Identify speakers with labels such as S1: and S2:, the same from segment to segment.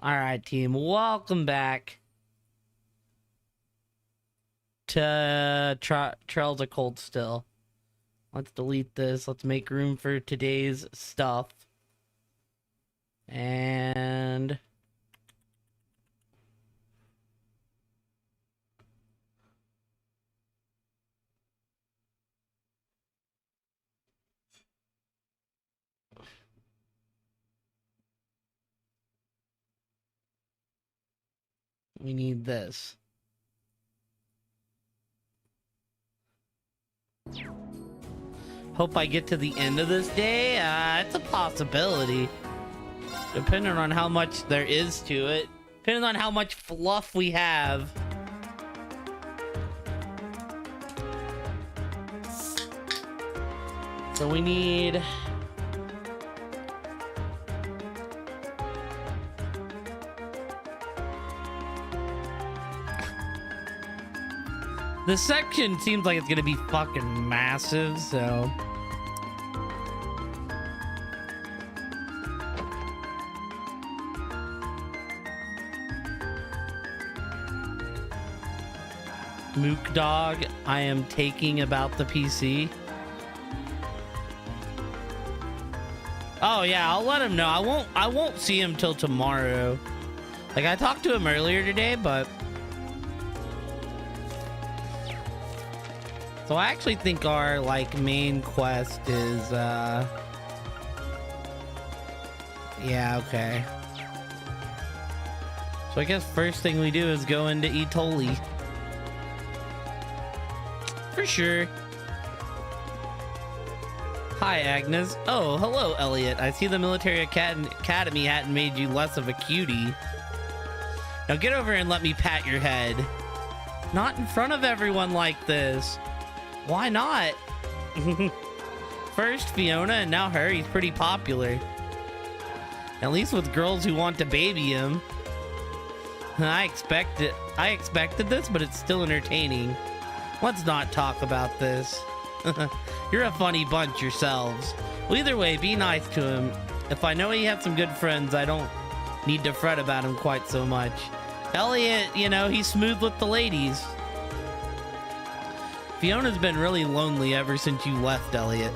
S1: All right, team. Welcome back to Trails of Cold Still. Let's delete this. Let's make room for today's stuff. And we need this. Hope I get to the end of this day. It's a possibility. Depending on how much there is to it. Depending on how much fluff we have. So we need... This section seems like it's gonna be fucking massive, so... Mook Dog, I am taking about the PC. Oh yeah, I'll let him know. I won't see him till tomorrow. Like, I talked to him earlier today, but... So I actually think our, like, main quest is, yeah, okay. So I guess first thing we do is go into Itoli. For sure. Hi, Agnes. Oh, hello, Elliot. I see the military academy hadn't made you less of a cutie. Now get over and let me pat your head. Not in front of everyone like this. Why not? First Fiona and now her. He's pretty popular. At least with girls who want to baby him. I expected this, but it's still entertaining. Let's not talk about this. You're a funny bunch yourselves. Well, either way, be nice to him. If I know he has some good friends, I don't need to fret about him quite so much. Elliot, you know, he's smooth with the ladies. Fiona's been really lonely ever since you left, Elliot.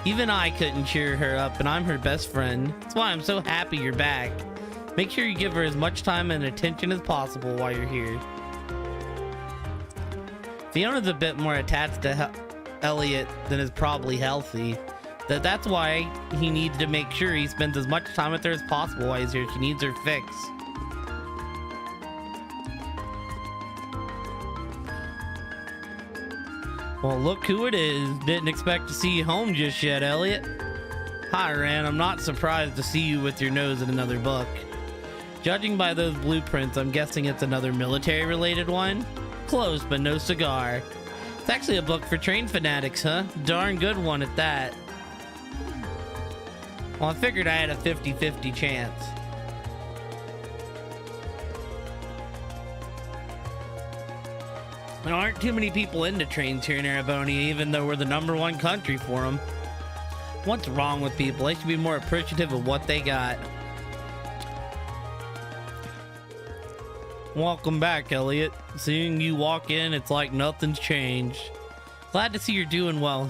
S1: Even I couldn't cheer her up, and I'm her best friend. That's why I'm so happy you're back. Make sure you give her as much time and attention as possible while you're here. Fiona's a bit more attached to Elliot than is probably healthy. That's why he needs to make sure he spends as much time with her as possible while he's here. She needs her fix. Well, look who it is. Didn't expect to see you home just yet, Elliot. Hi, Ran. I'm not surprised to see you with your nose in another book. Judging by those blueprints, I'm guessing it's another military-related one? Close, but no cigar. It's actually a book for train fanatics, huh? Darn good one at that. Well, I figured I had a 50-50 chance. There aren't too many people into trains here in Erebonia, even though we're the #1 country for them. What's wrong with people? They should be more appreciative of what they got. Welcome back, Elliot. Seeing you walk in, it's like nothing's changed. Glad to see you're doing well,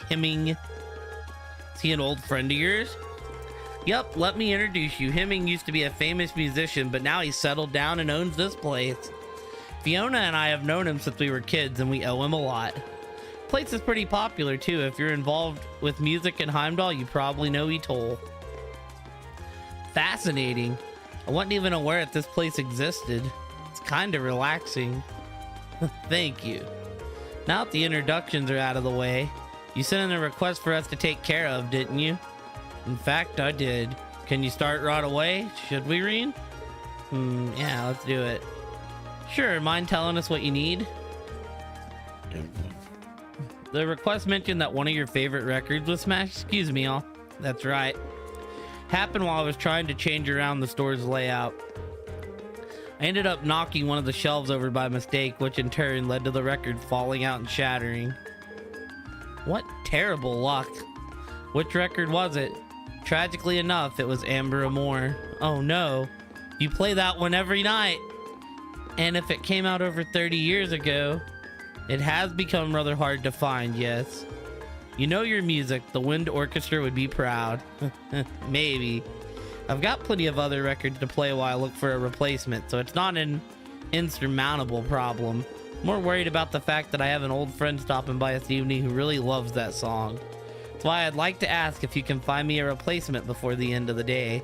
S1: Hemming. Is he an old friend of yours? Yup, let me introduce you. Hemming used to be a famous musician, but now he's settled down and owns this place. Fiona and I have known him since we were kids, and we owe him a lot. Place is pretty popular, too. If you're involved with music in Heimdall, you probably know Itol. Fascinating. I wasn't even aware that this place existed. It's kind of relaxing. Thank you. Now that the introductions are out of the way, you sent in a request for us to take care of, didn't you? In fact, I did. Can you start right away? Should we, Reen? Yeah, let's do it. Sure, mind telling us what you need? The request mentioned that one of your favorite records was smashed. Excuse me, all. That's right. Happened while I was trying to change around the store's layout. I ended up knocking one of the shelves over by mistake, which in turn led to the record falling out and shattering. What terrible luck. Which record was it? Tragically enough, it was Amber Amore. Oh no, you play that one every night. And if it came out over 30 years ago, it has become rather hard to find, yes. You know your music, the Wind Orchestra would be proud. Maybe. I've got plenty of other records to play while I look for a replacement, so it's not an insurmountable problem. More worried about the fact that I have an old friend stopping by this evening who really loves that song. That's why I'd like to ask if you can find me a replacement before the end of the day.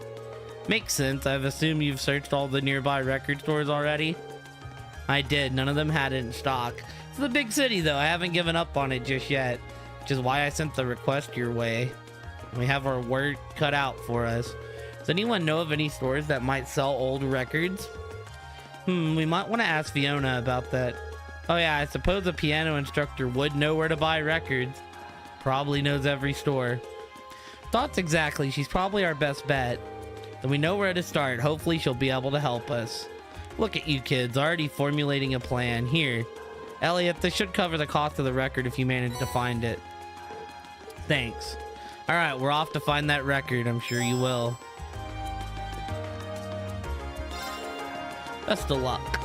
S1: Makes sense. I've assumed you've searched all the nearby record stores already. I did. None of them had it in stock. It's the big city though. I haven't given up on it just yet, which is why I sent the request your way. We have our work cut out for us. Does anyone know of any stores that might sell old records? We might want to ask Fiona about that. Oh yeah, I suppose a piano instructor would know where to buy records. Probably knows every store. Thoughts exactly. She's probably our best bet. Then we know where to start. Hopefully she'll be able to help us. Look at you kids, already formulating a plan. Here, Elliot, this should cover the cost of the record if you manage to find it. Thanks. All right, we're off to find that record. I'm sure you will. Best of luck.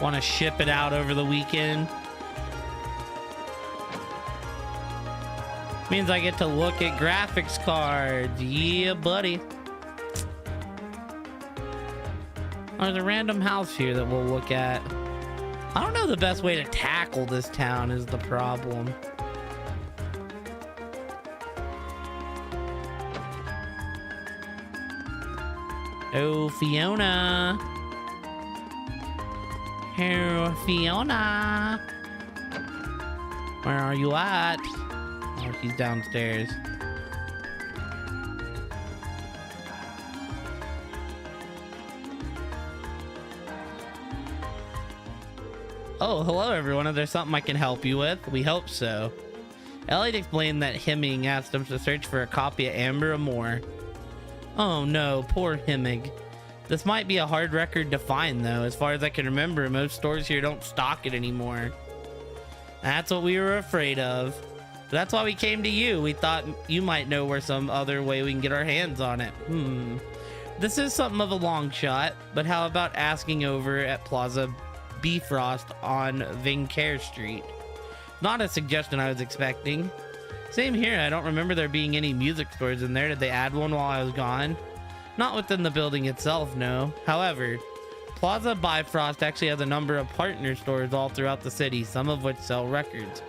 S1: Want to ship it out over the weekend? Means I get to look at graphics cards. Yeah, buddy. There's a random house here that we'll look at. I don't know the best way to tackle this town is the problem. Oh, Fiona. Oh, Fiona. Where are you at? Oh, she's downstairs. Oh, hello everyone. Is there something I can help you with? We hope so. Elliot explained that Hemming asked him to search for a copy of Amber Amore. Oh no, poor Hemming. This might be a hard record to find though. As far as I can remember, most stores here don't stock it anymore. That's what we were afraid of. That's why we came to you. We thought you might know where some other way we can get our hands on it. This is something of a long shot, but how about asking over at Plaza Bifrost on Vincare Street? Not a suggestion I was expecting. Same here. I don't remember there being any music stores in there. Did they add one while I was gone? Not within the building itself, no. However, Plaza Bifrost actually has a number of partner stores all throughout the city, some of which sell records.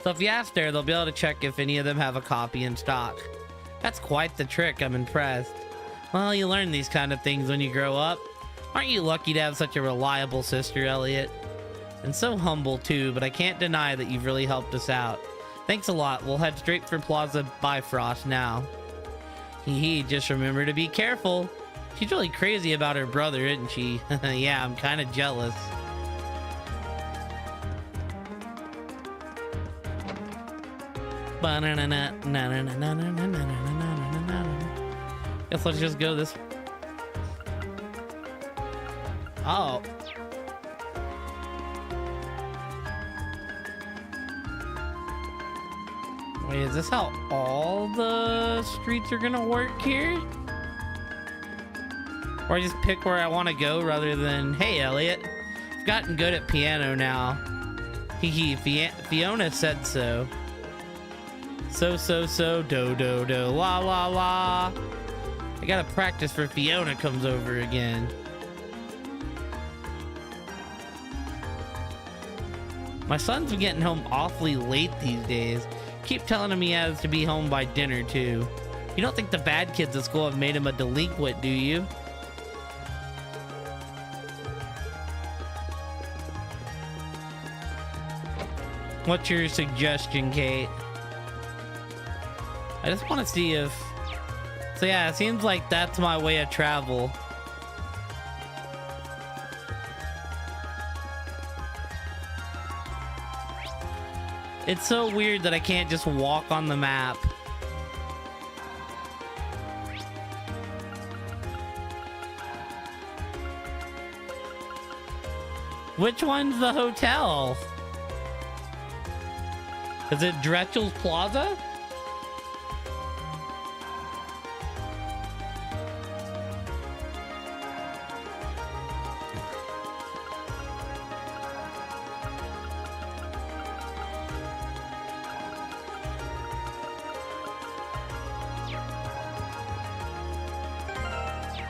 S1: So if you ask there, they'll be able to check if any of them have a copy in stock. That's quite the trick. I'm impressed. Well, you learn these kind of things when you grow up. Aren't you lucky to have such a reliable sister, Elliot? And so humble too, but I can't deny that you've really helped us out. Thanks a lot. We'll head straight for Plaza Bifrost now. Just remember to be careful. She's really crazy about her brother, isn't she? Yeah, I'm kind of jealous. Guess let's just go this. Oh. Wait, is this how all the streets are gonna work here? Or I just pick where I want to go rather than, hey Elliot, I've gotten good at piano now. Fiona said so. So, do, la la la. I gotta practice for Fiona comes over again. My son's been getting home awfully late these days. Keep telling him he has to be home by dinner too. You don't think the bad kids at school have made him a delinquent, do you? What's your suggestion, Kate? I just want to see if... So yeah, it seems like that's my way of travel. It's so weird that I can't just walk on the map. Which one's the hotel? Is it Dretchel's Plaza?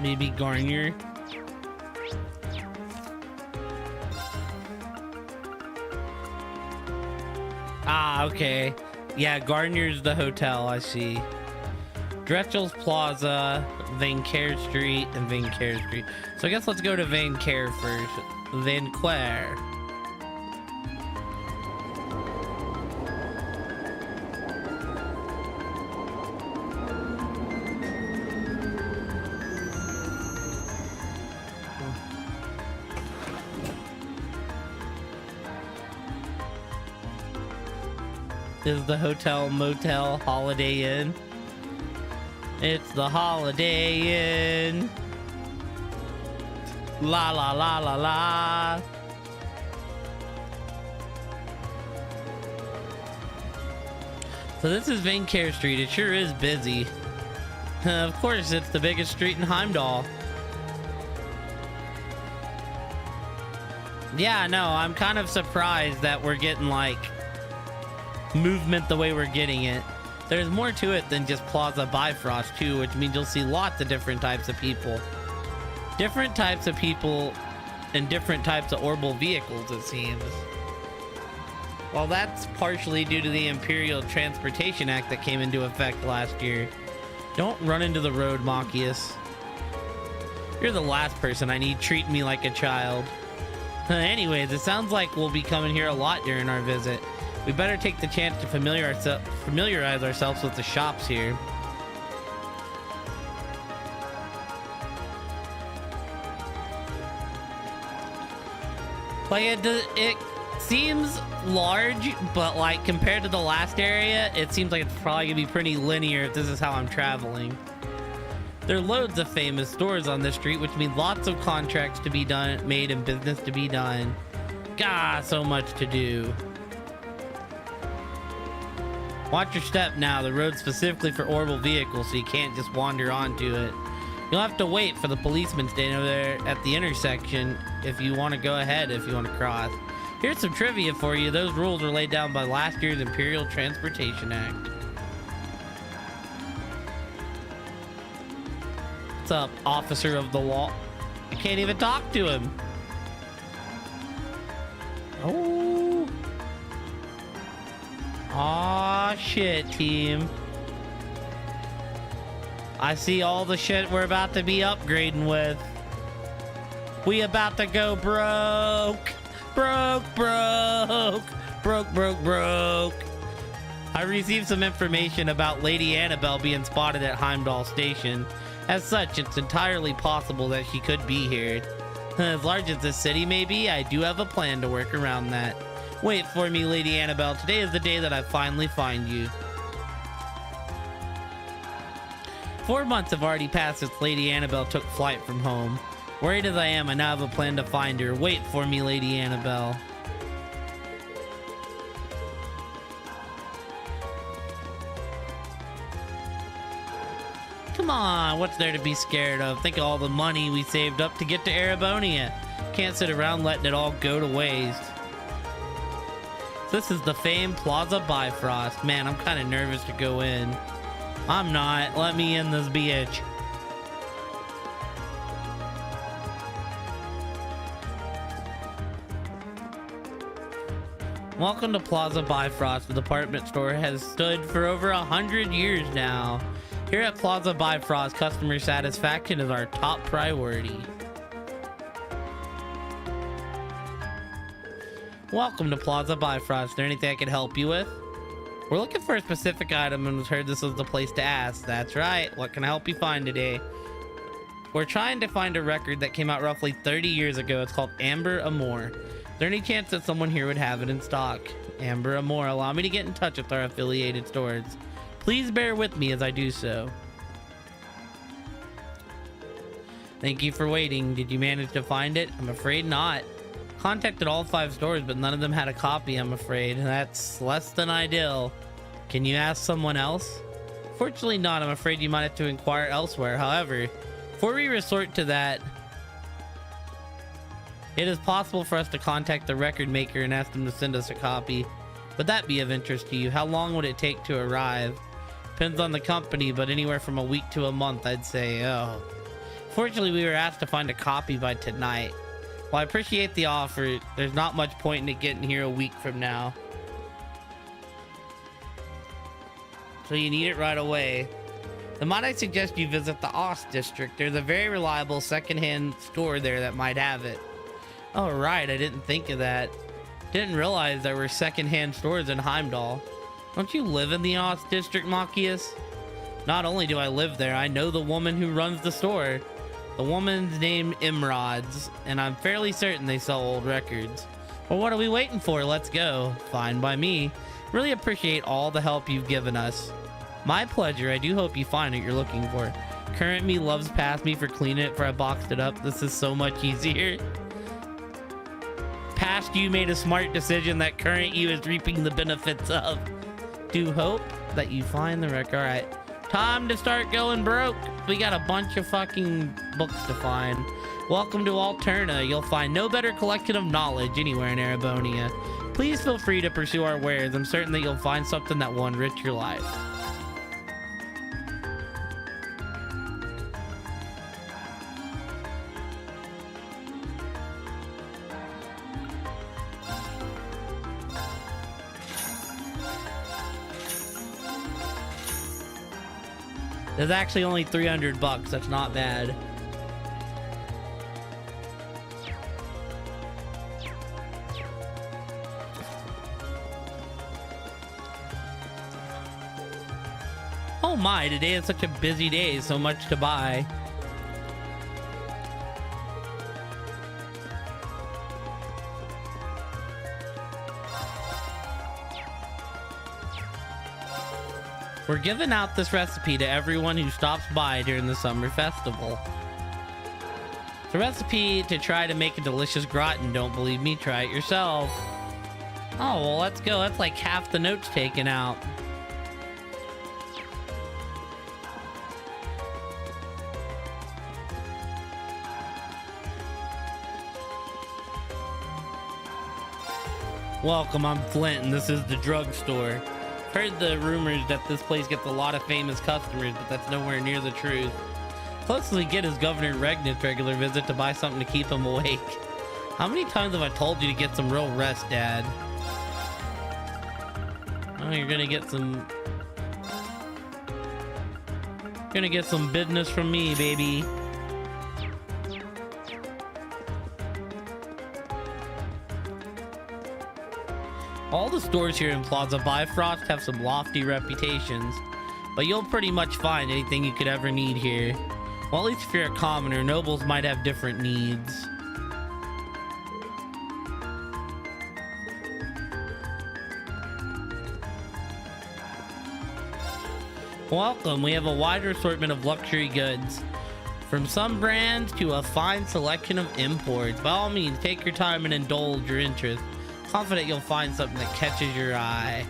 S1: Maybe Garnier. Ah, okay. Yeah, Garnier's the hotel, I see. Dretchel's Plaza, Vancouver Street, and Vancouver Street. So I guess let's go to Vancouver first. Vancouver. Is the hotel, motel, Holiday Inn? It's the Holiday Inn. La la la la la. So this is Vancouver Street. It sure is busy. Of course, it's the biggest street in Heimdall. Yeah, no, I'm kind of surprised that we're getting like movement the way we're getting it. There's more to it than just Plaza Bifrost too, which means you'll see lots of different types of people. Different types of people and different types of orbital vehicles, it seems. Well, that's partially due to the Imperial Transportation Act that came into effect last year. Don't run into the road, Machias. You're the last person I need treating me like a child. Anyways, it sounds like we'll be coming here a lot during our visit. We better take the chance to familiarize ourselves with the shops here. Like it seems large, but like compared to the last area, it seems like it's probably gonna be pretty linear if this is how I'm traveling. There are loads of famous stores on this street, which means lots of contracts to be made and business to be done. God, so much to do. Watch your step now. The road's specifically for orbital vehicles, so you can't just wander onto it. You'll have to wait for the policeman standing over there at the intersection if you want to go ahead, if you want to cross. Here's some trivia for you. Those rules were laid down by last year's Imperial Transportation Act. What's up, officer of the law? I can't even talk to him. Oh. Aw, shit, team. I see all the shit we're about to be upgrading with. We about to go broke. Broke. I received some information about Lady Annabelle being spotted at Heimdall Station. As such, it's entirely possible that she could be here. As large as this city may be, I do have a plan to work around that. Wait for me, Lady Annabelle. Today is the day that I finally find you. 4 months have already passed since Lady Annabelle took flight from home. Worried as I am, I now have a plan to find her. Wait for me, Lady Annabelle. Come on, what's there to be scared of? Think of all the money we saved up to get to Erebonia. Can't sit around letting it all go to waste. This is the famed Plaza Bifrost. Man, I'm kind of nervous to go in. I'm not. Let me in this bitch. Welcome to Plaza Bifrost. The department store has stood for over 100 years now. Here at Plaza Bifrost, customer satisfaction is our top priority. Welcome to Plaza Bifrost. Is there anything I can help you with? We're looking for a specific item and was heard this was the place to ask. That's right. What can I help you find today? We're trying to find a record that came out roughly 30 years ago. It's called Amber Amore. Is there any chance that someone here would have it in stock? Amber Amore. Allow me to get in touch with our affiliated stores. Please bear with me as I do so. Thank you for waiting. Did you manage to find it? I'm afraid not. Contacted all 5 stores, but none of them had a copy, I'm afraid. That's less than ideal. Can you ask someone else? Fortunately not. I'm afraid you might have to inquire elsewhere. However, before we resort to that, it is possible for us to contact the record maker and ask them to send us a copy. Would that be of interest to you? How long would it take to arrive? Depends on the company, but anywhere from a week to a month, I'd say. Oh. Fortunately, we were asked to find a copy by tonight. Well, I appreciate the offer. There's not much point in it getting here a week from now. So you need it right away. Then might I suggest you visit the Ost district. There's a very reliable secondhand store there that might have it. Oh, right. I didn't think of that. Didn't realize there were secondhand stores in Heimdall. Don't you live in the Ost district, Machias? Not only do I live there, I know the woman who runs the store. The woman's name Imrods, and I'm fairly certain they sell old records. Well, what are we waiting for? Let's go. Fine by me. Really appreciate all the help you've given us. My pleasure. I do hope you find what you're looking for. Current me loves past me for cleaning it before I boxed it up. This is so much easier. Past you made a smart decision that current you is reaping the benefits of. Do hope that you find the record. All right. Time to start going broke. We got a bunch of fucking books to find. Welcome to Alterna. You'll find no better collection of knowledge anywhere in Erebonia. Please feel free to pursue our wares. I'm certain that you'll find something that will enrich your life. There's actually only 300 bucks. That's not bad. Oh my, today is such a busy day. So much to buy. We're giving out this recipe to everyone who stops by during the summer festival. It's a recipe to try to make a delicious gratin. Don't believe me? Try it yourself. Oh, well, let's go. That's like half the notes taken out. Welcome, I'm Flint, and this is the drugstore. Heard the rumors that this place gets a lot of famous customers, but that's nowhere near the truth. Closest we get is Governor Regnit's regular visit to buy something to keep him awake. How many times have I told you to get some real rest, Dad? Oh, you're gonna get some business from me, baby. All the stores here in Plaza Bifrost have some lofty reputations, but you'll pretty much find anything you could ever need here. Well, at least if you're a commoner, nobles might have different needs. Welcome, we have a wider assortment of luxury goods, from some brands to a fine selection of imports. By all means, take your time and indulge your interest. Confident you'll find something that catches your eye.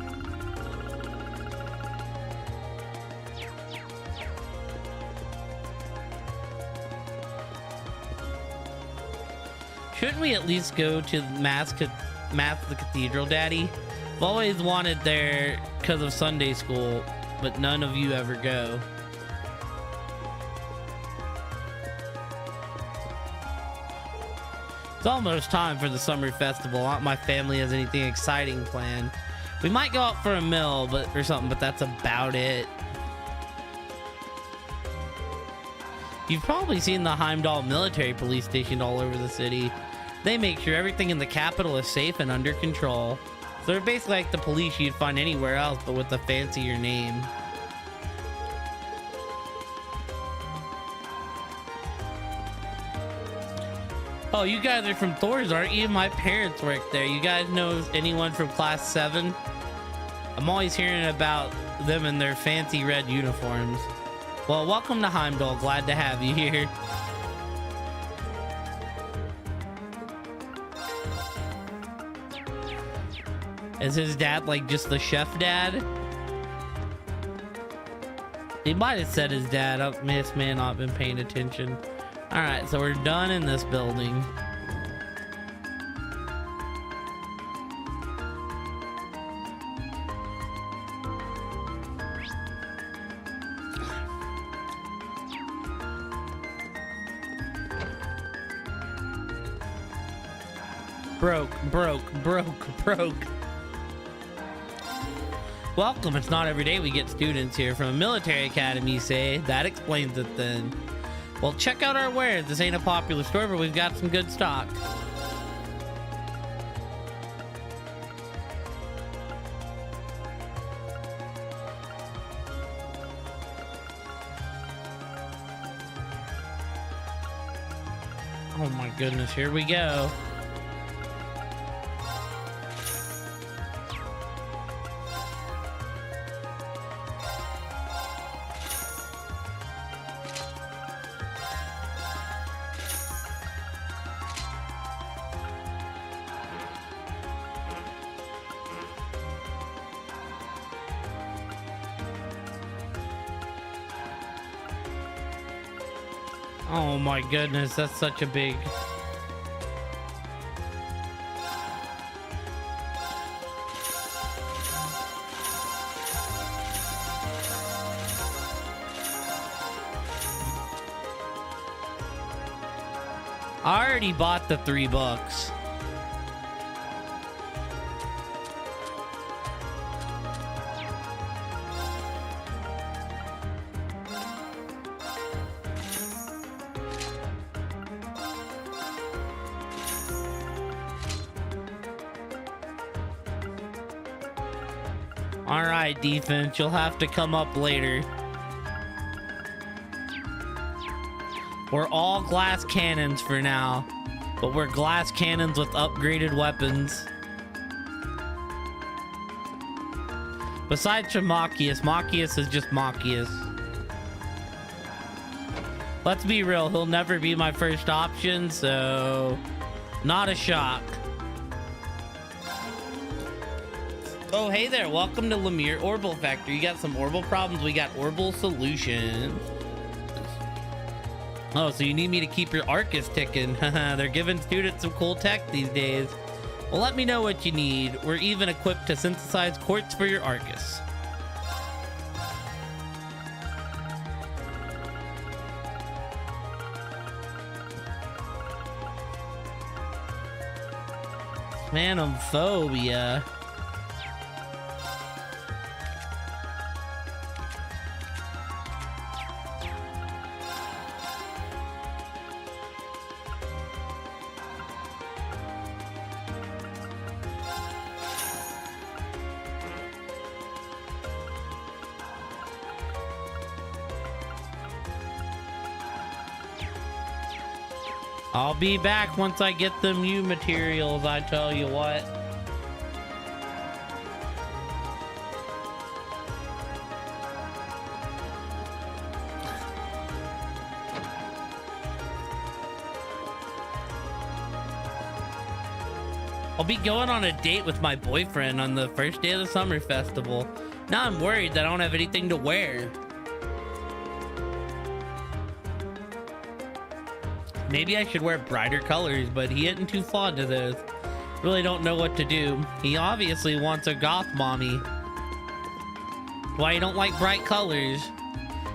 S1: Shouldn't we at least go to Mass the Cathedral, Daddy? I've always wanted there because of Sunday school, but none of you ever go. It's almost time for the summer festival. Not my family has anything exciting planned. We might go out for a meal or something, but that's about it. You've probably seen the Heimdall military police stationed all over the city. They make sure everything in the capital is safe and under control. So they're basically like the police you'd find anywhere else, but with a fancier name. Oh, you guys are from Thor's, aren't you? My parents work there. You guys know anyone from Class 7? I'm always hearing about them in their fancy red uniforms. Well, welcome to Heimdall. Glad to have you here. Is his dad like just the chef dad? He might have said his dad. This may not been paying attention. All right, so we're done in this building. Broke. Welcome. It's not every day we get students here from a military academy, you say. That explains it then. Well, check out our wares. This ain't a popular store, but we've got some good stock. Oh my goodness, here we go. Oh my goodness, that's such a big... I already bought the $3. All right, defense, you'll have to come up later. We're all glass cannons for now, but we're glass cannons with upgraded weapons. Besides from Machias, Machias is just Machias. Let's be real, he'll never be my first option, so not a shock. Oh, hey there. Welcome to Lemire Orbital Factory. You got some orbital problems? We got orbital solutions. Oh, so you need me to keep your Arcus ticking. They're giving students some cool tech these days. Well, let me know what you need. We're even equipped to synthesize quartz for your Arcus. Phantomphobia. I'll be back once I get the new materials, I tell you what. I'll be going on a date with my boyfriend on the first day of the summer festival. Now I'm worried that I don't have anything to wear. Maybe I should wear brighter colors, but he isn't too fond of those. Really don't know what to do. He obviously wants a goth mommy. Why you don't like bright colors?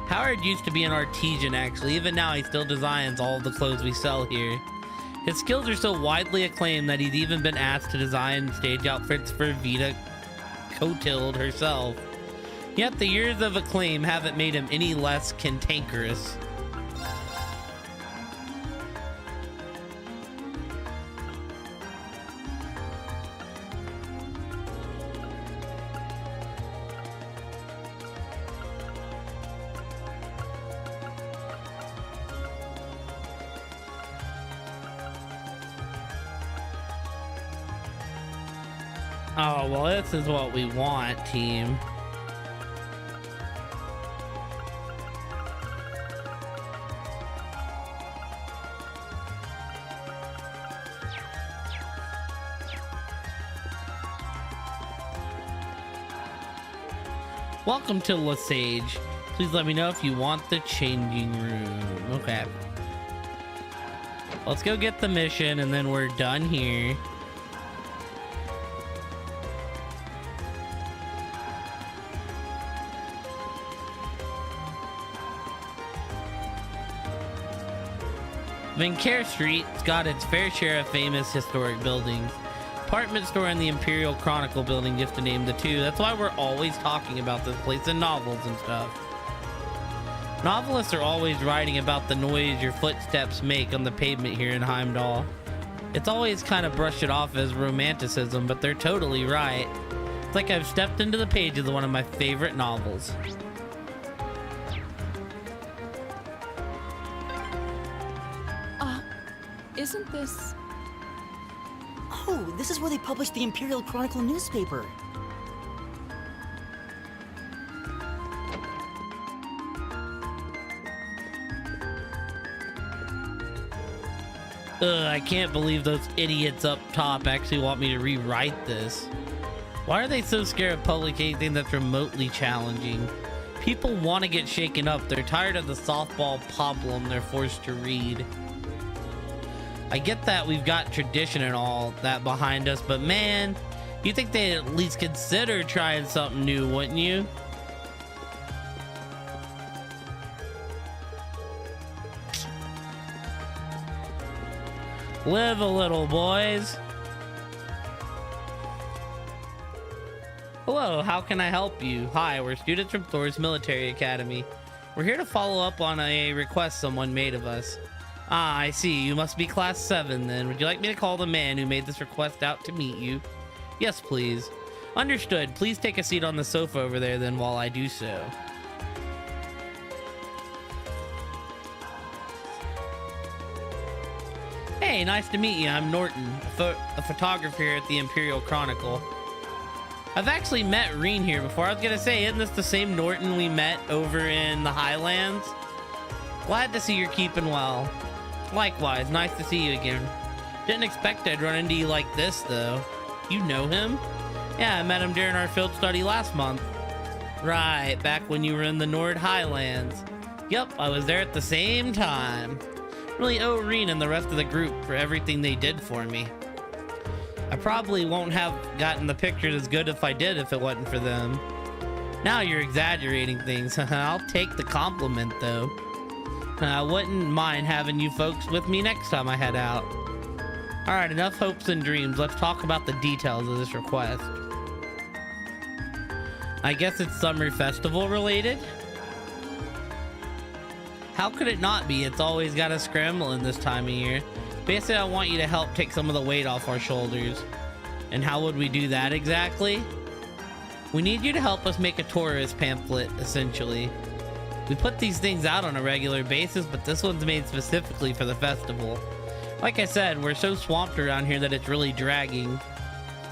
S1: Howard used to be an artisan, actually. Even now, he still designs all of the clothes we sell here. His skills are so widely acclaimed that he's even been asked to design stage outfits for Vita Cotilde herself. Yet the years of acclaim haven't made him any less cantankerous. Oh, well, this is what we want, team. Welcome to Lesage. Please let me know if you want the changing room. Okay. Let's go get the mission and then we're done here. Vincare Street's got its fair share of famous historic buildings. Department store and the Imperial Chronicle building, just to name the two. That's why we're always talking about this place in novels and stuff. Novelists are always writing about the noise your footsteps make on the pavement here in Heimdall. It's always kind of brushed it off as romanticism, but they're totally right. It's like I've stepped into the pages of one of my favorite novels.
S2: Isn't this...
S3: Oh, this is where they published the Imperial Chronicle newspaper.
S1: I can't believe those idiots up top actually want me to rewrite this. Why are they so scared of publishing anything that's remotely challenging? People want to get shaken up. They're tired of the softball problem they're forced to read. I get that we've got tradition and all that behind us, but man, you think they'd at least consider trying something new, wouldn't you? Live a little, boys. Hello, how can I help you? Hi, we're students from Thor's Military Academy. We're here to follow up on a request someone made of us. Ah, I see. You must be class 7 then. Would you like me to call the man who made this request out to meet you? Yes, please. Understood. Please take a seat on the sofa over there then while I do so. Hey, nice to meet you. I'm Norton, a photographer here at the Imperial Chronicle. I've actually met Reen here before. I was gonna say, isn't this the same Norton we met over in the Highlands? Glad to see you're keeping well. Likewise, nice to see you again. Didn't expect I'd run into you like this, though. You know him? Yeah, I met him during our field study last month. Right, back when you were in the Nord Highlands. Yep, I was there at the same time. Really owe Reen and the rest of the group for everything they did for me. I probably won't have gotten the pictures as good if I did if it wasn't for them. Now you're exaggerating things. I'll take the compliment, though. I wouldn't mind having you folks with me next time I head out. Alright, enough hopes and dreams. Let's talk about the details of this request. I guess it's summer festival related? How could it not be? It's always got a scramble in this time of year. Basically, I want you to help take some of the weight off our shoulders. And how would we do that exactly? We need you to help us make a tourist pamphlet, essentially. We put these things out on a regular basis, but this one's made specifically for the festival. Like I said, we're so swamped around here that it's really dragging.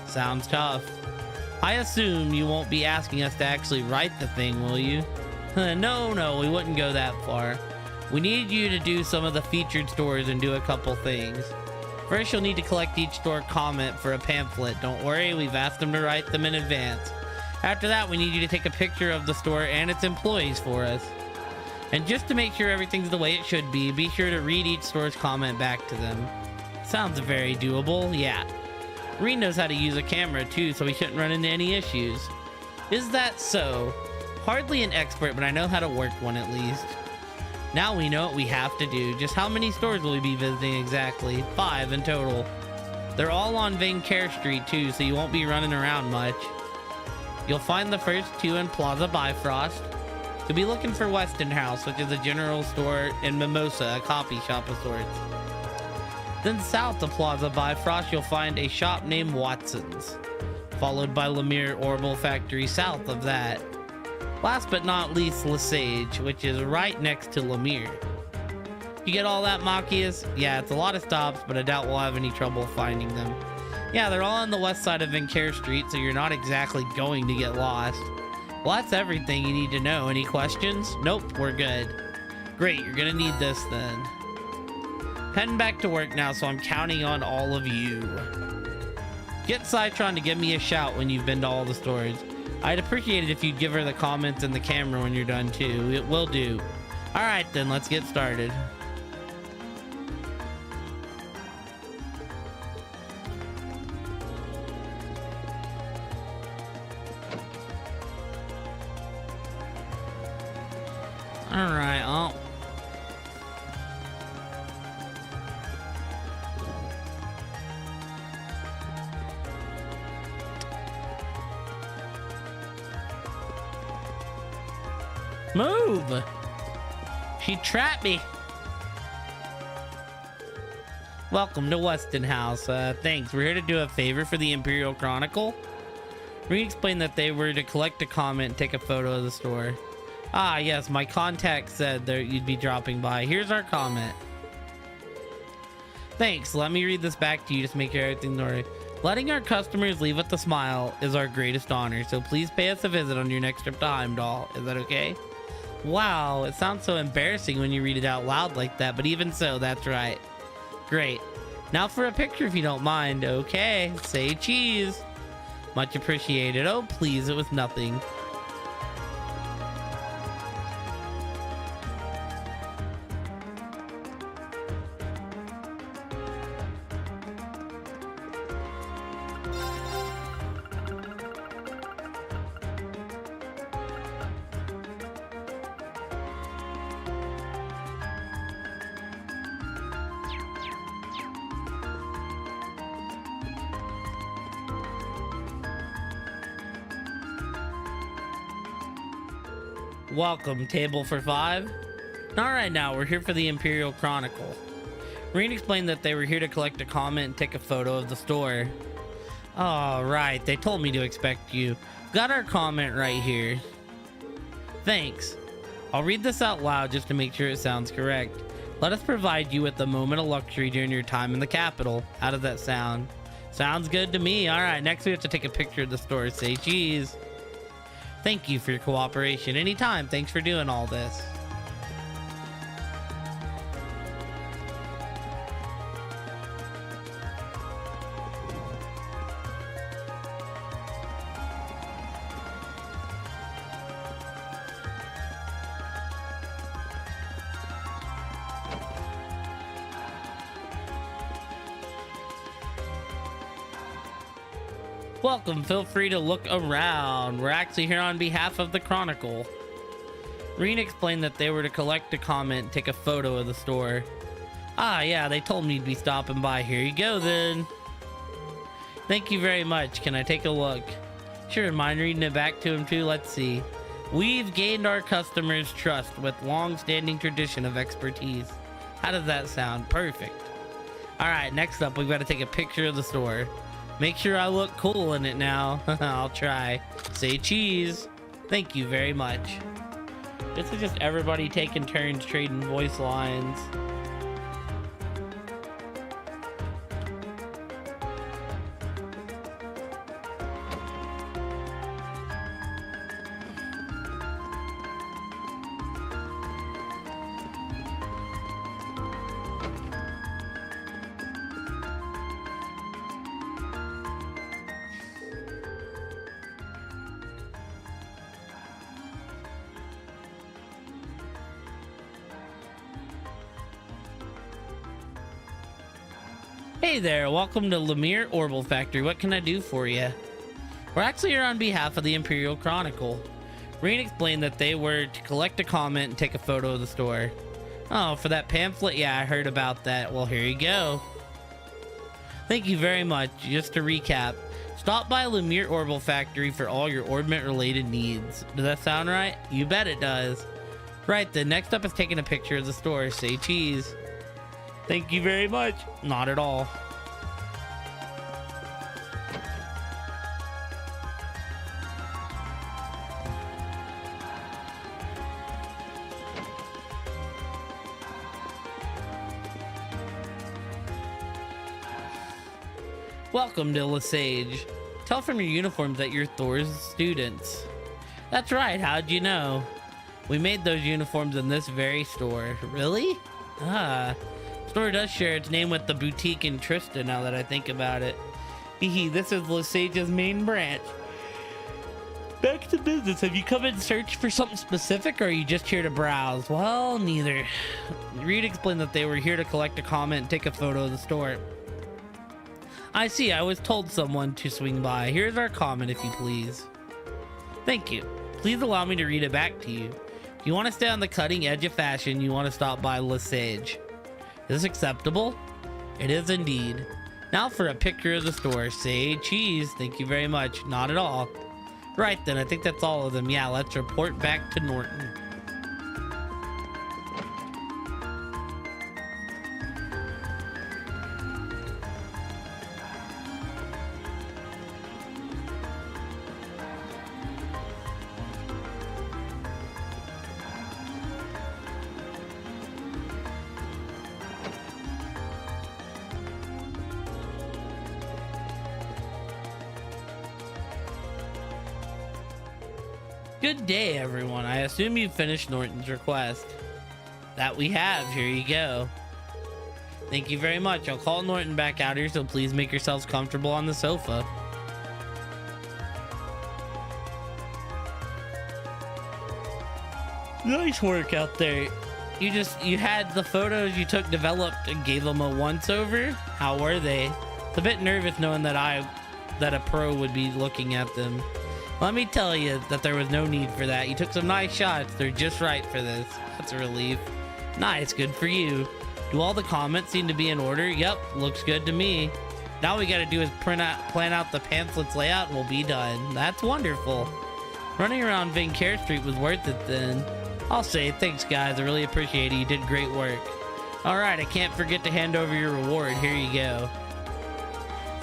S1: Sounds tough. I assume you won't be asking us to actually write the thing, will you? No, we wouldn't go that far. We need you to do some of the featured stores and do a couple things. First, you'll need to collect each store comment for a pamphlet. Don't worry, we've asked them to write them in advance. After that, we need you to take a picture of the store and its employees for us. And just to make sure everything's the way it should be sure to read each store's comment back to them. Sounds very doable, yeah. Reen knows how to use a camera too, so we shouldn't run into any issues. Is that so? Hardly an expert, but I know how to work one at least. Now we know what we have to do. Just how many stores will we be visiting exactly? 5 in total. They're all on Vincare Street too, so you won't be running around much. You'll find the first 2 in Plaza Bifrost. You'll be looking for Weston House, which is a general store, and Mimosa, a coffee shop of sorts. Then south of Plaza Bifrost, you'll find a shop named Watson's, followed by Lemire Orbital Factory south of that. Last but not least, Lesage, which is right next to Lemire. You get all that, Machias? Yeah, it's a lot of stops, but I doubt we'll have any trouble finding them. Yeah, they're all on the west side of Vincare Street, so you're not exactly going to get lost. Well, that's everything you need to know. Any questions? Nope, we're good. Great, you're gonna need this then. Heading back to work now, so I'm counting on all of you. Get Citron to give me a shout when you've been to all the stores. I'd appreciate it if you'd give her the comments and the camera when you're done too. It will do. All right, then let's get started. All right, move! She trapped me. Welcome to Weston House. Thanks. We're here to do a favor for the Imperial Chronicle. Reed explained that they were to collect a comment and take a photo of the store. Ah, yes, my contact said that you'd be dropping by. Here's our comment. Thanks. Let me read this back to you just to make sure everything's alright. Letting our customers leave with a smile is our greatest honor, so please pay us a visit on your next trip to Heimdall. Is that okay? Wow, it sounds so embarrassing when you read it out loud like that, but even so, that's right. Great. Now for a picture if you don't mind. Okay, say cheese. Much appreciated. Oh, please, it was nothing. Welcome, table for 5. All right, now we're here for the Imperial Chronicle. Marine explained that they were here to collect a comment and take a photo of the store. All right, they told me to expect you. Got our comment right here. Thanks. I'll read this out loud just to make sure it sounds correct. Let us provide you with a moment of luxury during your time in the capital. How does that sound? Sounds good to me. All right, next we have to take a picture of the store. Say cheese. Thank you for your cooperation. Anytime. Thanks for doing all this. Welcome, feel free to look around. We're actually here on behalf of the Chronicle. Reen explained that they were to collect a comment and take a photo of the store. Ah, yeah, they told me to be stopping by. Here you go, then. Thank you very much. Can I take a look? Sure, mind reading it back to him, too? Let's see. We've gained our customers' trust with long-standing tradition of expertise. How does that sound? Perfect. All right, next up, we've got to take a picture of the store. Make sure I look cool in it now. I'll try. Say cheese. Thank you very much. This is just everybody taking turns trading voice lines. Hey there, welcome to Lemire Orbital Factory. What can I do for you? We're actually here on behalf of the Imperial Chronicle. Reen explained that they were to collect a comment and take a photo of the store. Oh, for that pamphlet? Yeah, I heard about that. Well, here you go. Thank you very much. Just to recap, stop by Lemire Orbital Factory for all your orbment related needs. Does that sound right? You bet it does. Right, then next up is taking a picture of the store. Say cheese. Thank you very much. Not at all. Welcome to Lesage. Tell from your uniforms that you're Thor's students. That's right, how'd you know? We made those uniforms in this very store. Really? Ah. Store does share its name with the boutique in Trista now that I think about it. Hehe, this is Lesage's main branch. Back to business. Have you come in search for something specific, or are you just here to browse? Well, neither. Reed explained that they were here to collect a comment and take a photo of the store. I see. I was told someone to swing by. Here's our comment, if you please. Thank you. Please allow me to read it back to you. If you want to stay on the cutting edge of fashion, you want to stop by Le Sage. Is this acceptable? It is indeed. Now for a picture of the store. Say cheese. Thank you very much. Not at all. Right then, I think that's all of them. Yeah, let's report back to Norton. Good day, everyone. I assume you finished Norton's request. That we have. Here you go. Thank you very much. I'll call Norton back out here, so please make yourselves comfortable on the sofa. Nice work out there. You had the photos you took developed and gave them a once over. How were they? It's a bit nervous knowing that a pro would be looking at them. Let me tell you that there was no need for that. You took some nice shots. They're just right for this. That's a relief. Nice, good for you. Do all the comments seem to be in order? Yep, looks good to me. Now all we gotta do is plan out the pamphlet's layout and we'll be done. That's wonderful. Running around Vincare Street was worth it then. I'll say thanks guys, I really appreciate it. You did great work. Alright, I can't forget to hand over your reward. Here you go.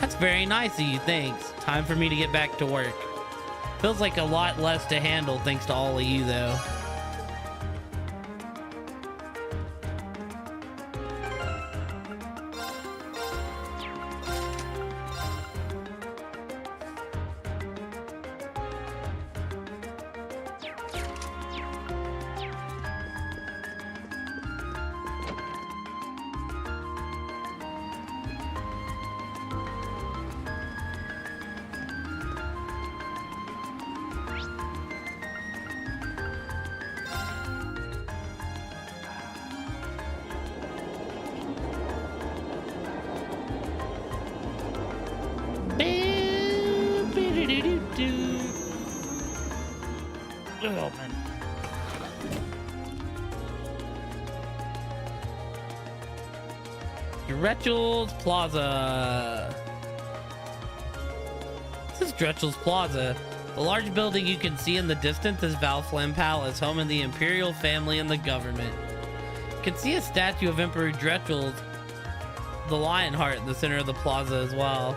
S1: That's very nice of you, thanks. Time for me to get back to work. Feels like a lot less to handle thanks to all of you, though. Oh, man. Dretchel's Plaza. This is Dretchel's Plaza. The large building you can see in the distance is Valflam Palace, home of the imperial family and the government. You can see a statue of Emperor Dretchel, the Lionheart, in the center of the plaza as well.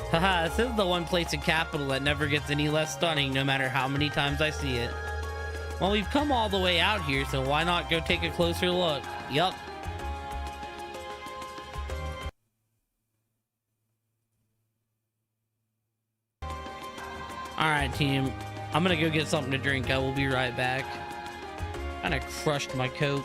S1: Haha, this is the one place in Capital that never gets any less stunning no matter how many times I see it. Well, we've come all the way out here, so why not go take a closer look? Yup. Alright, team. I'm gonna go get something to drink. I will be right back. Kinda crushed my coat.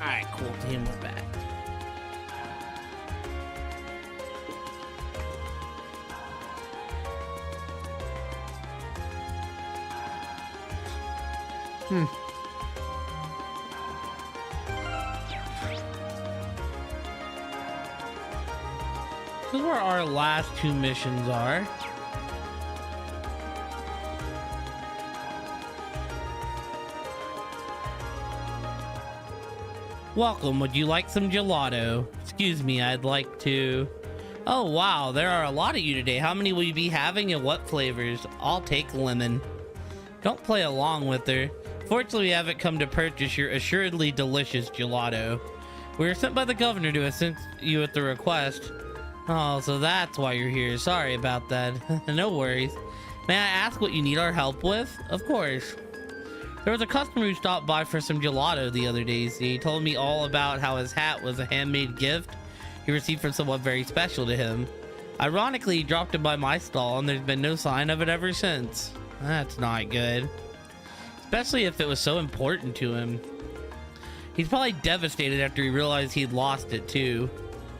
S1: Alright, cool. Team, we're back. This is where our last two missions are. Welcome, would you like some gelato? Excuse me, I'd like to... Oh wow, there are a lot of you today. How many will you be having and what flavors? I'll take lemon. Don't play along with her. Fortunately, we haven't come to purchase your assuredly delicious gelato. We were sent by the governor to assist you with the request. Oh, so that's why you're here. Sorry about that. No worries. May I ask what you need our help with? Of course. There was a customer who stopped by for some gelato the other day. He told me all about how his hat was a handmade gift he received from someone very special to him. Ironically, he dropped it by my stall and there's been no sign of it ever since. That's not good. Especially if it was so important to him. He's probably devastated after he realized he'd lost it too.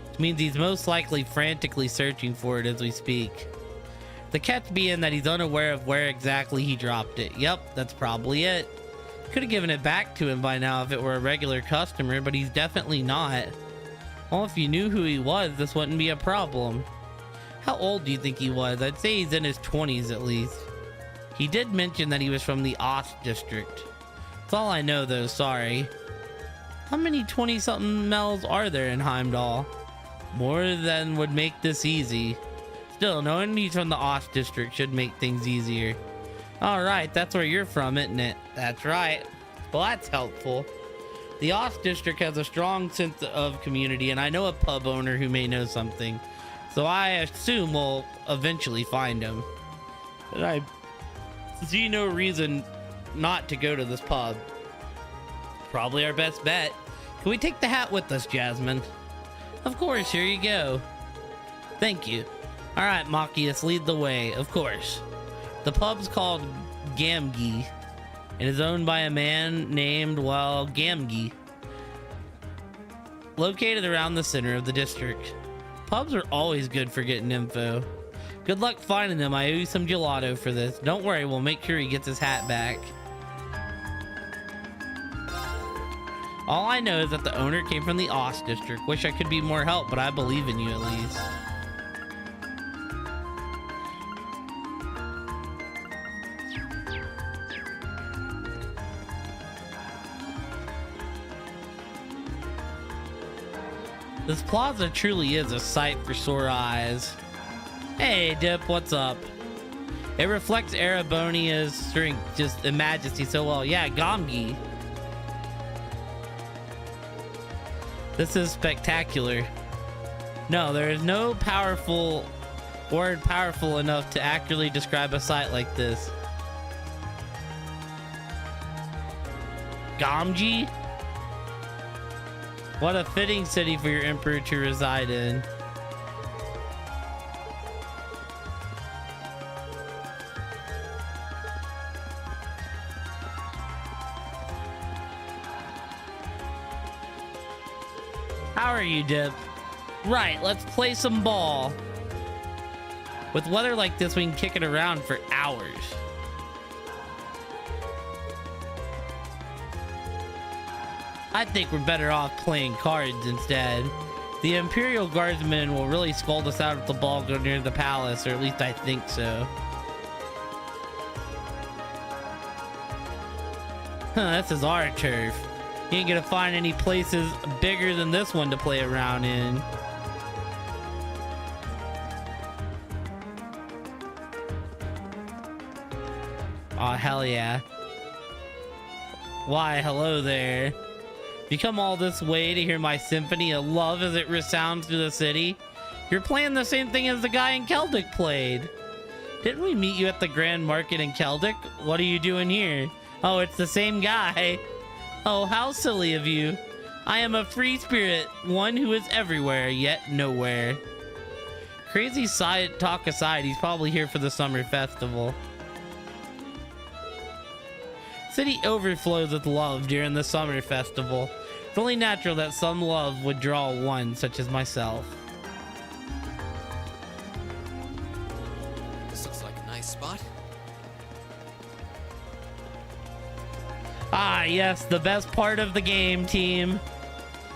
S1: Which means he's most likely frantically searching for it as we speak. The catch being that he's unaware of where exactly he dropped it. Yep, that's probably it. Could have given it back to him by now if it were a regular customer, but he's definitely not. Well, if you knew who he was, this wouldn't be a problem. How old do you think he was? I'd say he's in his 20s at least. He did mention that he was from the Ost district. That's all I know though, sorry. How many 20-something Mel's are there in Heimdall? More than would make this easy. Still, knowing he's from the Ost district should make things easier. Alright, that's where you're from, isn't it? That's right. Well, that's helpful. The Ost district has a strong sense of community, and I know a pub owner who may know something. So I assume we'll eventually find him. But I see no reason not to go to this pub. Probably our best bet. Can we take the hat with us, Jasmine? Of course, here you go. Thank you. Alright, Machias, lead the way, of course. The pub's called Gamgee and is owned by a man named, well, Gamgee. Located around the center of the district. Pubs are always good for getting info. Good luck finding them. I owe you some gelato for this. Don't worry, we'll make sure he gets his hat back. All I know is that the owner came from the Ost district. Wish I could be more help, but I believe in you at least. This plaza truly is a sight for sore eyes. Hey, Dip, what's up? It reflects Erebonia's strength, just and majesty so well. Yeah, Gamgee. This is spectacular. No, there is no word powerful enough to accurately describe a sight like this. Gamgee? What a fitting city for your emperor to reside in. How are you, Dip? Right, let's play some ball. With weather like this, we can kick it around for hours. I think we're better off playing cards instead. The Imperial Guardsmen will really scold us out if the ball goes near the palace, or at least I think so. This is our turf. You ain't gonna find any places bigger than this one to play around in. Aw, hell yeah. Why, hello there. You come all this way to hear my symphony of love as it resounds through the city? You're playing the same thing as the guy in Celtic played. Didn't we meet you at the Grand Market in Celtic? What are you doing here? Oh, it's the same guy. Oh, how silly of you. I am a free spirit, one who is everywhere, yet nowhere. Crazy side talk aside, he's probably here for the summer festival. City overflows with love during the summer festival. It's only natural that some love would draw one such as myself.
S2: This looks like a nice spot.
S1: Ah, yes, the best part of the game, team.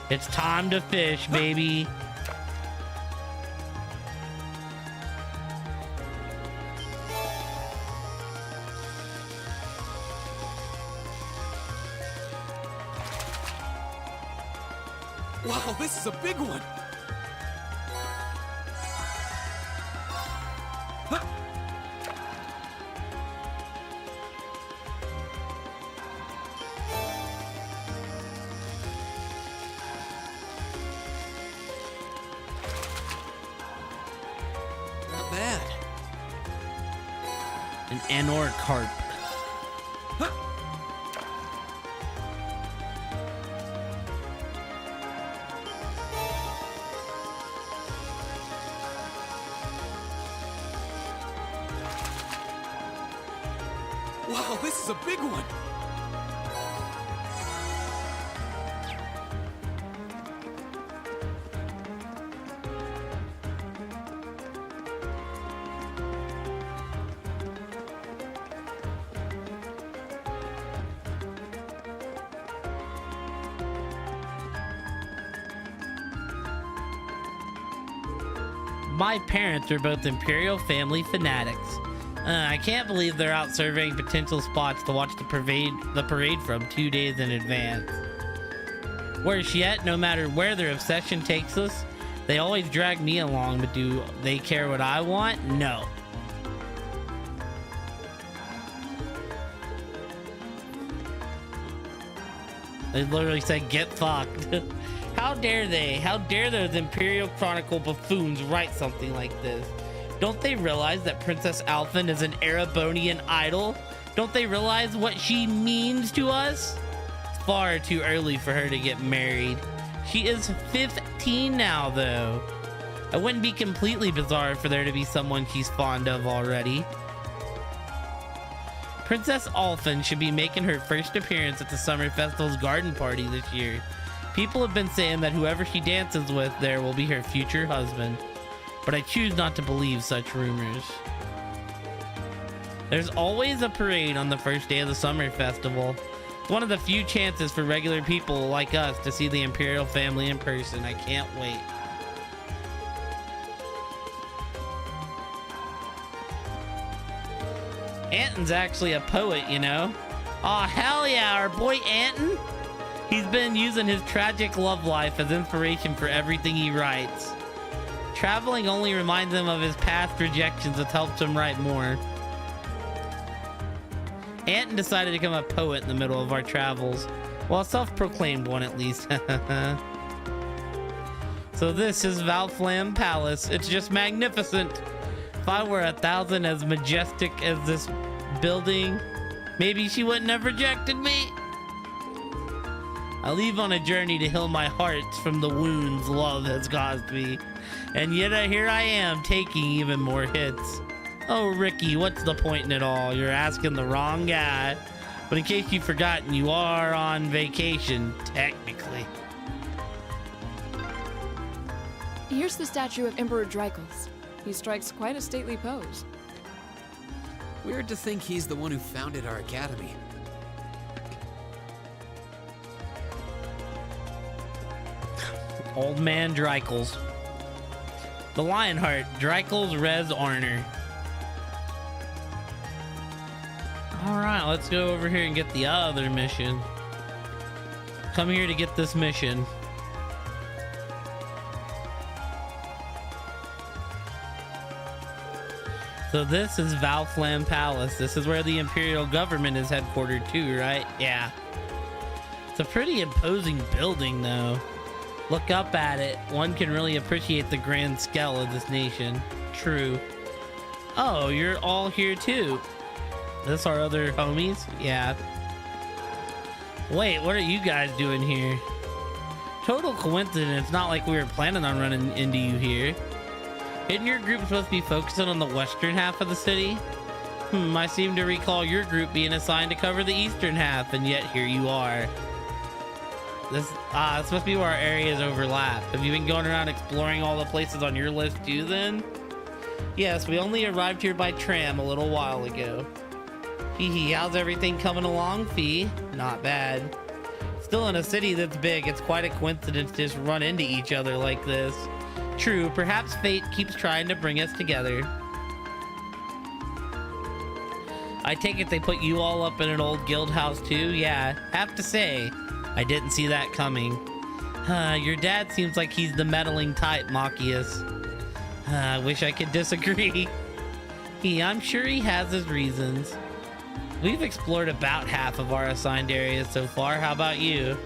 S1: It's time to fish, baby.
S2: Wow, this is a big one. Huh. Not bad.
S1: An Anor carp.
S2: Huh. Wow, this is a big one.
S1: My parents are both Imperial family fanatics. I can't believe they're out surveying potential spots to watch the parade from 2 days in advance. Worse yet, no matter where their obsession takes us, they always drag me along, but do they care what I want? No. They literally said, get fucked. How dare they? How dare those Imperial Chronicle buffoons write something like this? Don't they realize that Princess Alphen is an Erebonian idol? Don't they realize what she means to us? It's far too early for her to get married. She is 15 now, though. It wouldn't be completely bizarre for there to be someone she's fond of already. Princess Alphen should be making her first appearance at the Summer Festival's garden party this year. People have been saying that whoever she dances with there will be her future husband, but I choose not to believe such rumors. There's always a parade on the first day of the Summer Festival. It's one of the few chances for regular people like us to see the Imperial family in person. I can't wait. Anton's actually a poet, you know? Aw, hell yeah, our boy Anton? He's been using his tragic love life as inspiration for everything he writes. Traveling only reminds him of his past rejections, that helps him write more. Anton decided to become a poet in the middle of our travels. Well, a self-proclaimed one at least. So this is Valflam Palace. It's just magnificent. If I were 1,000 as majestic as this building, maybe she wouldn't have rejected me. I leave on a journey to heal my heart from the wounds love has caused me. And yet here I am, taking even more hits. Oh, Ricky, what's the point in it all? You're asking the wrong guy. But in case you've forgotten, you are on vacation, technically.
S4: Here's the statue of Emperor Dreichels. He strikes quite a stately pose.
S2: Weird to think he's the one who founded our academy.
S1: Old man Dreichels. The Lionheart, Dreichels Res Arner. Alright, let's go over here and get the other mission. Come here to get this mission. So this is Valflam Palace. This is where the Imperial government is headquartered too, right? Yeah. It's a pretty imposing building though. Look up at it. One can really appreciate the grand scale of this nation. True. Oh, you're all here too. This our other homies? Yeah. Wait, what are you guys doing here? Total coincidence. Not like we were planning on running into you here. Isn't your group supposed to be focusing on the western half of the city? I seem to recall your group being assigned to cover the eastern half, and yet here you are. This must be where our areas overlap. Have you been going around exploring all the places on your list too then? Yes, we only arrived here by tram a little while ago. Hee, how's everything coming along, Fee? Not bad. Still in a city that's big, it's quite a coincidence to just run into each other like this. True, perhaps fate keeps trying to bring us together. I take it they put you all up in an old guild house too? Yeah, have to say, I didn't see that coming. Your dad seems like he's the meddling type, Machias. I wish I could disagree. I'm sure he has his reasons. We've explored about half of our assigned areas so far. How about you?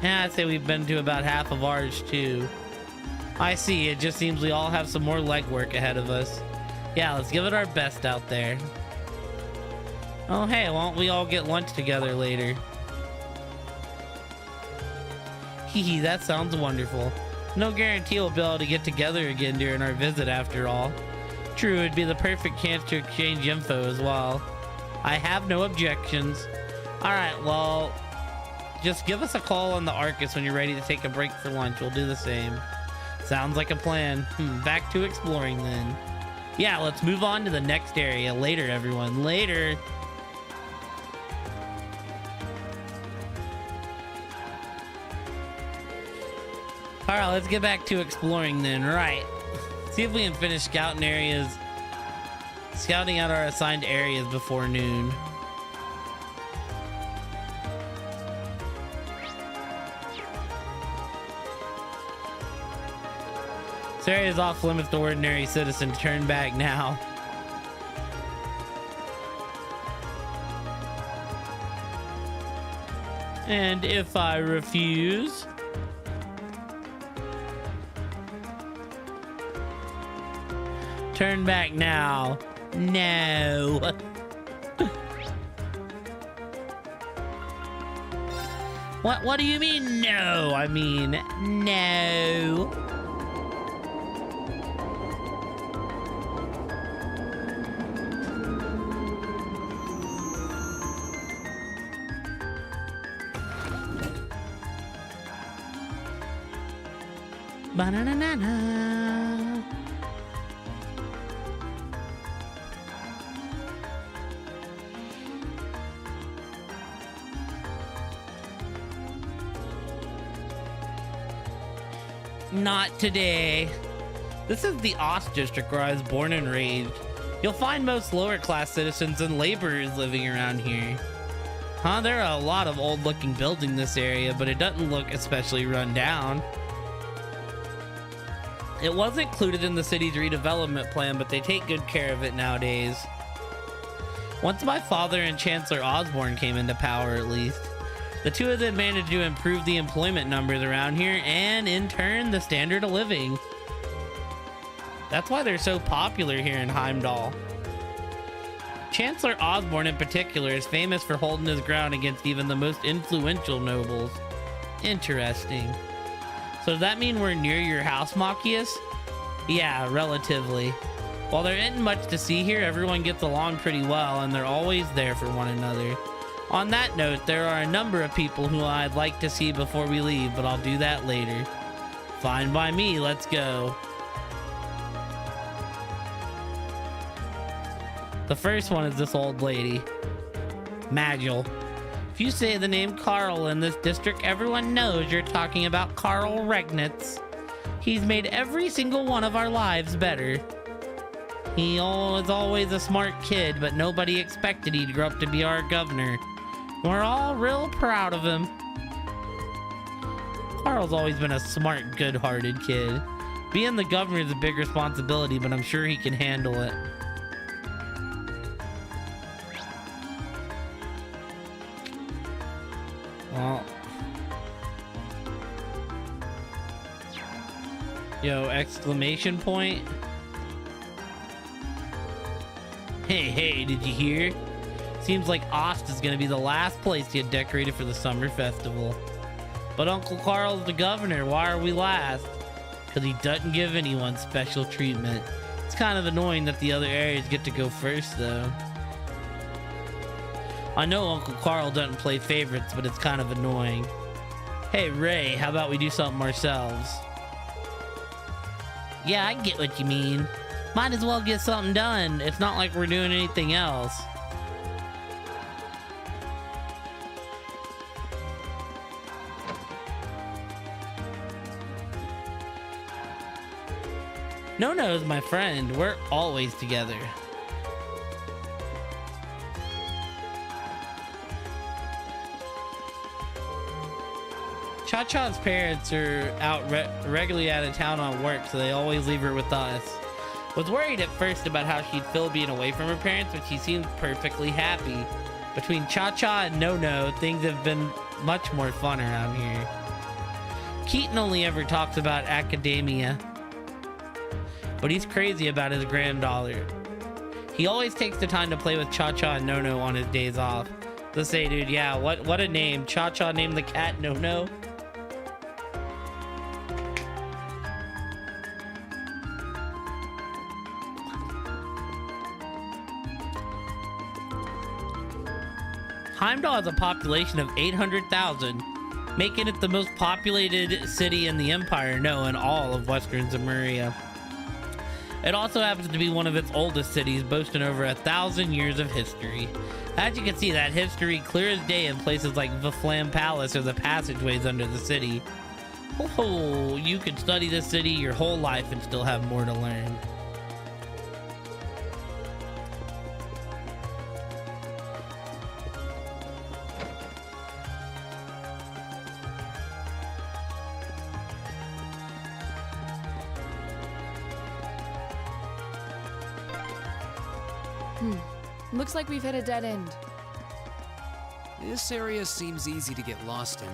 S1: Yeah, I'd say we've been to about half of ours too. I see, it just seems we all have some more legwork ahead of us. Yeah, let's give it our best out there. Oh hey, why don't we all get lunch together later? Hee, that sounds wonderful. No guarantee we'll be able to get together again during our visit after all. True, it'd be the perfect chance to exchange info as well. I have no objections. Alright, well, just give us a call on the Arcus when you're ready to take a break for lunch. We'll do the same. Sounds like a plan. Back to exploring then. Yeah, let's move on to the next area. Later, everyone. Later. Alright, let's get back to exploring then. Right. See if we can finish scouting out our assigned areas before noon. This area is off limits to ordinary citizens. Turn back now. And if I refuse, turn back now. No. What do you mean no? I mean no. Ba-na-na-na-na. Not today. This is the Ost district where I was born and raised. You'll find most lower class citizens and laborers living around here. Huh, there are a lot of old looking buildings in this area, but it doesn't look especially run down. It was included in the city's redevelopment plan, but they take good care of it nowadays. Once my father and Chancellor Osborne came into power, at least, the two of them managed to improve the employment numbers around here and, in turn, the standard of living. That's why they're so popular here in Heimdall. Chancellor Osborne, in particular, is famous for holding his ground against even the most influential nobles. Interesting. So does that mean we're near your house, Machias? Yeah, relatively. While there isn't much to see here, everyone gets along pretty well, and they're always there for one another. On that note, there are a number of people who I'd like to see before we leave, but I'll do that later. Fine by me, let's go. The first one is this old lady, Magil. If you say the name Carl in this district, everyone knows you're talking about Carl Regnitz. He's made every single one of our lives better. He was always a smart kid, but nobody expected he'd grow up to be our governor. We're all real proud of him. Carl's always been a smart, good-hearted kid. Being the governor is a big responsibility, but I'm sure he can handle it. Well, yo, exclamation point. Hey, did you hear? Seems like Ost is gonna be the last place to get decorated for the summer festival. But Uncle Carl's the governor, why are we last? Because he doesn't give anyone special treatment. It's kind of annoying that the other areas get to go first, though. I know Uncle Carl doesn't play favorites, but it's kind of annoying. Hey, Ray, how about we do something ourselves? Yeah, I get what you mean. Might as well get something done. It's not like we're doing anything else. No-No's my friend. We're always together. Cha-Cha's parents are out regularly out of town on work, so they always leave her with us. Was worried at first about how she'd feel being away from her parents, but she seemed perfectly happy. Between Cha-Cha and No-No, things have been much more fun around here. Keaton only ever talks about academia, but he's crazy about his granddaughter. He always takes the time to play with Cha-Cha and No-No on his days off. Let's say, dude, yeah, what a name. Cha-Cha named the cat No-No. Heimdall has a population of 800,000, making it the most populated city in the Empire, no, in all of Western Zemuria. It also happens to be one of its oldest cities, boasting over 1,000 years of history. As you can see, that history clear as day in places like the Flam Palace or the passageways under the city. Oh, you could study this city your whole life and still have more to learn.
S4: Looks like we've hit a dead end.
S2: This area seems easy to get lost in.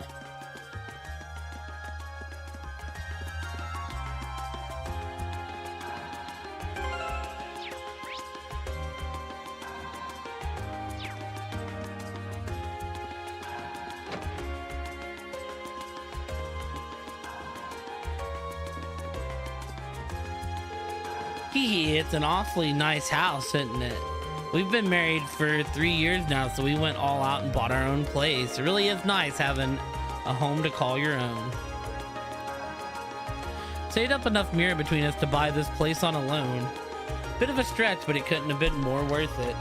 S1: It's an awfully nice house, isn't it? We've been married for 3 years now, so we went all out and bought our own place. It really is nice having a home to call your own. Saved up enough mirror between us to buy this place on a loan. Bit of a stretch, but it couldn't have been more worth it.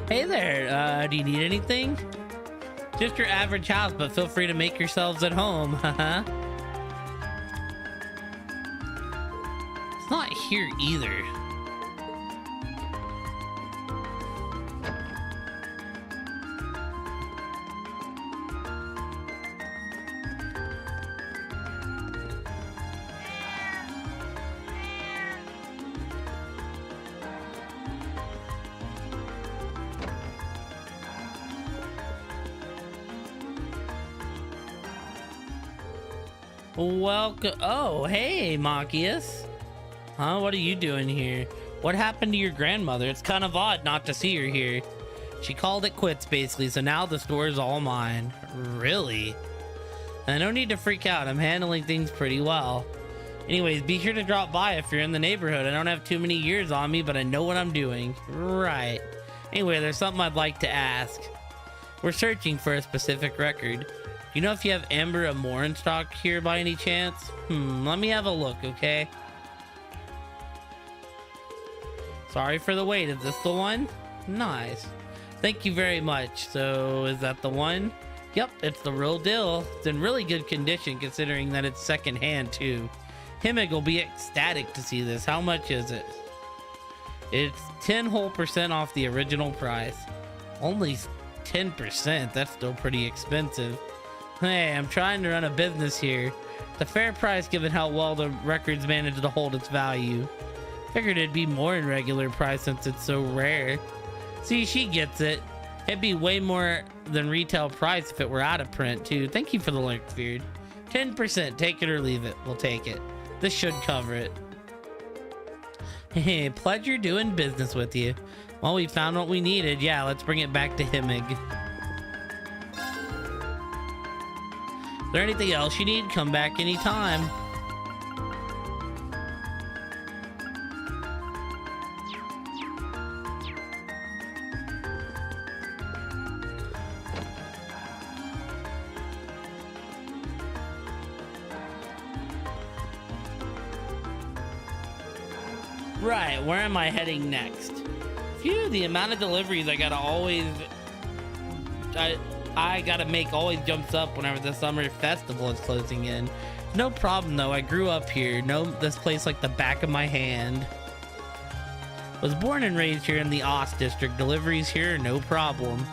S1: Hey there, do you need anything? Just your average house, but feel free to make yourselves at home, haha. It's not here either. Welcome. Oh, hey, Machias. Huh? What are you doing here? What happened to your grandmother? It's kind of odd not to see her here. She called it quits, basically, so now the store is all mine. Really? And no need to freak out. I'm handling things pretty well. Anyways, be sure to drop by if you're in the neighborhood. I don't have too many years on me, but I know what I'm doing. Right. Anyway, there's something I'd like to ask. We're searching for a specific record. You know if you have Amber Amore in stock here by any chance? Let me have a look, okay? Sorry for the wait. Is this the one? Nice. Thank you very much. So, is that the one? Yep, it's the real deal. It's in really good condition considering that it's secondhand too. Himig will be ecstatic to see this. How much is it? It's 10% off the original price. Only 10%? That's still pretty expensive. Hey, I'm trying to run a business here. It's a fair price given how well the records managed to hold its value. Figured it'd be more in regular price since it's so rare. See, she gets it. It'd be way more than retail price if it were out of print too. Thank you for the lurk, Feared. 10%, take it or leave it. We'll take it. This should cover it. Hey, pleasure doing business with you. Well, we found what we needed. Yeah, let's bring it back to Himig. Is there anything else you need? Come back anytime. Right, where am I heading next? Phew, the amount of deliveries I gotta make always jumps up whenever the summer festival is closing in. No problem though, I grew up here. Know this place like the back of my hand. Was born and raised here in the Ost district. Deliveries here, no problem.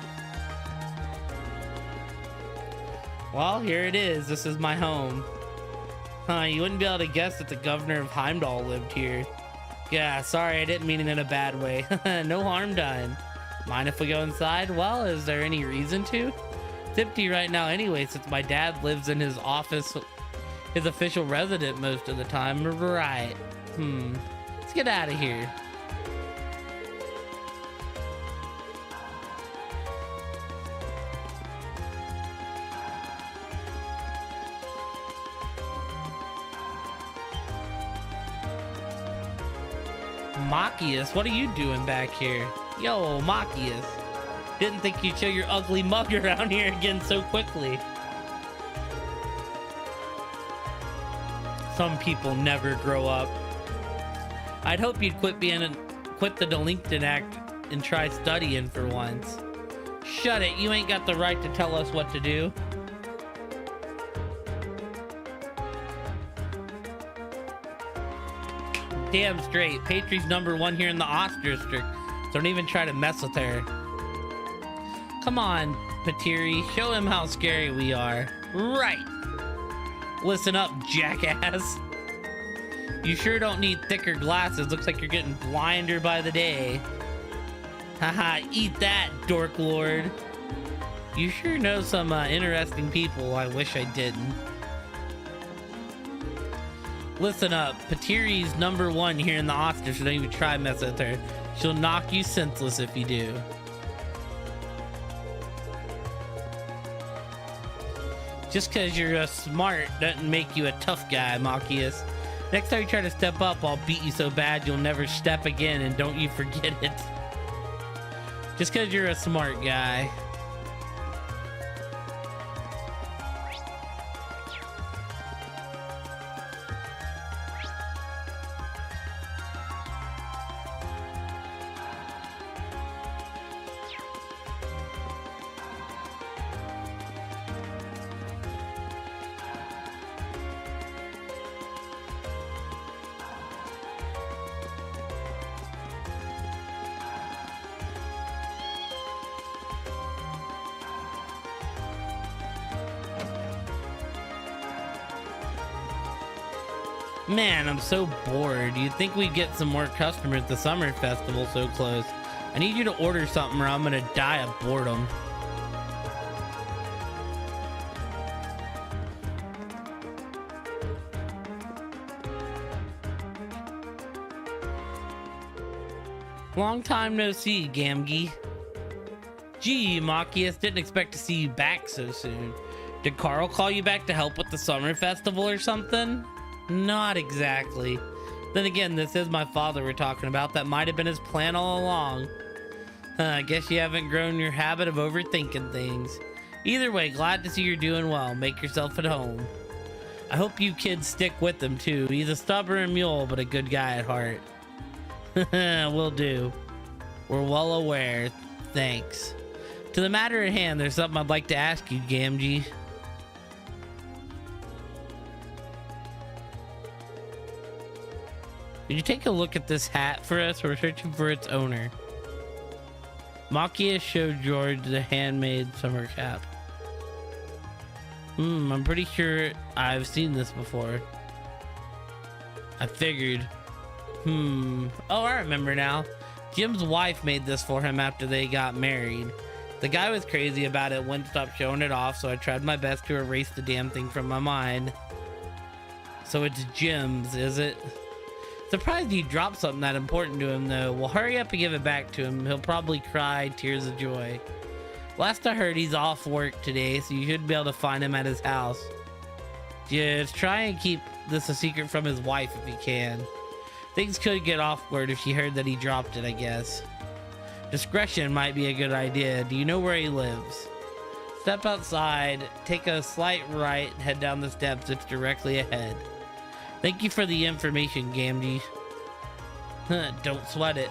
S1: Well, here it is. This is my home. You wouldn't be able to guess that the governor of Heimdall lived here. Yeah, sorry, I didn't mean it in a bad way. No harm done. Mind if we go inside? Well, is there any reason to? It's empty right now anyway, since my dad lives in his office, his official resident most of the time. Right. Let's get out of here. Machias, what are you doing back here? Yo, Machias. Didn't think you'd show your ugly mug around here again so quickly. Some people never grow up. I'd hope you'd quit the delinquent act and try studying for once. Shut it, you ain't got the right to tell us what to do. Damn straight, Patrie's #1 here in the Ost District. So don't even try to mess with her. Come on, Patiri, show him how scary we are. Right. Listen up, jackass. You sure don't need thicker glasses. Looks like you're getting blinder by the day. Haha, eat that, dork lord. You sure know some interesting people. I wish I didn't. Listen up, Patiri's #1 here in the Oster, so don't even try messing with her. She'll knock you senseless if you do. Just because you're smart doesn't make you a tough guy, Machias. Next time you try to step up, I'll beat you so bad you'll never step again, and don't you forget it. Just because you're a smart guy. Man, I'm so bored. You'd think we'd get some more customers at the summer festival so close. I need you to order something or I'm gonna die of boredom. Long time no see, Gamgee. Gee, Machias, didn't expect to see you back so soon. Did Carl call you back to help with the summer festival or something? Not exactly. Then again, this is my father we're talking about. That might have been his plan all along. I guess you haven't grown your habit of overthinking things. Either way, glad to see you're doing well. Make yourself at home. I hope you kids stick with him too. He's a stubborn mule, but a good guy at heart. Will do. We're well aware. Thanks. To the matter at hand, there's something I'd like to ask you, Gamgee. Could you take a look at this hat for us? We're searching for its owner. Machias showed George the handmade summer cap. I'm pretty sure I've seen this before. I figured. Oh, I remember now. Jim's wife made this for him after they got married. The guy was crazy about it, wouldn't stop showing it off, so I tried my best to erase the damn thing from my mind. So it's Jim's, is it? Surprised he dropped something that important to him, though. Well, hurry up and give it back to him. He'll probably cry tears of joy. Last I heard, he's off work today, so you should be able to find him at his house. Just try and keep this a secret from his wife if you can. Things could get awkward if she heard that he dropped it, I guess. Discretion might be a good idea. Do you know where he lives? Step outside, take a slight right, head down the steps. It's directly ahead. Thank you for the information, Gamgee. Don't sweat it.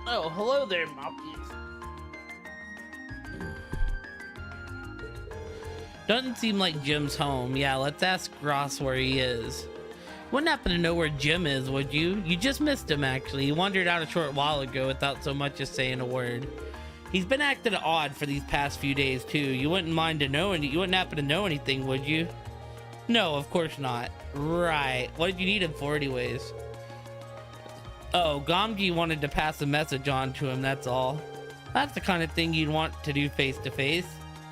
S1: Oh, hello there, Machias. Doesn't seem like Jim's home. Yeah, let's ask Ross where he is. Wouldn't happen to know where Jim is, would you? You just missed him, actually. He wandered out a short while ago without so much as saying a word. He's been acting odd for these past few days, too. You wouldn't you wouldn't happen to know anything, would you? No, of course not. Right. What did you need him for, anyways? Oh, Gamgee wanted to pass a message on to him, that's all. That's the kind of thing you'd want to do face to face.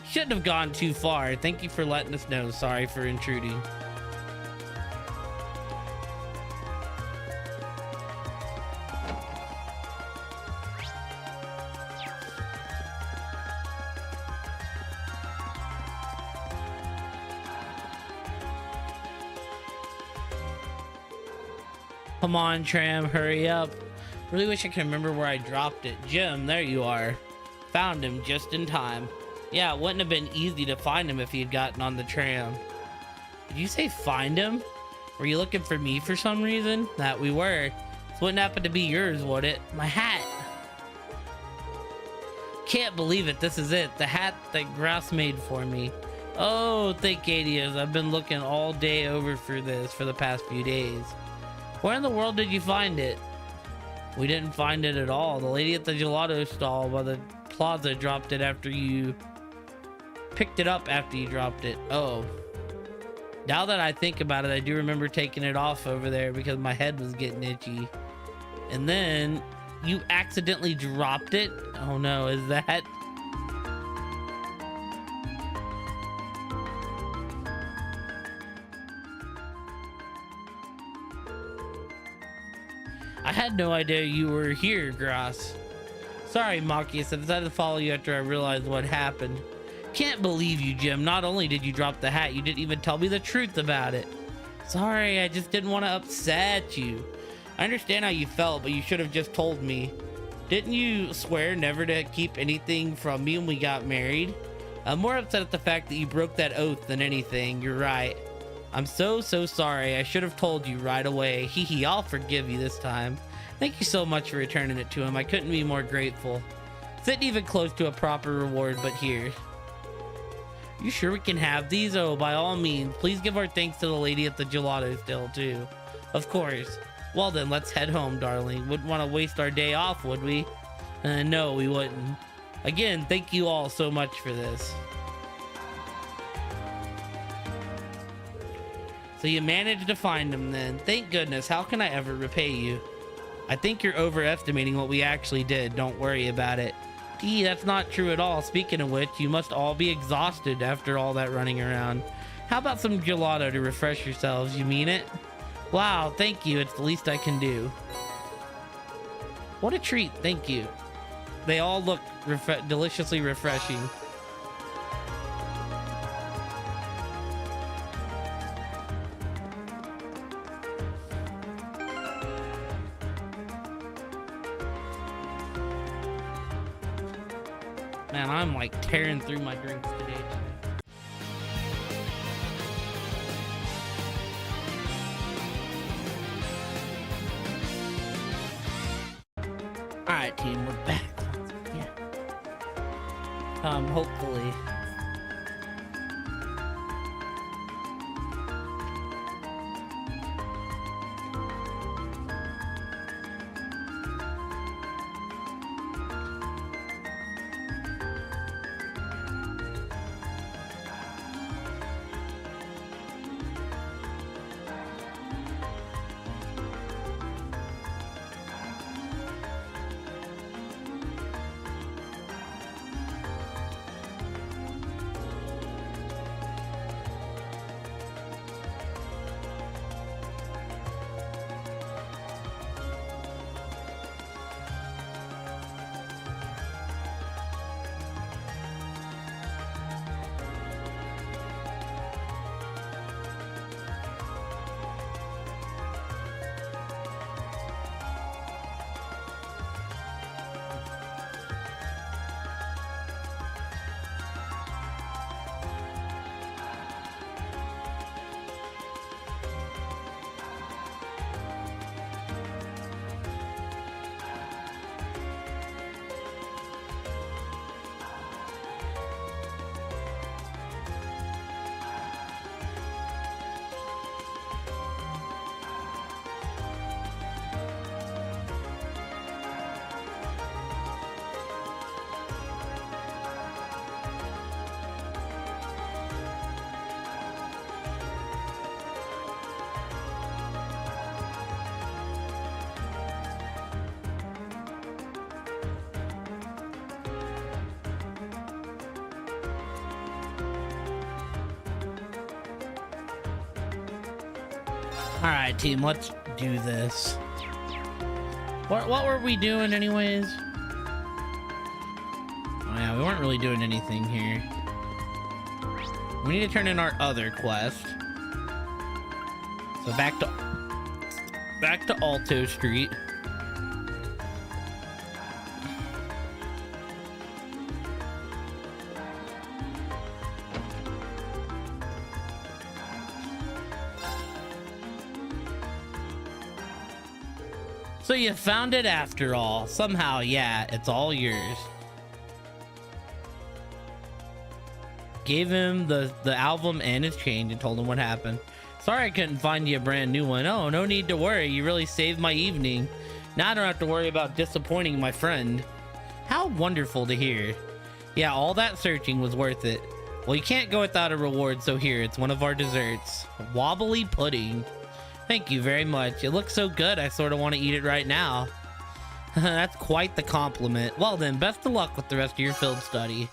S1: Shouldn't have gone too far. Thank you for letting us know. Sorry for intruding. Come on, Tram, hurry up. Really wish I could remember where I dropped it. Jim, there you are. Found him just in time. Yeah, it wouldn't have been easy to find him if he had gotten on the tram. Did you say find him? Were you looking for me for some reason? That we were. This wouldn't happen to be yours, would it? My hat. Can't believe it. This is it. The hat that Grass made for me. Oh, thank Adios. I've been looking all day over for this for the past few days. Where in the world did you find it? We didn't find it at all. The lady at the gelato stall by the plaza dropped it after you picked it up after you dropped it. Oh. Now that I think about it, I do remember taking it off over there because my head was getting itchy. And then you accidentally dropped it? Oh no, is that... I had no idea you were here, Grass. Sorry, Machias, I decided to follow you after I realized what happened. Can't believe you, Jim. Not only did you drop the hat, you didn't even tell me the truth about it. Sorry, I just didn't want to upset you. I understand how you felt, but you should have just told me. Didn't you swear never to keep anything from me when we got married? I'm more upset at the fact that you broke that oath than anything. You're right. I'm so sorry. I should have told you right away. Hee hee, I'll forgive you this time. Thank you so much for returning it to him. I couldn't be more grateful. It's not even close to a proper reward, but here. You sure we can have these? Oh, by all means, please give our thanks to the lady at the gelato still too. Of course. Well then, let's head home, darling. Wouldn't want to waste our day off, would we? No, we wouldn't. Again, thank you all so much for this. So you managed to find him then. Thank goodness. How can I ever repay you? I think you're overestimating what we actually did. Don't worry about it. Gee, that's not true at all. Speaking of which, you must all be exhausted after all that running around. How about some gelato to refresh yourselves? You mean it? Wow, thank you. It's the least I can do. What a treat. Thank you. They all look deliciously refreshing. Man, I'm like tearing through my drinks today. Alright, team, we're back. Yeah. Hopefully. All right, team, let's do this. What were we doing anyways? Oh yeah, we weren't really doing anything here. We need to turn in our other quest. So back to Back to Alto Street. So you found it after all. Somehow, yeah, it's all yours. Gave him the album and his change and told him what happened. Sorry I couldn't find you a brand new one. Oh, no need to worry. You really saved my evening. Now I don't have to worry about disappointing my friend. How wonderful to hear. Yeah, all that searching was worth it. Well, you can't go without a reward, so here, it's one of our desserts. Wobbly pudding. Thank you very much. It looks so good, I sort of want to eat it right now. That's quite the compliment. Well then, best of luck with the rest of your field study.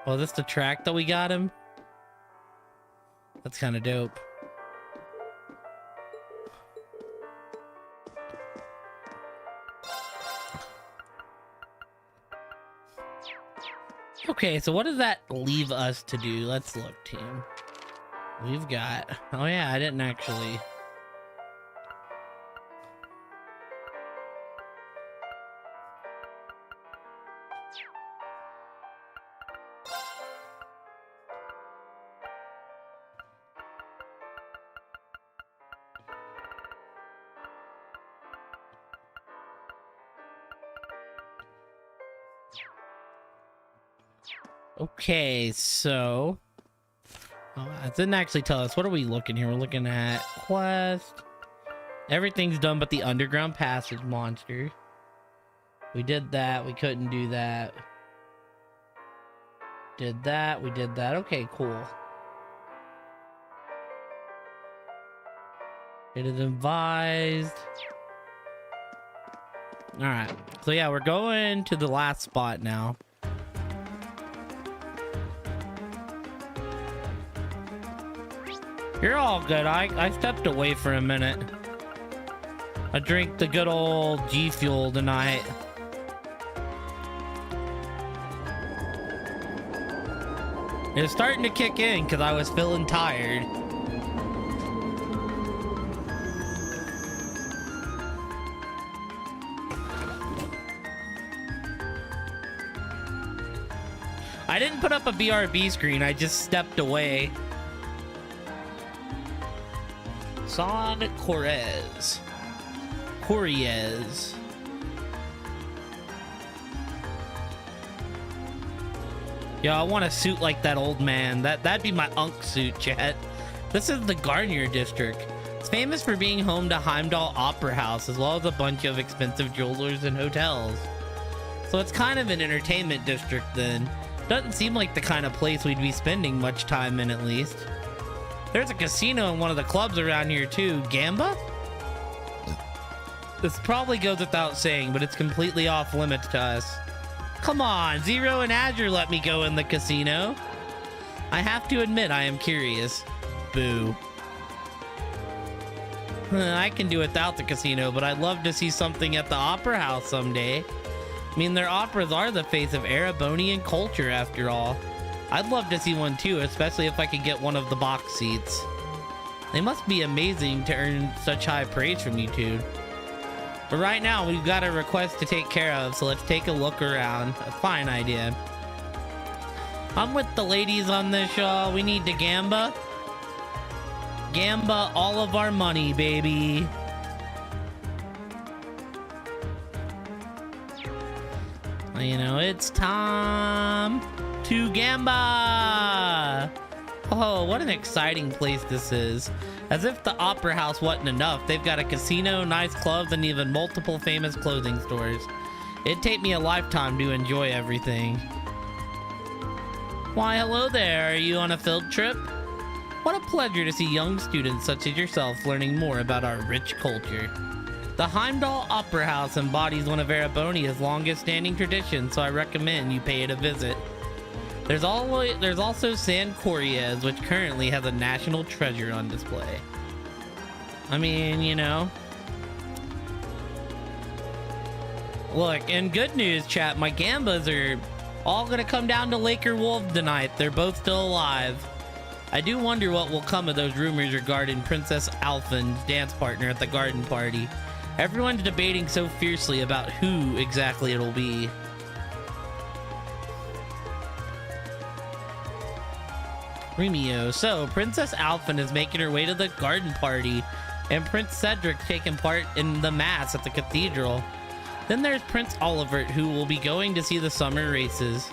S1: Oh, is this the track that we got him? That's kind of dope. Okay, so what does that leave us to do? Let's look, team. We've got... Oh yeah, I didn't actually... Okay, so... Oh, it didn't actually tell us. What are we looking here? We're looking at quest. Everything's done but the underground passage monster. We did that. We couldn't do that. Did that. We did that. Okay, cool. It is advised. Alright. So yeah, we're going to the last spot now. You're all good. I stepped away for a minute. I drank the good old G Fuel tonight. It's starting to kick in because I was feeling tired. I didn't put up a BRB screen. I just stepped away. San Cortez. Yeah, I want a suit like that old man. That'd be my unk suit, chat. This is the Garnier district. It's famous for being home to Heimdall Opera House, as well as a bunch of expensive jewelers and hotels. So it's kind of an entertainment district then. Doesn't seem like the kind of place we'd be spending much time in, at least. There's a casino in one of the clubs around here too. Gamba? This probably goes without saying, but it's completely off limits to us. Come on, Zero and Azure let me go in the casino. I have to admit I am curious. Boo. I can do without the casino, but I'd love to see something at the Opera House someday. I mean, their operas are the face of Erebonian culture after all. I'd love to see one too, especially if I could get one of the box seats. They must be amazing to earn such high praise from you two. But right now, we've got a request to take care of, so let's take a look around. A fine idea. I'm with the ladies on this show. We need to Gamba. Gamba all of our money, baby. You know, it's time to Gamba. Oh, what an exciting place this is. As if the Opera House wasn't enough, they've got a casino, nice clubs, and even multiple famous clothing stores. It'd take me a lifetime to enjoy everything. Why, hello there. Are you on a field trip? What a pleasure to see young students such as yourself learning more about our rich culture. The Heimdall Opera House embodies one of Erebonia's longest standing traditions, so I recommend you pay it a visit. There's also San Cortez, which currently has a national treasure on display. I mean, you know. Look, in good news, chat, my Gambas are all gonna come down to Laker Wolf tonight. They're both still alive. I do wonder what will come of those rumors regarding Princess Alphen's dance partner at the garden party. Everyone's debating so fiercely about who exactly it'll be. Remio. So, Princess Alphen is making her way to the garden party, and Prince Cedric taking part in the mass at the cathedral. Then there's Prince Olivert, who will be going to see the summer races.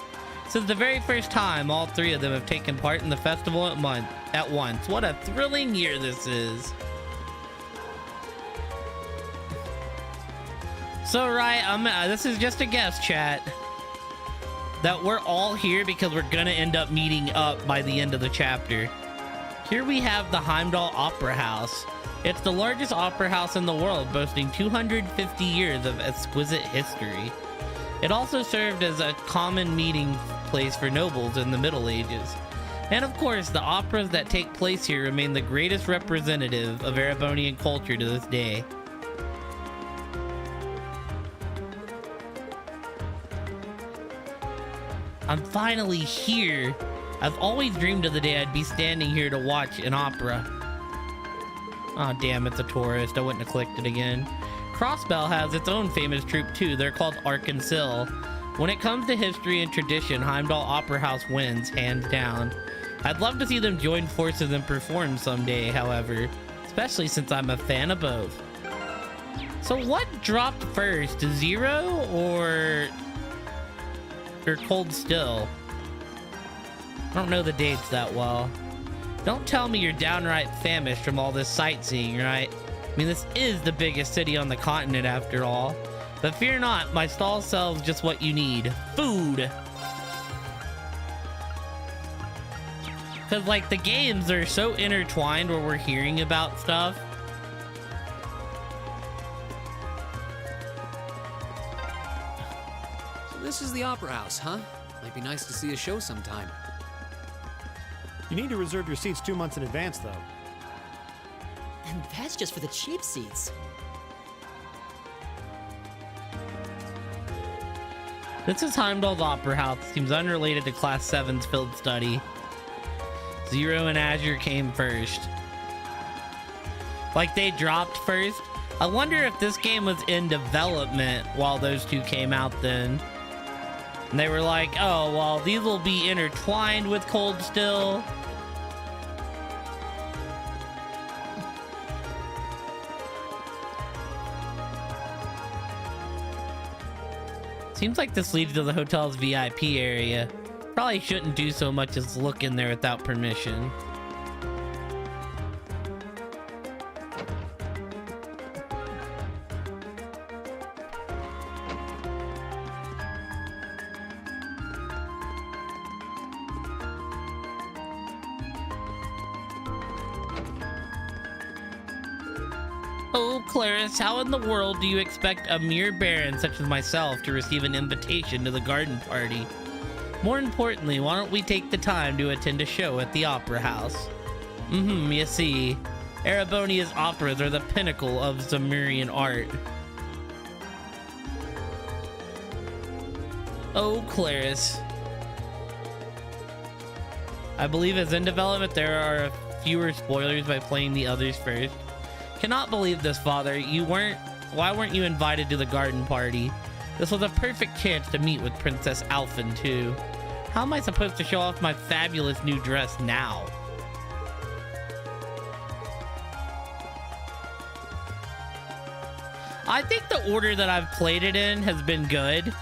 S1: Since the very first time, all three of them have taken part in the festival at once. What a thrilling year this is. So, right, this is just a guess, chat, that we're all here because we're gonna end up meeting up by the end of the chapter. Here we have the Heimdall Opera House. It's the largest opera house in the world, boasting 250 years of exquisite history. It also served as a common meeting place for nobles in the Middle Ages. And of course, the operas that take place here remain the greatest representative of Erebonian culture to this day. I'm finally here. I've always dreamed of the day I'd be standing here to watch an opera. Oh damn, it's a tourist. I wouldn't have clicked it again. Crossbell has its own famous troupe too. They're called Arkansas. When it comes to history and tradition, Heimdall Opera House wins, hands down. I'd love to see them join forces and perform someday, however, especially since I'm a fan of both. So what dropped first, Zero or Cold Still? I don't know the dates that well. Don't tell me you're downright famished from all this sightseeing, right? I mean, this is the biggest city on the continent after all. But fear not, my stall sells just what you need. Food! Because, like, the games are so intertwined where we're hearing about stuff.
S2: So this is the Opera House, huh? Might be nice to see a show sometime.
S5: You need to reserve your seats 2 months in advance, though.
S3: And that's just for the cheap seats.
S1: This is Heimdall's Opera House. Seems unrelated to Class 7's field study. Zero and Azure came first. Like, they dropped first. I wonder if this game was in development while those two came out then. And they were like, oh, well, these will be intertwined with Cold Still. Seems like this leads to the hotel's VIP area. Probably shouldn't do so much as look in there without permission. Oh, Claris, how in the world do you expect a mere baron such as myself to receive an invitation to the garden party? More importantly, why don't we take the time to attend a show at the Opera House? You see, Erebonia's operas are the pinnacle of Zemurian art. Oh, Claris. I believe as in development there are fewer spoilers by playing the others first. Cannot believe this, Father. Why weren't you invited to the garden party? This was a perfect chance to meet with Princess Alphen too. How am I supposed to show off my fabulous new dress now? I think the order that I've played it in has been good.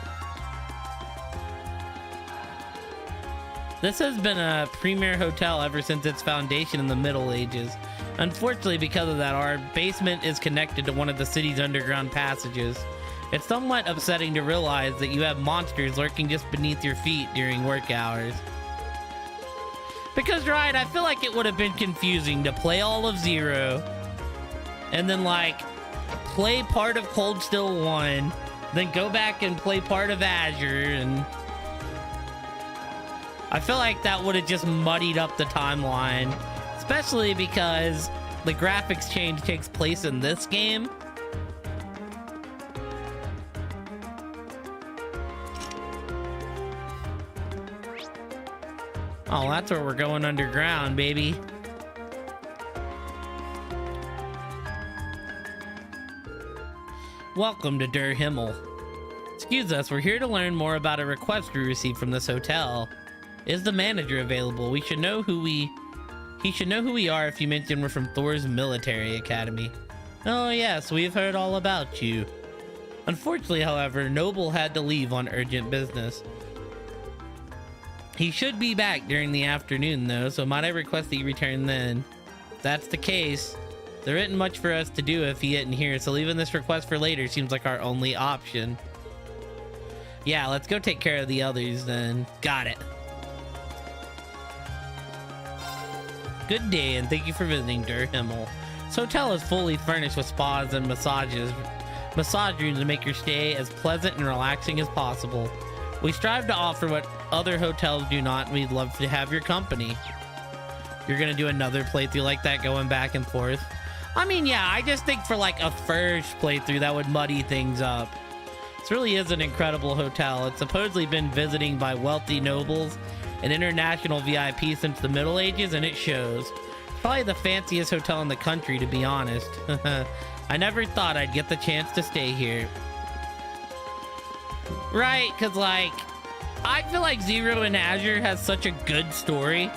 S1: This has been a premier hotel ever since its foundation in the Middle Ages. Unfortunately, because of that, our basement is connected to one of the city's underground passages. It's somewhat upsetting to realize that you have monsters lurking just beneath your feet during work hours. Because, right, I feel like it would have been confusing to play all of Zero, and then, like, play part of Cold Still 1, then go back and play part of Azure, and I feel like that would have just muddied up the timeline. Especially because the graphics change takes place in this game. Oh, that's where we're going underground, baby. Welcome to Der Himmel. Excuse us, we're here to learn more about a request we received from this hotel. Is the manager available? He should know who we are if you mention we're from Thor's Military Academy. Oh yes, we've heard all about you. Unfortunately, however, Noble had to leave on urgent business. He should be back during the afternoon though, so might I request that you return then? If that's the case, there isn't much for us to do if he isn't here, so leaving this request for later seems like our only option. Yeah, let's go take care of the others then. Got it. Good day and thank you for visiting Der Himmel. This hotel is fully furnished with spas and massage rooms to make your stay as pleasant and relaxing as possible. We strive to offer what other hotels do not, and we'd love to have your company. You're gonna do another playthrough like that, going back and forth? I mean, yeah, I just think for like a first playthrough that would muddy things up. This really is an incredible hotel. It's supposedly been visiting by wealthy nobles and international VIP since the Middle Ages, and it shows. Probably the fanciest hotel in the country, to be honest. I never thought I'd get the chance to stay here. Right, because like, I feel like Zero in Azure has such a good story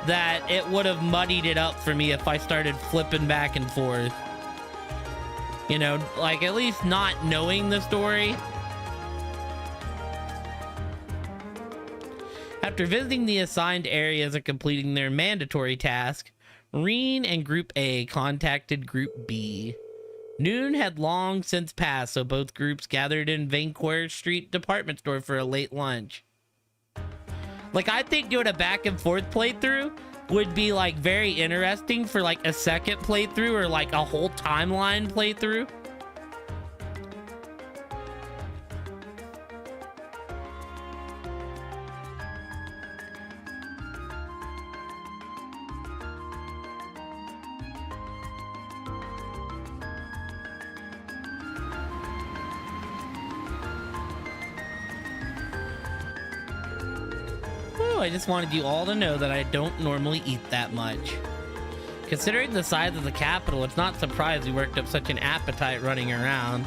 S1: that it would have muddied it up for me if I started flipping back and forth. You know, like at least not knowing the story. After visiting the assigned areas and completing their mandatory task, Reen and Group A contacted Group B. Noon had long since passed, so both groups gathered in Vanquire Street department store for a late lunch. Like, I think doing a back and forth playthrough would be like very interesting for like a second playthrough or like a whole timeline playthrough. I just wanted you all to know that I don't normally eat that much. Considering the size of the capital, it's not surprised we worked up such an appetite running around.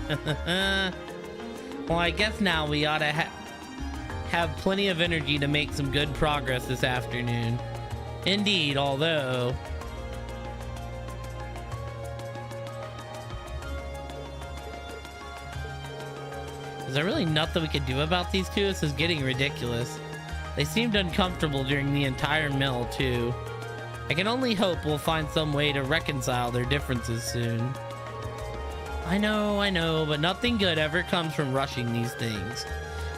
S1: Well, I guess now we ought to have plenty of energy to make some good progress this afternoon. Indeed, although... Is there really nothing we could do about these two? This is getting ridiculous. They seemed uncomfortable during the entire meal, too. I can only hope we'll find some way to reconcile their differences soon. I know, but nothing good ever comes from rushing these things.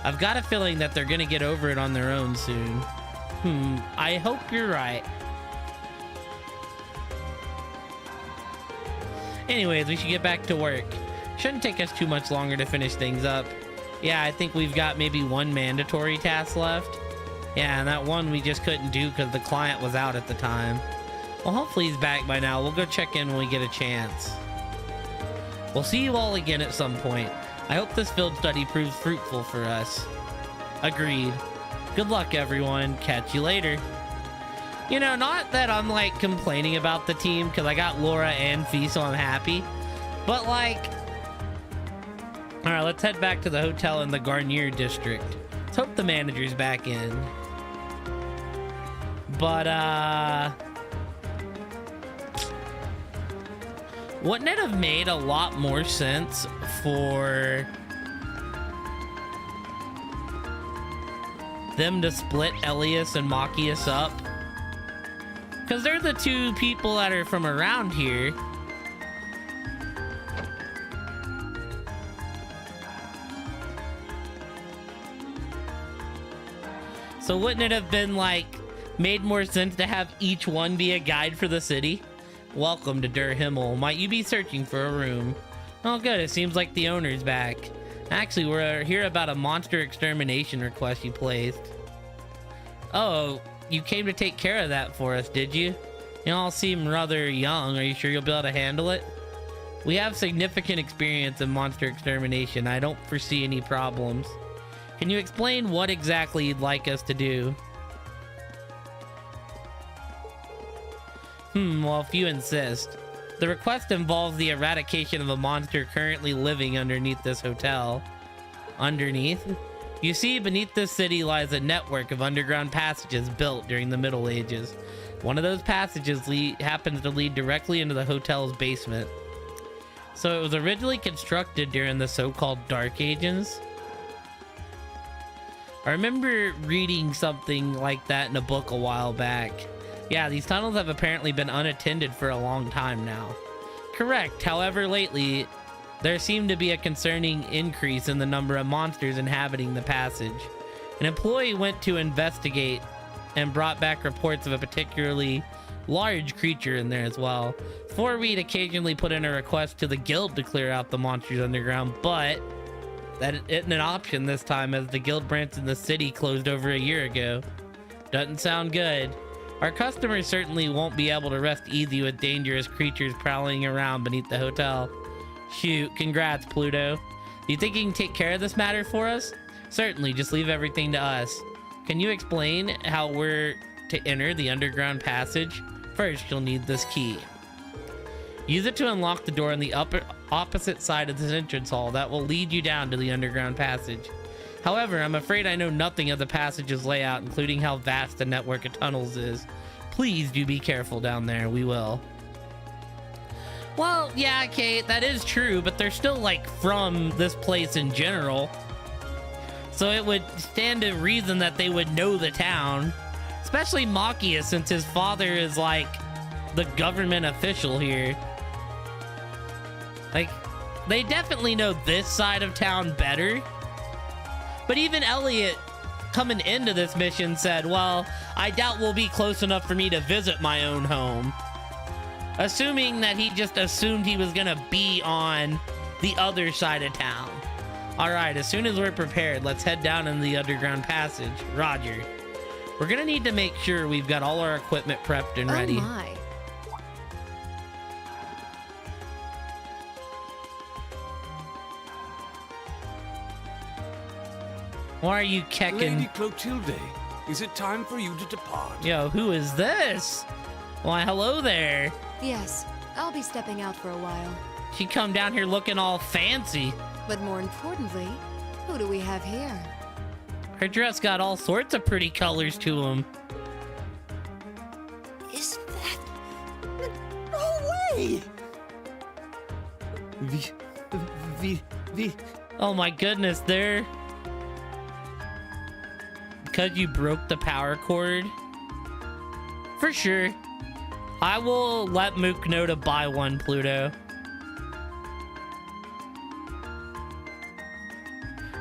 S1: I've got a feeling that they're gonna get over it on their own soon. I hope you're right. Anyways, we should get back to work. Shouldn't take us too much longer to finish things up. Yeah, I think we've got maybe one mandatory task left. Yeah, and that one we just couldn't do because the client was out at the time. Well, hopefully he's back by now. We'll go check in when we get a chance. We'll see you all again at some point. I hope this field study proves fruitful for us. Agreed. Good luck, everyone. Catch you later. You know, not that I'm like complaining about the team because I got Laura and Fee, so I'm happy. But like, all right, let's head back to the hotel in the Garnier district. Let's hope the manager's back in. But wouldn't it have made a lot more sense for them to split Elias and Machias up? Because they're the two people that are from around here. So wouldn't it have been like made more sense to have each one be a guide for the city? Welcome to Der Himmel. Might you be searching for a room? Oh good, it seems like the owner's back. Actually, we're here about a monster extermination request you placed. Oh, you came to take care of that for us, did you? You all seem rather young. Are you sure you'll be able to handle it? We have significant experience in monster extermination. I don't foresee any problems. Can you explain what exactly you'd like us to do? Well, if you insist. The request involves the eradication of a monster currently living underneath this hotel. Underneath? You see, beneath this city lies a network of underground passages built during the Middle Ages. One of those passages happens to lead directly into the hotel's basement. So it was originally constructed during the so-called Dark Ages. I remember reading something like that in a book a while back. Yeah, these tunnels have apparently been unattended for a long time now. Correct. However, lately, there seemed to be a concerning increase in the number of monsters inhabiting the passage. An employee went to investigate and brought back reports of a particularly large creature in there as well. Fourweed occasionally put in a request to the guild to clear out the monsters underground, but that isn't an option this time, as the guild branch in the city closed over a year ago. Doesn't sound good. Our customers certainly won't be able to rest easy with dangerous creatures prowling around beneath the hotel. Shoot, congrats, Pluto. Do you think you can take care of this matter for us? Certainly, just leave everything to us. Can you explain how we're to enter the underground passage? First, you'll need this key. Use it to unlock the door on the opposite side of this entrance hall that will lead you down to the underground passage. However, I'm afraid I know nothing of the passage's layout, including how vast the network of tunnels is. Please do be careful down there. We will. Well, yeah, Kate, that is true, but they're still, like, from this place in general. So it would stand to reason that they would know the town. Especially Machias, since his father is, like, the government official here. Like, they definitely know this side of town better. But even Elliot, coming into this mission, said, well, I doubt we'll be close enough for me to visit my own home. Assuming that he just assumed he was gonna be on the other side of town. Alright, as soon as we're prepared, let's head down in the underground passage. Roger. We're gonna need to make sure we've got all our equipment prepped and ready.
S6: Oh my.
S1: Why are you kecking?
S7: Lady Clotilde, is it time for you to depart?
S1: Yo, who is this? Why, hello there.
S6: Yes, I'll be stepping out for a while.
S1: She come down here looking all fancy.
S6: But more importantly, who do we have here?
S1: Her dress got all sorts of pretty colors to them.
S3: Is that... No way!
S1: Oh my goodness, there. Because you broke the power cord? For sure. I will let Mook know to buy one, Pluto.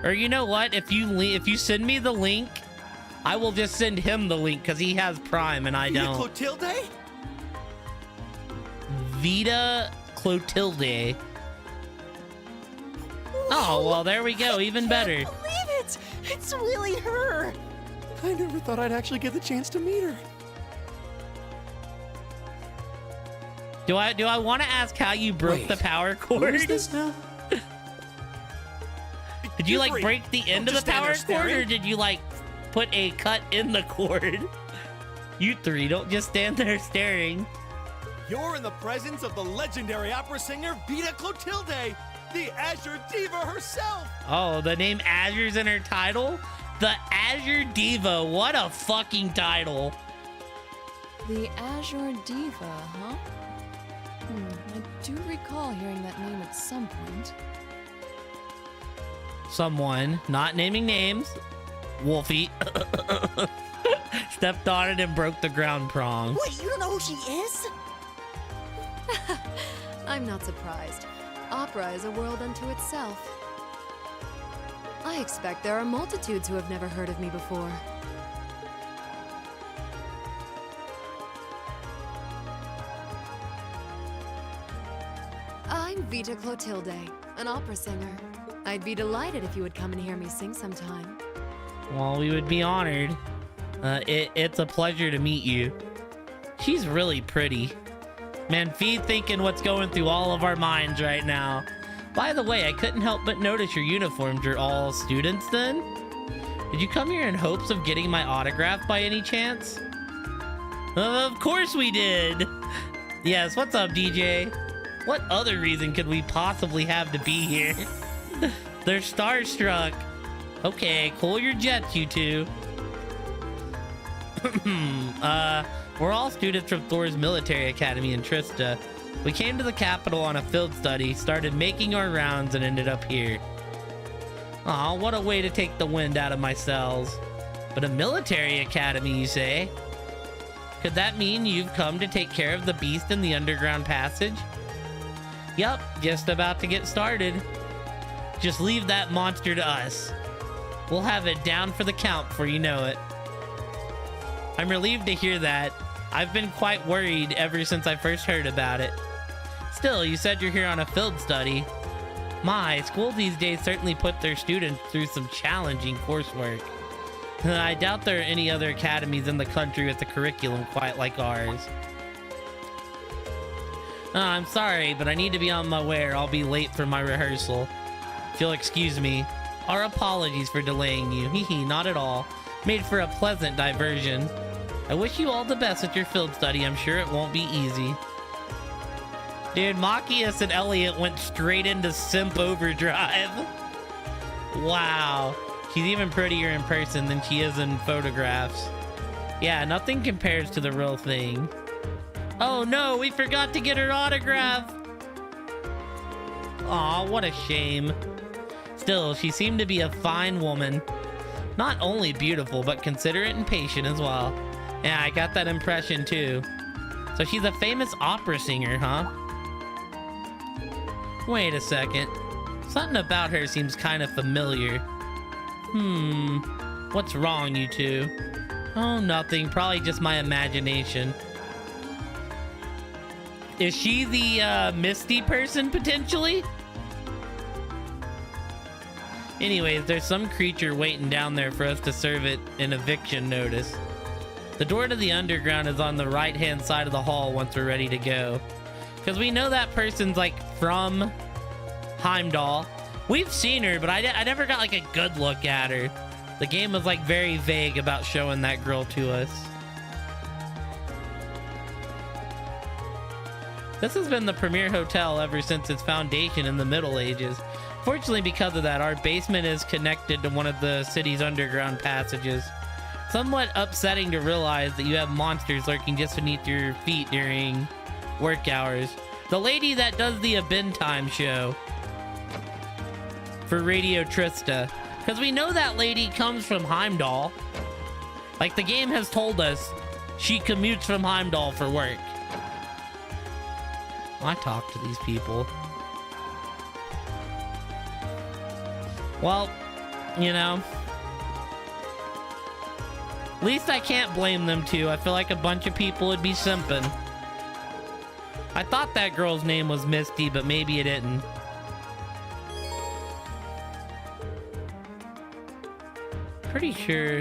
S1: Or you know what? If you send me the link, I will just send him the link because he has Prime and I don't.
S5: Clotilde?
S1: Vita Clotilde. Oh, well, there we go. Even better.
S3: I can't believe it! It's really her!
S5: I never thought I'd actually get the chance to meet her.
S1: Do I want to ask how you broke the power cord?
S5: Who is this now?
S1: Did you like
S5: Free.
S1: break the end
S5: Don't
S1: of the
S5: just stand
S1: power
S5: there
S1: cord, or
S5: staring.
S1: did you like put a cut in the cord? You three, don't just stand there staring.
S5: You're in the presence of the legendary opera singer Vita Clotilde, the Azure Diva herself.
S1: Oh, the name Azure's in her title? The Azure Diva, what a fucking title.
S4: The Azure Diva, huh? I do recall hearing that name at some point.
S1: Someone, not naming names, Wolfie, stepped on it and broke the ground prong.
S3: Wait, you don't know who she is?
S6: I'm not surprised. Opera is a world unto itself. I expect there are multitudes who have never heard of me before. I'm Vita Clotilde, an opera singer. I'd be delighted if you would come and hear me sing sometime.
S1: Well, we would be honored. It's a pleasure to meet you. She's really pretty. Man, Feed thinking what's going through all of our minds right now. By the way, I couldn't help but notice your uniforms. You're all students then? Did you come here in hopes of getting my autograph by any chance? Of course we did. Yes, what's up, DJ? What other reason could we possibly have to be here? They're starstruck. Okay, cool your jets, you two. We're all students from Thor's military academy in Trista. We came to the capital on a field study, started making our rounds, and ended up here. Aw, what a way to take the wind out of my sails. But a military academy, you say? Could that mean you've come to take care of the beast in the underground passage? Yup, just about to get started. Just leave that monster to us. We'll have it down for the count before you know it. I'm relieved to hear that. I've been quite worried ever since I first heard about it. Still, you said you're here on a field study. My, school these days certainly put their students through some challenging coursework. I doubt there are any other academies in the country with a curriculum quite like ours. I'm sorry, but I need to be on my way or I'll be late for my rehearsal. If you'll excuse me. Our apologies for delaying you. Hee, not at all. Made for a pleasant diversion. I wish you all the best with your field study. I'm sure it won't be easy. Dude, Machias and Elliot went straight into simp overdrive. Wow. She's even prettier in person than she is in photographs. Yeah, nothing compares to the real thing. Oh no, we forgot to get her autograph. Aw, what a shame. Still, she seemed to be a fine woman. Not only beautiful, but considerate and patient as well. Yeah, I got that impression too. So she's a famous opera singer, huh? Wait a second. Something about her seems kind of familiar. What's wrong, you two? Oh, nothing. Probably just my imagination. Is she the Misty person, potentially? Anyways, there's some creature waiting down there for us to serve it an eviction notice. The door to the underground is on the right-hand side of the hall once we're ready to go. Because we know that person's, like, from Heimdall. We've seen her, but I never got, like, a good look at her. The game was, like, very vague about showing that girl to us. This has been the premier hotel ever since its foundation in the Middle Ages. Fortunately, because of that, our basement is connected to one of the city's underground passages. Somewhat upsetting to realize that you have monsters lurking just beneath your feet during work hours. The lady that does the Abin Time show for Radio Trista. Because we know that lady comes from Heimdall. Like, the game has told us she commutes from Heimdall for work. I talk to these people. Well, you know, at least I can't blame them too. I feel like a bunch of people would be simping. I thought that girl's name was Misty, but maybe it didn't. Pretty sure.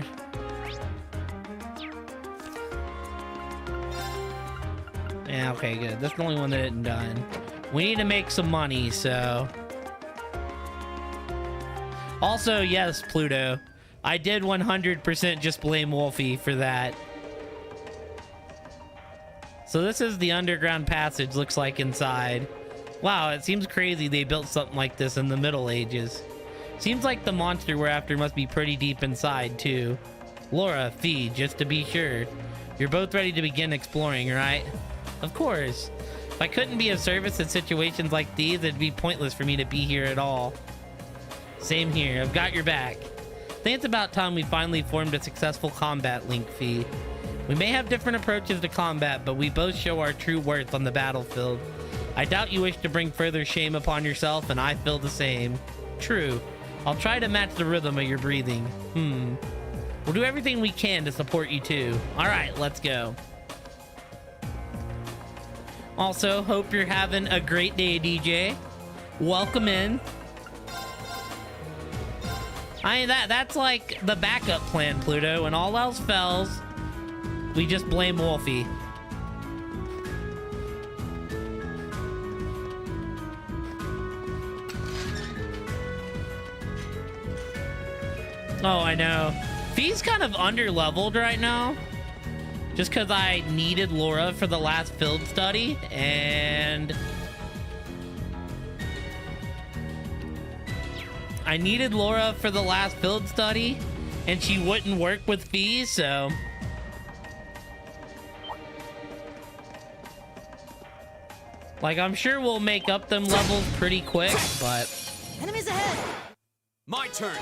S1: Yeah, okay, good. That's the only one that isn't done. We need to make some money, so... Also, yes, Pluto. I did 100% just blame Wolfie for that. So this is the underground passage, looks like inside. Wow, it seems crazy they built something like this in the Middle Ages. Seems like the monster we're after must be pretty deep inside, too. Laura, Fee, just to be sure. You're both ready to begin exploring, right? Of course. If I couldn't be of service in situations like these, it'd be pointless for me to be here at all. Same here. I've got your back. I think it's about time we finally formed a successful combat link, Fee. We may have different approaches to combat, but we both show our true worth on the battlefield. I doubt you wish to bring further shame upon yourself, and I feel the same. True. I'll try to match the rhythm of your breathing. We'll do everything we can to support you too. Alright, let's go. Also, hope you're having a great day, DJ. Welcome in. That's like the backup plan, Pluto. When all else fails, we just blame Wolfie. Oh, I know. Fee's kind of under-leveled right now. Just because I needed Laura for the last field study, and she wouldn't work with Fee, so like I'm sure we'll make up them levels pretty quick, but
S3: Enemies ahead!
S2: My turn.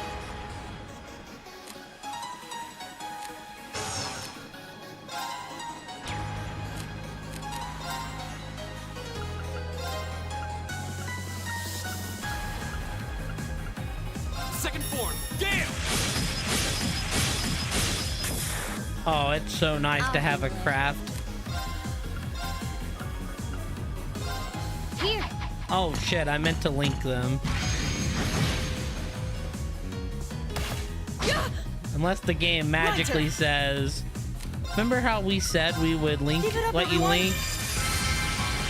S2: Second form. Gale.
S1: oh, it's so nice to have a craft.
S8: Here.
S1: Oh shit, I meant to link them. Unless the game magically says, remember how we said we would link, let you link?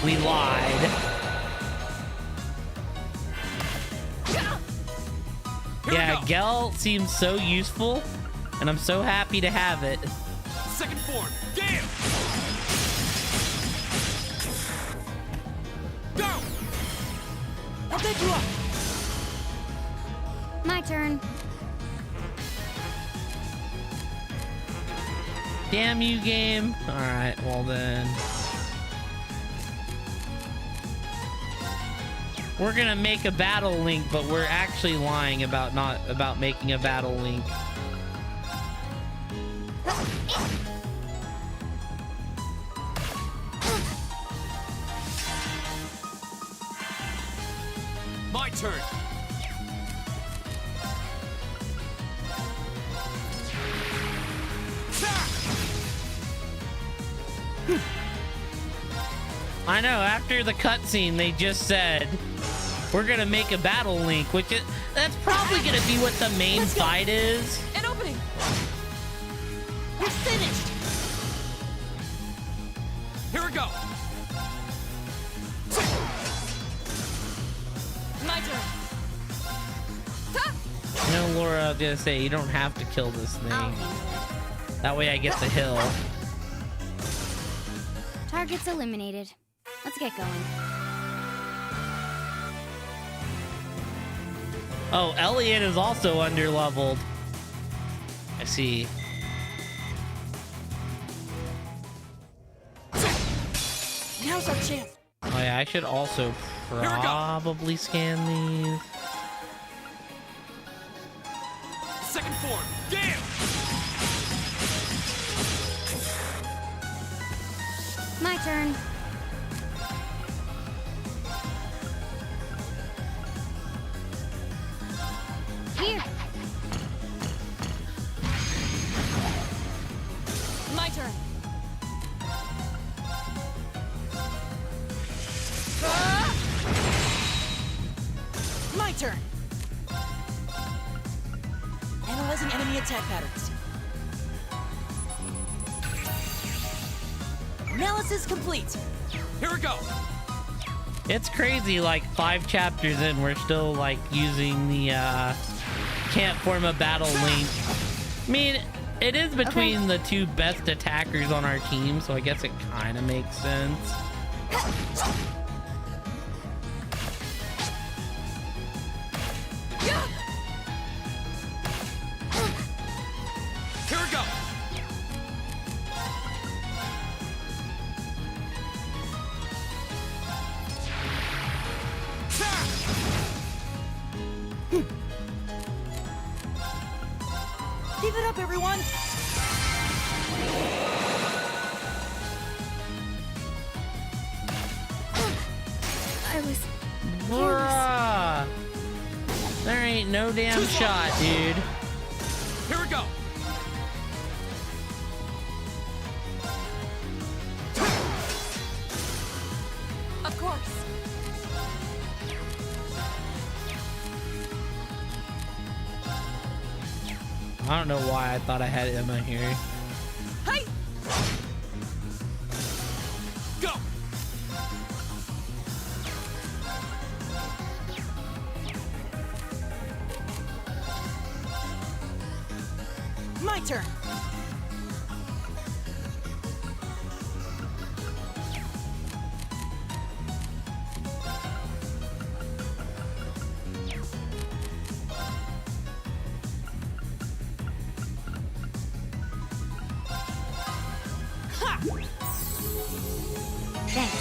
S1: We lied. Yeah, Gel seems so useful, and I'm so happy to have it.
S2: Second form. Gale. Go.
S3: I'll pick you up!
S8: My turn.
S1: Damn you, game. All right, well then. We're gonna make a battle link, but we're actually lying about not making a battle link.
S2: My turn.
S1: I know, after the cutscene, they just said, we're gonna make a battle link, which is, that's probably gonna be what the main fight is.
S4: An opening!
S3: We're finished!
S2: Here we go.
S4: My turn!
S1: You know, Laura, I was gonna say, you don't have to kill this thing.
S8: I'll handle it.
S1: That way I get the hill.
S8: Targets eliminated. Let's get going.
S1: Oh, Elliot is also under-leveled. I see.
S3: Now's our chance!
S1: Oh yeah, I should also
S2: we go.
S1: probably scan these.
S2: Second form. Gale.
S8: My turn. Here.
S4: My turn!
S3: My turn! Analyzing enemy attack patterns. Analysis complete!
S2: Here we go.
S1: It's crazy, like 5 chapters in, we're still like using the can't form a battle link. I mean, it is between the two best attackers on our team, so I guess it kind of makes sense.
S2: Here we go.
S3: Keep it up, everyone!
S8: I was.
S1: Bruh! There ain't no damn shot, dude.
S2: Here we go.
S4: Of course!
S1: I don't know why I thought I had Emma here.
S4: Hi!
S2: Go.
S3: My turn.
S8: Thanks.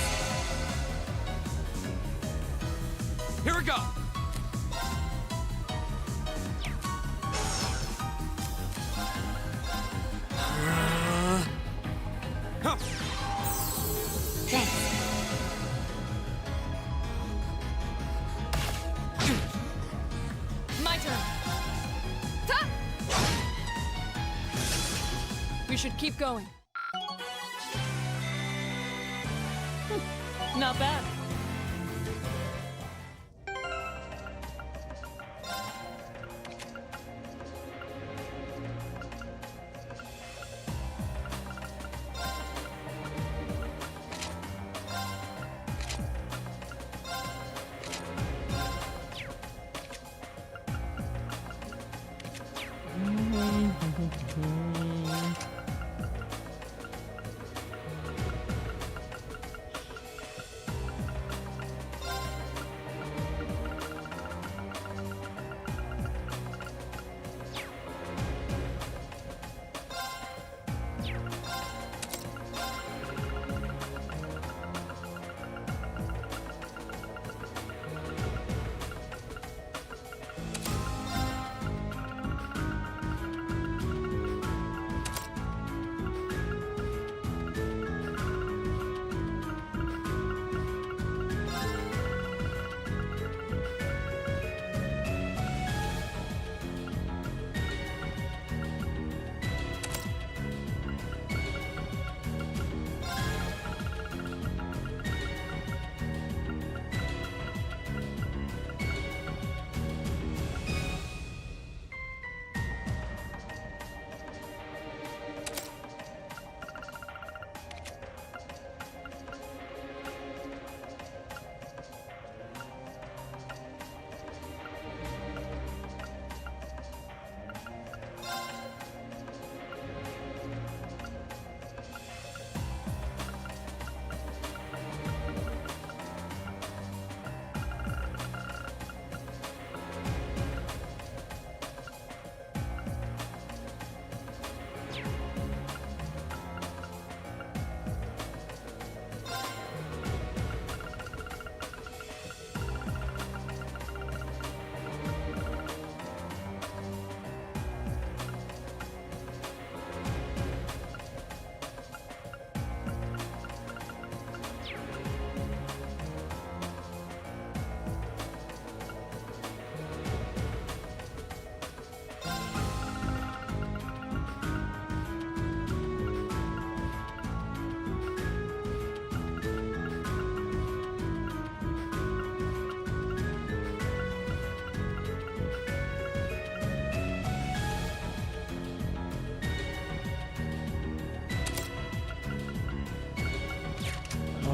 S2: Here we go.
S8: Thanks.
S4: My turn. Ta! We should keep going. Not bad.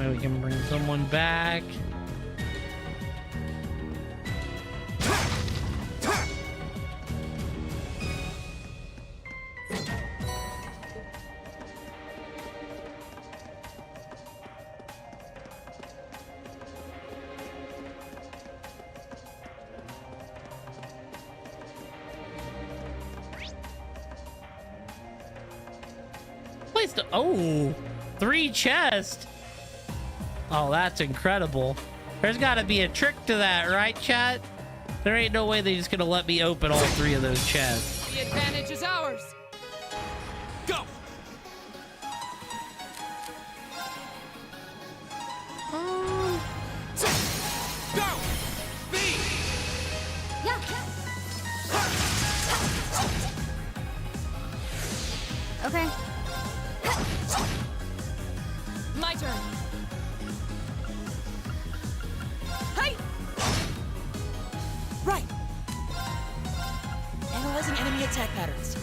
S1: We can bring someone back. Place to, oh, 3 chests. Oh, that's incredible. There's got to be a trick to that, right, chat? There ain't no way they just gonna let me open all 3 of those chests.
S4: The advantage is ours.
S5: Go! Go! Speed!
S8: Yeah. Okay.
S4: My turn. Hey!
S3: Right. Analyzing enemy attack patterns.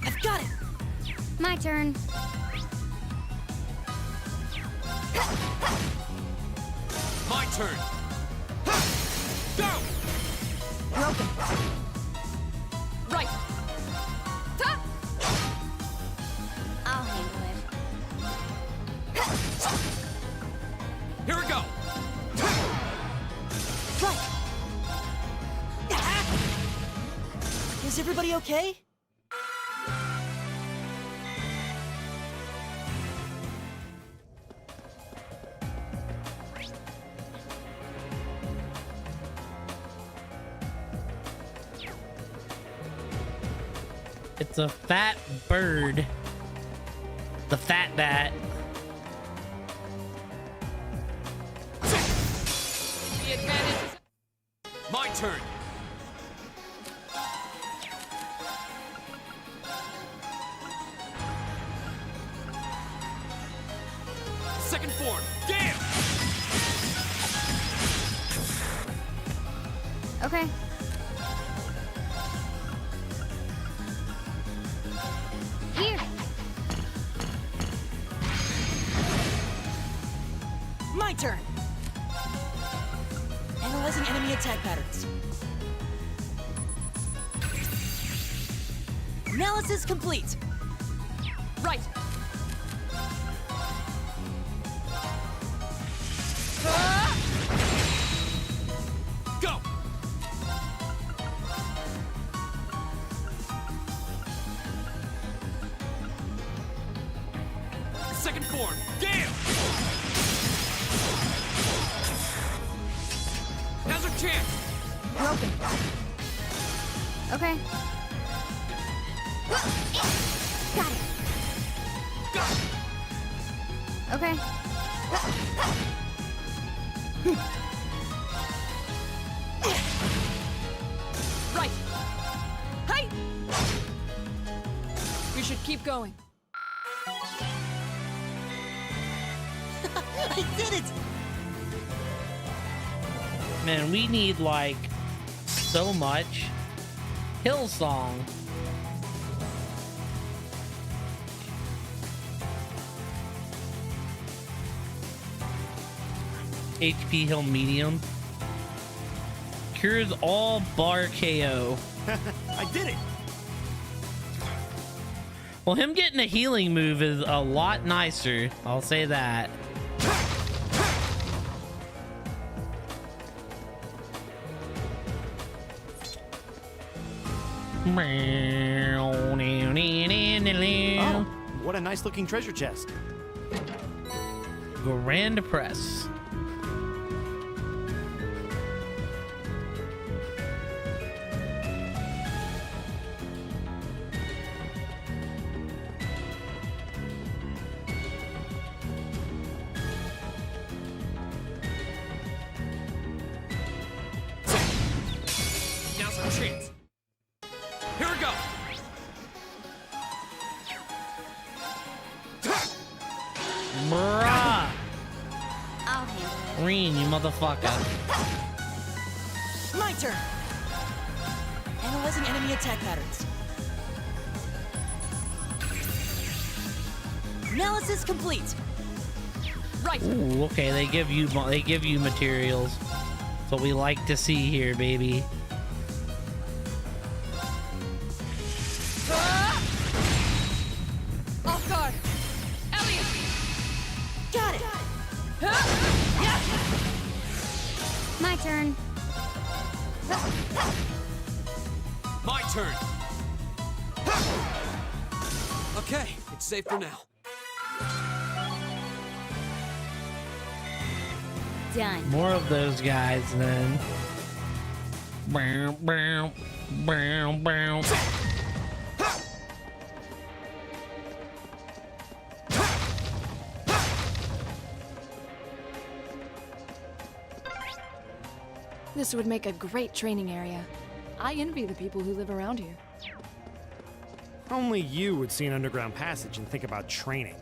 S3: I've got it.
S8: My turn.
S5: My turn! Go!
S6: Broken. Right. Ta!
S8: I'll handle it.
S2: Here we go.
S3: Right. Is everybody okay?
S1: It's a fat bird. The fat bat.
S2: The advantage is... My turn. Second form. Damn!
S8: Okay. Here.
S3: My turn. Analyzing enemy attack patterns. Analysis complete.
S6: Right.
S2: Go! Second form. Damn! Now's our chance!
S6: Broken.
S8: Okay. Got it.
S2: Go!
S8: Okay.
S6: Right. Hey! We should keep going.
S3: I did it!
S1: Man, we need like so much. Hillsong. HP Hill Medium. Cures all bar KO.
S5: I did it!
S1: Well, him getting a healing move is a lot nicer. I'll say that.
S5: Oh, what a nice looking treasure chest.
S1: Grand Press.
S2: Now's our chance. Here we go!
S1: Bruh.
S8: I'll handle
S1: Green, you motherfucker.
S3: My turn. Analyzing enemy attack patterns. Analysis complete.
S6: Right.
S1: Ooh, okay, they give you materials. That's what we like to see here, baby.
S6: Off guard. Elliot.
S3: Got it.
S8: it. My turn.
S2: My turn! Okay, it's safe for now.
S8: Done.
S1: More of those guys then. Bow, bow, bow, bow.
S4: This would make a great training area. I envy the people who live around here.
S5: Only you would see an underground passage and think about training.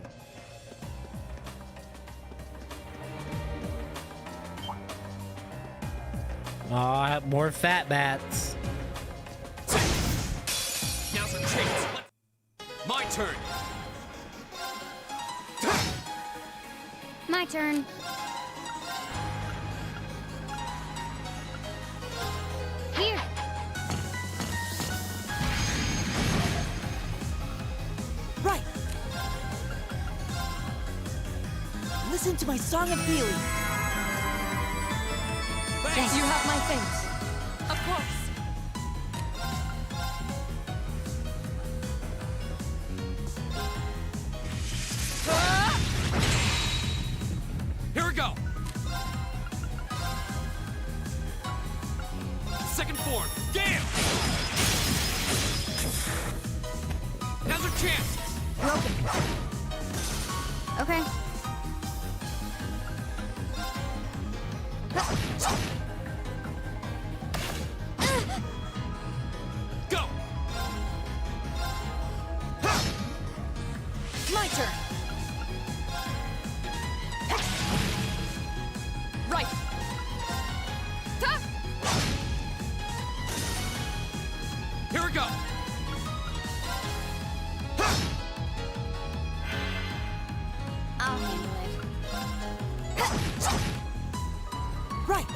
S1: Aw, more fat bats.
S2: Now's our chance. My turn.
S8: My turn. Here.
S3: Listen to my song of healing.
S4: You have my thanks. Of course.
S2: Here we go. Second form. Gale. Now's our chance.
S8: Broken. Okay.
S2: Go.
S4: My turn. Right. Ta!
S2: Here we go.
S8: I'll handle it.
S3: Right.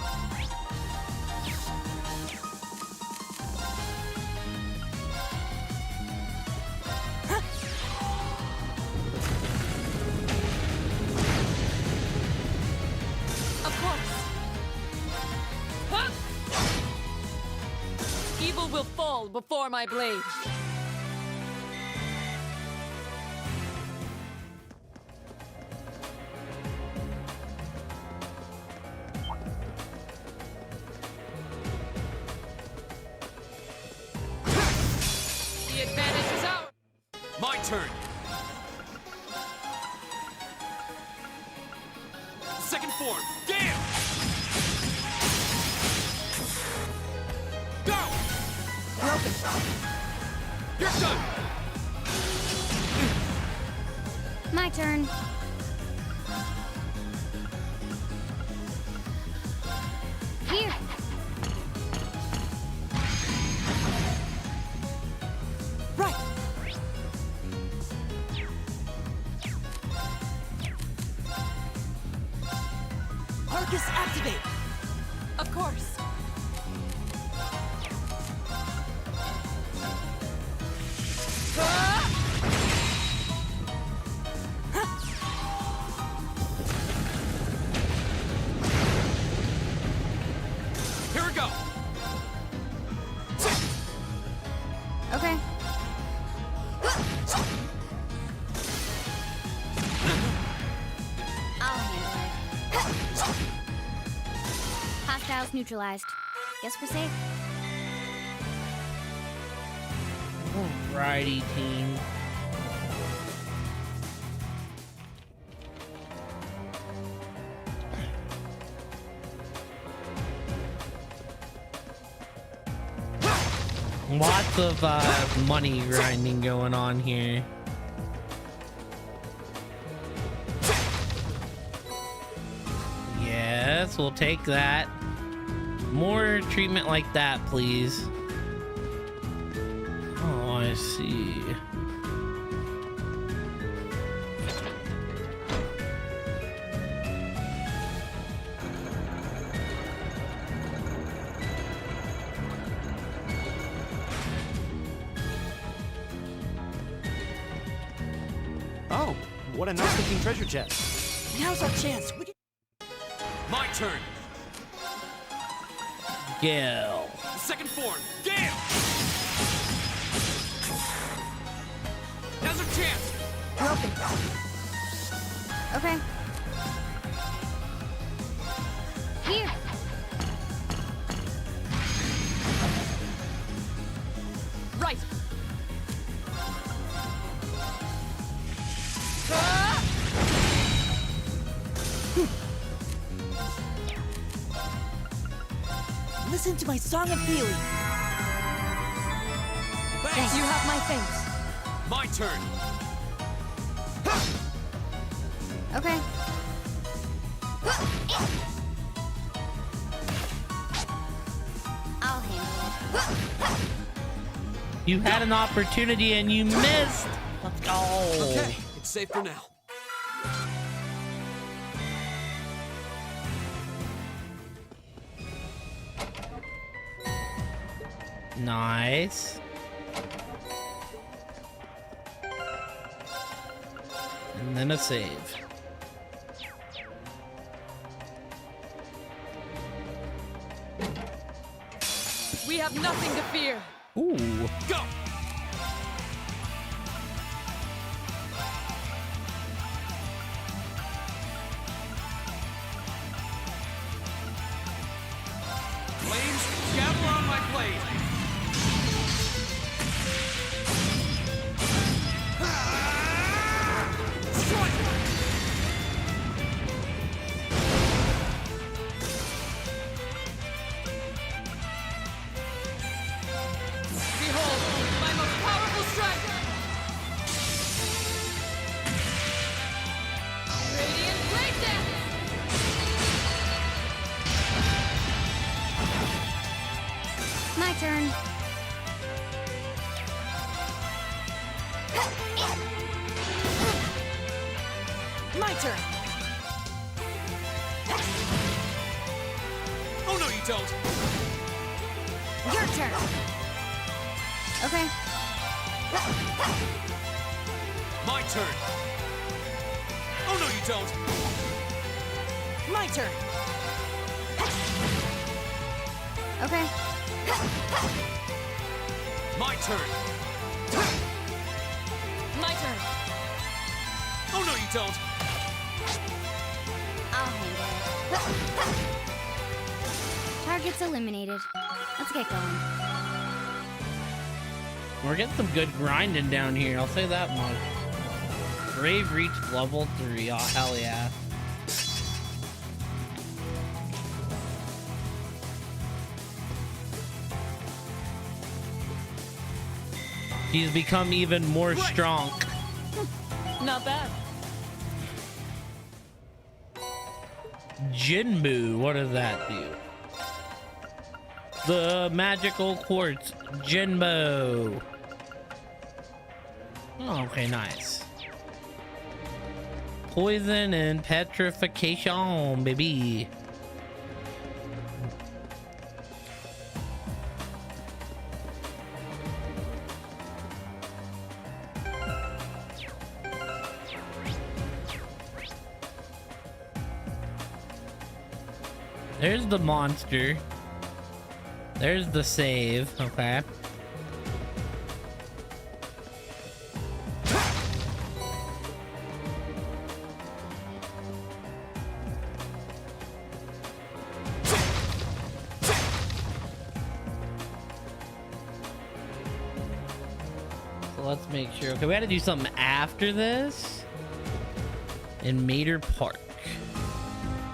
S4: Of course. Huh? Evil will fall before my blade. The advantage is out.
S2: My turn. Second form. Gale. Go.
S8: Broken.
S2: You're done.
S8: My turn. Here.
S3: Right. Arcus activate.
S4: Of course.
S2: Here we go.
S8: Okay. I'll handle it. Hostiles neutralized. Guess we're safe.
S1: Alrighty, team. Lots of money grinding going on here. Yes, we'll take that. More treatment like that, please. Oh, I see.
S5: Oh, what a nice looking treasure chest.
S3: Now's our chance. We can...
S2: My turn.
S1: Gale.
S2: Second form. Gale. Now's our chance.
S8: Broken. Okay. Here.
S4: Right.
S3: Listen to my song of healing.
S2: Thanks.
S4: You have my thanks.
S2: My turn.
S8: Okay. I'll handle it.
S1: You had an opportunity and you missed. Let's go.
S2: Okay, it's safe for now.
S1: Nice. And then a save.
S4: We have nothing to fear.
S1: Ooh.
S5: Go!
S7: Flames, gather on my blade.
S4: Behold, my most powerful strike! Radiant Blade Dance!
S8: My turn.
S3: My turn.
S5: Oh no, you don't!
S8: Your turn. Okay.
S5: My turn! Oh no, you don't!
S3: My turn.
S8: Okay.
S5: My turn!
S4: My turn.
S5: Oh no, you don't!
S8: I'll handle it. Target's eliminated. Let's get going.
S1: We're getting some good grinding down here, I'll say that much. Brave reached level 3. Oh, hell yeah. He's become even more strong.
S4: Not bad.
S1: Jinbu, what does that do? The magical quartz, Jinbu. Oh, okay, nice. Poison and petrification, baby. There's the monster. There's the save. Okay. So let's make sure. Okay, we had to do something after this in Mater Park.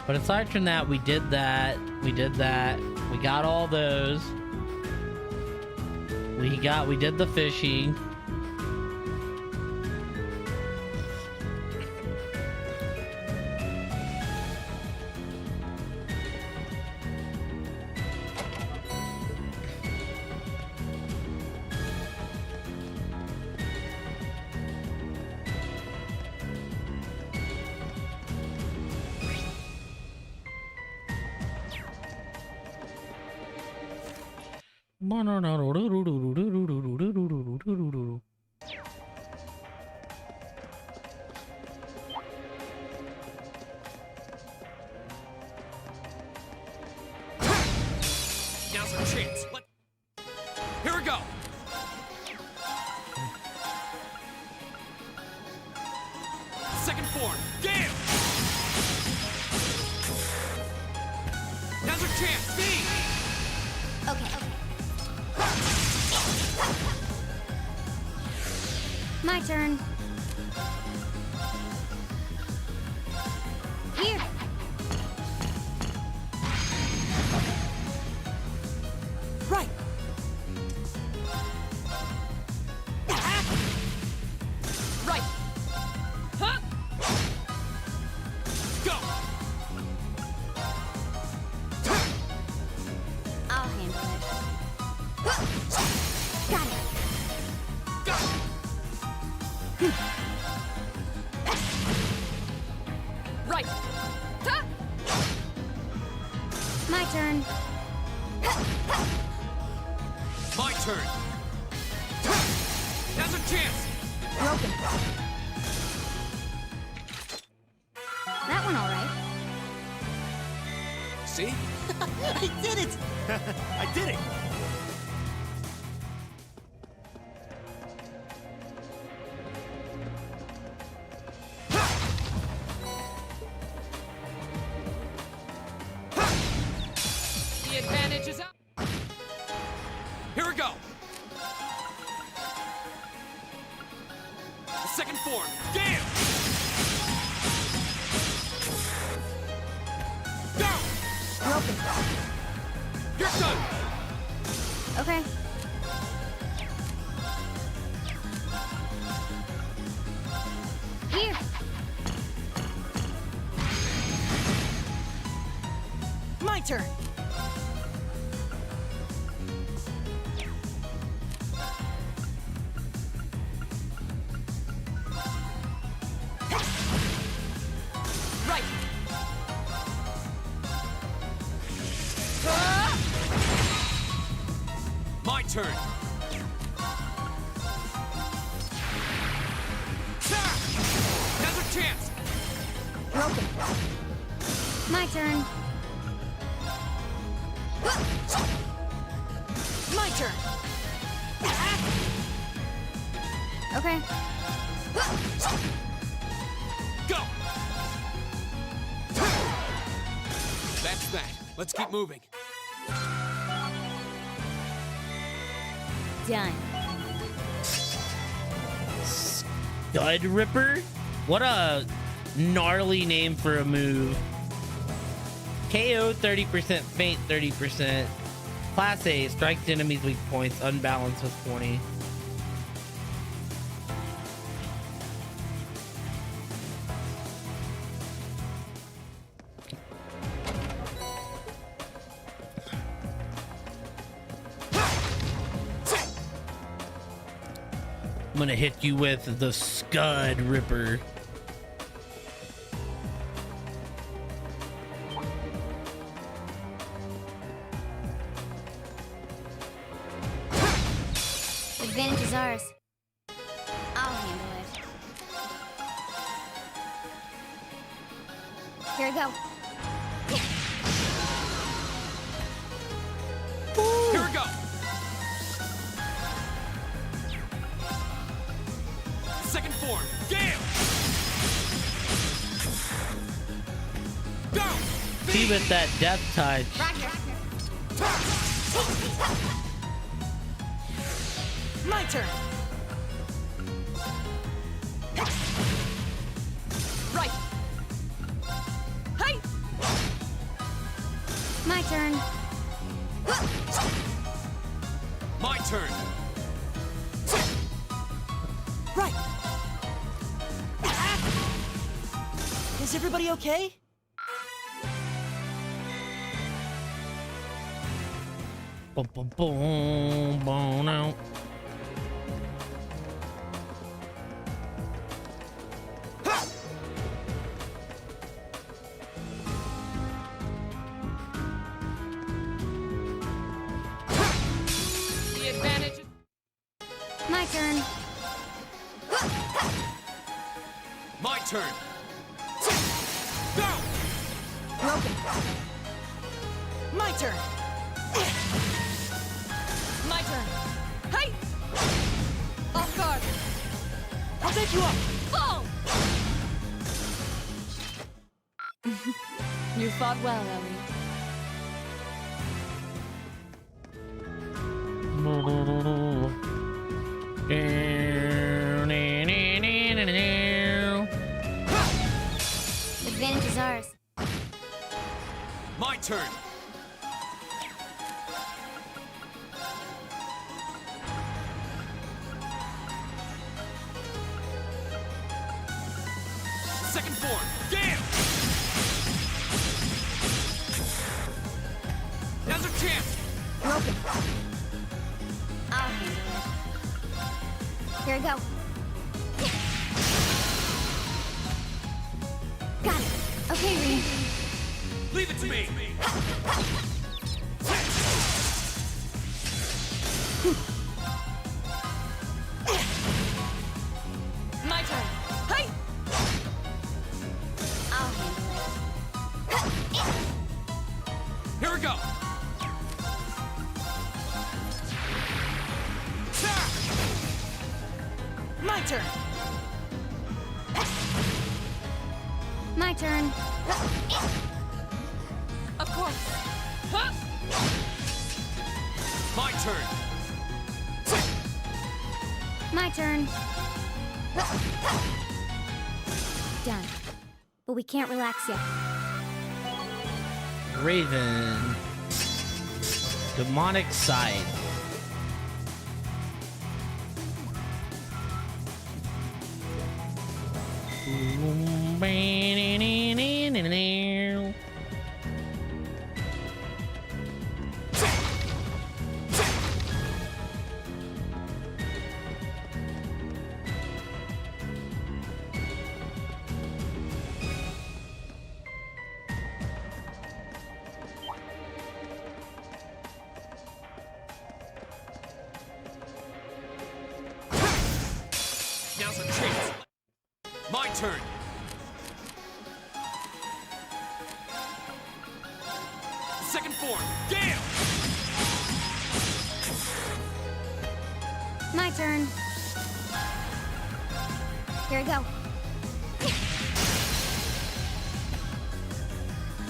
S1: But aside from that, we did that. We did that. We got all those. We did the fishing.
S5: Now's our chance. Here we go. Second form. Gale. Now's our chance. B.
S8: Okay. My turn. Here.
S3: Right.
S4: Right. Huh?
S5: Go.
S8: I'll handle it. Got it.
S5: Go.
S4: Right. Huh?
S8: My turn.
S5: My turn. Now's our chance.
S8: Broken. That one all right.
S5: See?
S3: I did it.
S5: I did it.
S2: Second form. Gale! Go!
S8: We're open.
S2: You're done!
S8: Okay. Here.
S3: My turn.
S2: Right! My turn! Now's our chance!
S8: We're open. My turn.
S3: My turn.
S8: Okay.
S2: Go! That's that. Let's keep moving.
S8: Done.
S1: Scud Ripper? What a gnarly name for a move. KO 30%, faint 30%. Class A, strikes enemies weak points, unbalanced with 20. I'm gonna hit you with the Scud Ripper.
S8: Advantage is ours. I'll handle it. Here we go.
S2: Here we go! Second form. Gale! Go!
S1: See with that death touch.
S8: Roger.
S3: My turn.
S6: Right! Hey!
S8: My turn.
S2: My turn.
S3: Right. Is everybody okay?
S1: Boom, boom, boom, boom, out.
S6: The advantage.
S8: My turn.
S2: My turn. Go!
S3: Broken. My turn.
S6: My turn. Hey! Off guard.
S3: I'll take you up.
S6: Fall! You fought well, Ellie.
S8: Advantage is ours.
S2: My turn. Second form. Gale! Now's our chance.
S8: Broken. I'll handle it. Here we go. Got it. Okay, Reen.
S2: Leave it to me.
S6: My turn. Hey!
S8: I'll handle it.
S2: Here we go.
S3: My turn.
S8: My turn.
S6: Of course. Huh?
S2: My turn.
S8: My turn. Done. But we can't relax yet.
S1: Raven. Demonic Scythe.
S2: Now's a chance. My turn. Second form. Gale!
S8: My turn. Here we go.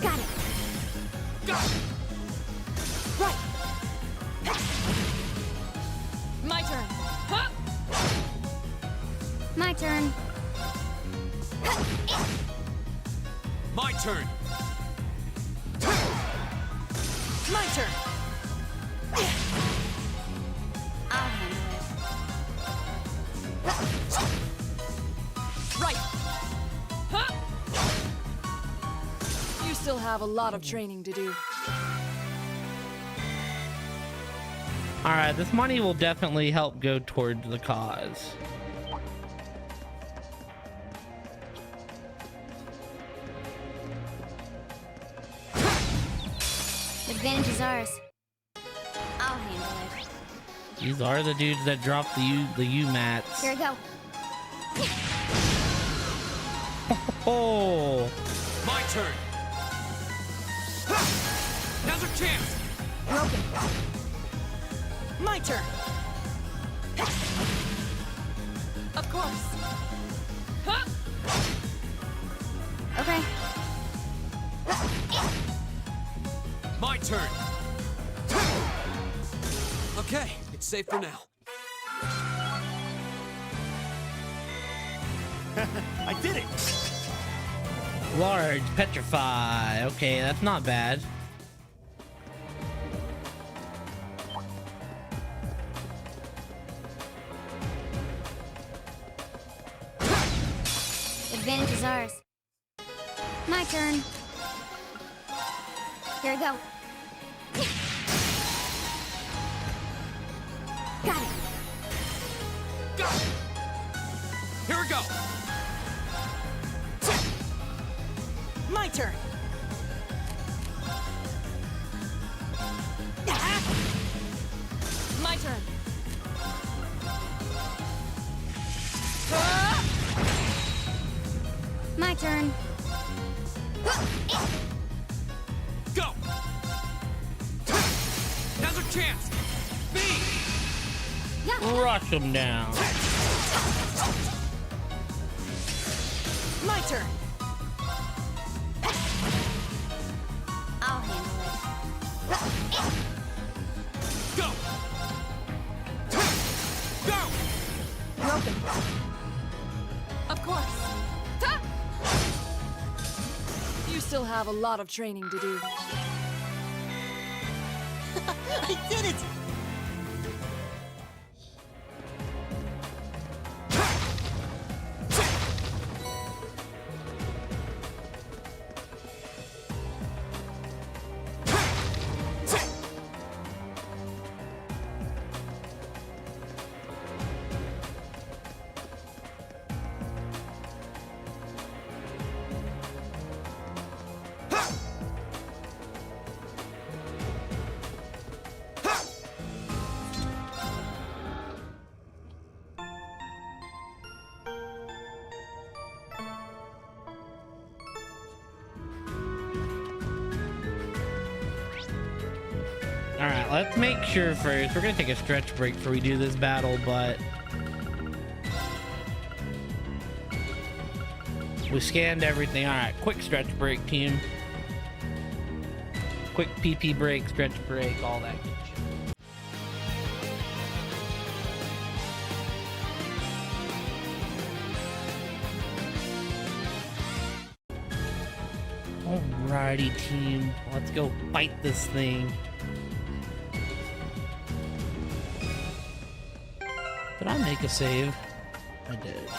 S8: Got it.
S2: Got it!
S8: Right.
S4: My turn. Huh?
S8: My turn.
S2: My turn.
S4: My turn.
S8: I'll handle it.
S4: Right. Huh? You still have a lot of training to do.
S1: Alright, this money will definitely help go towards the cause.
S8: Advantage is ours. I'll handle it.
S1: These are the dudes that drop the U mats.
S8: Here we go.
S1: Oh,
S2: My turn. Now's our chance.
S8: Broken.
S4: My turn. Of course. Huh?
S8: Okay.
S2: My turn. Okay, it's safe for now.
S5: I did it!
S1: large petrify. Okay, that's not bad.
S8: Advantage is ours. My turn. Here we go. Got it.
S2: Got it. Here we go.
S4: My turn. My turn.
S8: My turn.
S2: Go. Now's our chance. B.
S1: Rush him down.
S4: My turn.
S8: I'll handle it.
S2: Go. Go.
S8: Broken.
S4: Of course. Ha! You still have a lot of training to do.
S3: I did it!
S1: All right, let's make sure first. We're gonna take a stretch break before we do this battle, but we scanned everything. All right, quick stretch break, team. Quick PP break, stretch break, all that good shit. Alrighty, team. Let's go fight this thing. Did I make a save? I did.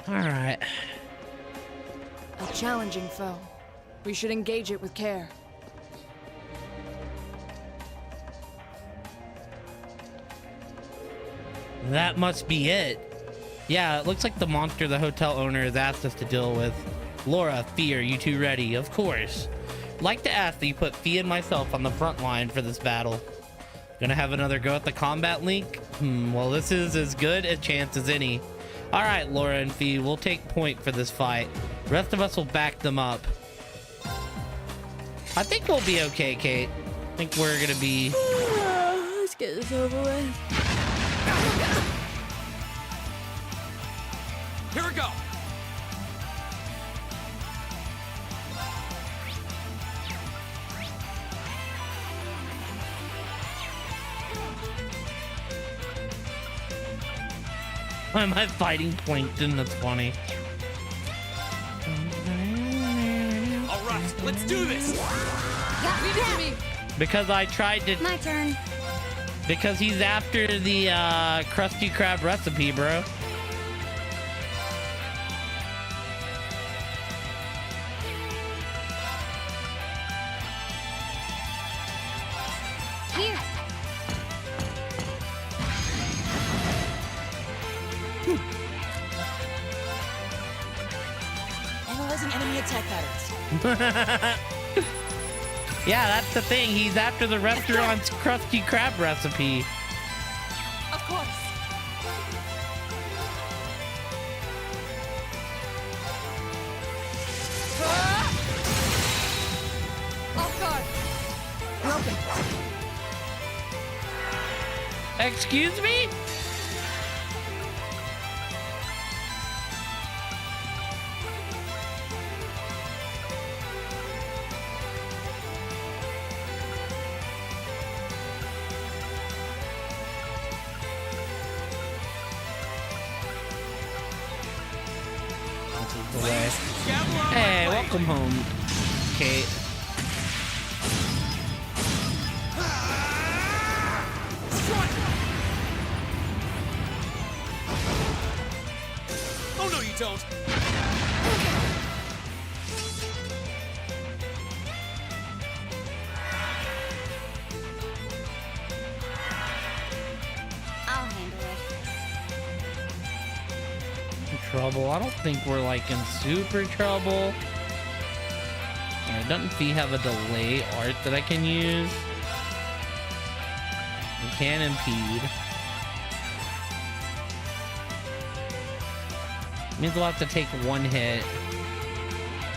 S1: Alright.
S4: A challenging foe. We should engage it with care.
S1: That must be it. Yeah, it looks like the monster the hotel owner has asked us to deal with. Laura, Fee, are you two ready? Of course. Like to ask that you put Fee and myself on the front line for this battle. Gonna have another go at the combat link? Well, this is as good a chance as any. All right, Laura and Fee, we'll take point for this fight. The rest of us will back them up. I think we'll be okay, Kate. I think we're gonna be...
S4: Let's get this over with.
S2: Here we go.
S1: Why am I fighting Plankton? That's funny.
S2: All right, let's do this.
S4: Leave it to me.
S1: Because I tried to...
S8: My turn.
S1: Because he's after the Krusty Krab recipe, bro.
S8: Here.
S3: Analyzing enemy attack patterns.
S1: Yeah, that's the thing. He's after the restaurant's Krusty Krab recipe.
S4: Of course. Off guard. Broken.
S1: Excuse me? Hey, welcome home, Kate.
S5: Oh no, you don't.
S8: I'll handle it.
S1: Trouble. I don't think we're like in super trouble. Alright, doesn't Fee have a delay art that I can use? We can impede. Means we'll have to take one hit.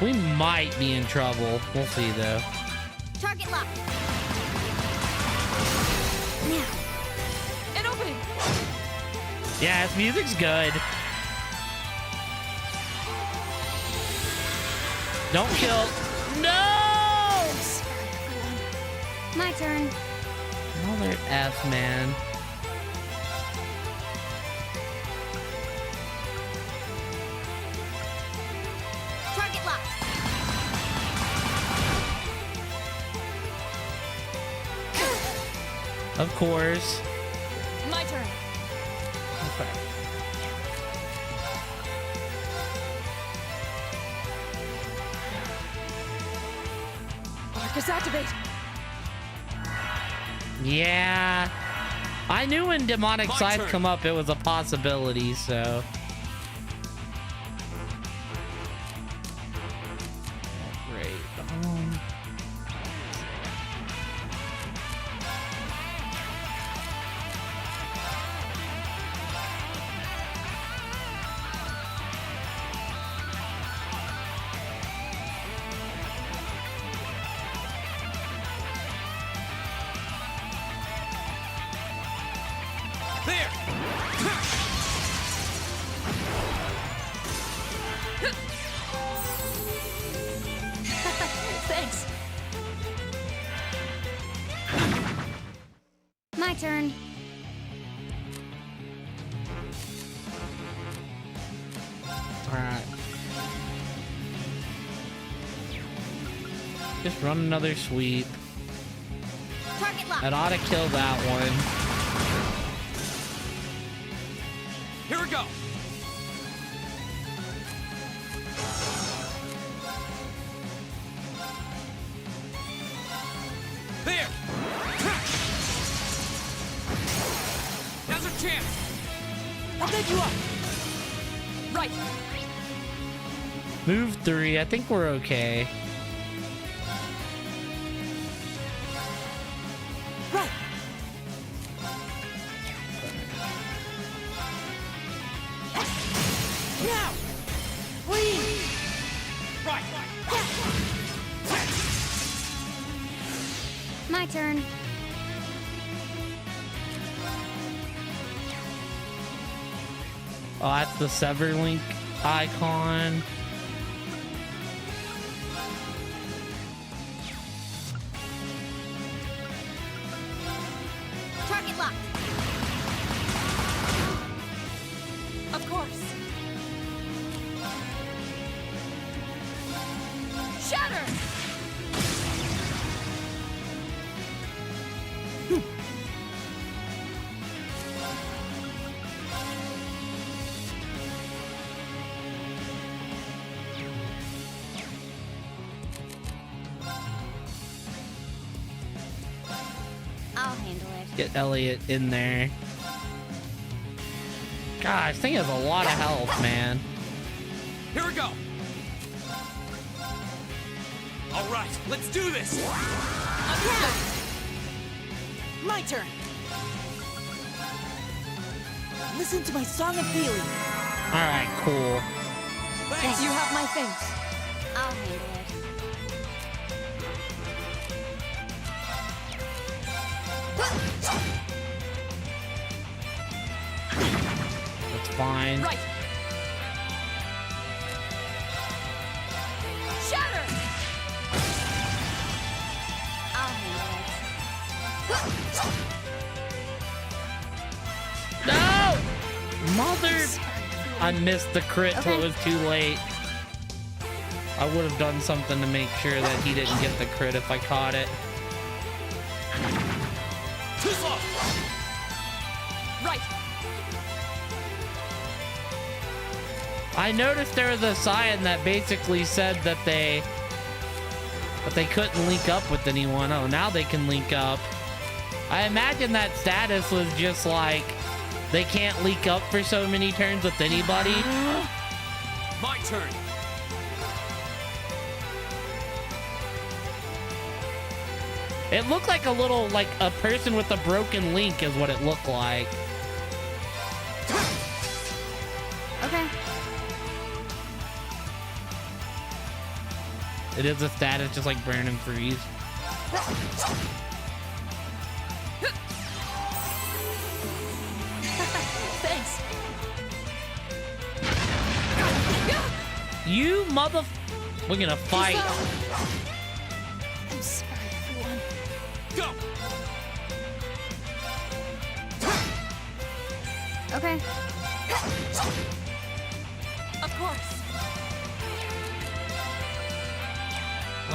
S1: We might be in trouble. We'll see though.
S8: Target lock.
S4: An opening.
S1: Yeah, his music's good. Don't kill. No!
S8: My turn.
S1: Mother F, man.
S8: Target lock.
S1: Of course.
S4: My turn.
S1: Okay.
S4: Arcus activate.
S1: Yeah. I knew when demonic
S2: My
S1: scythe
S2: turn.
S1: come up, it was a possibility, so. Great.
S2: There.
S4: Thanks.
S8: My turn.
S1: Alright. Just run another sweep.
S8: Target locked.
S1: That ought to kill that one.
S2: Here we go. There. Now's our chance.
S3: I'll take you up.
S2: Right.
S1: Move 3. I think we're okay.
S3: Right. Now. Freeze.
S2: Right.
S8: My turn.
S1: Oh, that's the Severlink icon.
S8: Target locked.
S6: Of course. Shatter!
S8: I'll handle it.
S1: Get Elliot in there. Gosh, this thing has a lot of health, man.
S2: Here we go. All right, let's do this.
S3: My turn. Listen to my song of healing.
S1: All right, cool.
S2: Thanks.
S6: You have my thanks.
S8: I'll handle it.
S1: That's fine.
S6: Right. Shatter!
S8: I'll handle it.
S1: No! Mother! I missed the crit till it was too late. I would have done something to make sure that he didn't get the crit if I caught it.
S2: Too slow.
S6: Right.
S1: I noticed there was a sign that basically said that they couldn't link up with anyone. Oh, now they can link up. I imagine that status was just like they can't link up for so many turns with anybody.
S2: My turn.
S1: It looked like a little, like a person with a broken link is what it looked like.
S8: Okay.
S1: It is a status just like burn and freeze.
S6: Thanks.
S1: You mother... We're gonna fight.
S8: I'm sorry, everyone.
S2: Go.
S8: Okay.
S6: Of course.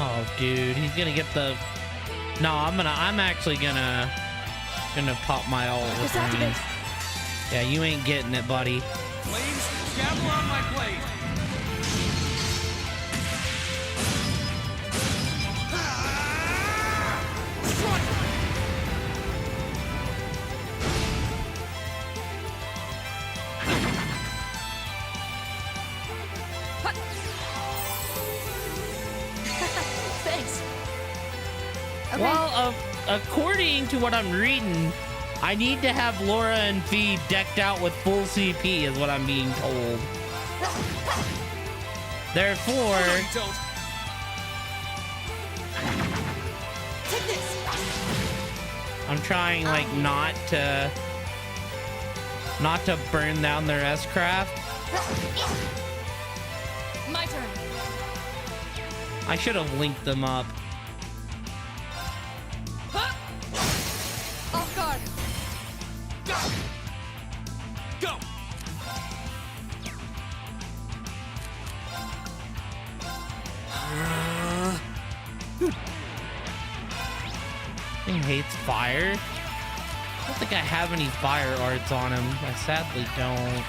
S1: Oh, dude, he's gonna get the... No, I'm actually gonna pop my ult with
S3: Disactivate.
S1: range. Yeah, you ain't getting it, buddy.
S2: Flames, gather on my blade.
S6: Thanks.
S8: Okay.
S1: Well, according to what I'm reading, I need to have Laura and Fee decked out with full CP is what I'm being told. Therefore,
S2: No, you don't.
S3: Take this.
S1: I'm trying like not to burn down their S-craft.
S6: My turn.
S1: I should have linked them up.
S6: Off guard.
S2: Go.
S1: He hates fire. I don't think I have any fire arts on him. I sadly don't.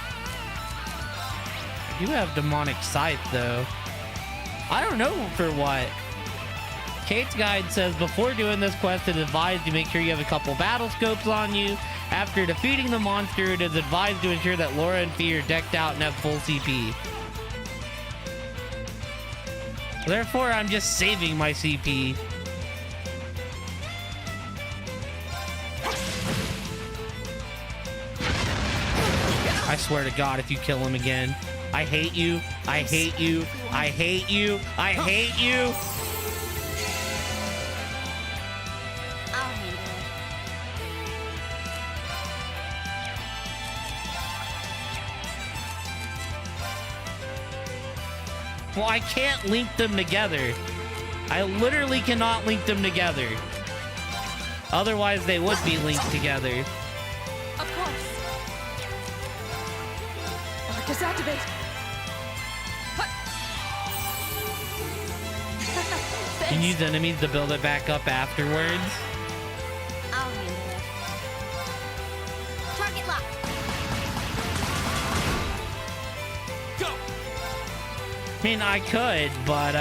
S1: I do have demonic sight though. I don't know for what. Kate's guide says before doing this quest, it is advised to make sure you have a couple battle scopes on you. After defeating the monster, it is advised to ensure that Laura and Fee are decked out and have full CP. Therefore, I'm just saving my CP. I swear to God, if you kill him again, I hate you. I hate you. I hate you. I hate you.
S8: I'll handle it.
S1: Well, I can't link them together. I literally cannot link them together. Otherwise, they would be linked together.
S4: Of course. Disactivate.
S1: You can use enemies to build it back up afterwards.
S8: I'll handle it. Target lock.
S5: Go!
S1: I mean, I could, but,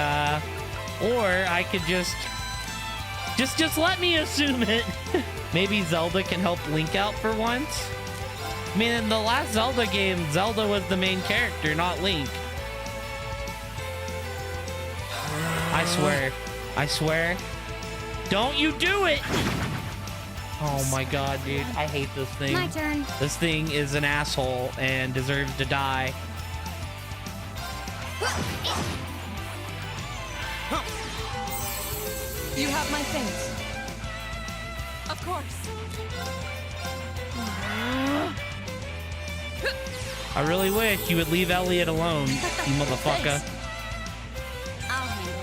S1: or I could just let me assume it. Maybe Zelda can help Link out for once. I mean, in the last Zelda game, Zelda was the main character, not Link. I swear. I swear. Don't you do it! Oh my God, dude. I hate this thing.
S8: My turn.
S1: This thing is an asshole and deserves to die.
S4: You have my things. Of course.
S1: I really wish you would leave Elliot alone, you motherfucker.
S8: I'll handle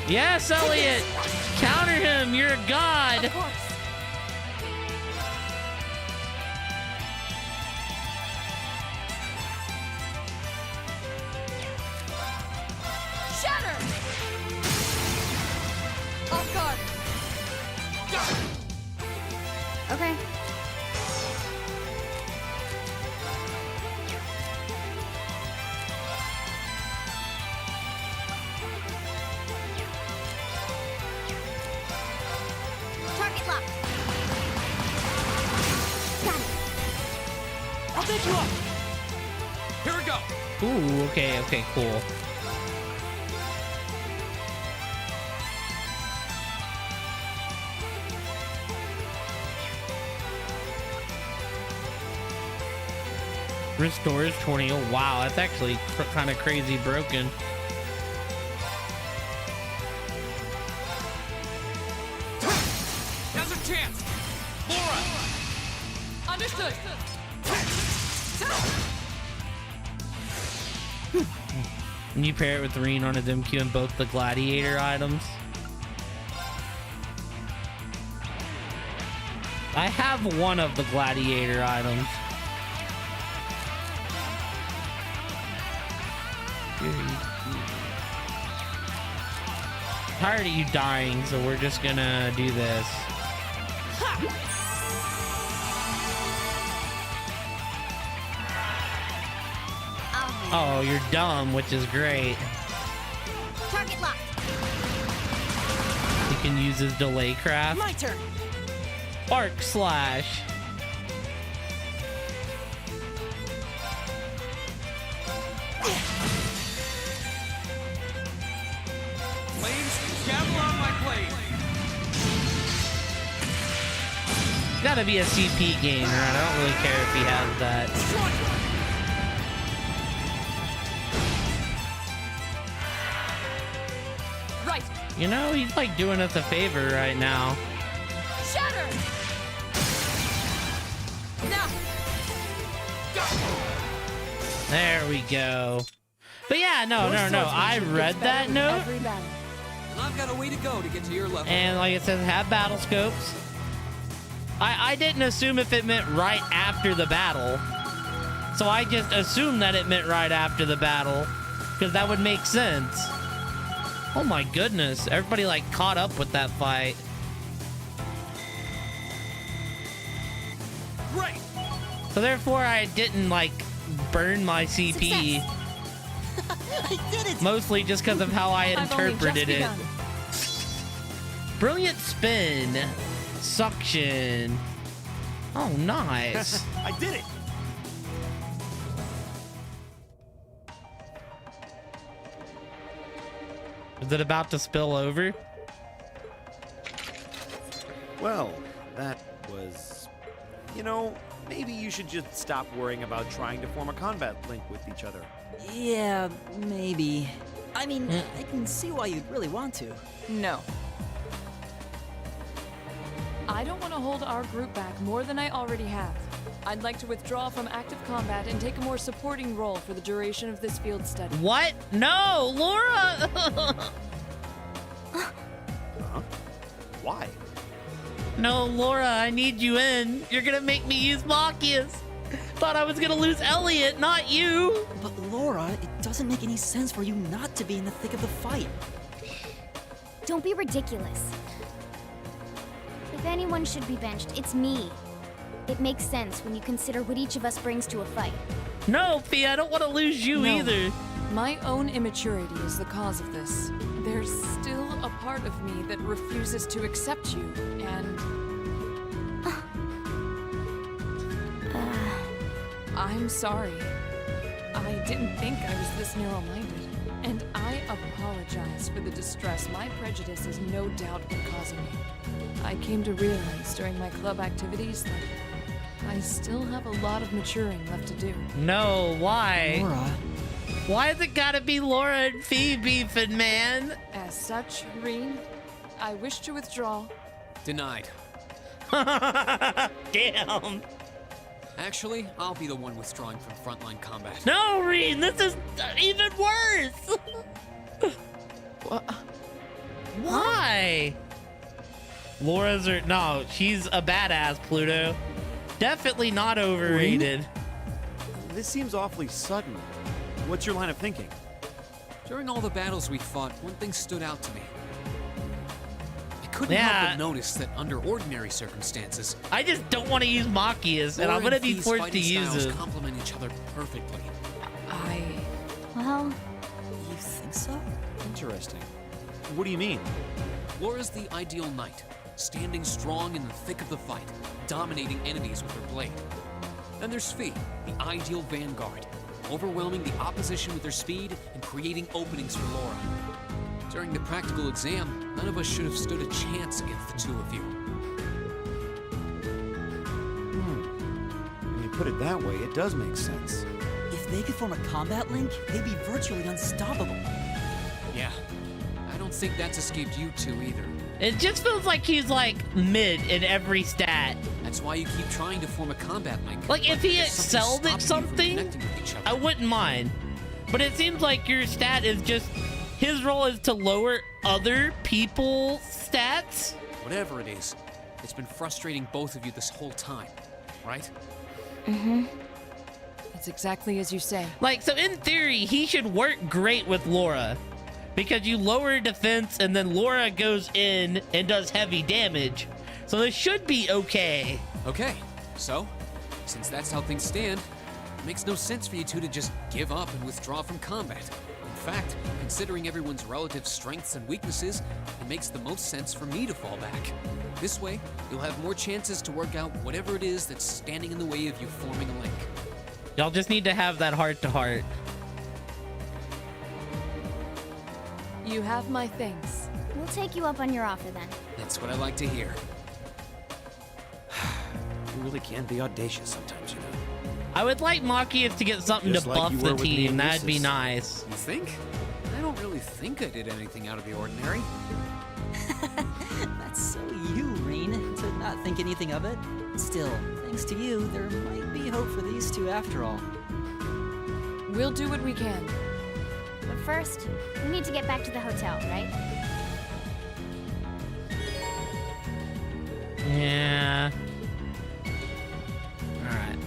S8: it.
S1: Yes, Elliot! Counter him! You're a god!
S4: Of course. Shatter! Off guard.
S8: Okay. Target lock. Got it.
S5: I'll take you up! Here we go!
S1: Ooh, okay, cool. Restores 20. Oh, wow, that's actually kind of crazy broken.
S5: Now's our chance! Laura!
S4: Understood.
S1: Can you pair it with Reen on his MQ and both the gladiator items? I have one of the gladiator items. Tired of you dying, so we're just gonna do this.
S8: I'll handle
S1: Oh, you're dumb, which is great.
S8: it. Target locked.
S1: He can use his delay craft.
S3: My turn.
S1: Arc slash.
S5: Flames, gather on my blade!
S1: Gotta be a CP gamer. I don't really care if he has that.
S4: Right.
S1: You know, he's like doing us a favor right now.
S4: Shatter. Now.
S1: There we go. But yeah, no. I read that note,
S4: Every battle.
S2: And I've got a way to go to get to your level.
S1: and like it says, have battle scopes. I didn't assume if it meant right after the battle, so I just assumed that it meant right after the battle, because that would make sense. Oh my goodness. Everybody like caught up with that fight.
S5: Great!
S1: So therefore I didn't like burn my CP.
S3: Success. I did it!
S1: Mostly just because of how I
S4: I've only just
S1: interpreted it.
S4: begun.
S1: Brilliant spin. Suction. Oh, nice.
S5: I did it!
S1: Is it about to spill over?
S9: Well, that was... You know, maybe you should just stop worrying about trying to form a combat link with each other.
S3: Yeah, maybe. I mean, I can see why you'd really want to.
S4: No. I don't want to hold our group back more than I already have. I'd like to withdraw from active combat and take a more supporting role for the duration of this field study.
S1: What? No, Laura!
S9: Huh? Why?
S1: No, Laura, I need you in. You're gonna make me use Machias. Thought I was gonna lose Elliot, not you.
S3: But Laura, it doesn't make any sense for you not to be in the thick of the fight.
S8: Don't be ridiculous. If anyone should be benched, it's me. It makes sense when you consider what each of us brings to a fight.
S1: No, Fia, I don't want to lose you
S4: No.
S1: either.
S4: My own immaturity is the cause of this. There's still a part of me that refuses to accept you, and... I'm sorry. I didn't think I was this narrow-minded. And I apologize for the distress my prejudice has no doubt been causing me. I came to realize during my club activities that I still have a lot of maturing left to do.
S1: No, why?
S3: Laura,
S1: Why has it gotta be Laura and Fee beefing, man?
S4: As such, Reen, I wish to withdraw.
S2: Denied.
S1: Damn.
S2: Actually, I'll be the one withdrawing from frontline combat.
S1: No, Reen, this is even worse. Why? Laura's no, she's a badass, Pluto. Definitely not overrated.
S9: This seems awfully sudden. What's your line of thinking?
S2: During all the battles we fought, one thing stood out to me. I couldn't
S1: Yeah.
S2: help but notice that under ordinary circumstances,
S1: I just don't want to use Machias, and
S2: Laura
S1: I'm gonna be
S2: Fee's
S1: forced to
S2: fighting
S1: use
S2: styles
S1: it.
S2: complement each other perfectly.
S8: Well,
S3: you think so?
S9: Interesting. What do you mean?
S2: Laura's the ideal knight, standing strong in the thick of the fight, dominating enemies with her blade. Then there's Fee, the ideal vanguard, overwhelming the opposition with her speed and creating openings for Laura. During the practical exam, none of us should have stood a chance against the two of you.
S9: When you put it that way, it does make sense.
S3: If they could form a combat link, they'd be virtually unstoppable.
S2: Yeah, I don't think that's escaped you two either.
S1: It just feels like he's like mid in every stat.
S2: That's why you keep trying to form a combat link.
S1: Like if he
S2: there's
S1: excelled at
S2: stopping you from
S1: something,
S2: connecting with each other.
S1: I wouldn't mind. But it seems like your stat is just his role is to lower other people's stats.
S2: Whatever it is, it's been frustrating both of you this whole time, right?
S4: It's exactly as you say.
S1: Like, so in theory, he should work great with Laura. Because you lower defense and then Laura goes in and does heavy damage. So this should be okay.
S2: Okay, so, since that's how things stand, it makes no sense for you two to just give up and withdraw from combat. In fact, considering everyone's relative strengths and weaknesses, it makes the most sense for me to fall back. This way, you'll have more chances to work out whatever it is that's standing in the way of you forming a link.
S1: Y'all just need to have that heart-to-heart.
S4: You have my thanks.
S8: we'll take you up on your offer then.
S2: That's what I like to hear.
S9: You really can be audacious sometimes, you know.
S1: I would like Machias to get something
S9: Just
S1: to
S9: like
S1: buff
S9: you
S1: the
S9: were with me
S1: team.
S9: and
S1: That'd be
S9: Lucis.
S1: nice.
S2: You think? I don't really think I did anything out of the ordinary.
S3: That's so you, Reen, to not think anything of it. Still, thanks to you, there might be hope for these two after all.
S4: We'll do what we can.
S8: But first, we need to get back to the hotel, right?
S1: Yeah. Alright.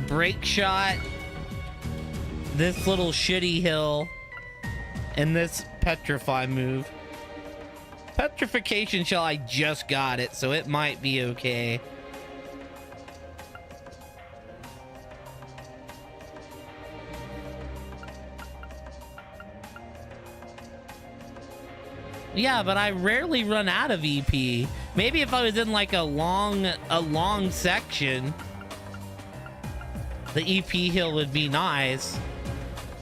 S1: Break shot. this little shitty hill and this petrify move. Petrification shell, I just got it, so it might be okay. Yeah, but I rarely run out of EP. Maybe if I was in like a long section, the EP hill would be nice.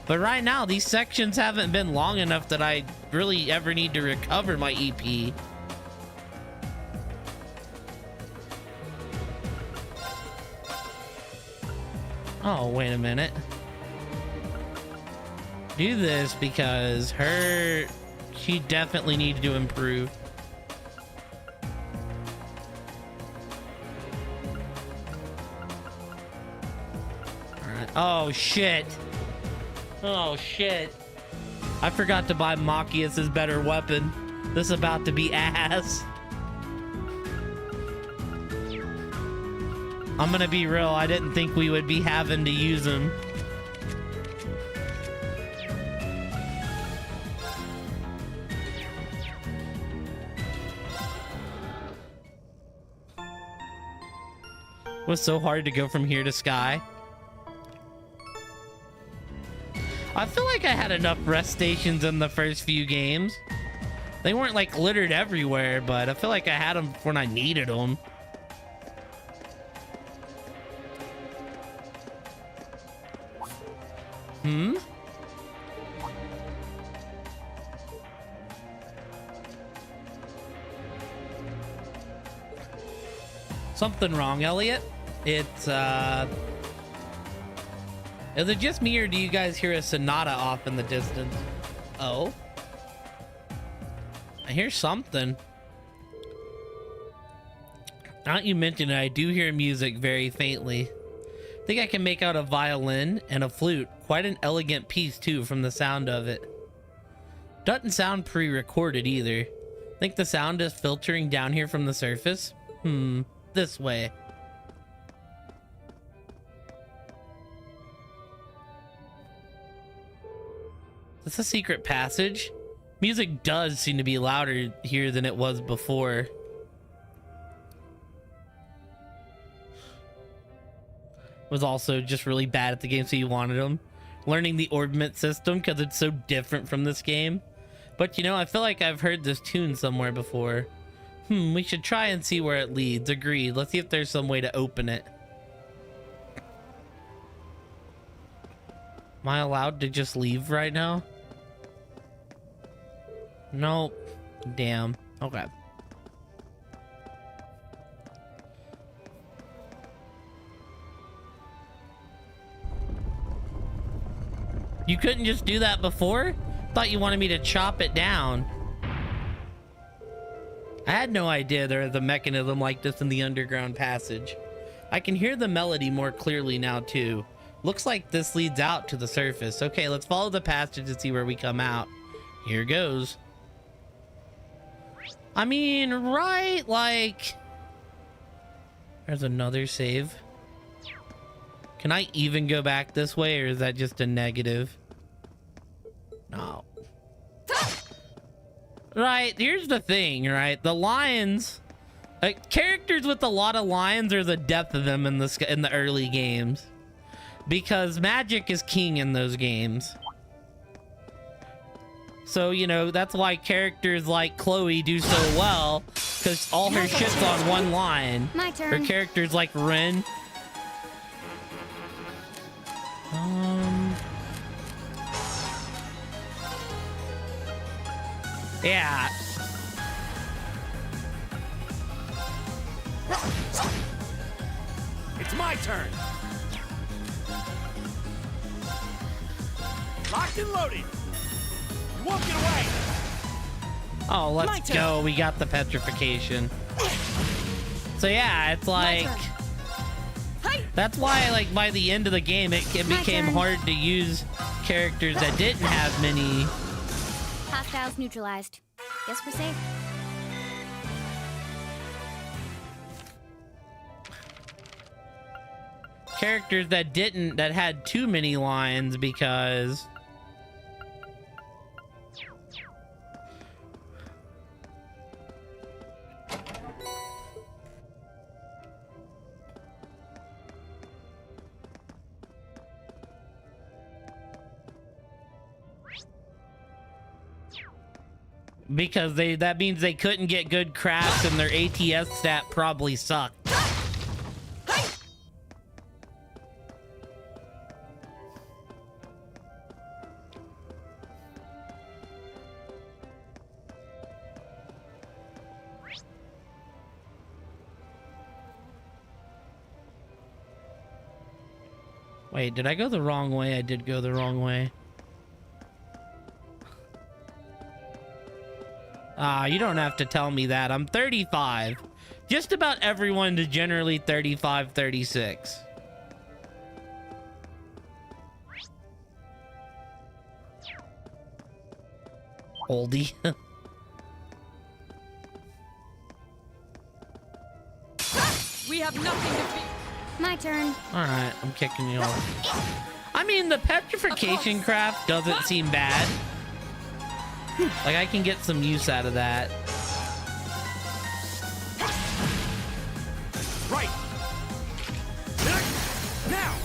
S1: But right now, these sections haven't been long enough that I really ever need to recover my EP. Oh, wait a minute. Do this because she definitely needed to improve. Alright. Oh, shit. Oh, shit. I forgot to buy Machias's better weapon. This is about to be ass. I'm gonna be real, I didn't think we would be having to use him. It was so hard to go from here to Sky. I feel like I had enough rest stations in the first few games. They weren't like littered everywhere, but I feel like I had them when I needed them. Something wrong, Elliot? It's, is it just me or do you guys hear a Sonata off in the distance? Oh? I hear something. Now that you mention it, I do hear music very faintly. I think I can make out a violin and a flute. Quite an elegant piece, too, from the sound of it. Doesn't sound pre-recorded either. Think the sound is filtering down here from the surface? This way. Is this a secret passage? Music does seem to be louder here than it was before. Was also just really bad at the game, so you wanted them. Learning the orbment system because it's so different from this game. But you know, I feel like I've heard this tune somewhere before. We should try and see where it leads. Agreed. Let's see if there's some way to open it. Am I allowed to just leave right now? Nope. Damn. Okay. You couldn't just do that before? Thought you wanted me to chop it down. I had no idea there was a mechanism like this in the underground passage. I can hear the melody more clearly now too. Looks like this leads out to the surface. Okay, let's follow the passage and see where we come out. Here goes. I mean, right, like... There's another save. Can I even go back this way, or is that just a negative? No. Right, here's the thing, right? The lions... characters with a lot of lines are the death of them in the early games. Because magic is king in those games. So, you know, that's why characters like Chloe do so well. Because all her shit's on one line.
S8: My turn.
S6: Um,
S1: Or characters like Ren. Yeah.
S5: It's my turn. Locked and loaded. You won't get away.
S1: Oh, let's go. We got the petrification. So yeah, it's like... That's why, like, by the end of the game, it became hard to use characters that didn't have many...
S8: Hostiles neutralized. Guess we're safe.
S1: characters that had too many lines, because that means they couldn't get good crafts and their ATS stat probably sucked. Wait, did I go the wrong way? I did go the wrong way. You don't have to tell me that. I'm 35. Just about everyone is generally 35, 36. Oldie.
S4: We have nothing to fear.
S8: My turn.
S1: Alright, I'm kicking you off. I mean, the petrification craft doesn't seem bad. Like, I can get some use out of that.
S5: Right. Now.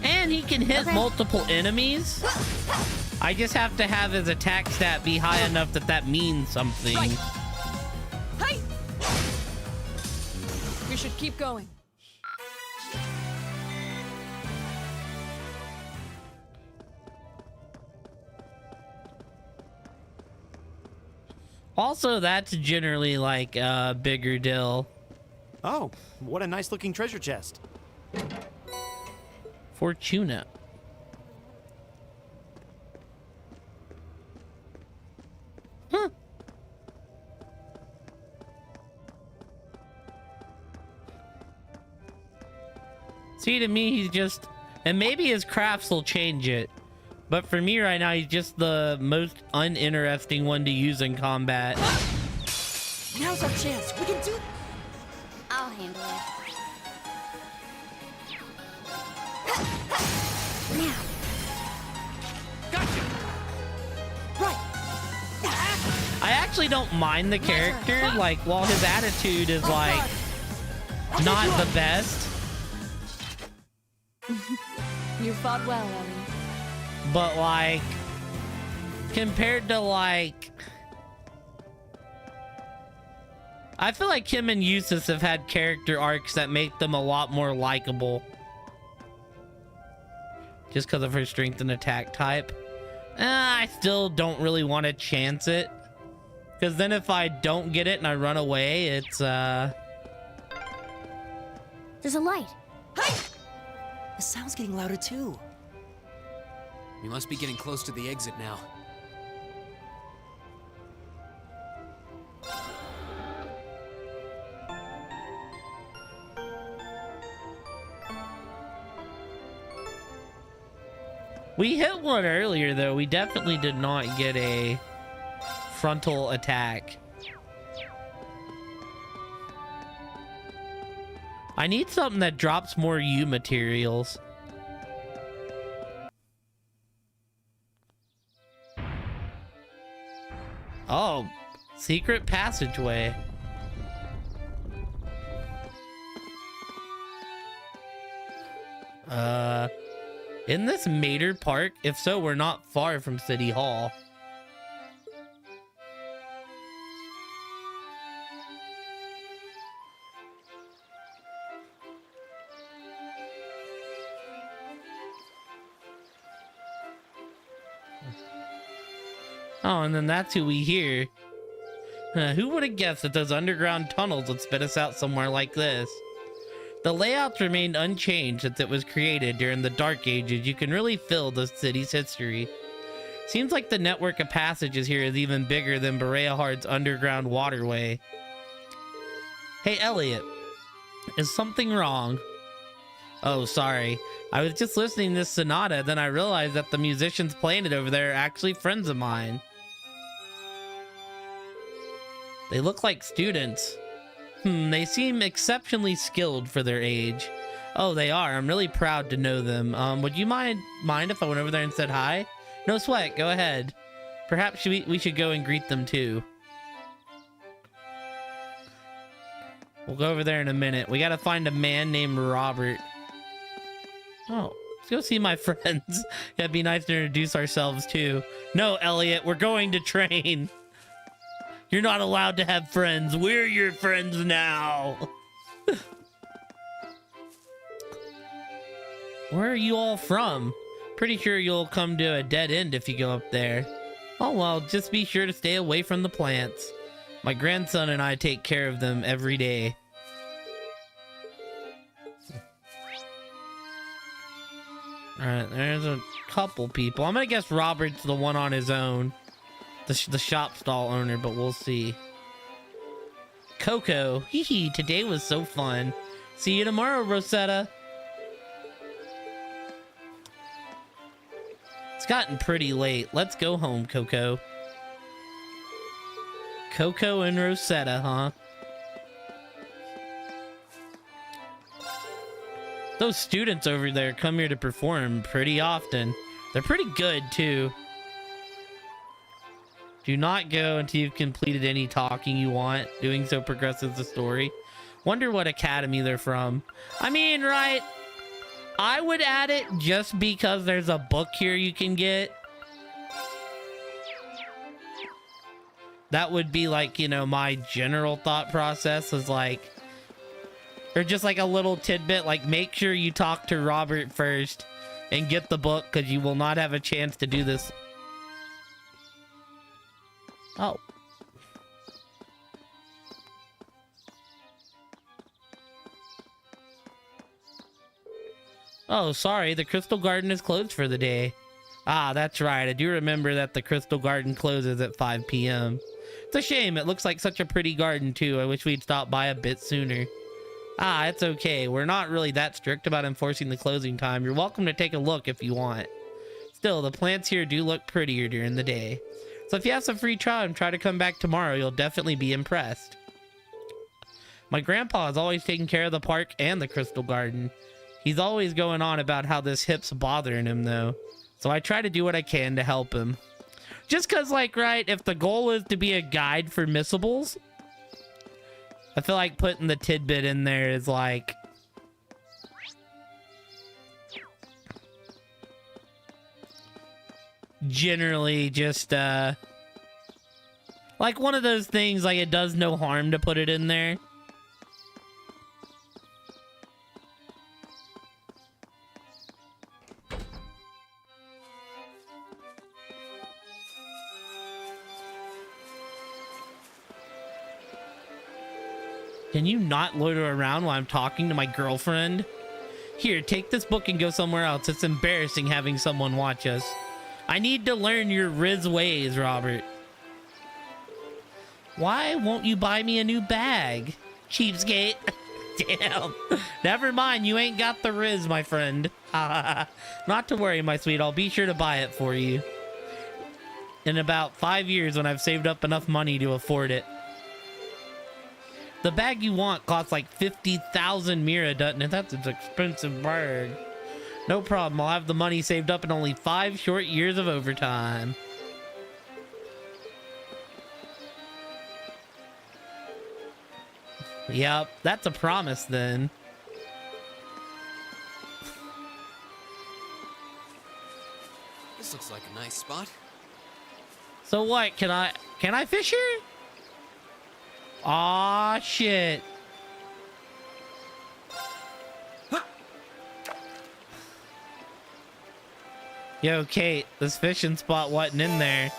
S1: And he can hit multiple enemies. I just have to have his attack stat be high enough that means something.
S4: Hey! We should keep going.
S1: Also, that's generally like a bigger deal.
S9: Oh, what a nice looking treasure chest.
S1: Fortuna. Huh. See, to me, he's just... And maybe his crafts will change it. But for me right now, he's just the most uninteresting one to use in combat.
S3: Now's our chance. We can do.
S8: I'll handle it. Now.
S5: Gotcha.
S3: Right.
S1: I actually don't mind the character. Like, while his attitude is, like, not the best.
S4: You fought well, Ellie.
S1: But, like, compared to, like... I feel like him and Eustace have had character arcs that make them a lot more likable. Just because of her strength and attack type. I still don't really want to chance it. Because then if I don't get it and I run away, it's,
S8: There's a light.
S3: The sound's getting louder too.
S2: We must be getting close to the exit now.
S1: We hit one earlier, though. We definitely did not get a frontal attack. I need something that drops more U materials. Oh, secret passageway. Isn't this Mater Park? If so, we're not far from City Hall. Oh, and then that's who we hear. Who would have guessed that those underground tunnels would spit us out somewhere like this? The layouts remained unchanged since it was created during the Dark Ages. You can really feel the city's history. Seems like the network of passages here is even bigger than Berea-Hard's underground waterway. Hey, Elliot. Is something wrong? Oh, sorry. I was just listening to this sonata, then I realized that the musicians playing it over there are actually friends of mine. They look like students. They seem exceptionally skilled for their age. Oh, they are. I'm really proud to know them. Would you mind if I went over there and said hi? No sweat. Go ahead. Perhaps we should go and greet them too. We'll go over there in a minute. We gotta find a man named Robert. Oh, let's go see my friends. It'd be nice to introduce ourselves too. No, Elliot, we're going to train. You're not allowed to have friends. We're your friends now. Where are you all from? Pretty sure you'll come to a dead end if you go up there. Oh well, just be sure to stay away from the plants. My grandson and I take care of them every day. Alright, there's a couple people. I'm gonna guess Robert's the one on his own. The shop stall owner, but we'll see. Coco. Hee hee, today was so fun. See you tomorrow, Rosetta. It's gotten pretty late. Let's go home, Coco. Coco and Rosetta, huh? Those students over there come here to perform pretty often. They're pretty good, too. Do not go until you've completed any talking you want. Doing so progresses the story. Wonder what academy they're from. I mean, right? I would add it just because there's a book here you can get. That would be like, you know, my general thought process is like, or just like a little tidbit, like make sure you talk to Robert first and get the book because you will not have a chance to do this. Oh. Oh, sorry, the Crystal Garden is closed for the day. Ah, that's right. I do remember that the Crystal Garden closes at 5 p.m. It's a shame. It looks like such a pretty garden, too. I wish we'd stopped by a bit sooner. Ah, it's okay. We're not really that strict about enforcing the closing time. You're welcome to take a look if you want. Still, the plants here do look prettier during the day. So if you have some free time, try to come back tomorrow. You'll definitely be impressed. My grandpa is always taking care of the park and the Crystal Garden. He's always going on about how this hip's bothering him, though. So I try to do what I can to help him. Just because, like, right, if the goal is to be a guide for missables, I feel like putting the tidbit in there is, like, generally just, like one of those things, like, it does no harm to put it in there. Can you not loiter around while I'm talking to my girlfriend? Here, take this book and go somewhere else. It's embarrassing having someone watch us. I need to learn your Riz ways, Robert. Why won't you buy me a new bag? Cheapskate. Damn. Never mind, you ain't got the Riz, my friend. Not to worry, my sweet. I'll be sure to buy it for you. In about 5 years when I've saved up enough money to afford it. The bag you want costs like 50,000 Mira, doesn't it? That's an expensive bag. No problem. I'll have the money saved up in only 5 short years of overtime. Yep, that's a promise then.
S2: This looks like a nice spot.
S1: So what? Can I fish here? Aw, shit. Yo, Kate, this fishing spot wasn't in there.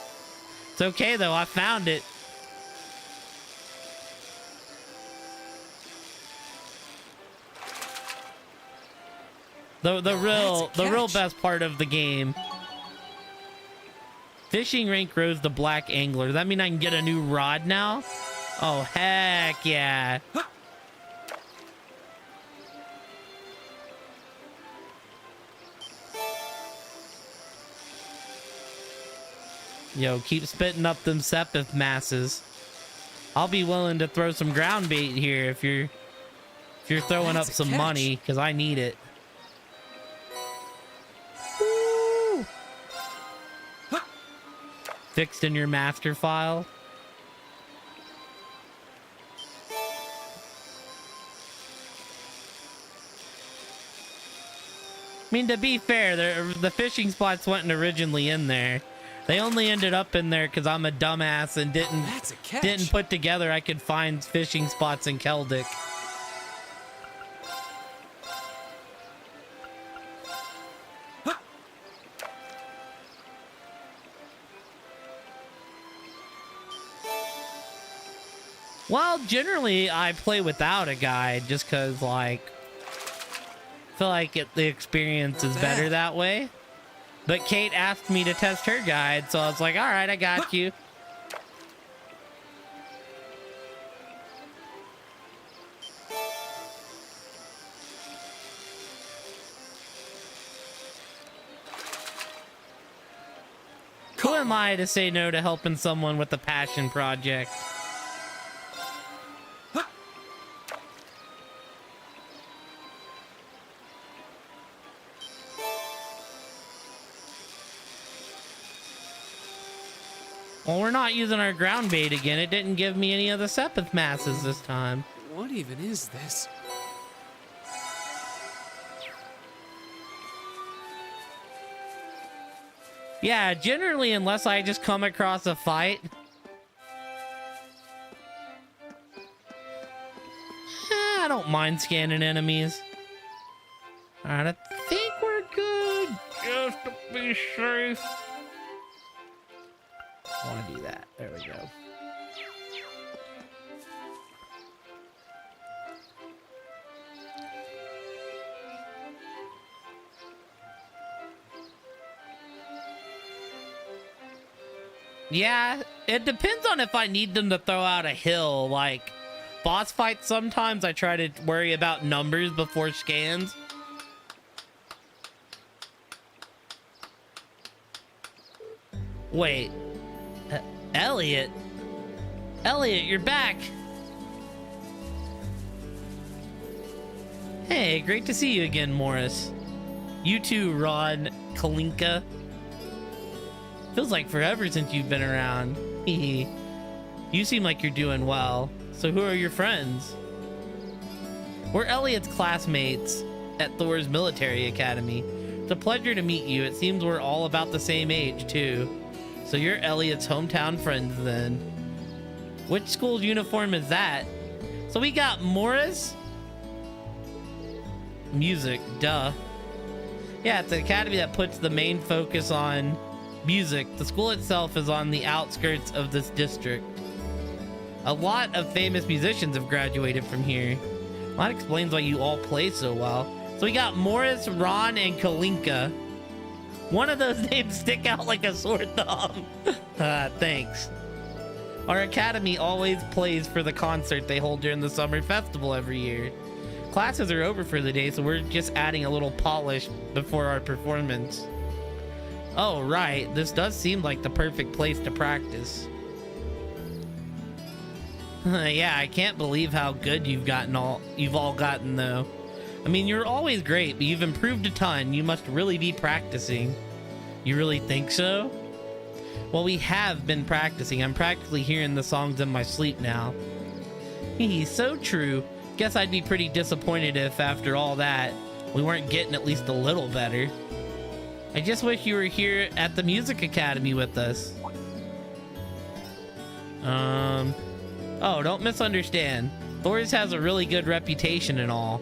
S1: It's okay though, I found it. The real best part of the game. Fishing rank rose to black angler. Does that mean I can get a new rod now? Oh, heck yeah. Yo, keep spitting up them Sepith masses. I'll be willing to throw some ground bait here if you're throwing
S2: That's
S1: up
S2: a
S1: some
S2: catch.
S1: money, because I need it. Woo! Fixed in your master file. I mean, to be fair, the fishing spots wasn't originally in there. They only ended up in there because I'm a dumbass and
S2: That's a catch.
S1: didn't put together I could find fishing spots in Keldic. Well, generally I play without a guide just because, like, I feel like the experience is better that way. But Kate asked me to test her guide, so I was like, all right, I got you. Who am I to say no to helping someone with a passion project? Well, we're not using our ground bait again. It didn't give me any of the Sepith masses this time.
S2: What even is this?
S1: Yeah, generally, unless I just come across a fight. I don't mind scanning enemies. Alright, I think we're good. Just to be safe. I want to do that. There we go. Yeah, it depends on if I need them to throw out a hill. Like, boss fights, sometimes I try to worry about numbers before scans. Wait. Elliot? Elliot, you're back! Hey, great to see you again, Morris. You too, Ron Kalinka. Feels like forever since you've been around. You seem like you're doing well. So who are your friends? We're Elliot's classmates at Thor's military academy. It's a pleasure to meet you. It seems we're all about the same age, too. So you're Elliot's hometown friends, then. Which school's uniform is that? So we got Morris. Music, duh. Yeah, it's an academy that puts the main focus on music. The school itself is on the outskirts of this district. A lot of famous musicians have graduated from here. Well, that explains why you all play so well. So we got Morris, Ron, and Kalinka. One of those names stick out like a sore thumb. Thanks. Our academy always plays for the concert they hold during the summer festival every year. Classes are over for the day, so we're just adding a little polish before our performance. Oh, right. This does seem like the perfect place to practice. Yeah, I can't believe how good you've all gotten, though. I mean, you're always great, but you've improved a ton. You must really be practicing. You really think so? Well, we have been practicing. I'm practically hearing the songs in my sleep now. He's so true. Guess I'd be pretty disappointed if, after all that, we weren't getting at least a little better. I just wish you were here at the music academy with us. Oh, don't misunderstand. Thor's has a really good reputation and all.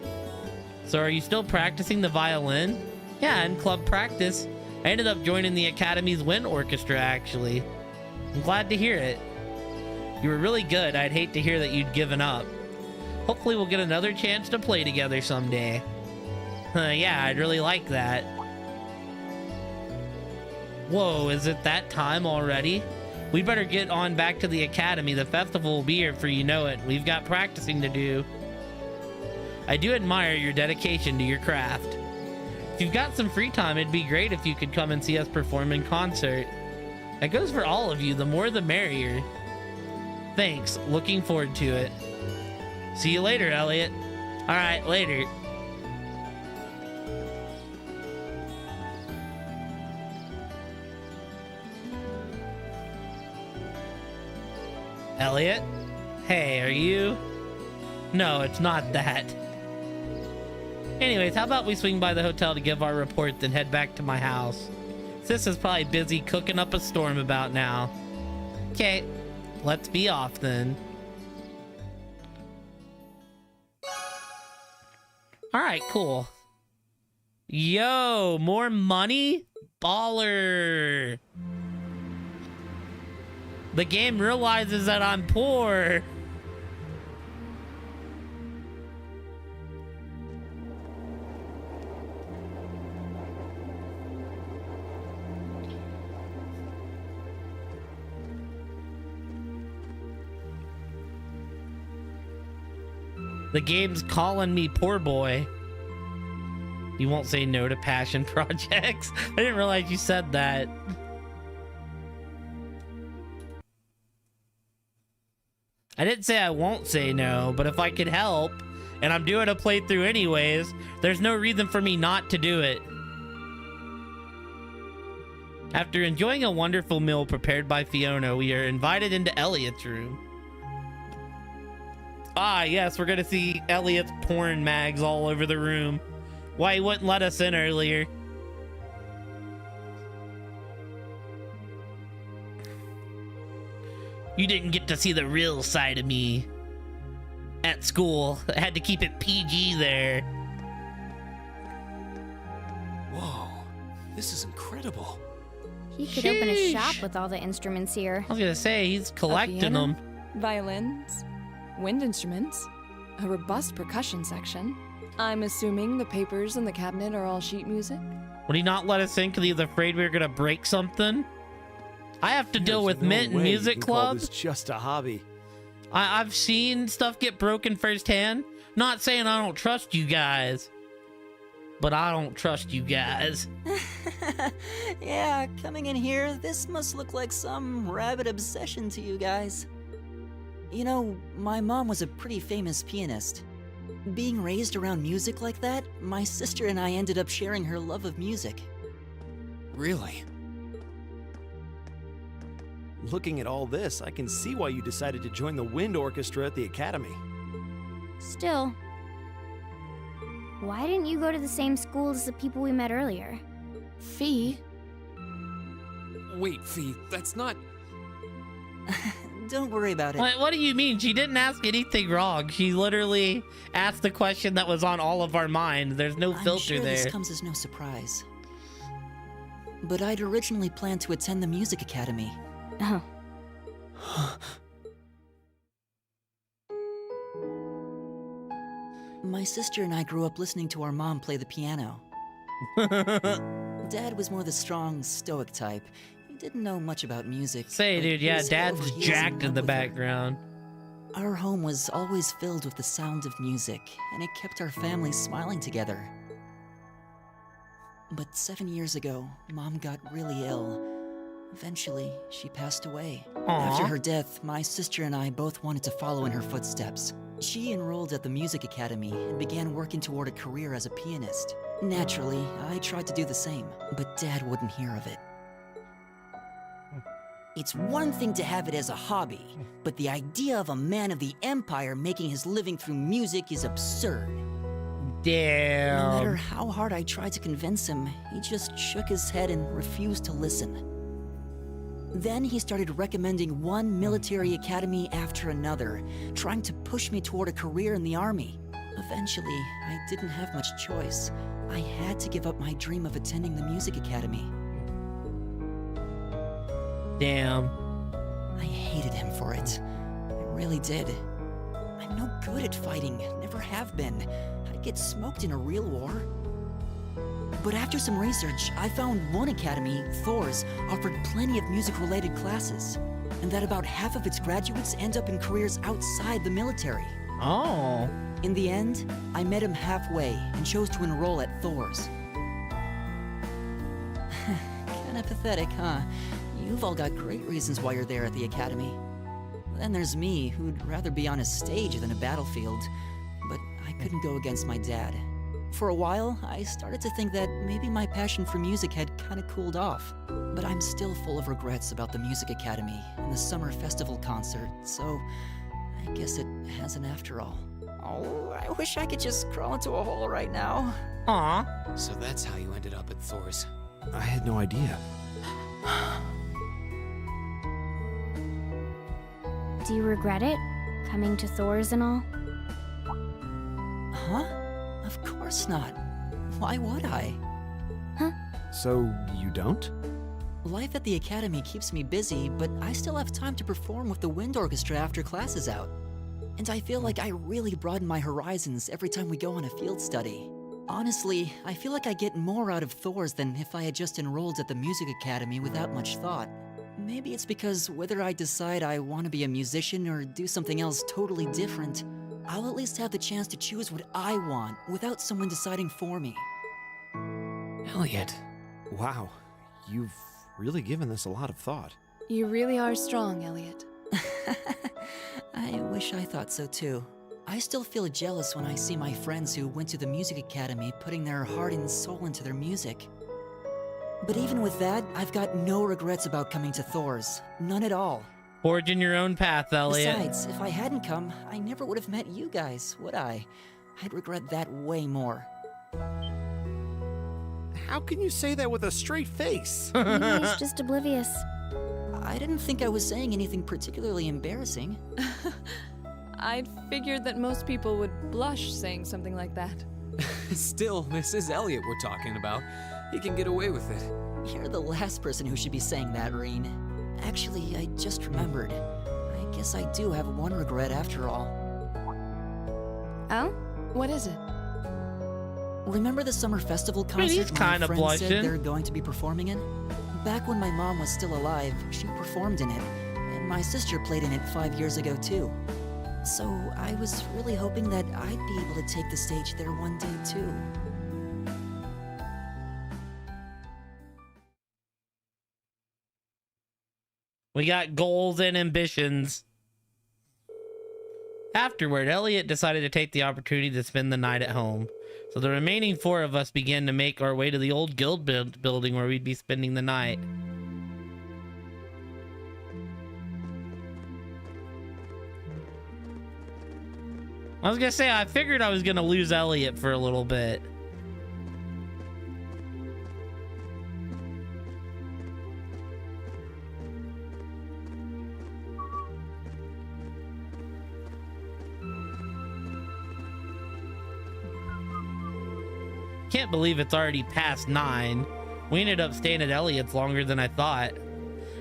S1: So are you still practicing the violin? Yeah, in club practice. I ended up joining the Academy's wind orchestra, actually. I'm glad to hear it. You were really good. I'd hate to hear that you'd given up. Hopefully we'll get another chance to play together someday. Yeah, I'd really like that. Whoa, is it that time already? We better get on back to the Academy. The festival will be here before you know it. We've got practicing to do. I do admire your dedication to your craft. If you've got some free time, it'd be great if you could come and see us perform in concert. That goes for all of you. The more the merrier. Thanks. Looking forward to it. See you later, Elliot. All right, later. Elliot? Hey, are you? No, it's not that. Anyways, how about we swing by the hotel to give our report, then head back to my house? Sis is probably busy cooking up a storm about now. Okay, let's be off then. Alright, cool. Yo, more money? Baller. The game realizes that I'm poor. The game's calling me poor boy. You won't say no to passion projects? I didn't realize you said that. I didn't say I won't say no, but if I could help, and I'm doing a playthrough anyways, there's no reason for me not to do it. After enjoying a wonderful meal prepared by Fiona, we are invited into Elliot's room. Ah, yes, we're gonna see Elliot's porn mags all over the room. Why he wouldn't let us in earlier. You didn't get to see the real side of me at school. I had to keep it PG there.
S2: Whoa, this is incredible.
S8: He could open a shop with all the instruments here.
S1: I was gonna say, he's collecting
S4: piano?
S1: them.
S4: Violins, wind instruments, a robust percussion section. I'm assuming the papers in the cabinet are all sheet music?
S1: Would he not let us in because he's afraid we were gonna break something? I have to deal with Mint and Music Club.
S5: It's just a hobby.
S1: I've seen stuff get broken firsthand. Not saying I don't trust you guys, but I don't trust you guys.
S3: Yeah, coming in here, this must look like some rabid obsession to you guys. You know, my mom was a pretty famous pianist. Being raised around music like that, my sister and I ended up sharing her love of music.
S2: Really?
S5: Looking at all this, I can see why you decided to join the wind orchestra at the academy.
S8: Still, why didn't you go to the same school as the people we met earlier?
S4: Fee?
S2: Wait, Fee, that's not...
S3: Don't worry about it.
S1: What do you mean? She didn't ask anything wrong. She literally asked the question that was on all of our minds. There's no filter
S3: I'm sure
S1: there.
S3: this comes as no surprise. But I'd originally planned to attend the music academy.
S8: Oh.
S3: My sister and I grew up listening to our mom play the piano. Dad was more the strong, stoic type. He didn't know much about music.
S1: Say,
S3: but
S1: dude,
S3: he
S1: yeah,
S3: was
S1: Dad's
S3: over heels
S1: jacked in
S3: love
S1: the
S3: with her.
S1: background.
S3: Our home was always filled with the sound of music, and it kept our family smiling together. But 7 years ago, Mom got really ill. Eventually, she passed away. After
S1: Aw.
S3: her death, my sister and I both wanted to follow in her footsteps. She enrolled at the music academy and began working toward a career as a pianist. Naturally, I tried to do the same, but Dad wouldn't hear of it. It's one thing to have it as a hobby, but the idea of a man of the Empire making his living through music is absurd. No matter
S1: Damn.
S3: how hard I tried to convince him, he just shook his head and refused to listen. Then he started recommending one military academy after another, trying to push me toward a career in the army. Eventually, I didn't have much choice. I had to give up my dream of attending the music academy.
S1: Damn.
S3: I hated him for it. I really did. I'm no good at fighting, never have been. I'd get smoked in a real war. But after some research, I found one academy, Thor's, offered plenty of music-related classes, and that about half of its graduates end up in careers outside the military.
S1: Oh.
S3: In the end, I met him halfway and chose to enroll at Thor's. Kinda pathetic, huh? You've all got great reasons why you're there at the academy. Then there's me, who'd rather be on a stage than a battlefield. But I couldn't go against my dad. For a while, I started to think that maybe my passion for music had kinda cooled off. But I'm still full of regrets about the Music Academy and the summer festival concert, so I guess it hasn't after all. Oh, I wish I could just crawl into a hole right now.
S1: Aw.
S2: So that's how you ended up at Thor's.
S9: I had no idea.
S8: Do you regret it? Coming to Thor's and all?
S3: Huh? Of course not. Why would I?
S9: So, you don't?
S3: Life at the Academy keeps me busy, but I still have time to perform with the wind orchestra after class is out. And I feel like I really broaden my horizons every time we go on a field study. Honestly, I feel like I get more out of Thor's than if I had just enrolled at the Music Academy without much thought. Maybe it's because whether I decide I want to be a musician or do something else totally different, I'll at least have the chance to choose what I want without someone deciding for me.
S2: Elliot.
S9: Wow, you've really given this a lot of thought.
S4: You really are strong, Elliot.
S3: I wish I thought so too. I still feel jealous when I see my friends who went to the Music Academy putting their heart and soul into their music. But even with that, I've got no regrets about coming to Thor's. None at all.
S1: Forging your own path, Elliot.
S3: Besides, if I hadn't come, I never would have met you guys, would I? I'd regret that way more.
S9: How can you say that with a straight face?
S8: Maybe he's just oblivious.
S3: I didn't think I was saying anything particularly embarrassing.
S4: I'd figured that most people would blush saying something like that.
S2: Still, this is Elliot we're talking about. He can get away with it.
S3: You're the last person who should be saying that, Reen. Actually, I just remembered. I guess I do have one regret after all.
S4: Oh? What is it?
S3: Remember the summer festival concert
S1: he's
S3: my
S1: kinda
S3: friend
S1: blushing.
S3: said they're going to be performing in? Back when my mom was still alive, she performed in it, and my sister played in it 5 years ago too. So I was really hoping that I'd be able to take the stage there one day too.
S1: We got goals and ambitions. Afterward, Elliot decided to take the opportunity to spend the night at home. So the remaining 4 of us began to make our way to the old guild building where we'd be spending the night. I was gonna say, I figured I was gonna lose Elliot for a little bit. Can't believe it's already past 9. We ended up staying at Elliot's longer than I thought.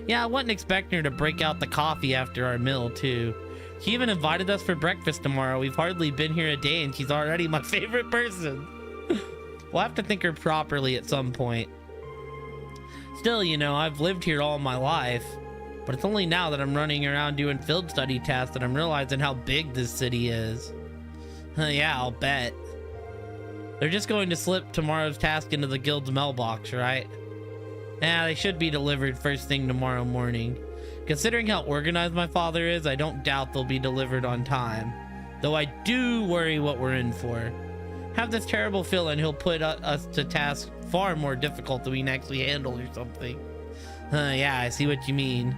S1: Yeah, I wasn't expecting her to break out the coffee after our meal too. She even invited us for breakfast tomorrow. We've hardly been here a day and she's already my favorite person. We'll have to thank her properly at some point. Still, you know, I've lived here all my life, but it's only now that I'm running around doing field study tasks that I'm realizing how big this city is. Yeah, I'll bet. They're just going to slip tomorrow's task into the guild's mailbox, right? Yeah, they should be delivered first thing tomorrow morning. Considering how organized my father is, I don't doubt they'll be delivered on time. Though I do worry what we're in for. Have this terrible feeling he'll put us to tasks far more difficult than we can actually handle or something. Yeah, I see what you mean.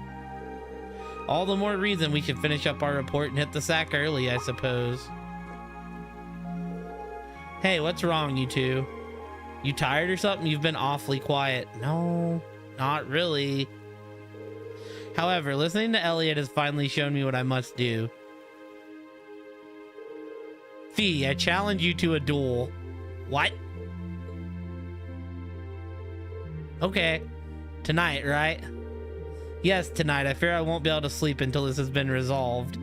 S1: All the more reason we should finish up our report and hit the sack early, I suppose. Hey, what's wrong, you two? You tired or something? You've been awfully quiet. No, not really. However, listening to Elliot has finally shown me what I must do. Fee, I challenge you to a duel. What? Okay. Tonight, right? Yes, tonight. I fear I won't be able to sleep until this has been resolved.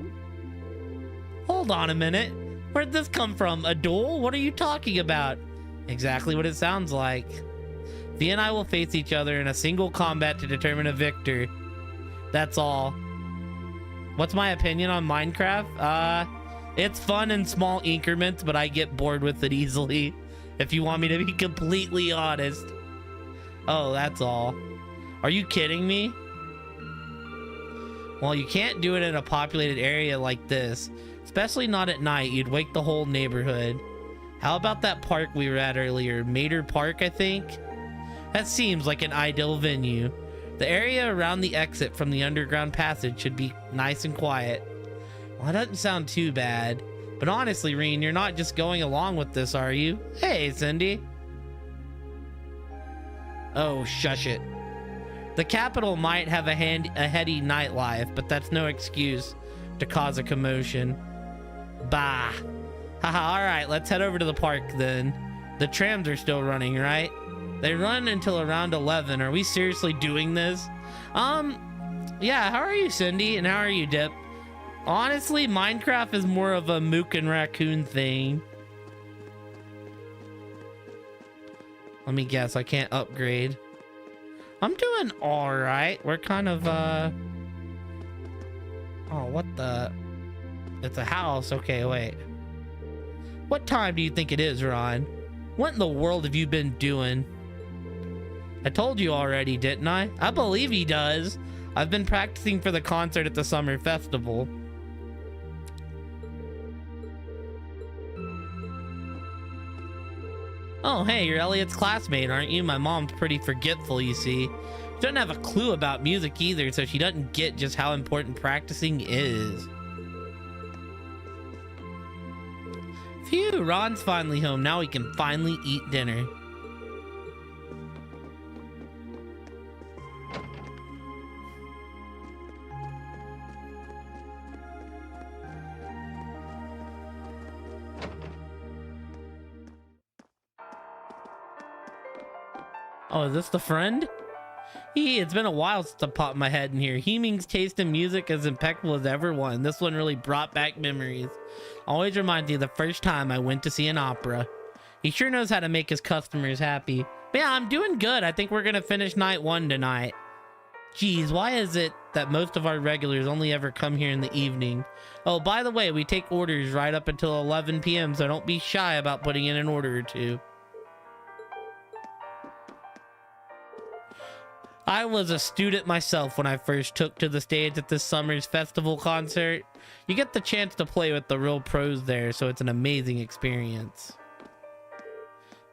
S1: Hold on a minute. Where'd this come from? A duel? What are you talking about? Exactly what it sounds like. Fee and I will face each other in a single combat to determine a victor. That's all. What's my opinion on Minecraft? It's fun in small increments, but I get bored with it easily. If you want me to be completely honest. Oh, that's all. Are you kidding me? Well, you can't do it in a populated area like this, especially not at night. You'd wake the whole neighborhood. How about that park we were at earlier? Mater Park, I think? That seems like an ideal venue. The area around the exit from the underground passage should be nice and quiet. Well, that doesn't sound too bad. But honestly, Rean, you're not just going along with this, are you? Hey, Cindy. Oh, shush it. The capital might have a heady nightlife, but that's no excuse to cause a commotion. Bah. Haha, alright, let's head over to the park then. The trams are still running, right? They run until around 11. Are we seriously doing this? Yeah, how are you, Cindy? And how are you, Dip? Honestly, Minecraft is more of a mook and raccoon thing. Let me guess, I can't upgrade. I'm doing alright. We're kind of, oh, what the? It's a house. Okay, wait. What time do you think it is, Ron? What in the world have you been doing? I told you already, didn't I? I believe he does. I've been practicing for the concert at the summer festival. Oh, hey, you're Elliot's classmate, aren't you? My mom's pretty forgetful, you see. She doesn't have a clue about music either, so she doesn't get just how important practicing is. Phew, Ron's finally home. Now we can finally eat dinner. Oh, is this the friend? It's been a while since I popped my head in here. Heeming's taste in music is impeccable as ever one. This one really brought back memories. Always reminds me of the first time I went to see an opera. He sure knows how to make his customers happy. But yeah, I'm doing good. I think we're gonna finish night 1 tonight. Geez, why is it that most of our regulars only ever come here in the evening? Oh, by the way, we take orders right up until 11 p.m., so don't be shy about putting in an order or two. I was a student myself when I first took to the stage at this summer's festival concert. You get the chance to play with the real pros there, so it's an amazing experience.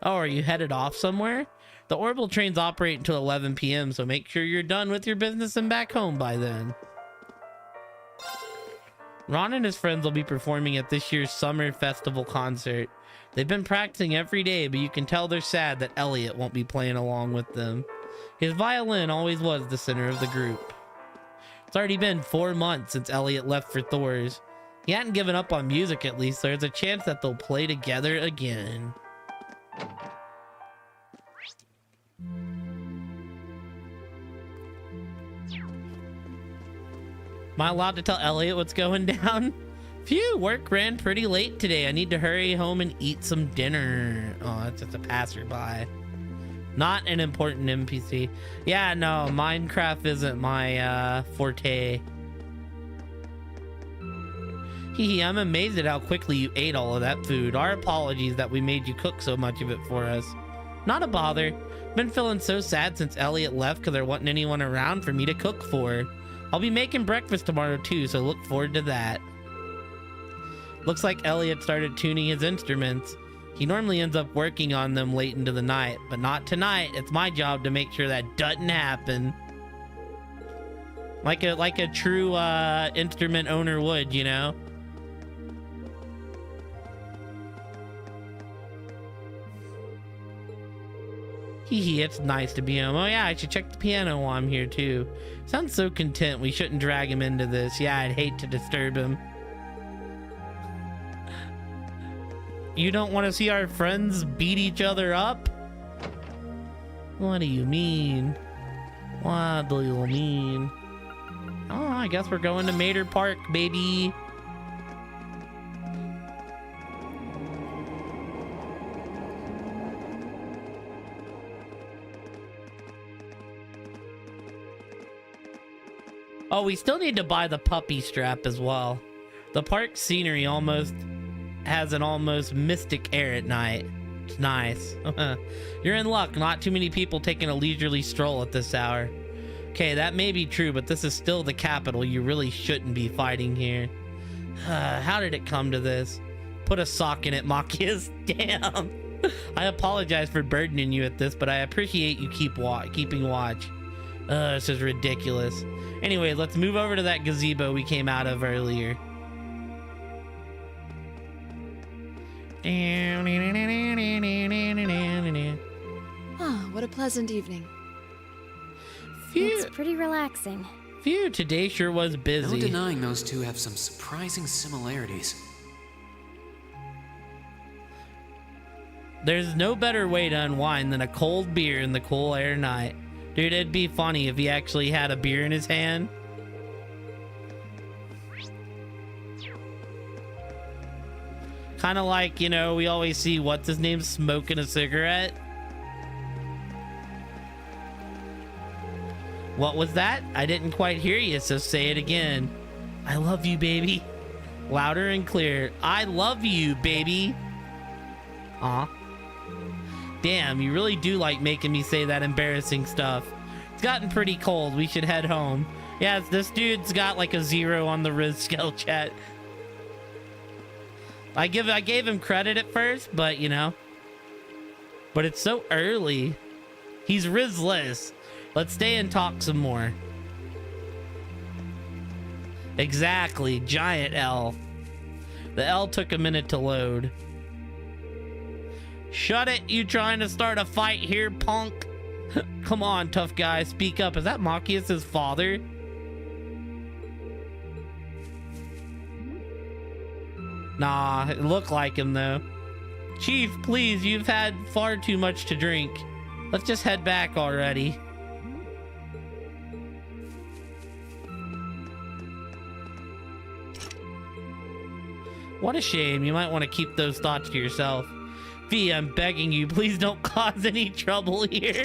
S1: Oh, are you headed off somewhere? The orbital trains operate until 11 p.m., so make sure you're done with your business and back home by then. Ron and his friends will be performing at this year's summer festival concert. They've been practicing every day, but you can tell they're sad that Elliot won't be playing along with them. His violin always was the center of the group. It's already been 4 months since Elliot left for Thor's. He hadn't given up on music, at least. There's a chance that they'll play together again. Am I allowed to tell Elliot what's going down? Phew, work ran pretty late today. I need to hurry home and eat some dinner. Oh, it's just a passerby. Not an important NPC. Yeah, no, Minecraft isn't my forte. Hee, I'm amazed at how quickly you ate all of that food. Our apologies that we made you cook so much of it for us. Not a bother. Been feeling so sad since Elliot left because there wasn't anyone around for me to cook for. I'll be making breakfast tomorrow too, so look forward to that. Looks like Elliot started tuning his instruments. He normally ends up working on them late into the night, but not tonight. It's my job to make sure that doesn't happen. Like a true instrument owner would, you know? Hee, it's nice to be home. Oh yeah, I should check the piano while I'm here too. Sounds so content. We shouldn't drag him into this. Yeah, I'd hate to disturb him. You don't want to see our friends beat each other up? What do you mean? What do you mean? Oh, I guess we're going to Mater Park, baby. Oh, we still need to buy the puppy strap as well. The park scenery has an almost mystic air at night. It's nice. You're in luck. Not too many people taking a leisurely stroll at this hour. Okay, that may be true, but this is still the capital. You really shouldn't be fighting here. How did it come to this? Put a sock in it, Machias. Damn. I apologize for burdening you at this, but I appreciate you keeping watch. This is ridiculous. Anyway, let's move over to that gazebo we came out of earlier.
S4: Ah, what a pleasant evening.
S8: It's pretty relaxing.
S1: Phew, today sure was busy.
S2: No denying those two have some surprising similarities.
S1: There's no better way to unwind than a cold beer in the cool air night. Dude, it'd be funny if he actually had a beer in his hand. Kind of like, you know, we always see what's his name smoking a cigarette. What was that? I didn't quite hear you, so say it again. I love you, baby. Louder and clear. I love you, baby. Aw. Damn, you really do like making me say that embarrassing stuff. It's gotten pretty cold. We should head home. Yeah, this dude's got like a 0 on the Riz skill chat. I gave him credit at first, but you know. But it's so early. He's Rizless. Let's stay and talk some more. Exactly, giant L. The L took a minute to load. Shut it, you trying to start a fight here, punk? Come on, tough guy, speak up. Is that Machias' father? Nah, it looked like him though. Chief, please, you've had far too much to drink. Let's just head back already. What a shame. You might want to keep those thoughts to yourself. V, I'm begging you, please don't cause any trouble here.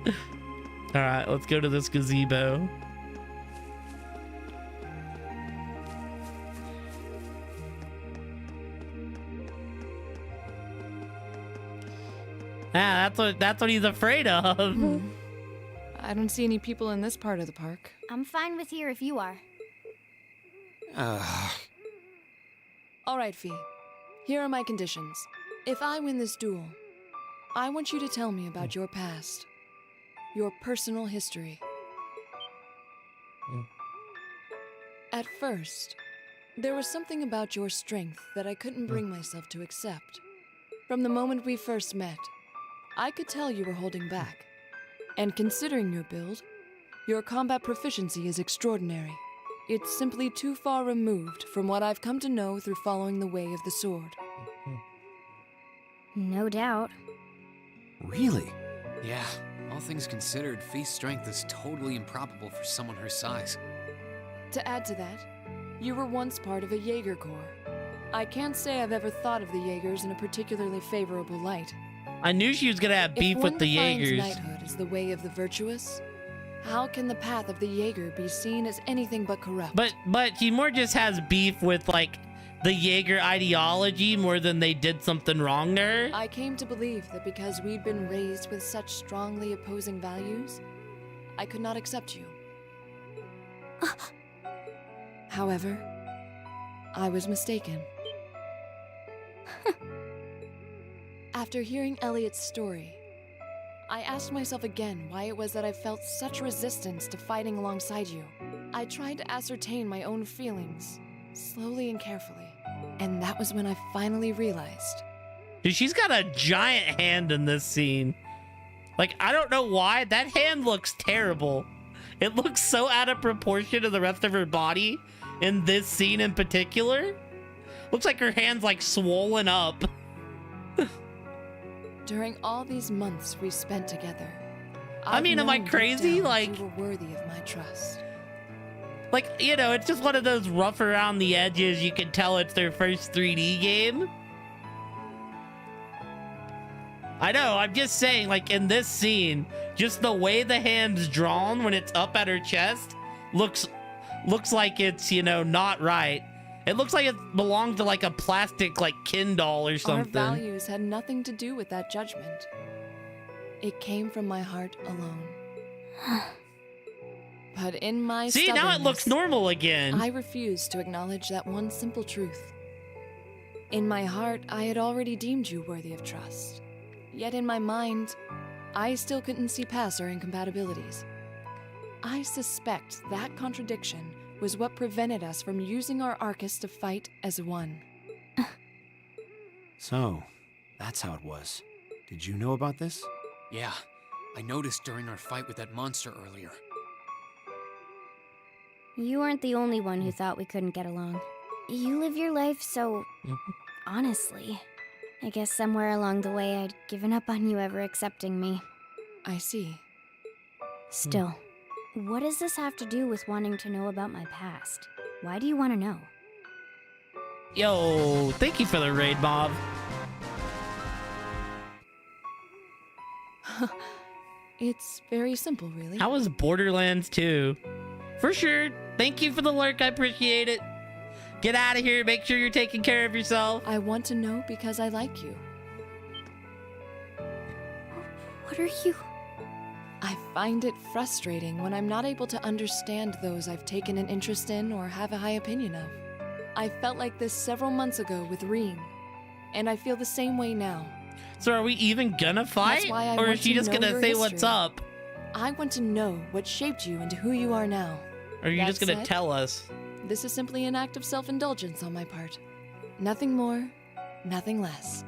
S1: All right, let's go to this gazebo. Ah, that's what he's afraid of.
S4: I don't see any people in this part of the park.
S8: I'm fine with here if you are.
S4: All right, Fee. Here are my conditions. If I win this duel, I want you to tell me about your past. Your personal history. At first, there was something about your strength that I couldn't bring myself to accept. From the moment we first met, I could tell you were holding back. And considering your build, your combat proficiency is extraordinary. It's simply too far removed from what I've come to know through following the way of the sword.
S8: No doubt.
S2: Really? Yeah, all things considered, Fee's strength is totally improbable for someone her size.
S4: To add to that, you were once part of a Jaeger Corps. I can't say I've ever thought of the Jaegers in a particularly favorable light.
S1: I knew she was gonna have beef with the Jaegers.
S4: If one defines knighthood as the way of the virtuous, how can the path of the Jaeger be seen as anything but corrupt?
S1: But he more just has beef with like the Jaeger ideology more than they did something wrong to her.
S4: I came to believe that because we'd been raised with such strongly opposing values, I could not accept you. However, I was mistaken. After hearing Elliot's story, I asked myself again why it was that I felt such resistance to fighting alongside you. I tried to ascertain my own feelings, slowly and carefully, and that was when I finally realized.
S1: Dude, she's got a giant hand in this scene. Like, I don't know why, that hand looks terrible. It looks so out of proportion to the rest of her body in this scene in particular. Looks like her hand's like swollen up.
S4: During all these months we spent together,
S1: I mean, am I crazy? Like,
S4: you were worthy of my trust.
S1: Like, you know, it's just one of those rough around the edges. You can tell it's their first 3D game. I know, I'm just saying, like, in this scene, just the way the hand's drawn when it's up at her chest looks like it's, you know, not right. It looks like it belongs to like a plastic like Ken doll or something.
S4: Our values had nothing to do with that judgment. It came from my heart alone. But in my
S1: See, now it looks
S4: stubbornness,
S1: normal again.
S4: I refuse to acknowledge that one simple truth. In my heart, I had already deemed you worthy of trust. Yet in my mind, I still couldn't see past our incompatibilities. I suspect that contradiction was what prevented us from using our Arcus to fight as one.
S9: So, that's how it was. Did you know about this?
S2: Yeah, I noticed during our fight with that monster earlier.
S8: You weren't the only one who thought we couldn't get along. You live your life so honestly. I guess somewhere along the way I'd given up on you ever accepting me.
S4: I see.
S8: Still, what does this have to do with wanting to know about my past? Why do you want to know?
S1: Yo, thank you for the raid, Mob.
S4: It's very simple, really.
S1: How was Borderlands 2? For sure. Thank you for the lurk. I appreciate it. Get out of here. Make sure you're taking care of yourself.
S4: I want to know because I like you.
S8: What are you?
S4: I find it frustrating when I'm not able to understand those I've taken an interest in or have a high opinion of. I felt like this several months ago with Reem, and I feel the same way now.
S1: So are we even gonna fight?
S4: why I
S1: Or
S4: want
S1: is she
S4: to
S1: just
S4: know
S1: gonna
S4: your
S1: say what's
S4: history.
S1: up?
S4: I want to know what shaped you into who you are now.
S1: Or are you
S4: That
S1: just gonna
S4: said,
S1: tell us?
S4: This is simply an act of self-indulgence on my part. Nothing more, nothing less.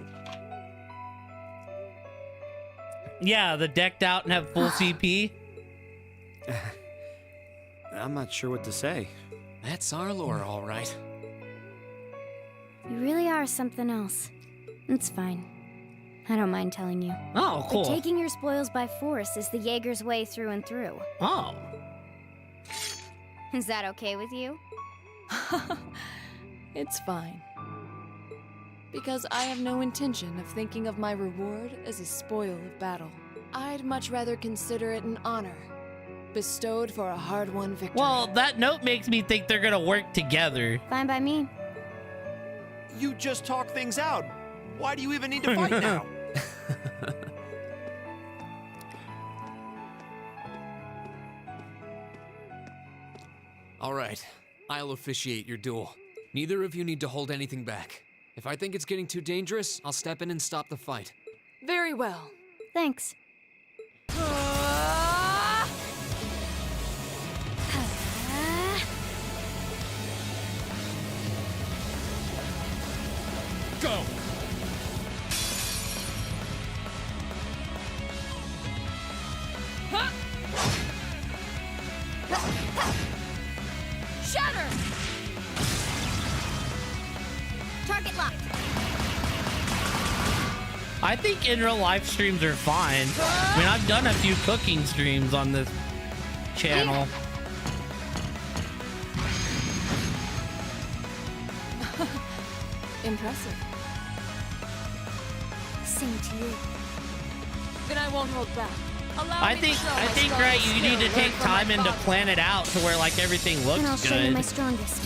S1: Yeah, the decked out and have full CP.
S9: I'm not sure what to say.
S2: That's our lore, all right.
S8: You really are something else. It's fine. I don't mind telling you.
S1: Oh, cool.
S8: But taking your spoils by force is the Jaeger's way through and through.
S1: Oh.
S8: Is that okay with you?
S4: It's fine. Because I have no intention of thinking of my reward as a spoil of battle. I'd much rather consider it an honor, bestowed for a hard-won victory.
S1: Well, that note makes me think they're gonna work together.
S8: Fine by me.
S9: You just talk things out. Why do you even need to fight now?
S2: All right, I'll officiate your duel. Neither of you need to hold anything back. If I think it's getting too dangerous, I'll step in and stop the fight.
S4: Very well.
S8: Thanks.
S5: Go!
S8: Shatter! Target locked.
S1: I think in real life streams are fine. I mean, I've done a few cooking streams on this channel.
S4: Impressive.
S8: Same to you.
S4: Then I won't hold back. Allow
S1: I
S4: me to
S1: think,
S4: show my
S1: right,
S4: strongest
S1: you need to
S4: skill
S1: take
S4: learned from my
S1: time and to
S4: father.
S1: plan it out to where like everything
S8: And I'll
S1: looks
S8: show you my
S1: good.
S8: strongest.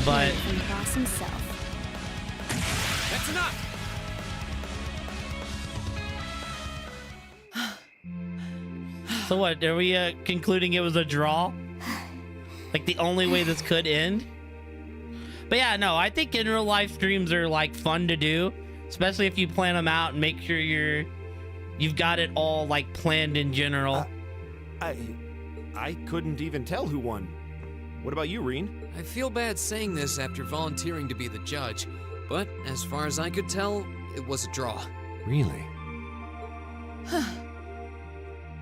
S1: But
S8: From the boss himself.
S2: That's enough!
S1: so what? Are we concluding it was a draw? Like the only way this could end? But yeah, no, I think in real life streams are like fun to do, especially if you plan them out and make sure you've got it all like planned in general.
S9: I couldn't even tell who won. What about you, Reen?
S2: I feel bad saying this after volunteering to be the judge, but as far as I could tell, it was a draw.
S9: Really?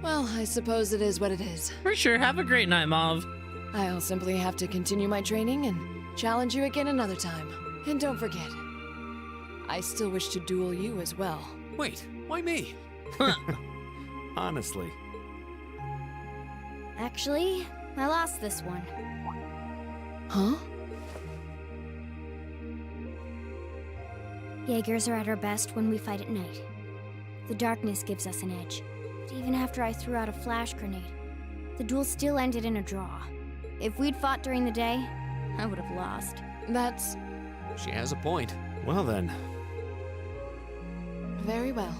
S4: Well, I suppose it is what it is.
S1: For sure. Have a great night, Mauve.
S4: I'll simply have to continue my training and challenge you again another time. And don't forget, I still wish to duel you as well.
S2: Wait, why me?
S9: Honestly.
S8: Actually, I lost this one.
S4: Huh?
S8: Jaegers are at our best when we fight at night. The darkness gives us an edge. But even after I threw out a flash grenade, the duel still ended in a draw. If we'd fought during the day, I would have lost.
S4: That's
S2: She has a point.
S9: Well then.
S4: very well.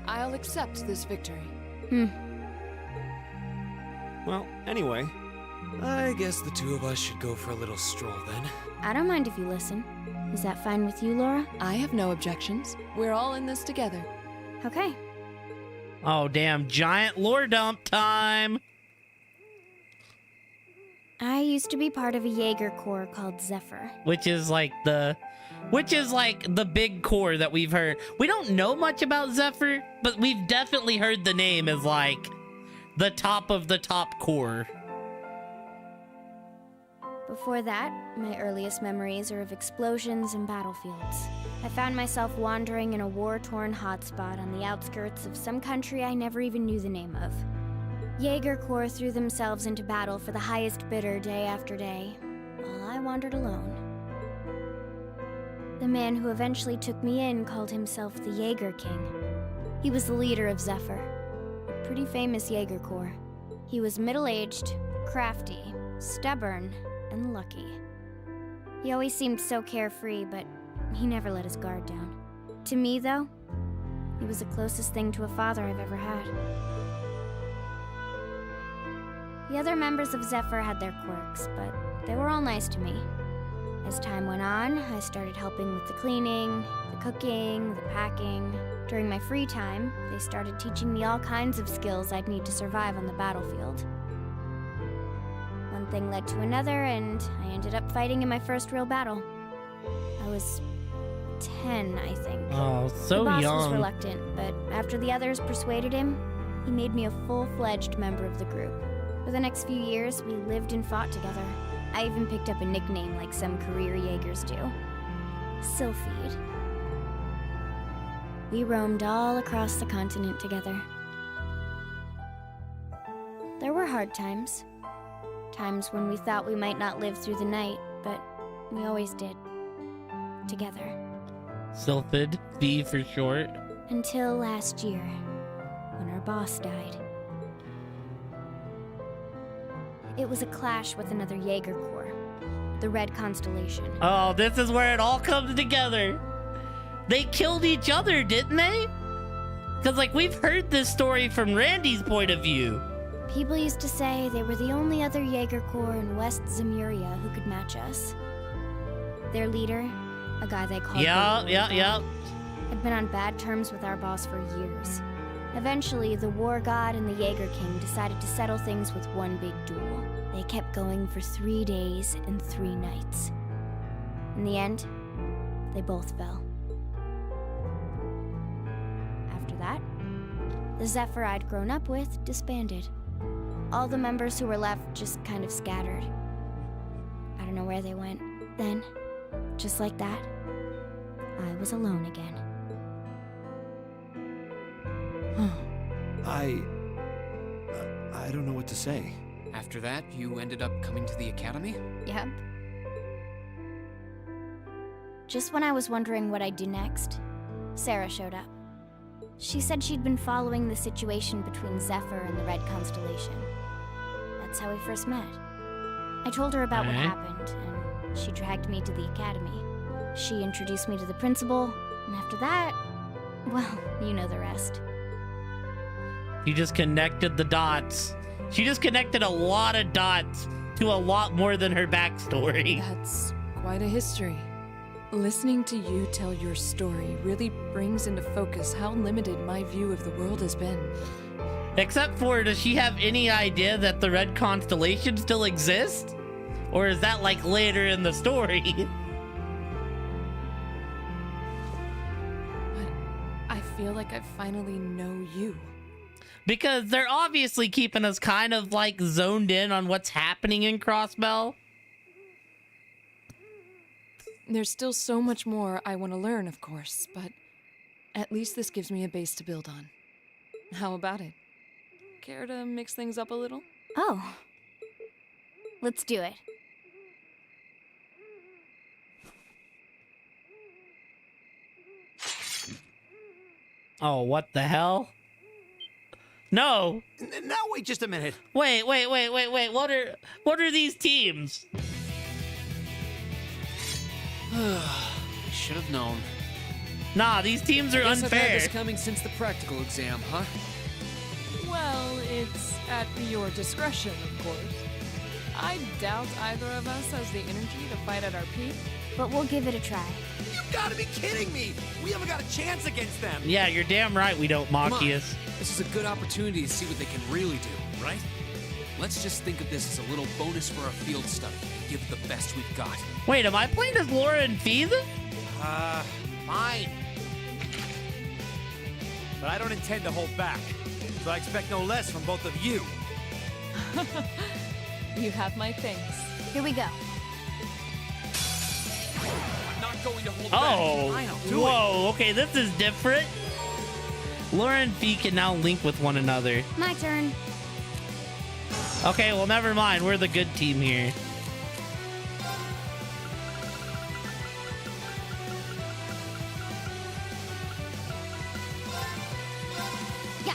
S4: I'll accept this victory.
S9: Well, anyway,
S2: I guess the two of us should go for a little stroll then.
S8: I don't mind if you listen. Is that fine with you, Laura?
S4: I have no objections. We're all in this together.
S8: Okay.
S1: Oh, damn. Giant lore dump time.
S8: I used to be part of a Jaeger Corps called Zephyr.
S1: Which is like the big core that we've heard. We don't know much about Zephyr, but we've definitely heard the name as like the top of the top core.
S8: Before that, my earliest memories are of explosions and battlefields. I found myself wandering in a war-torn hotspot on the outskirts of some country I never even knew the name of. Jaeger Corps threw themselves into battle for the highest bidder day after day, while I wandered alone. The man who eventually took me in called himself the Jaeger King. He was the leader of Zephyr, a pretty famous Jaeger Corps. He was middle-aged, crafty, stubborn, and lucky. He always seemed so carefree, but he never let his guard down. To me, though, he was the closest thing to a father I've ever had. The other members of Zephyr had their quirks, but they were all nice to me. As time went on, I started helping with the cleaning, the cooking, the packing. During my free time, they started teaching me all kinds of skills I'd need to survive on the battlefield. One thing led to another, and I ended up fighting in my first real battle. I was 10, I think.
S1: Oh, so
S8: the boss
S1: young.
S8: was reluctant, but after the others persuaded him, he made me a full-fledged member of the group. For the next few years, we lived and fought together. I even picked up a nickname like some career Jaegers do. Sylphide. We roamed all across the continent together. There were hard times. Times when we thought we might not live through the night, but we always did. Together.
S1: Sylphid, V for short.
S8: Until last year, when our boss died. It was a clash with another Jaeger Corps, the Red Constellation.
S1: Oh, this is where it all comes together. They killed each other, didn't they? Because, like, we've heard this story from Randy's point of view.
S8: People used to say they were the only other Jaeger Corps in West Zemuria who could match us. Their leader, a guy they called
S1: Yep.
S8: had been on bad terms with our boss for years. Eventually, the War God and the Jaeger King decided to settle things with one big duel. They kept going for 3 days and 3 nights. In the end, they both fell. After that, the Zephyr I'd grown up with disbanded. All the members who were left just kind of scattered. I don't know where they went. Then, just like that, I was alone again.
S5: I don't know what to say.
S2: After that, you ended up coming to the academy?
S8: Yep. Just when I was wondering what I'd do next, Sarah showed up. She said she'd been following the situation between Zephyr and the Red Constellation. That's how we first met. I told her about what happened, and she dragged me to the academy. She introduced me to the principal, and after that, well, you know the rest.
S1: You just connected the dots. She just connected a lot of dots to a lot more than her backstory.
S4: That's quite a history. Listening to you tell your story really brings into focus how limited my view of the world has been.
S1: Except for, does she have any idea that the Red Constellation still exists? Or is that like later in the story?
S4: But I feel like I finally know you.
S1: Because they're obviously keeping us kind of like zoned in on what's happening in Crossbell.
S4: There's still so much more I want to learn, of course, but at least this gives me a base to build on. How about it? Care to mix things up a little?
S8: Oh. Let's do it.
S1: Oh, what the hell? No.
S9: Now wait just a minute.
S1: Wait. What are these teams?
S2: Should have known.
S1: Nah, these teams are
S2: Guess I've had
S1: unfair.
S2: this coming since the practical exam, huh?
S4: Well, it's at your discretion, of course. I doubt either of us has the energy to fight at our peak.
S8: But we'll give it a try.
S5: You gotta be kidding me! We haven't got a chance against them!
S1: Yeah, you're damn right we don't,
S2: Come on.
S1: Machias.
S2: This is a good opportunity to see what they can really do, right? Let's just think of this as a little bonus for our field study. Give it the best we've got.
S1: Wait, am I playing as Laura and Fiza?
S5: Fine. But I don't intend to hold back. So I expect no less from both of you.
S4: You have my thanks.
S8: Here we go.
S2: I'm not going to hold
S1: Oh,
S5: Fine, I'll do
S1: whoa, okay, this is different. Laura and Fee can now link with one another.
S8: My turn.
S1: Okay, well, never mind. We're the good team here.
S8: Yeah.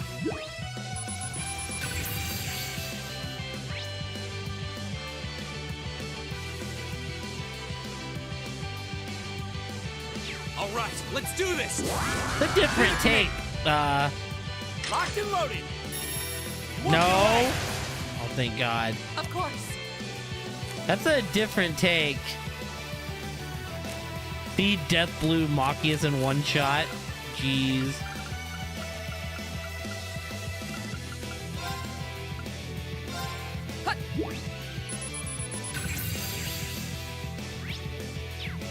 S5: All right, let's do this!
S1: The different take.
S5: Locked and loaded!
S1: No. Oh, thank God.
S4: Of course.
S1: That's a different take. Feed Death Blue Machias in one shot. Jeez.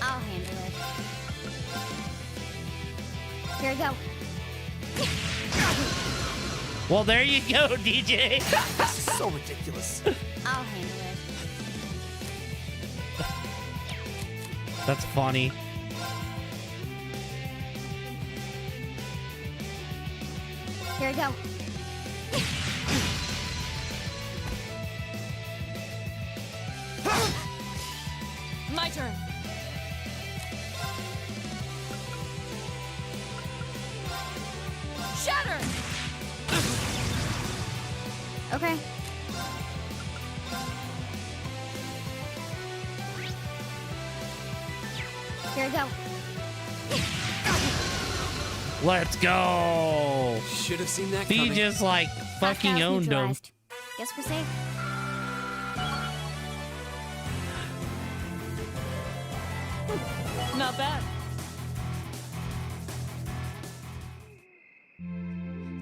S8: I'll handle it. Here we go.
S1: Well, there you go, DJ.
S5: This is so ridiculous.
S8: I'll handle it.
S1: That's funny.
S8: Here we go.
S4: My turn. Shatter!
S8: Okay. Here we go.
S1: Let's go.
S2: Should have seen that
S1: Fee
S2: coming.
S1: just like fucking
S8: Hostile
S1: owned him.
S8: neutralized. Guess we're safe.
S4: Not bad.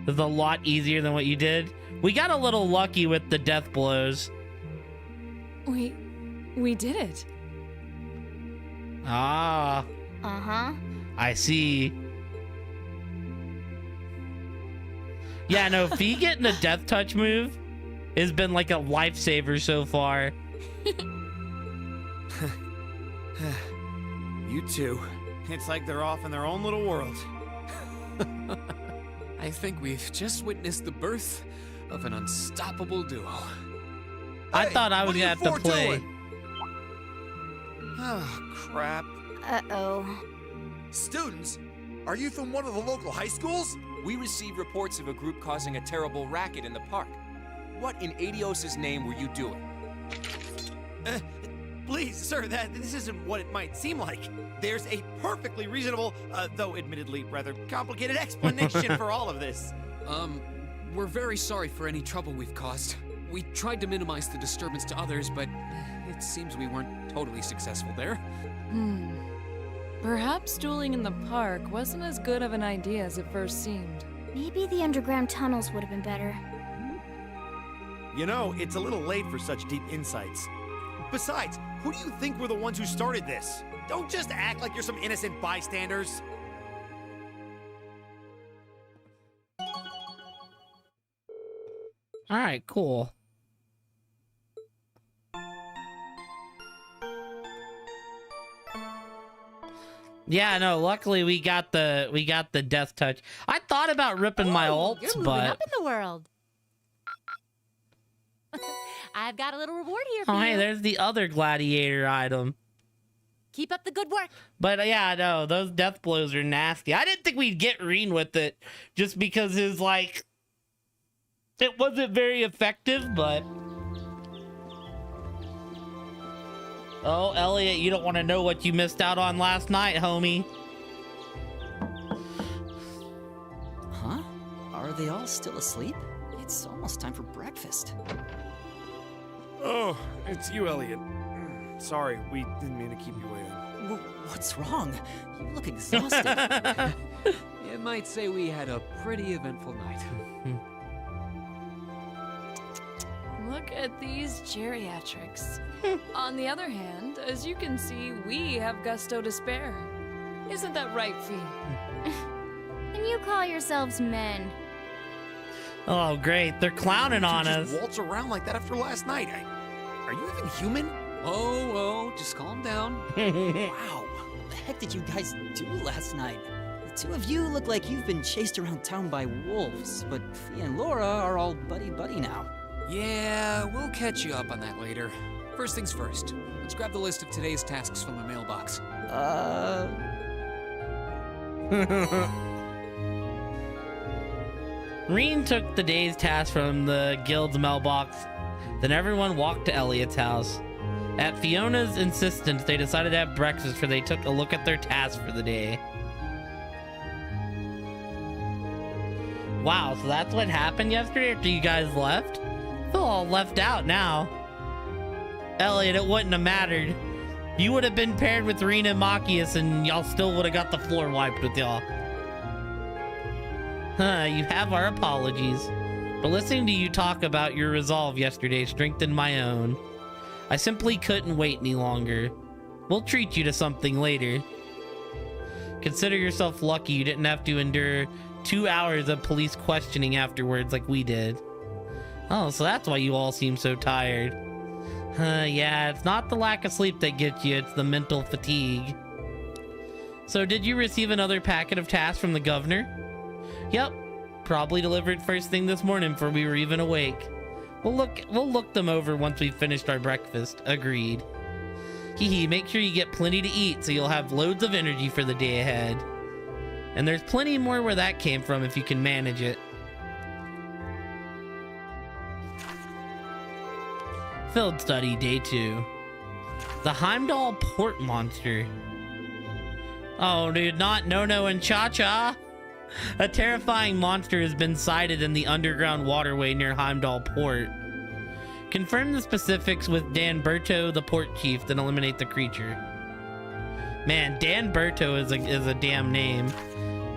S1: This is a lot easier than what you did. We got a little lucky with the death blows.
S4: We did it.
S1: Ah,
S8: Uh-huh.
S1: I see. Yeah, no, Fee getting a death touch move has been like a lifesaver so far.
S9: You two.
S5: It's like they're off in their own little world.
S2: I think we've just witnessed the birth of an unstoppable duo.
S1: I thought I was
S5: what are
S1: gonna
S5: you
S1: have to
S5: four
S1: play.
S5: doing? Oh, crap.
S8: Uh-oh.
S5: Students, are you from one of the local high schools?
S10: We received reports of a group causing a terrible racket in the park. What in Adios' name were you doing?
S5: Please, sir, this isn't what it might seem like. There's a perfectly reasonable, though admittedly rather complicated explanation for all of this.
S2: We're very sorry for any trouble we've caused. We tried to minimize the disturbance to others, but it seems we weren't totally successful there.
S4: Perhaps dueling in the park wasn't as good of an idea as it first seemed.
S8: Maybe the underground tunnels would have been better.
S5: You know, it's a little late for such deep insights. Besides, who do you think were the ones who started this? Don't just act like you're some innocent bystanders.
S1: All right, cool. Yeah, no, luckily we got the death touch. I thought about ripping my ults,
S11: You're moving
S1: but
S11: up in the world. I've got a little reward here for
S1: oh, hey,
S11: you.
S1: there's the other gladiator item.
S11: Keep up the good work.
S1: But yeah, no, those death blows are nasty. I didn't think we'd get Reen with it just because his like it wasn't very effective, but oh, Elliot, you don't want to know what you missed out on last night, homie.
S3: Huh? Are they all still asleep? It's almost time for breakfast.
S5: Oh,
S7: Oh, it's you, Elliot. Sorry, we didn't mean to keep you waiting.
S3: What's wrong? You look exhausted.
S2: You might say we had a pretty eventful night.
S4: Look at these geriatrics. On the other hand, as you can see, we have gusto to spare. Isn't that right, Fee?
S8: And you call yourselves men.
S1: Oh, great. They're clowning on us.
S5: Just waltz around like that after last night. Are you even human?
S2: Oh, just calm down.
S3: Wow, what the heck did you guys do last night? The two of you look like you've been chased around town by wolves, but Fee and Laura are all buddy-buddy now.
S2: Yeah, we'll catch you up on that later. First things first, let's grab the list of today's tasks from the mailbox.
S1: Reen took the day's task from the guild's mailbox. Then everyone walked to Elliot's house. At Fiona's insistence, they decided to have breakfast before they took a look at their tasks for the day. Wow, so that's what happened yesterday after you guys left? I feel all left out now. Elliot, it wouldn't have mattered. You would have been paired with Reen and Machias and y'all still would have got the floor wiped with y'all. You have our apologies. But listening to you talk about your resolve yesterday strengthened my own. I simply couldn't wait any longer. We'll treat you to something later. Consider yourself lucky you didn't have to endure 2 hours of police questioning afterwards like we did. Oh, so that's why you all seem so tired. Yeah, it's not the lack of sleep that gets you, it's the mental fatigue. So did you receive another packet of tasks from the governor? Yep, probably delivered first thing this morning before we were even awake. We'll look them over once we've finished our breakfast. Agreed. Hee, make sure you get plenty to eat so you'll have loads of energy for the day ahead. And there's plenty more where that came from if you can manage it. Field study day 2. The Heimdall port monster. Oh, dude, not Nono and Cha-Cha. A terrifying monster has been sighted in the underground waterway near Heimdall Port. Confirm the specifics with Dan Berto, the port chief, then eliminate the creature. Man, Dan Berto is a damn name.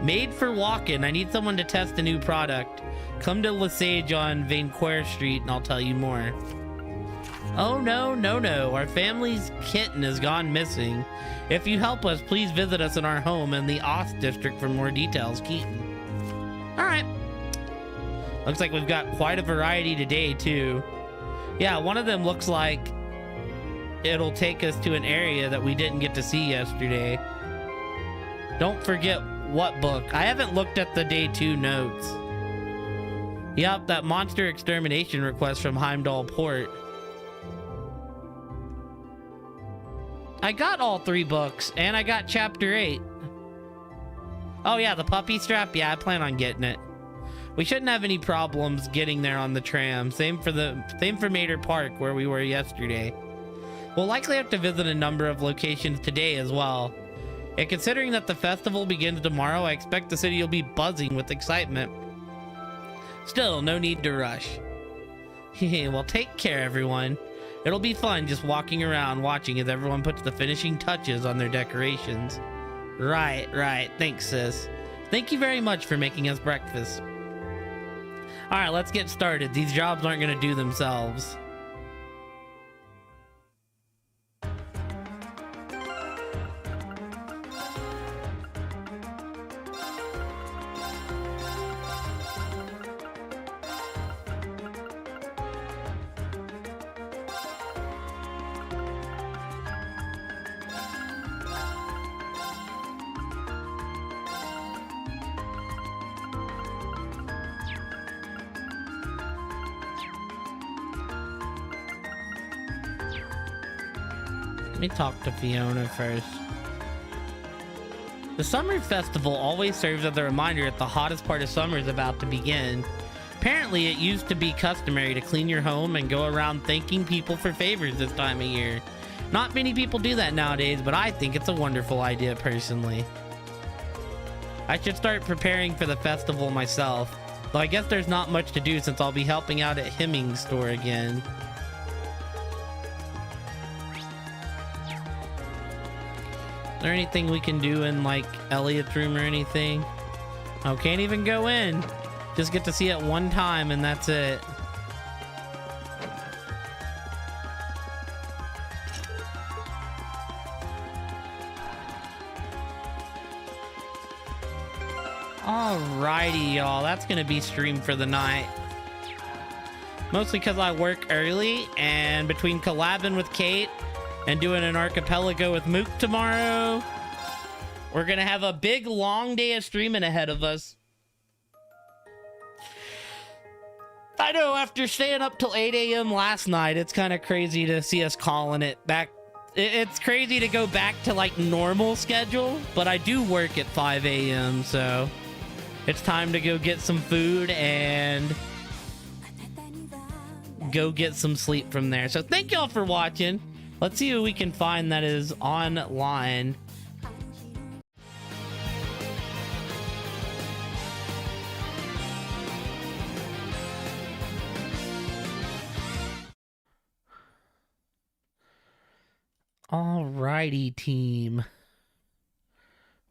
S1: Made for walking. I need someone to test a new product. Come to Lesage on Vainqueur Street and I'll tell you more. Oh no. Our family's kitten has gone missing. If you help us, please visit us in our home in the Ost district for more details. Keaton. Alright. Looks like we've got quite a variety today, too. Yeah, one of them looks like it'll take us to an area that we didn't get to see yesterday. Don't forget what book. I haven't looked at the day 2 notes. Yep, that monster extermination request from Heimdall Port. I got all 3 books, and I got chapter 8. Oh yeah, the puppy strap? Yeah, I plan on getting it. We shouldn't have any problems getting there on the tram. Same for Mater Park, where we were yesterday. We'll likely have to visit a number of locations today as well. And considering that the festival begins tomorrow, I expect the city will be buzzing with excitement. Still, no need to rush. Well, take care, everyone. It'll be fun just walking around watching as everyone puts the finishing touches on their decorations. Right. Thanks, sis. Thank you very much for making us breakfast. Alright, let's get started. These jobs aren't gonna do themselves. Let me talk to Fiona first. The summer festival always serves as a reminder that the hottest part of summer is about to begin. Apparently, it used to be customary to clean your home and go around thanking people for favors this time of year. Not many people do that nowadays, but I think it's a wonderful idea personally. I should start preparing for the festival myself, though I guess there's not much to do since I'll be helping out at Hemming's store again. Is there anything we can do in like Elliot's room or anything? Oh, can't even go in. Just get to see it one time and that's it. Alrighty, y'all. That's gonna be stream for the night. Mostly because I work early, and between collabing with Kate and doing an archipelago with Mook tomorrow, we're gonna have a big long day of streaming ahead of us. I know, after staying up till 8 a.m. last night, it's kind of crazy to see us calling it back. It's crazy to go back to like normal schedule, but I do work at 5 a.m. so it's time to go get some food and go get some sleep from there. So thank y'all for watching. Let's see who we can find that is online. Alrighty, team.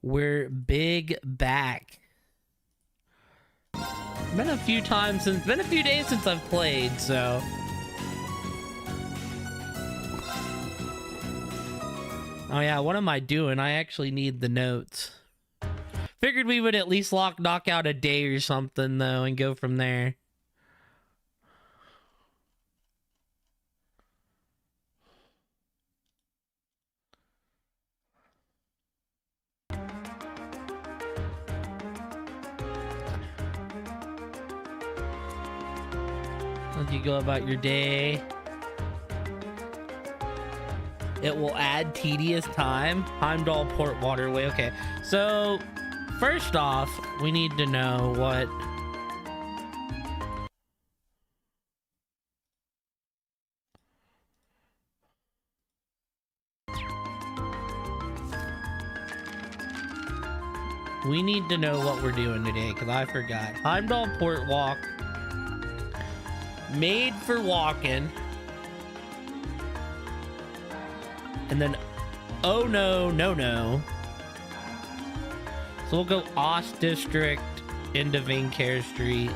S1: We're big back. Been a few days since I've played, so oh yeah, what am I doing? I actually need the notes. Figured we would at least knock out a day or something though and go from there. How'd you go about your day? It will add tedious time. Heimdall Port Waterway. Okay, so first off, we need to know what we're doing today, because I forgot. Heimdall Port Walk. Made for walking. And then, oh no, no, no. So we'll go Ost District into Vincare Street.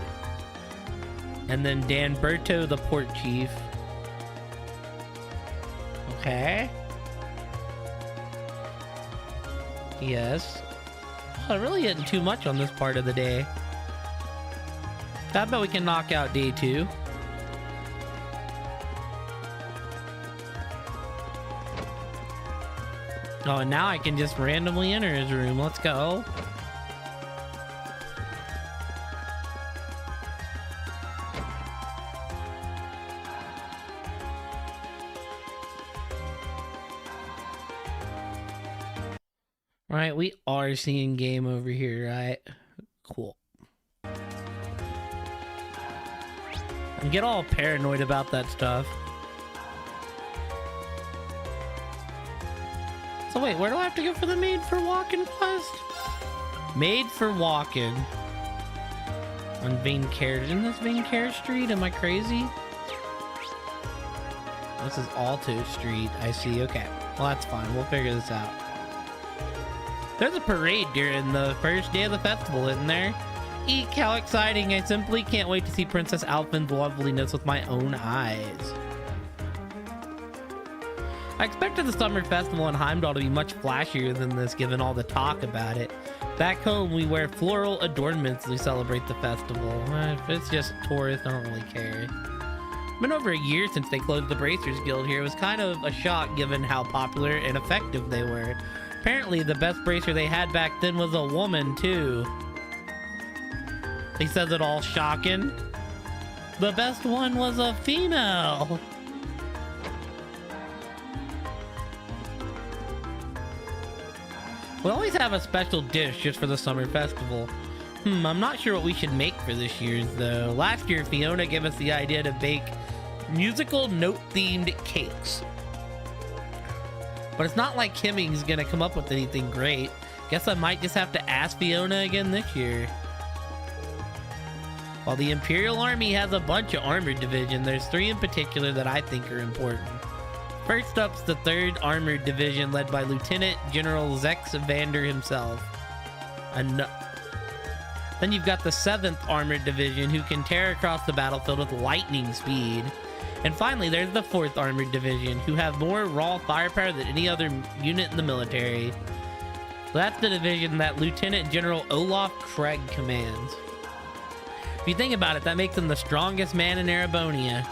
S1: And then Danberto, the port chief. Okay. Yes. Oh, really isn't too much on this part of the day. I bet we can knock out day 2. Oh, and now I can just randomly enter his room. Let's go. Right, we are seeing game over here, right? Cool. And get all paranoid about that stuff. So wait, where do I have to go for the Made for Walking quest? Made for Walking. On Vincare. Isn't this Vincare Street? Am I crazy? This is Alto Street. I see. Okay. Well, that's fine. We'll figure this out. There's a parade during the first day of the festival, isn't there? Eek, how exciting. I simply can't wait to see Princess Alphen's loveliness with my own eyes. I expected the summer festival in Heimdall to be much flashier than this, given all the talk about it. Back home, we wear floral adornments as we celebrate the festival. If it's just tourists, I don't really care. It's been over a year since they closed the Bracers Guild here. It was kind of a shock given how popular and effective they were. Apparently, the best bracer they had back then was a woman, too. He says it all shocking. The best one was a female. We always have a special dish just for the summer festival. I'm not sure what we should make for this year's though. Last year, Fiona gave us the idea to bake musical note-themed cakes. But it's not like Kimming's gonna come up with anything great. Guess I might just have to ask Fiona again this year. While the Imperial Army has a bunch of armored divisions, there's 3 in particular that I think are important. First up's the 3rd Armored Division led by Lieutenant General Zex Vander himself. Then you've got the 7th Armored Division, who can tear across the battlefield with lightning speed. And finally, there's the 4th Armored Division, who have more raw firepower than any other unit in the military. So that's the division that Lieutenant General Olaf Craig commands. If you think about it, that makes him the strongest man in Erebonia.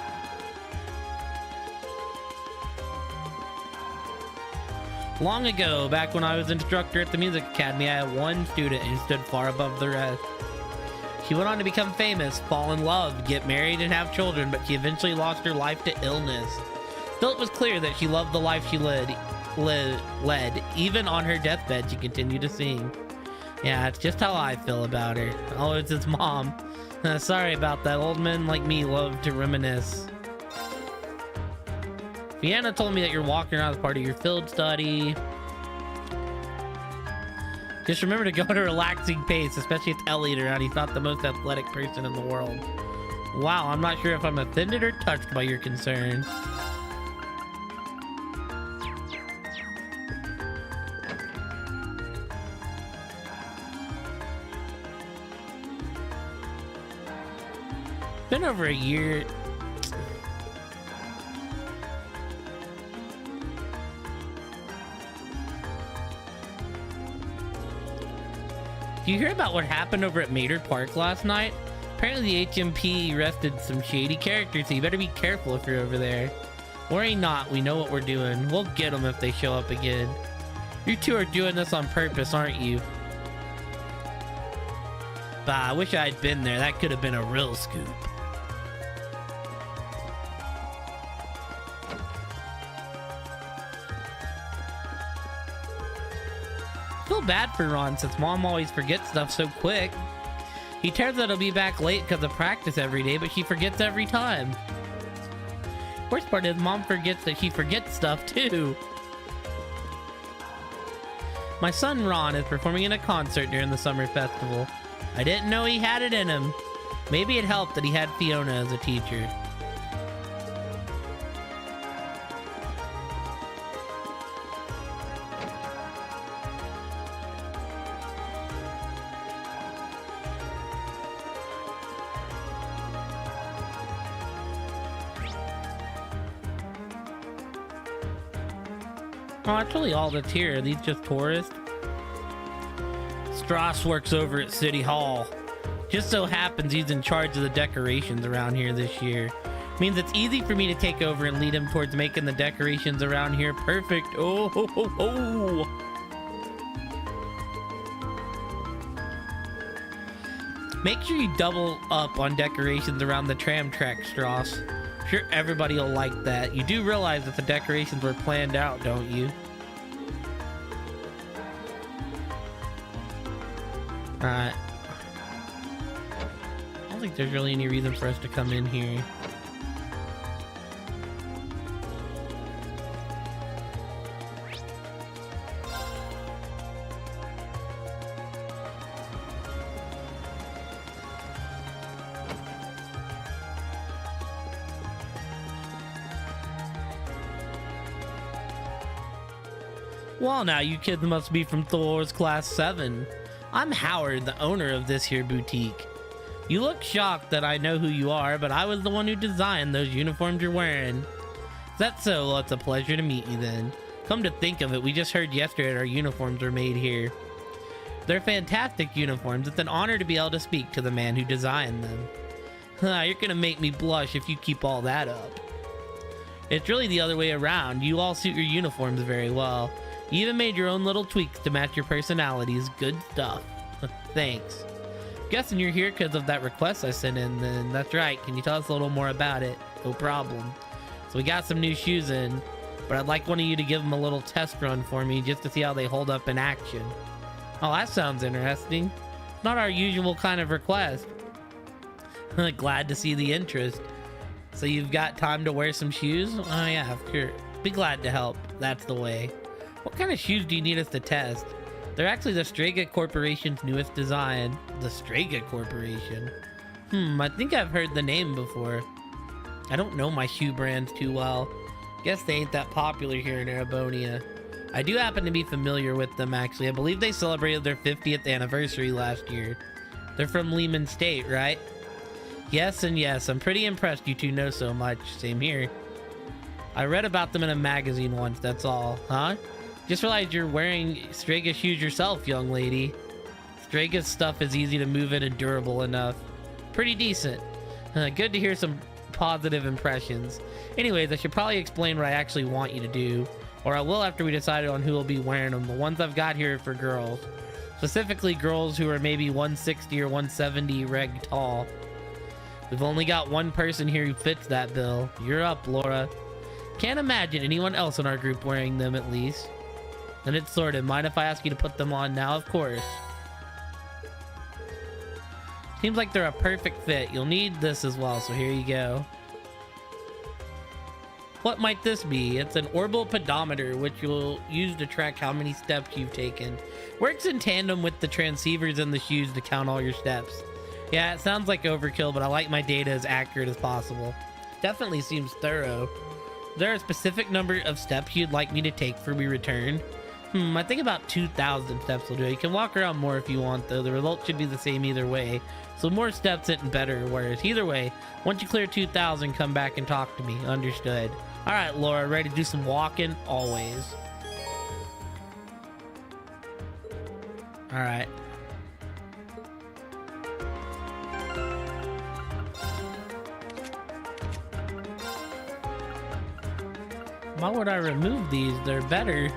S1: Long ago, back when I was instructor at the Music Academy, I had one student who stood far above the rest. She went on to become famous, fall in love, get married, and have children, but she eventually lost her life to illness. Still, it was clear that she loved the life she led. Even on her deathbed, she continued to sing. Yeah, it's just how I feel about her. Oh, it's his mom. Sorry about that. Old men like me love to reminisce. Vienna told me that you're walking around as part of your field study. Just remember to go at a relaxing pace, especially if Elliot around. He's not the most athletic person in the world. Wow, I'm not sure if I'm offended or touched by your concern. Been over a year. Do you hear about what happened over at Mater Park last night? Apparently the HMP arrested some shady characters, so you better be careful if you're over there. Worry not, we know what we're doing. We'll get them if they show up again. You two are doing this on purpose, aren't you? Bah, I wish I'd been there. That could have been a real scoop. Feel bad for Ron since Mom always forgets stuff so quick. He tells her he'll be back late because of practice every day, but she forgets every time. Worst part is Mom forgets that she forgets stuff too. My son Ron is performing in a concert during the summer festival. I didn't know he had it in him. Maybe it helped that he had Fiona as a teacher. Oh, that's really all that's here. Are these just tourists? Strauss works over at City Hall. Just so happens he's in charge of the decorations around here this year. Means it's easy for me to take over and lead him towards making the decorations around here perfect. Oh, ho, ho, ho. Make sure you double up on decorations around the tram track, Strauss. I'm sure everybody will like that. You do realize that the decorations were planned out, don't you? Alright. I don't think there's really any reason for us to come in here. Well, now you kids must be from Thor's Class 7. I'm Howard, the owner of this here boutique. You look shocked that I know who you are, but I was the one who designed those uniforms you're wearing. Is that so? Well, it's a pleasure to meet you then. Come to think of it, we just heard yesterday our uniforms were made here. They're fantastic uniforms. It's an honor to be able to speak to the man who designed them. You're gonna make me blush if you keep all that up. It's really the other way around. You all suit your uniforms very well. You even made your own little tweaks to match your personalities. Good stuff. Thanks. Guessing you're here because of that request I sent in, then. That's right. Can you tell us a little more about it? No problem. So we got some new shoes in, but I'd like one of you to give them a little test run for me just to see how they hold up in action. Oh, that sounds interesting. Not our usual kind of request. Glad to see the interest. So you've got time to wear some shoes? Oh yeah, of course. Be glad to help. That's the way. What kind of shoes do you need us to test? They're actually the Strega Corporation's newest design. The Strega Corporation? I think I've heard the name before. I don't know my shoe brands too well. Guess they ain't that popular here in Erebonia. I do happen to be familiar with them, actually. I believe they celebrated their 50th anniversary last year. They're from Lehman State, right? Yes and yes. I'm pretty impressed you two know so much. Same here. I read about them in a magazine once, that's all. Huh? Just realized you're wearing Strega shoes yourself, young lady. Strega's stuff is easy to move in and durable enough. Pretty decent. Good to hear some positive impressions. Anyways, I should probably explain what I actually want you to do. Or I will after we decided on who will be wearing them. The ones I've got here are for girls. Specifically girls who are maybe 160 or 170 reg tall. We've only got one person here who fits that bill. You're up, Laura. Can't imagine anyone else in our group wearing them, at least. And it's sorted. Mind if I ask you to put them on now? Of course. Seems like they're a perfect fit. You'll need this as well, so here you go. What might this be? It's an orbital pedometer, which you'll use to track how many steps you've taken. Works in tandem with the transceivers in the shoes to count all your steps. Yeah, it sounds like overkill, but I like my data as accurate as possible. Definitely seems thorough. Is there a specific number of steps you'd like me to take for we return? I think about 2,000 steps will do. You can walk around more if you want, though. The result should be the same either way. So more steps isn't better or worse. Either way, once you clear 2,000, come back and talk to me. Understood. All right, Laura, ready to do some walking? Always. All right. Why would I remove these? They're better.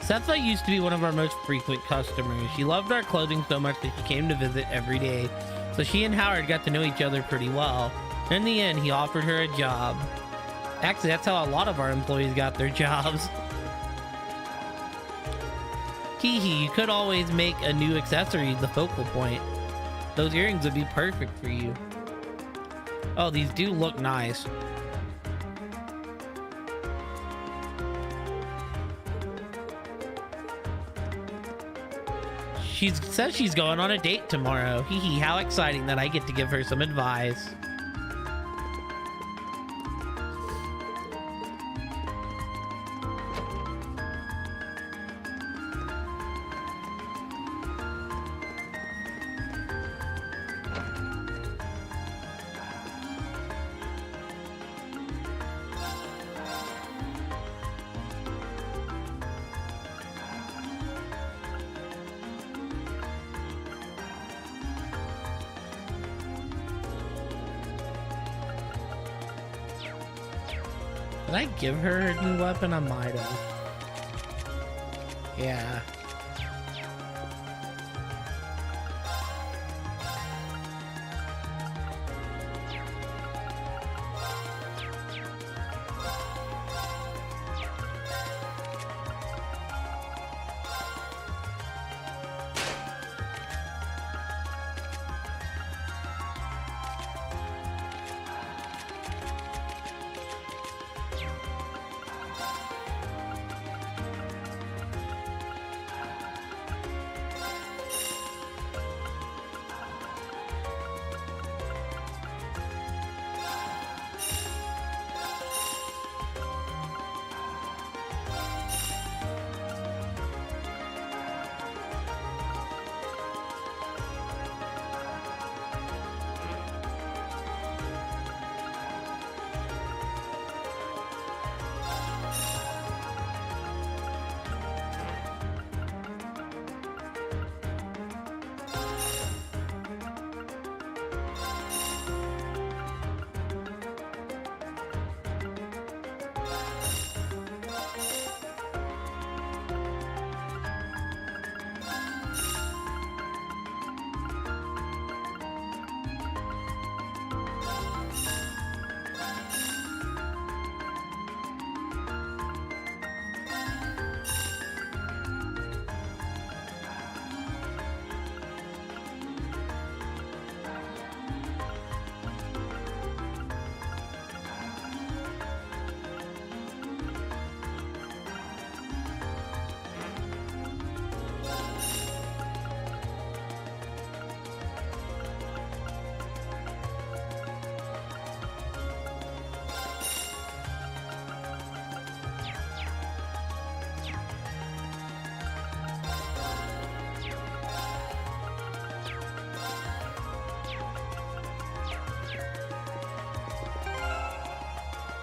S1: Setha used to be one of our most frequent customers. She loved our clothing so much that she came to visit every day. So she and Howard got to know each other pretty well. In the end, he offered her a job. Actually, that's how a lot of our employees got their jobs. Hee, you could always make a new accessory the focal point. Those earrings would be perfect for you. Oh, these do look nice. She says she's going on a date tomorrow. Hee hee, how exciting that I get to give her some advice. Did I give her a new weapon? I might have. Yeah.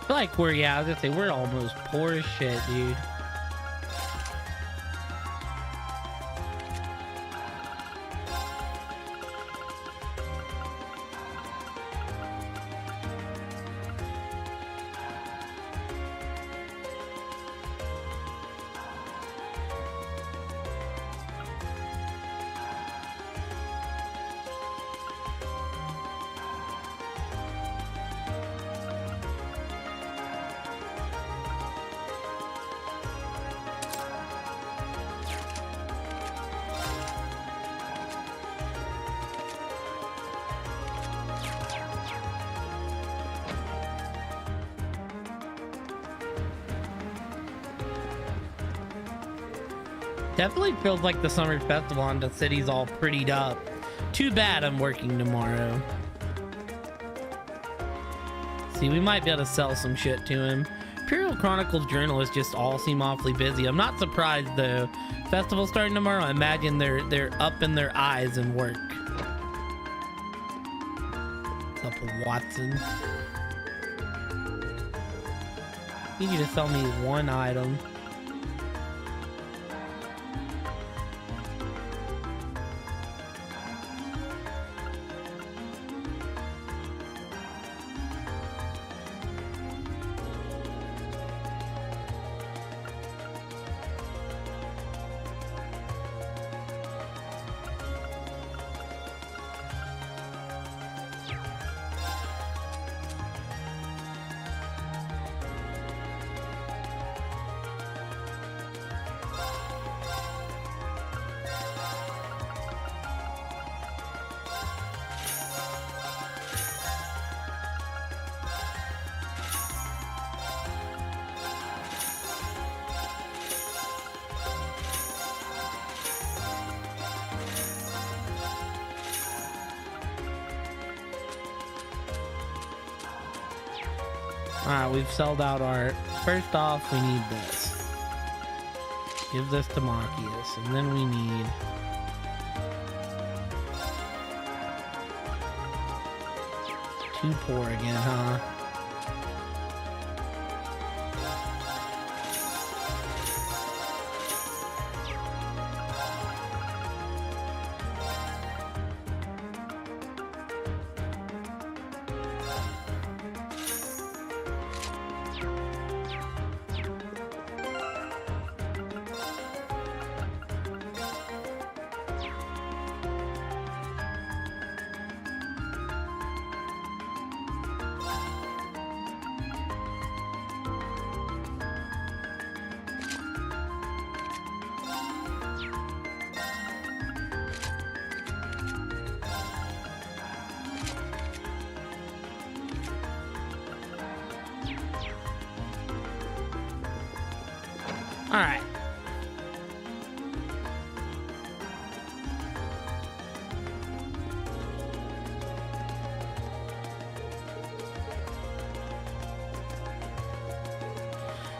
S1: I feel like we're, yeah, I was gonna say, we're almost poor as shit, dude. Definitely feels like the summer festival and the city's all prettied up. Too bad I'm working tomorrow. See, we might be able to sell some shit to him. Imperial Chronicles journalists just all seem awfully busy. I'm not surprised though. Festival starting tomorrow. I imagine they're up in their eyes and work. What's up with Watson? Need you to sell me one item. Alright, we've sold out art. First off, we need this. Give this to Machias, and then we need... Too poor again, huh? All right.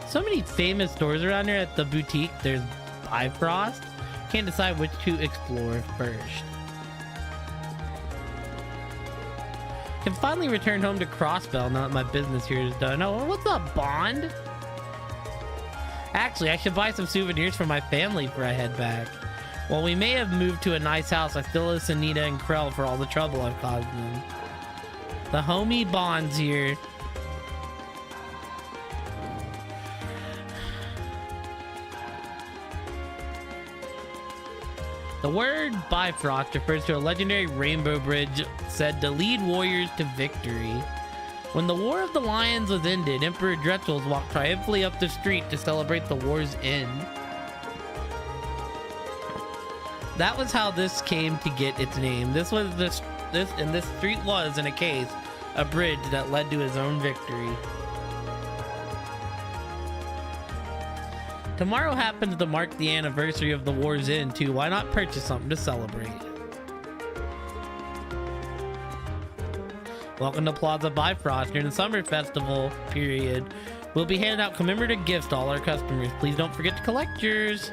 S1: So many famous stores around here at the boutique. There's Bifrost. Can't decide which to explore first. Can finally return home to Crossbell now that my business here is done. Oh, what's up, Bond? Actually, I should buy some souvenirs for my family before I head back. While we may have moved to a nice house, I still owe Sunita and Krell for all the trouble I've caused them. The homie Bond's here. The word Bifrost refers to a legendary rainbow bridge said to lead warriors to victory. When the War of the Lions was ended, Emperor Dretzels walked triumphantly up the street to celebrate the war's end. That was how this came to get its name. This street was, in a case, a bridge that led to his own victory. Tomorrow happens to mark the anniversary of the war's end too. Why not purchase something to celebrate? Welcome to Plaza Bifrost. During the summer festival period, we'll be handing out commemorative gifts to all our customers. Please don't forget to collect yours.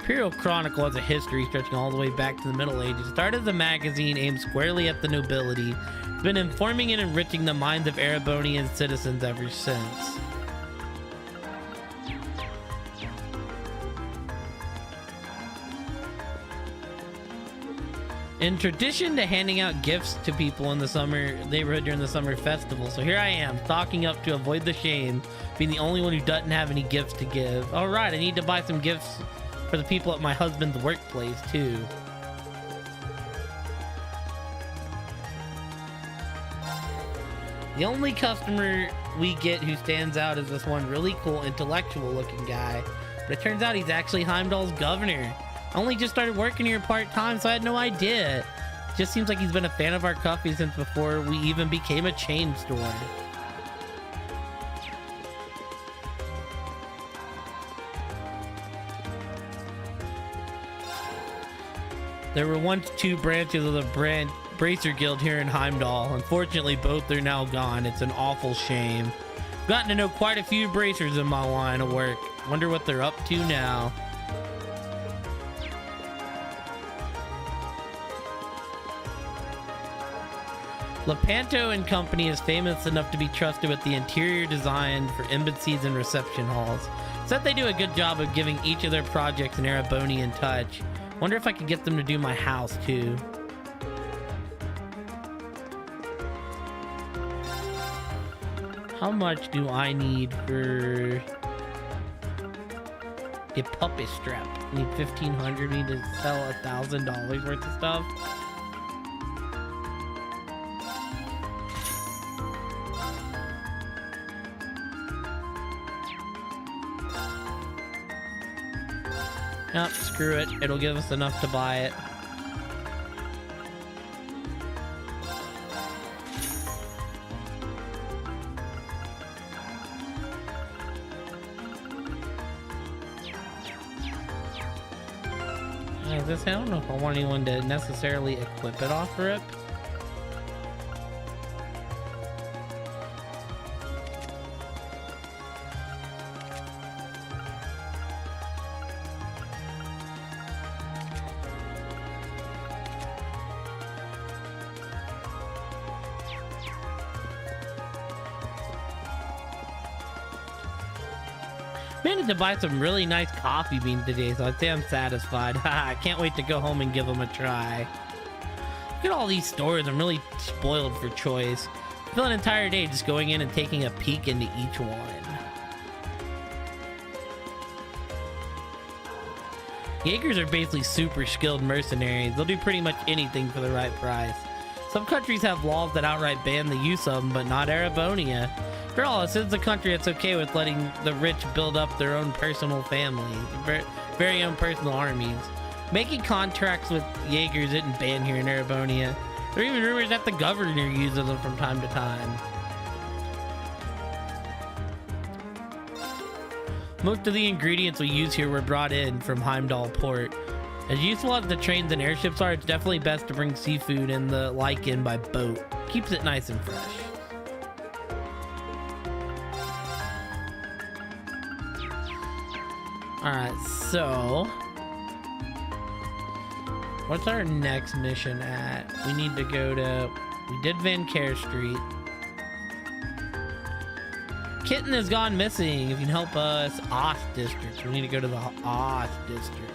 S1: Imperial Chronicle has a history stretching all the way back to the Middle Ages. It started as a magazine aimed squarely at the nobility. It's been informing and enriching the minds of Erebonian citizens ever since. In tradition to handing out gifts to people in the summer neighborhood during the summer festival. So here I am, stocking up to avoid the shame, being the only one who doesn't have any gifts to give. All right, I need to buy some gifts for the people at my husband's workplace too. The only customer we get who stands out is this one really cool intellectual looking guy. But it turns out he's actually Heimdall's governor. I only just started working here part-time, so I had no idea. Just seems like he's been a fan of our coffee since before we even became a chain store. There were once two branches of the Bracer Guild here in Heimdall. Unfortunately, both are now gone. It's an awful shame. I've gotten to know quite a few bracers in my line of work. Wonder what they're up to now. Lepanto and Company is famous enough to be trusted with the interior design for embassies and reception halls. Said they do a good job of giving each of their projects an Erebonian touch. Wonder if I could get them to do my house too. How much do I need for a puppet strap? I need 1,500. Need to sell $1,000 worth of stuff. Nope, screw it. It'll give us enough to buy it. I don't know if I want anyone to necessarily equip it off rip. Managed to buy some really nice coffee beans today, so I'd say I'm satisfied. I can't wait to go home and give them a try. Look at all these stores. I'm really spoiled for choice. I feel an entire day just going in and taking a peek into each one. Jaegers are basically super skilled mercenaries. They'll do pretty much anything for the right price. Some countries have laws that outright ban the use of them, but not Erebonia. After all, this is a country that's okay with letting the rich build up their own personal families, very own personal armies. Making contracts with Jaegers isn't banned here in Erebonia. There are even rumors that the governor uses them from time to time. Most of the ingredients we use here were brought in from Heimdall Port. As useful as the trains and airships are, it's definitely best to bring seafood and the like in by boat. Keeps it nice and fresh. Alright, so what's our next mission at? We need to go to, we did Van Care Street. Kitten has gone missing. If you can help us, Ost District. We need to go to the Ost District.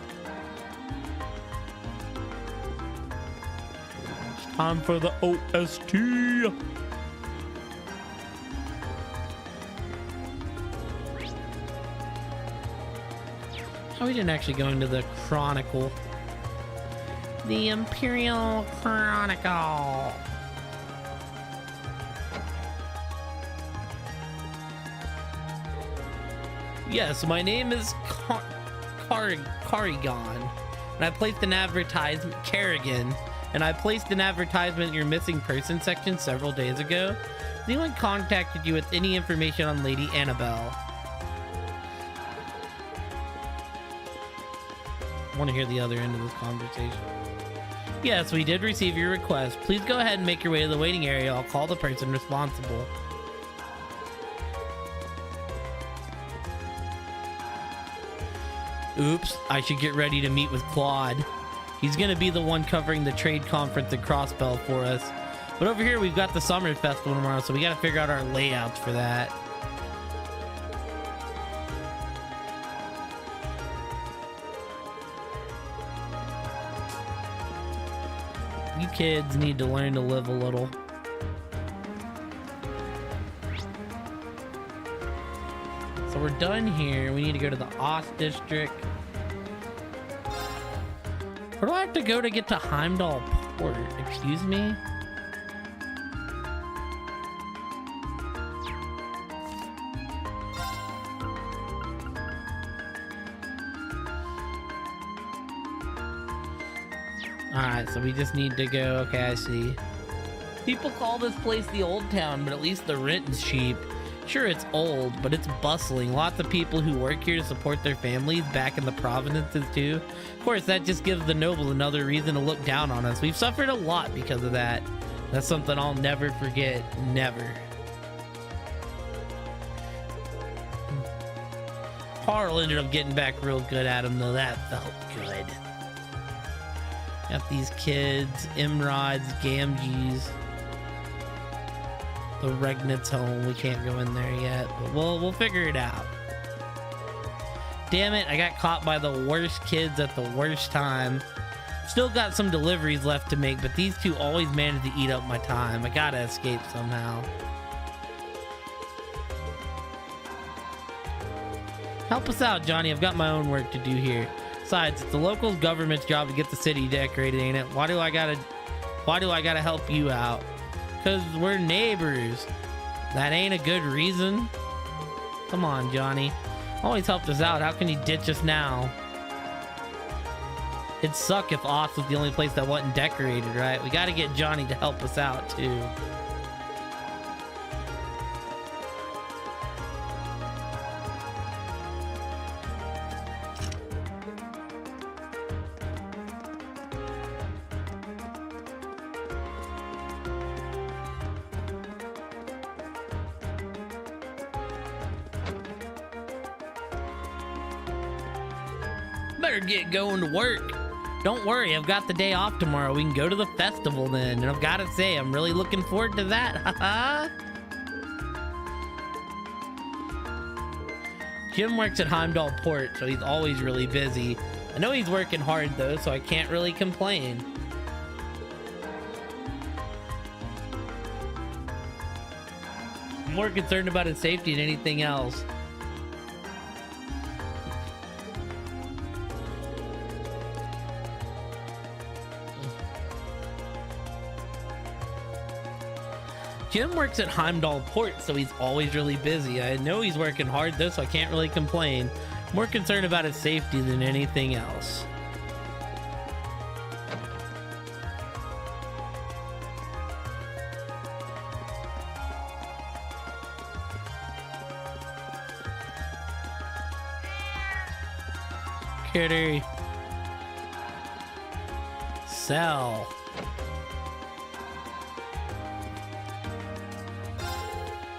S1: It's time for the OST. Oh, we didn't actually go into the Chronicle. The Imperial Chronicle. Yes, my name is Carrigan, and I placed an advertisement, Kerrigan, and I placed an advertisement in your missing person section several days ago. Has anyone contacted you with any information on Lady Annabelle? I want to hear the other end of this conversation. Yes, we did receive your request. Please go ahead and make your way to the waiting area. I'll call the person responsible. Oops, I should get ready to meet with Claude. He's gonna be the one covering the trade conference at Crossbell for us. But over here, we've got the Summer Festival tomorrow, so we gotta figure out our layouts for that. You kids need to learn to live a little. So we're done here. We need to go to the Ost District. Where do I have to go to get to Heimdall Port? Excuse me? Alright, so we just need to go. Okay, I see. People call this place the Old Town, but at least the rent is cheap. Sure, it's old, but it's bustling. Lots of people who work here to support their families back in the provinces too. Of course, that just gives the nobles another reason to look down on us. We've suffered a lot because of that. That's something I'll never forget. Never. Carl ended up getting back real good at him, though. That felt good. Got these kids, Imrods, Gamgees. The Regnit's home. We can't go in there yet, but we'll figure it out. Damn it, I got caught by the worst kids at the worst time. Still got some deliveries left to make, but these two always manage to eat up my time. I gotta escape somehow. Help us out, Johnny. I've got my own work to do here. Besides, it's the local government's job to get the city decorated, ain't it? Why do I gotta help you out? Because we're neighbors. That ain't a good reason. Come on, Johnny. Always helped us out. How can you ditch us now? It'd suck if Ost was the only place that wasn't decorated, right? We gotta get Johnny to help us out, too. Better get going to work. Don't worry, I've got the day off tomorrow. We can go to the festival then. And I've got to say, I'm really looking forward to that. Haha. Jim works at Heimdall Port, so he's always really busy. I know he's working hard though, so I can't really complain. I'm more concerned about his safety than anything else. Jim works at Heimdall Port, so he's always really busy. I know he's working hard though, so I can't really complain. More concerned about his safety than anything else. Kitty. Sell.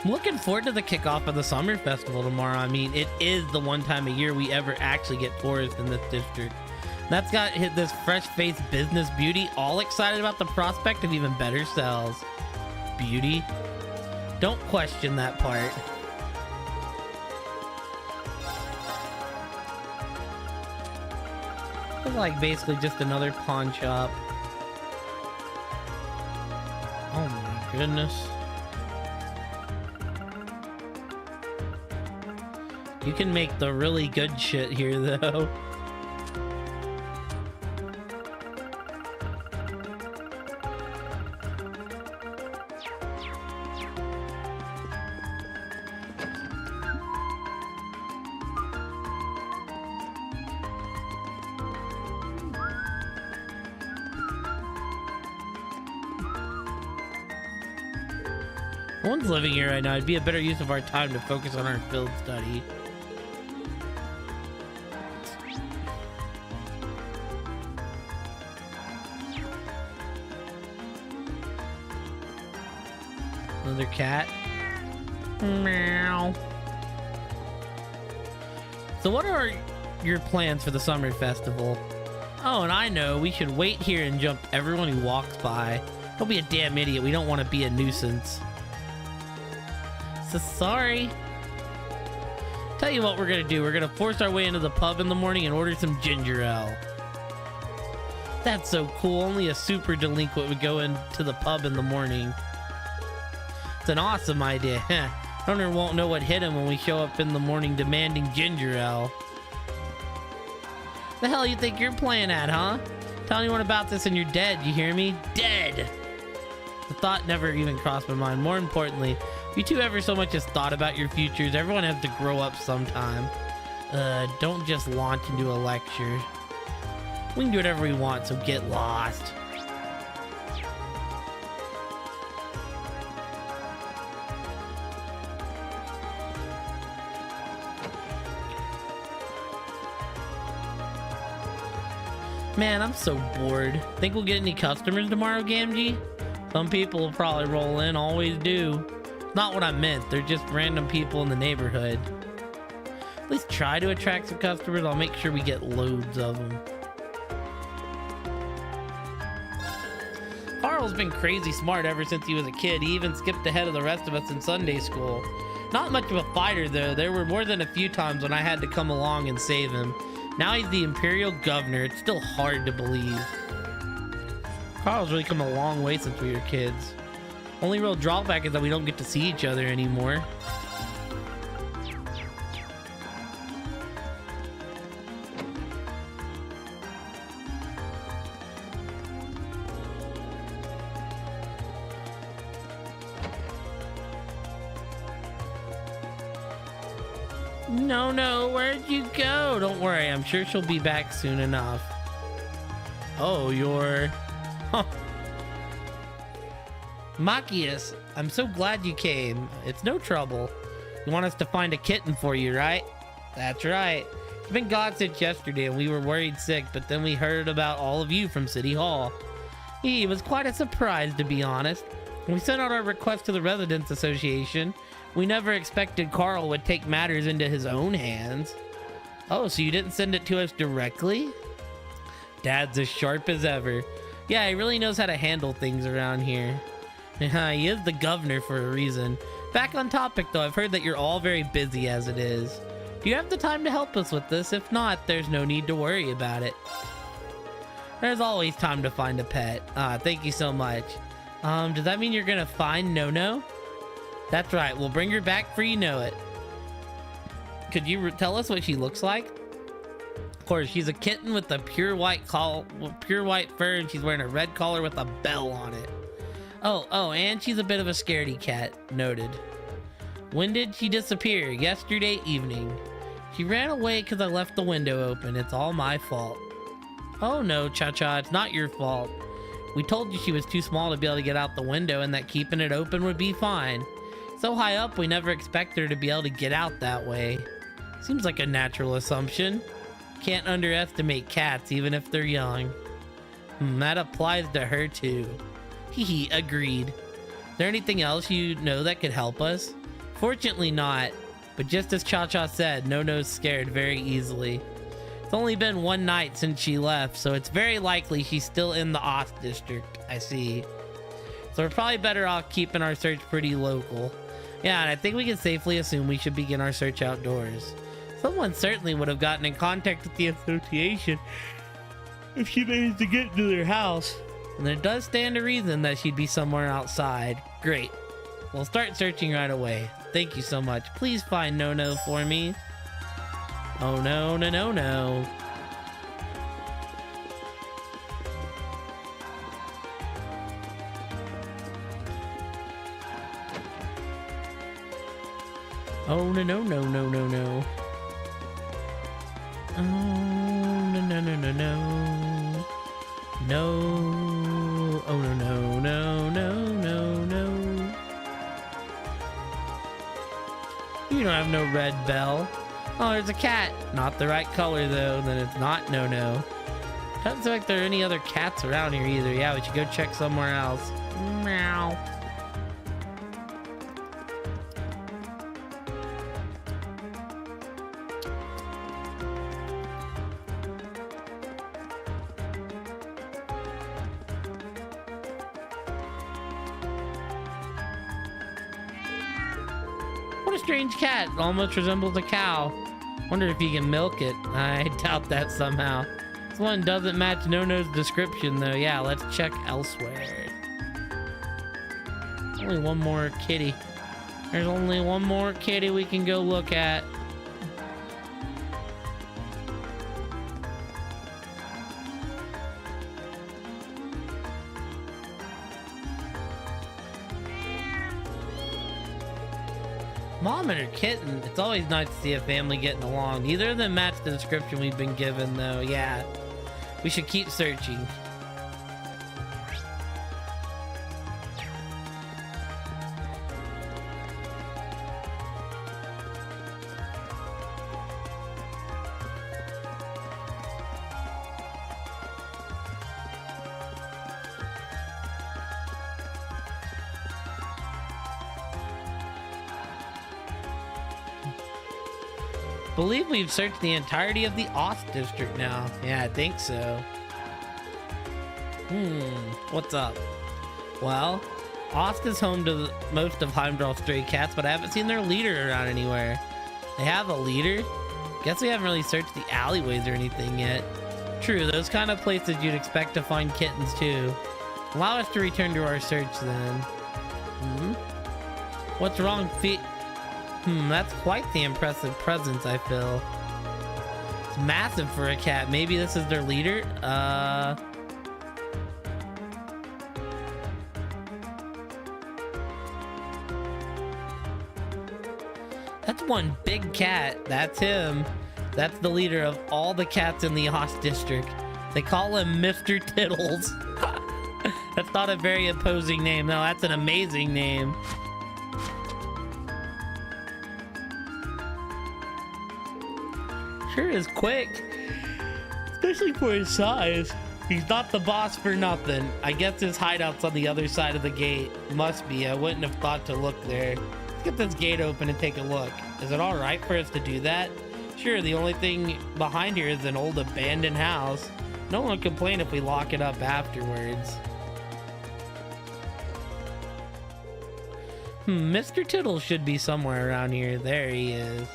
S1: I'm looking forward to the kickoff of the Summer Festival tomorrow. I mean, it is the one time a year we ever actually get tourists in this district. That's got hit this fresh-faced business beauty all excited about the prospect of even better sales. Beauty? Don't question that part. It's like basically just another pawn shop. Oh my goodness. You can make the really good shit here, though. No one's living here right now. It'd be a better use of our time to focus on our field study. Another cat. Meow. So what are your plans for the summer festival. Oh, and I know, we should wait here and jump everyone who walks by. Don't be a damn idiot, we don't want to be a nuisance. So sorry. Tell you what we're gonna do, we're gonna force our way into the pub in the morning and order some ginger ale. That's so cool, only a super delinquent would go into the pub in the morning. It's an awesome idea, huh? Hunter won't know what hit him when we show up in the morning demanding ginger ale. The hell you think you're playing at, huh? Tell anyone about this and you're dead, you hear me? Dead! The thought never even crossed my mind. More importantly, if you two ever so much as thought about your futures, everyone has to grow up sometime. Don't just launch into a lecture. We can do whatever we want, so get lost. Man, I'm so bored. Think we'll get any customers tomorrow, Gamgee? Some people will probably roll in, always do. Not what I meant, they're just random people in the neighborhood. At least try to attract some customers, I'll make sure we get loads of them. Carl's been crazy smart ever since he was a kid. He even skipped ahead of the rest of us in Sunday school. Not much of a fighter though, there were more than a few times when I had to come along and save him. Now he's the Imperial Governor. It's still hard to believe. Carl's really come a long way since we were kids. Only real drawback is that we don't get to see each other anymore. No, where'd you go? Don't worry, I'm sure she'll be back soon enough. Oh, you're... Huh. Machias, I'm so glad you came. It's no trouble. You want us to find a kitten for you, right? That's right. It's been gone since yesterday and we were worried sick, but then we heard about all of you from City Hall. It was quite a surprise, to be honest. We sent out our request to the Residents Association. We never expected Carl would take matters into his own hands. Oh, so you didn't send it to us directly? Dad's as sharp as ever. Yeah, he really knows how to handle things around here. He is the governor for a reason. Back on topic though, I've heard that you're all very busy as it is. Do you have the time to help us with this? If not, there's no need to worry about it. There's always time to find a pet. Thank you so much. Does that mean you're gonna find No-No? That's right, we'll bring her back for you know it. Could you tell us what she looks like? Of course, she's a kitten with a pure white fur, and she's wearing a red collar with a bell on it. Oh, and she's a bit of a scaredy cat. Noted. When did she disappear? Yesterday evening. She ran away because I left the window open. It's all my fault. Oh no, Cha-Cha, it's not your fault. We told you she was too small to be able to get out the window and that keeping it open would be fine. So high up, we never expected her to be able to get out that way. Seems like a natural assumption. Can't underestimate cats, even if they're young. That applies to her too. Hehe, agreed. Is there anything else you know that could help us? Fortunately not, but just as Cha-Cha said, No-No's scared very easily. It's only been one night since she left, so it's very likely she's still in the Ost district, I see. So we're probably better off keeping our search pretty local. Yeah, and I think we can safely assume we should begin our search outdoors. Someone certainly would have gotten in contact with the association if she managed to get into their house. And there does stand to reason that she'd be somewhere outside. Great. We'll start searching right away. Thank you so much. Please find No-No for me. Oh no, no, no, no. Oh no, no, no, no, no, no. Oh no, no, no, no, no. No. Oh no, no, no, no, no, no. You don't have no red bell. Oh, there's a cat. Not the right color though, then it's not No-No. Doesn't seem like there are any other cats around here either. Yeah, we should go check somewhere else. Meow. what a strange cat. It almost resembles a cow. Wonder if you can milk it. I doubt that somehow. This one doesn't match No-No's description though. Yeah, let's check elsewhere. Only one more kitty. There's only one more kitty we can go look at. Mom and her kitten. It's always nice to see a family getting along. Neither of them match the description we've been given though. Yeah, we should keep searching. Believe we've searched the entirety of the Ost district now. Yeah, I think so. What's up? Well, Ost is home to most of Heimdall's stray cats, but I haven't seen their leader around anywhere. They have a leader? Guess we haven't really searched the alleyways or anything yet. True, those kind of places you'd expect to find kittens too. Allow us to return to our search then. What's wrong, that's quite the impressive presence, I feel. It's massive for a cat. Maybe this is their leader? That's one big cat. That's him. That's the leader of all the cats in the Ost district. They call him Mr. Tittles. That's not a very imposing name. No, that's an amazing name. Sure is quick, especially for his size. He's not the boss for nothing. I guess his hideout's on the other side of the gate. Must be. I wouldn't have thought to look there. Let's get this gate open and take a look. Is it all right for us to do that? Sure, the only thing behind here is an old abandoned house. No one will complain if we lock it up afterwards. Mr. Tittle should be somewhere around here. There he is.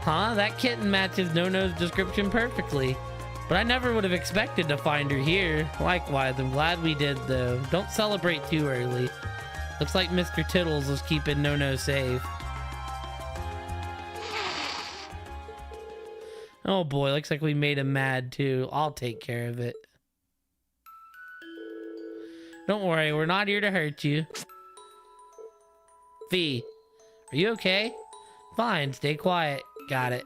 S1: Huh? That kitten matches No-No's description perfectly. But I never would have expected to find her here. Likewise, I'm glad we did though. Don't celebrate too early. Looks like Mr. Tittles was keeping No-No safe. Oh boy, looks like we made him mad too. I'll take care of it. Don't worry, we're not here to hurt you. Fee, are you okay? Fine, stay quiet. Got it.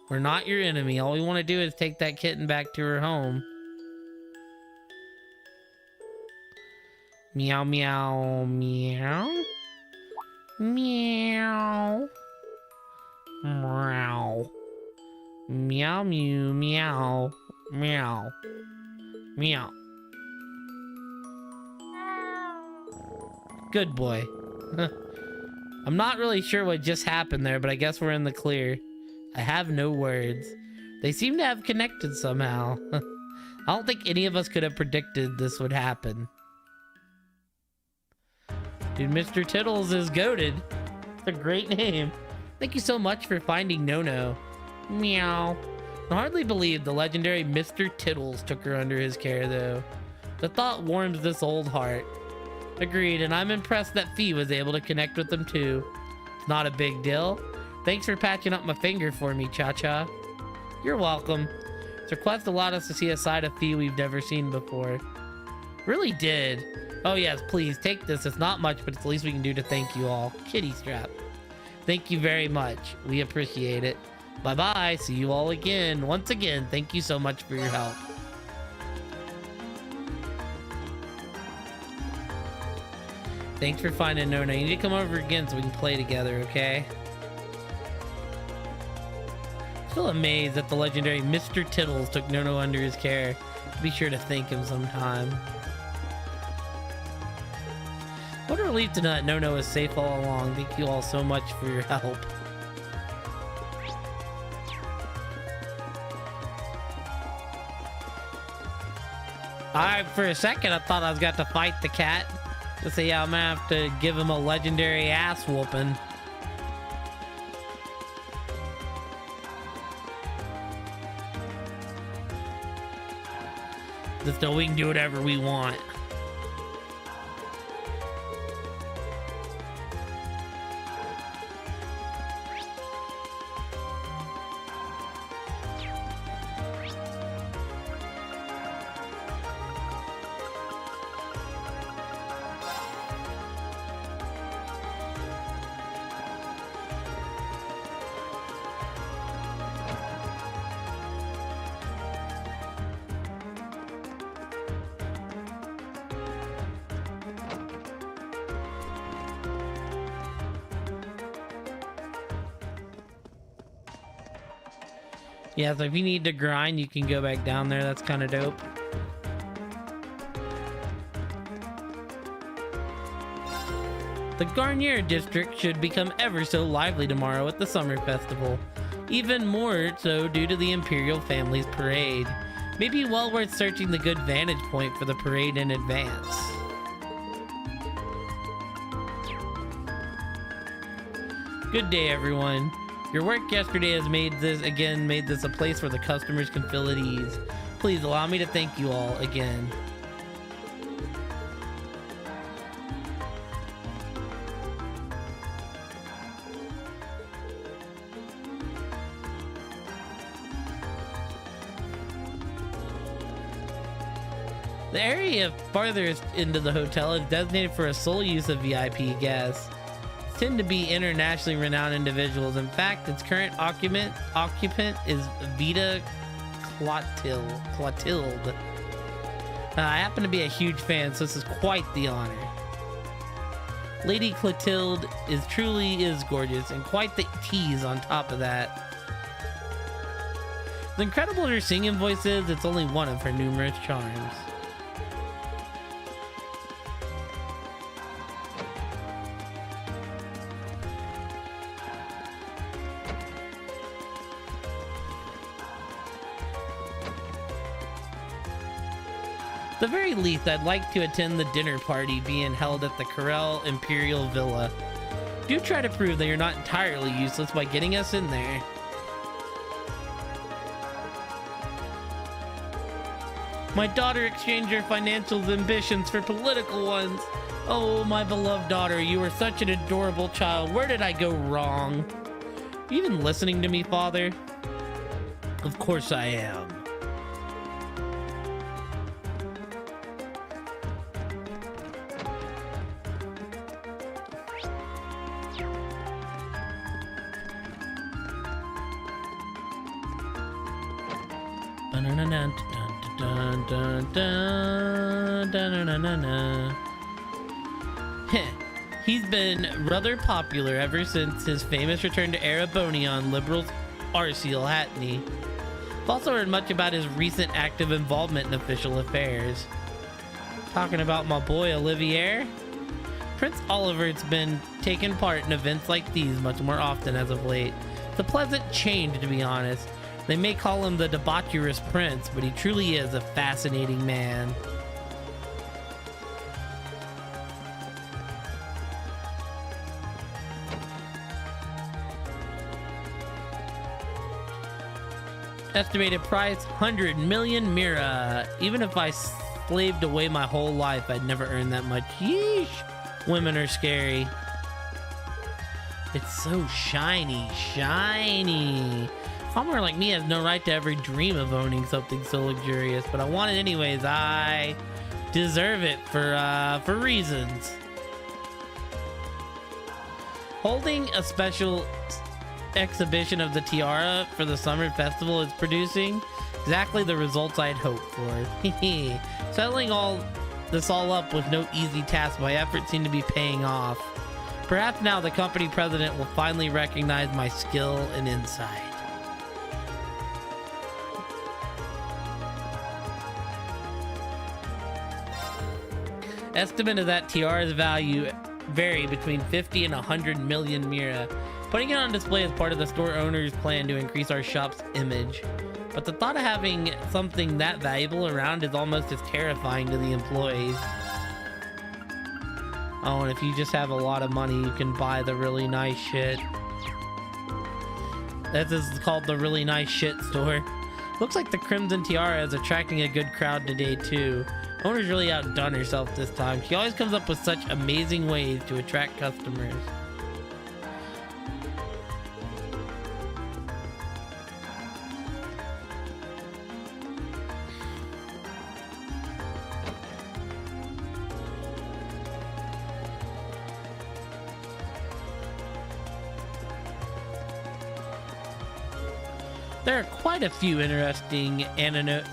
S1: We're not your enemy. All we want to do is take that kitten back to her home. Meow, meow, meow. Meow. Meow. Meow, mew, meow. Meow. Meow. Good boy. I'm not really sure what just happened there, but I guess we're in the clear. I have no words. They seem to have connected somehow. I don't think any of us could have predicted this would happen. Dude, Mr. Tittles is goated. It's a great name. Thank you so much for finding No-No. Meow. I can hardly believe the legendary Mr. Tittles took her under his care, though. The thought warms this old heart. Agreed, and I'm impressed that Fee was able to connect with them too. It's not a big deal. Thanks for patching up my finger for me, Cha-Cha. You're welcome. This request allowed us to see a side of Fee we've never seen before. Really did. Oh yes, please, take this. It's not much, but it's the least we can do to thank you all. Kitty strap. Thank you very much. We appreciate it. Bye-bye. See you all again. Once again, thank you so much for your help. Thanks for finding No-No. You need to come over again so we can play together, okay? Still amazed that the legendary Mr. Tittles took No-No under his care. Be sure to thank him sometime. What a relief to know that No-No is safe all along. Thank you all so much for your help. For a second, I thought I was got to fight the cat. Let's see, I'm gonna have to give him a legendary ass whooping. Just so we can do whatever we want. Yeah, so if you need to grind, you can go back down there. That's kind of dope. The Garnier district should become ever so lively tomorrow at the summer festival. Even more so due to the Imperial family's parade. Maybe well worth searching the good vantage point for the parade in advance. Good day, everyone. Your work yesterday has made this a place where the customers can feel at ease. Please allow me to thank you all again. The area farthest into the hotel is designated for a sole use of VIP guests. Tend to be internationally renowned individuals. In fact, its current occupant is Vita Clotilde. I happen to be a huge fan, so this is quite the honor. Lady Clotilde truly is gorgeous, and quite the tease on top of that. As incredible as her singing voice is, it's only one of her numerous charms. At the very least, I'd like to attend the dinner party being held at the Corel Imperial Villa. Do try to prove that you're not entirely useless by getting us in there. My daughter exchanged her financial ambitions for political ones. Oh, my beloved daughter, you are such an adorable child. Where did I go wrong? Are you even listening to me, Father? Of course I am. He's been rather popular ever since his famous return to Erebony on Liberal's Arceal, hadn't he? I've also heard much about his recent active involvement in official affairs. Talking about my boy Olivier? Prince Oliver's been taking part in events like these much more often as of late. It's a pleasant change, to be honest. They may call him the debaucherous prince, but he truly is a fascinating man. Estimated price 100 million Mira. Even if I slaved away my whole life, I'd never earn that much. Yeesh. Women are scary. It's so shiny. Someone like me has no right to ever dream of owning something so luxurious, but I want it anyways. I deserve it for reasons. Holding a special exhibition of the tiara for the summer festival is producing exactly the results I'd hoped for. Settling all up was no easy task. My efforts seem to be paying off. Perhaps now the company president will finally recognize my skill and insight. Estimate of that tiara's value vary between 50 and 100 million mira. Putting it on display is part of the store owner's plan to increase our shop's image. But the thought of having something that valuable around is almost as terrifying to the employees. Oh, and if you just have a lot of money, you can buy the really nice shit. This is called the really nice shit store. Looks like the Crimson Tiara is attracting a good crowd today too. Owner's really outdone herself this time. She always comes up with such amazing ways to attract customers. There are quite a few interesting anecdotes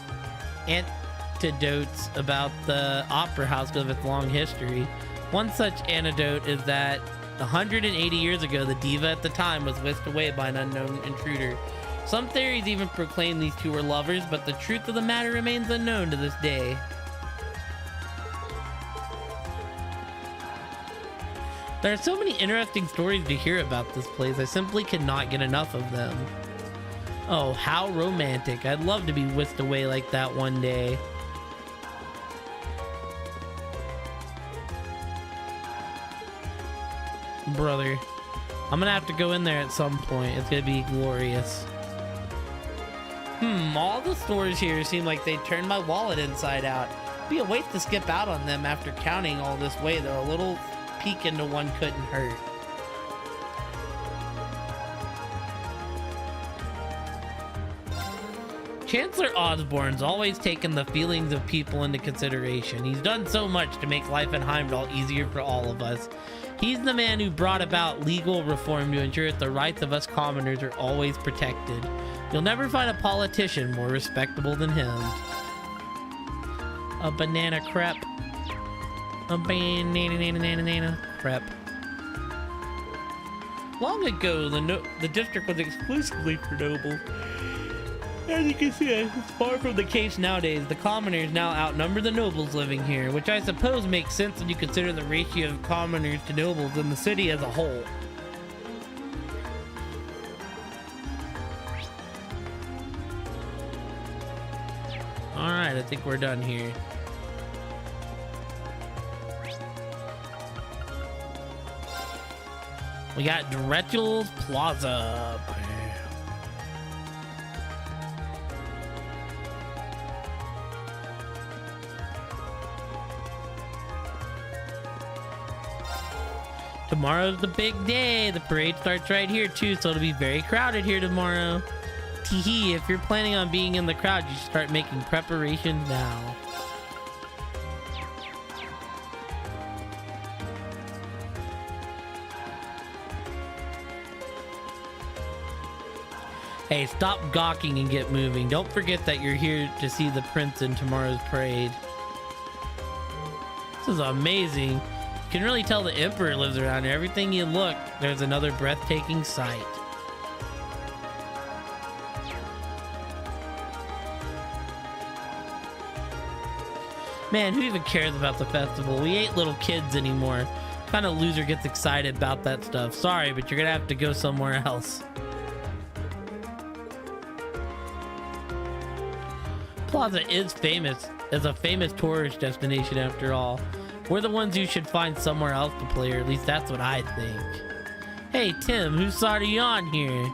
S1: about the Opera House because of its long history. One such anecdote is that 180 years ago, the diva at the time was whisked away by an unknown intruder. Some theories even proclaim these two were lovers, but the truth of the matter remains unknown to this day. There are so many interesting stories to hear about this place, I simply cannot get enough of them. Oh, how romantic. I'd love to be whisked away like that one day. Brother, I'm gonna have to go in there at some point. It's gonna be glorious. All the stores here seem like they turned my wallet inside out. It'd be a waste to skip out on them after counting all this way, though. A little peek into one couldn't hurt. Chancellor Osborne's always taken the feelings of people into consideration. He's done so much to make life in Heimdall easier for all of us. He's the man who brought about legal reform to ensure that the rights of us commoners are always protected. You'll never find a politician more respectable than him. A banana crepe. A banana crepe. Long ago, the district was exclusively for nobles. As you can see, it's far from the case nowadays. The commoners now outnumber the nobles living here, which I suppose makes sense when you consider the ratio of commoners to nobles in the city as a whole. Alright, I think we're done here. We got Drechel's Plaza. Tomorrow's the big day. The parade starts right here too, so it'll be very crowded here tomorrow. Teehee, if you're planning on being in the crowd, you should start making preparations now. Hey, stop gawking and get moving. Don't forget that you're here to see the prince in tomorrow's parade. This is amazing. You can really tell the Emperor lives around here. Everything you look, there's another breathtaking sight. Man, who even cares about the festival? We ain't little kids anymore. What kind of loser gets excited about that stuff? Sorry, but you're gonna have to go somewhere else. Plaza is famous as a famous tourist destination after all. We're the ones you should find somewhere else to play, or at least that's what I think. Hey Tim, whose side are you on here?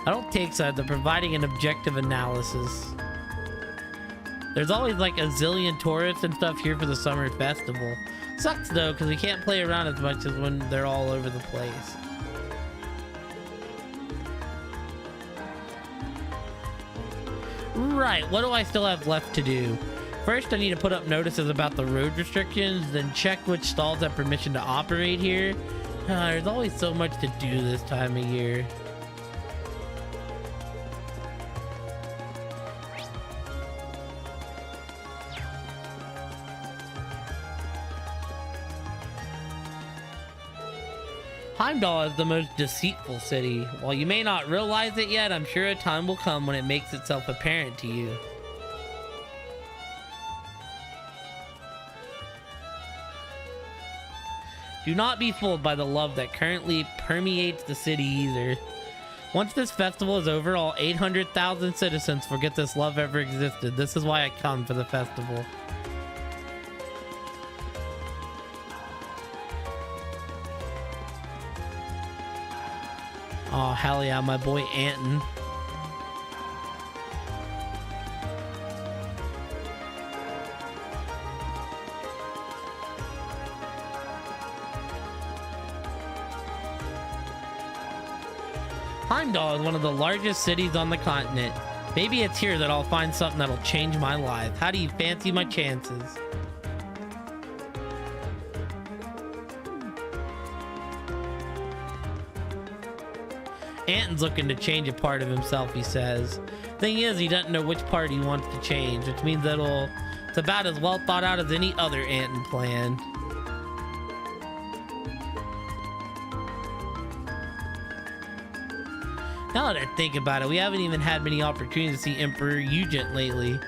S1: I don't take sides, I'm providing an objective analysis. There's always like a zillion tourists and stuff here for the summer festival. Sucks though, because we can't play around as much as when they're all over the place. Right, what do I still have left to do? First, I need to put up notices about the road restrictions, then check which stalls have permission to operate here. There's always so much to do this time of year. Heimdall is the most deceitful city. While you may not realize it yet, I'm sure a time will come when it makes itself apparent to you. Do not be fooled by the love that currently permeates the city either. Once this festival is over, all 800,000 citizens forget this love ever existed. This is why I come for the festival. Oh, hell yeah, my boy Anton. Heimdall is one of the largest cities on the continent. Maybe it's here that I'll find something that'll change my life. How do you fancy my chances? Anton's looking to change a part of himself, he says. Thing is, he doesn't know which part he wants to change, which means it's about as well thought out as any other Anton plan. Now that I think about it, we haven't even had many opportunities to see Emperor Eugen lately.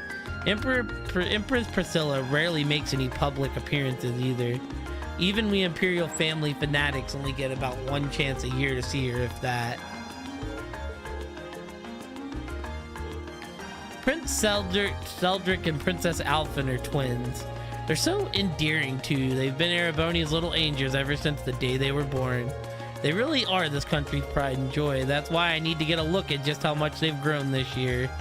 S1: Empress Priscilla rarely makes any public appearances either. Even we Imperial family fanatics only get about one chance a year to see her, if that. Prince Seldric and Princess Alphen are twins. They're so endearing too. They've been Erebonia's little angels ever since the day they were born. They really are this country's pride and joy. That's why I need to get a look at just how much they've grown this year.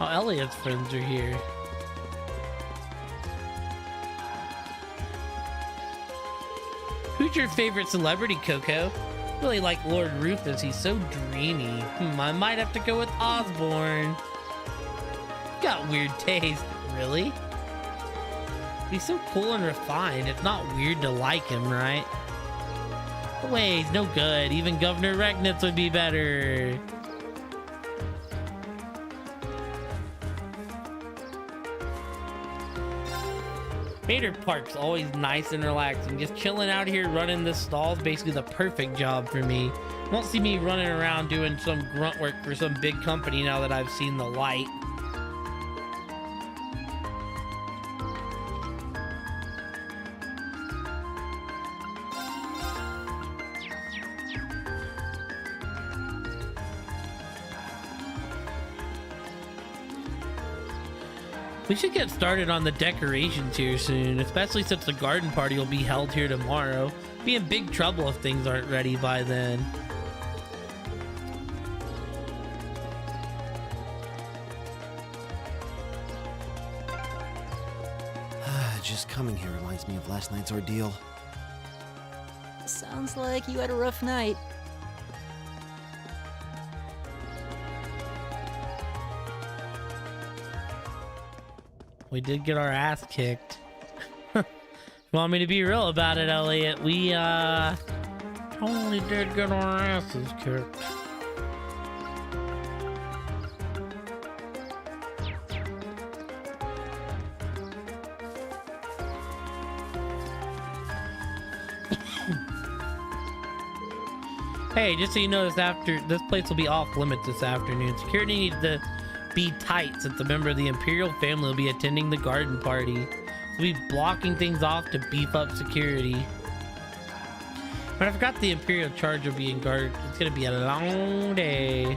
S1: Oh, Elliot's friends are here. Who's your favorite celebrity, Coco? Really like Lord Rufus. He's so dreamy. I might have to go with Osborne. Got weird taste. Really? He's so cool and refined. It's not weird to like him, right? But wait, he's no good. Even Governor Regnitz would be better. Vader Park's always nice and relaxing. Just chilling out here running this stall is basically the perfect job for me. Won't see me running around doing some grunt work for some big company now that I've seen the light. We should get started on the decorations here soon, especially since the garden party will be held here tomorrow. Be in big trouble if things aren't ready by then.
S5: Just coming here reminds me of last night's ordeal.
S3: Sounds like you had a rough night.
S1: We did get our ass kicked. You want me to be real about it, Elliot? We, totally did get our asses kicked. Hey, just so you know, this place will be off limits this afternoon. Security needs to be tight since a member of the Imperial family will be attending the garden party. We'll be blocking things off to beef up security. But I forgot the Imperial charge will be in guard. It's gonna be a long day.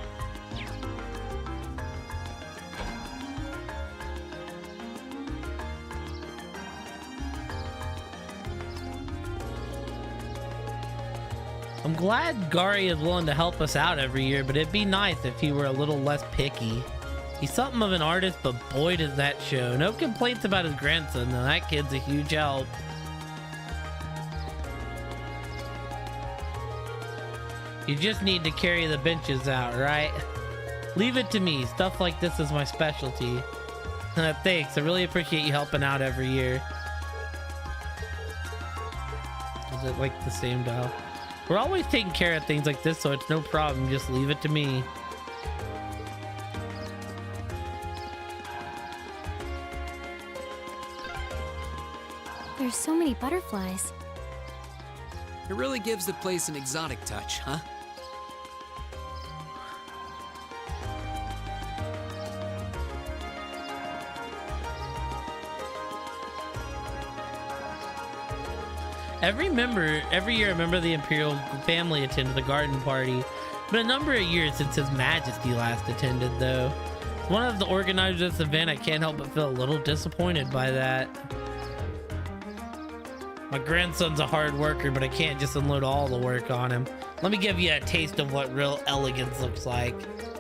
S1: I'm glad Gary is willing to help us out every year, but it'd be nice if he were a little less picky. He's something of an artist, but boy does that show. No complaints about his grandson, though. That kid's a huge help. You just need to carry the benches out, right? Leave it to me. Stuff like this is my specialty. Thanks. I really appreciate you helping out every year. is it like the same dial? We're always taking care of things like this, so it's no problem. Just leave it to me.
S8: There's so many butterflies.
S2: It really gives the place an exotic touch, huh?
S1: Every year a member of the Imperial family attended the garden party. It's been a number of years since His Majesty last attended, though. As one of the organizers of this event, I can't help but feel a little disappointed by that. My grandson's a hard worker, but I can't just unload all the work on him. Let me give you a taste of what real elegance looks like.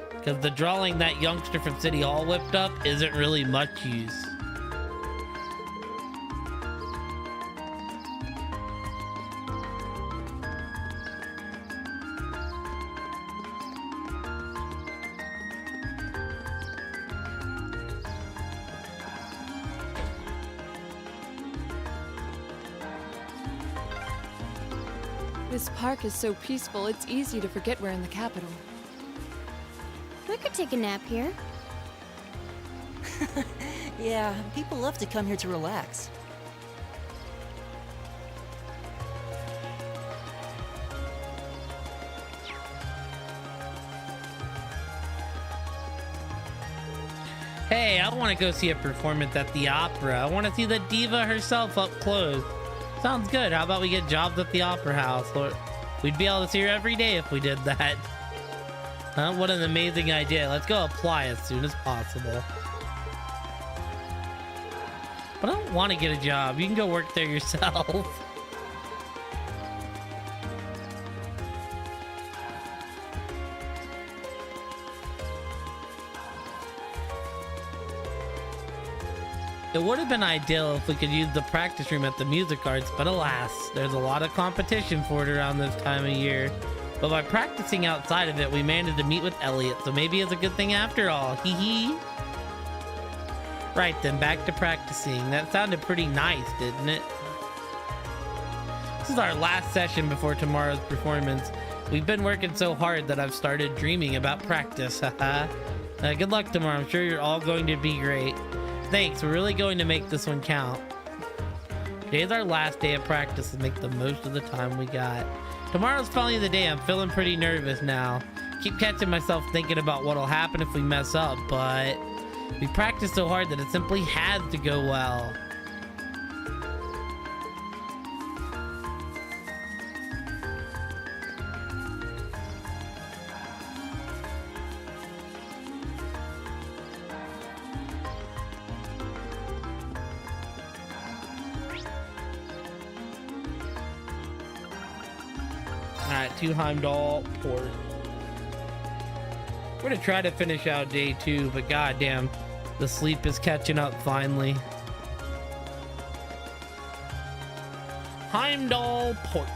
S1: Because the drawing that youngster from City Hall whipped up isn't really much use.
S4: This park is so peaceful, it's easy to forget we're in the capital.
S8: We could take a nap here.
S3: Yeah, people love to come here to relax.
S1: Hey, I want to go see a performance at the opera. I want to see the diva herself up close. Sounds good. How about we get jobs at the Opera House? We'd be able to see her every day if we did that. Huh? What an amazing idea. Let's go apply as soon as possible. But I don't want to get a job. You can go work there yourself. It would have been ideal if we could use the practice room at the Music Arts, but alas, there's a lot of competition for it around this time of year. But by practicing outside of it, we managed to meet with Elliot, so maybe it's a good thing after all. Hee hee. Right then, back to practicing. That sounded pretty nice, didn't it? This is our last session before tomorrow's performance. We've been working so hard that I've started dreaming about practice. Haha. Good luck tomorrow. I'm sure you're all going to be great. Thanks, we're really going to make this one count. Today's our last day of practice and make the most of the time we got. Tomorrow's finally the day. I'm feeling pretty nervous now. Keep catching myself thinking about what'll happen if we mess up, but we practiced so hard that it simply had to go well. Alright, to Heimdall Port. We're gonna try to finish out day 2, but goddamn, the sleep is catching up finally. Heimdall Port.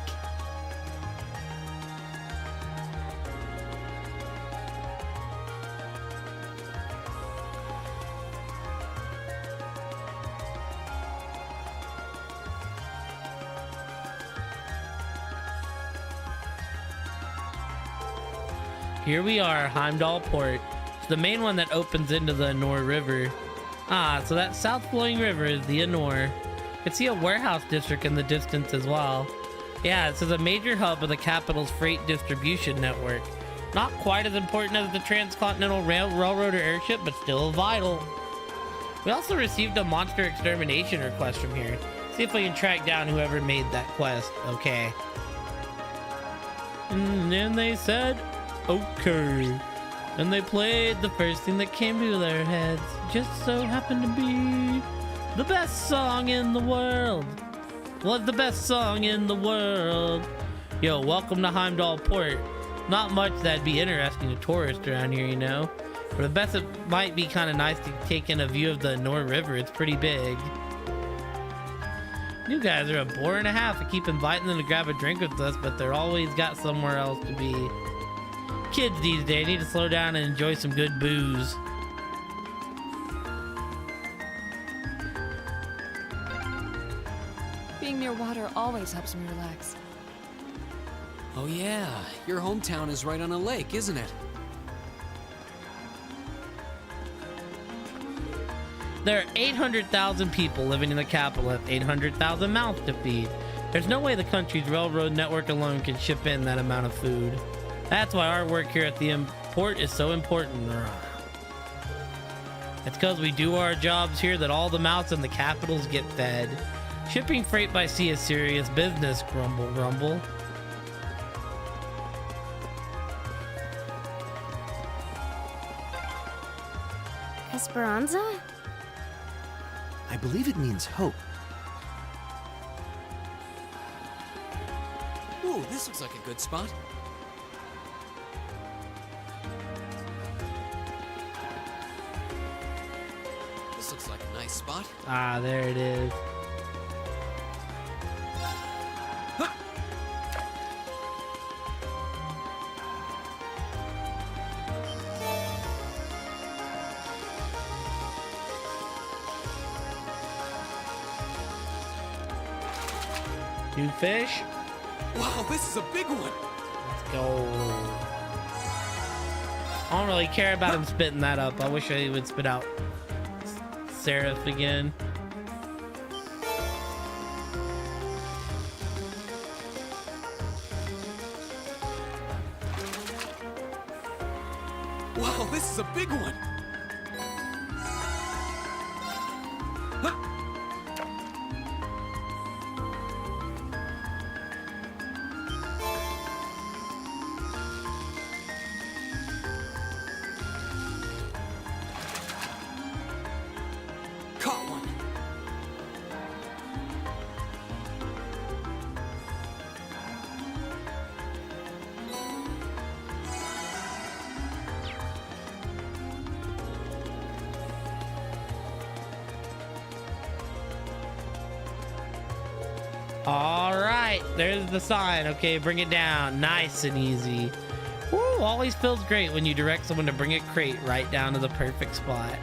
S1: Here we are, Heimdall Port. It's the main one that opens into the Anor River. Ah, so that south-flowing river is the Anor. You can see a warehouse district in the distance as well. Yeah, this is a major hub of the capital's freight distribution network. Not quite as important as the Transcontinental Railroad or airship, but still vital. We also received a monster extermination request from here. See if we can track down whoever made that quest. Okay. And then they said, okay. And they played the first thing that came to their heads. Just so happened to be the best song in the world. Was the best song in the world. Yo, welcome to Heimdall Port. Not much that'd be interesting to tourists around here, you know. But the best, it might be kind of nice to take in a view of the Anor River. It's pretty big. You guys are a bore and a half. I keep inviting them to grab a drink with us, but they're always got somewhere else to be. Kids these days need to slow down and enjoy some good booze.
S4: Being near water always helps me relax.
S2: Oh yeah, your hometown is right on a lake, isn't it?
S1: There are 800,000 people living in the capital with 800,000 mouths to feed. There's no way the country's railroad network alone can ship in that amount of food. That's why our work here at the port is so important. It's because we do our jobs here that all the mouths in the capitals get fed. Shipping freight by sea is serious business, grumble, grumble.
S8: Esperanza?
S5: I believe it means hope.
S2: Ooh, this looks like a good spot. This looks like a nice spot.
S1: Ah, there it is. New fish?
S2: Wow, this is a big one.
S1: Let's go. I don't really care about him spitting that up. I wish he would spit out Seraph again.
S2: Wow, this is a big one. Caught one.
S1: All right, there's the sign. Okay, bring it down. Nice and easy. Woo, always feels great when you direct someone to bring a crate right down to the perfect spot.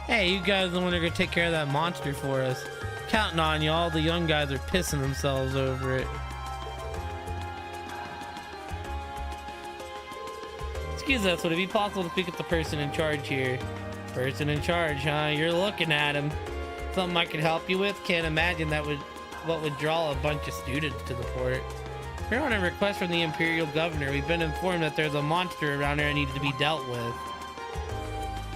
S1: Hey, you guys are the one who are gonna take care of that monster for us. Counting on you. All the young guys are pissing themselves over it. Excuse us, would it be possible to speak with the person in charge here? Person in charge, huh? You're looking at him. Something I could help you with? Can't imagine what would draw a bunch of students to the port. We're on a request from the Imperial Governor. We've been informed that there's a monster around here that needs to be dealt with.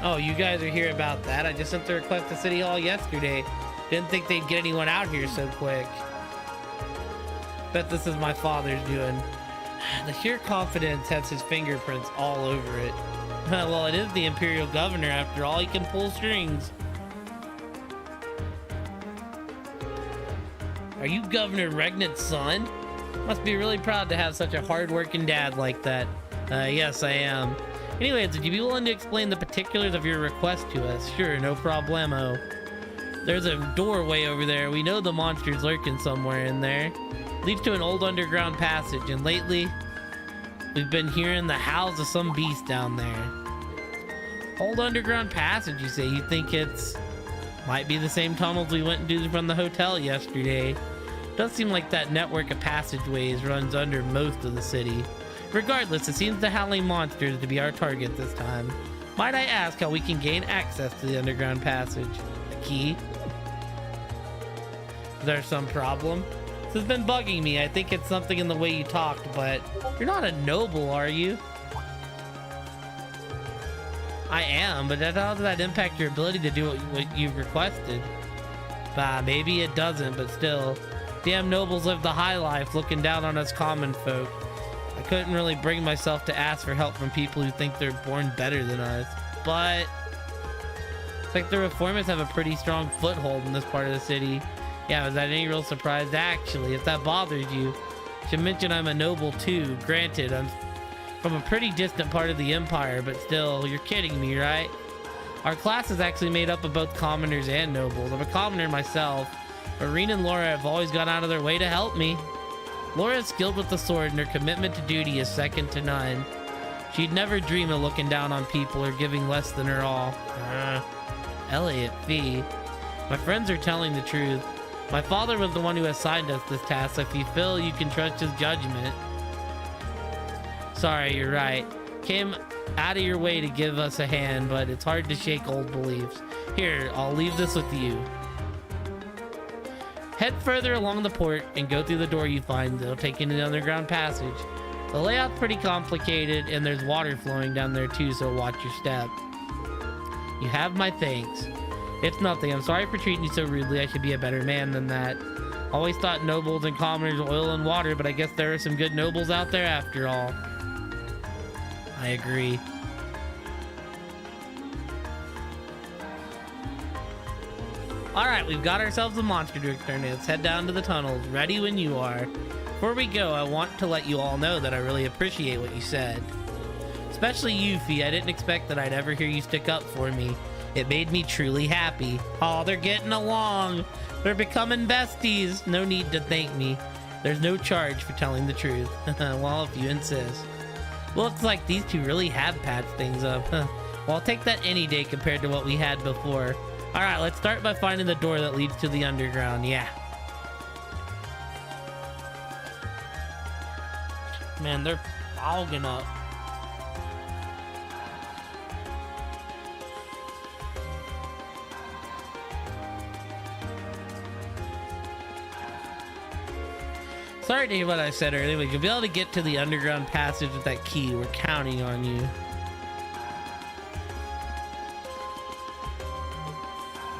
S1: Oh, you guys are here about that? I just sent the request to City Hall yesterday. Didn't think they'd get anyone out here so quick. Bet this is my father's doing. The sheer confidence has his fingerprints all over it. Well, it is the Imperial Governor after all. He can pull strings. Are you Governor Regnant's son? Must be really proud to have such a hard-working dad like that. Yes, I am. Anyways, would you be willing to explain the particulars of your request to us? Sure, no problemo. There's a doorway over there. We know the monster's lurking somewhere in there. Leads to an old underground passage, and lately, we've been hearing the howls of some beast down there. Old underground passage, you say? You think it's... might be the same tunnels we went into from the hotel yesterday. Does seem like that network of passageways runs under most of the city. Regardless, it seems the howling monsters to be our target this time. Might I ask how we can gain access to the underground passage? A key? Is there some problem? This has been bugging me. I think it's something in the way you talked, but you're not a noble, are you? I am, but how does that impact your ability to do what you've requested? Bah, maybe it doesn't, but still. Damn nobles live the high life, looking down on us common folk. I couldn't really bring myself to ask for help from people who think they're born better than us, but it's like the reformers have a pretty strong foothold in this part of the city. Yeah, was that any real surprise? Actually, if that bothers you, should mention I'm a noble too. Granted, I'm from a pretty distant part of the Empire, but still, you're kidding me, right? Our class is actually made up of both commoners and nobles. I'm a commoner myself, but Reen and Laura have always gone out of their way to help me. Laura is skilled with the sword, and her commitment to duty is second to none. She'd never dream of looking down on people or giving less than her all. Elliot Fee. My friends are telling the truth. My father was the one who assigned us this task, so if you feel you can trust his judgment. Sorry, you're right. Came out of your way to give us a hand, but it's hard to shake old beliefs. Here, I'll leave this with you. Head further along the port and go through the door you find. It'll take you to the underground passage. The layout's pretty complicated, and there's water flowing down there too, so watch your step. You have my thanks. It's nothing. I'm sorry for treating you so rudely. I should be a better man than that. Always thought nobles and commoners were oil and water, but I guess there are some good nobles out there after all. I agree. Alright, we've got ourselves a monster to exterminate. Let's head down to the tunnels. Ready when you are. Before we go, I want to let you all know that I really appreciate what you said. Especially you, Fee. I didn't expect that I'd ever hear you stick up for me. It made me truly happy. Oh, they're getting along. They're becoming besties. No need to thank me. There's no charge for telling the truth. Well, if you insist. Looks like these two really have patched things up. Well, I'll take that any day compared to what we had before. Alright, let's start by finding the door that leads to the underground. Yeah. Man, they're fogging up. Sorry to hear what I said earlier, but you'll be able to get to the underground passage with that key. We're counting on you.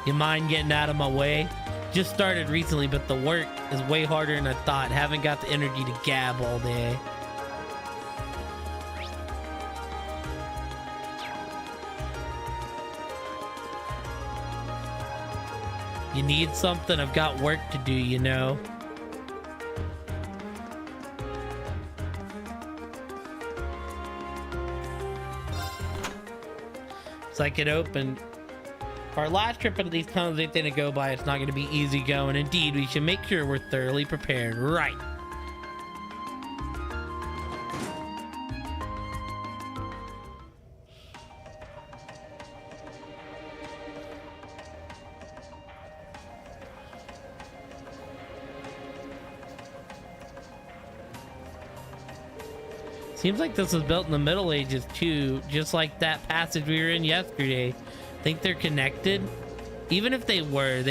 S1: You mind getting out of my way? Just started recently, but the work is way harder than I thought. Haven't got the energy to gab all day. You need something? I've got work to do, you know. So I can open. Our last trip into these tunnels ain't gonna go by. It's not gonna be easy going. Indeed, we should make sure we're thoroughly prepared. Right. Seems like this was built in the Middle Ages too, just like that passage we were in yesterday. Think they're connected? Even if they were,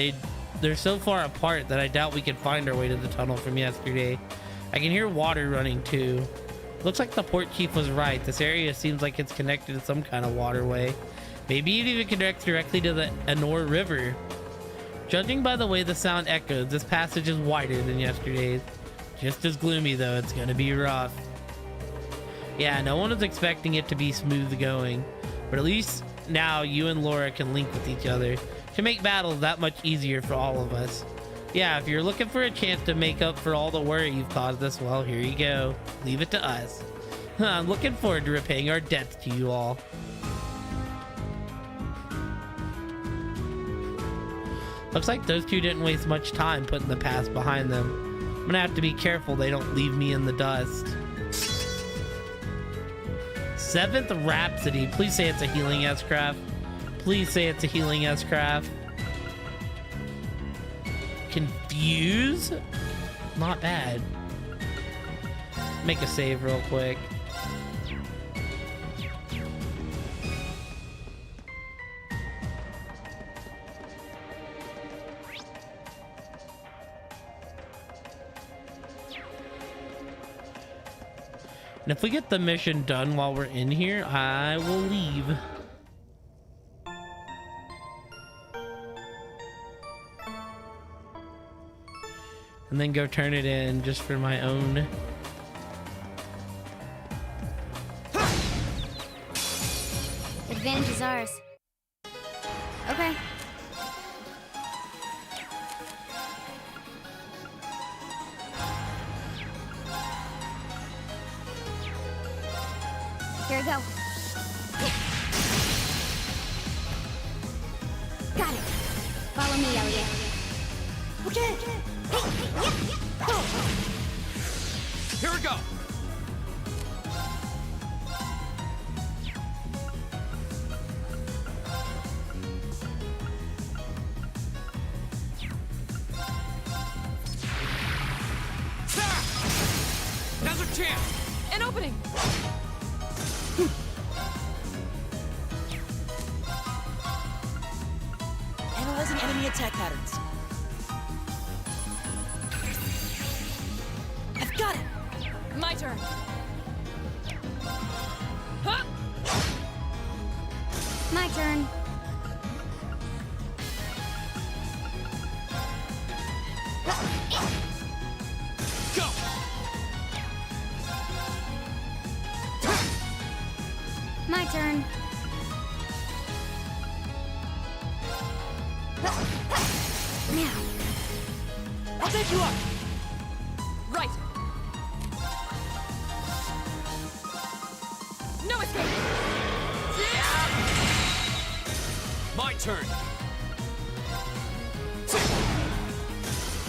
S1: they're so far apart that I doubt we could find our way to the tunnel from yesterday. I can hear water running too. Looks like the port chief was right. This area seems like it's connected to some kind of waterway. Maybe it even connects directly to the Anor River. Judging by the way the sound echoes, this passage is wider than yesterday's. Just as gloomy though, it's gonna be rough. Yeah, no one was expecting it to be smooth going, but at least now you and Laura can link with each other to make battles that much easier for all of us. Yeah, if you're looking for a chance to make up for all the worry you've caused us, well, here you go. Leave it to us. I'm looking forward to repaying our debts to you all. Looks like those two didn't waste much time putting the past behind them. I'm gonna have to be careful they don't leave me in the dust. 7th Rhapsody. Please say it's a healing S-Craft. Please say it's a healing S-Craft. Confuse? Not bad. Make a save real quick. And if we get the mission done while we're in here, I will leave. And then go turn it in just for my own.
S8: Advantage is ours. Okay. Here we go. Got it. Follow me, Elliot. Okay.
S10: Here we go.
S2: chance!
S4: An opening!
S3: Analyzing enemy attack patterns. I've got it!
S4: My turn. Huh?
S8: My turn.
S2: Go!
S8: My turn. Now.
S3: I'll pick you up!
S4: Right. No escape.
S2: My turn!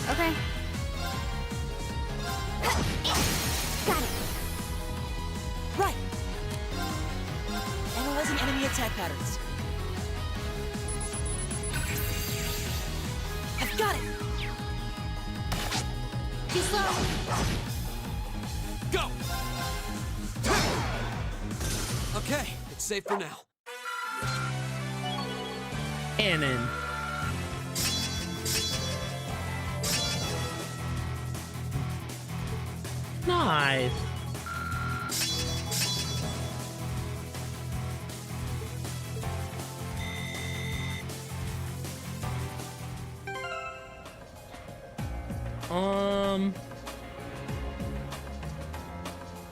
S8: Okay. Got it.
S3: Right! Analyzing enemy attack patterns. I've got it!
S8: Too slow.
S2: Go! Okay, it's safe for now.
S1: Cannon. Nice.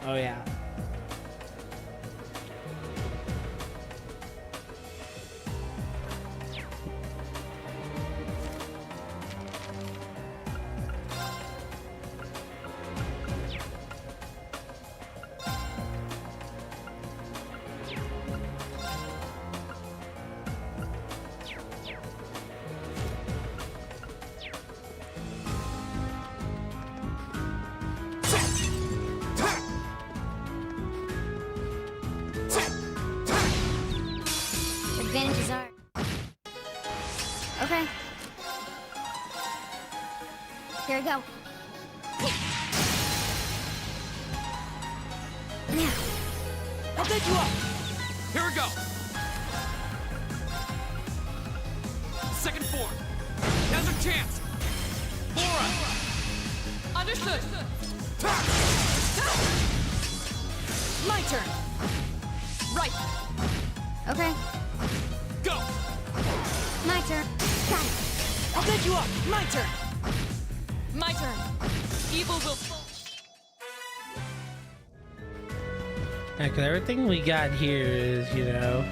S1: Oh yeah.
S8: Advantages are. Okay. Here we go. Now.
S3: I'll pick you up!
S2: Here we go! Second form! Now's our chance! Laura!
S4: Understood.
S3: My turn!
S4: Right.
S8: Okay.
S2: Go!
S8: My turn. Got it.
S3: I'll pick you up! My turn!
S4: My turn. Evil will.
S1: Yeah, 'cause everything we got here is, you know.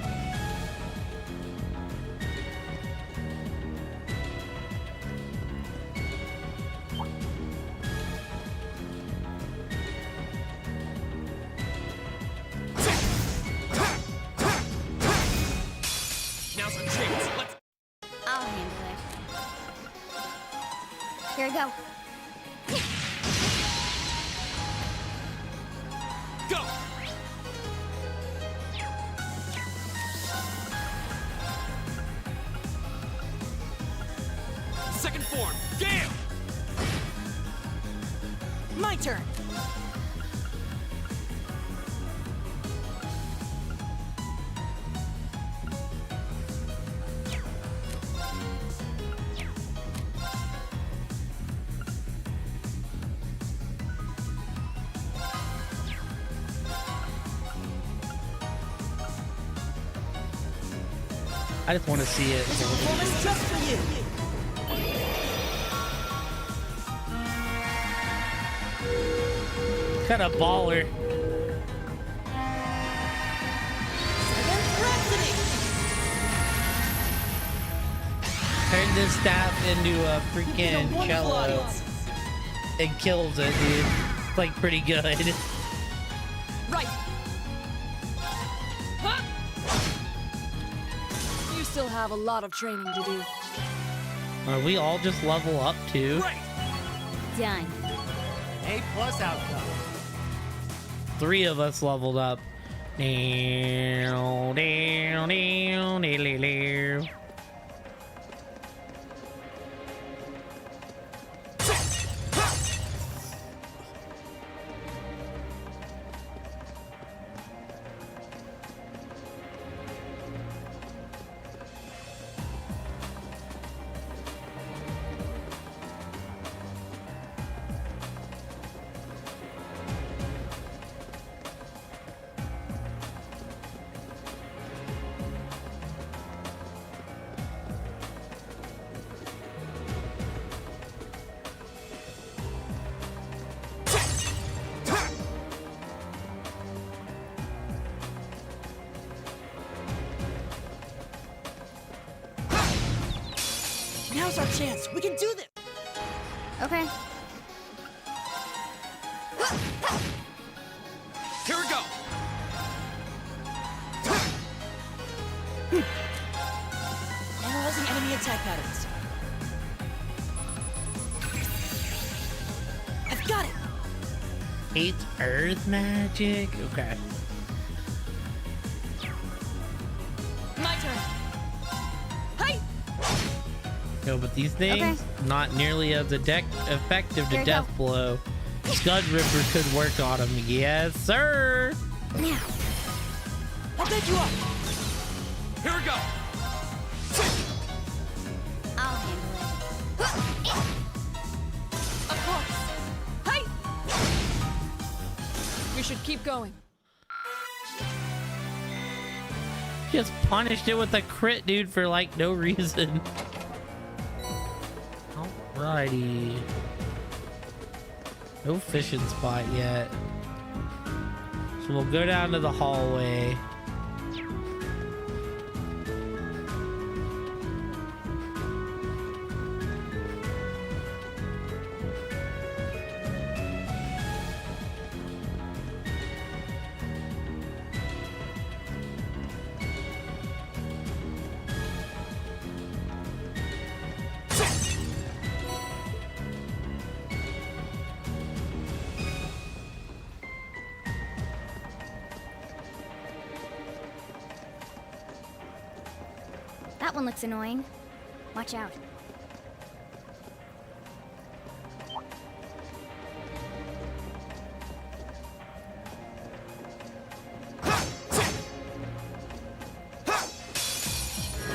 S2: Now's our chance! Let's...
S8: I'll handle it. Here we go.
S2: Go! Second form! Gale!
S3: My turn!
S1: I just want to see it.
S3: This performance just for you!
S1: Kind of baller. Turn this staff into a freaking cello. It kills it, dude. It's like pretty good.
S4: Right. Huh? You still have a lot of training to do.
S1: We all just level up too.
S2: Right!
S8: Done.
S5: A+ outcome.
S1: 3 of us leveled up. Down, down, down, down, down.
S3: Now's our chance. We can do this.
S8: Okay.
S2: Here we go!
S3: Analyzing enemy attack patterns. I've got it.
S1: Hates earth magic. Okay.
S4: My turn. Hey!
S1: No, but these things not nearly as effective to
S8: Here you
S1: death
S8: go.
S1: blow. Scud Ripper could work on him. Yes, sir.
S8: Now.
S3: I'll bend you up.
S2: Here we go!
S8: I'll handle it.
S4: Of course. Hey! We should keep going.
S1: Just punished it with a crit, dude, for like no reason. Alrighty. No fishing spot yet. So we'll go down to the hallway.
S8: That one looks annoying. Watch out.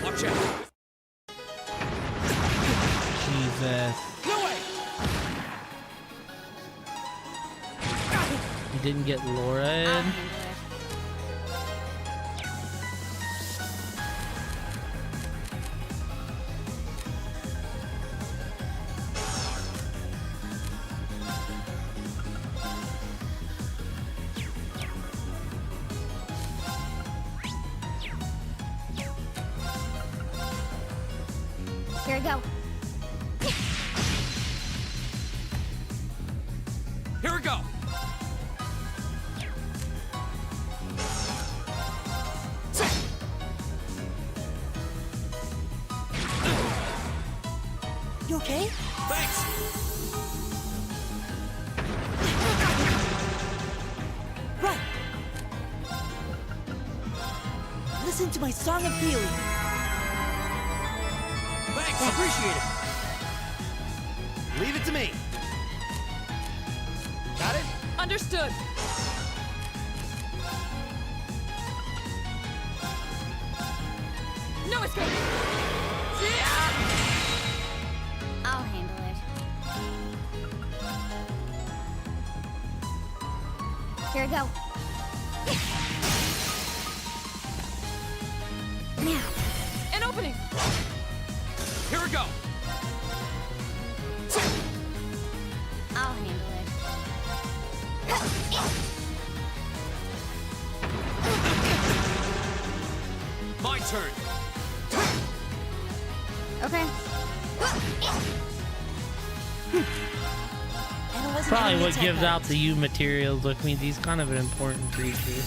S2: Watch out!
S1: Jesus.
S2: No way!
S1: You didn't get Laura
S8: I'll
S1: in?
S8: handle it. Here we go.
S2: Here we go!
S3: You okay?
S2: Thanks!
S3: Right. Listen to my song of healing.
S2: Thanks!
S5: Appreciate it. Leave it to me. Got it?
S4: Understood. No escape.
S8: I'll handle it. Here we go. Now.
S4: An opening.
S2: Here we go!
S8: I'll handle it.
S2: My turn!
S8: Okay.
S3: Analyzing
S1: Probably
S3: enemy
S1: what
S3: attack
S1: gives out
S3: patterns.
S1: the U materials, which means he's kind of an important creature.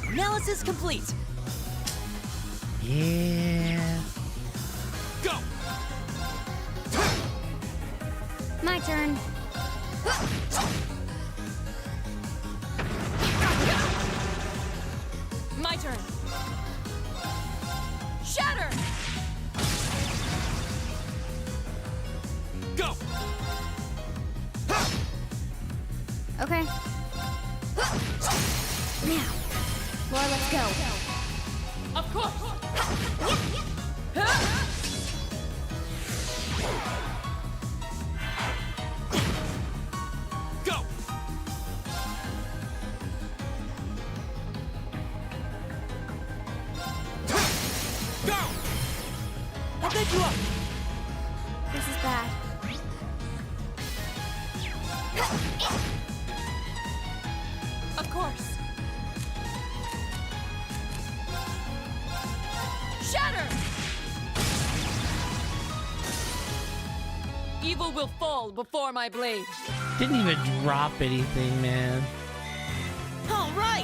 S3: Analysis complete.
S1: Yeah.
S2: Go!
S8: My turn.
S4: My turn. Shatter.
S2: Go!
S8: Okay. Now. Laura, let's go.
S4: Of course.
S2: Go! Go!
S3: I'll bend you up.
S8: This is bad.
S4: Of course. Shatter. Evil will fall before my blade.
S1: Didn't even drop anything, man.
S3: All right!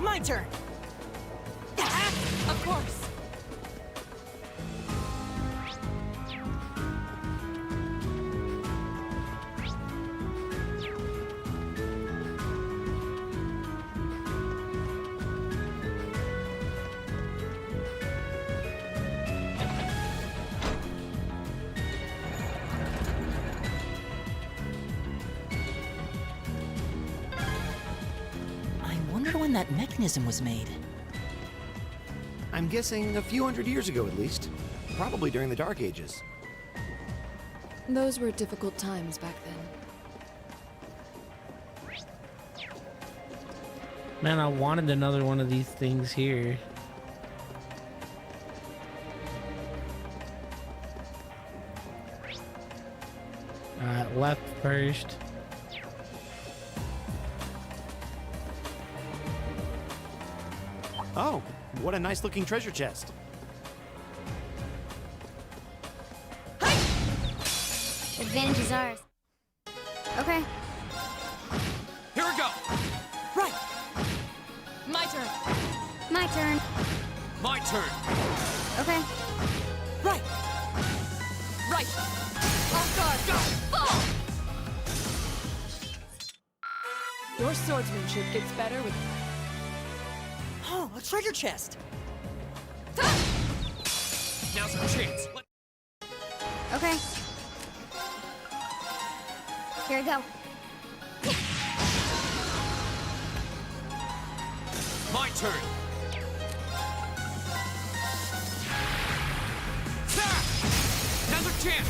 S3: My turn!
S4: Of course.
S3: I wonder when that mechanism was made.
S5: I'm guessing a few hundred years ago at least. Probably during the Dark Ages.
S4: Those were difficult times back then.
S1: Man, I wanted another one of these things here. Alright, left first.
S5: Oh, what a nice looking treasure chest.
S8: Advantage is ours. Okay.
S10: Here we go!
S3: Right!
S4: My turn.
S8: My turn.
S10: My turn!
S8: Okay.
S3: Right!
S4: Right. Off guard. Go. Fall. Your swordsmanship gets better with.
S3: Oh, a treasure chest!
S10: Now's our chance.
S8: Okay. Here we go.
S10: My turn! Ah! Now's our chance!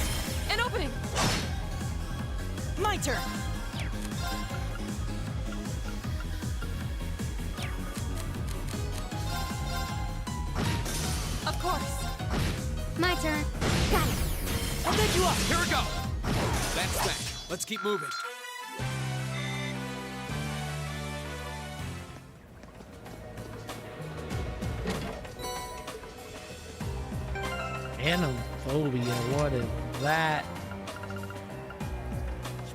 S4: An opening.
S3: My turn!
S4: Of course.
S8: My turn. Got it.
S3: I'll make you up!
S10: Here we go! That's that. Let's keep moving.
S1: Phobia, what is that?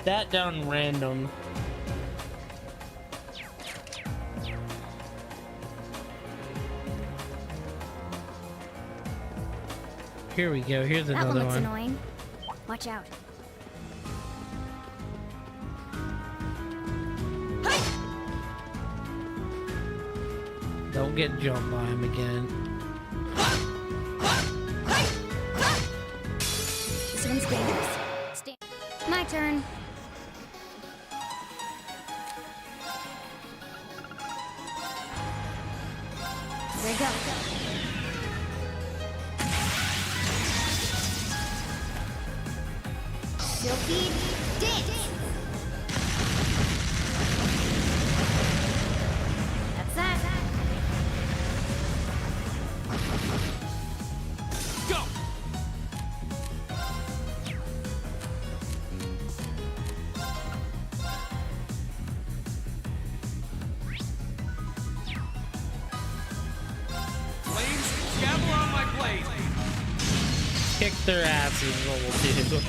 S1: Stat down random. Here we go, here's
S8: That one
S1: another
S8: looks
S1: one.
S8: annoying. Watch out.
S1: Don't get jumped by him again.
S8: This one's dangerous. My turn. There we go. Silky dance. That's that.
S2: Go!
S10: Flames, gavel on my blade.
S1: Kick their asses is what we'll do.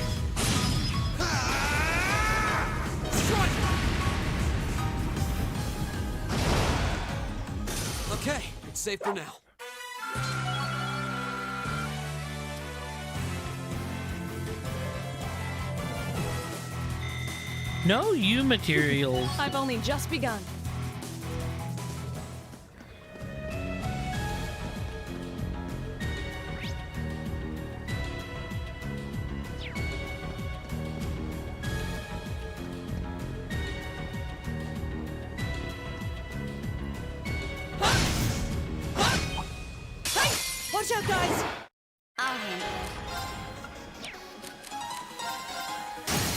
S2: Okay, it's safe for now.
S1: No you materials.
S4: I've only just begun.
S3: Watch out, guys!
S8: I'll handle it.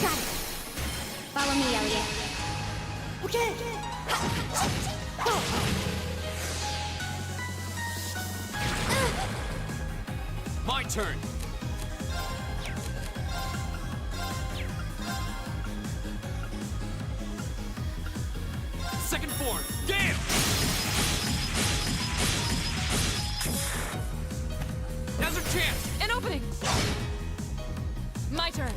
S8: Got it. Follow me, Elliot.
S3: Okay.
S2: My turn. Second form, gale! Now's our chance!
S4: An opening! My turn.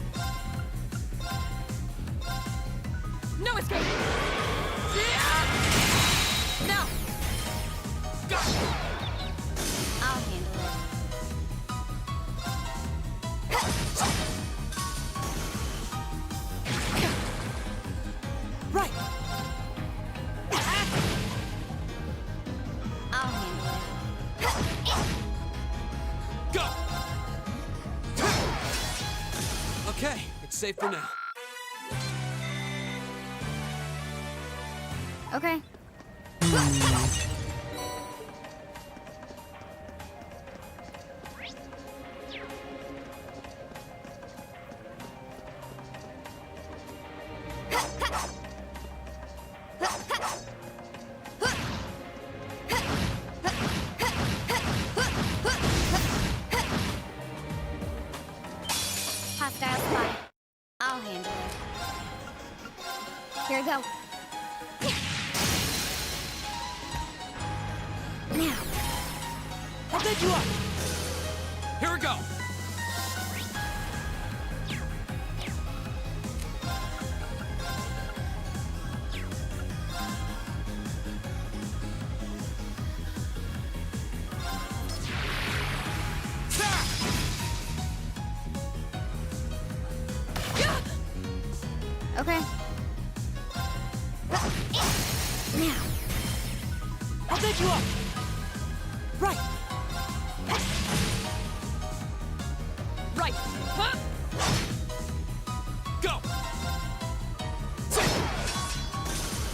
S4: No escape! Now!
S2: Go!
S8: I'll handle it.
S3: Right.
S8: I'll handle it.
S2: Go! Okay, it's safe for now.
S8: Okay. Hostile spot. I'll handle it. Here we go. Now.
S3: I'll pick you up.
S2: Here we go!
S8: Okay. Now.
S3: I'll pick you up. Right.
S4: Right. Huh?
S2: Go!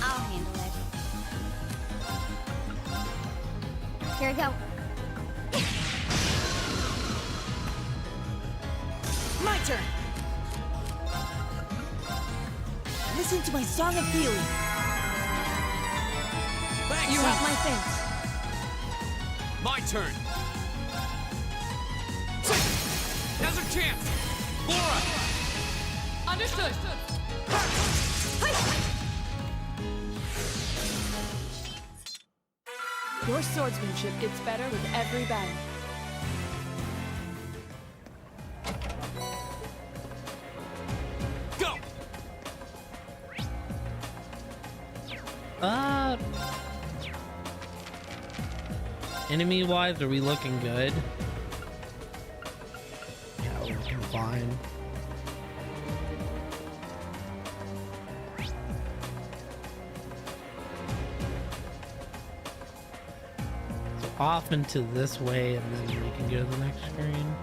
S8: I'll handle it. Here we go.
S3: My turn. Listen to my song of feeling.
S2: Thanks!
S4: You have my thanks.
S2: My turn. Now's our chance! Laura!
S4: Understood. Your swordsmanship gets better with every battle.
S2: Go!
S1: Enemy wise, are we looking good? Yeah, we're looking fine. off into this way, and then we can go to the next screen.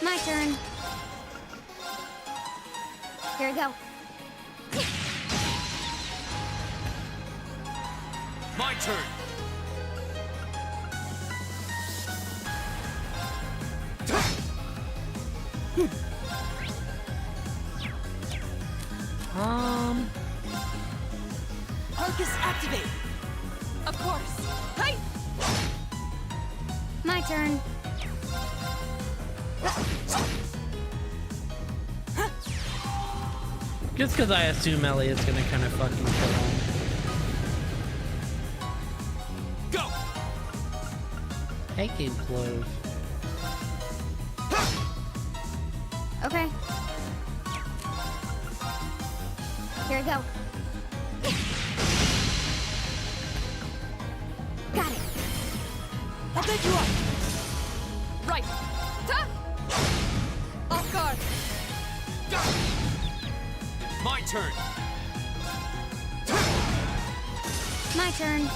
S8: My turn. Here we go.
S10: My turn.
S3: Arcus, activate!
S4: Of course. Hey!
S8: My turn.
S1: Just because I assume Elliot's gonna kind of fucking kill him.
S10: Go!
S1: Hey, game close.
S8: Okay. Here we go. Got it.
S3: I'll pick you up!
S4: Right. Ta! Off guard.
S10: Go! My turn.
S8: My turn.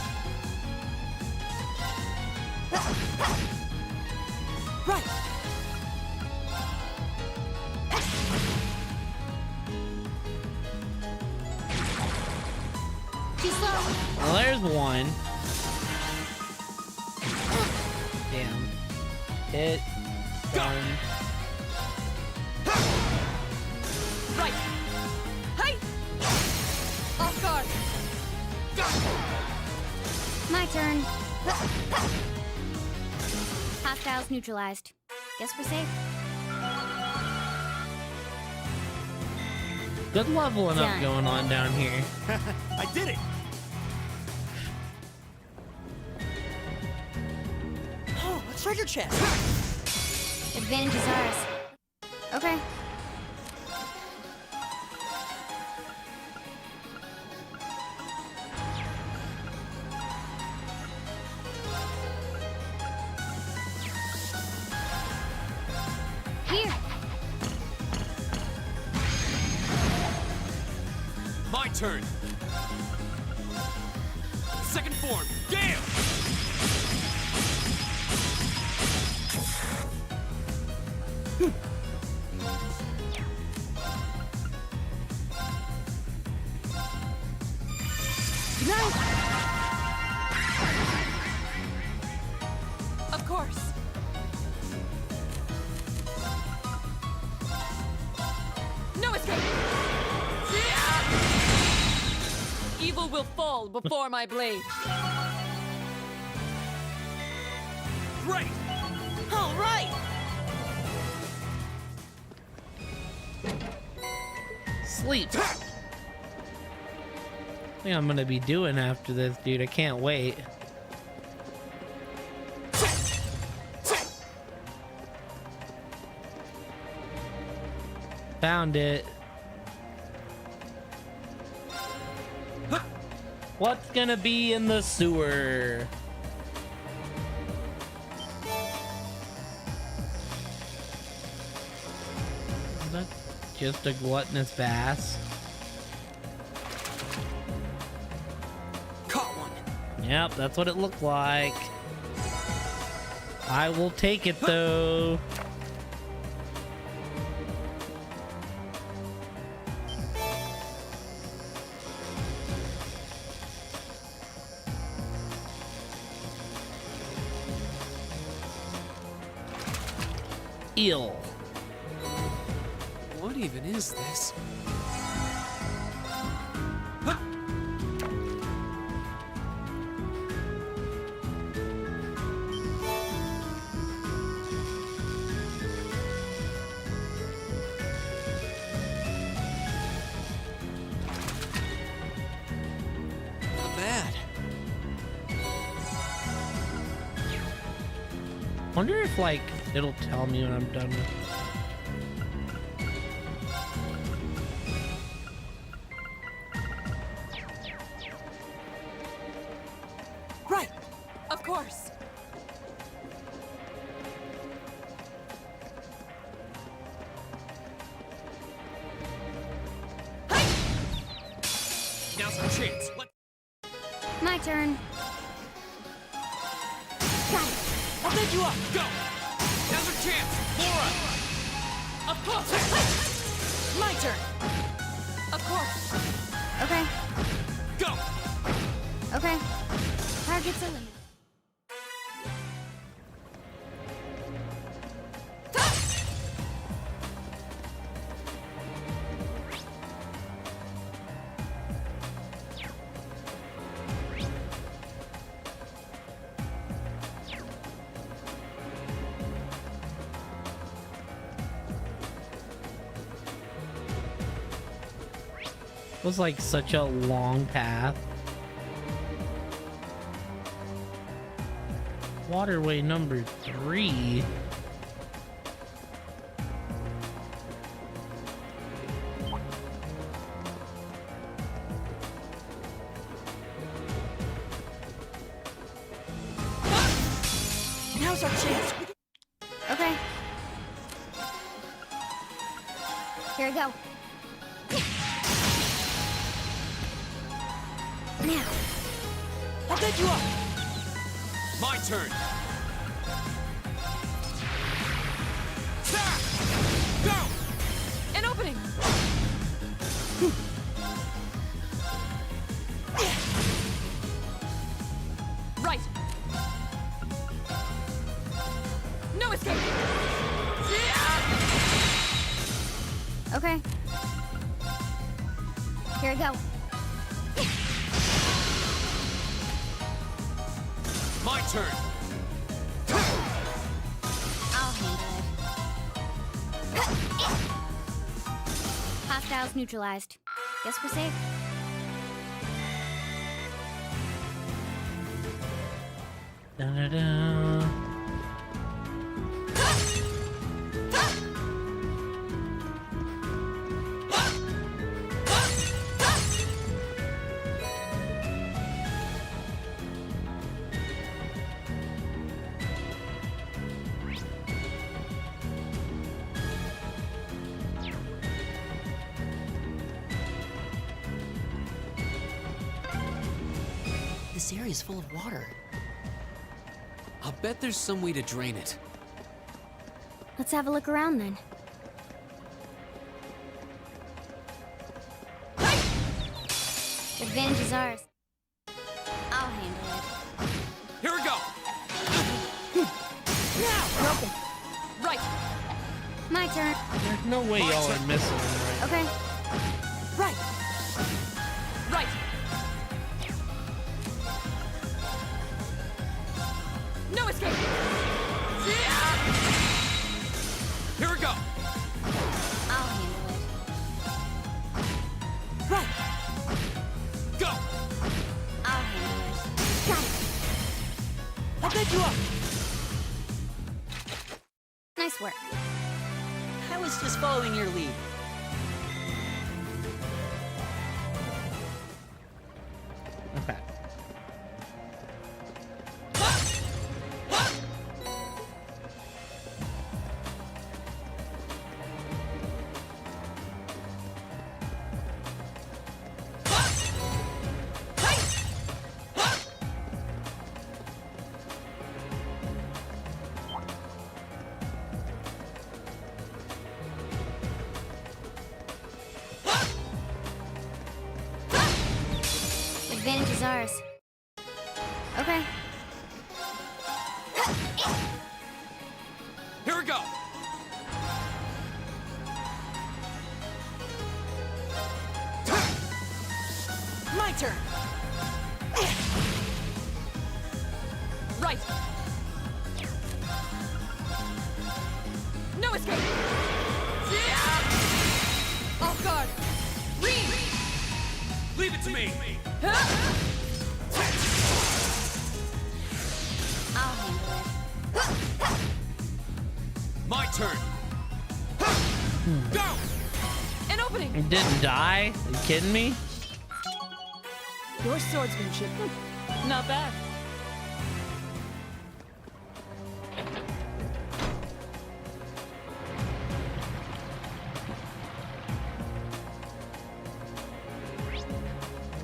S3: Right!
S8: Too slow.
S1: Well, there's one. Damn. Hit. Done.
S4: Right. Hey! Off guard.
S8: My turn. Hostiles neutralized. Guess we're safe.
S1: Good leveling up
S8: Done.
S1: going on down here.
S5: I did it!
S3: Oh, a treasure chest!
S8: Advantage is ours. Okay. Here.
S10: My turn. Second form. Gale!
S3: Good night!
S4: Of course. No escape. Evil will fall before my blade.
S10: Great!
S3: All right!
S1: Sleep. I think I'm gonna be doing after this, dude. I can't wait. Found it. What's gonna be in the sewer? Is that just a gluttonous bass?
S10: Caught one.
S1: Yep, that's what it looked like. I will take it though. Eel.
S2: What even is this? Not bad.
S1: Wonder if like it'll tell me when I'm done with.
S4: Right. Of course.
S2: Now's our chance.
S8: My turn. Got it.
S2: I'll take you up. Go. Now's our chance. Laura.
S4: Of course. My turn. Of course.
S8: Okay.
S2: Go.
S8: Okay. Target's eliminated.
S1: It was like such a long path. Waterway number 3.
S3: Now's our chance.
S8: Okay. Here we go. Now.
S3: I'll take you up.
S2: My turn. Go.
S4: An opening. Right. No escape.
S8: Okay. Here we go.
S2: My turn.
S8: I'll handle it. Hostiles neutralized. Guess we're safe.
S1: Da-da-da.
S3: This area is full of water.
S2: I'll bet there's some way to drain it.
S8: Let's have a look around then. Advantage is ours. I'll handle it.
S2: Here we go.
S4: Right.
S8: My turn.
S1: There's no way y'all are missing them right.
S8: Okay.
S3: Right.
S4: Right. No escape.
S2: Here we go.
S8: I'll handle it.
S3: Right.
S2: Go.
S8: I'll handle it. Got it.
S3: I'll take you up.
S8: Nice work.
S3: I was just following your lead.
S1: Okay.
S8: Advantage is ours. Okay.
S2: Here we go.
S3: My turn.
S4: Right. No escape. Off guard.
S2: Leave it to me.
S8: I'll handle it.
S10: My turn. Go!
S4: An opening!
S1: It didn't die? Are you kidding me?
S4: Your swordsmanship. Not bad.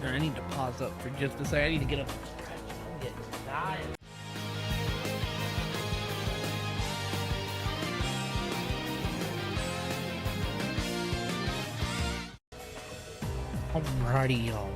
S1: I need to pause up for just a second. I need to get up and stretch. I'm getting tired. Alrighty, y'all.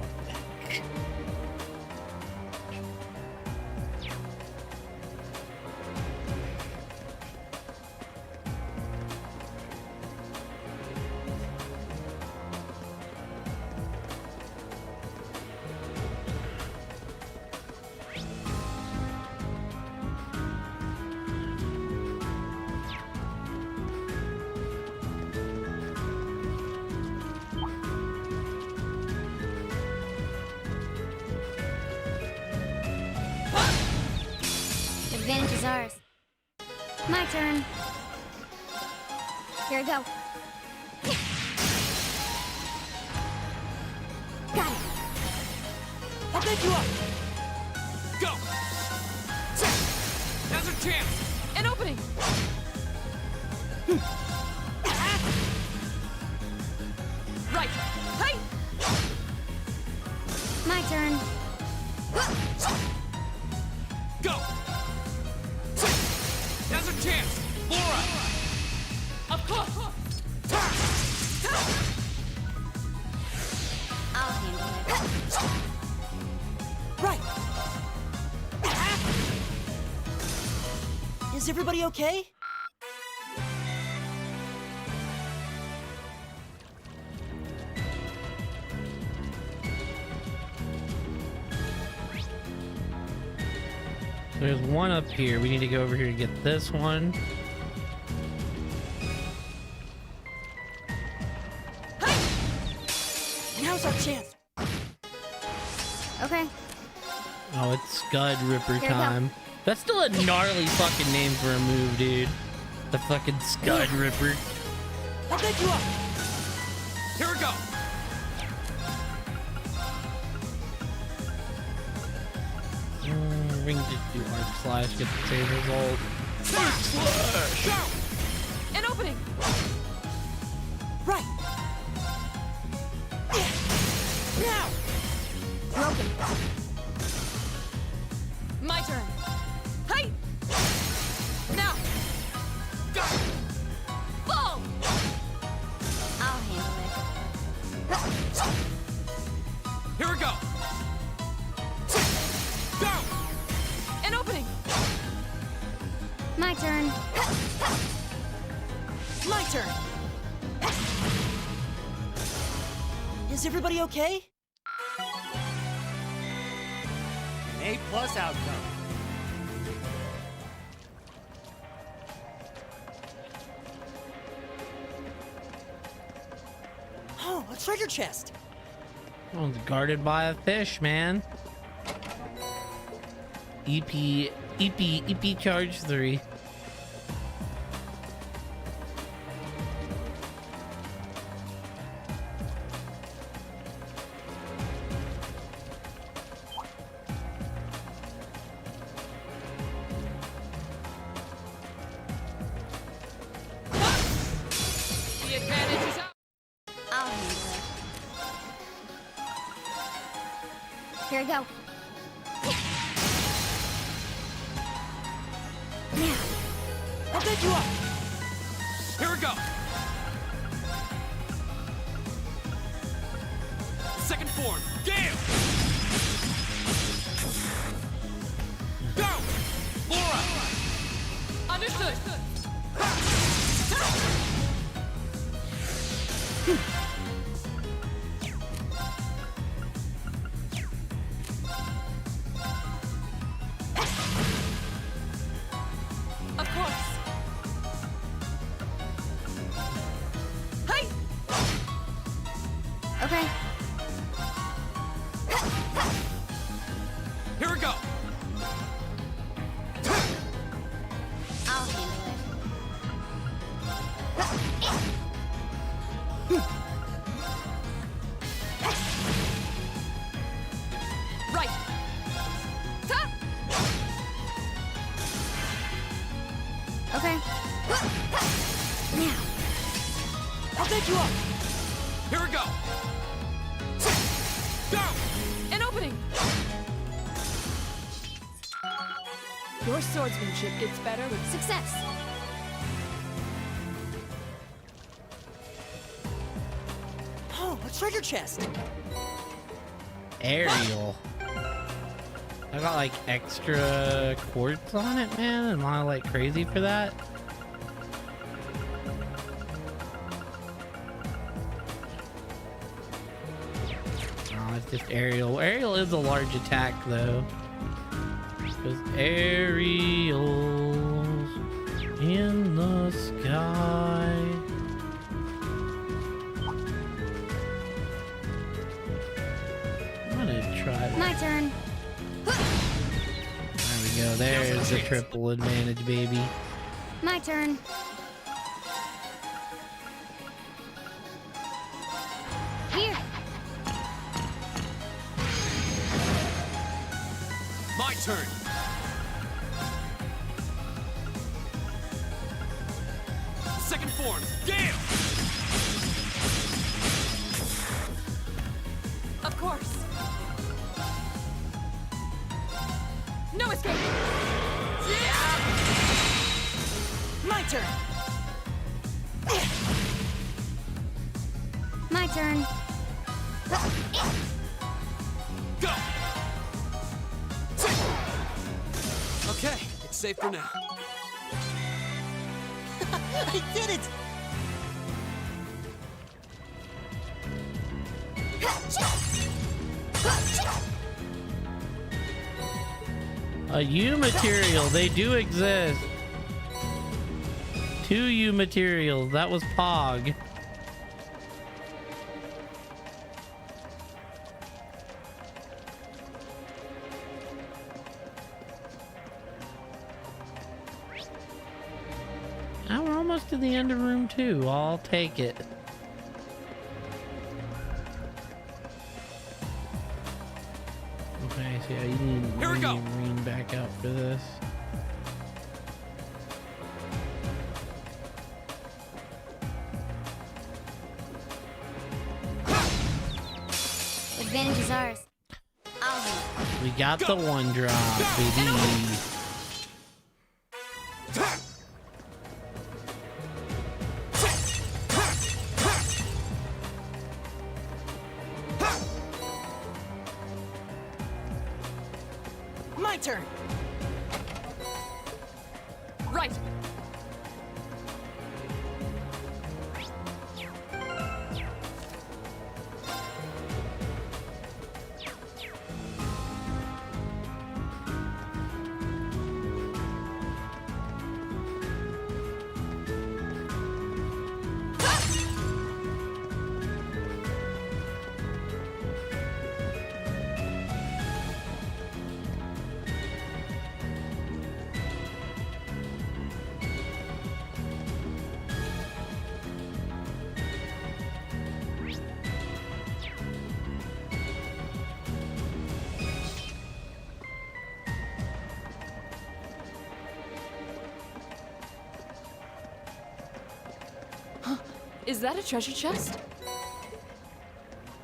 S8: Advantage is ours. My turn. Here I go. Got it.
S3: I'll pick you up.
S10: Go! Now's our chance!
S4: An opening! Right! Hey!
S8: My turn.
S10: Go! Now's our chance! Laura!
S4: Of course!
S8: I'll handle it.
S3: Right. Is everybody okay?
S1: There's one up here. We need to go over here to get this one.
S3: Now's our chance.
S8: Okay.
S1: Oh, it's Scud Ripper
S8: Here we go.
S1: time. That's still a gnarly fucking name for a move, dude. The fucking Scud Ripper.
S3: I'll pick you up.
S10: Here we go!
S1: We can just do Arc Slash, get the same result.
S10: Arc Slash! Go!
S4: An opening!
S3: Right. Now.
S4: Broken. My turn. Hey! Now!
S10: Go!
S4: Fall!
S8: I'll handle it.
S10: Here we go! Go!
S4: An opening!
S8: My turn.
S3: My turn. Is everybody okay?
S5: An A+ outcome.
S3: Oh, a treasure chest.
S1: One's guarded by a fish, man. EP charge 3.
S4: The advantage is out!
S8: I'll handle it. Here I go. Now.
S3: I'll pick you up.
S10: Here we go! Second form, Gale! Go! Laura!
S4: Understood! Of course! Hey!
S8: Okay.
S10: Here we go!
S8: I'll handle it. Okay. Now.
S3: I'll take you up!
S10: Here we go! Go!
S4: An opening! Your swordsmanship gets better with
S8: Success.
S3: Oh, a treasure chest!
S1: Ariel. I got like extra quartz on it, man. Am I like crazy for that? Oh, it's just Ariel. Ariel is a large attack though. Because Ariel's in the sky. I'm gonna try.
S8: My turn.
S1: There we go. There's the triple advantage, baby.
S8: My turn. Here.
S10: My turn! Second form, Gale!
S4: Of course. No escape!
S3: My turn!
S8: My turn.
S10: Go! Okay, it's safe for now.
S3: I did it!
S1: A U material, they do exist. 2 U materials, that was Pog. Now we're almost to the end of room 2. I'll take it. Okay, so yeah, you need
S10: Here we go.
S1: Marine back out for this.
S8: Advantage is ours. I'll do it.
S1: We got the 1 drop, baby.
S3: My turn!
S4: Right! Is that a treasure chest?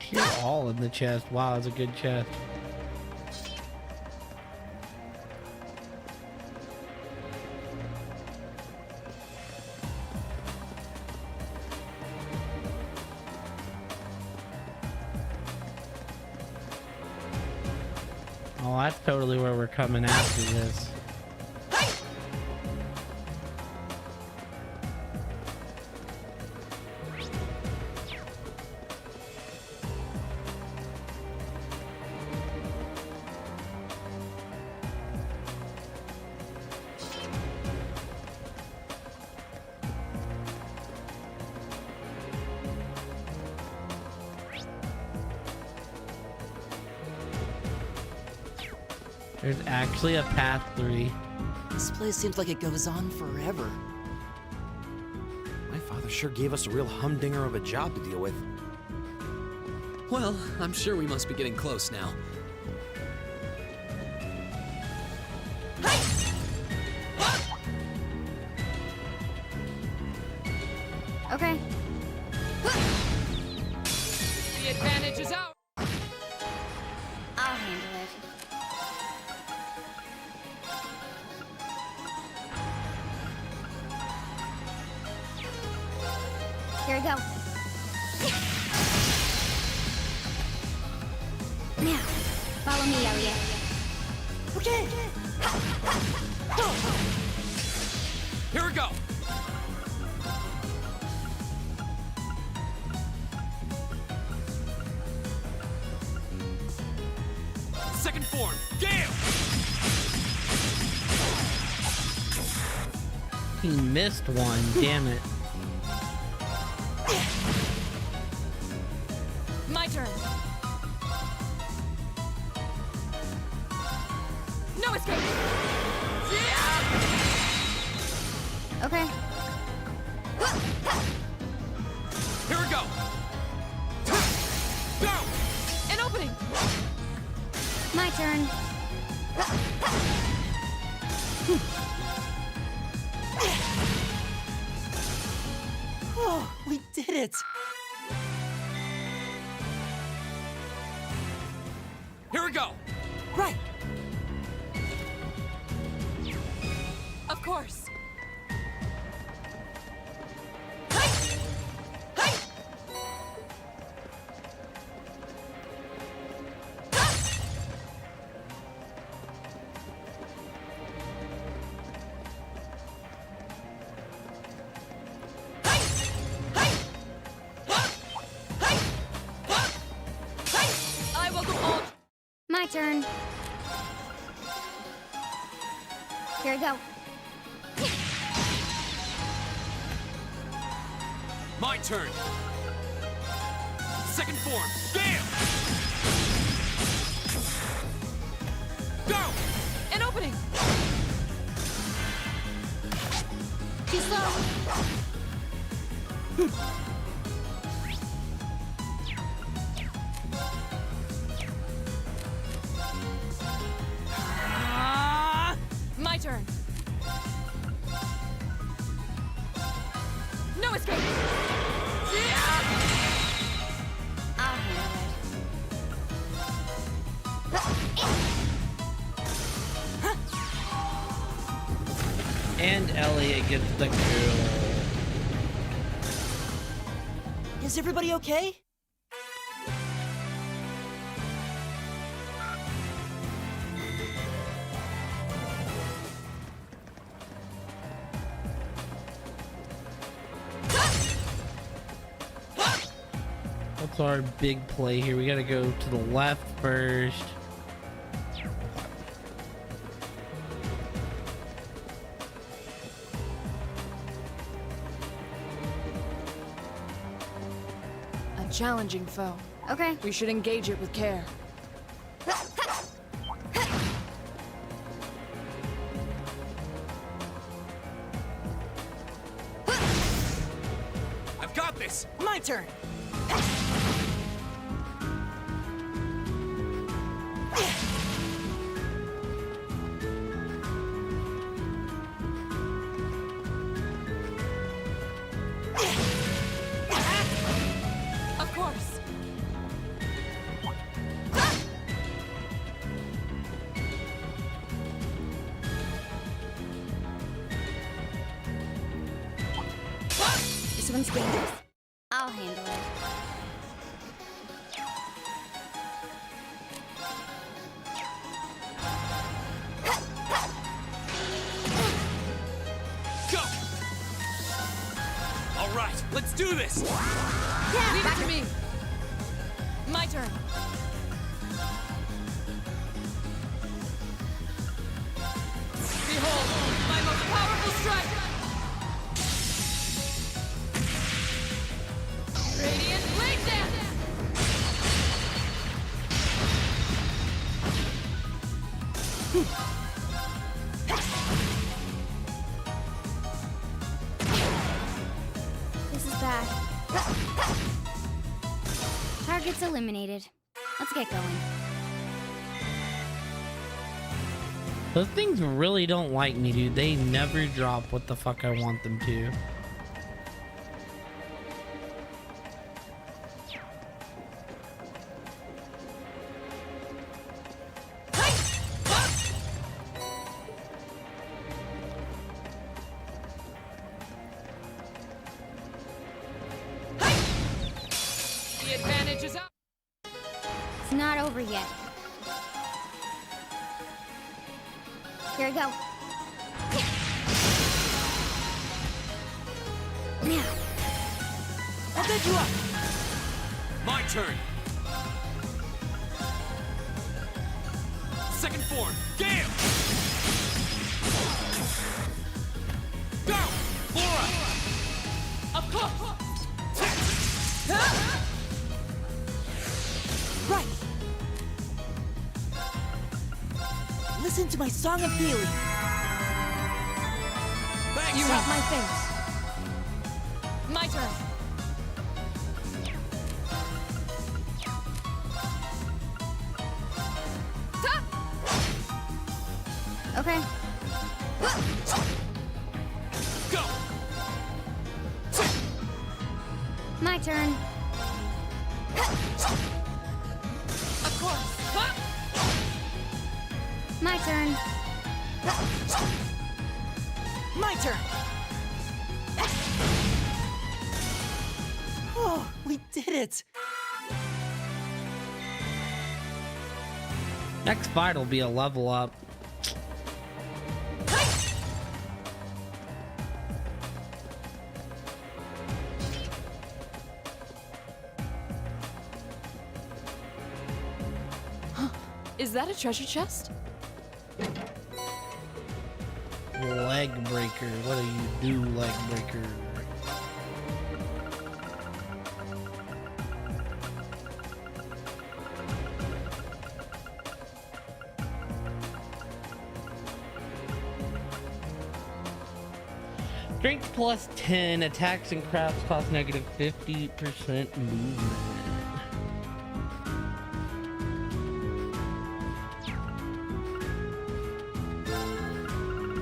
S1: You're all in the chest. Wow, it's a good chest. Oh, that's totally where we're coming after this. There's actually a path 3.
S3: This place seems like it goes on forever.
S5: My father sure gave us a real humdinger of a job to deal with.
S2: Well, I'm sure we must be getting close now.
S8: Okay.
S4: The advantage is out.
S8: I'll handle it. Here we go. Now, follow me, Elliot.
S3: Okay.
S10: Here we go! Second form, Gale!
S1: He missed one. Damn it.
S4: My turn. No escape.
S8: Okay.
S10: Here we go! Go!
S4: An opening.
S8: My turn.
S3: Oh, we did it.
S10: Here we go!
S3: Right.
S4: Of course. I welcome all.
S8: My turn. Here we go.
S10: My turn! Second form, Gale! Go!
S4: An opening.
S8: Too slow.
S4: My turn. No escape.
S8: I'll handle it.
S1: And Elliot gets the kill.
S3: Is everybody okay?
S1: What's our big play here? We gotta go to the left first.
S4: A challenging foe.
S8: Okay.
S4: We should engage it with care.
S10: I've got this!
S3: My turn.
S4: Of course.
S8: This one's dangerous. I'll handle it.
S10: Go! All right, let's do this!
S4: Leave it to me. My turn. Behold, my most powerful strike. Radiant blade dance.
S8: This is bad. Target's eliminated. Let's get going.
S1: Those things really don't like me, dude. They never drop what the fuck I want them to.
S8: not over yet. Here we go. Now.
S3: I'll get you up!
S10: My turn. Second form, Gale! Go! Laura! Up close!
S3: Right! Listen to my song of healing.
S10: Thanks!
S4: You have my thanks. My turn.
S8: Okay.
S10: Go!
S8: My turn.
S4: Of course.
S8: My turn.
S3: My turn! Oh, we did it!
S1: Next fight will be a level up.
S4: Is that a treasure chest?
S1: Leg breaker. What do you do, leg breaker? Strength plus 10. Attacks and crafts cost negative 50% movement.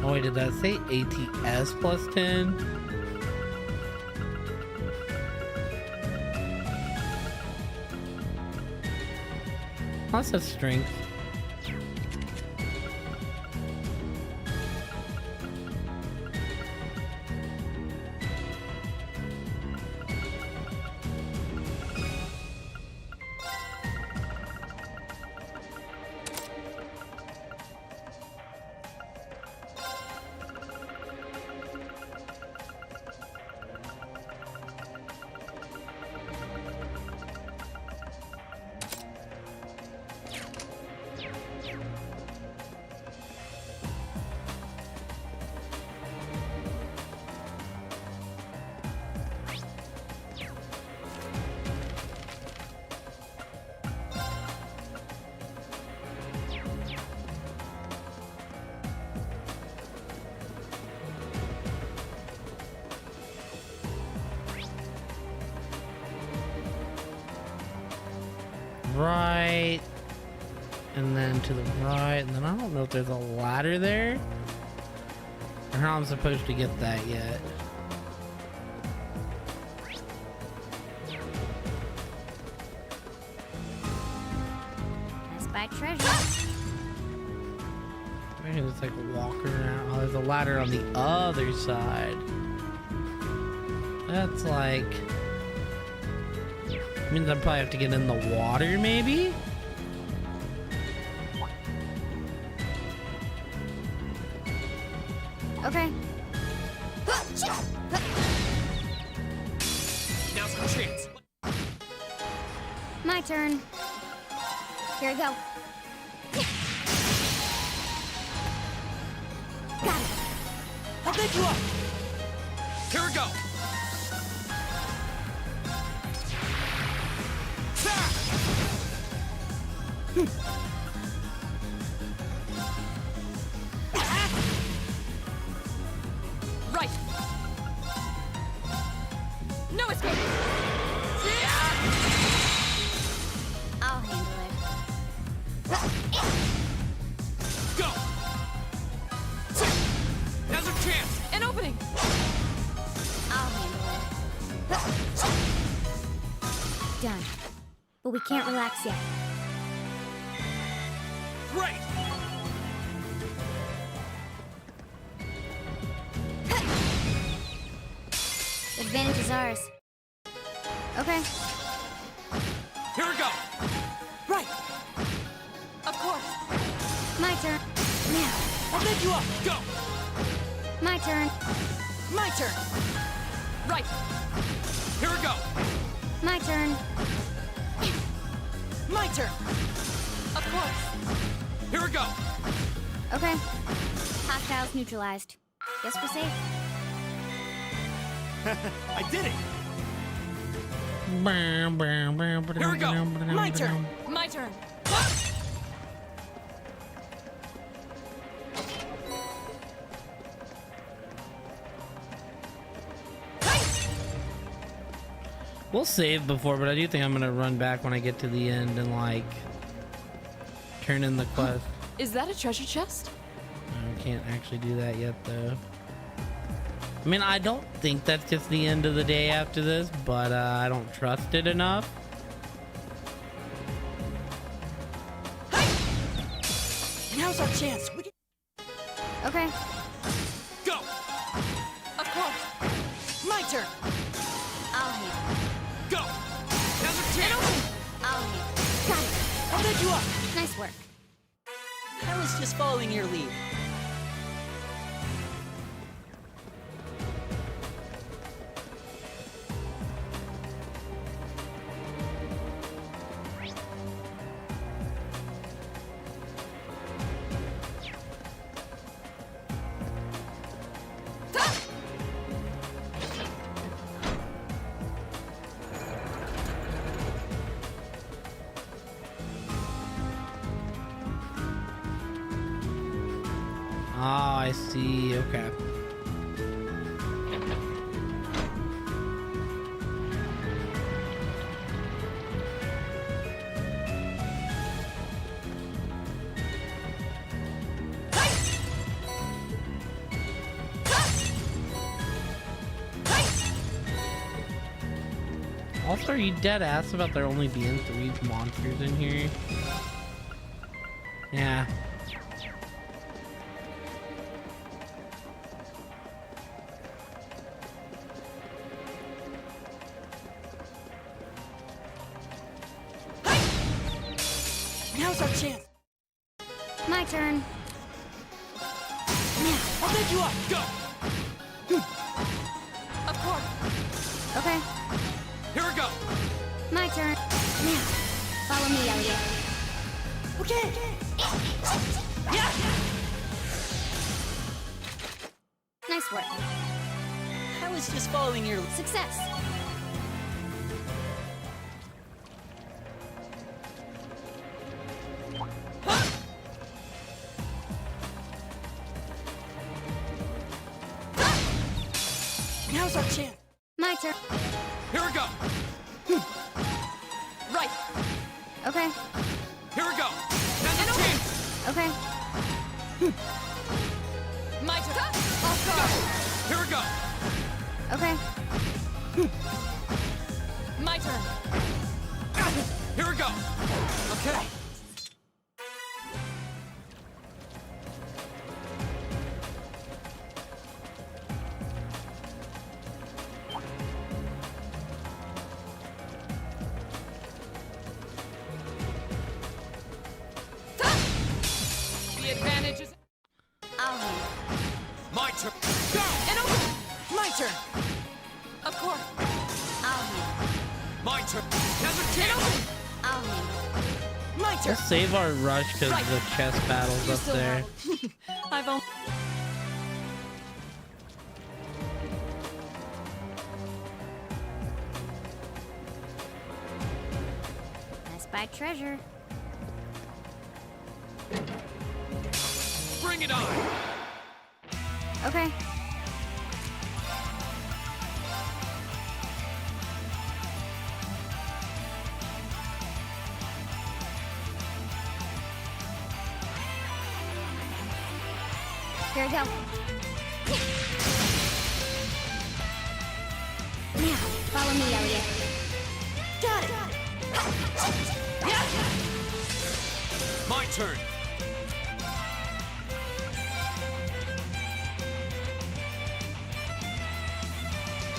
S1: Oh wait, did that say ATS plus 10? That's a strength. Right, and then to the right, and then I don't know if there's a ladder there or how I'm supposed to get that yet.
S8: Let's buy treasure.
S1: Maybe it's like walking around. Oh, there's a ladder on the other side. That's like... means I probably have to get in the water, maybe?
S8: Okay.
S10: Now's our chance.
S8: My turn. Here we go. Got it.
S3: I'll get you up!
S10: Here we go.
S4: Right. No escape.
S8: I'll handle it.
S10: Go. Now's our chance.
S4: An opening.
S8: I'll handle it. Done. But we can't relax yet.
S10: Great.
S8: Advantage is ours. Okay.
S10: Here we go.
S3: Right! I'll pick you up!
S2: Go!
S8: My turn.
S3: My turn!
S4: Right.
S2: Here we go!
S8: My turn.
S3: My turn!
S4: Of course.
S2: Here we go!
S8: Okay. Hostiles neutralized. Guess we're safe.
S5: I did it!
S2: Here we go!
S3: My turn!
S4: My turn.
S1: We'll save before, but I do think I'm gonna run back when I get to the end and like turn in the quest.
S4: Is that a treasure chest?
S1: I can't actually do that yet though. I mean, I don't think that's just the end of the day after this, but I don't trust it enough.
S3: Now's our chance. We can...
S8: Okay.
S2: Go!
S4: Of course.
S3: My turn!
S8: I'll hit.
S2: Go! Now's our chance!
S8: I'll hit.
S3: Got it! I'll pick you up!
S8: Nice work.
S3: I was just following your lead.
S1: Ah, I see. Okay. Also, are you dead ass about there only being 3 monsters in here? Yeah.
S3: Now's our chance.
S8: My turn.
S3: Now, I'll pick you up!
S2: Go!
S4: Of course.
S8: Okay.
S2: Here we go!
S8: My turn. Now, follow me, Elliot.
S3: Okay! Yeah!
S8: Nice work.
S3: I was just following your...
S8: Success.
S3: Now's our chance.
S8: My turn.
S2: Here we go!
S4: Right.
S8: Okay.
S2: Here we go! Now's our chance!
S8: Okay.
S4: My turn. Off guard.
S2: Here we go!
S8: Okay.
S4: My turn.
S2: Here we go! Okay.
S4: The advantage is.
S8: I'll hit.
S2: My turn! Go!
S4: And open.
S3: My turn.
S4: Of course.
S8: I'll hit.
S2: My turn! Now's our chance!
S8: I'll hit.
S3: My turn.
S1: We'll save our rush because
S4: Right.
S1: the chest battle's
S4: You
S1: up
S4: still
S1: there.
S4: have. I've only.
S8: I spy treasure.
S2: Bring it on!
S8: Okay. Here we go. Now, follow me, Elliot.
S3: Got it!
S2: My turn!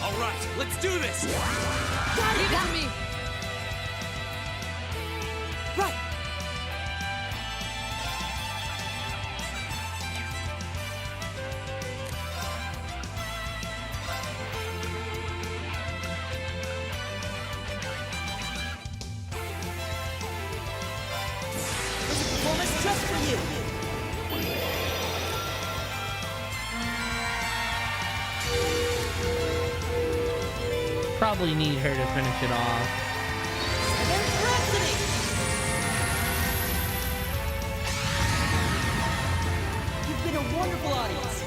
S2: All right, let's do this!
S4: Leave it to me.
S3: Right!
S1: probably need her to finish it off.
S3: You've been a wonderful audience.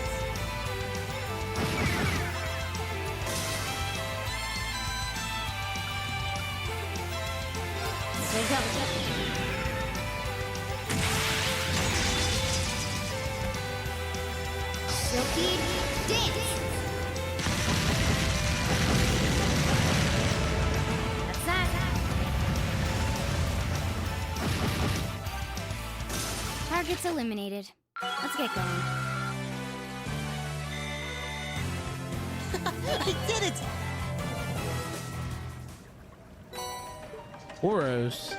S8: Silky dance. That's that. Targets eliminated. Let's get going.
S3: I did it!
S1: Boros.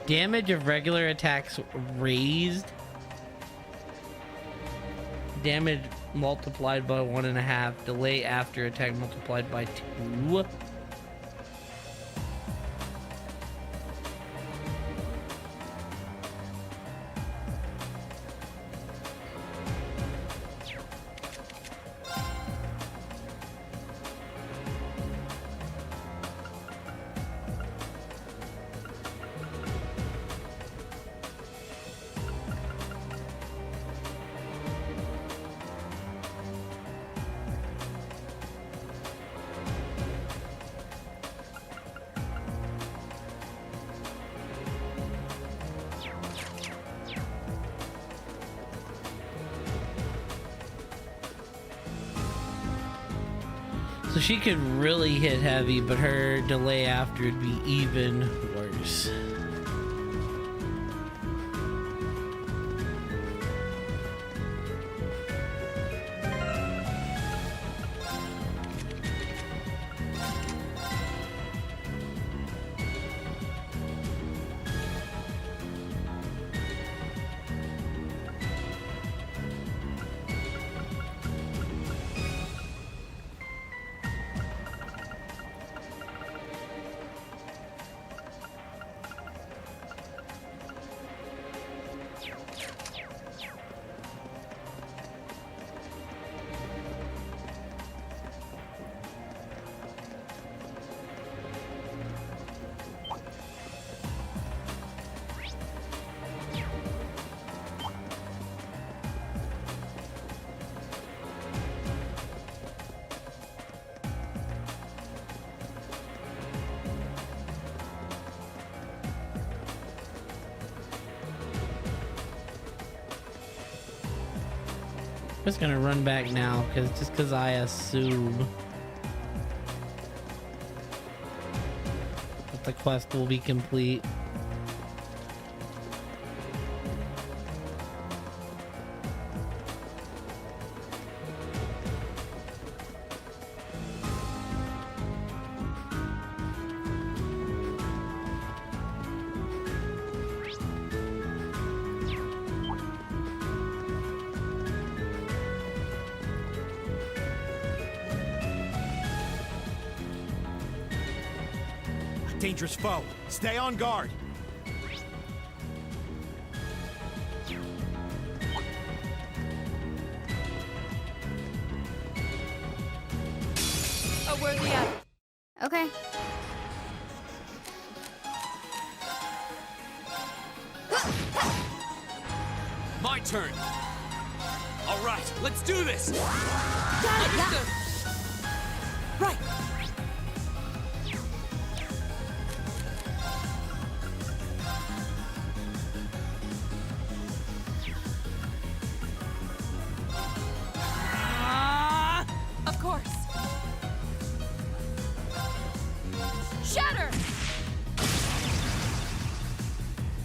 S1: Damage of regular attacks raised. Damage multiplied by 1.5. Delay after attack multiplied by 2. So she could really hit heavy, but her delay after would be even worse. I'm just gonna run back now, because I assume that the quest will be complete.
S5: Dangerous foe. Stay on guard.
S4: A worthy app.
S8: Okay.
S2: My turn. All right, let's do this.
S3: Understood. Right.
S4: Of course. Shatter!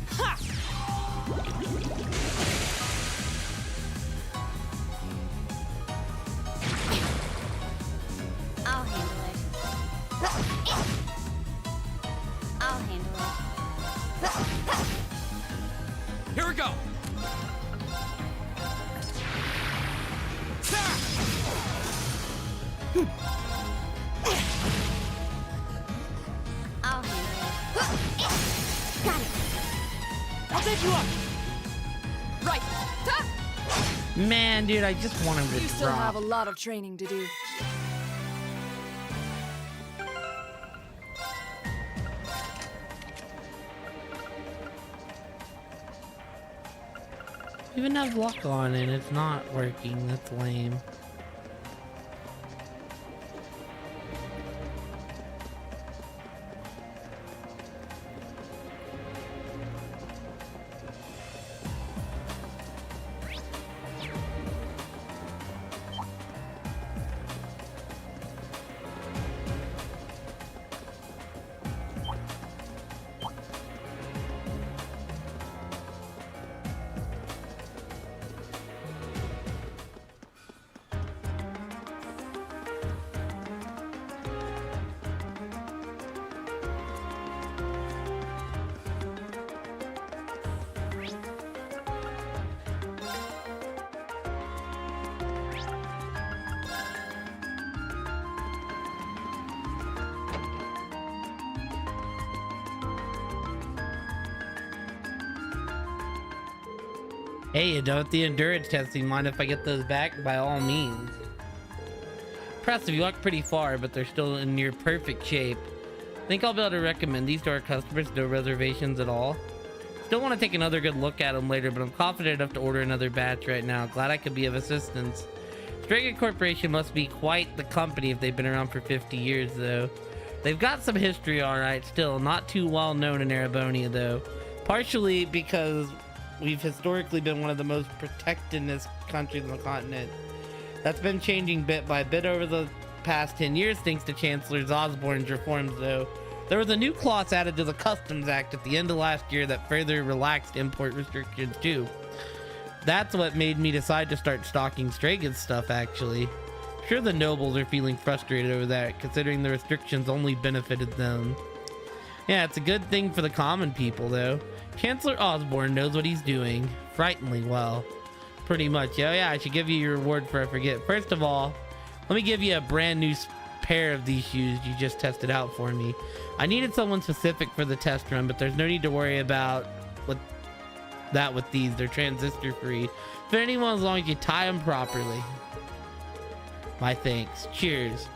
S4: Ha!
S8: I'll handle it. I'll handle it.
S2: Here we go.
S8: I'll handle it. Got it.
S3: I'll take you up.
S4: Right. Ta!
S1: Man, dude, I just want him to
S4: You still
S1: drop.
S4: have a lot of training to do.
S1: Even have luck on and it's not working. That's lame. Hey, you done with the endurance testing? Mind if I get those back? By all means. Impressive, you walked pretty far, but they're still in near perfect shape. I think I'll be able to recommend these to our customers, no reservations at all. Still want to take another good look at them later, but I'm confident enough to order another batch right now. Glad I could be of assistance. Strega Corporation must be quite the company if they've been around for 50 years, though. They've got some history, alright, still. Not too well known in Erebonia, though. Partially because we've historically been one of the most protectionist countries on the continent. That's been changing bit by bit over the past 10 years thanks to Chancellor Osborne's reforms, though. There was a new clause added to the Customs Act at the end of last year that further relaxed import restrictions too. That's what made me decide to start stocking Strega's stuff, actually. Sure, the nobles are feeling frustrated over that, considering the restrictions only benefited them. Yeah, it's a good thing for the common people, though. Chancellor Osborne knows what he's doing frighteningly well. Pretty much. Oh yeah, I should give you your reward for I forget. First of all, let me give you a brand new pair of these shoes you just tested out for me. I needed someone specific for the test run, but there's no need to worry about with these. They're transistor free. Fit anyone as long as you tie them properly. My thanks. Cheers.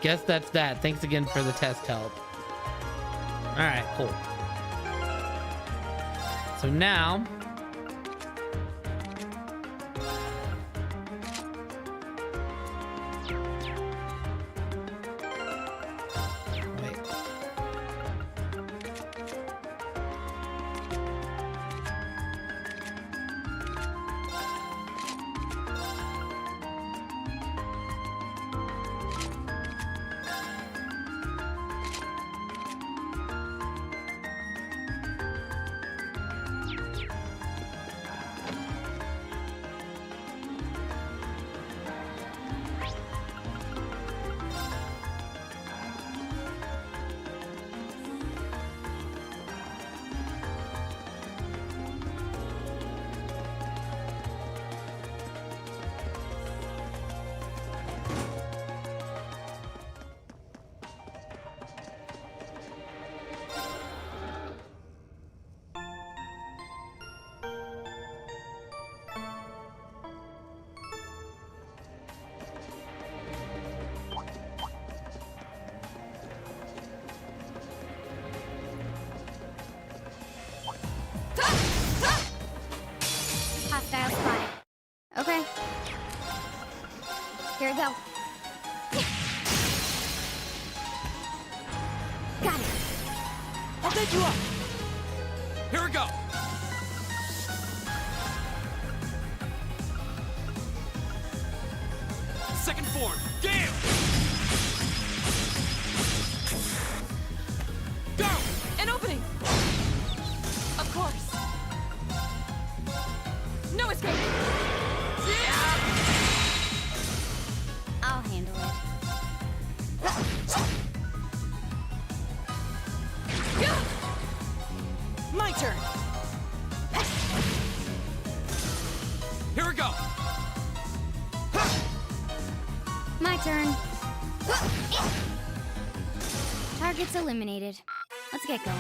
S1: Guess that's that. Thanks again for the test help. Alright, cool. So now wait.
S8: Hostile spotted. Okay. Here we go. Got it.
S10: I'll take you up. Here we go. Second form. Gale. Go.
S4: An opening! Of course. No escape!
S8: I'll handle it.
S3: My turn.
S10: Here we go.
S8: My turn. Target's eliminated. Let's get going.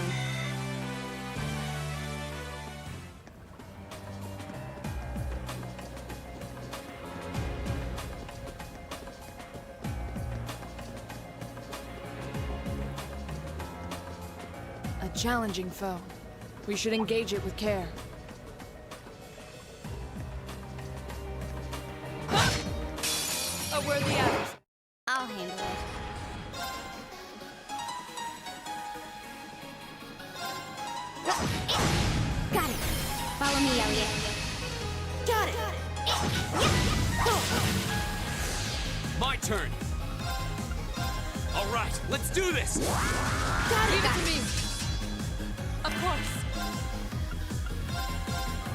S4: challenging foe. We should engage it with care. A worthy adversary.
S8: I'll handle it. Got it. Follow me, Elliot.
S3: Got it!
S10: My turn. All right, let's do this.
S4: Leave it to me. Of course.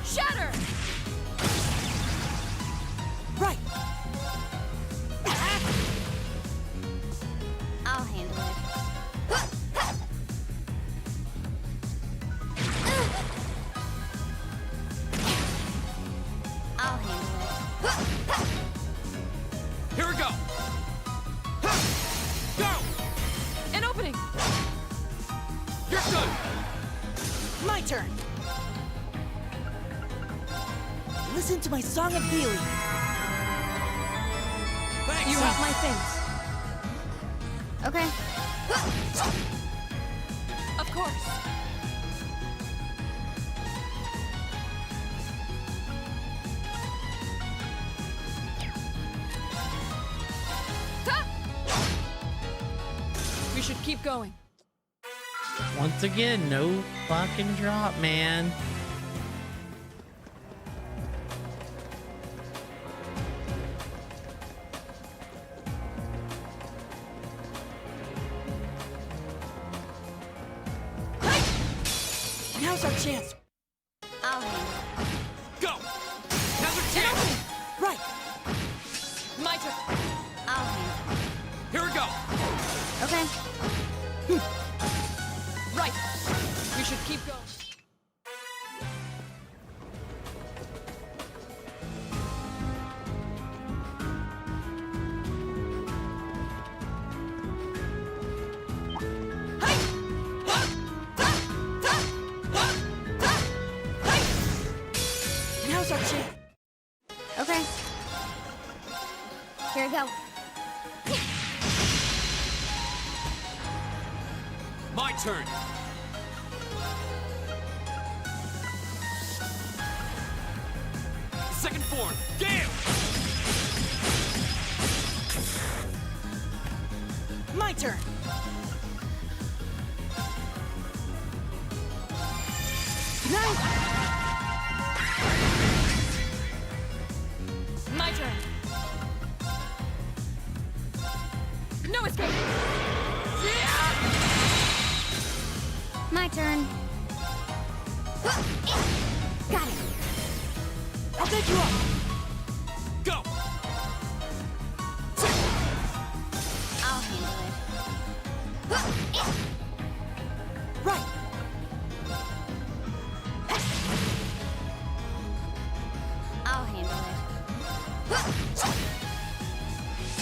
S4: Shatter!
S3: Right!
S8: I'll handle it. I'll handle it.
S10: Here we go. Go!
S4: An opening!
S10: You're good.
S3: My turn! Listen to my song of healing.
S10: Thanks.
S4: You have my things.
S8: Okay.
S4: Of course. Ha! We should keep going.
S1: Once again, no fucking drop, man.
S3: Now's our chance.
S8: I'll handle it.
S10: Go. Now's our chance.
S3: Right!
S4: My turn.
S8: I'll handle
S10: Here we go.
S8: it. Okay.
S4: Right. We should keep going.
S3: Now's our chance.
S8: Okay. Here we go.
S10: My turn. Second form. Gale.
S3: My turn. Nice!
S4: My turn. No escape.
S8: My turn. Got it.
S3: I'll take you up.
S10: Go.
S8: I'll handle it.
S3: Right!
S8: I'll handle it.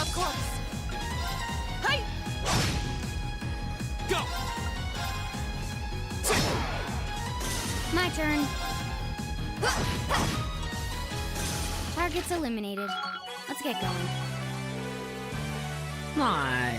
S4: Of course. Hey!
S10: Go.
S8: My turn. Target's eliminated. Let's get going.
S1: My.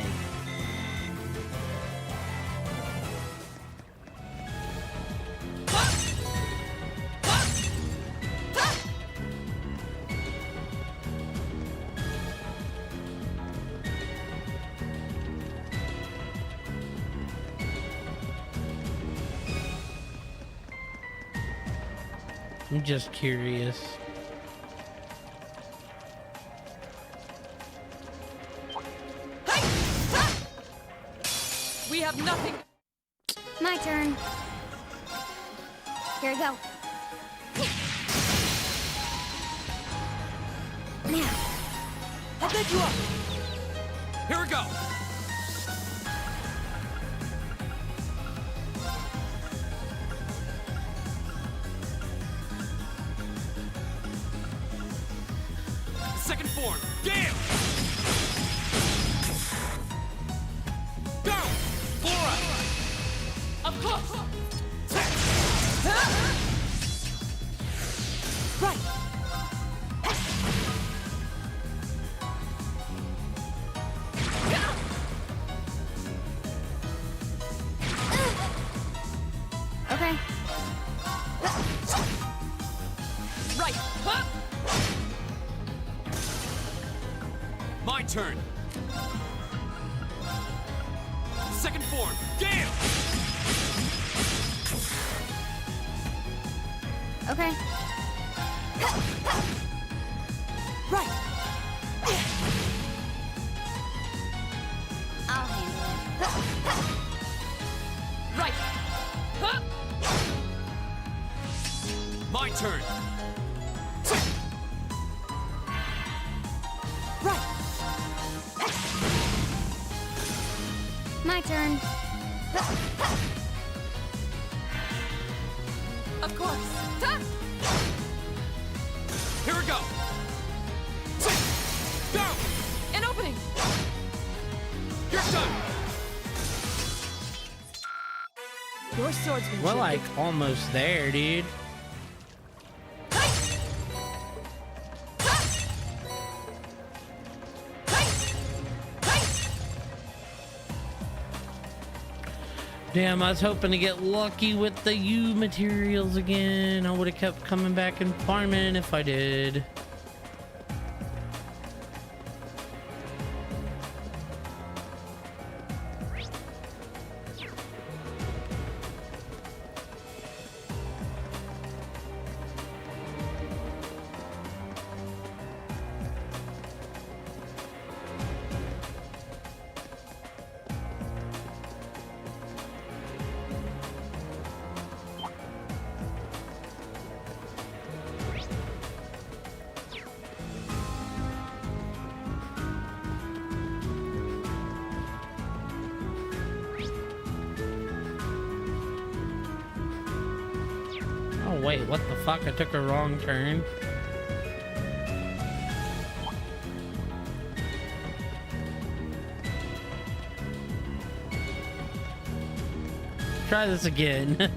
S1: I'm just curious.
S4: We have nothing.
S8: My turn. Here we go. Now.
S3: I'll take you up.
S10: Here we go. Second form. Gale. Go. Flora.
S4: Of course.
S3: Right!
S4: Right. Huh?
S2: My turn. Second form, Gale!
S8: Okay.
S3: Right.
S8: I'll handle it.
S4: Right. Huh?
S2: My turn.
S3: Right.
S8: My turn.
S4: Of course. Huh?
S2: Here we go. Go!
S4: An opening.
S2: You're done.
S4: Your swordsmanship.
S1: We're like almost there, dude. Damn, I was hoping to get lucky with the U materials again. I would have kept coming back and farming if I did. Oh wait, what the fuck? I took a wrong turn. Try this again.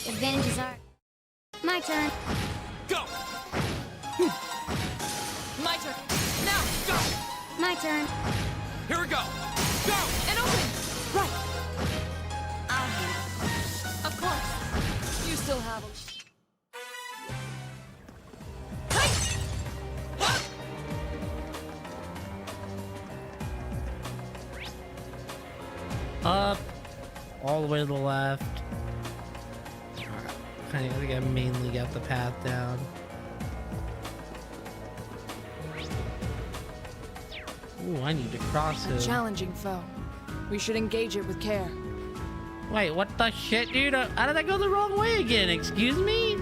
S8: Advantages are... My turn.
S2: Go!
S4: My turn. Now.
S2: Go!
S8: My turn.
S2: Here we go! Go!
S4: An opening.
S3: Right.
S8: I'll handle it.
S4: Of course. You still have a...
S1: Up. All the way to the left. I think I mainly got the path down. Ooh, I need to cross
S4: A
S1: it.
S4: challenging foe. We should engage it with care.
S1: Wait, what the shit, dude? How did I go the wrong way again? Excuse me?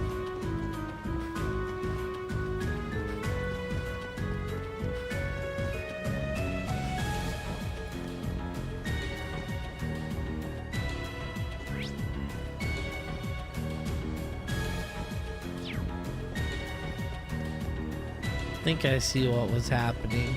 S1: I think I see what was happening.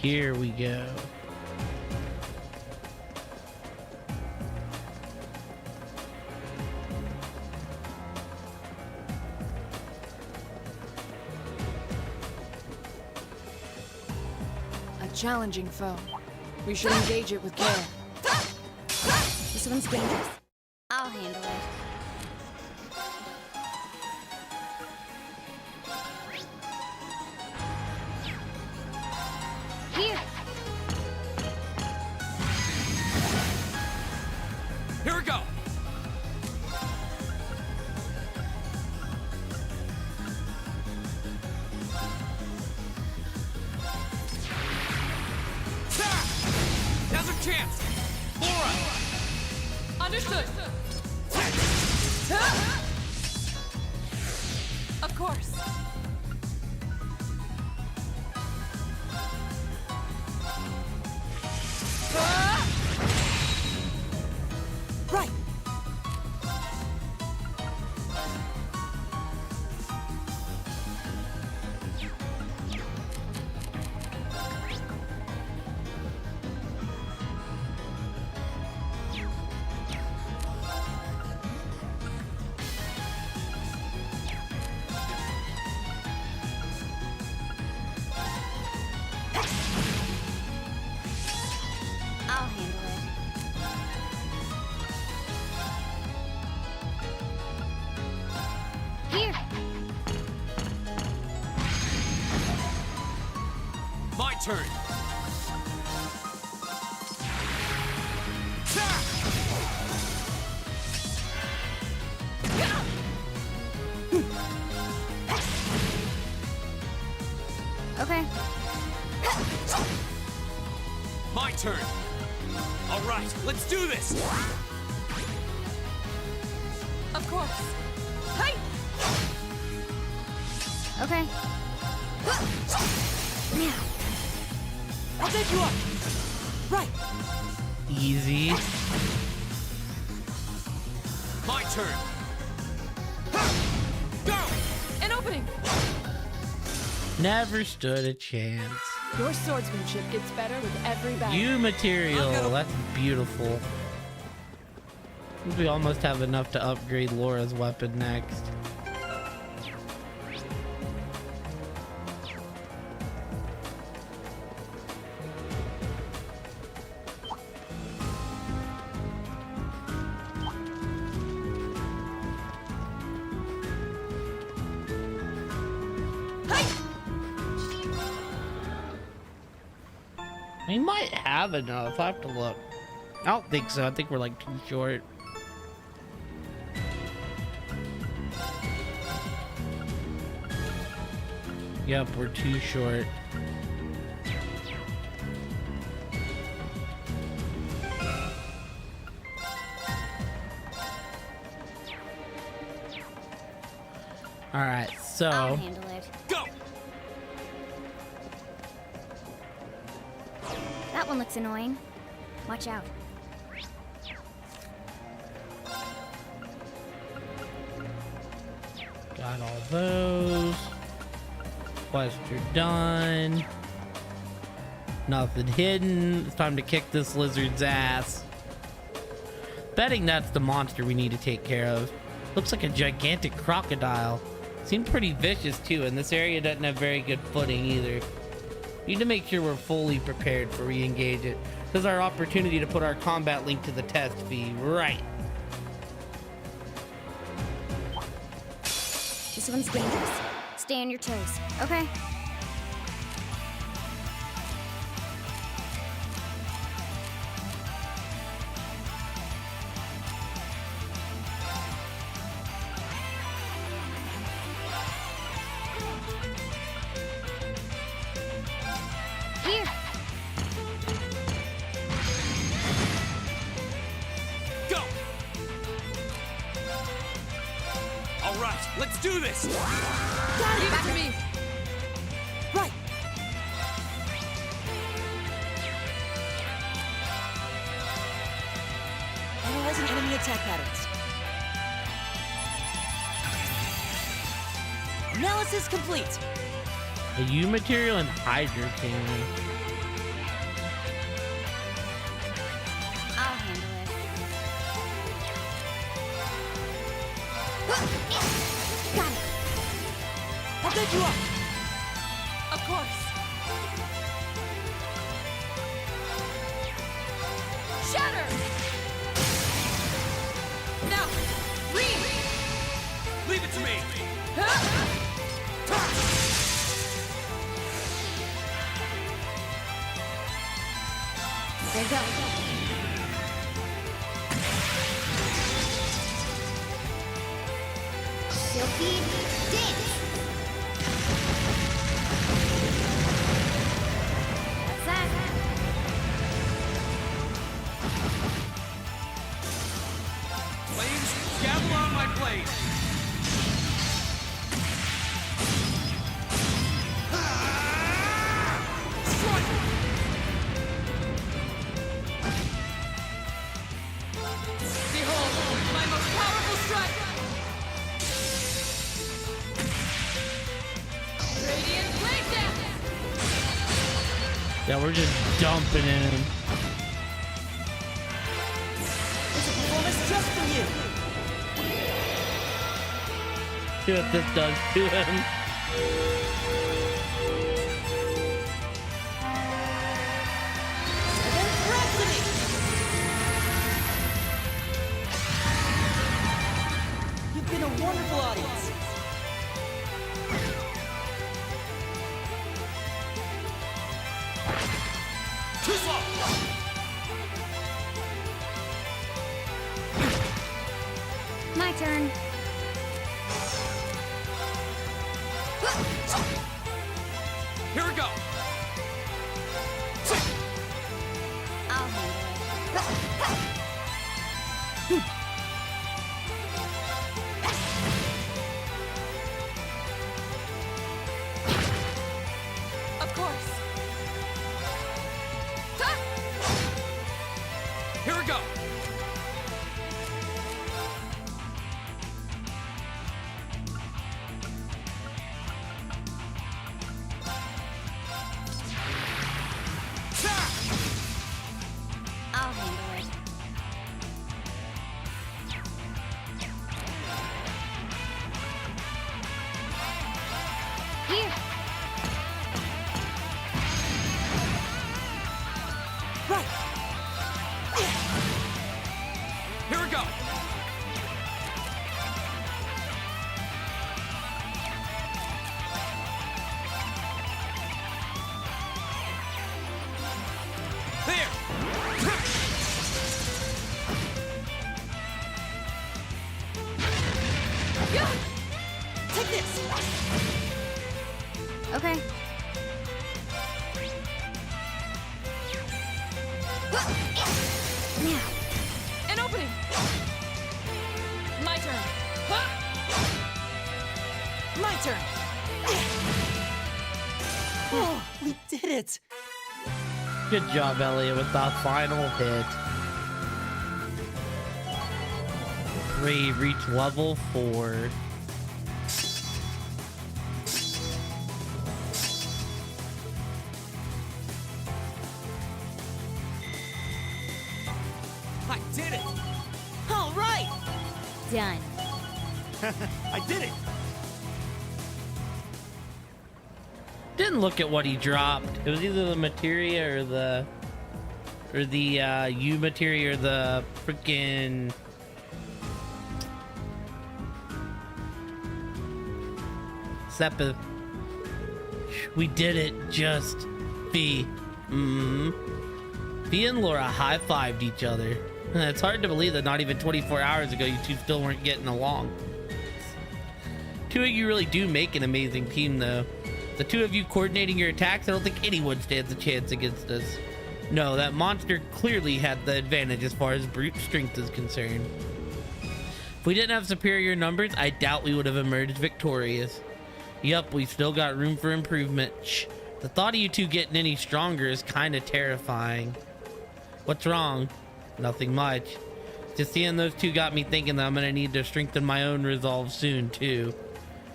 S1: Here we go.
S4: A challenging foe. We should engage it with care.
S8: This one's dangerous. I'll handle it.
S4: Understood. Of course.
S3: Right.
S8: I'll handle it. Here.
S10: My turn.
S8: Okay.
S10: My turn. All right, let's do this.
S4: Of course. Hey!
S8: Okay. Now.
S3: I'll take you up. Right.
S1: Easy.
S10: My turn. Go!
S4: An opening!
S1: Never stood a chance.
S4: Your swordsmanship gets better with every battle.
S1: You material. That's beautiful. We almost have enough to upgrade Laura's weapon next. We might have enough. I have to look. I don't think so. I think we're like too short. Yep, we're too short. All right, so
S8: I'll handle it.
S10: Go!
S8: That one looks annoying. Watch out.
S1: got all those. Quests are done. Nothing hidden. It's time to kick this lizard's ass. Betting that's the monster we need to take care of. Looks like a gigantic crocodile. Seemed pretty vicious too, and this area doesn't have very good footing either. Need to make sure we're fully prepared before we engage it. This is our opportunity to put our combat link to the test fee. Right.
S8: This one's dangerous. Stay on your toes, okay? Here.
S10: Go! All right, let's do this!
S3: Got it!
S4: Leave it to me!
S3: Right! Analyzing enemy attack patterns. Analysis complete.
S1: A U material and Hydra cannon.
S8: I'll handle it. Got it.
S3: I'll take you up.
S4: Of course. Shatter! Now, leave!
S10: Leave it to me!
S8: There you go. Silky dance. That's that.
S1: Yeah, we're just dumping in him.
S3: It's a performance just for you.
S1: See what this does to him.
S3: You've been a wonderful audience.
S10: Too slow!
S8: My turn.
S10: Here we go!
S8: I'll handle it.
S4: Of course.
S10: Here we go!
S8: I'll handle it. Here.
S3: Right.
S10: Here we go! There!
S3: Take this.
S8: Okay. Now.
S4: An opening. My turn.
S3: My turn. Oh, we did it.
S1: Good job, Elliot, with that final hit. We reach level 4.
S10: I did it!
S3: All right.
S8: Done.
S5: I did it!
S1: Didn't look at what he dropped. It was either the materia or the U materia or the freaking Sepith. We did it, just Fee. Fee and Laura high-fived each other. It's hard to believe that not even 24 hours ago you two still weren't getting along. Two of you really do make an amazing team, though. The two of you coordinating your attacks, I don't think anyone stands a chance against us. No, that monster clearly had the advantage as far as brute strength is concerned. If we didn't have superior numbers, I doubt we would have emerged victorious. Yup, we've still got room for improvement. Shh. The thought of you two getting any stronger is kind of terrifying. What's wrong? Nothing much. Just seeing those two got me thinking that I'm gonna need to strengthen my own resolve soon, too.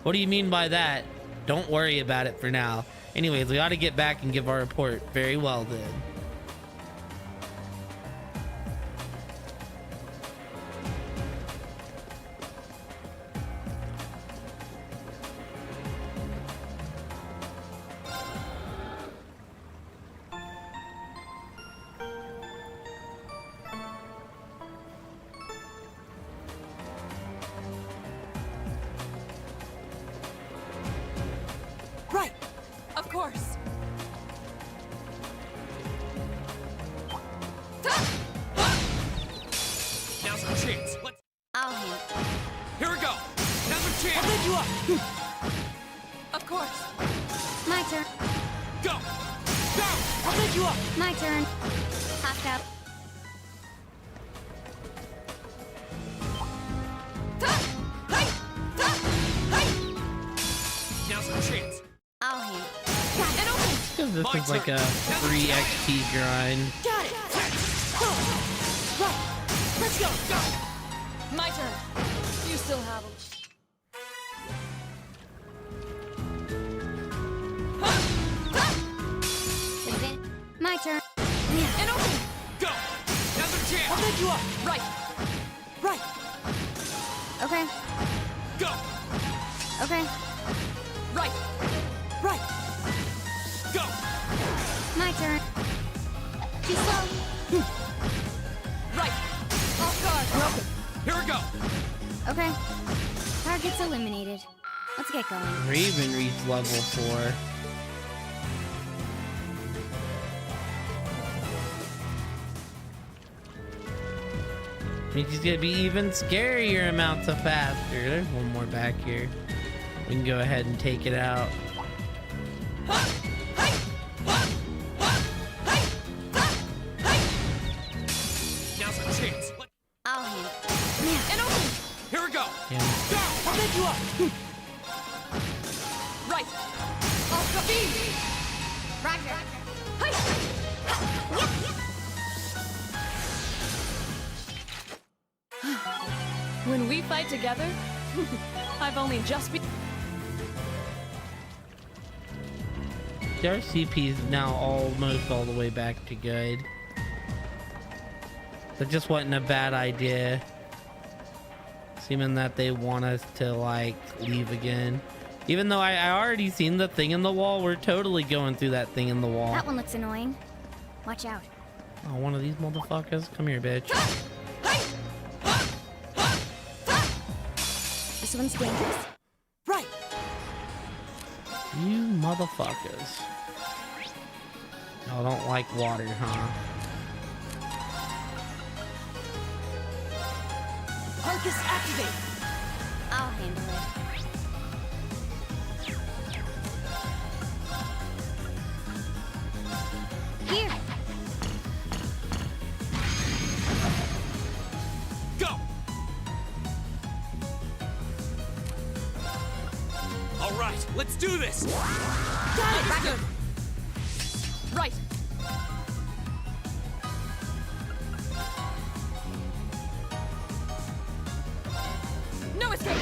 S1: What do you mean by that? Don't worry about it for now. Anyways, we ought to get back and give our report. Very well, then.
S3: Right.
S4: Of course.
S10: Now's our chance. Let's.
S8: I'll handle.
S10: Here we go. Now's our
S3: I'll
S10: chance.
S3: pick you up.
S4: Of course.
S8: My turn.
S10: Go. Go.
S3: I'll pick you up.
S8: My turn. Hop up.
S10: Now's our chance.
S8: I'll handle.
S4: An opening.
S1: Because this is like a free XP grind.
S3: Got it. Go. Right. Let's go. Go.
S4: My turn. You still have them.
S3: bend you up!
S4: Right.
S3: Right!
S8: Okay.
S7: Go!
S8: Okay.
S4: Right.
S3: Right!
S7: Go!
S8: My turn. Too slow.
S4: Right. Off guard.
S7: Here we go!
S8: Okay. Target's eliminated. Let's get going.
S1: Raven reached level 4. Means he's gonna be even scarier amounts of faster. There's one more back here. We can go ahead and take it out.
S7: Now's our chance.
S8: I'll handle it.
S4: And open.
S7: Here we go!
S1: Yeah.
S3: I'll bend you up!
S4: Right. Off guard. Speed.
S8: Roger.
S4: When we fight together, I've only just been.
S1: Our CP is now almost all the way back to good. That just wasn't a bad idea. Seeming that they want us to like leave again. Even though I already seen the thing in the wall, we're totally going through that thing in the wall.
S8: That one looks annoying. Watch out.
S1: Oh, one of these motherfuckers. Come here, bitch.
S8: This one's dangerous.
S3: Right!
S1: You motherfuckers. Y'all don't like water, huh?
S3: Arcus activate!
S8: I'll handle it. Here.
S7: Go! All right, let's do this!
S3: Got it!
S4: Roger. Right. No escape.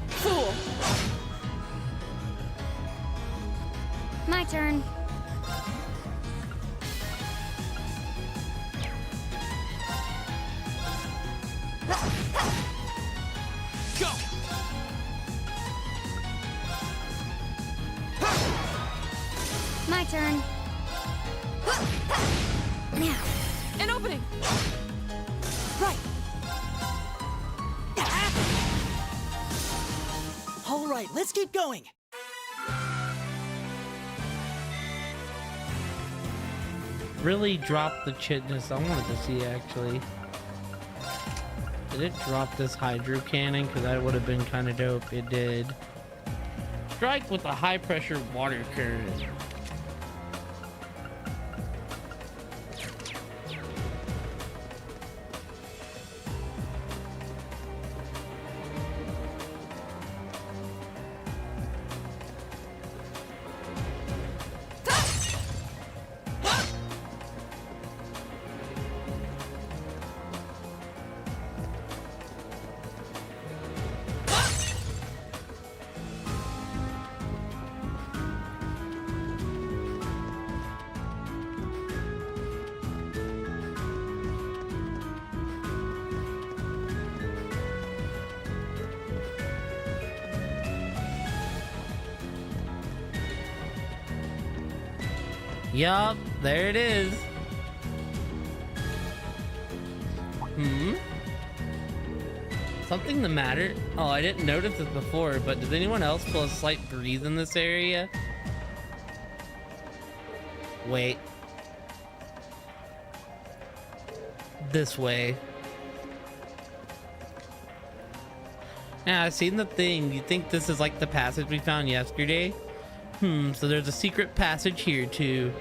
S4: Fool.
S8: My turn.
S7: Go!
S8: My turn. Now.
S4: An opening.
S3: Right! All right, let's keep going.
S1: Really dropped the chitness. I wanted to see actually. Did it drop this hydro cannon? Because that would have been kind of dope. It did. Strike with a high pressure water current. Yup, there it is. Something the matter? Oh, I didn't notice this before, but does anyone else feel a slight breeze in this area? Wait. This way. Yeah, I've seen the thing. You think this is like the passage we found yesterday? So there's a secret passage here too.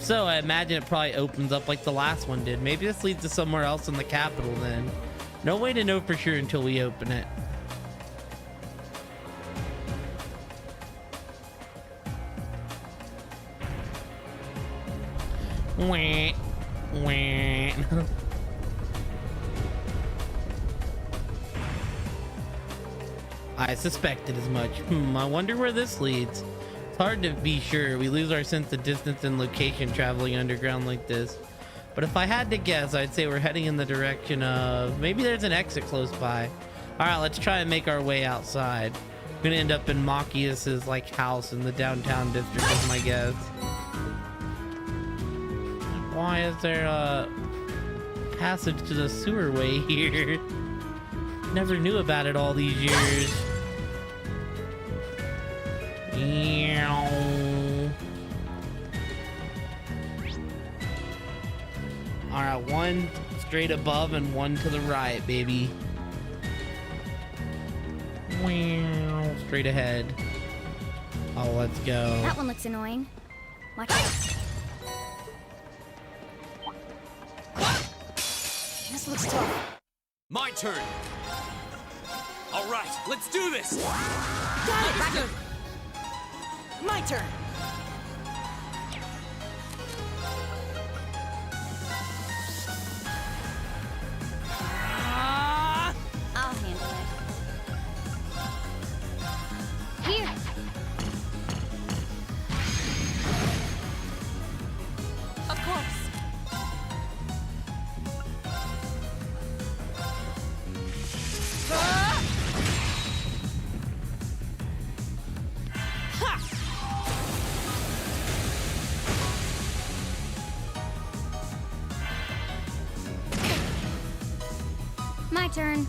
S1: So I imagine it probably opens up like the last one did. Maybe this leads to somewhere else in the capital then. No way to know for sure until we open it. Wah, wah. I suspected as much. I wonder where this leads. It's hard to be sure. We lose our sense of distance and location traveling underground like this. But if I had to guess, I'd say we're heading in the direction of... maybe there's an exit close by. Alright, let's try and make our way outside. We're gonna end up in Machias's like house in the downtown district is my guess. Why is there a passage to the sewerway here? Never knew about it all these years. Alright, one straight above and one to the right, baby. Straight ahead. Oh, let's go.
S8: That one looks annoying. Watch out.
S3: This looks tough.
S10: My turn. All right, let's do this.
S3: Got it, Roger. My turn.
S8: I'll handle it. Here.
S4: Of course.
S8: My turn.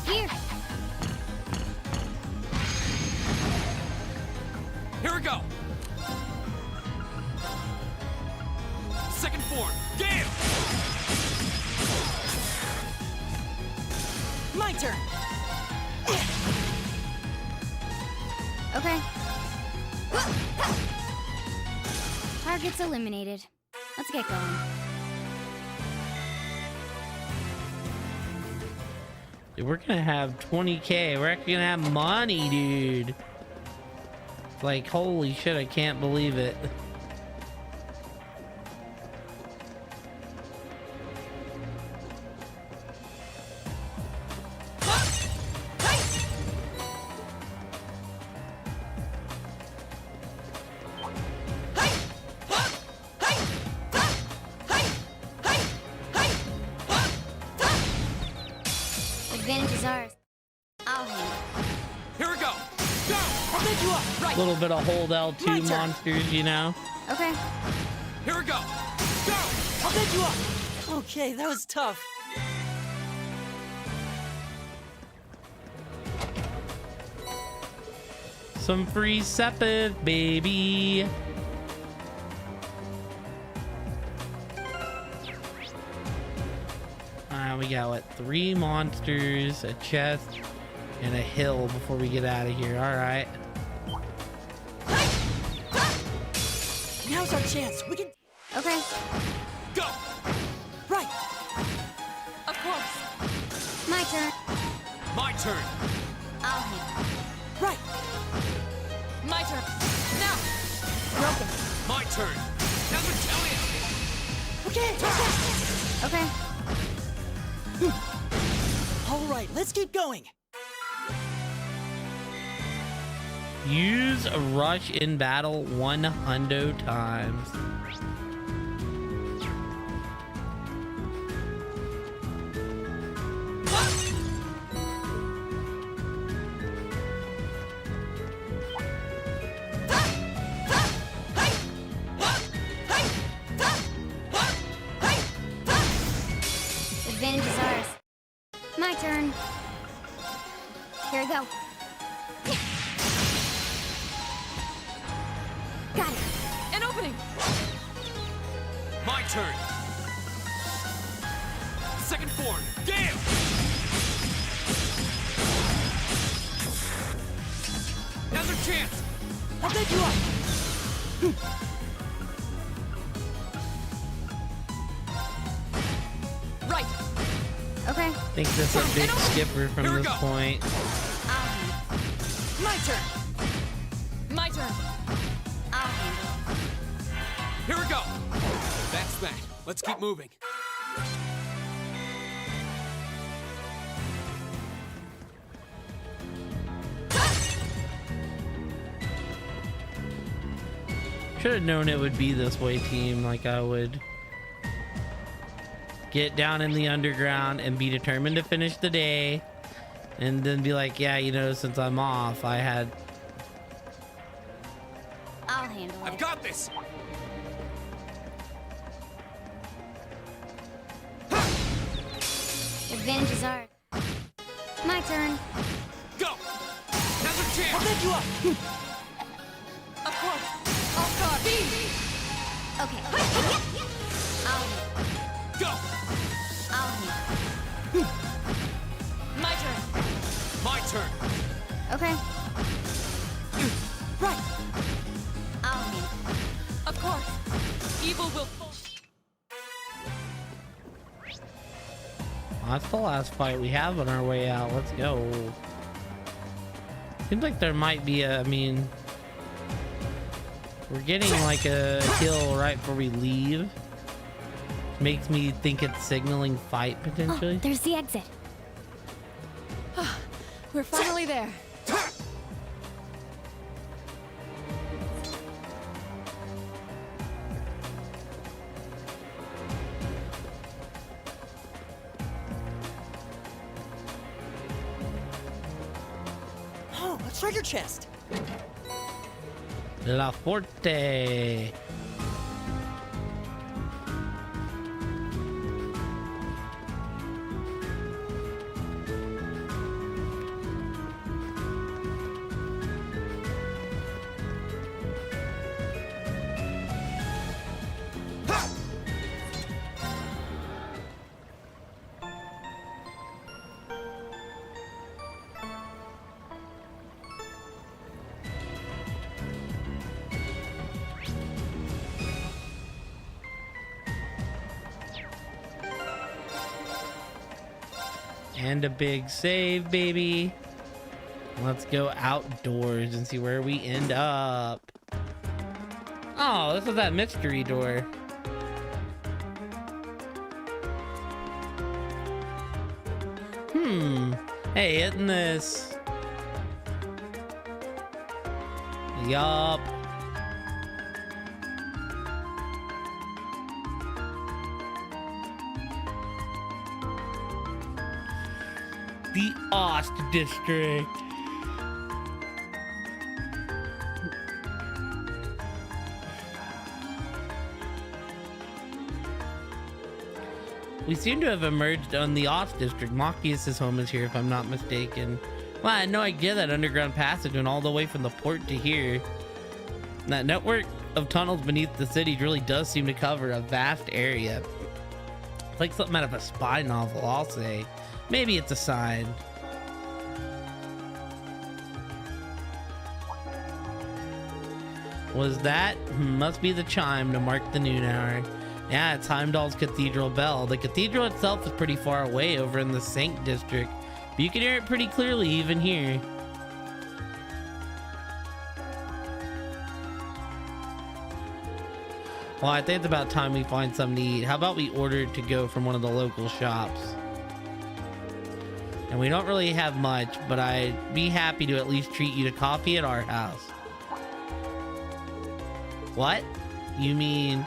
S8: Here.
S10: Here we go. Second form. Gale.
S3: My turn.
S8: Okay. Target's eliminated. Let's get going.
S1: Dude, we're gonna have 20k. We're actually gonna have money, dude. Like, holy shit, I can't believe it.
S8: Advantage is ours. I'll handle it.
S10: Here we go. Go.
S3: I'll pick you up. Right.
S1: A little bit of hold
S3: My
S1: L2
S3: turn.
S1: monsters, you know?
S8: Okay.
S10: Here we go. Go.
S3: I'll pick you up. Okay, that was tough.
S1: Some free Sepith, baby. Alright, we got what? 3 monsters, a chest, and a hill before we get out of here. Alright.
S3: Now's our chance. We can.
S8: Okay.
S10: Go.
S3: Right.
S4: Of course.
S8: My turn.
S10: My turn.
S8: I'll handle it.
S3: Right.
S4: My turn. Now.
S3: Broken.
S10: My turn. Now the Italian.
S3: Okay.
S8: Okay.
S3: All right, let's keep going.
S1: Use a rush in battle 100 times.
S8: Advantage is ours. My turn. Here we go. Got it.
S4: An opening.
S10: My turn. Second form. Gale. Now's our chance.
S3: I'll pick you up.
S4: Right.
S8: Okay.
S1: I think this is a big skipper from
S10: Here we
S1: this
S10: go.
S1: point.
S8: I'll handle it.
S3: My turn.
S4: My turn.
S8: I'll handle it.
S10: Here we go. That's that. Let's keep moving.
S1: Should have known it would be this way, team. Like, I would get down in the underground and be determined to finish the day, and then be like, yeah, you know, since I'm off, I had...
S8: I'll handle it.
S10: I've got this!
S8: Revenge is ours. My turn.
S10: Go! Now's our chance!
S3: I'll pick you up!
S4: Of course. Oh God.
S8: Okay. I'll handle it.
S10: Go!
S8: I'll handle
S4: My turn.
S10: My turn!
S8: it. Okay.
S3: Right!
S8: I'll handle it.
S4: Of course. Evil will fall.
S1: That's the last fight we have on our way out. Let's go. Seems like there might be a... I mean... We're getting like a kill right before we leave. Makes me think it's signaling fight
S8: Oh,
S1: potentially.
S8: there's the exit.
S4: We're finally there.
S3: Oh, a treasure chest!
S1: La Forte. And a big save, baby. Let's go outdoors and see where we end up. Oh, this is that mystery door. Hey, isn't this? Yup. The Ost District. We seem to have emerged on the Ost District. Machias' home is here, if I'm not mistaken. Well, I had no idea that underground passage went all the way from the port to here. That network of tunnels beneath the city really does seem to cover a vast area. It's like something out of a spy novel, I'll say. Maybe it's a sign. Was that? Must be the chime to mark the noon hour. Yeah, it's Heimdall's Cathedral bell. The cathedral itself is pretty far away over in the Sankt district, but you can hear it pretty clearly even here. Well, I think it's about time we find something to eat. How about we order to go from one of the local shops? And we don't really have much, but I'd be happy to at least treat you to coffee at our house. What? You mean...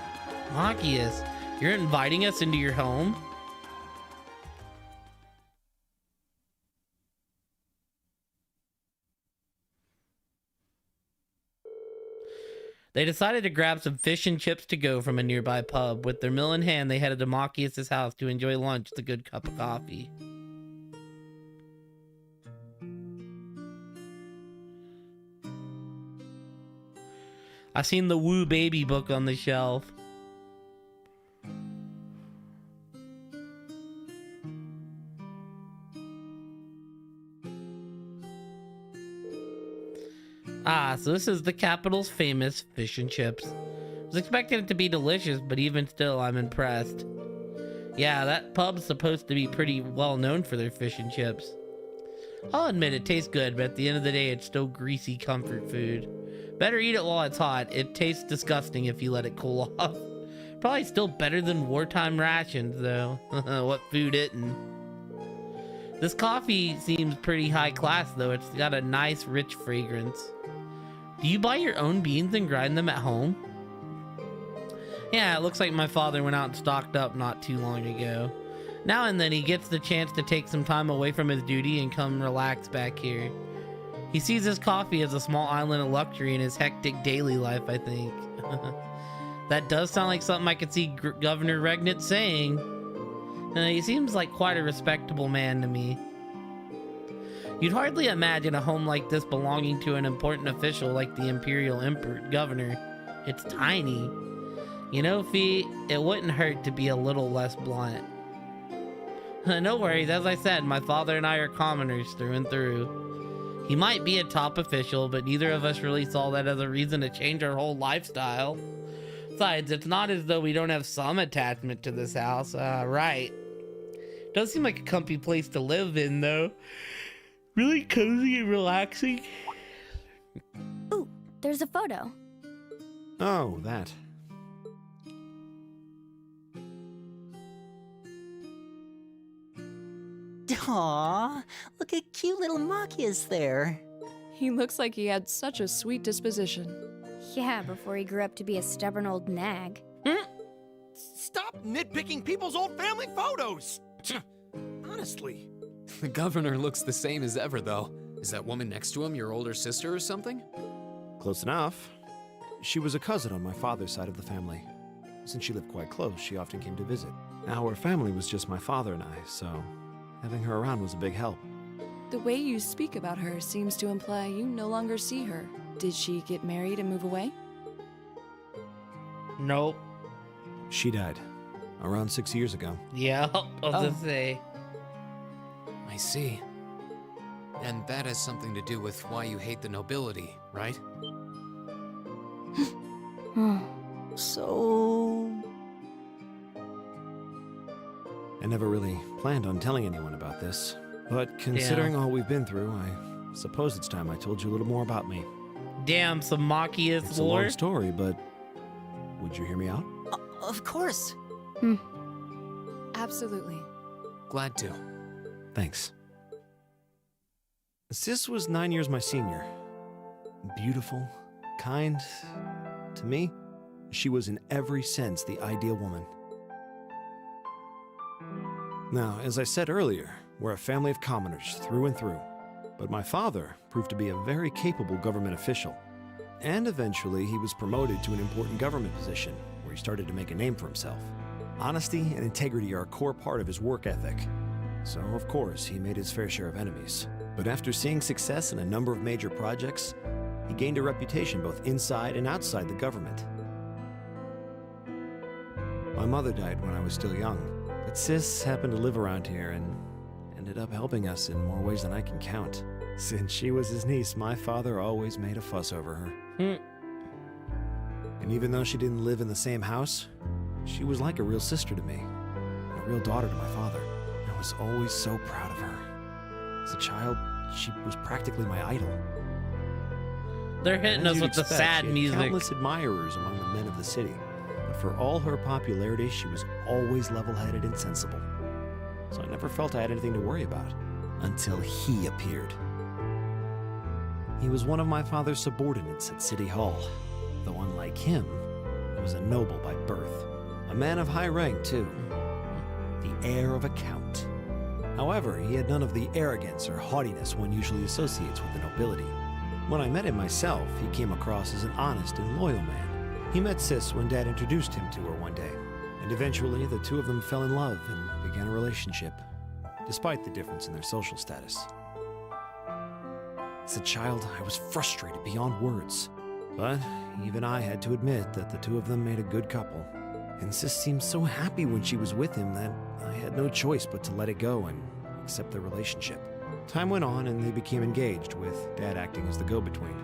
S1: Machias, you're inviting us into your home? They decided to grab some fish and chips to go from a nearby pub. With their meal in hand, they headed to Machias' house to enjoy lunch with a good cup of coffee. I seen the Woo Baby book on the shelf. Ah, so this is the capital's famous fish and chips. I was expecting it to be delicious, but even still, I'm impressed. Yeah, that pub's supposed to be pretty well known for their fish and chips. I'll admit it tastes good, but at the end of the day, it's still greasy comfort food. Better eat it while it's hot. It tastes disgusting if you let it cool off. Probably still better than wartime rations, though. What food isn't? This coffee seems pretty high class, though. It's got a nice, rich fragrance. Do you buy your own beans and grind them at home? Yeah, it looks like my father went out and stocked up not too long ago. Now and then he gets the chance to take some time away from his duty and come relax back here. He sees his coffee as a small island of luxury in his hectic daily life, I think. That does sound like something I could see Governor Regnant saying. He seems like quite a respectable man to me. You'd hardly imagine a home like this belonging to an important official like the Imperial Governor. It's tiny. You know, Fee, it wouldn't hurt to be a little less blunt. No worries, as I said, my father and I are commoners through and through. He might be a top official, but neither of us really saw that as a reason to change our whole lifestyle. Besides, it's not as though we don't have some attachment to this house. Right. Does seem like a comfy place to live in, though. Really cozy and relaxing.
S8: Ooh, there's a photo.
S9: Oh, that.
S3: Aww, look at cute little Machias there.
S4: He looks like he had such a sweet disposition.
S8: Yeah, before he grew up to be a stubborn old nag.
S5: Stop nitpicking people's old family photos! Honestly.
S2: The governor looks the same as ever, though. Is that woman next to him your older sister or something?
S9: Close enough. She was a cousin on my father's side of the family. Since she lived quite close, she often came to visit. Our family was just my father and I, so having her around was a big help.
S4: The way you speak about her seems to imply you no longer see her. Did she get married and move away?
S1: Nope.
S9: She died around 6 years ago.
S1: Yeah, I was gonna say.
S2: I see. And that has something to do with why you hate the nobility, right?
S3: So...
S9: I never really planned on telling anyone about this, but considering all we've been through, I suppose it's time I told you a little more about me.
S1: Damn, some Machias
S9: It's a
S1: lore.
S9: long story, but would you hear me out?
S3: Of course.
S4: Absolutely.
S2: Glad to.
S9: Thanks. Sis was 9 years my senior. Beautiful, kind. To me, she was in every sense the ideal woman. Now, as I said earlier, we're a family of commoners through and through. But my father proved to be a very capable government official. And eventually, he was promoted to an important government position, where he started to make a name for himself. Honesty and integrity are a core part of his work ethic. So, of course, he made his fair share of enemies. But after seeing success in a number of major projects, he gained a reputation both inside and outside the government. My mother died when I was still young, but Sis happened to live around here and ended up helping us in more ways than I can count. Since she was his niece, my father always made a fuss over her. And even though she didn't live in the same house, she was like a real sister to me, and a real daughter to my father. I was always so proud of her. As a child, she was practically my idol.
S1: They're hitting
S9: As
S1: us
S9: you'd
S1: with the
S9: expect,
S1: sad
S9: she had
S1: music.
S9: countless admirers among the men of the city. But for all her popularity, she was always level-headed and sensible. So I never felt I had anything to worry about. Until he appeared. He was one of my father's subordinates at City Hall. Though unlike him, he was a noble by birth. A man of high rank, too. The heir of a count. However, he had none of the arrogance or haughtiness one usually associates with the nobility. When I met him myself, he came across as an honest and loyal man. He met Sis when Dad introduced him to her one day, and eventually the two of them fell in love and began a relationship, despite the difference in their social status. As a child, I was frustrated beyond words, but even I had to admit that the two of them made a good couple. And Sis seemed so happy when she was with him that I had no choice but to let it go and accept their relationship. Time went on and they became engaged, with Dad acting as the go-between.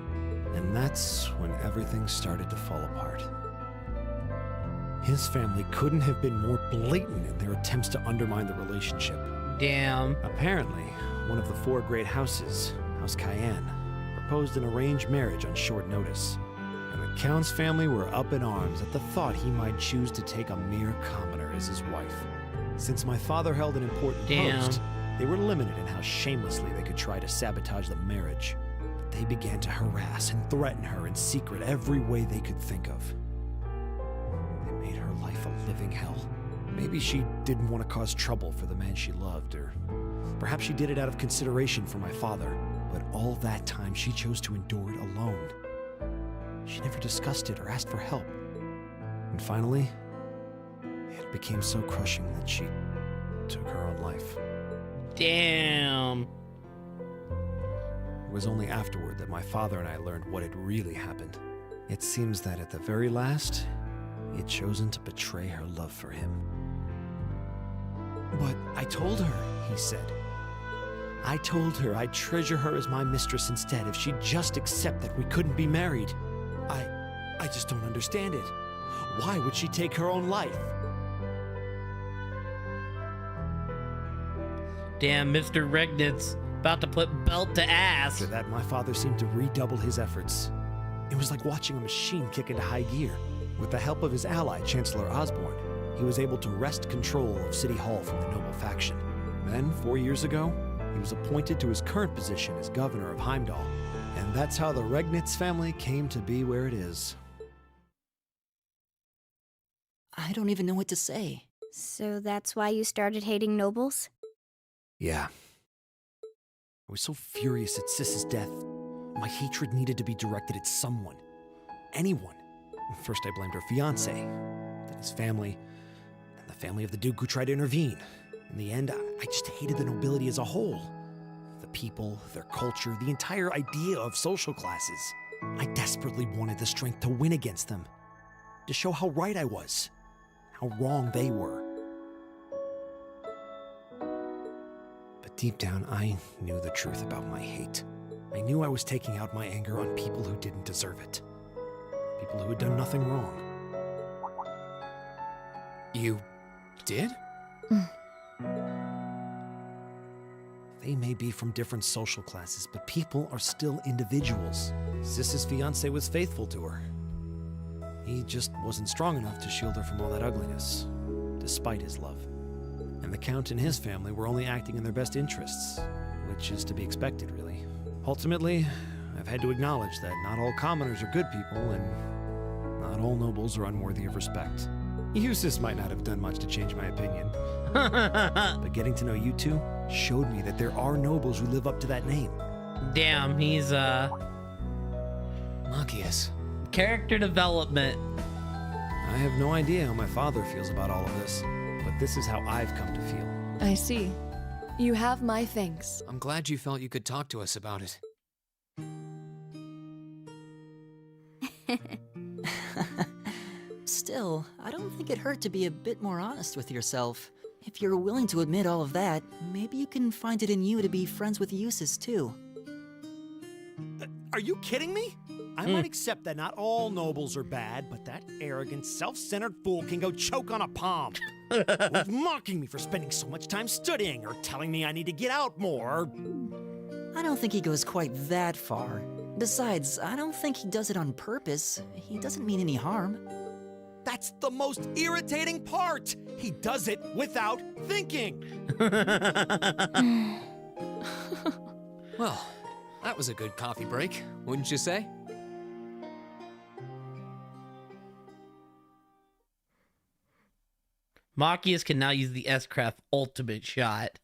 S9: And that's when everything started to fall apart. His family couldn't have been more blatant in their attempts to undermine the relationship.
S1: Damn.
S9: Apparently, one of the four great houses, House Cayenne, proposed an arranged marriage on short notice. And the Count's family were up in arms at the thought he might choose to take a mere commoner as his wife. Since my father held an important post, they were limited in how shamelessly they could try to sabotage the marriage. But they began to harass and threaten her in secret every way they could think of. They made her life a living hell. Maybe she didn't want to cause trouble for the man she loved, or perhaps she did it out of consideration for my father. But all that time, she chose to endure it alone. She never discussed it or asked for help. And finally, it became so crushing that she took her own life.
S1: Damn.
S9: It was only afterward that my father and I learned what had really happened. It seems that at the very last, he had chosen to betray her love for him. But I told her, he said. I told her I'd treasure her as my mistress instead if she'd just accept that we couldn't be married. I just don't understand it. Why would she take her own life?
S1: Damn, Mr. Regnitz about to put belt to ass.
S9: After that, my father seemed to redouble his efforts. It was like watching a machine kick into high gear. With the help of his ally, Chancellor Osborne, he was able to wrest control of City Hall from the noble faction. Then, 4 years ago, he was appointed to his current position as governor of Heimdall. And that's how the Regnitz family came to be where it is.
S3: I don't even know what to say.
S8: So that's why you started hating nobles?
S9: Yeah. I was so furious at Sis's death. My hatred needed to be directed at someone. Anyone. First I blamed her fiancé, then his family, and the family of the Duke who tried to intervene. In the end, I just hated the nobility as a whole. The people, their culture, the entire idea of social classes. I desperately wanted the strength to win against them. To show how right I was. How wrong they were. But deep down, I knew the truth about my hate. I knew I was taking out my anger on people who didn't deserve it. People who had done nothing wrong.
S2: You did?
S9: They may be from different social classes, but people are still individuals. Sis's fiancé was faithful to her. He just wasn't strong enough to shield her from all that ugliness, despite his love. And the Count and his family were only acting in their best interests, which is to be expected, really. Ultimately, I've had to acknowledge that not all commoners are good people, and not all nobles are unworthy of respect. Eustace might not have done much to change my opinion, but getting to know you two showed me that there are nobles who live up to that name.
S1: Damn, he's
S2: Machias.
S1: Character development.
S9: I have no idea how my father feels about all of this, but this is how I've come to feel.
S4: I see. You have my thanks.
S2: I'm glad you felt you could talk to us about it.
S3: Still, I don't think it hurt to be a bit more honest with yourself. If you're willing to admit all of that, maybe you can find it in you to be friends with Eustace too.
S5: Are you kidding me? I might accept that not all nobles are bad, but that arrogant, self-centered fool can go choke on a palm. Who's mocking me for spending so much time studying, or telling me I need to get out more.
S3: I don't think he goes quite that far. Besides, I don't think he does it on purpose. He doesn't mean any harm.
S5: That's the most irritating part. He does it without thinking.
S2: Well, that was a good coffee break, wouldn't you say?
S1: Machias can now use the S-Craft ultimate shot.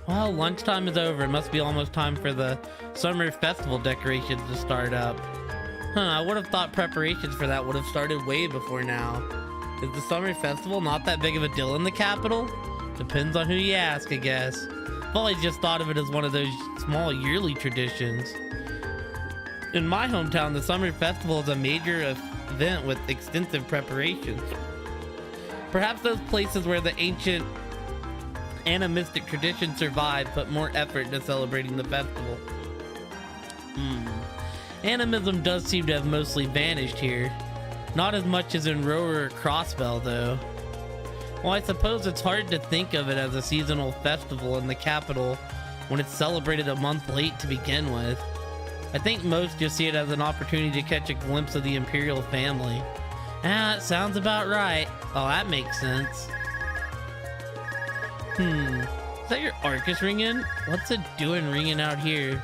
S1: Well, lunchtime is over. It must be almost time for the summer festival decorations to start up. I would have thought preparations for that would have started way before now. Is the summer festival not that big of a deal in the capital? Depends on who you ask, I guess. I've always just thought of it as one of those small yearly traditions. In my hometown, the summer festival is a major event with extensive preparations. Perhaps those places where the ancient animistic tradition survived put more effort into celebrating the festival. Animism does seem to have mostly vanished here. Not as much as in Rower or Crossbell, though. Well, I suppose it's hard to think of it as a seasonal festival in the capital when it's celebrated a month late to begin with. I think most just see it as an opportunity to catch a glimpse of the imperial family. That sounds about right. Oh, that makes sense. Is that your Arcus ringing? What's it doing ringing out here?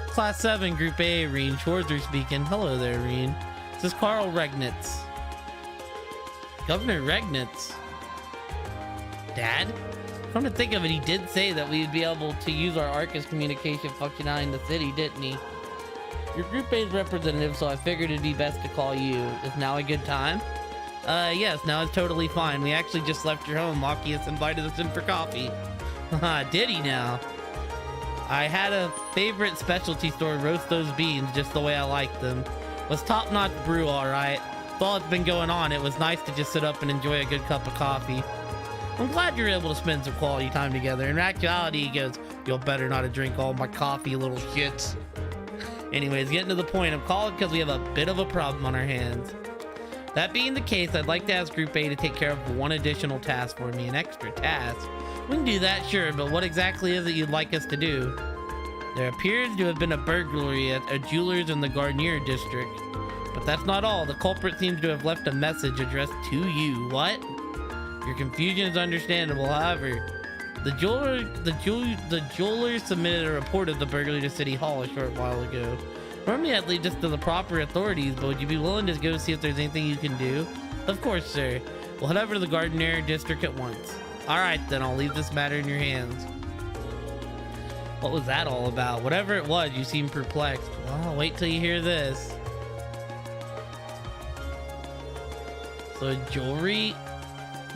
S1: Class 7, Group A, Reen. Schwarzer speaking. Hello there, Reen. This is Carl Regnitz. Governor Regnitz. Dad? Come to think of it, he did say that we'd be able to use our Arcus communication function out in the city, didn't he? Your Group A's representative, so I figured it'd be best to call you. Is now a good time? Yes, now it's totally fine. We actually just left your home. Machias invited us in for coffee. Did he now? I had a favorite specialty store roast those beans just the way I like them. Was top-notch brew, alright. With all that's been going on, it was nice to just sit up and enjoy a good cup of coffee. I'm glad you're able to spend some quality time together. In actuality, he goes, you'll better not to drink all my coffee, you little shits. Anyways, getting to the point, I'm calling because we have a bit of a problem on our hands. That being the case, I'd like to ask Group A to take care of one additional task for me, an extra task. We can do that, sure, but what exactly is it you'd like us to do? There appears to have been a burglary at a jeweler's in the Garnier district. But that's not all. The culprit seems to have left a message addressed to you. What? Your confusion is understandable, however. The jeweler submitted a report of the burglary to City Hall a short while ago. Normally I'd lead this to the proper authorities, but would you be willing to go see if there's anything you can do? Of course, sir. We'll head over to the Garnier district at once. Alright then, I'll leave this matter in your hands. What was that all about? Whatever it was, you seem perplexed. Well, wait till you hear this. So a jewelry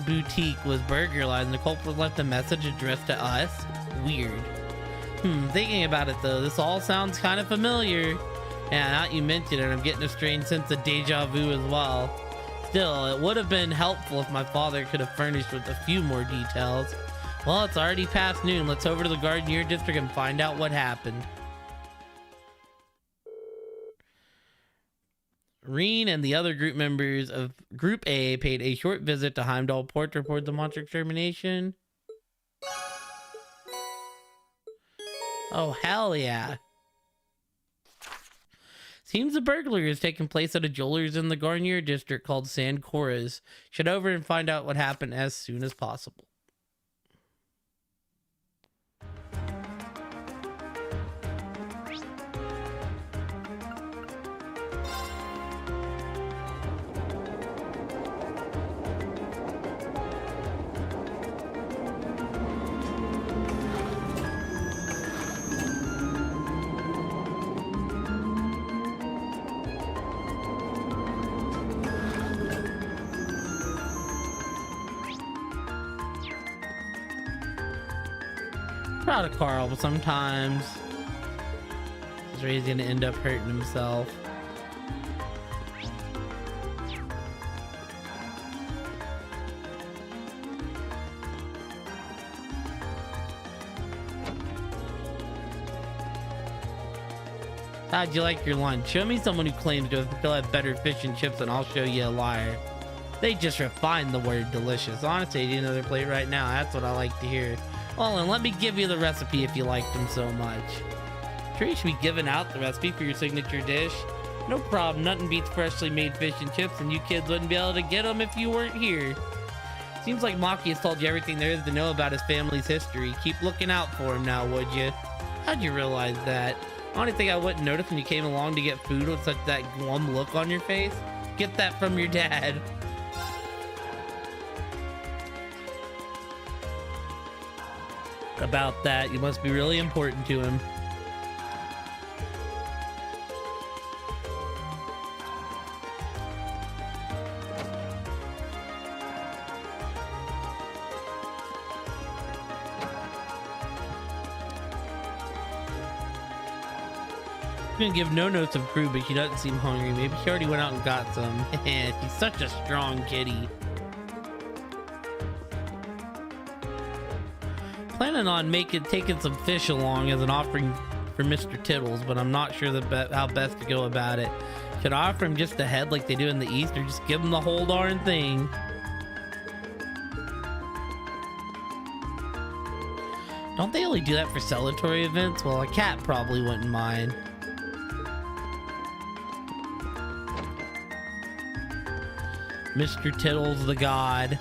S1: boutique was burglarized and the culprit left a message addressed to us? Weird. Thinking about it though, this all sounds kind of familiar. Yeah, now that you mention it, I'm getting a strange sense of deja vu as well. Still, it would have been helpful if my father could have furnished with a few more details. Well, it's already past noon. Let's over to the Garnier district and find out what happened. Reen and the other group members of Group A paid a short visit to Heimdall Port to report the monster extermination. Oh, hell yeah. Seems the burglary is taking place at a jeweler's in the Garnier district called San Coras. Should over and find out what happened as soon as possible. Proud of Carl, but sometimes he's gonna end up hurting himself. How'd you like your lunch? Show me someone who claims to have better fish and chips and I'll show you a liar. They just refined the word delicious. Honestly, I need another plate right now. That's what I like to hear. Well, and let me give you the recipe if you like them so much. Sure, you should be giving out the recipe for your signature dish. No problem, nothing beats freshly made fish and chips, and you kids wouldn't be able to get them if you weren't here. Seems like Maki has told you everything there is to know about his family's history. Keep looking out for him now, would you? How'd you realize that? Only thing I wouldn't notice when you came along to get food with such that glum look on your face. Get that from your dad. About that, you must be really important to him. I'm gonna give no notes of crew, but she doesn't seem hungry. Maybe she already went out and got some. She's such a strong kitty. Planning on taking some fish along as an offering for Mr. Tittles, but I'm not sure how best to go about it. Should I offer him just a head like they do in the East, or just give him the whole darn thing? Don't they only do that for celebratory events? Well, a cat probably wouldn't mind. Mr. Tittles the God.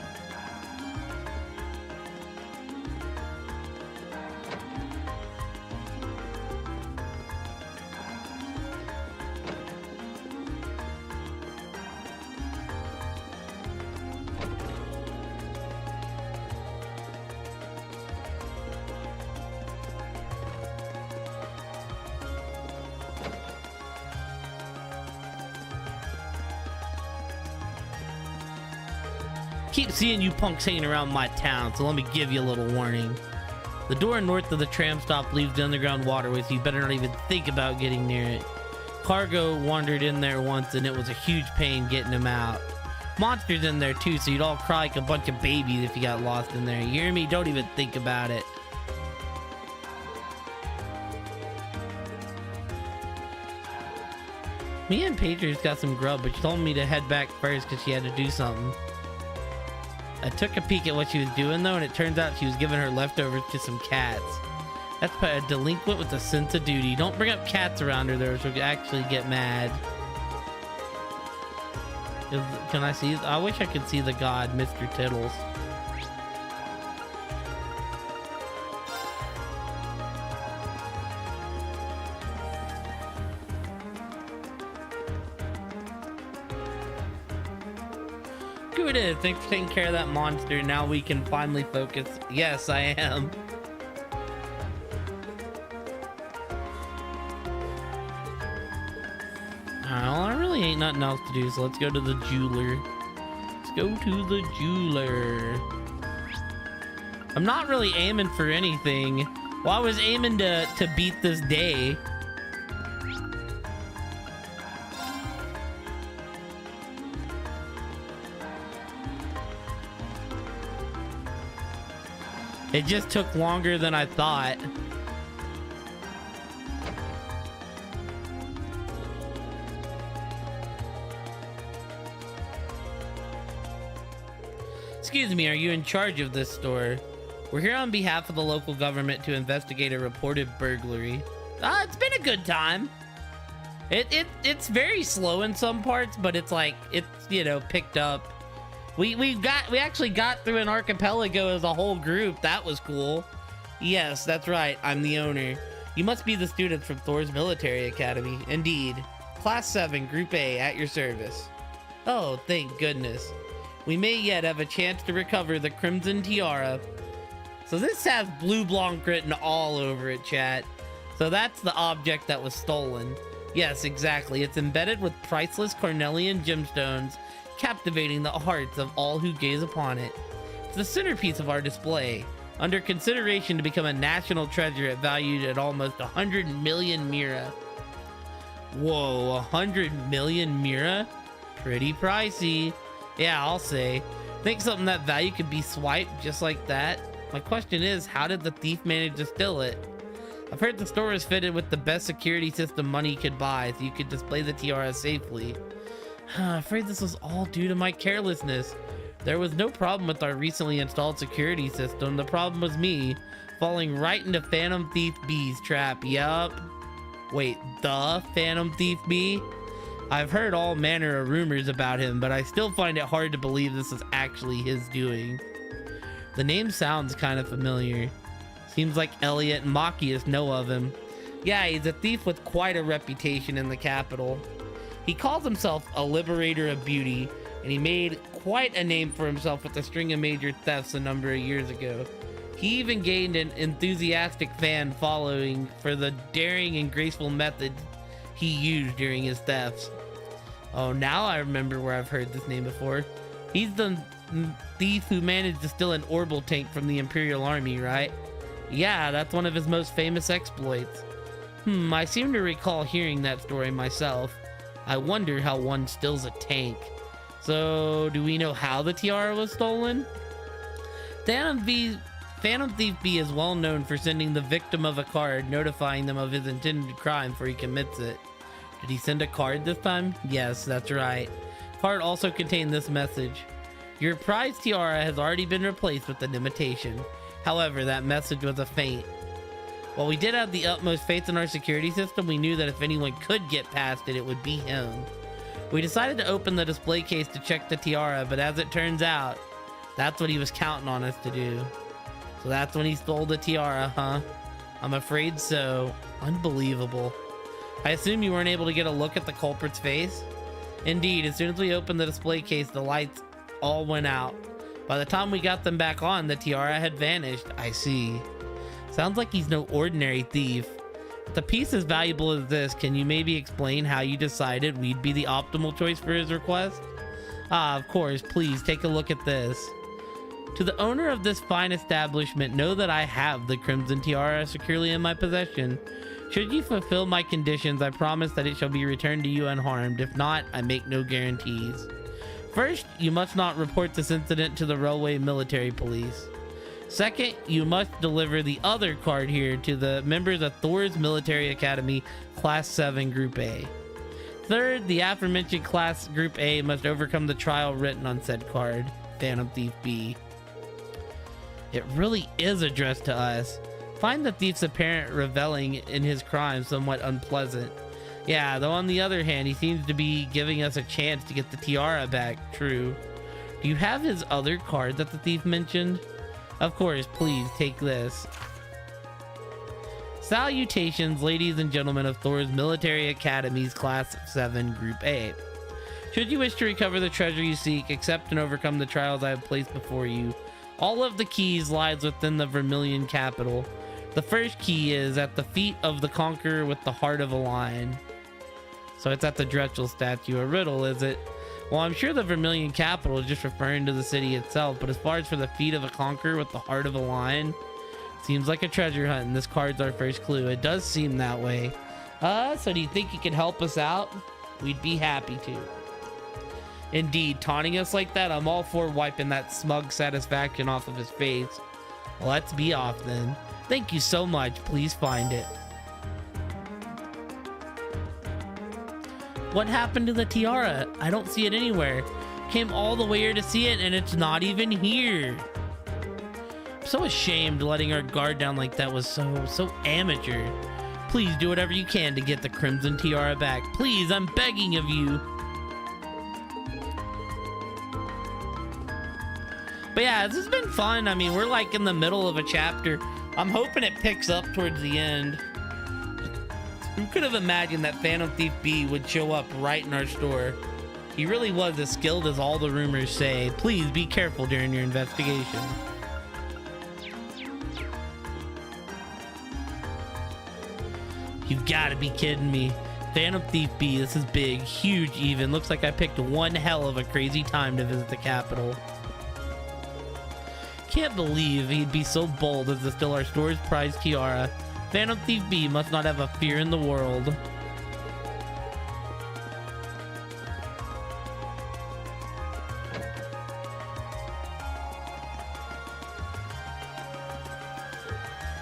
S1: Keep seeing you punks hanging around my town, so let me give you a little warning. The door north of the tram stop leaves the underground waterway, so you better not even think about getting near it. Cargo wandered in there once, and it was a huge pain getting him out. Monsters in there too, so you'd all cry like a bunch of babies if you got lost in there. You hear me? Don't even think about it. Me and Patriots got some grub, but she told me to head back first because she had to do something. I took a peek at what she was doing though, and it turns out she was giving her leftovers to some cats. That's a delinquent with a sense of duty. Don't bring up cats around her though, she'll actually get mad. Can I see? I wish I could see the god, Mr. Tittles. Good, thanks for taking care of that monster. Now we can finally focus. Yes, I am. Well, I really ain't nothing else to do, so let's go to the jeweler. Let's go to the jeweler. I'm not really aiming for anything. Well, I was aiming to beat this day. It just took longer than I thought. Excuse me, are you in charge of this store? We're here on behalf of the local government to investigate a reported burglary. It's been a good time. It's very slow in some parts, but it's like, it's, you know, picked up. We actually got through an archipelago as a whole group. That was cool. Yes, that's right. I'm the owner. You must be the students from Thor's Military Academy. Indeed. Class 7, Group A, at your service. Oh, thank goodness. We may yet have a chance to recover the Crimson Tiara. So this has Blue Blanc written all over it, chat. So that's the object that was stolen. Yes, exactly. It's embedded with priceless Cornelian gemstones, captivating the hearts of all who gaze upon it. It's the centerpiece of our display, under consideration to become a national treasure at valued at almost 100 million mira. Whoa, 100 million mira? Pretty pricey. Yeah, I'll say. Think something that value could be swiped just like that? My question is, how did the thief manage to steal it? I've heard the store is fitted with the best security system money could buy, so you could display the tiara safely. I'm afraid this was all due to my carelessness. There was no problem with our recently installed security system. The problem was me falling right into Phantom Thief B's trap. Yup. Wait, the Phantom Thief B? I've heard all manner of rumors about him, but I still find it hard to believe this is actually his doing. The name sounds kind of familiar. Seems like Elliot and Machias know of him. Yeah, he's a thief with quite a reputation in the capital. He calls himself a liberator of beauty, and he made quite a name for himself with a string of major thefts a number of years ago. He even gained an enthusiastic fan following for the daring and graceful methods he used during his thefts. Oh, now I remember where I've heard this name before. He's the thief who managed to steal an orbital tank from the Imperial Army, right? Yeah, that's one of his most famous exploits. I seem to recall hearing that story myself. I wonder how one steals a tank. So, do we know how the tiara was stolen? Phantom Thief B is well known for sending the victim of a card notifying them of his intended crime before he commits it. Did he send a card this time? Yes, that's right. Card also contained this message. Your prized tiara has already been replaced with an imitation. However, that message was a feint. While we did have the utmost faith in our security system, we knew that if anyone could get past it, it would be him. We decided to open the display case to check the tiara, but as it turns out, that's what he was counting on us to do. So that's when he stole the tiara, huh? I'm afraid so. Unbelievable. I assume you weren't able to get a look at the culprit's face? Indeed, as soon as we opened the display case, the lights all went out. By the time we got them back on, the tiara had vanished. I see. Sounds like he's no ordinary thief. With a piece as valuable as this, can you maybe explain how you decided we'd be the optimal choice for his request? Ah, of course. Please take a look at this. To the owner of this fine establishment, know that I have the Crimson Tiara securely in my possession. Should you fulfill my conditions, I promise that it shall be returned to you unharmed. If not, I make no guarantees. First, you must not report this incident to the Railway Military Police. Second, you must deliver the other card here to the members of Thor's Military Academy Class 7 Group A. Third, the aforementioned Class Group A must overcome the trial written on said card, Phantom Thief B. It really is addressed to us. Find the thief's apparent reveling in his crime somewhat unpleasant. Yeah, though on the other hand, he seems to be giving us a chance to get the tiara back. True. Do you have his other card that the thief mentioned? Of course, please take this. Salutations, ladies and gentlemen of Thor's Military Academy's Class 7 Group A. Should you wish to recover the treasure you seek, accept and overcome the trials I have placed before you. All of the keys lies within the Vermilion capital. The first key is at the feet of the conqueror with the heart of a lion. So it's at the Dretchel statue. A riddle, is it? Well, I'm sure the Vermilion capital is just referring to the city itself, but as far as for the feet of a conqueror with the heart of a lion, seems like a treasure hunt, and this card's our first clue. It does seem that way. So do you think you could help us out? We'd be happy to. Indeed, taunting us like that, I'm all for wiping that smug satisfaction off of his face. Let's be off then. Thank you so much. Please find it. What happened to the tiara? I don't see it anywhere. Came all the way here to see it and it's not even here. I'm so ashamed letting our guard down like that was so amateur. Please do whatever you can to get the Crimson Tiara back. Please, I'm begging of you. But yeah, this has been fun. I mean, we're like in the middle of a chapter. I'm hoping it picks up towards the end. Who could have imagined that Phantom Thief B would show up right in our store? He really was as skilled as all the rumors say. Please be careful during your investigation. You've got to be kidding me. Phantom Thief B, this is big, huge even. Looks like I picked one hell of a crazy time to visit the capital. Can't believe he'd be so bold as to steal our store's prized tiara. Phantom Thief B must not have a fear in the world.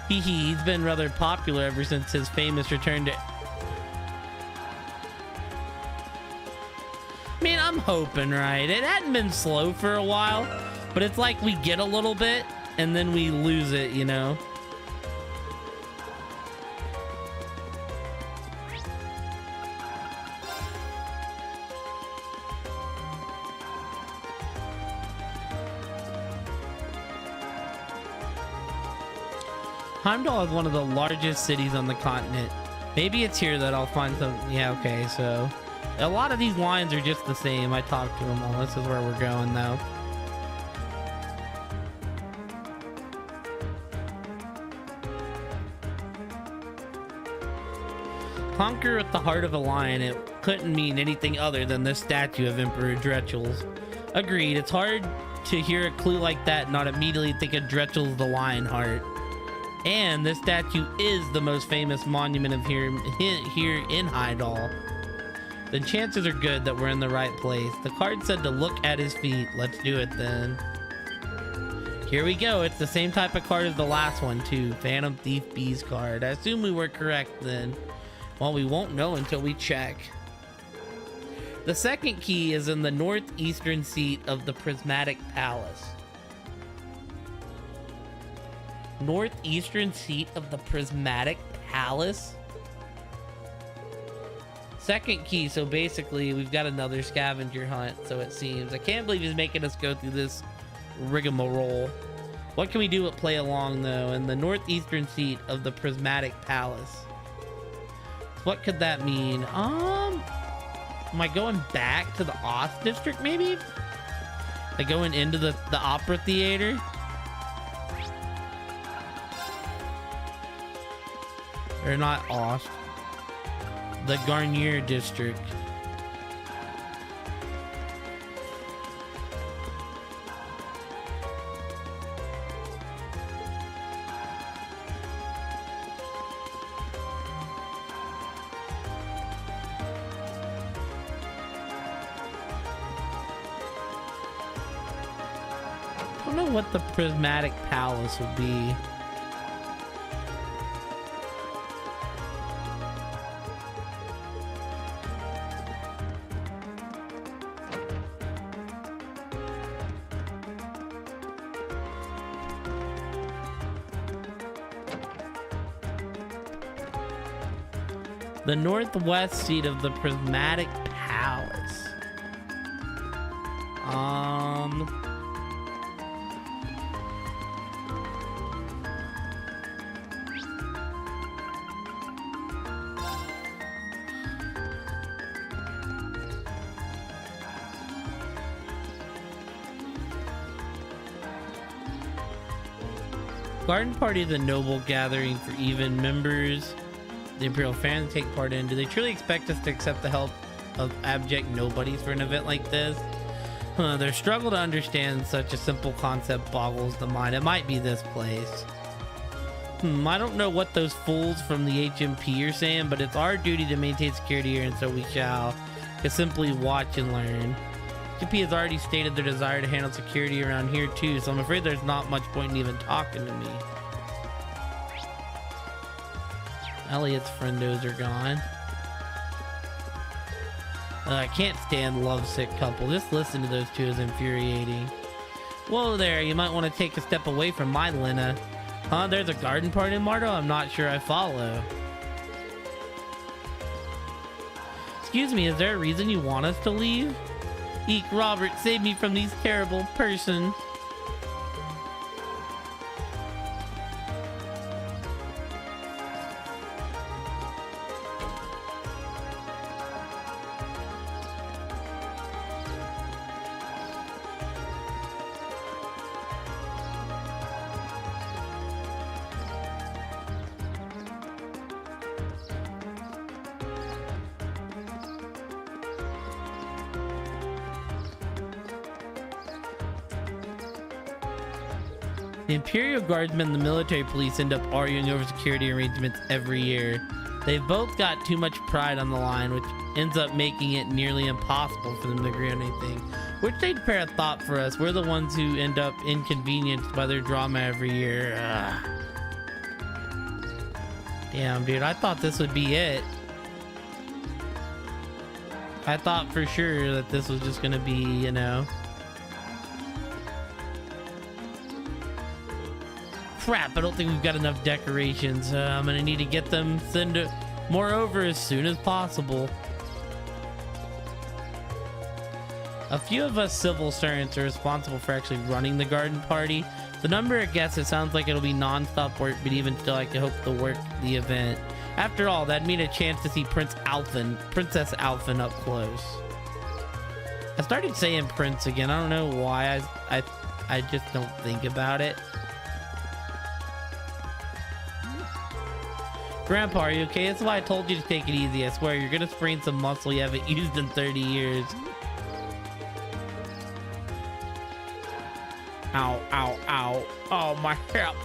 S1: He's been rather popular ever since his famous return to... I mean, I'm hoping, right? It hadn't been slow for a while, but it's like we get a little bit and then we lose it, you know? Heimdall is one of the largest cities on the continent. Maybe it's here that I'll find some... Yeah, okay, so... A lot of these lines are just the same. I talked to them all. This is where we're going, though. Conquer with the heart of a lion. It couldn't mean anything other than this statue of Emperor Dretchel's. Agreed. It's hard to hear a clue like that and not immediately think of Dretchel's the Lion Heart. And this statue is the most famous monument of here in Heimdall. The chances are good that we're in the right place. The card said to look at his feet. Let's do it then. Here we go. It's the same type of card as the last one too. Phantom Thief B's card. I assume we were correct then. Well, we won't know until we check. The second key is in the northeastern seat of the Prismatic Palace. Northeastern seat of the Prismatic Palace? Second key, so basically we've got another scavenger hunt, so it seems. I can't believe he's making us go through this rigmarole. What can we do but play along, though? In the northeastern seat of the Prismatic Palace. What could that mean? Am I going back to the Ost district, maybe? Like going into the opera theater? Or not Ost. The Garnier district. I don't know what the Prismatic Palace would be. The northwest seat of the Prismatic Palace. Garden Party is a noble gathering for even members the Imperial fans take part in. Do they truly expect us to accept the help of abject nobodies for an event like this? Their struggle to understand such a simple concept boggles the mind. It might be this place. I don't know what those fools from the HMP are saying, but it's our duty to maintain security here, and so we shall. To simply watch and learn. HMP has already stated their desire to handle security around here too, so I'm afraid there's not much point in even talking to me. Elliot's friendos are gone. I can't stand lovesick couple. Just listen to those two is infuriating. Whoa there, you might want to take a step away from my Lena. Huh, there's a garden party in Mardo? I'm not sure I follow. Excuse me, is there a reason you want us to leave? Eek, Robert, save me from these terrible persons. The Imperial Guardsmen and the military police end up arguing over security arrangements every year. They've both got too much pride on the line, which ends up making it nearly impossible for them to agree on anything. Which they'd prepare a thought for us. We're the ones who end up inconvenienced by their drama every year. Ugh. Damn, dude, I thought this would be it. I thought for sure that this was just gonna be, you know... Crap, I don't think we've got enough decorations. I'm gonna need to get them, send more over as soon as possible. A few of us civil servants are responsible for actually running the garden party. The number of guests, it sounds like it'll be non-stop work, but even still, I hope to work the event. After all, that'd mean a chance to see Princess Alphen up close. I started saying Prince again. I don't know why. I just don't think about it. Grandpa, are you okay? That's why I told you to take it easy. I swear, you're gonna sprain some muscle you haven't used in 30 years. Ow, ow, ow. Oh, my hip.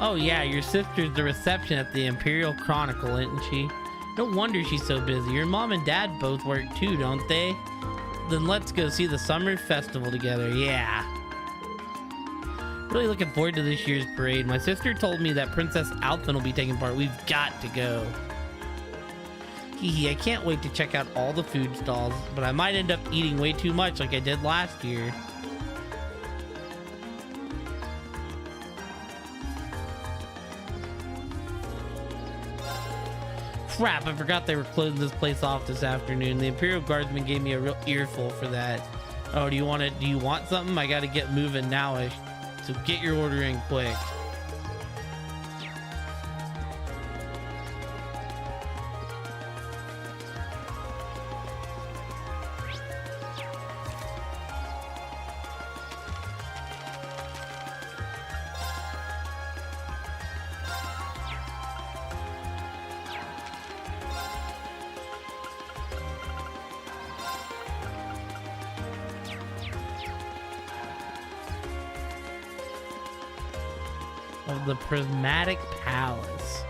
S1: Oh yeah, your sister's the reception at the Imperial Chronicle, isn't she? No wonder she's so busy. Your mom and dad both work too, don't they? Then let's go see the summer festival together. Yeah. Really looking forward to this year's parade. My sister told me that Princess Alphen will be taking part. We've got to go. Hee, I can't wait to check out all the food stalls, but I might end up eating way too much like I did last year. Crap, I forgot they were closing this place off this afternoon. The Imperial Guardsman gave me a real earful for that. Oh, do you want something? I gotta get moving now, so get your order in quick. Of the Prismatic Palace.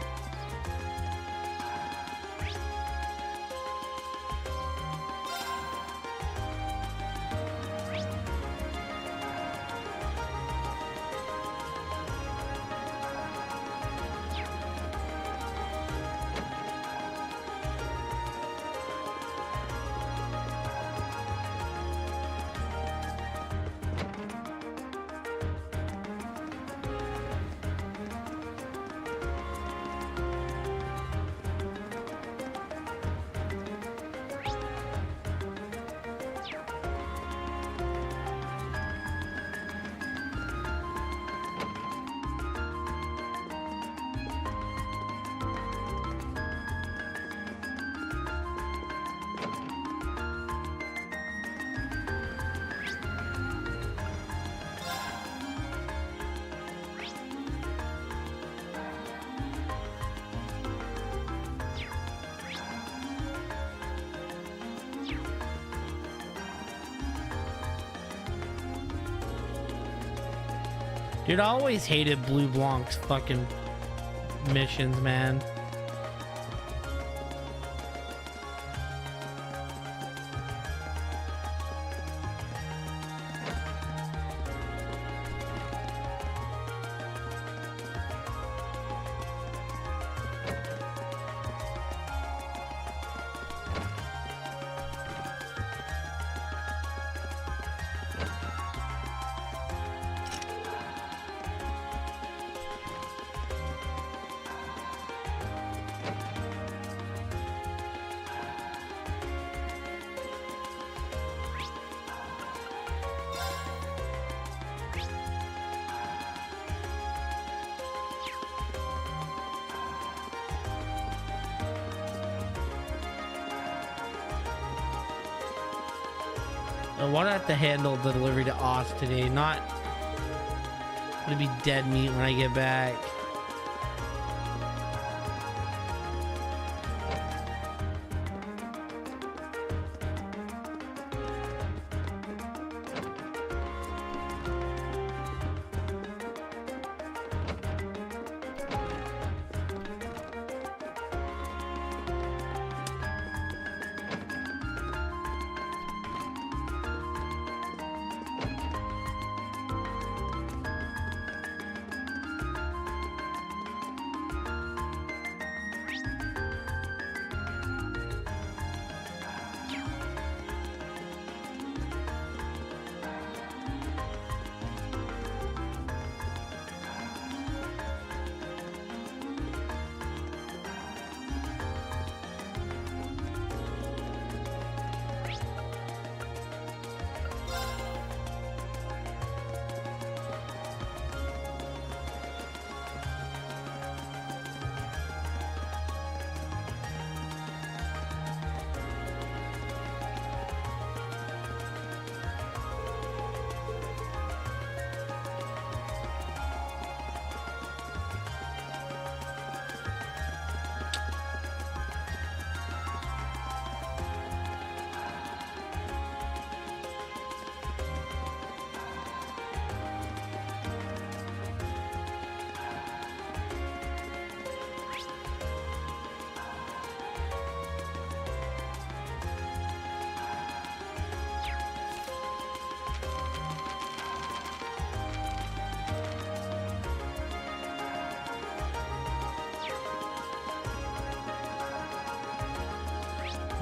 S1: Dude, I always hated Blue Blanc's fucking missions, man. I want to have to handle the delivery to Oz today, not gonna be dead meat when I get back.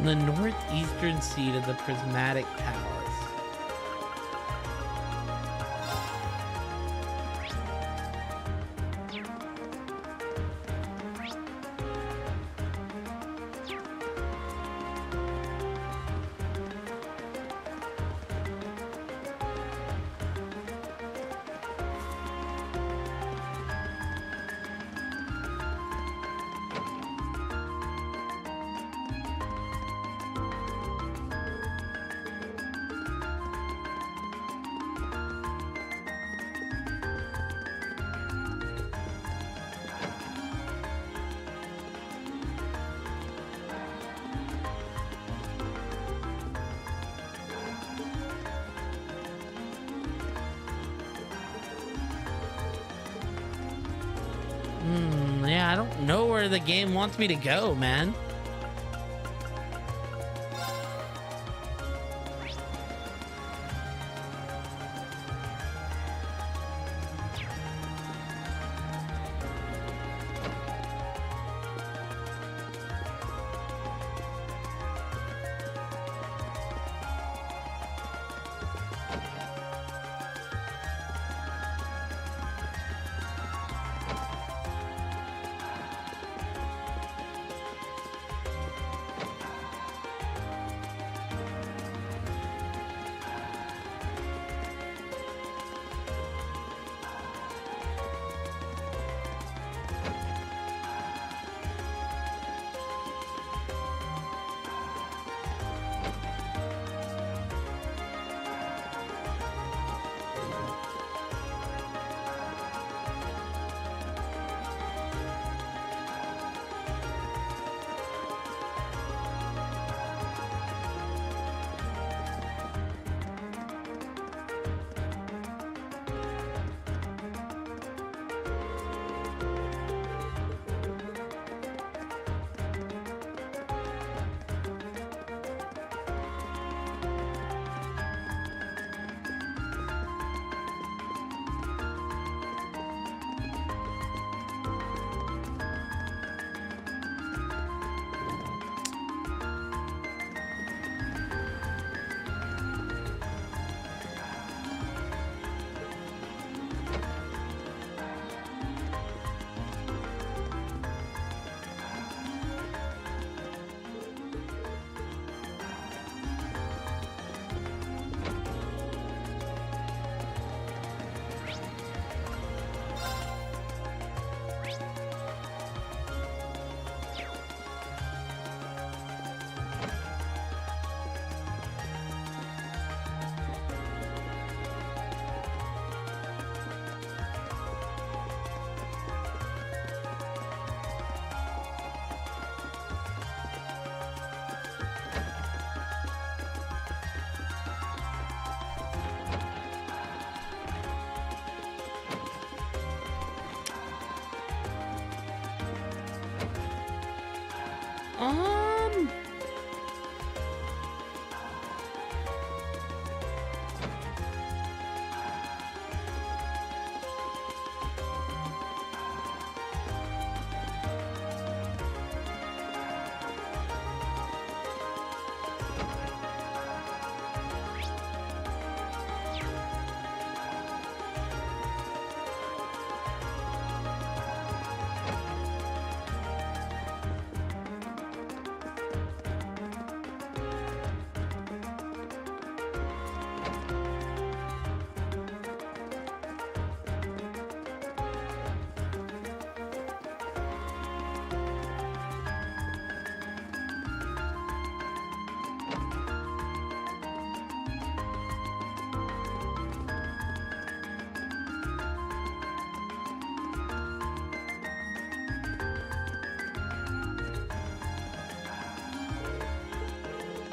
S1: The northeastern seat of the Prismatic Palace. Yeah, I don't know where the game wants me to go, man.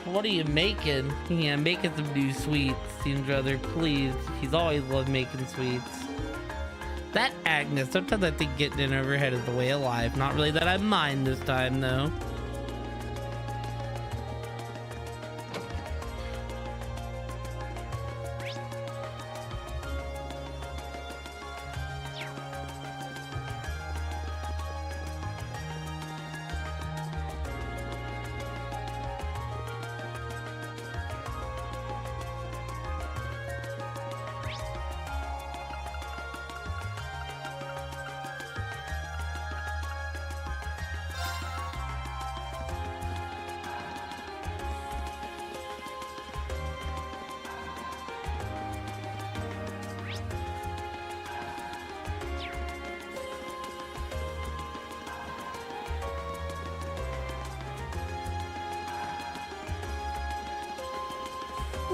S1: What are you making? Yeah, making some new sweets. Seems rather pleased. He's always loved making sweets. That Agnes, sometimes I think getting in over her head is the way of life. Not really that I mind this time, though.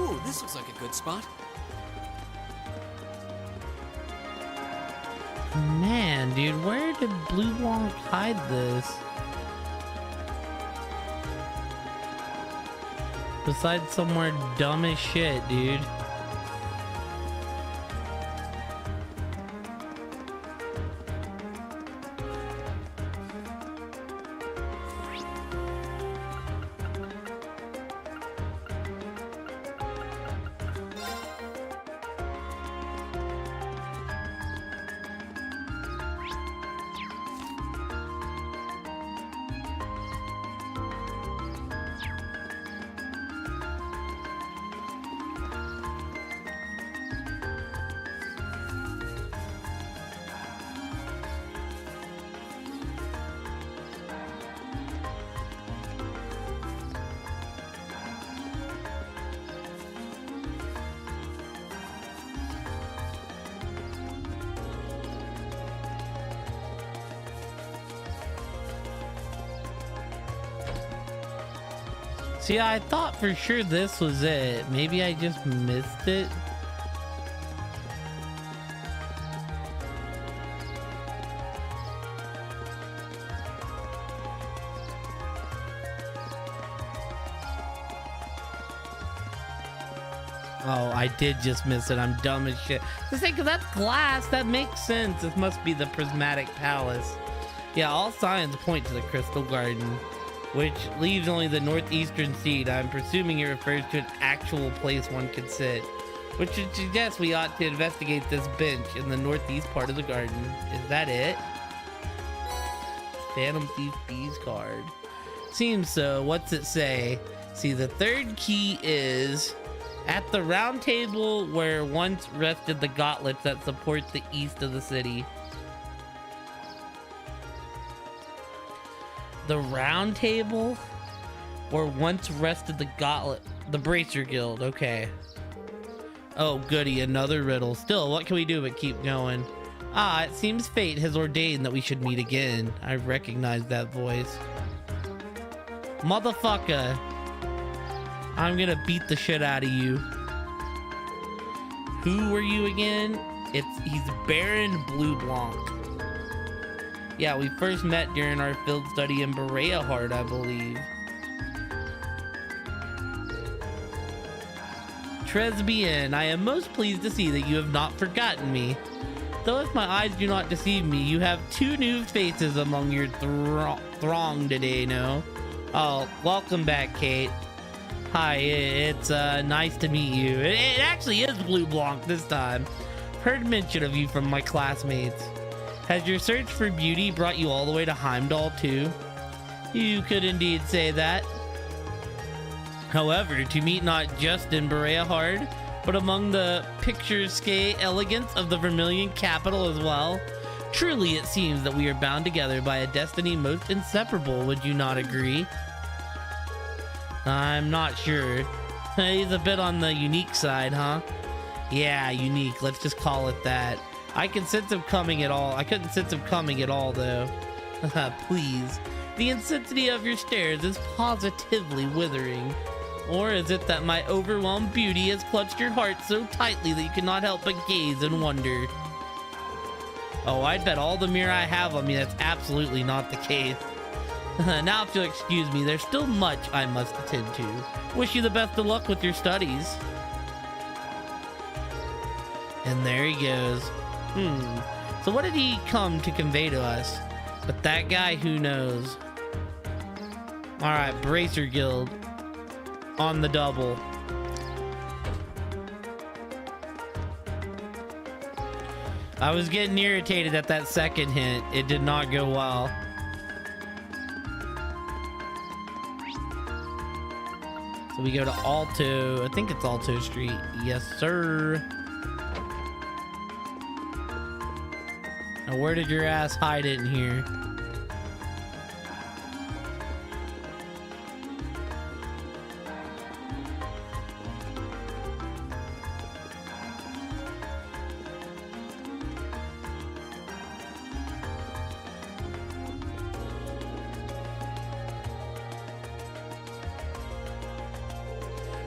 S2: Ooh, this looks like a good spot.
S1: Man, dude, where did Blue Blanc hide this? Besides somewhere dumb as shit, dude. See, I thought for sure this was it. Maybe I just missed it. Oh, I did just miss it. I'm dumb as shit. Just say, because that's glass. That makes sense. This must be the Prismatic Palace. Yeah, all signs point to the Crystal Garden, which leaves only the northeastern seat. I'm presuming it refers to an actual place one could sit, which should suggest we ought to investigate this bench in the northeast part of the garden. Is that it? Phantom Thief B's card. Seems so. What's it say? See, the third key is at the round table where once rested the gauntlets that support the east of the city. The round table where once rested the gauntlet, the Bracer Guild. Okay. Oh, goody, another riddle. Still, what can we do but keep going? Ah, it seems fate has ordained that we should meet again. I recognize that voice. Motherfucker. I'm gonna beat the shit out of you. Who were you again? He's Baron Blue Blanc. Yeah, we first met during our field study in Bereahard, I believe. Tresbian, I am most pleased to see that you have not forgotten me. Though if my eyes do not deceive me, you have two new faces among your throng today, no? Oh, welcome back, Kate. Hi, it's nice to meet you. It actually is Blue Blanc this time. Heard mention of you from my classmates. Has your search for beauty brought you all the way to Heimdall too? You could indeed say that. However, to meet not just in Bereahard, but among the picturesque elegance of the Vermilion capital as well, truly it seems that we are bound together by a destiny most inseparable, would you not agree? I'm not sure. He's a bit on the unique side, huh? Yeah, unique. Let's just call it that. I can sense him coming at all. I couldn't sense him coming at all, though. Please. The intensity of your stares is positively withering. Or is it that my overwhelmed beauty has clutched your heart so tightly that you cannot help but gaze and wonder? Oh, I'd bet all the mirror I have on me that's absolutely not the case. Now, if you'll excuse me, there's still much I must attend to. Wish you the best of luck with your studies. And there he goes. So what did he come to convey to us? But that guy, who knows? Alright, Bracer Guild. On the double. I was getting irritated at that second hint. It did not go well. So we go to Alto. I think it's Alto Street. Yes, sir. Now, where did your ass hide it in here?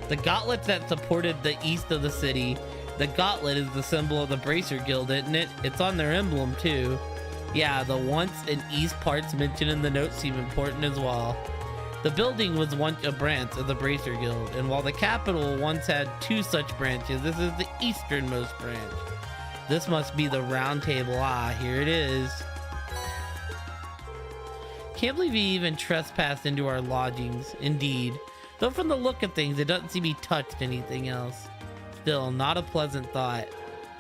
S1: The gauntlet that supported the east of the city. The gauntlet is the symbol of the Bracer Guild, isn't it? It's on their emblem too. Yeah, the once and east parts mentioned in the notes seem important as well. The building was once a branch of the Bracer Guild, and while the capital once had 2 such branches, this is the easternmost branch. This must be the Round Table. Ah, here it is. Can't believe he even trespassed into our lodgings. Indeed. Though from the look of things, it doesn't seem he touched anything else. Still, not a pleasant thought.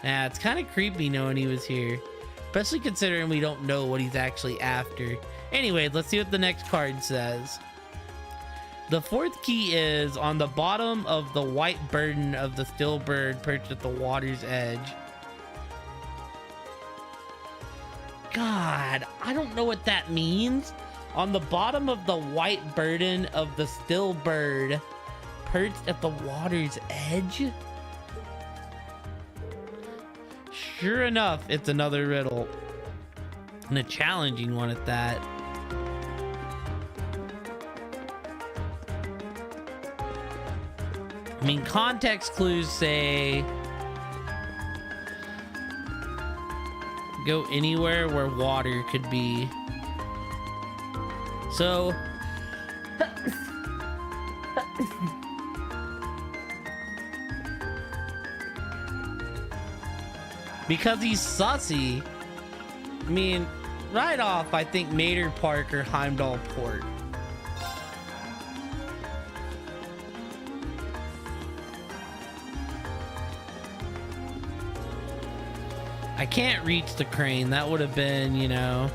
S1: Nah, it's kind of creepy knowing he was here. Especially considering we don't know what he's actually after. Anyway, let's see what the next card says. The 4th key is on the bottom of the white burden of the still bird perched at the water's edge. God, I don't know what that means. On the bottom of the white burden of the still bird perched at the water's edge? Sure enough, it's another riddle. And a challenging one at that. I mean, context clues say go anywhere where water could be. So because he's sussy, I mean, right off, I think Mater Park or Heimdall Port. I can't reach the crane. That would have been, you know,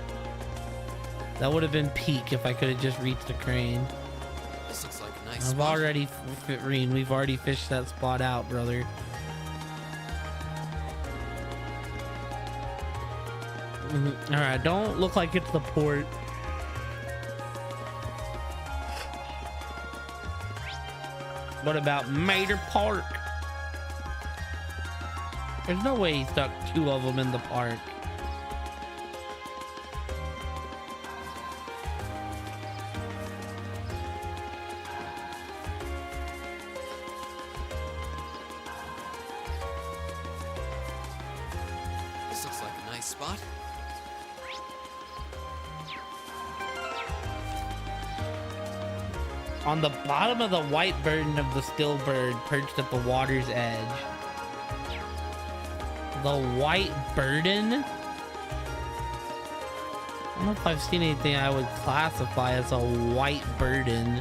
S1: that would have been peak if I could have just reached the crane.
S2: This looks like a nice
S1: I've
S2: spot.
S1: already, Reen, we've already fished that spot out, brother. All right, don't look like it's the port. What about Mater Park? There's no way he stuck 2 of them in the park.
S2: This looks like a nice spot.
S1: On the bottom of the white burden of the still bird perched at the water's edge. The white burden? I don't know if I've seen anything I would classify as a white burden.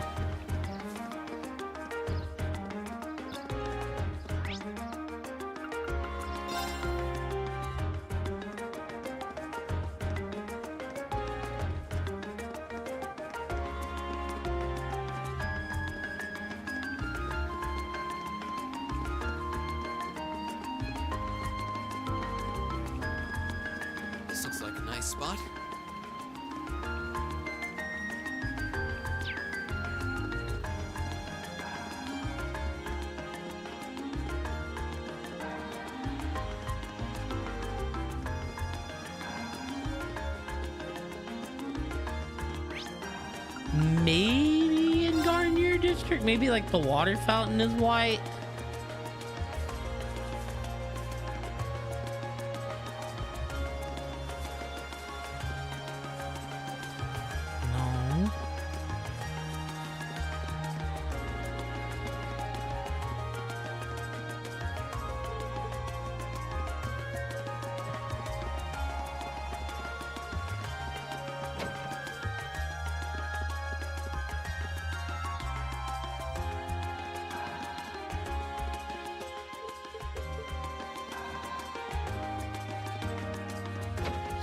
S2: This looks like a nice spot.
S1: Maybe in Garnier District? Maybe like the water fountain is white? No.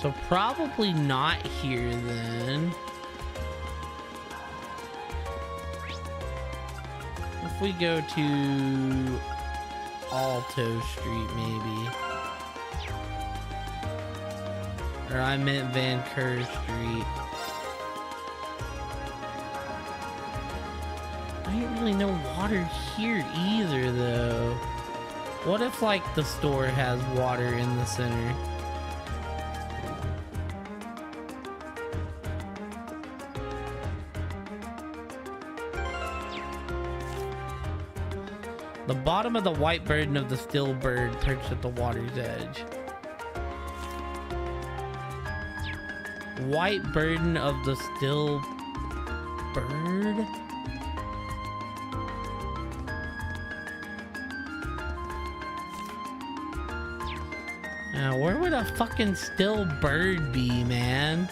S1: So probably not here then. If we go to Alto Street maybe. Or I meant Van Keur Street. I ain't really no water here either though. What if like the store has water in the center? The bottom of the white burden of the still bird perched at the water's edge. White burden of the still bird? Now, where would a fucking still bird be, man?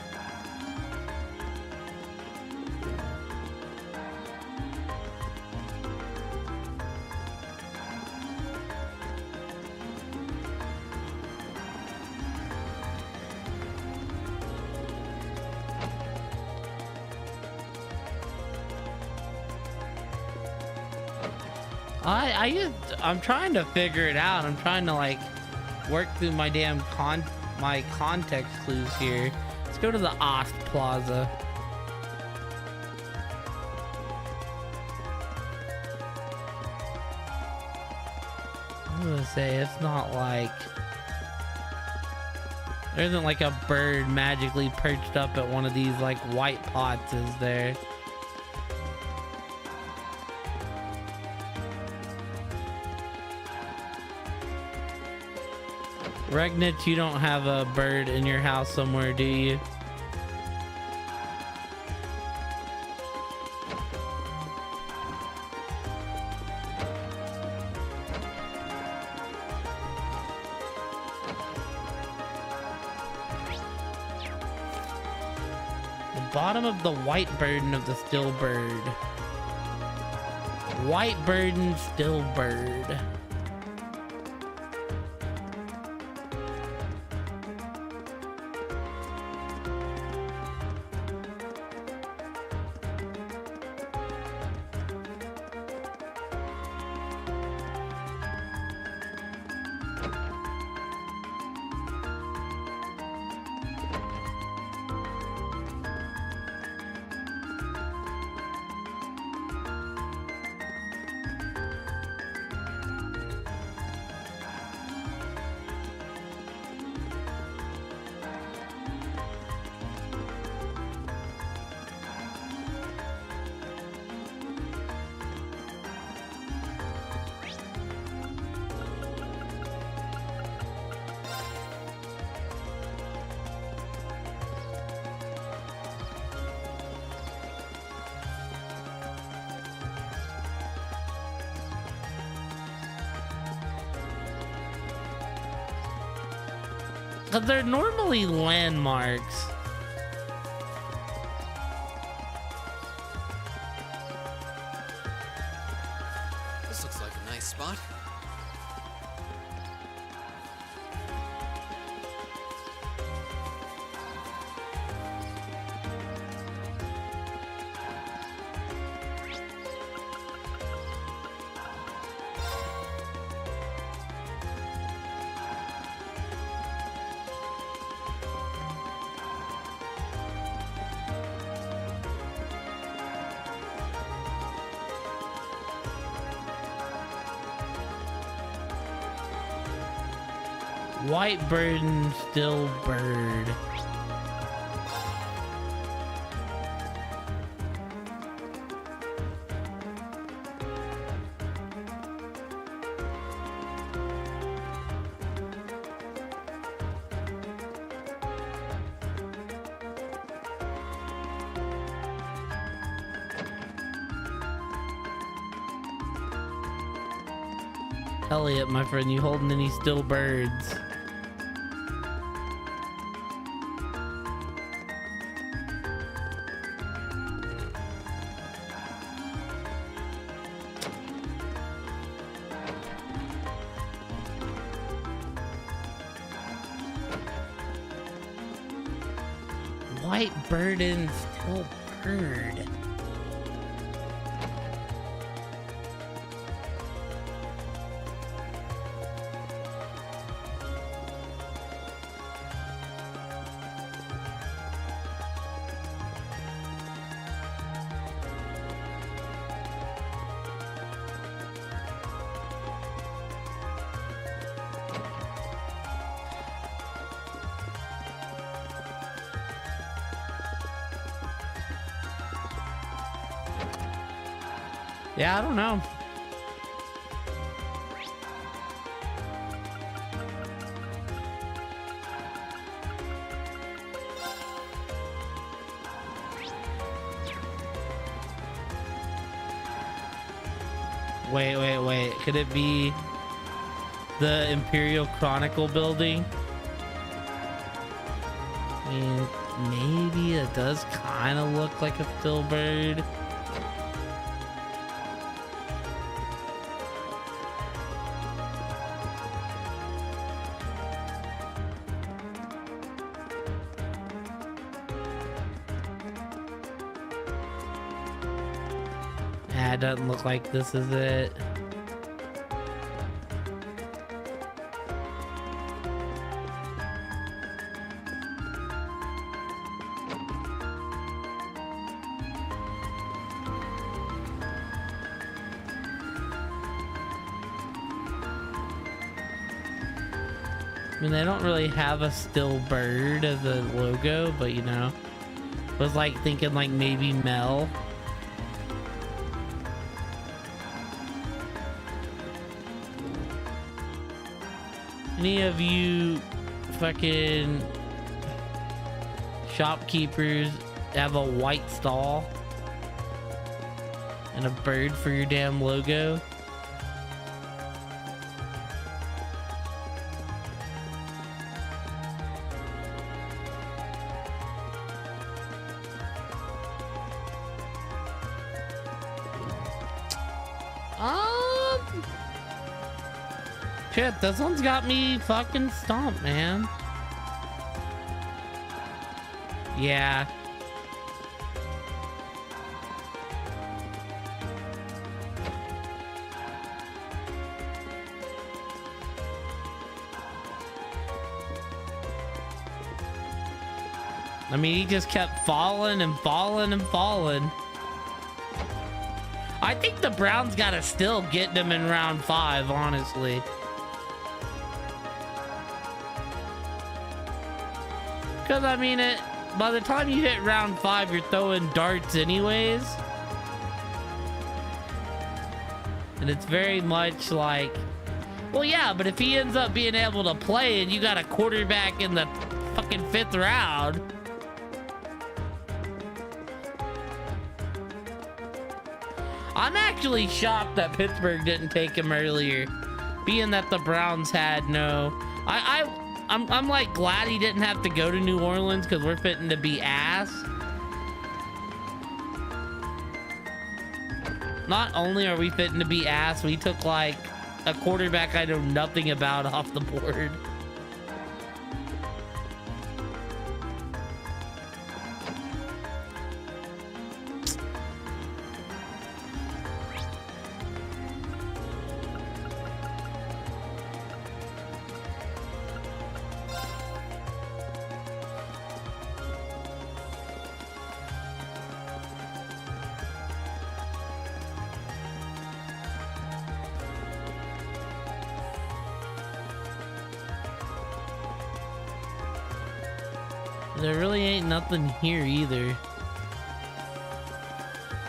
S1: I'm trying to figure it out. I'm trying to like work through my damn my context clues here. Let's go to the Ost Plaza. I'm gonna say it's not like there isn't like a bird magically perched up at one of these like white pots, is there? Regnitz, you don't have a bird in your house somewhere, do you? The bottom of the white burden of the still bird. White burden, still bird. Because they're normally landmarks.
S2: This looks like a nice spot.
S1: White burden, still bird. Elliot, my friend, you holding any still birds? White burden, still bird. Yeah, I don't know. Wait. Could it be the Imperial Chronicle building? I mean, maybe it does kind of look like a still bird. It doesn't look like this is it. I mean, they don't really have a still bird as a logo, but you know, I was like thinking like maybe Mel. Any of you fucking shopkeepers have a white stall and a bird for your damn logo? Shit, this one's got me fucking stumped, man. Yeah. I mean, he just kept falling and falling and falling. I think the Browns gotta still get him in round 5, honestly. Because, I mean, by the time you hit round 5, you're throwing darts anyways. And it's very much like, well, yeah, but if he ends up being able to play and you got a quarterback in the fucking 5th round. I'm actually shocked that Pittsburgh didn't take him earlier, being that the Browns had no... I'm like glad he didn't have to go to New Orleans because we're fitting to be ass. Not only are we fitting to be ass, we took like a quarterback I know nothing about off the board. There really ain't nothing here either.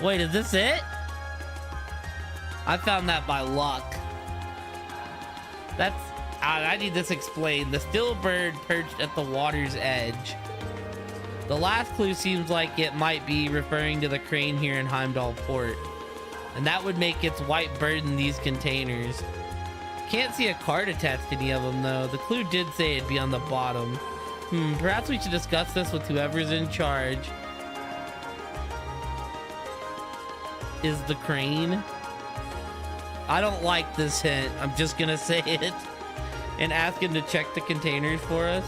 S1: Wait, is this it? I found that by luck. That's... I need this explained. The still bird perched at the water's edge. The last clue seems like it might be referring to the crane here in Heimdall Port. And that would make its white bird in these containers. Can't see a card attached to any of them though. The clue did say it'd be on the bottom. Perhaps we should discuss this with whoever's in charge. Is the crane? I don't like this hint. I'm just gonna say it. And ask him to check the containers for us.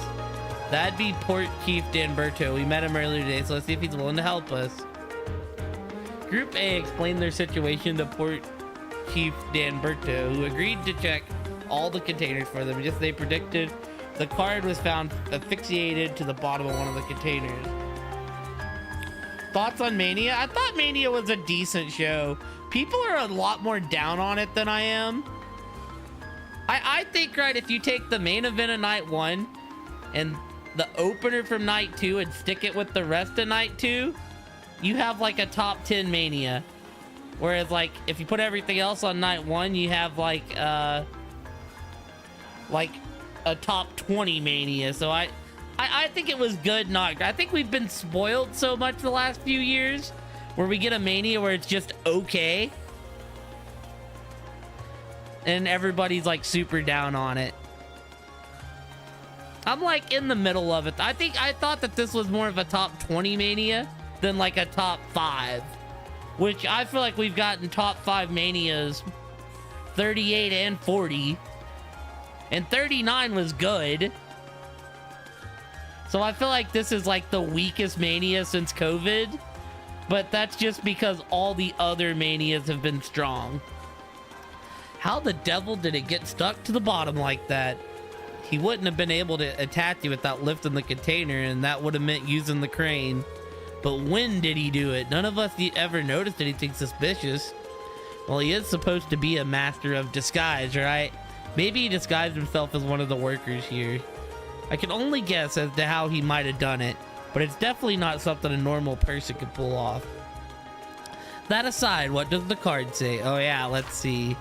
S1: That'd be Port Chief Danberto. We met him earlier today, so let's see if he's willing to help us. Group A explained their situation to Port Chief Danberto, who agreed to check all the containers for them, just as they predicted. The card was found asphyxiated to the bottom of one of the containers. Thoughts on Mania? I thought Mania was a decent show. People are a lot more down on it than I am. I think, right, if you take the main event of night 1 and the opener from night 2 and stick it with the rest of night 2, you have like a top 10 Mania. Whereas like if you put everything else on night 1, you have like a top 20 Mania. So I think it was good. I think we've been spoiled so much the last few years where we get a Mania where it's just okay. and everybody's like super down on it. I'm like in the middle of it. I thought that this was more of a top 20 Mania than like a top 5, which I feel like we've gotten top 5 Manias 38 and 40, and 39 was good. So I feel like this is like the weakest Mania since COVID, but that's just because all the other Manias have been strong. How the devil did it get stuck to the bottom like that? He wouldn't have been able to attach you without lifting the container, and that would have meant using the crane. But when did he do it? None of us ever noticed anything suspicious. Well, he is supposed to be a master of disguise, right? Maybe he disguised himself as one of the workers here. I can only guess as to how he might have done it, but it's definitely not something a normal person could pull off. That aside, what does the card say? Oh yeah, let's see.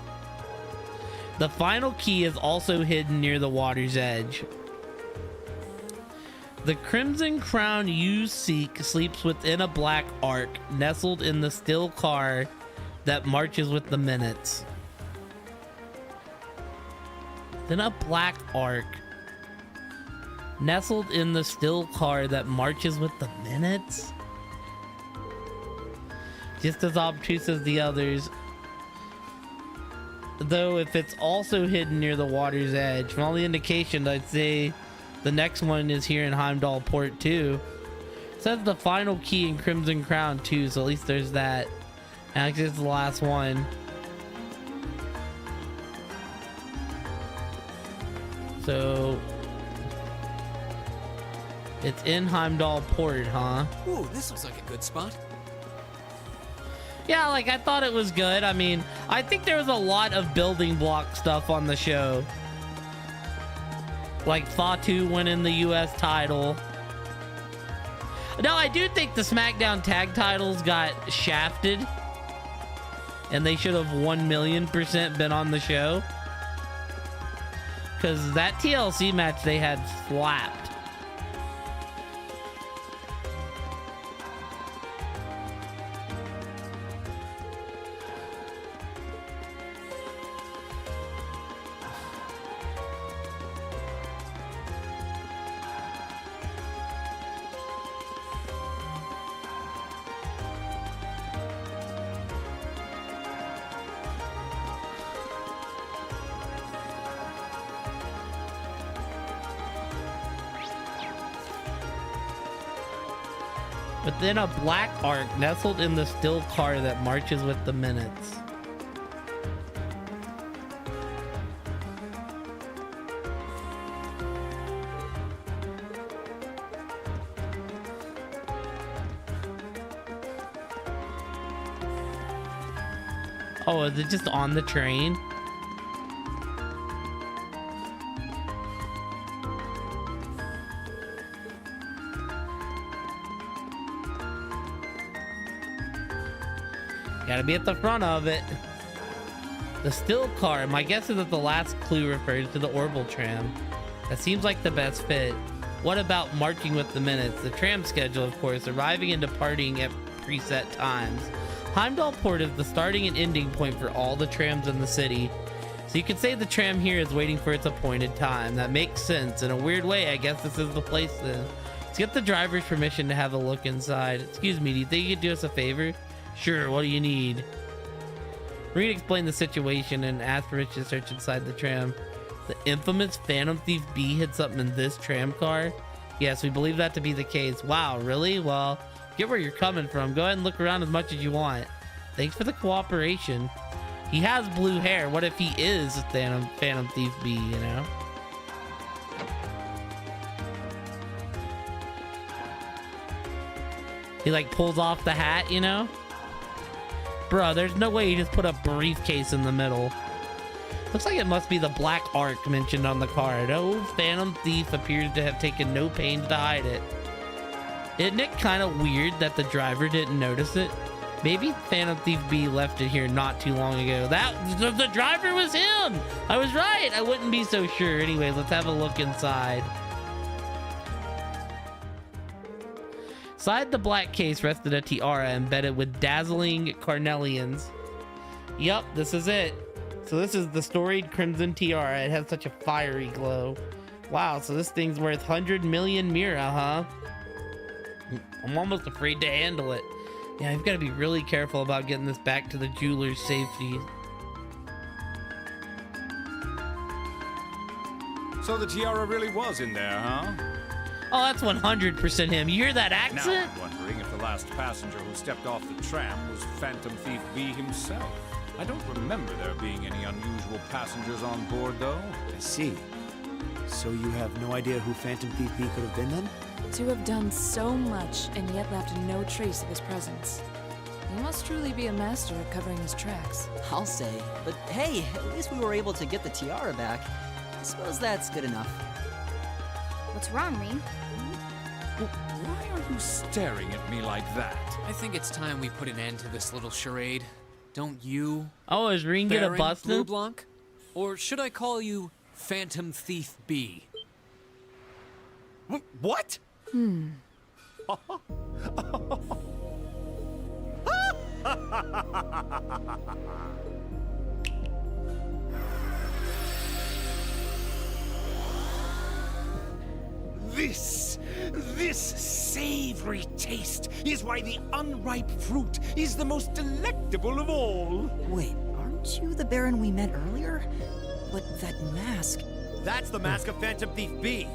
S1: The final key is also hidden near the water's edge. The Crimson Crown you seek sleeps within a black ark, nestled in the still car that marches with the minutes. Then a black ark, nestled in the still car that marches with the minutes? Just as obtuse as the others. Though if it's also hidden near the water's edge, from all the indications, I'd say the next one is here in Heimdall Port too. It says the final key in Crimson Crown too, so at least there's that. And this is the last one. So it's in Heimdall Port, huh?
S2: Ooh, this looks like a good spot.
S1: Yeah, like I thought it was good. I mean, I think there was a lot of building block stuff on the show. Like Fatu winning the US title. No, I do think the SmackDown tag titles got shafted. And they should have 1,000,000% been on the show. Because that TLC match they had slapped. But then a black ark nestled in the still car that marches with the minutes. Oh, is it just on the train? Gotta be at the front of it. The still car. My guess is that the last clue refers to the orbital tram. That seems like the best fit. What about marching with the minutes? The tram schedule, of course, arriving and departing at preset times. Heimdall Port is the starting and ending point for all the trams in the city. So you could say the tram here is waiting for its appointed time. That makes sense. In a weird way, I guess this is the place then. Let's get the driver's permission to have a look inside. Excuse me, do you think you could do us a favor? Sure, what do you need? Reed explained the situation and asked permission to search inside the tram. The infamous Phantom Thief B hid something in this tram car? Yes, we believe that to be the case. Wow, really? Well, get where you're coming from. Go ahead and look around as much as you want. Thanks for the cooperation. He has blue hair. What if he is Phantom Thief B, you know? He like pulls off the hat, you know? Bruh, there's no way you just put a briefcase in the middle. Looks like it must be the black ark mentioned on the card. Oh, Phantom Thief appears to have taken no pains to hide it. Isn't it kind of weird that the driver didn't notice it? Maybe Phantom Thief B left it here not too long ago. The driver was him! I was right! I wouldn't be so sure. Anyway, let's have a look inside. Inside the black case rested a tiara embedded with dazzling carnelians. Yup, this is it. So this is the storied Crimson Tiara. It has such a fiery glow. Wow, so this thing's worth 100 million Mira, huh? I'm almost afraid to handle it. Yeah, I've got to be really careful about getting this back to the jeweler's safety.
S7: So the tiara really was in there, huh?
S1: Oh, that's 100% him. You hear that accent?
S7: Now I'm wondering if the last passenger who stepped off the tram was Phantom Thief B himself. I don't remember there being any unusual passengers on board, though.
S9: I see. So you have no idea who Phantom Thief B could have been then?
S4: To have done so much and yet left no trace of his presence. He must truly be a master at covering his tracks.
S3: I'll say. But hey, at least we were able to get the tiara back. I suppose that's good enough.
S8: What's wrong, Rean?
S7: Why are you staring at me like that?
S2: I think it's time we put an end to this little charade. Don't you?
S1: Oh, is Rean gonna
S2: Baron
S1: bust
S2: Blue
S1: him?
S2: Blanc? Or should I call you Phantom Thief B?
S7: What? This savory taste is why the unripe fruit is the most delectable of all.
S3: Wait, aren't you the Baron we met earlier? But that mask...
S5: That's the mask of Phantom Thief B.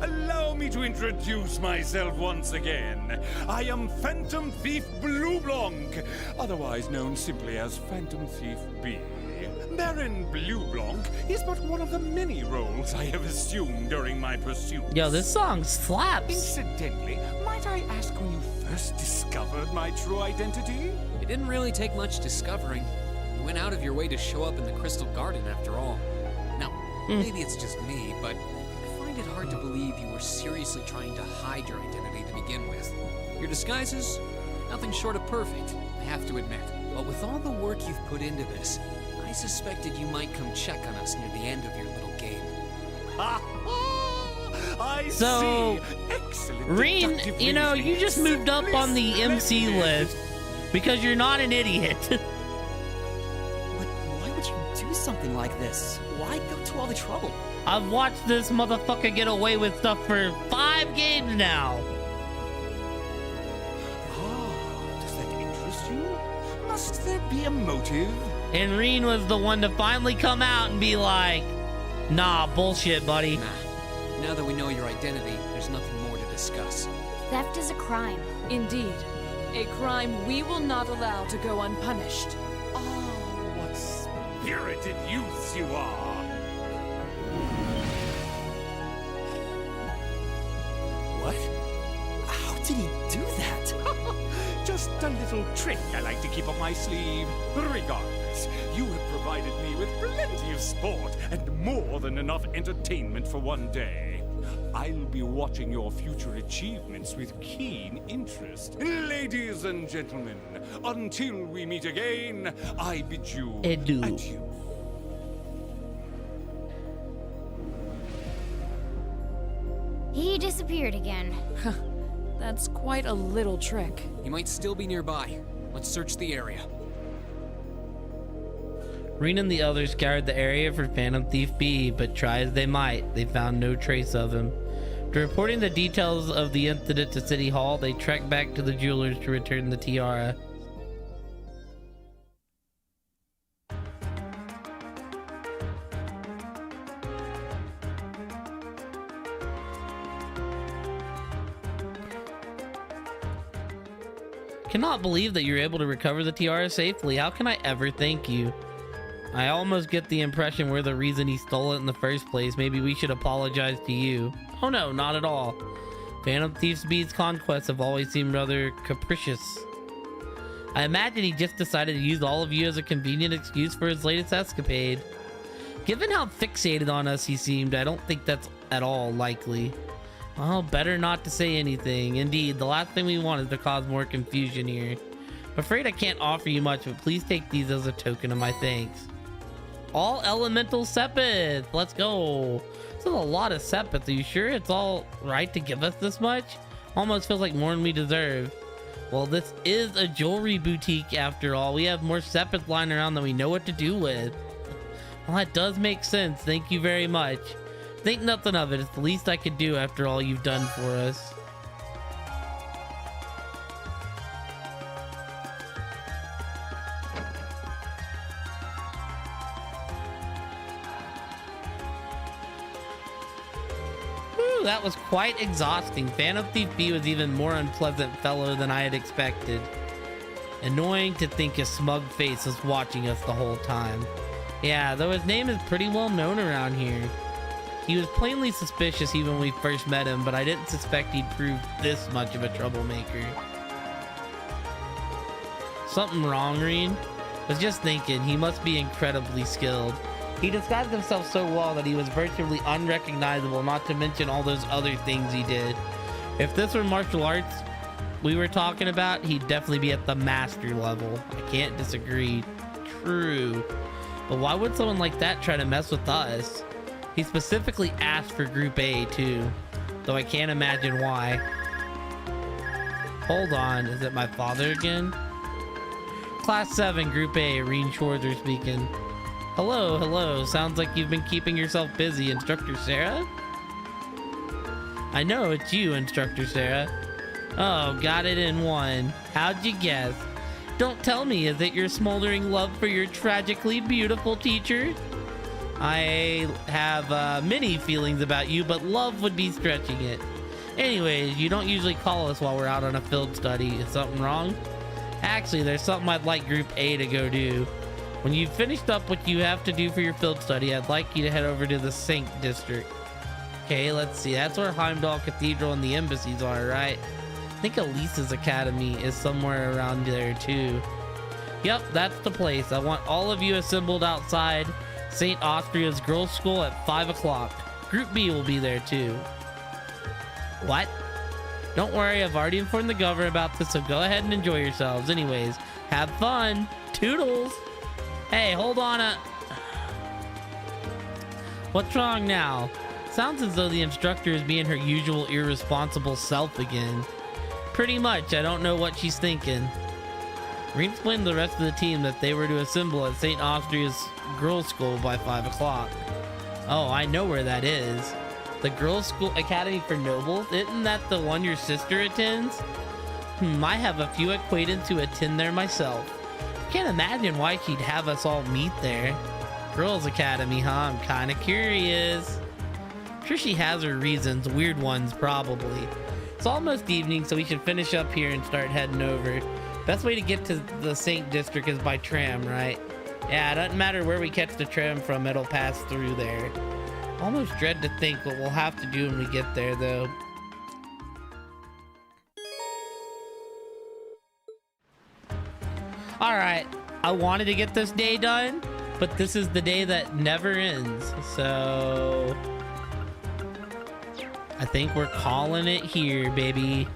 S7: Allow me to introduce myself once again. I am Phantom Thief Blue Blanc, otherwise known simply as Phantom Thief B. Baron Blue Blanc is but one of the many roles I have assumed during my pursuit.
S1: Yo, this song slaps.
S7: Incidentally, might I ask when you first discovered my true identity?
S2: It didn't really take much discovering. You went out of your way to show up in the Crystal Garden after all. Now, maybe it's just me, but I find it hard to believe you were seriously trying to hide your identity to begin with. Your disguises, nothing short of perfect, I have to admit. But with all the work you've put into this, I suspected you might come check on us near the end of your little game.
S7: I
S1: So,
S7: see. Excellent
S1: Rean,
S7: deductive
S1: you know, you
S7: reasoning.
S1: just moved up on the MC list because you're not an idiot.
S3: But why would you do something like this? Why go to all the trouble?
S1: I've watched this motherfucker get away with stuff for 5 games now.
S7: Does that interest you? Must there be a motive?
S1: And Rean was the one to finally come out and be like, nah, bullshit, buddy.
S2: Nah. Now that we know your identity, there's nothing more to discuss.
S8: Theft is a crime.
S4: Indeed. A crime we will not allow to go unpunished.
S7: Oh, what spirited youths you are!
S3: What? How did he do that?
S7: Just a little trick I like to keep up my sleeve. Regardless, you have provided me with plenty of sport and more than enough entertainment for one day. I'll be watching your future achievements with keen interest. Ladies and gentlemen, until we meet again, I bid you
S1: Adieu.
S7: adieu.
S8: He disappeared again.
S4: That's quite a little trick.
S2: He might still be nearby. Let's search the area.
S1: Rean and the others scoured the area for Phantom Thief B, but try as they might, they found no trace of him. After reporting the details of the incident to City Hall, they trekked back to the jewelers to return the tiara. Cannot believe that you're able to recover the tiara safely. How can I ever thank you? I almost get the impression we're the reason he stole it in the first place. Maybe we should apologize to you. Oh no, not at all. Phantom Thief B's conquests have always seemed rather capricious. I imagine he just decided to use all of you as a convenient excuse for his latest escapade. Given how fixated on us he seemed, I don't think that's at all likely. Well, better not to say anything. Indeed, the last thing we want is to cause more confusion here. I'm afraid I can't offer you much, but please take these as a token of my thanks. All elemental sepith. Let's go. This is a lot of sepith. Are you sure it's all right to give us this much? Almost feels like more than we deserve. Well, this is a jewelry boutique after all. We have more sepets lying around than we know what to do with. Well, that does make sense. Thank you very much. Think nothing of it. It's the least I could do after all you've done for us. Whew, that was quite exhausting. Phantom Thief B was even more unpleasant fellow than I had expected. Annoying to think his smug face was watching us the whole time. Yeah, though his name is pretty well known around here. He was plainly suspicious even when we first met him, but I didn't suspect he'd prove this much of a troublemaker. Something wrong, Rean? Was just thinking, he must be incredibly skilled. He disguised himself so well that he was virtually unrecognizable, not to mention all those other things he did. If this were martial arts we were talking about, he'd definitely be at the master level. I can't disagree. True. But why would someone like that try to mess with us? He specifically asked for Group A too, though I can't imagine why. Hold on, is it my father again? Class 7, Group A, Rean Schwarzer speaking. Hello, hello. Sounds like you've been keeping yourself busy, Instructor Sarah? I know, it's you, Instructor Sarah. Oh, got it in one. How'd you guess? Don't tell me, is it your smoldering love for your tragically beautiful teacher? I have many feelings about you, but love would be stretching it. Anyways, you don't usually call us while we're out on a field study. Is something wrong? Actually, there's something I'd like Group A to go do. When you've finished up what you have to do for your field study, I'd like you to head over to the Sink District. Okay, let's see. That's where Heimdall Cathedral and the embassies are, right? I think Elisa's Academy is somewhere around there too. Yep, that's the place. I want all of you assembled outside St. Austria's Girls' School at 5 o'clock. Group B will be there too. What? Don't worry, I've already informed the governor about this, so go ahead and enjoy yourselves. Anyways, have fun. Toodles. Hey, hold on a... What's wrong now? Sounds as though the instructor is being her usual irresponsible self again. Pretty much, I don't know what she's thinking. Rean explained to the rest of the team that they were to assemble at St. Austria's Girls' School by 5 o'clock. Oh, I know where that is. The Girls' School Academy for Nobles? Isn't that the one your sister attends? I have a few acquaintances who attend there myself. Can't imagine why she'd have us all meet there. Girls' Academy, huh? I'm kinda curious. Sure she has her reasons, weird ones probably. It's almost evening, so we should finish up here and start heading over. Best way to get to the Sink District is by tram, right? Yeah, it doesn't matter where we catch the tram from, it'll pass through there. Almost dread to think what we'll have to do when we get there, though. Alright, I wanted to get this day done, but this is the day that never ends, so... I think we're calling it here, baby.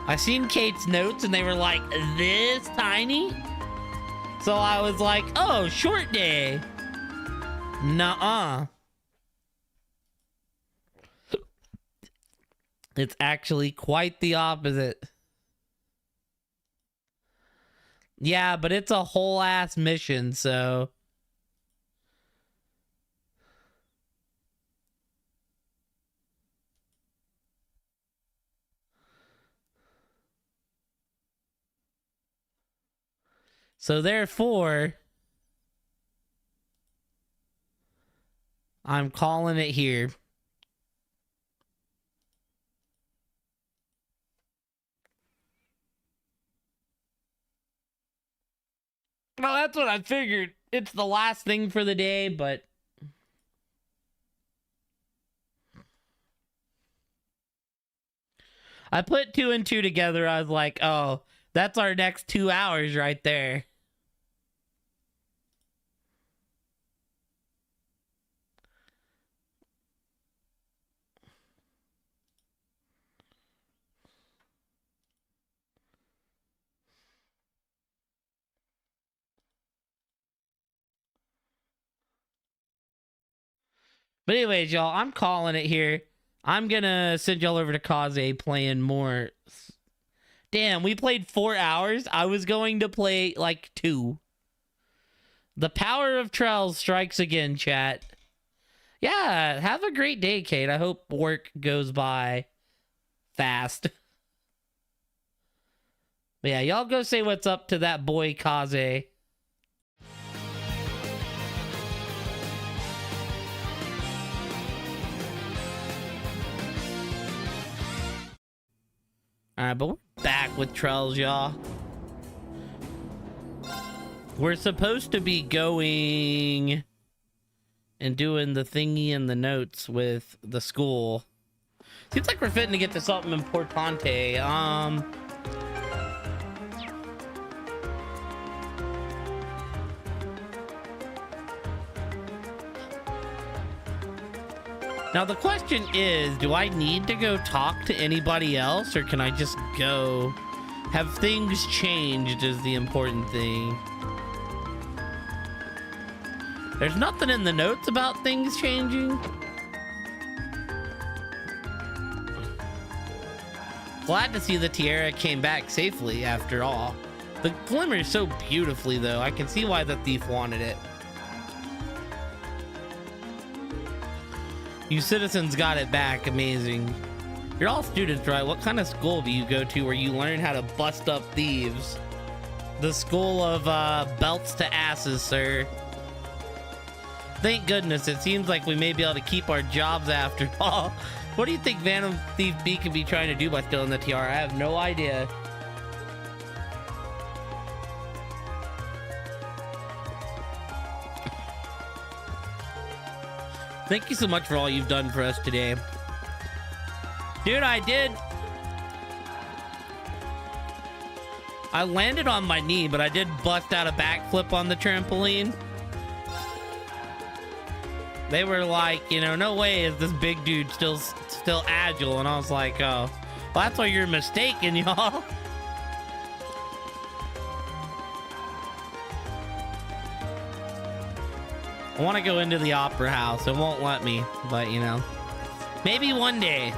S1: I seen Kate's notes and they were like this tiny. So I was like, oh, short day. Nuh-uh. It's actually quite the opposite. Yeah, but it's a whole ass mission, so... So therefore, I'm calling it here. Well, that's what I figured. It's the last thing for the day, but... I put 2 and 2 together. I was like, oh, that's our next 2 hours right there. But anyways, y'all, I'm calling it here. I'm gonna send y'all over to Kaze playing more. Damn, we played 4 hours. I was going to play like 2. The power of Trells strikes again, chat. Yeah, have a great day, Kate. I hope work goes by fast. But yeah, y'all go say what's up to that boy Kaze. Alright, but we're back with Trells, y'all. We're supposed to be going and doing the thingy and the notes with the school. Seems like we're fitting to get to something importante. Now the question is, do I need to go talk to anybody else, or can I just go? Have things changed is the important thing. There's nothing in the notes about things changing. Glad to see the tiara came back safely after all. The glimmers so beautifully though, I can see why the thief wanted it. You citizens got it back, amazing. You're all students, right? What kind of school do you go to where you learn how to bust up thieves? The school of belts to asses, sir. Thank goodness, it seems like we may be able to keep our jobs after all. What do you think Phantom Thief B could be trying to do by stealing the tiara? I have no idea. Thank you so much for all you've done for us today. Dude, I landed on my knee, but I did bust out a backflip on the trampoline. They were like, you know, no way is this big dude still agile. And I was like, oh, well, that's why you're mistaken, y'all. I want to go into the opera house. It won't let me, but you know, maybe one day.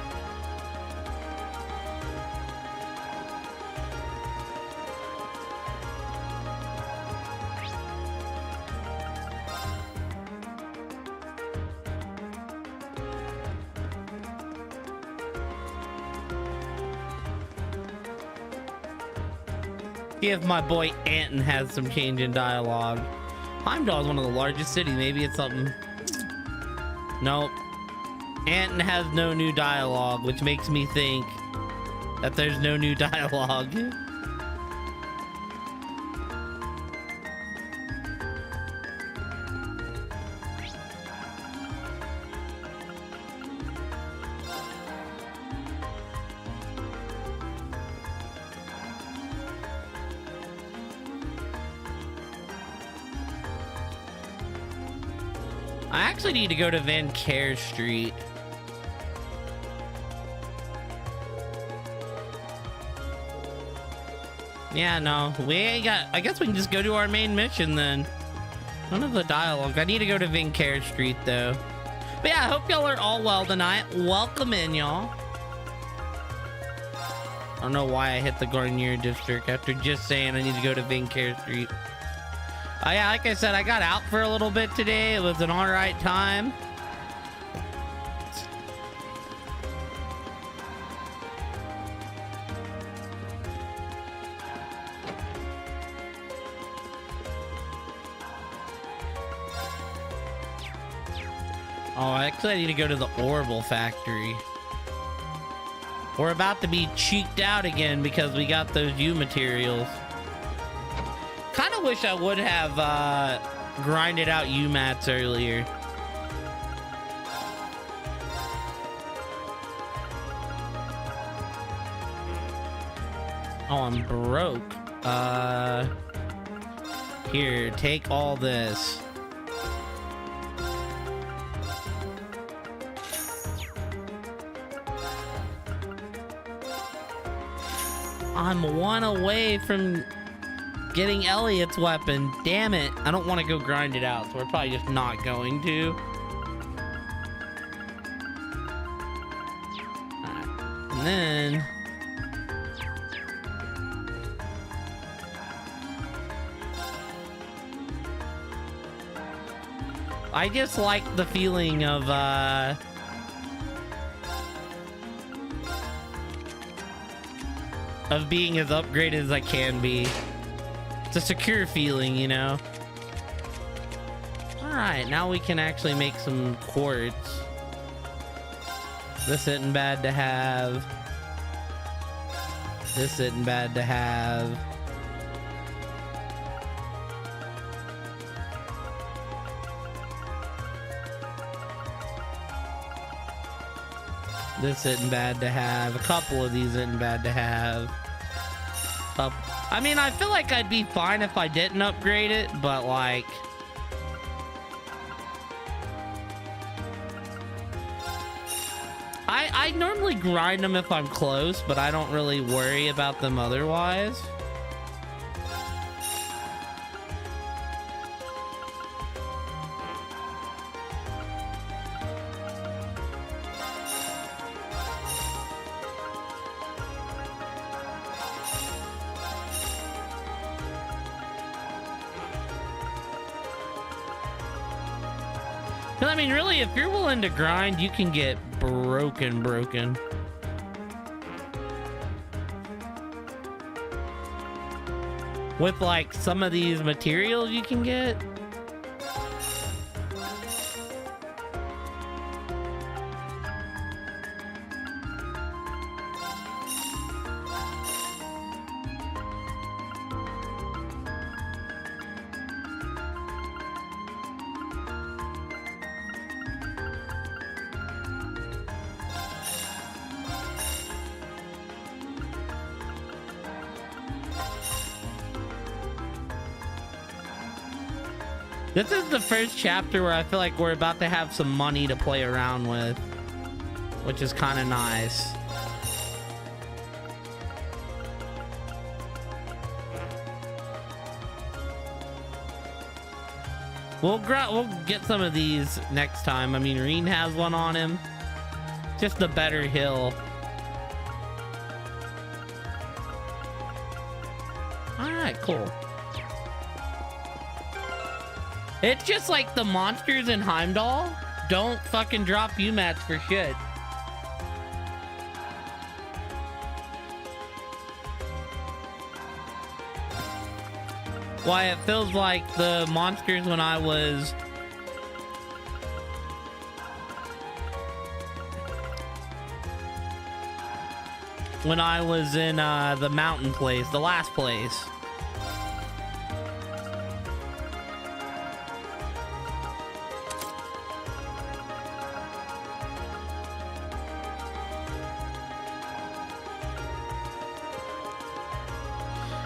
S1: See if my boy Anton has some change in dialogue. Heimdall is one of the largest cities. Maybe it's something. Nope. Anton has no new dialogue, which makes me think that there's no new dialogue. I actually need to go to Van Care Street. Yeah, no, we ain't got. I guess we can just go to our main mission then. None of the dialogue. I need to go to Van Care Street though. But yeah, I hope y'all are all well tonight. Welcome in, y'all. I don't know why I hit the Garnier District after just saying I need to go to Van Care Street. Yeah, like I said, I got out for a little bit today. It was an alright time. Oh, actually I need to go to the Orbital factory. We're about to be cheeked out again because we got those U materials. Kind of wish I would have grinded out UMATs earlier. Oh, I'm broke. Here, take all this. I'm one away from getting Elliot's weapon. Damn it. I don't want to go grind it out, so we're probably just not going to. And then I just like the feeling of being as upgraded as I can be. It's a secure feeling, you know. All right, now we can actually make some quartz. This isn't bad to have. This isn't bad to have. This isn't bad to have. A couple of these isn't bad to have. I mean, I feel like I'd be fine if I didn't upgrade it, but like... I normally grind them if I'm close, but I don't really worry about them otherwise. I mean, really, if you're willing to grind, you can get broken. With, like, some of these materials you can get. This is the first chapter where I feel like we're about to have some money to play around with, which is kind of nice. We'll get some of these next time. I mean, Reen has one on him. Just a better hill. All right, cool. It's just like the monsters in Heimdall don't fucking drop UMATs for shit. Why, it feels like the monsters when I was... in the mountain place, the last place.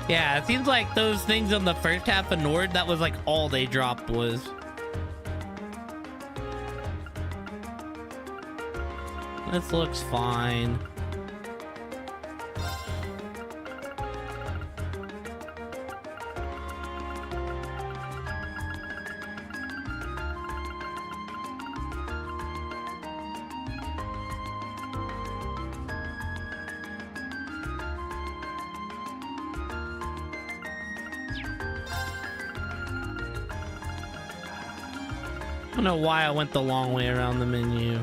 S1: Yeah, it seems like those things on the first half of Nord, that was like all they dropped was. This looks fine. I don't know why I went the long way around the menu.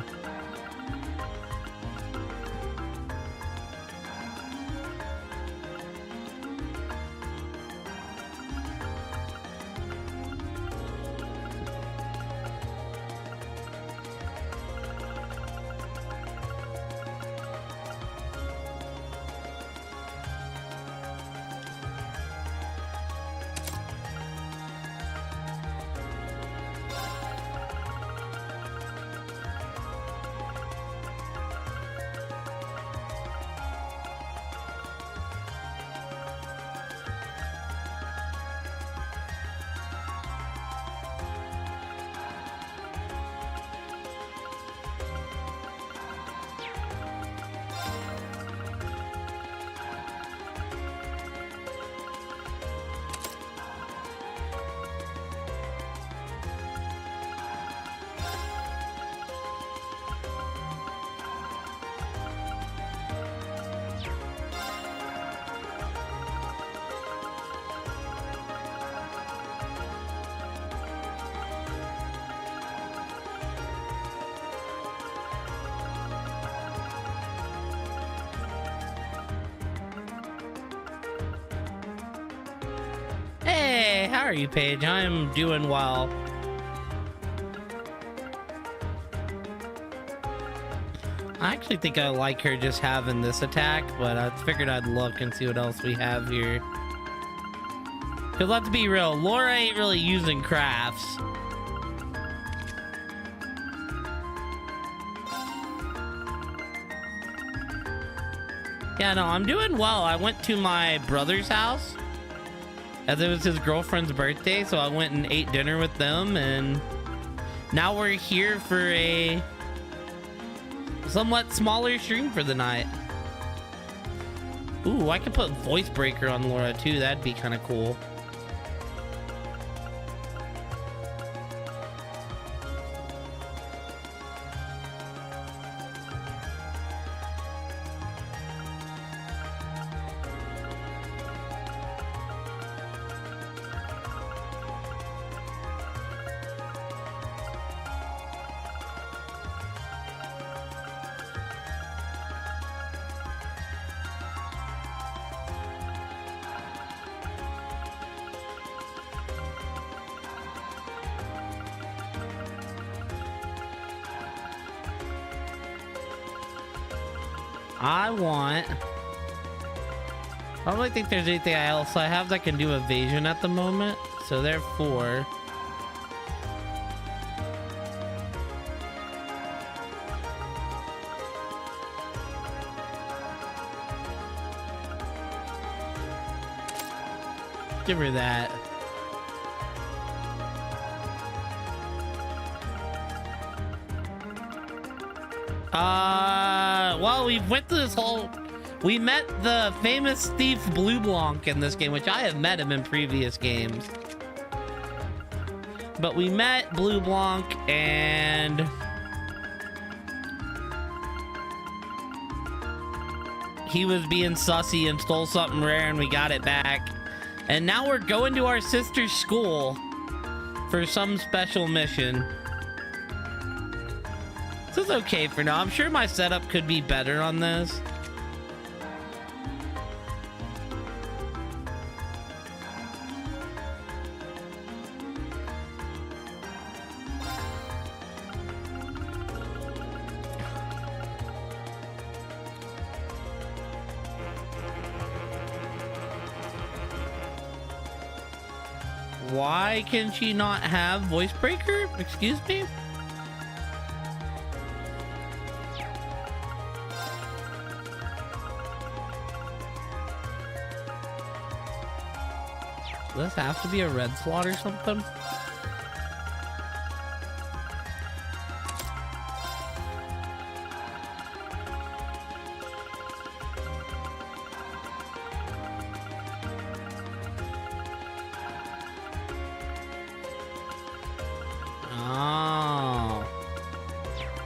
S1: are you, Paige? I am doing well. I actually think I like her just having this attack, but I figured I'd look and see what else we have here. Because let's be real, Laura ain't really using crafts. Yeah, no, I'm doing well. I went to my brother's house as it was his girlfriend's birthday, so I went and ate dinner with them, and now we're here for a somewhat smaller stream for the night. Ooh, I could put voice breaker on Laura too. That'd be kind of cool. I don't really think there's anything else I have that can do evasion at the moment, so therefore give her that. Well, we went through this whole... We met the famous thief Blue Blanc in this game, which I have met him in previous games. But we met Blue Blanc and... he was being sussy and stole something rare and we got it back. And now we're going to our sister's school for some special mission. This is okay for now. I'm sure my setup could be better on this. Why can she not have voice breaker? Excuse me? Does this have to be a red slot or something? Oh.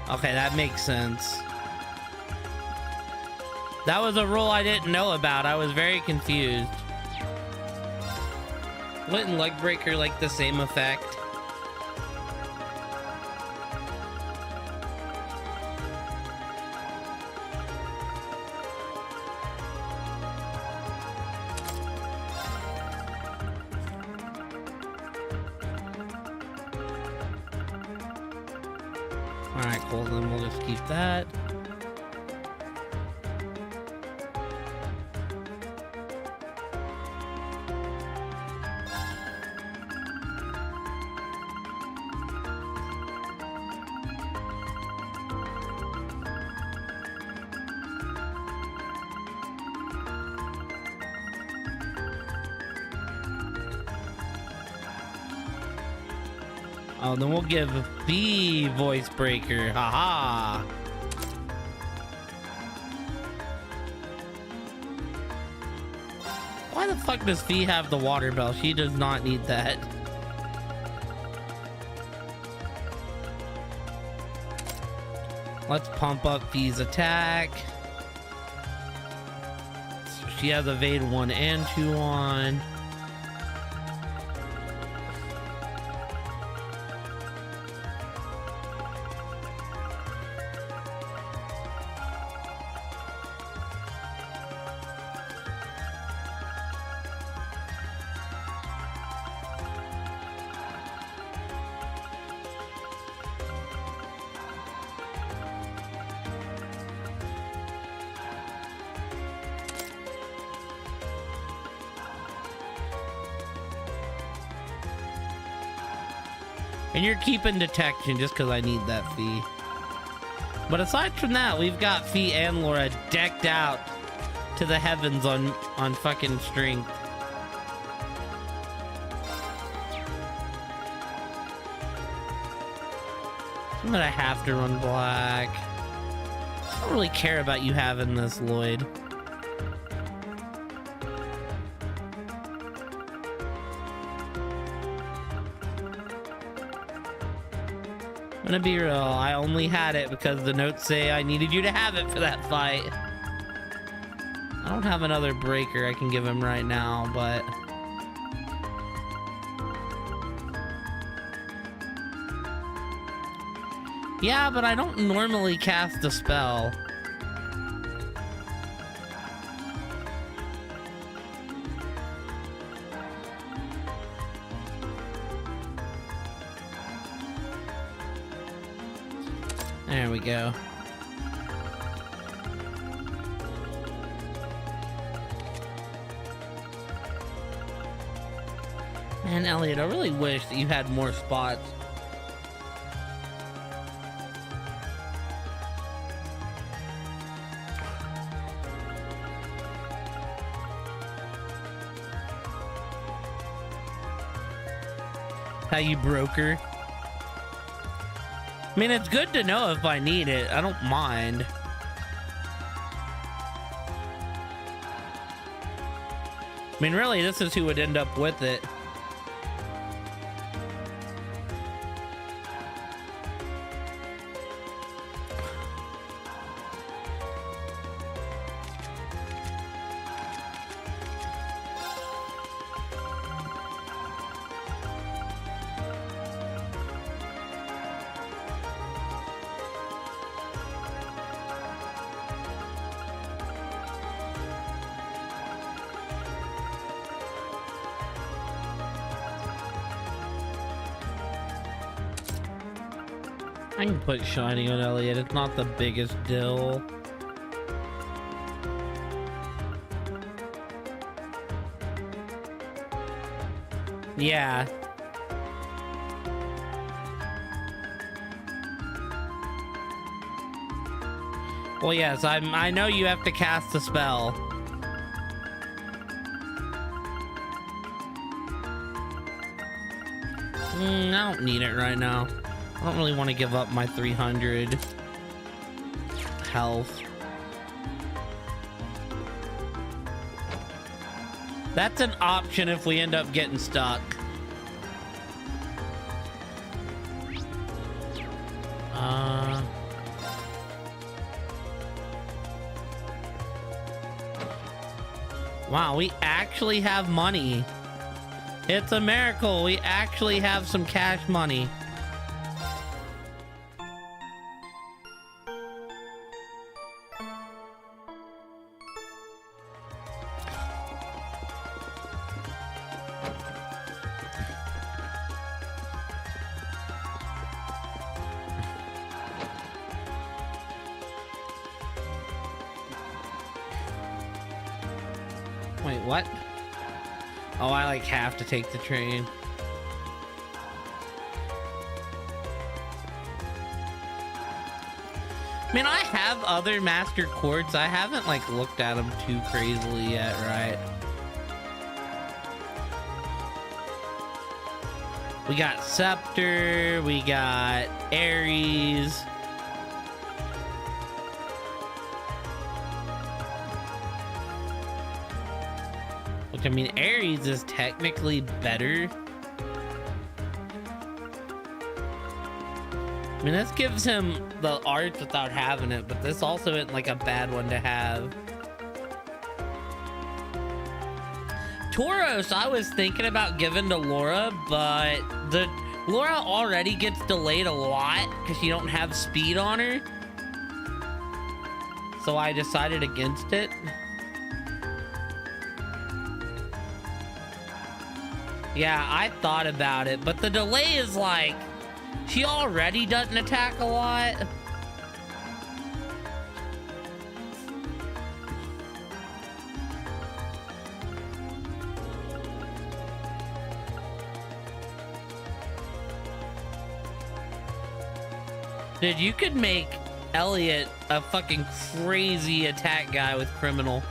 S1: Okay, that makes sense. That was a rule I didn't know about. I was very confused. Wouldn't leg breaker like the same effect? Alright, cool, then we'll just keep that. Oh, then we'll give B voice breaker. Haha. Why the fuck does V have the water bell? She does not need that. Let's pump up V's attack. She has evade 1 and 2 on. And you're keeping detection just because I need that fee. But aside from that, we've got Fee and Laura decked out to the heavens on fucking strength. I'm gonna have to run black. I don't really care about you having this, Lloyd. I'm gonna be real, I only had it because the notes say I needed you to have it for that fight. I don't have another breaker I can give him right now, but... yeah, but I don't normally cast a spell. There we go. Man, Elliot, I really wish that you had more spots. How you broker? I mean, it's good to know if I need it. I don't mind. I mean, really, this is who would end up with it. I can put Shiny on Elliot. It's not the biggest deal. Yeah. Well, yes, I know you have to cast a spell. I don't need it right now. I don't really want to give up my 300 health. That's an option if we end up getting stuck. Wow, we actually have money. It's a miracle. We actually have some cash money. Wait, what? Oh, I like have to take the train. I mean, I have other master quartz. I haven't like looked at them too crazily yet, right? We got Scepter, we got Ares. Which, I mean, Ares is technically better. I mean, this gives him the art without having it, but this also isn't like a bad one to have. Tauros, I was thinking about giving to Laura, but the Laura already gets delayed a lot because you don't have speed on her. So I decided against it. Yeah, I thought about it, but the delay is like, she already doesn't attack a lot. Dude, you could make Elliot a fucking crazy attack guy with criminal.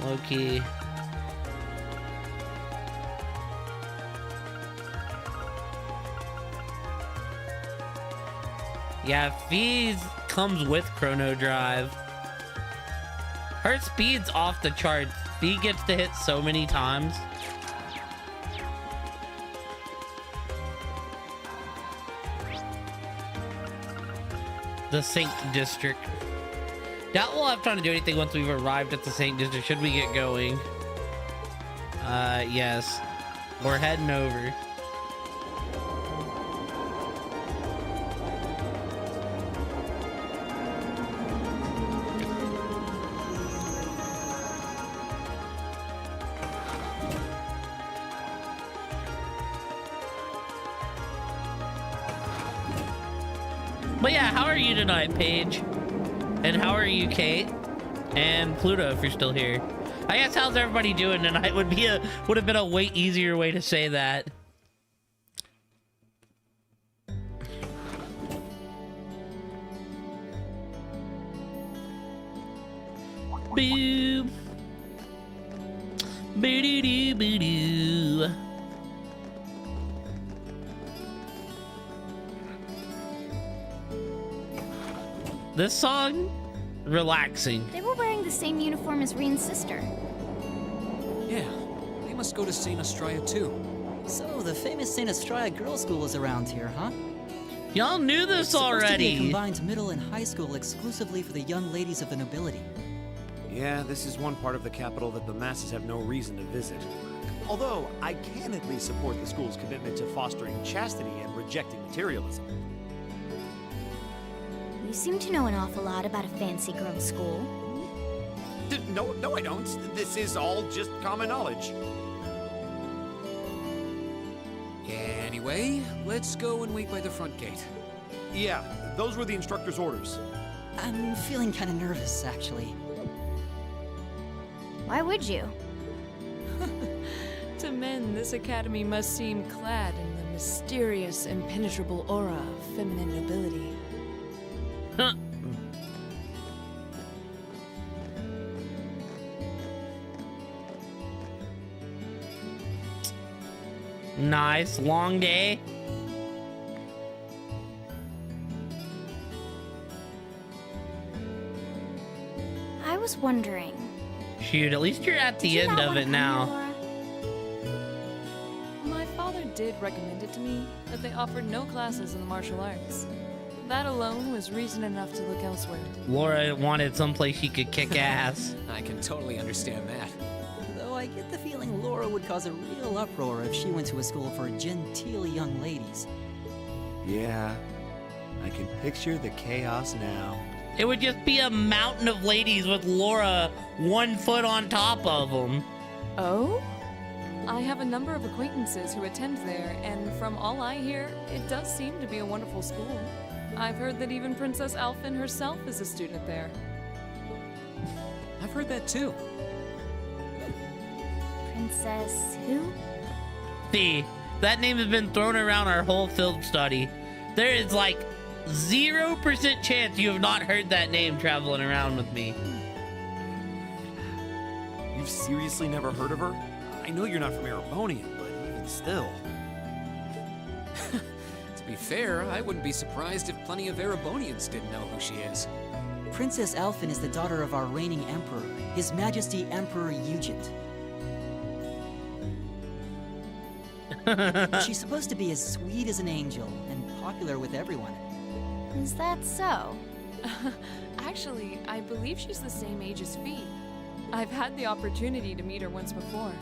S1: Low-key. Yeah, Fees comes with Chrono Drive. Her speed's off the charts. Fee gets to hit so many times. The Saint District. Doubt we'll have time to do anything once we've arrived at the Saint District. Should we get going? Yes. We're heading over. But yeah, how are you tonight, Paige? And how are you, Kate? And Pluto, if you're still here. I guess how's everybody doing tonight would have been a way easier way to say that. Boo. Boo-doo-doo, boo-doo. This song, relaxing.
S8: They were wearing the same uniform as Reen's sister.
S2: Yeah, they must go to St. Estrella too.
S3: So the famous St. Estrella Girls' School is around here, huh?
S1: Y'all knew this
S3: It's supposed to be a
S1: already.
S3: combined middle and high school exclusively for the young ladies of the nobility.
S9: Yeah, this is one part of the capital that the masses have no reason to visit.
S5: Although, I can at least support the school's commitment to fostering chastity and rejecting materialism.
S8: You seem to know an awful lot about a fancy girls' school.
S5: No, I don't. This is all just common knowledge.
S2: Anyway, let's go and wait by the front gate.
S5: Yeah, those were the instructor's orders.
S3: I'm feeling kind of nervous, actually.
S8: Why would you?
S4: To men, this academy must seem clad in the mysterious, impenetrable aura of feminine nobility.
S1: Huh. Nice long day.
S8: I was wondering.
S1: Shoot, at least you're at
S8: did
S1: the
S8: you
S1: end
S8: not
S1: of
S8: wanna
S1: it
S8: come,
S1: now.
S8: Laura?
S4: My father did recommend it to me, but they offered no classes in the martial arts. That alone was reason enough to look elsewhere.
S1: Laura wanted someplace she could kick ass.
S2: I can totally understand that.
S3: Though I get the feeling Laura would cause a real uproar if she went to a school for genteel young ladies.
S9: Yeah, I can picture the chaos now.
S1: It would just be a mountain of ladies with Laura 1 foot on top of them.
S4: Oh? I have a number of acquaintances who attend there, and from all I hear, it does seem to be a wonderful school. I've heard that even Princess Alphen herself is a student there.
S2: I've heard that too.
S8: Princess who?
S1: See, that name has been thrown around our whole film study. There is like 0% chance you have not heard that name traveling around with me.
S5: You've seriously never heard of her? I know you're not from Erebonian, but even still.
S2: To be fair, I wouldn't be surprised if plenty of Erebonians didn't know who she is.
S3: Princess Alphen is the daughter of our reigning emperor, His Majesty Emperor Eugent. She's supposed to be as sweet as an angel and popular with everyone.
S8: Is that so?
S4: Actually, I believe she's the same age as Fee. I've had the opportunity to meet her once before.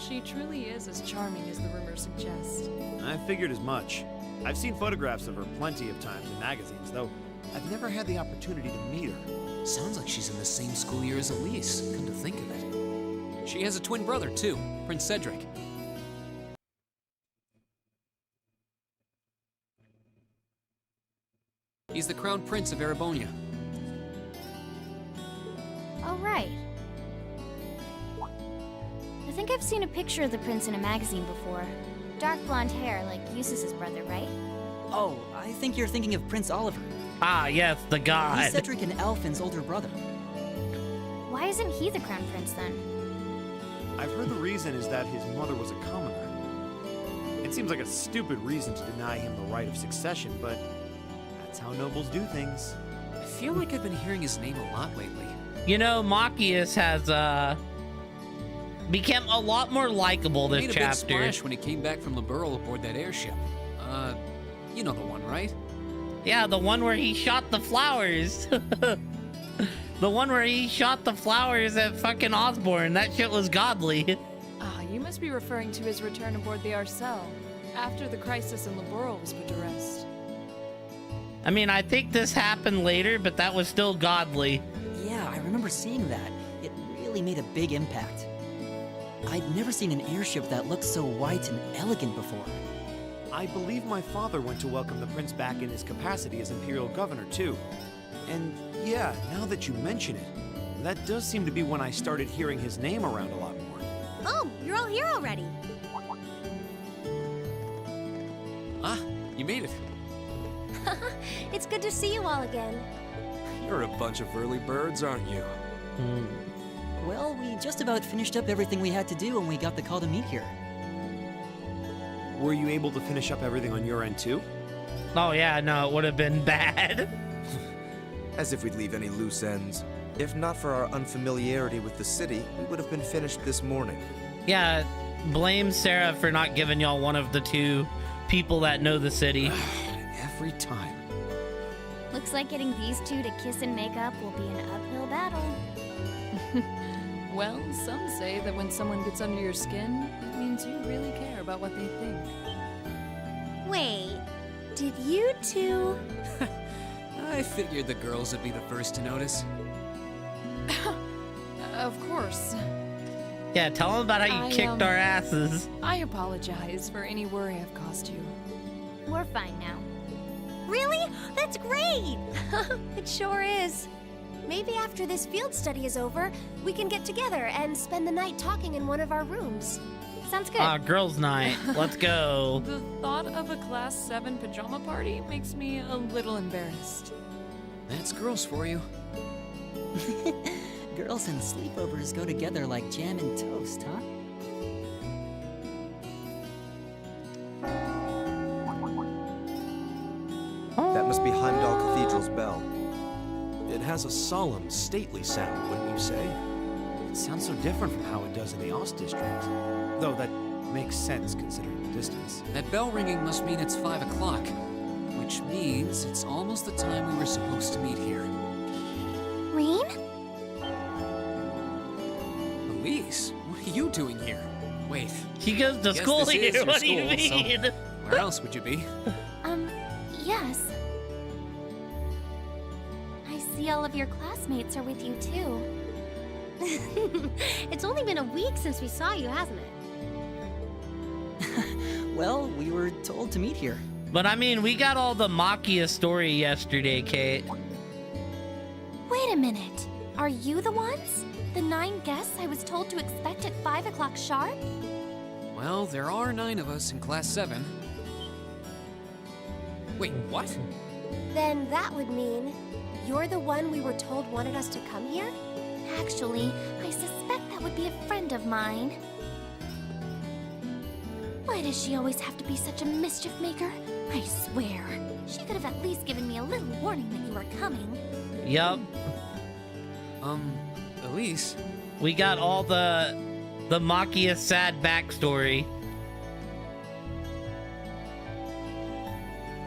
S4: She truly is as charming as the rumors suggest.
S5: I figured as much. I've seen photographs of her plenty of times in magazines, though I've never had the opportunity to meet her.
S2: Sounds like she's in the same school year as Elise, come to think of it. She has a twin brother too, Prince Cedric. He's the crown prince of Erebonia.
S8: Oh, right. I think I've seen a picture of the prince in a magazine before. Dark blonde hair, like Eustace's brother, right?
S3: Oh, I think you're thinking of Prince Oliver.
S1: Ah, yes, the
S3: He's
S1: god.
S3: Cedric and Elfin's older brother.
S8: Why isn't he the crown prince then?
S9: I've heard the reason is that his mother was a commoner. It seems like a stupid reason to deny him the right of succession, but that's how nobles do things.
S2: I feel like I've been hearing his name a lot lately.
S1: You know, Machias has become a lot more likable
S2: He
S1: this
S2: made a big
S1: chapter.
S2: splash when he came back from Liberl aboard that airship. You know the one, right?
S1: Yeah, the one where he shot the flowers. The one where he shot the flowers at fucking Osborne. That shit was godly.
S4: Ah, you must be referring to his return aboard the Arcel, after the crisis in Liberl was put to rest.
S1: I mean, I think this happened later, but that was still godly.
S3: Yeah, I remember seeing that. It really made a big impact. I'd never seen an airship that looked so white and elegant before.
S9: I believe my father went to welcome the prince back in his capacity as Imperial Governor, too. And yeah, now that you mention it, that does seem to be when I started hearing his name around a lot more.
S11: Oh, you're all here already.
S2: Ah, you made it.
S11: It's good to see you all again.
S10: You're a bunch of early birds, aren't you?
S3: Well, we just about finished up everything we had to do when we got the call to meet here.
S9: Were you able to finish up everything on your end, too?
S1: Oh yeah, no, it would have been bad.
S12: As if we'd leave any loose ends. If not for our unfamiliarity with the city, we would have been finished this morning.
S1: Yeah, blame Sarah for not giving y'all one of the two people that know the city.
S2: Every time.
S8: Looks like getting these two to kiss and make up will be an uphill battle.
S4: Well, some say that when someone gets under your skin, it means you really care about what they think.
S11: Wait, did you two?
S2: I figured the girls would be the first to notice.
S4: Of course.
S1: Yeah, tell them about how you kicked our asses.
S4: I apologize for any worry I've caused you.
S8: We're fine now.
S11: Really? That's great! It sure is. Maybe after this field study is over, we can get together and spend the night talking in one of our rooms.
S8: Sounds good.
S1: Girls' night. Let's go.
S4: The thought of a Class 7 pajama party makes me a little embarrassed.
S2: That's girls for you.
S3: Girls and sleepovers go together like jam and toast, huh?
S12: That must be Heimdall Cathedral's bell.
S9: It has a solemn, stately sound, wouldn't you say? It sounds so different from how it does in the Ost District. Though that makes sense considering the distance.
S2: That bell ringing must mean it's 5 o'clock, which means it's almost the time we were supposed to meet here.
S8: Rean?
S2: Elise, what are you doing here? Wait.
S1: She goes to
S2: Guess
S1: school
S2: this is
S1: here.
S2: your
S1: What do you
S2: school, so
S1: mean?
S2: where else would you be?
S8: Yes. I see all of your classmates are with you too.
S11: It's only been a week since we saw you, hasn't it?
S3: Well, we were told to meet here.
S1: But I mean, we got all the Machia story yesterday, Kate.
S8: Wait a minute. Are you the ones? The 9 guests I was told to expect at 5 o'clock sharp?
S2: Well, there are 9 of us in Class 7. Wait, what?
S11: Then that would mean you're the one we were told wanted us to come here?
S8: Actually, I suspect that would be a friend of mine. Why does she always have to be such a mischief maker? I swear. She could have at least given me a little warning that you were coming.
S1: Yup.
S2: Elise?
S1: We got all the Machia sad backstory.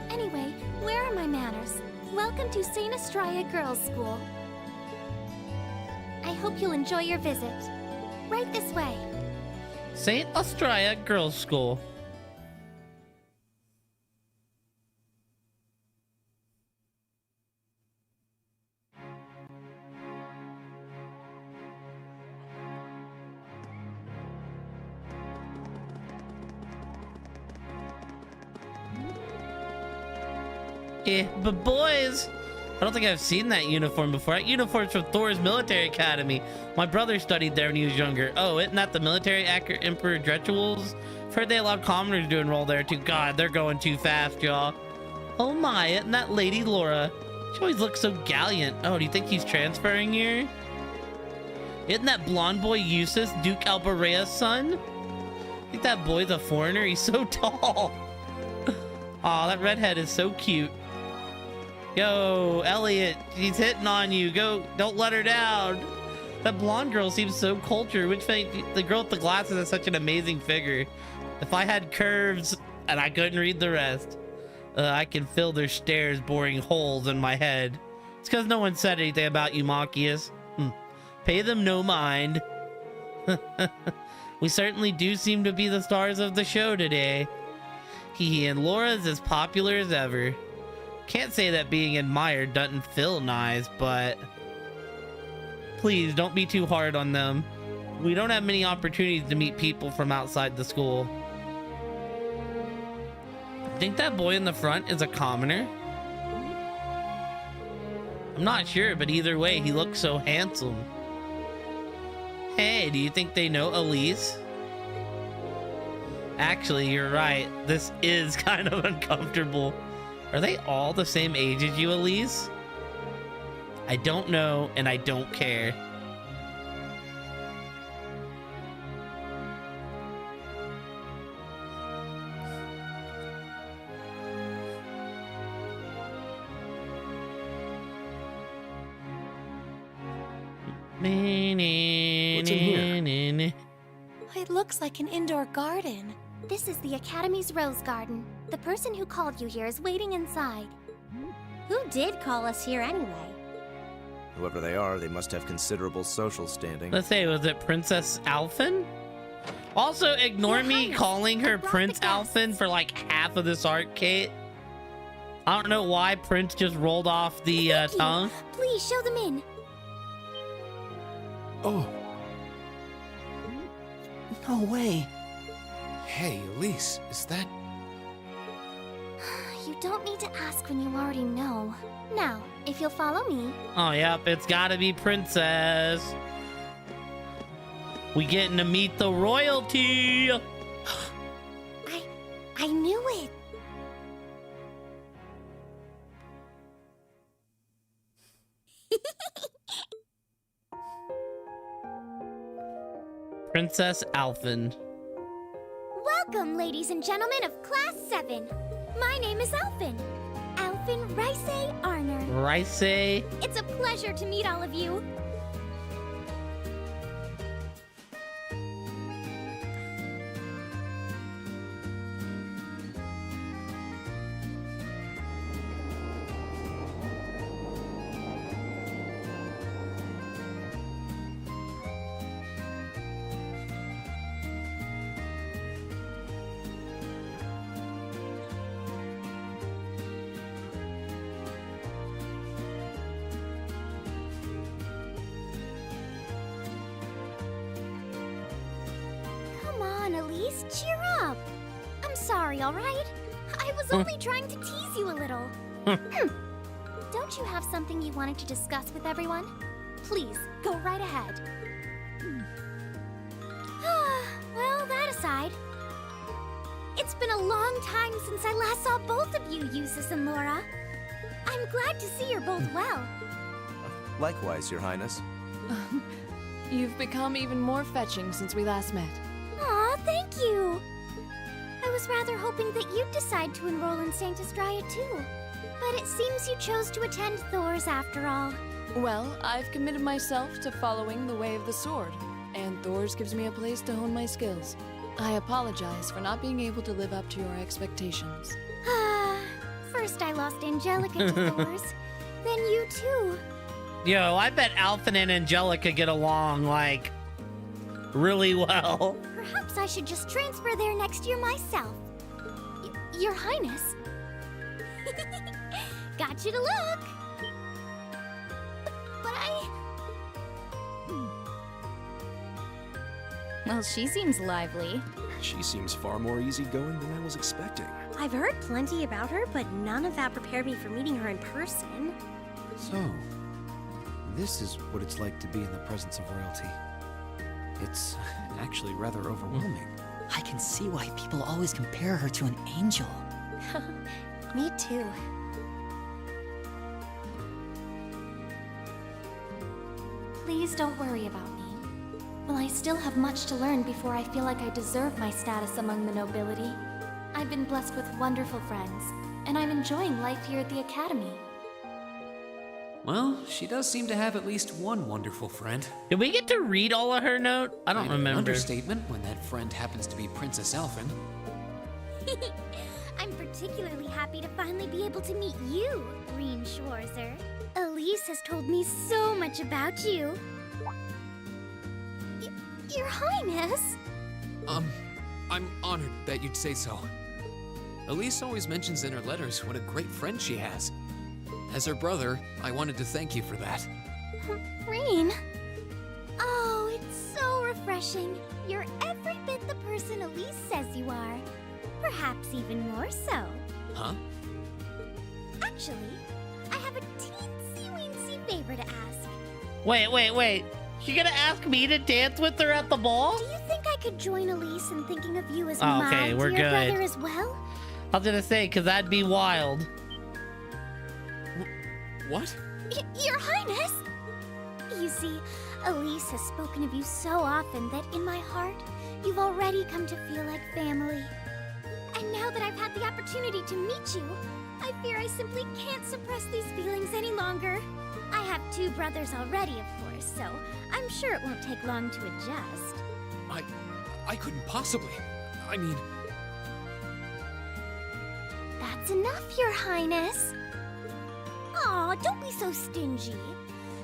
S8: Anyway, where are my manners? Welcome to St. Astraea Girls' School. I hope you'll enjoy your visit. Right this way.
S1: St. Astraea Girls' School. But boys, I don't think I've seen that uniform before. That uniform's from Thor's military academy. My brother studied there when he was younger. Oh, isn't that the military Emperor Dretules? I've heard they allow commoners to enroll there too. God, they're going too fast, y'all. Oh my, isn't that Lady Laura? She always looks so gallant. Oh, do you think he's transferring here? Isn't that blonde boy Eustace, Duke Albarea's son? I think that boy's a foreigner. He's so tall. Aw, that redhead is so cute. Yo, Elliot, she's hitting on you. Go, don't let her down. That blonde girl seems so cultured, which makes the girl with the glasses has such an amazing figure. If I had curves and I couldn't read the rest, I can feel their stares boring holes in my head. It's because no one said anything about Eumachius. Pay them no mind. We certainly do seem to be the stars of the show today. And Laura's as popular as ever. Can't say that being admired doesn't feel nice, but please don't be too hard on them. We don't have many opportunities to meet people from outside the school. I think that boy in the front is a commoner. I'm not sure, but either way, he looks so handsome. Hey, do you think they know Elise? Actually, you're right. This is kind of uncomfortable. Are they all the same age as you, Elise? I don't know, and I don't care.
S3: What's in here?
S11: It looks like an indoor garden.
S8: This is the Academy's Rose Garden. The person who called you here is waiting inside.
S11: Who did call us here anyway?
S12: Whoever they are, they must have considerable social standing.
S1: Let's say, was it Princess Alphen? Also, ignore me calling her Prince Alphen for like half of this art, Kate. I don't know why Prince just rolled off the tongue.
S8: Please show them in.
S9: Oh.
S3: No way.
S2: Hey, Elise, is that...
S8: You don't need to ask when you already know. Now, if you'll follow me.
S1: Oh, yep, it's gotta be Princess. We getting to meet the royalty.
S8: I knew it.
S1: Princess Alphen.
S8: Welcome, ladies and gentlemen of Class 7. My name is Alphen. Alphen Rice Arner.
S1: Rice?
S8: It's a pleasure to meet all of you. Elise, cheer up. I'm sorry, all right? I was only trying to tease you a little. Don't you have something you wanted to discuss with everyone? Please, go right ahead. Well, that aside, it's been a long time since I last saw both of you, Eustace and Laura. I'm glad to see you're both well.
S12: Likewise, Your Highness.
S4: You've become even more fetching since we last met.
S8: Aw, thank you! I was rather hoping that you'd decide to enroll in Sanctus Dryad too. But it seems you chose to attend Thor's after all.
S4: Well, I've committed myself to following the way of the sword, and Thor's gives me a place to hone my skills. I apologize for not being able to live up to your expectations.
S8: First I lost Angelica to Thor's, then you too.
S1: Yo, I bet Alphen and Angelica get along, like, really well.
S8: Perhaps I should just transfer there next year myself. Your Highness. Got you to look. But
S11: Well, she seems lively.
S9: She seems far more easygoing than I was expecting.
S11: I've heard plenty about her, but none of that prepared me for meeting her in person.
S9: So, this is what it's like to be in the presence of royalty. It's actually rather overwhelming.
S3: I can see why people always compare her to an angel.
S11: Me too.
S8: Please don't worry about me. While I still have much to learn before I feel like I deserve my status among the nobility, I've been blessed with wonderful friends, and I'm enjoying life here at the Academy.
S2: Well, she does seem to have at least one wonderful friend.
S1: Did we get to read all of her note? I don't
S2: Kind of an
S1: remember.
S2: understatement when that friend happens to be Princess Elfin.
S11: I'm particularly happy to finally be able to meet you, Green Schwarzer. Elise has told me so much about you. Your Highness!
S2: I'm honored that you'd say so. Elise always mentions in her letters what a great friend she has. As her brother, I wanted to thank you for that.
S11: Rain? Oh, it's so refreshing. You're every bit the person Elise says you are. Perhaps even more so.
S2: Huh?
S11: Actually, I have a teensy-weensy favor to ask.
S1: Wait. She gonna ask me to dance with her at the ball?
S11: Do you think I could join Elise in thinking of you as
S1: Oh,
S11: my
S1: okay, we're
S11: dear
S1: good.
S11: brother as well?
S1: I was gonna say, because that'd be wild.
S2: What?
S11: Your Highness! You see, Elise has spoken of you so often that in my heart, you've already come to feel like family. And now that I've had the opportunity to meet you, I fear I simply can't suppress these feelings any longer. I have 2 brothers already, of course, so I'm sure it won't take long to adjust.
S2: I couldn't possibly. I mean...
S11: That's enough, Your Highness. Aw, don't be so stingy.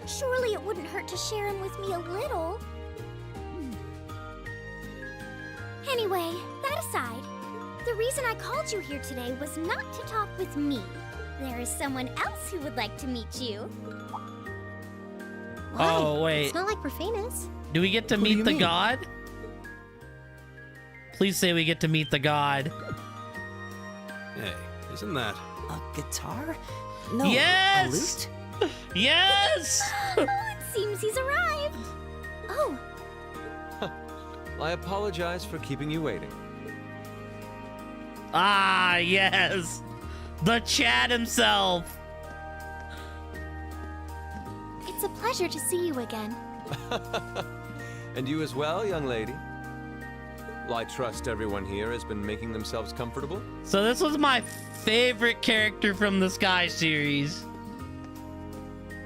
S11: Surely it wouldn't hurt to share him with me a little. Anyway, that aside, the reason I called you here today was not to talk with me. There is someone else who would like to meet you. Why?
S1: Oh, wait.
S11: It's not like we're famous.
S1: Do we get to
S9: Who do you
S1: meet the
S9: mean?
S1: god? Please say we get to meet the god.
S9: Hey, isn't that...
S3: A guitar? No,
S1: Yes!
S3: a lute?
S1: Yes!
S11: Oh, it seems he's arrived. Oh,
S13: I apologize for keeping you waiting.
S1: Ah, yes! The Chad himself!
S11: it's a pleasure to see you again.
S13: And you as well, young lady. Well, I trust everyone here has been making themselves comfortable.
S1: So this was my favorite character from the Sky series.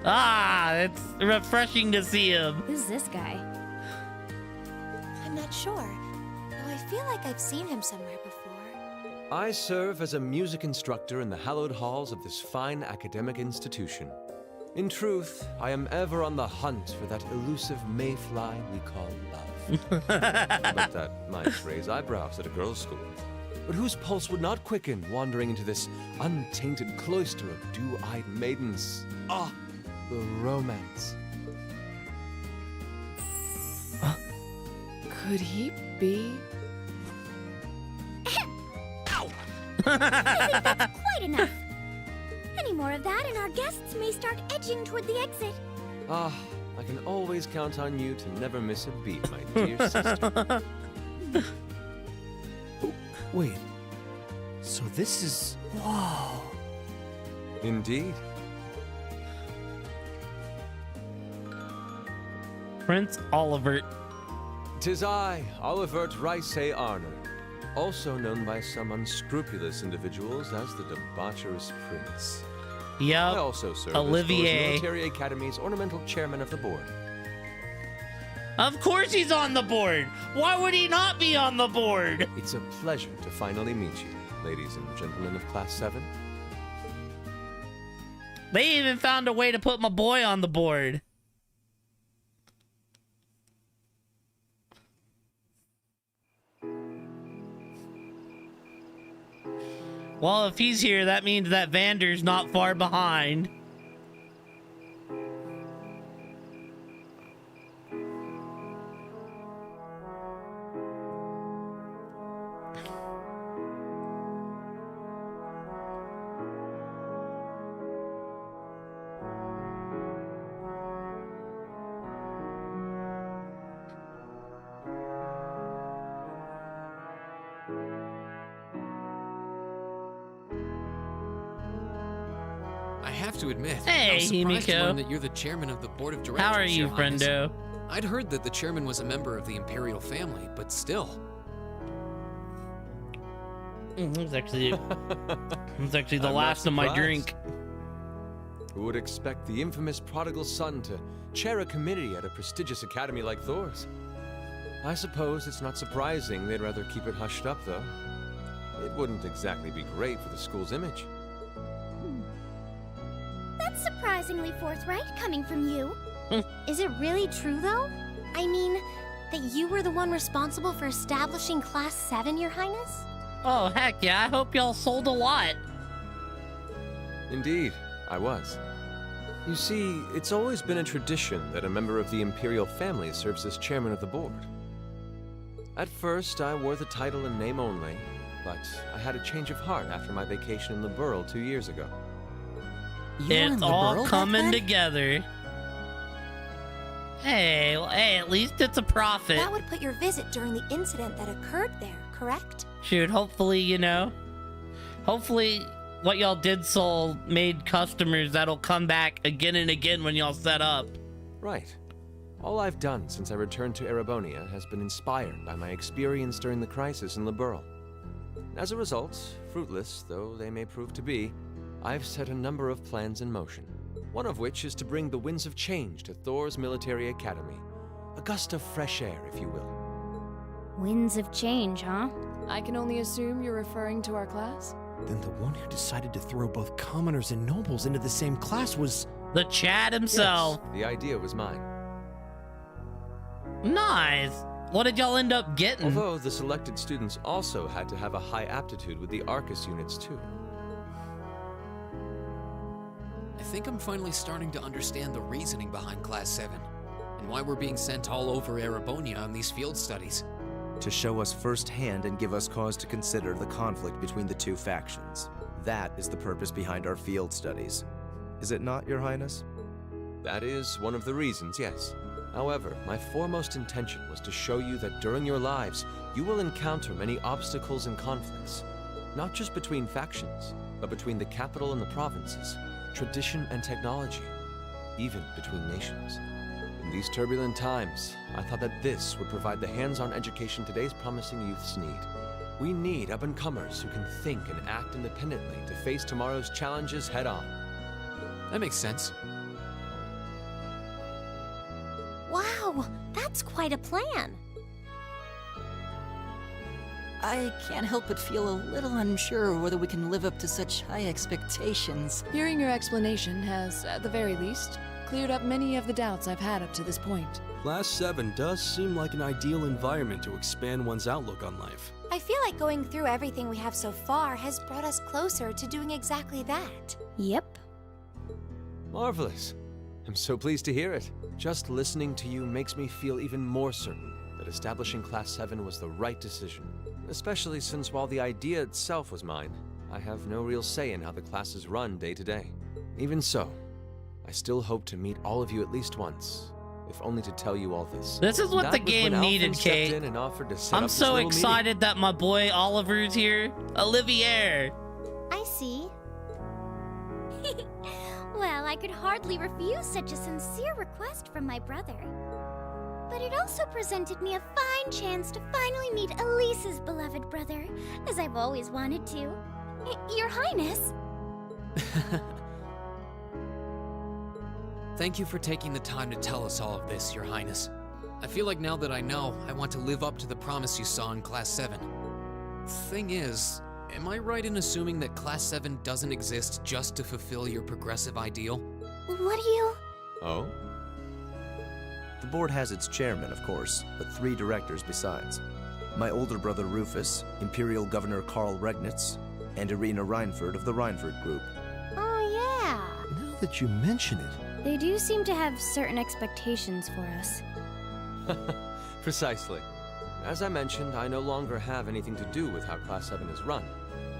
S1: Ah, it's refreshing to see him.
S11: Who's this guy? I'm not sure, though I feel like I've seen him somewhere before.
S13: I serve as a music instructor in the hallowed halls of this fine academic institution. In truth, I am ever on the hunt for that elusive mayfly we call love. But that might raise eyebrows at a girls' school. But whose pulse would not quicken wandering into this untainted cloister of dew-eyed maidens? Ah, the romance.
S4: Could he be?
S11: I think that's quite enough. Any more of that, and our guests may start edging toward the exit.
S13: Ah, I can always count on you to never miss a beat, my dear sister.
S9: Wait. So this is... Whoa.
S13: Indeed.
S1: Prince Olivert.
S13: 'Tis I, Olivert Rice Arner, also known by some unscrupulous individuals as the debaucherous prince.
S1: Yep.
S13: I also serve
S1: Olivier.
S13: as Forge Military Academy's ornamental chairman of the board.
S1: Of course he's on the board. Why would he not be on the board?
S13: It's a pleasure to finally meet you, ladies and gentlemen of Class 7.
S1: They even found a way to put my boy on the board. Well, if he's here, that means that Vander's not far behind.
S2: have to admit,
S1: Hey,
S2: I was surprised to
S1: Himiko.
S2: learn that you're the chairman of the board of directors.
S1: How are you,
S2: Your Highness.
S1: friendo?
S2: I'd heard that the chairman was a member of the Imperial family, but still.
S1: It's actually the
S13: I'm
S1: last
S13: not
S1: of my
S13: surprised.
S1: drink.
S13: Who would expect the infamous prodigal son to chair a committee at a prestigious academy like Thor's? I suppose it's not surprising they'd rather keep it hushed up, though. It wouldn't exactly be great for the school's image.
S11: That's surprisingly forthright coming from you. Is it really true, though? I mean, that you were the one responsible for establishing Class 7, Your Highness?
S1: Oh, heck yeah. I hope y'all sold a lot.
S13: Indeed, I was. You see, it's always been a tradition that a member of the Imperial family serves as chairman of the board. At first, I wore the title in name only, but I had a change of heart after my vacation in Liberl 2 years ago.
S1: It's all coming together. Hey, at least it's a profit.
S11: That would put your visit during the incident that occurred there, correct?
S1: Shoot, hopefully, hopefully what y'all did sold made customers that'll come back again and again when y'all set up.
S13: Right. All I've done since I returned to Erebonia has been inspired by my experience during the crisis in Liberl. As a result, fruitless though they may prove to be, I've set a number of plans in motion. One of which is to bring the winds of change to Thor's military academy. A gust of fresh air, if you will.
S8: Winds of change, huh?
S4: I can only assume you're referring to our class?
S5: Then the one who decided to throw both commoners and nobles into the same class was...
S1: The Chad himself.
S13: Yes, the idea was mine.
S1: Nice. What did y'all end up getting?
S13: Although the selected students also had to have a high aptitude with the Arcus units too.
S2: I think I'm finally starting to understand the reasoning behind Class 7, and why we're being sent all over Erebonia on these field studies.
S12: To show us firsthand and give us cause to consider the conflict between the two factions. That is the purpose behind our field studies. Is it not, Your Highness?
S13: That is one of the reasons, yes. However, my foremost intention was to show you that during your lives, you will encounter many obstacles and conflicts. Not just between factions, but between the capital and the provinces, tradition and technology, even between nations. In these turbulent times, I thought that this would provide the hands-on education today's promising youths need. We need up-and-comers who can think and act independently to face tomorrow's challenges head-on.
S2: That makes sense.
S11: Wow, that's quite a plan.
S3: I can't help but feel a little unsure whether we can live up to such high expectations.
S4: Hearing your explanation has, at the very least, cleared up many of the doubts I've had up to this point.
S9: Class 7 does seem like an ideal environment to expand one's outlook on life.
S11: I feel like going through everything we have so far has brought us closer to doing exactly that.
S8: Yep.
S13: Marvelous. I'm so pleased to hear it. Just listening to you makes me feel even more certain that establishing Class 7 was the right decision. Especially since while the idea itself was mine, I have no real say in how the classes run day to day. Even so, I still hope to meet all of you at least once, if only to tell you all this.
S1: This is what
S13: That
S1: the
S13: was
S1: game
S13: when
S1: needed,
S13: Alfred stepped
S1: Kate.
S13: in and offered to set
S1: I'm
S13: up this
S1: so
S13: little
S1: excited that my boy Oliver's here. Olivier.
S11: I see. Well, I could hardly refuse such a sincere request from my brother. But it also presented me a fine chance to finally meet Elise's beloved brother, as I've always wanted to. Your Highness!
S2: Thank you for taking the time to tell us all of this, Your Highness. I feel like now that I know, I want to live up to the promise you saw in Class 7. Thing is, am I right in assuming that Class 7 doesn't exist just to fulfill your progressive ideal?
S11: What do you...
S13: Oh?
S12: The board has its chairman, of course, but 3 directors besides. My older brother Rufus, Imperial Governor Karl Regnitz, and Irina Reinford of the Reinford Group.
S11: Oh, yeah.
S9: Now that you mention it,
S8: They do seem to have certain expectations for us.
S13: Precisely. As I mentioned, I no longer have anything to do with how Class 7 is run.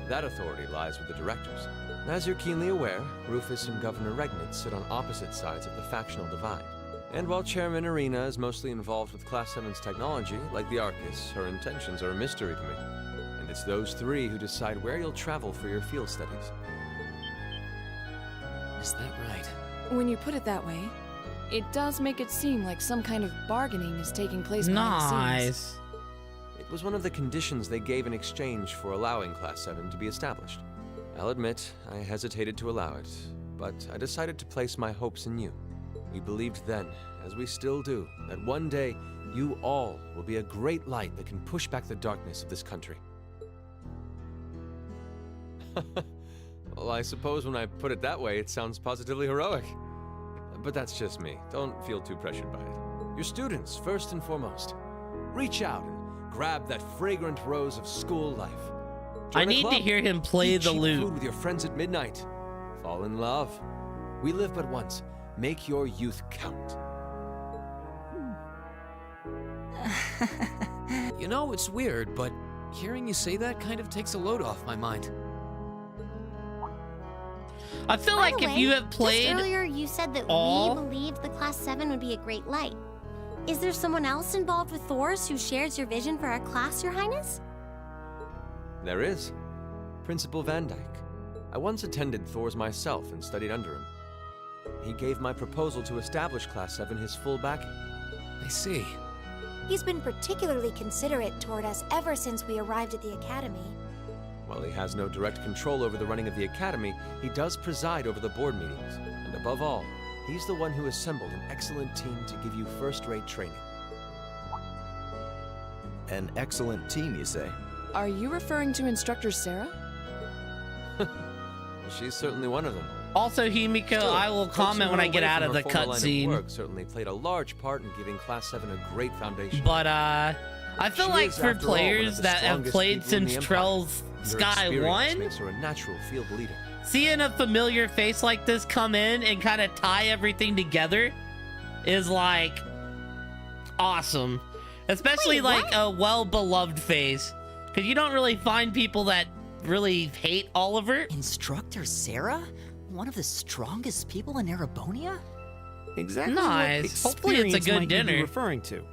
S13: That authority lies with the directors. As you're keenly aware, Rufus and Governor Regnitz sit on opposite sides of the factional divide. And while Chairman Irina is mostly involved with Class 7's technology, like the Arcus, her intentions are a mystery to me. And it's those 3 who decide where you'll travel for your field studies.
S2: Is that right?
S4: When you put it that way, it does make it seem like some kind of bargaining is taking place behind the scenes.
S1: Nice.
S13: It was one of the conditions they gave in exchange for allowing Class 7 to be established. I'll admit, I hesitated to allow it, but I decided to place my hopes in you. We believed then, as we still do, that one day you all will be a great light that can push back the darkness of this country. Well, I suppose when I put it that way, it sounds positively heroic. But that's just me. Don't feel too pressured by it. You're students, first and foremost. Reach out and grab that fragrant rose of school life. Join
S1: I
S13: a
S1: need to
S13: club.
S1: hear him play
S13: Eat
S1: the
S13: cheap
S1: lute.
S13: food with your friends at midnight. Fall in love. We live but once. Make your youth count.
S2: You know, it's weird, but hearing you say that kind of takes a load off my mind.
S1: I feel
S11: By
S1: like
S11: the
S1: if
S11: way,
S1: you have played
S11: just earlier you said that
S1: all-
S11: we believed the Class 7 would be a great light. Is there someone else involved with Thor's who shares your vision for our class, Your Highness?
S13: There is. Principal Van Dyke. I once attended Thor's myself and studied under him. He gave my proposal to establish Class 7 his full backing.
S2: I see.
S11: He's been particularly considerate toward us ever since we arrived at the Academy.
S13: While he has no direct control over the running of the Academy, he does preside over the board meetings. And above all, he's the one who assembled an excellent team to give you first-rate training.
S12: An excellent team, you say?
S4: Are you referring to Instructor Sarah?
S13: She's certainly one of them.
S1: Also, Himiko,
S13: Still,
S1: I will
S13: folks
S1: comment
S13: who
S1: when
S13: are
S1: I get
S13: away
S1: out
S13: from
S1: of the
S13: her former line of
S1: cutscene.
S13: work certainly played a large part in giving Class 7 a great foundation.
S1: But I feel
S13: She
S1: like
S13: is,
S1: for
S13: after all, one of
S1: players
S13: the
S1: that have
S13: strongest
S1: played
S13: people in the
S1: since
S13: Empire.
S1: Trell's
S13: And her
S1: Sky
S13: experience
S1: 1,
S13: makes her a natural field leader.
S1: seeing a familiar face like this come in and kind of tie everything together is like awesome. Especially
S11: Wait,
S1: like
S11: what?
S1: a well-beloved face. Because you don't really find people that really hate Oliver.
S3: Instructor Sarah? One of the strongest people in Erebonia?
S5: Exactly.
S1: Nice.
S5: What
S1: Hopefully it's a
S5: experience
S1: good
S5: might you be
S1: dinner.
S5: referring to?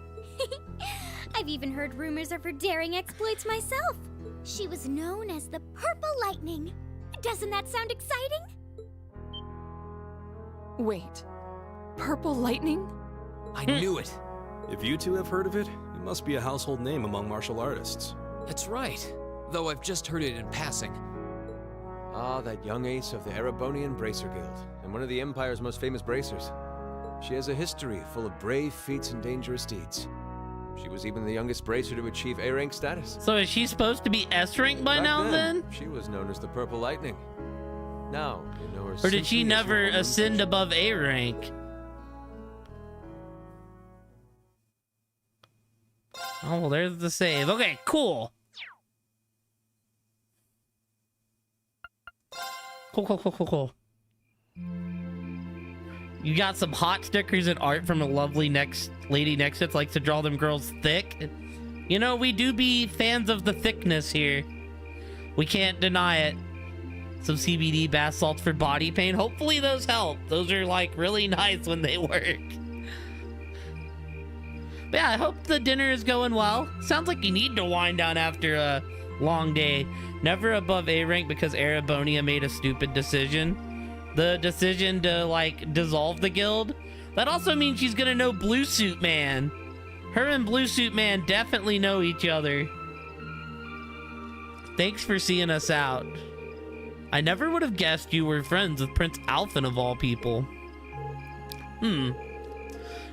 S11: I've even heard rumors of her daring exploits myself. She was known as the Purple Lightning. Doesn't that sound exciting?
S4: Wait. Purple Lightning?
S2: I knew it.
S14: If you two have heard of it, it must be a household name among martial artists.
S2: That's right. Though I've just heard it in passing.
S13: Ah, that young ace of the Erebonian Bracer Guild, and one of the Empire's most famous bracers. She has a history full of brave feats and dangerous deeds. She was even the youngest bracer to achieve A-rank status.
S1: So is she supposed to be S-rank by
S13: Back
S1: now then?
S13: She was known as the Purple Lightning. Now, you know her
S1: Or did she
S13: simply as
S1: never
S13: your homeroom
S1: ascend
S13: teacher.
S1: above A rank? Oh, well, there's the save. Okay, cool. Cool. You got some hot stickers and art from a lovely lady next to it likes to draw them girls thick. You know, we do be fans of the thickness here. We can't deny it. Some CBD bath salts for body pain. Hopefully those help. Those are like really nice when they work. But yeah, I hope the dinner is going well. Sounds like you need to wind down after a long day. Never above A rank because Erebonia made a stupid decision. The decision to like dissolve the guild. That also means she's gonna know Blue Suit Man. Her and Blue Suit Man definitely know each other. Thanks for seeing us out. I never would have guessed you were friends with Prince Alphen of all people.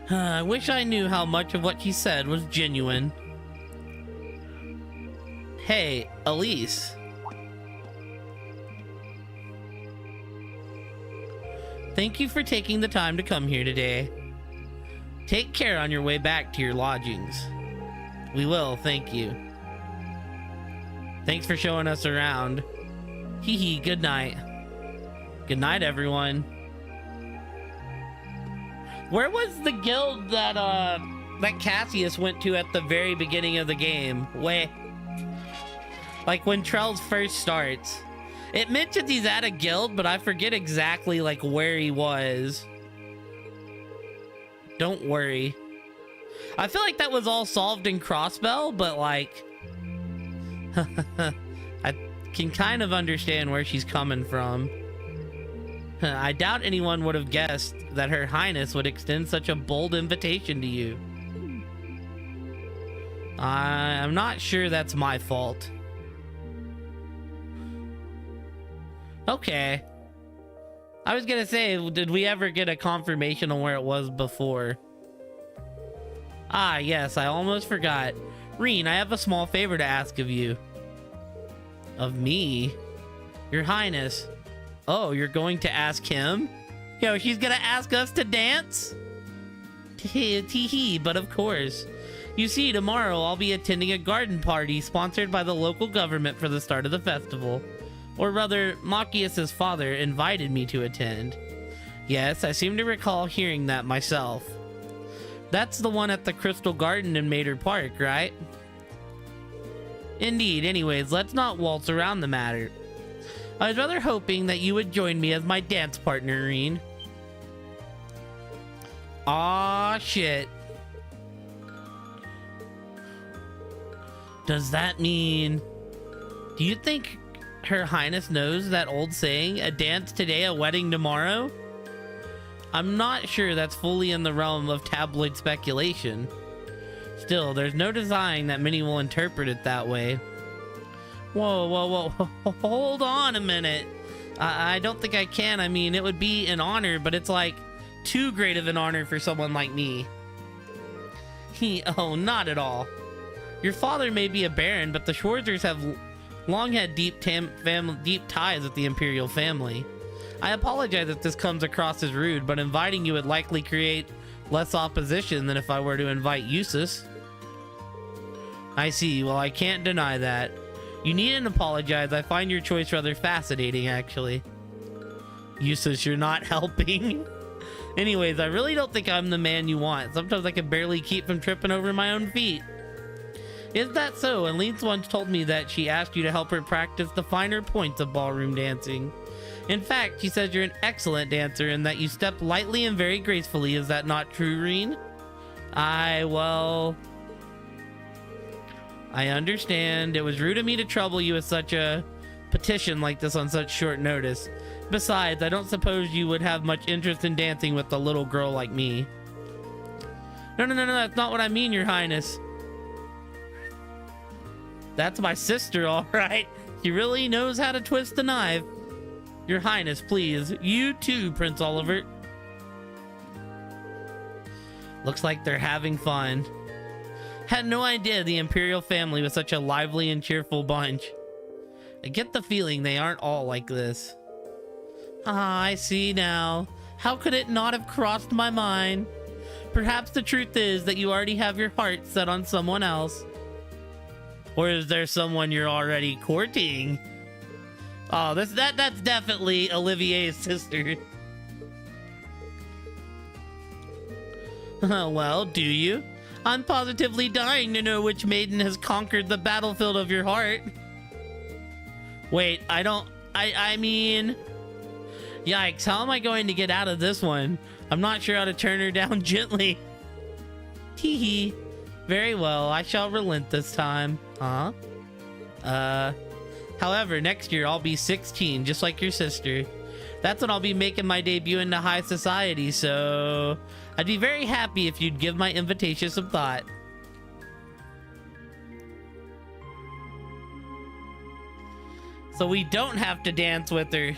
S1: I wish I knew how much of what he said was genuine. Hey, Elise. Thank you for taking the time to come here today. Take care on your way back to your lodgings. We will, thank you. Thanks for showing us around. Hee hee, good night. Good night, everyone. Where was the guild that Cassius went to at the very beginning of the game? Like when Trells first starts. It mentions he's at a guild, but I forget exactly like where he was. Don't worry. I feel like that was all solved in Crossbell, but like I can kind of understand where she's coming from. I doubt anyone would have guessed that Her Highness would extend such a bold invitation to you. I'm not sure that's my fault. Okay. I was gonna say, did we ever get a confirmation on where it was before? Ah, yes, I almost forgot. Rean, I have a small favor to ask of you. Of me? Your Highness. Oh, you're going to ask him? Yo, she's gonna ask us to dance? Tee-hee, but of course. You see, tomorrow I'll be attending a garden party sponsored by the local government for the start of the festival. Or rather, Machias' father invited me to attend. Yes, I seem to recall hearing that myself. That's the one at the Crystal Garden in Mater Park, right? Indeed. Anyways, let's not waltz around the matter. I was rather hoping that you would join me as my dance partner, Rean. Aw, shit. Does that mean... Do you think Her Highness knows that old saying, a dance today, a wedding tomorrow? I'm not sure that's fully in the realm of tabloid speculation. Still, there's no denying that many will interpret it that way. Whoa, hold on a minute. I don't think I can. I mean, it would be an honor, but it's like too great of an honor for someone like me. Oh, not at all. Your father may be a baron, but the Schwarzers have long had deep ties with the Imperial family. I apologize if this comes across as rude, but inviting you would likely create less opposition than if I were to invite Eustace. I see. Well, I can't deny that. You needn't apologize. I find your choice rather fascinating, actually. Eustace, you're not helping. Anyways, I really don't think I'm the man you want. Sometimes I can barely keep from tripping over my own feet. Is that so? Elise once told me that she asked you to help her practice the finer points of ballroom dancing. In fact, she says you're an excellent dancer and that you step lightly and very gracefully. Is that not true, Rean? Well... I understand. It was rude of me to trouble you with such a petition like this on such short notice. Besides, I don't suppose you would have much interest in dancing with a little girl like me. No, that's not what I mean, Your Highness. That's my sister, all right. She really knows how to twist the knife. Your Highness, please. You too, Prince Oliver. Looks like they're having fun. Had no idea the Imperial family was such a lively and cheerful bunch. I get the feeling they aren't all like this. Ah, I see now. How could it not have crossed my mind? Perhaps the truth is that you already have your heart set on someone else. Or is there someone you're already courting? Oh, that's definitely Olivier's sister. Well, do you? I'm positively dying to know which maiden has conquered the battlefield of your heart. Wait, I mean... Yikes, how am I going to get out of this one? I'm not sure how to turn her down gently. Teehee. Very well, I shall relent this time. Huh? However, next year I'll be 16, just like your sister. That's when I'll be making my debut into high society, so... I'd be very happy if you'd give my invitation some thought. So we don't have to dance with her.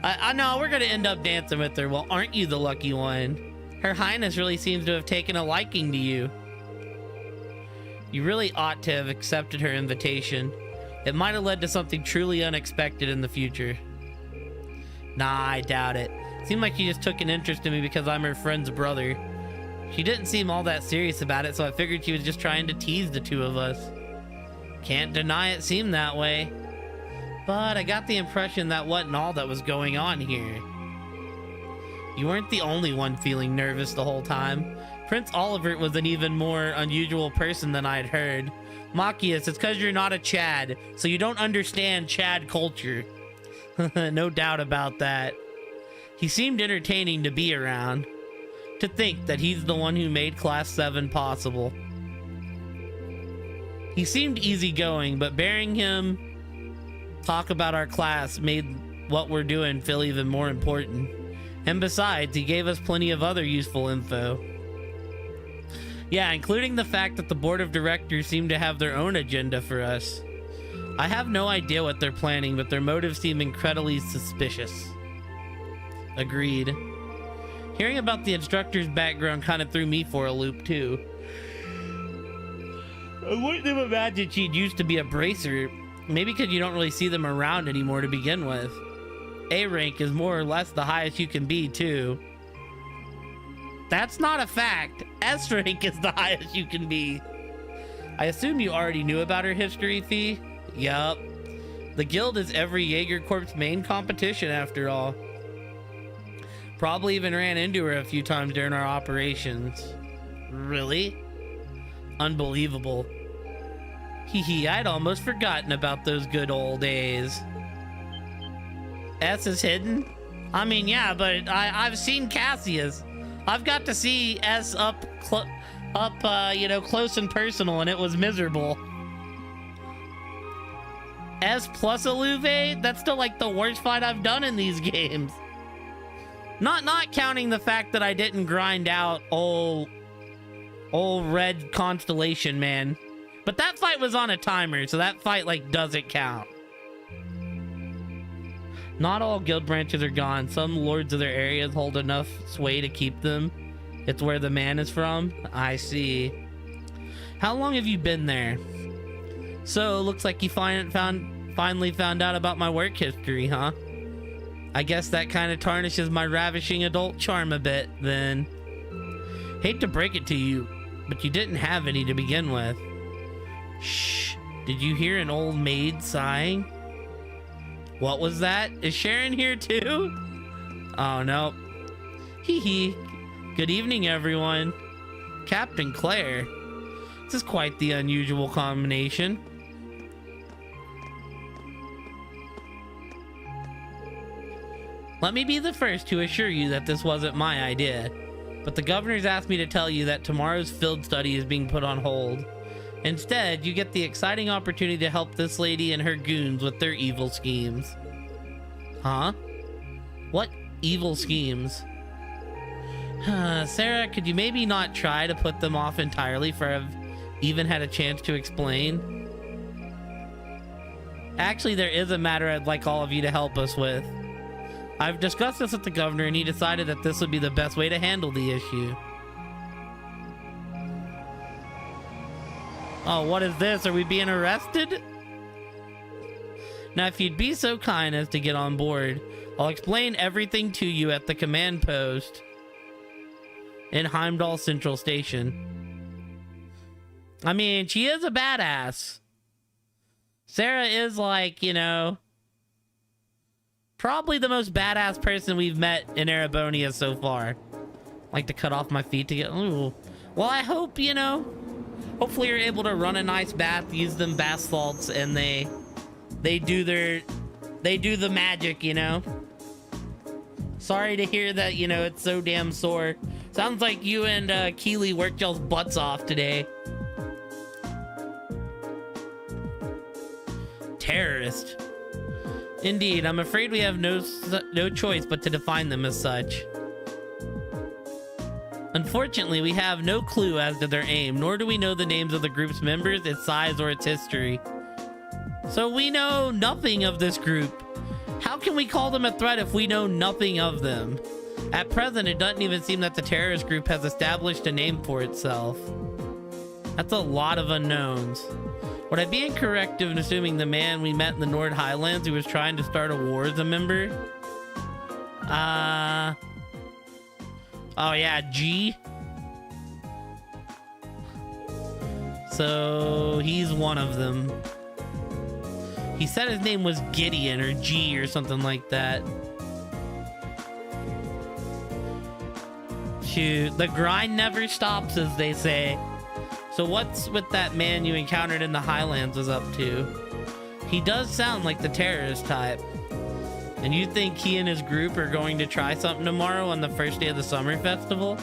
S1: I know we're gonna end up dancing with her. Well, aren't you the lucky one? Her Highness really seems to have taken a liking to you. You really ought to have accepted her invitation. It might have led to something truly unexpected in the future. Nah, I doubt it. Seemed like she just took an interest in me because I'm her friend's brother. She didn't seem all that serious about it, so I figured she was just trying to tease the two of us. Can't deny it seemed that way. But I got the impression that wasn't all that was going on here. You weren't the only one feeling nervous the whole time. Prince Oliver was an even more unusual person than I'd heard. Machias, it's because you're not a Chad, so you don't understand Chad culture. No doubt about that. He seemed entertaining to be around. To think that he's the one who made Class 7 possible. He seemed easygoing, but bearing him talk about our class made what we're doing feel even more important. And besides, he gave us plenty of other useful info. Yeah, including the fact that the board of directors seem to have their own agenda for us. I have no idea what they're planning, but their motives seem incredibly suspicious. Agreed. Hearing about the instructor's background kind of threw me for a loop, too. I wouldn't have imagined she'd used to be a bracer. Maybe because you don't really see them around anymore to begin with. A rank is more or less the highest you can be, too. That's not a fact. S rank is the highest you can be. I assume you already knew about her history, Fee? Yup. The guild is every Jaeger Corp's main competition, after all. Probably even ran into her a few times during our operations. Really? Unbelievable. Hee, I'd almost forgotten about those good old days. S is hidden? I mean, yeah, but I've seen Cassius. I've got to see S up, close and personal, and it was miserable. S plus Alluve? That's still like the worst fight I've done in these games. Not counting the fact that I didn't grind out old red Constellation, man. But that fight was on a timer, so that fight, like, doesn't count. Not all guild branches are gone. Some lords of their areas hold enough sway to keep them. It's where the man is from. I see. How long have you been there? So, looks like you finally found out about my work history, huh? I guess that kind of tarnishes my ravishing adult charm a bit, then. Hate to break it to you, but you didn't have any to begin with. Shh. Did you hear an old maid sighing? What was that? Is Sharon here too? Oh, no. Hee. Good evening, everyone. Captain Claire. This is quite the unusual combination. Let me be the first to assure you that this wasn't my idea, but the governor's asked me to tell you that tomorrow's field study is being put on hold. Instead, you get the exciting opportunity to help this lady and her goons with their evil schemes. Huh? What evil schemes? Sarah, could you maybe not try to put them off entirely for I've even had a chance to explain? Actually, there is a matter I'd like all of you to help us with. I've discussed this with the governor, and he decided that this would be the best way to handle the issue. Oh, what is this? Are we being arrested? Now, if you'd be so kind as to get on board, I'll explain everything to you at the command post in Heimdall Central Station. I mean, she is a badass. Sarah is like, probably the most badass person we've met in Erebonia so far. Like to cut off my feet to get... Ooh. Well, I hope, hopefully you're able to run a nice bath, use them bath salts, and they do the magic, Sorry to hear that, it's so damn sore. Sounds like you and Keeley worked y'all's butts off today. Terrorist. Indeed, I'm afraid we have no choice but to define them as such. Unfortunately, we have no clue as to their aim, nor do we know the names of the group's members, its size, or its history. So we know nothing of this group. How can we call them a threat if we know nothing of them? At present, it doesn't even seem that the terrorist group has established a name for itself. That's a lot of unknowns. Would I be incorrect in assuming the man we met in the Nord Highlands who was trying to start a war is a member? Oh yeah, G. So he's one of them. He said his name was Gideon or G or something like that. Shoot, the grind never stops, as they say. So what's with that man you encountered in the Highlands was up to? He does sound like the terrorist type. And you think he and his group are going to try something tomorrow on the first day of the summer festival?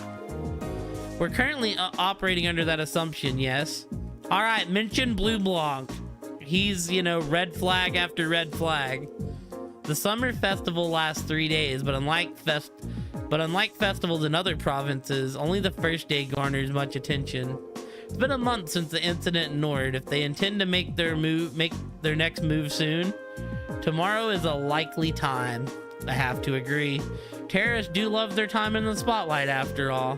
S1: We're currently operating under that assumption, yes. All right, mention Blue Blanc. He's, red flag after red flag. The summer festival lasts 3 days, but unlike festivals in other provinces, only the first day garners much attention. It's been a month since the incident in Nord. If they intend to make their next move soon, tomorrow is a likely time. I have to agree. Terrorists do love their time in the spotlight after all.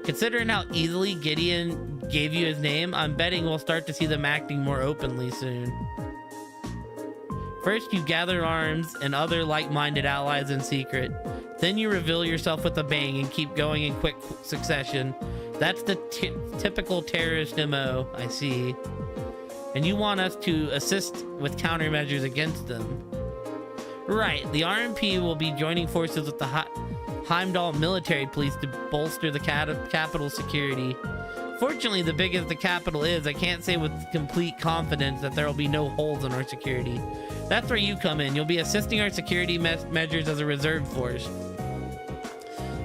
S1: Considering how easily Gideon gave you his name, I'm betting we'll start to see them acting more openly soon. First, you gather arms and other like-minded allies in secret. Then you reveal yourself with a bang and keep going in quick succession. That's the typical terrorist MO, I see. And you want us to assist with countermeasures against them. Right, the RMP will be joining forces with the Heimdall military police to bolster the capital security. Fortunately, the big as the capital is, I can't say with complete confidence that there will be no holes in our security. That's where you come in. You'll be assisting our security measures as a reserve force.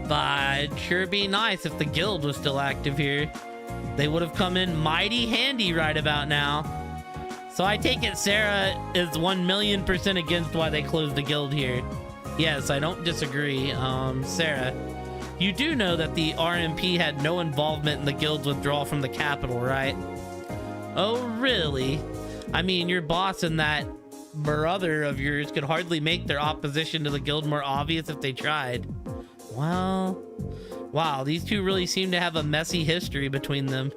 S1: But it'd sure be nice if the guild was still active here. They would have come in mighty handy right about now. So I take it Sarah is 1,000,000% against why they closed the guild here. Yes, I don't disagree. Sarah, you do know that the RMP had no involvement in the guild's withdrawal from the capital, right? Oh, really? I mean, your boss and that brother of yours could hardly make their opposition to the guild more obvious if they tried. Well, wow, these two really seem to have a messy history between them.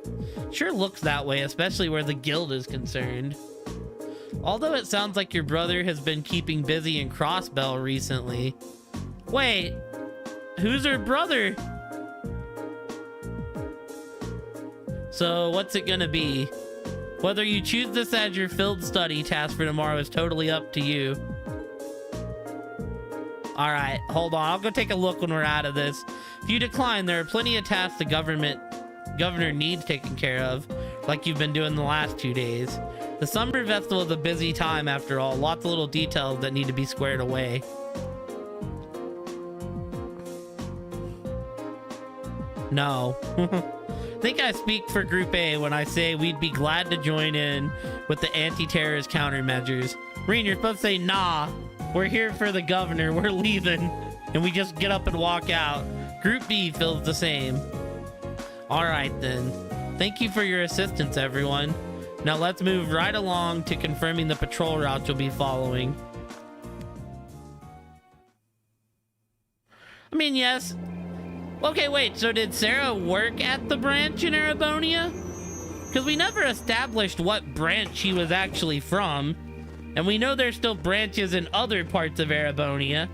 S1: Sure looks that way, especially where the guild is concerned. Although it sounds like your brother has been keeping busy in Crossbell recently. Wait, who's her brother? So what's it gonna be? Whether you choose this as your field study task for tomorrow is totally up to you. All right, hold on. I'll go take a look when we're out of this. If you decline, there are plenty of tasks the governor needs taken care of, like you've been doing the last 2 days. The summer festival is a busy time after all. Lots of little details that need to be squared away. No. I think I speak for Group A when I say we'd be glad to join in with the anti-terrorist countermeasures. Reen, you're supposed to say, nah, we're here for the governor, we're leaving, and we just get up and walk out. Group B feels the same. All right then. Thank you for your assistance, everyone. Now let's move right along to confirming the patrol route you'll be following. I mean, yes. Okay, wait, so did Sarah work at the branch in Erebonia? Because we never established what branch she was actually from. And we know there's still branches in other parts of Erebonia.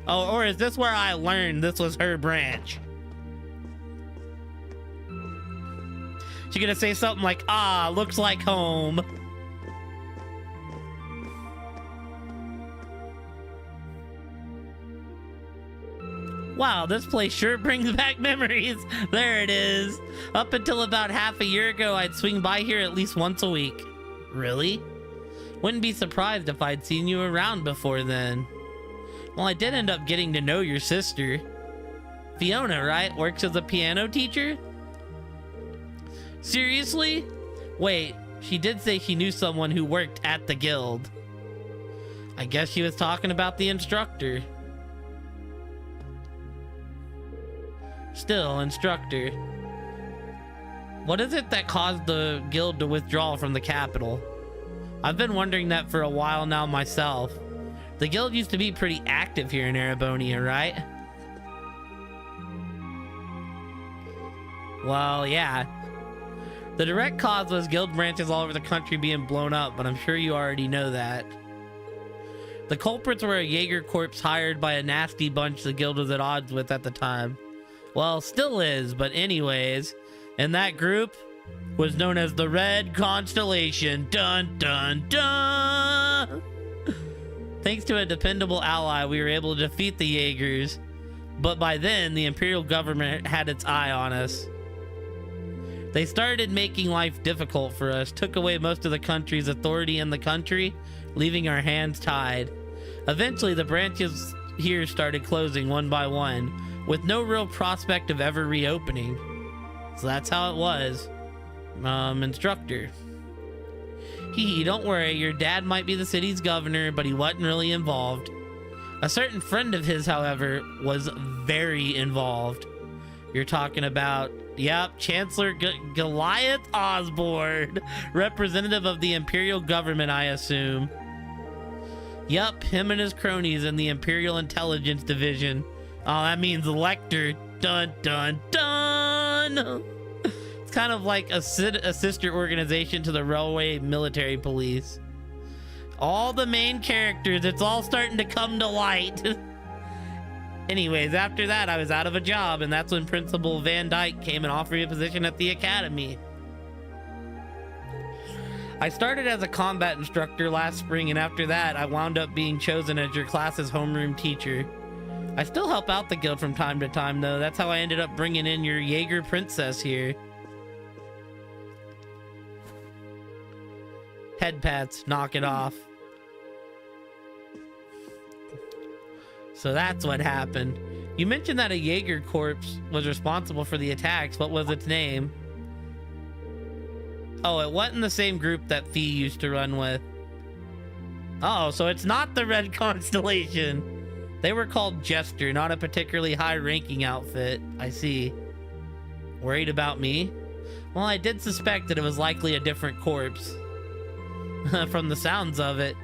S1: Oh, or is this where I learned this was her branch? She gonna say something like, ah, looks like home. Wow, this place sure brings back memories. There it is. Up until about half a year ago, I'd swing by here at least once a week. Really? Wouldn't be surprised if I'd seen you around before then. Well, I did end up getting to know your sister. Fiona, right? Works as a piano teacher? Seriously? Wait, she did say she knew someone who worked at the guild. I guess she was talking about the instructor. Still, instructor. What is it that caused the guild to withdraw from the capital? I've been wondering that for a while now myself. The guild used to be pretty active here in Erebonia, right? Well, yeah. The direct cause was guild branches all over the country being blown up, but I'm sure you already know that. The culprits were a Jaeger corps hired by a nasty bunch the guild was at odds with at the time. Well, still is, but anyways, and that group was known as the Red Constellation. Dun dun dun! Thanks to a dependable ally, we were able to defeat the Jaegers, but by then, the Imperial government had its eye on us. They started making life difficult for us, took away most of the country's authority in the country, leaving our hands tied. Eventually, the branches here started closing one by one, with no real prospect of ever reopening. So that's how it was. Instructor. Hee, don't worry, your dad might be the city's governor, but he wasn't really involved. A certain friend of his, however, was very involved. You're talking about, yep, Chancellor Goliath Osborne, representative of the Imperial government, I assume. Yup, him and his cronies in the Imperial Intelligence Division. Oh, that means Lecter. Dun, dun, dun! It's kind of like a sister organization to the Railway Military Police. All the main characters, it's all starting to come to light. Anyways, after that, I was out of a job, and that's when Principal Van Dyke came and offered me a position at the academy. I started as a combat instructor last spring, and after that, I wound up being chosen as your class's homeroom teacher. I still help out the guild from time to time, though. That's how I ended up bringing in your Jaeger princess here. Head pats, knock it off. So that's what happened. You mentioned that a Jaeger corps was responsible for the attacks. What was its name? Oh, it wasn't the same group that Fee used to run with. Oh, so it's not the Red Constellation. They were called Jester, not a particularly high-ranking outfit. I see. Worried about me? Well, I did suspect that it was likely a different corps. From the sounds of it.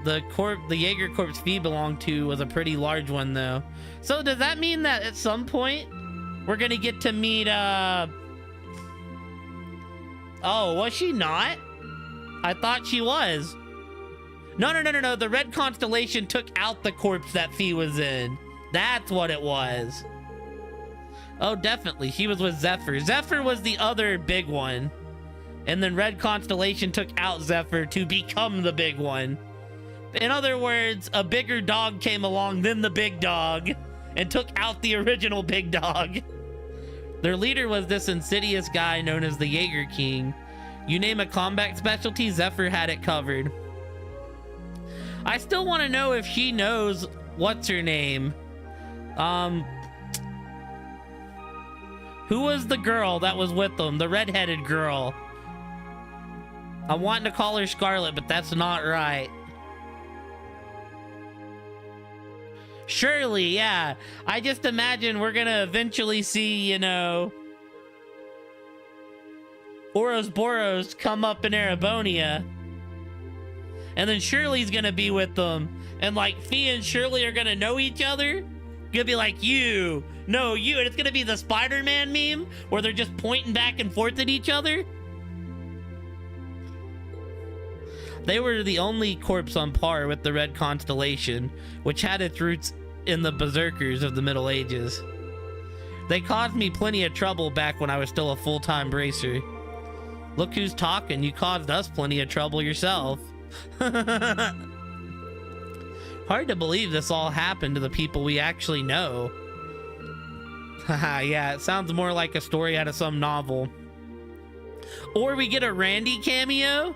S1: The Jaeger Corps Fee belonged to was a pretty large one, though. So does that mean that at some point we're gonna get to meet, Oh, was she not? I thought she was. No. The Red Constellation took out the corpse that Fee was in. That's what it was. Oh, definitely. She was with Zephyr. Zephyr was the other big one. And then Red Constellation took out Zephyr to become the big one. In other words, a bigger dog came along than the big dog and took out the original big dog. Their leader was this insidious guy known as the Jaeger King. You name a combat specialty, Zephyr had it covered. I still want to know if she knows what's her name. Who was the girl that was with them? The redheaded girl. I'm wanting to call her Scarlet, but that's not right. Surely, yeah. I just imagine we're gonna eventually see, you know, Ouroboros come up in Erebonia. And then Shirley's gonna be with them. And like Fee and Shirley are gonna know each other. Gonna be like, you, no, you. And it's gonna be the Spider-Man meme where they're just pointing back and forth at each other. They were the only corps on par with the Red Constellation, which had its roots in the Berserkers of the Middle Ages. They caused me plenty of trouble back when I was still a full-time bracer. Look who's talking, you caused us plenty of trouble yourself. Hard to believe this all happened to the people we actually know. Haha, yeah, it sounds more like a story out of some novel. Or we get a Randy cameo?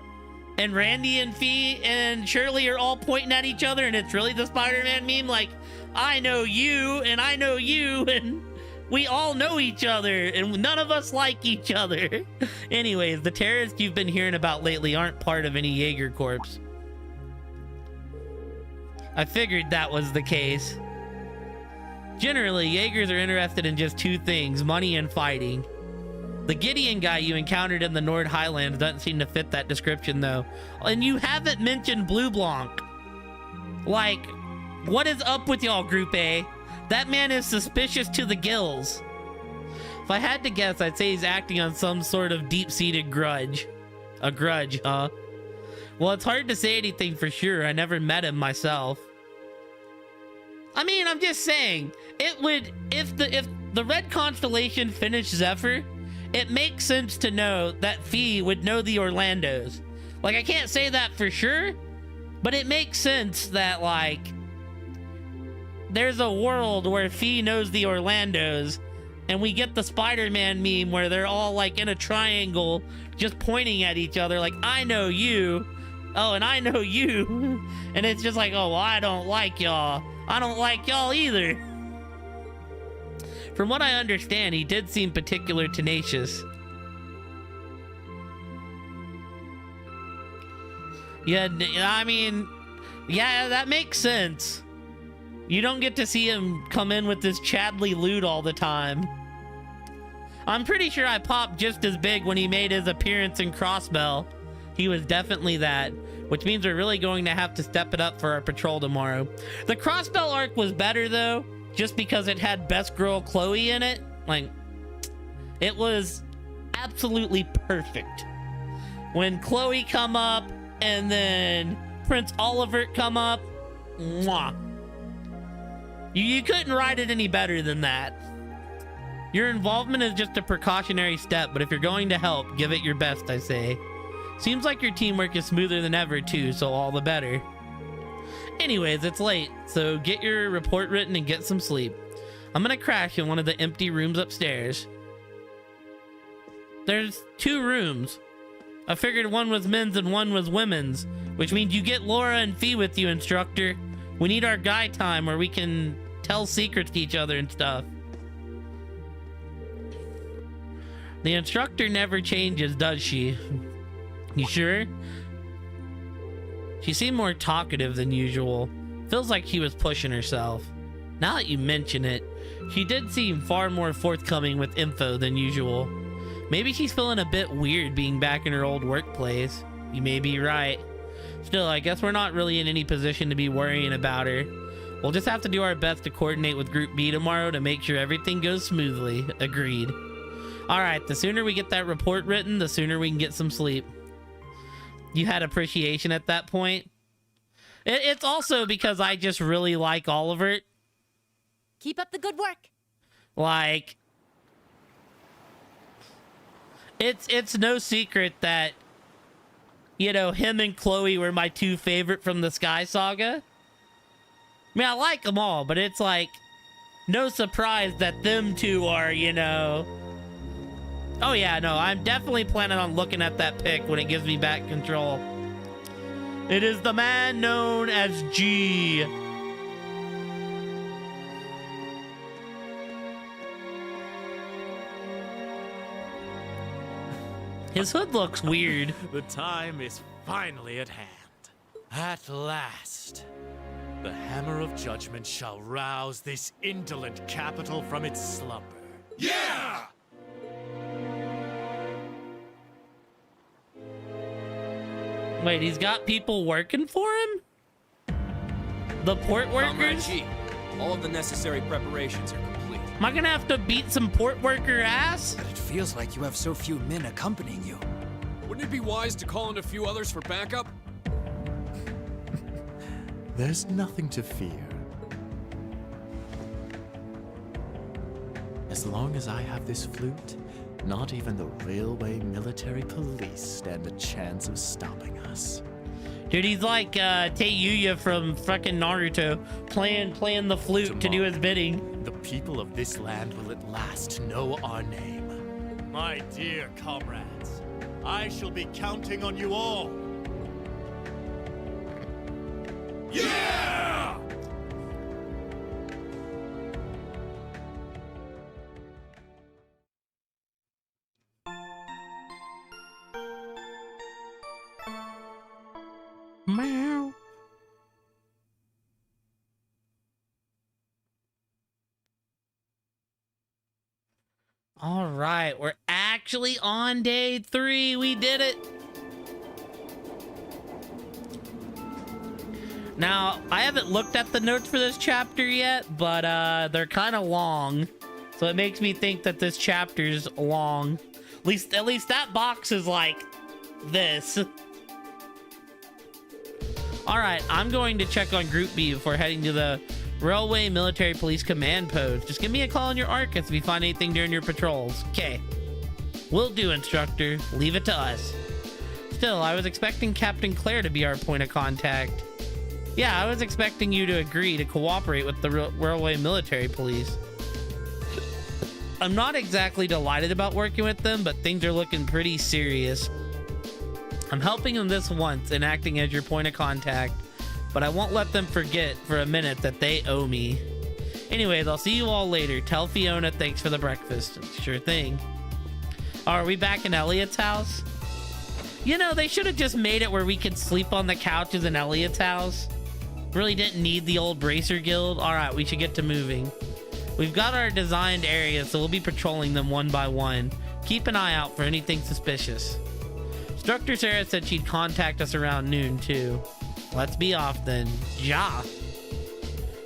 S1: And Randy and Fee and Shirley are all pointing at each other, and it's really the Spider-Man meme, like, I know you, and I know you, and we all know each other, and none of us like each other. Anyways, the terrorists you've been hearing about lately aren't part of any Jaeger Corps. I figured that was the case. Generally, Jaegers are interested in just two things, money and fighting. The Gideon guy you encountered in the Nord Highlands doesn't seem to fit that description, though. And you haven't mentioned Blue Blanc. Like, what is up with y'all, Group A? That man is suspicious to the gills. If I had to guess, I'd say he's acting on some sort of deep-seated grudge. A grudge, huh? Well, it's hard to say anything for sure. I never met him myself. I mean, I'm just saying, it would, if the Red Constellation finished Zephyr, it makes sense to know that Fee would know the Orlandos. Like, I can't say that for sure, but it makes sense that, like, there's a world where Fee knows the Orlandos, and we get the Spider-Man meme where they're all, like, in a triangle, just pointing at each other, like, I know you, oh, and I know you, and it's just like, oh, well, I don't like y'all. I don't like y'all either. From what I understand, he did seem particularly tenacious. Yeah, I mean, yeah, that makes sense. You don't get to see him come in with this Chadley loot all the time. I'm pretty sure I popped just as big when he made his appearance in Crossbell. He was definitely that, which means we're really going to have to step it up for our patrol tomorrow. The Crossbell arc was better though, just because it had Best Girl Chloe in it. Like, it was absolutely perfect. When Chloe come up and then Prince Oliver come up, mwah. You couldn't write it any better than that. Your involvement is just a precautionary step, but if you're going to help, give it your best, I say. Seems like your teamwork is smoother than ever too, so all the better. Anyways, it's late, so get your report written and get some sleep. I'm gonna crash in one of the empty rooms upstairs. There's 2 rooms. I figured one was men's and one was women's, which means you get Laura and Fee with you, instructor. We need our guy time where we can tell secrets to each other and stuff. The instructor never changes, does she? You sure? She seemed more talkative than usual. Feels like she was pushing herself. Now that you mention it, she did seem far more forthcoming with info than usual. Maybe she's feeling a bit weird being back in her old workplace. You may be right. Still, I guess we're not really in any position to be worrying about her. We'll just have to do our best to coordinate with Group B tomorrow to make sure everything goes smoothly. Agreed. Alright, the sooner we get that report written, the sooner we can get some sleep. You had appreciation at that point? It's also because I just really like Oliver.
S15: Keep up the good work.
S1: Like, it's no secret that, you know, him and Chloe were my 2 favorite from the Sky Saga. I mean, I like them all, but it's like no surprise that them 2 are, you know. Oh yeah, no, I'm definitely planning on looking at that pic when it gives me back control. It is the man known as G. His hood looks weird.
S16: The time is finally at hand. At last, the hammer of judgment shall rouse this indolent capital from its slumber. Yeah!
S1: Wait, he's got people working for him? The port workers?
S10: G, all of the necessary preparations are complete.
S1: Am I gonna have to beat some port worker ass?
S17: But it feels like you have so few men accompanying you.
S2: Wouldn't it be wise to call in a few others for backup?
S16: There's nothing to fear. As long as I have this flute, not even the railway military police stand a chance of stopping us.
S1: Dude, he's like Teiuya from fucking Naruto, playing the flute to do his bidding.
S16: The people of this land will at last know our name. My dear comrades, I shall be counting on you all. Yeah!
S1: Meow. All right, we're actually on day 3. We did it. Now, I haven't looked at the notes for this chapter yet, but they're kind of long. So it makes me think that this chapter's long. At least that box is like this. All right, I'm going to check on Group B before heading to the Railway Military Police Command Post. Just give me a call on your Arcus if you find anything during your patrols. Okay. Will do, instructor. Leave it to us. Still, I was expecting Captain Claire to be our point of contact. Yeah, I was expecting you to agree to cooperate with the Railway Military Police. I'm not exactly delighted about working with them, but things are looking pretty serious. I'm helping them this once and acting as your point of contact, but I won't let them forget for a minute that they owe me. Anyways, I'll see you all later. Tell Fiona thanks for the breakfast. Sure thing. Oh, are we back in Elliot's house? You know, they should have just made it where we could sleep on the couches in Elliot's house. Really didn't need the old Bracer Guild. All right, we should get to moving. We've got our designed areas, so we'll be patrolling them one by one. Keep an eye out for anything suspicious. Instructor Sarah said she'd contact us around noon, too. Let's be off then. Ja.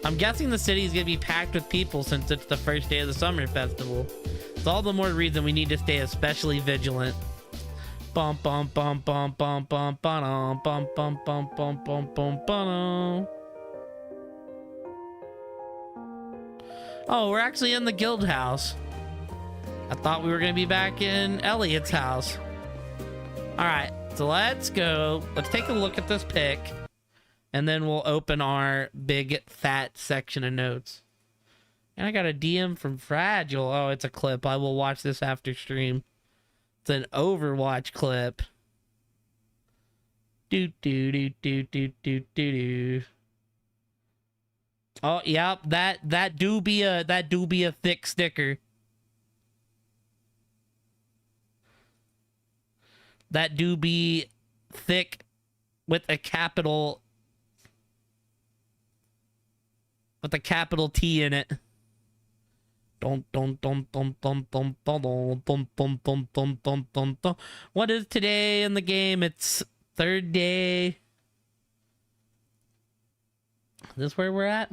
S1: I'm guessing the city's gonna be packed with people since it's the first day of the summer festival. It's all the more reason we need to stay especially vigilant. Bum bum bum bum bum bum bum bum bum bum bum bum bum bum. Oh, we're actually in the guild house. I thought we were gonna be back in Elliot's house. All right, so let's go. Let's take a look at this pic, and then we'll open our big fat section of notes. And I got a DM from Fragile. Oh, it's a clip. I will watch this after stream. It's an Overwatch clip. Do do do do do do do do. Oh, yep, that do be a thick sticker. That do be thick with a capital T in it. What is today in the game? It's third day. Is this where we're at?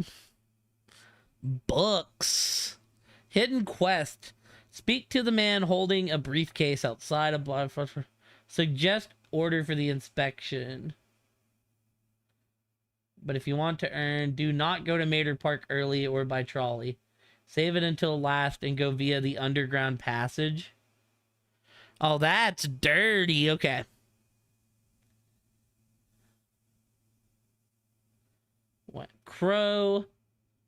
S1: Books. Hidden quest. Speak to the man holding a briefcase outside of suggest order for the inspection. But if you want to earn, do not go to Mater Park early or by trolley. Save it until last and go via the underground passage. Oh, that's dirty. Okay. What? Crow.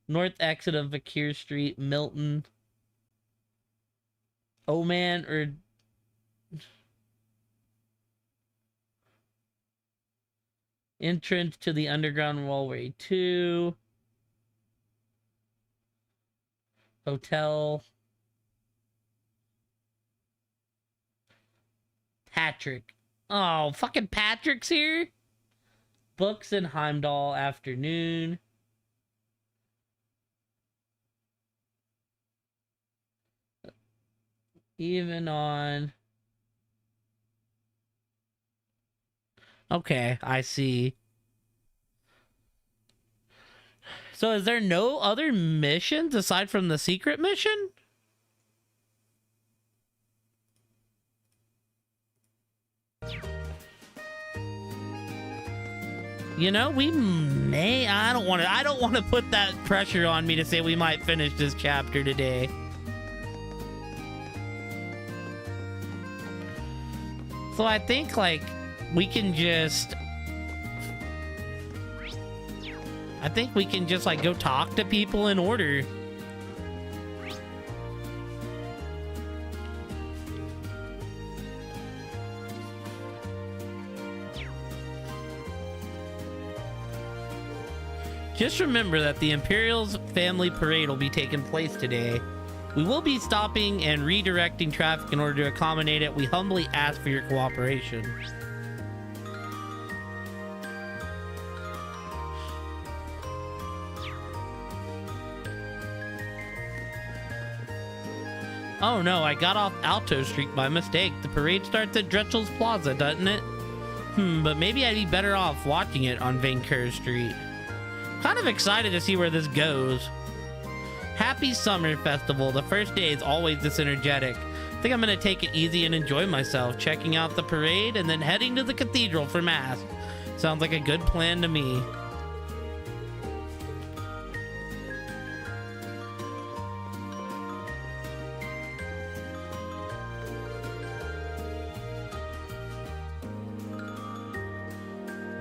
S1: North exit of Vakir Street, Milton. Oh, man, or... entrance to the underground hallway 2. Hotel. Patrick. Oh, fucking Patrick's here? Books in Heimdall afternoon. Even on... Okay, I see. So is there no other missions aside from the secret mission? You know, we may... I don't want to put that pressure on me to say we might finish this chapter today. So I think, like, we can just... I think we can just, like, go talk to people in order. Just remember that the Imperial's family parade will be taking place today. We will be stopping and redirecting traffic in order to accommodate it. We humbly ask for your cooperation. Oh no, I got off Alto Street by mistake. The parade starts at Dretchel's Plaza, doesn't it? But maybe I'd be better off watching it on Vancouver Street. Kind of excited to see where this goes. Happy Summer Festival. The first day is always this energetic. I think I'm gonna take it easy and enjoy myself, checking out the parade and then heading to the cathedral for mass. Sounds like a good plan to me.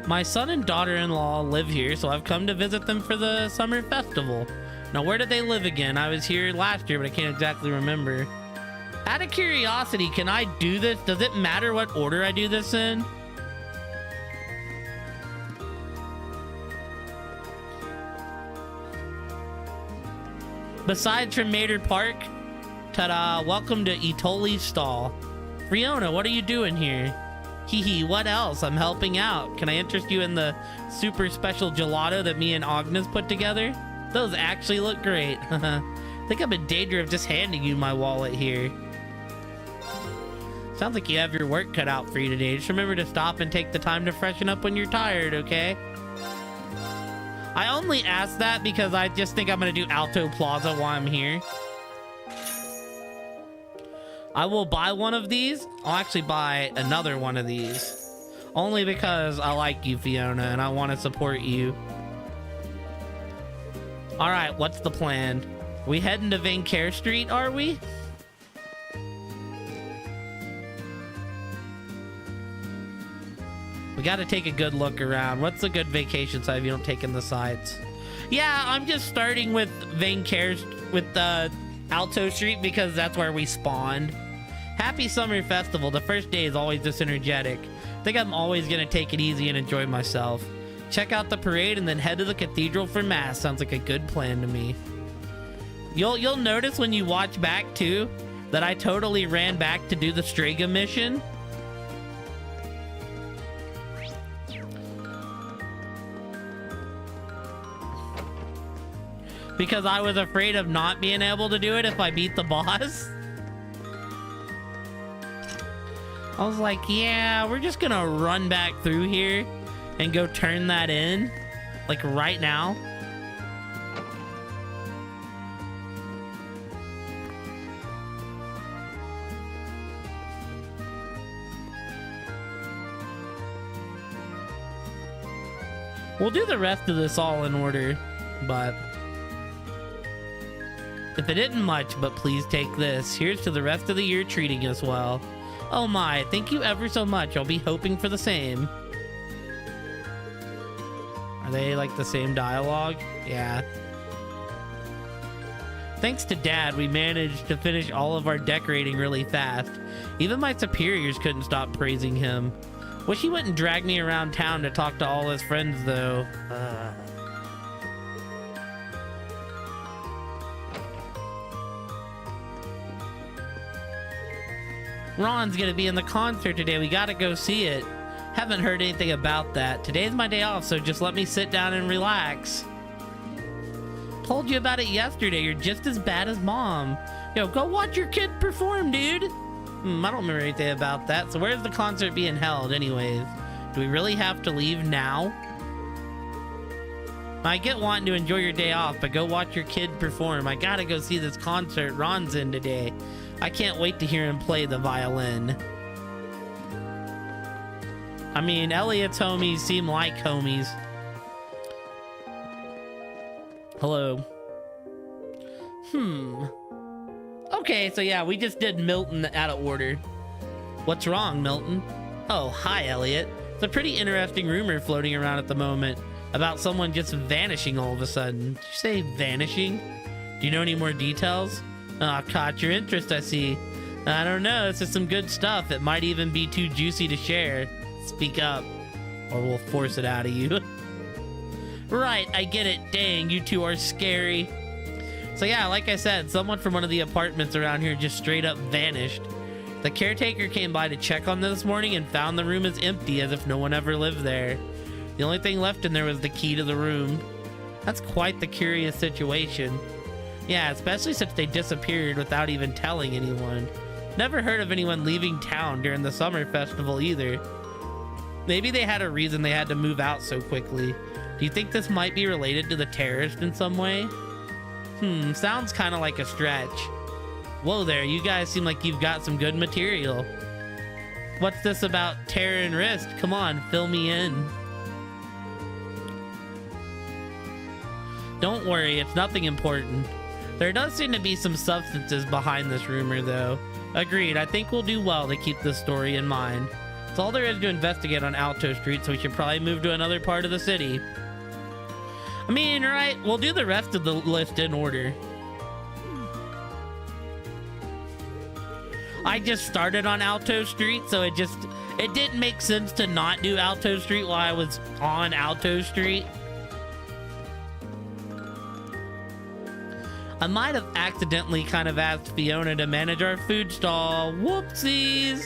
S1: My son and daughter-in-law live here, so I've come to visit them for the summer festival. Now, where did they live again? I was here last year, but I can't exactly remember. Out of curiosity, can I do this? Does it matter what order I do this in? Besides from Mater Park, ta-da, welcome to Itoli's stall. Riona, what are you doing here? Hee hee, what else? I'm helping out. Can I interest you in the super special gelato that me and Agnes put together? Those actually look great. I think I'm in danger of just handing you my wallet here. Sounds like you have your work cut out for you today. Just remember to stop and take the time to freshen up when you're tired, okay? I only asked that because I just think I'm gonna do Alto Plaza while I'm here. I will buy one of these. I'll actually buy another one of these. Only because I like you, Fiona, and I want to support you. All right, what's the plan? We heading to Vancare Street, are we? We got to take a good look around. What's a good vacation site if you don't take in the sights? Yeah, I'm just starting with Vancare, with Alto Street, because that's where we spawned. Happy Summer Festival. The first day is always this energetic. I think I'm always going to take it easy and enjoy myself. Check out the parade and then head to the cathedral for mass. Sounds like a good plan to me. You'll notice when you watch back too that I totally ran back to do the Strega mission. Because I was afraid of not being able to do it if I beat the boss. I was like, yeah, we're just gonna run back through here and go turn that in, like right now. We'll do the rest of this all in order, but if it isn't much, but please take this. Here's to the rest of the year treating us well. Oh my, thank you ever so much. I'll be hoping for the same. Are they like the same dialogue? Yeah. Thanks to Dad, we managed to finish all of our decorating really fast. Even my superiors couldn't stop praising him. Wish he wouldn't drag me around town to talk to all his friends, though. Ron's gonna be in the concert today. We gotta go see it. Haven't heard anything about that. Today's my day off, so just let me sit down and relax. Told you about it yesterday. You're just as bad as Mom. Yo, go watch your kid perform, dude. I don't remember anything about that. So where's the concert being held anyways? Do we really have to leave now? I get wanting to enjoy your day off, but go watch your kid perform. I gotta go see this concert Ron's in today. I can't wait to hear him play the violin. I mean, Elliot's homies seem like homies. Hello. Okay, so yeah, we just did Milton out of order. What's wrong, Milton? Oh, hi, Elliot. It's a pretty interesting rumor floating around at the moment about someone just vanishing all of a sudden. Did you say vanishing? Do you know any more details? Oh, caught your interest, I see. I don't know, this is some good stuff. It might even be too juicy to share. Speak up, or we'll force it out of you. Right, I get it. Dang, you two are scary. So yeah, like I said, someone from one of the apartments around here just straight up vanished. The caretaker came by to check on them this morning and found the room as empty as if no one ever lived there. The only thing left in there was the key to the room. That's quite the curious situation. Yeah, especially since they disappeared without even telling anyone. Never heard of anyone leaving town during the summer festival either. Maybe they had a reason they had to move out so quickly. Do you think this might be related to the terrorist in some way? Sounds kind of like a stretch. Whoa there, you guys seem like you've got some good material. What's this about terror and wrist? Come on, fill me in. Don't worry, it's nothing important. There does seem to be some substances behind this rumor, though. Agreed, I think we'll do well to keep this story in mind. It's all there is to investigate on Alto Street, so we should probably move to another part of the city. I mean, right, we'll do the rest of the list in order. I just started on Alto Street, so it didn't make sense to not do Alto Street while I was on Alto Street. I might have accidentally kind of asked Fiona to manage our food stall. Whoopsies!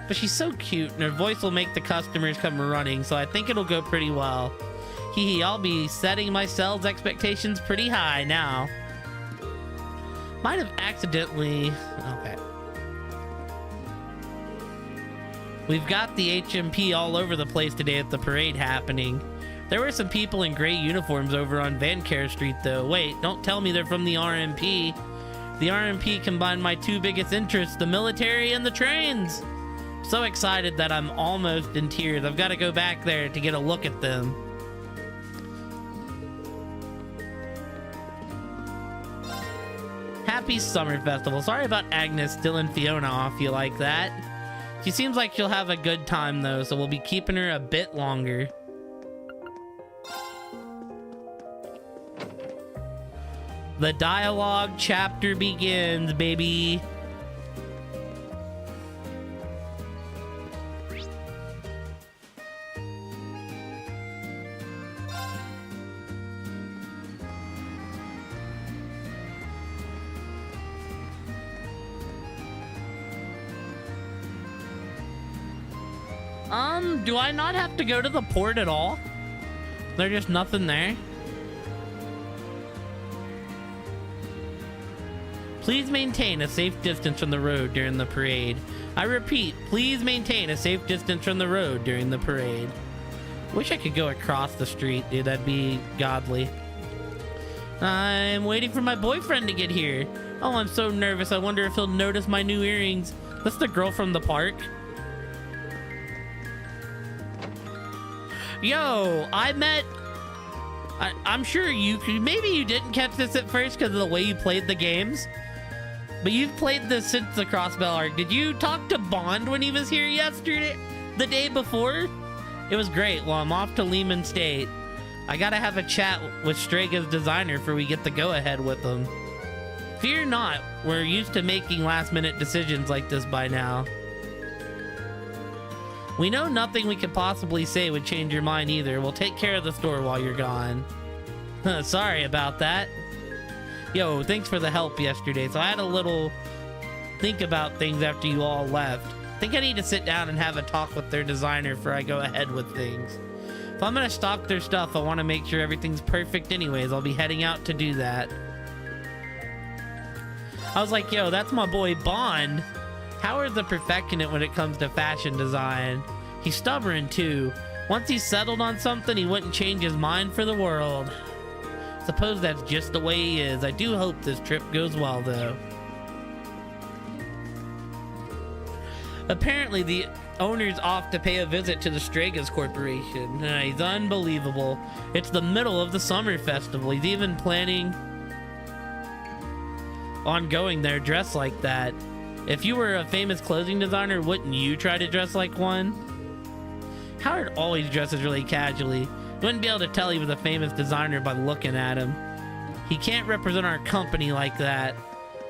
S1: But she's so cute, and her voice will make the customers come running, so I think it'll go pretty well. Hee hee, I'll be setting my sales expectations pretty high now. Might have accidentally... Okay. We've got the HMP all over the place today at the parade happening. There were some people in gray uniforms over on Vancare Street, though. Wait, don't tell me they're from the RMP. The RMP combined my two biggest interests, the military and the trains. So excited that I'm almost in tears. I've got to go back there to get a look at them. Happy Summer Festival. Sorry about Agnes stealing Fiona off you like that. She seems like she'll have a good time though, so we'll be keeping her a bit longer. The dialogue chapter begins, baby. Do I not have to go to the port at all? There's just nothing there? Please maintain a safe distance from the road during the parade. I repeat, please maintain a safe distance from the road during the parade. Wish I could go across the street, dude. That'd be godly. I'm waiting for my boyfriend to get here. Oh, I'm so nervous. I wonder if he'll notice my new earrings. That's the girl from the park. Yo, I'm sure maybe you didn't catch this at first because of the way you played the games, but you've played this since the Crossbell arc. Did you talk to Bond when he was here yesterday, the day before? It was great. Well, I'm off to Lehman State. I gotta have a chat with Strega's designer before we get the go-ahead with him. Fear not, we're used to making last-minute decisions like this by now. We know nothing we could possibly say would change your mind either. We'll take care of the store while you're gone. Sorry about that. Yo, thanks for the help yesterday. So I had a little think about things after you all left. I think I need to sit down and have a talk with their designer before I go ahead with things. If I'm gonna stock their stuff, I want to make sure everything's perfect anyways. I'll be heading out to do that. I was like, yo, that's my boy Bond. Howard's a perfectionist when it comes to fashion design. He's stubborn too. Once he's settled on something, he wouldn't change his mind for the world. Suppose that's just the way he is. I do hope this trip goes well though. Apparently the owner's off to pay a visit to the Stregas Corporation. He's unbelievable. It's the middle of the summer festival. He's even planning on going there dressed like that. If you were a famous clothing designer, wouldn't you try to dress like one? Howard always dresses really casually. You wouldn't be able to tell he was a famous designer by looking at him. He can't represent our company like that.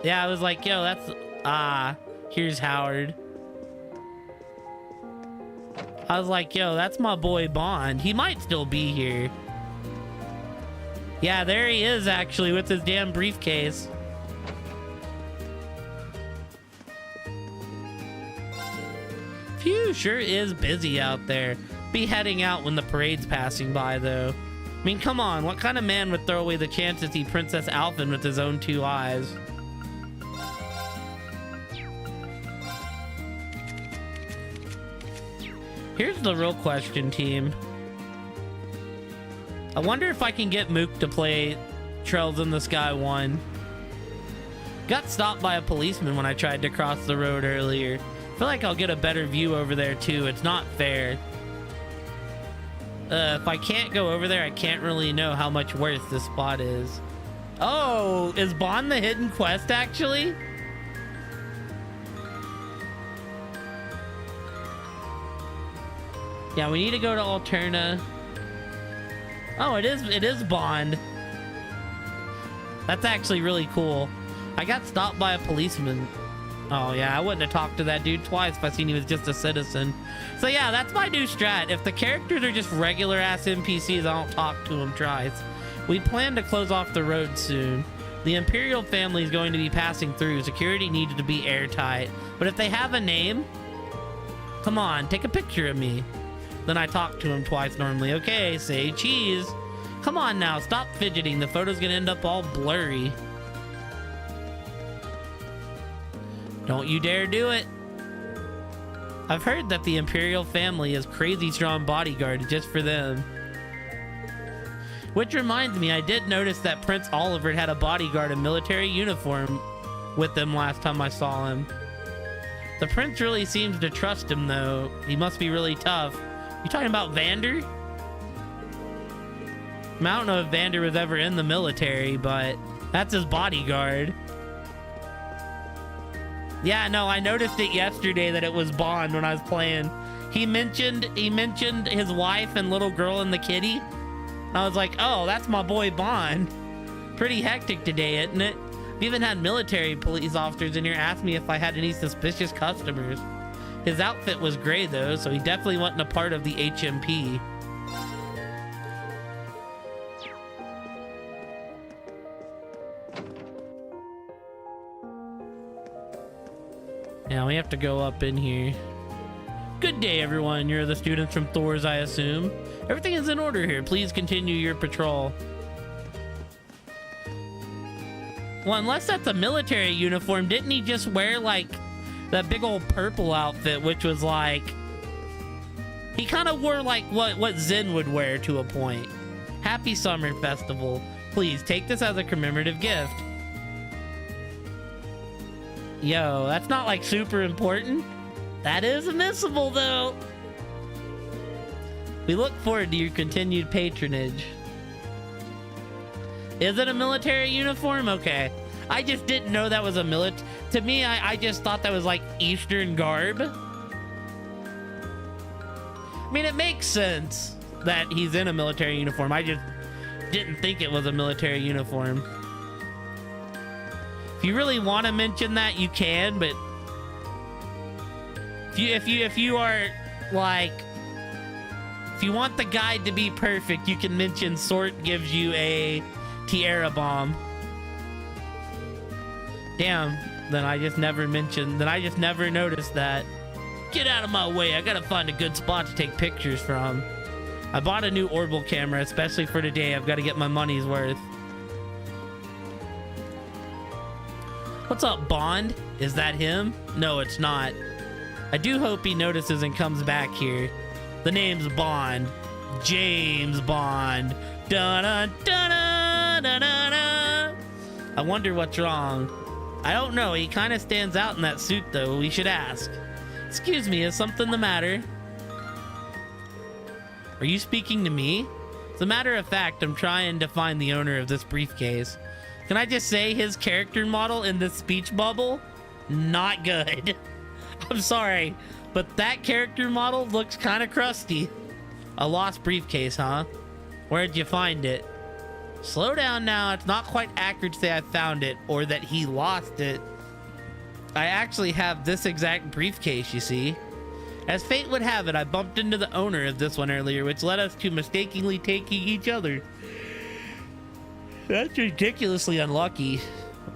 S1: Yeah, I was like, yo, that's... here's Howard. I was like, yo, that's my boy Bond. He might still be here. Yeah, there he is actually with his damn briefcase. Phew, sure is busy out there. Be heading out when the parade's passing by, though. I mean, come on, what kind of man would throw away the chance to see Princess Alphen with his own two eyes? Here's the real question, team. I wonder if I can get Mook to play Trails in the Sky 1. Got stopped by a policeman when I tried to cross the road earlier. I feel like I'll get a better view over there too. It's not fair. If I can't go over there, I can't really know how much worth this spot is. Oh, is Bond the hidden quest actually? Yeah, we need to go to Alterna. Oh, it is Bond. That's actually really cool. I got stopped by a policeman. Oh yeah, I wouldn't have talked to that dude twice if I seen he was just a citizen. So yeah, that's my new strat. If the characters are just regular ass NPCs, I don't talk to them twice. We plan to close off the road soon. The Imperial family is going to be passing through. Security needs to be airtight. But if they have a name, Come on, take a picture of me. Then I talk to him twice normally. Okay, say cheese. Come on now, stop fidgeting. The photo's gonna end up all blurry. Don't you dare do it. I've heard that the Imperial family has crazy strong bodyguards just for them. Which reminds me, I did notice that Prince Oliver had a bodyguard in military uniform with him last time I saw him. The prince really seems to trust him though. He must be really tough. You talking about Vander? I don't know if Vander was ever in the military, but that's his bodyguard. Yeah, no, I noticed it yesterday that it was Bond when I was playing. He mentioned his wife and little girl and the kitty. I was like, oh, that's my boy Bond. Pretty hectic today, isn't it? We even had military police officers in here ask me if I had any suspicious customers. His outfit was gray though, so he definitely wasn't a part of the HMP. Now we have to go up in here. Good day, everyone. You're the students from Thor's, I assume. Everything is in order here. Please continue your patrol. Well, unless that's a military uniform, didn't he just wear like that big old purple outfit, which was like, he kind of wore like what Zen would wear to a point. Happy Summer Festival. Please take this as a commemorative gift. Yo, that's not like super important. That is admissible though. We look forward to your continued patronage. Is it a military uniform? Okay. I just didn't know that was a military. To me, I just thought that was like Eastern garb. I mean, it makes sense that he's in a military uniform. I just didn't think it was a military uniform. If you really want to mention that, you can, but if you are like, if you want the guide to be perfect, you can mention Sort gives you a Tierra bomb. Damn, then I just never noticed that. Get out of my way, I gotta find a good spot to take pictures from. I bought a new Orbital camera, especially for today. I've got to get my money's worth. What's up, Bond? Is that him? No, it's not. I do hope he notices and comes back here. The name's Bond. James Bond. Da-da-da-da-da-da-da. I wonder what's wrong. I don't know. He kind of stands out in that suit, though. We should ask. Excuse me, is something the matter? Are you speaking to me? As a matter of fact, I'm trying to find the owner of this briefcase. Can I just say his character model in this speech bubble? Not good. I'm sorry, but that character model looks kind of crusty. A lost briefcase, huh? Where'd you find it? Slow down now. It's not quite accurate to say I found it or that he lost it. I actually have this exact briefcase, you see. As fate would have it, I bumped into the owner of this one earlier, which led us to mistakenly taking each other. That's ridiculously unlucky.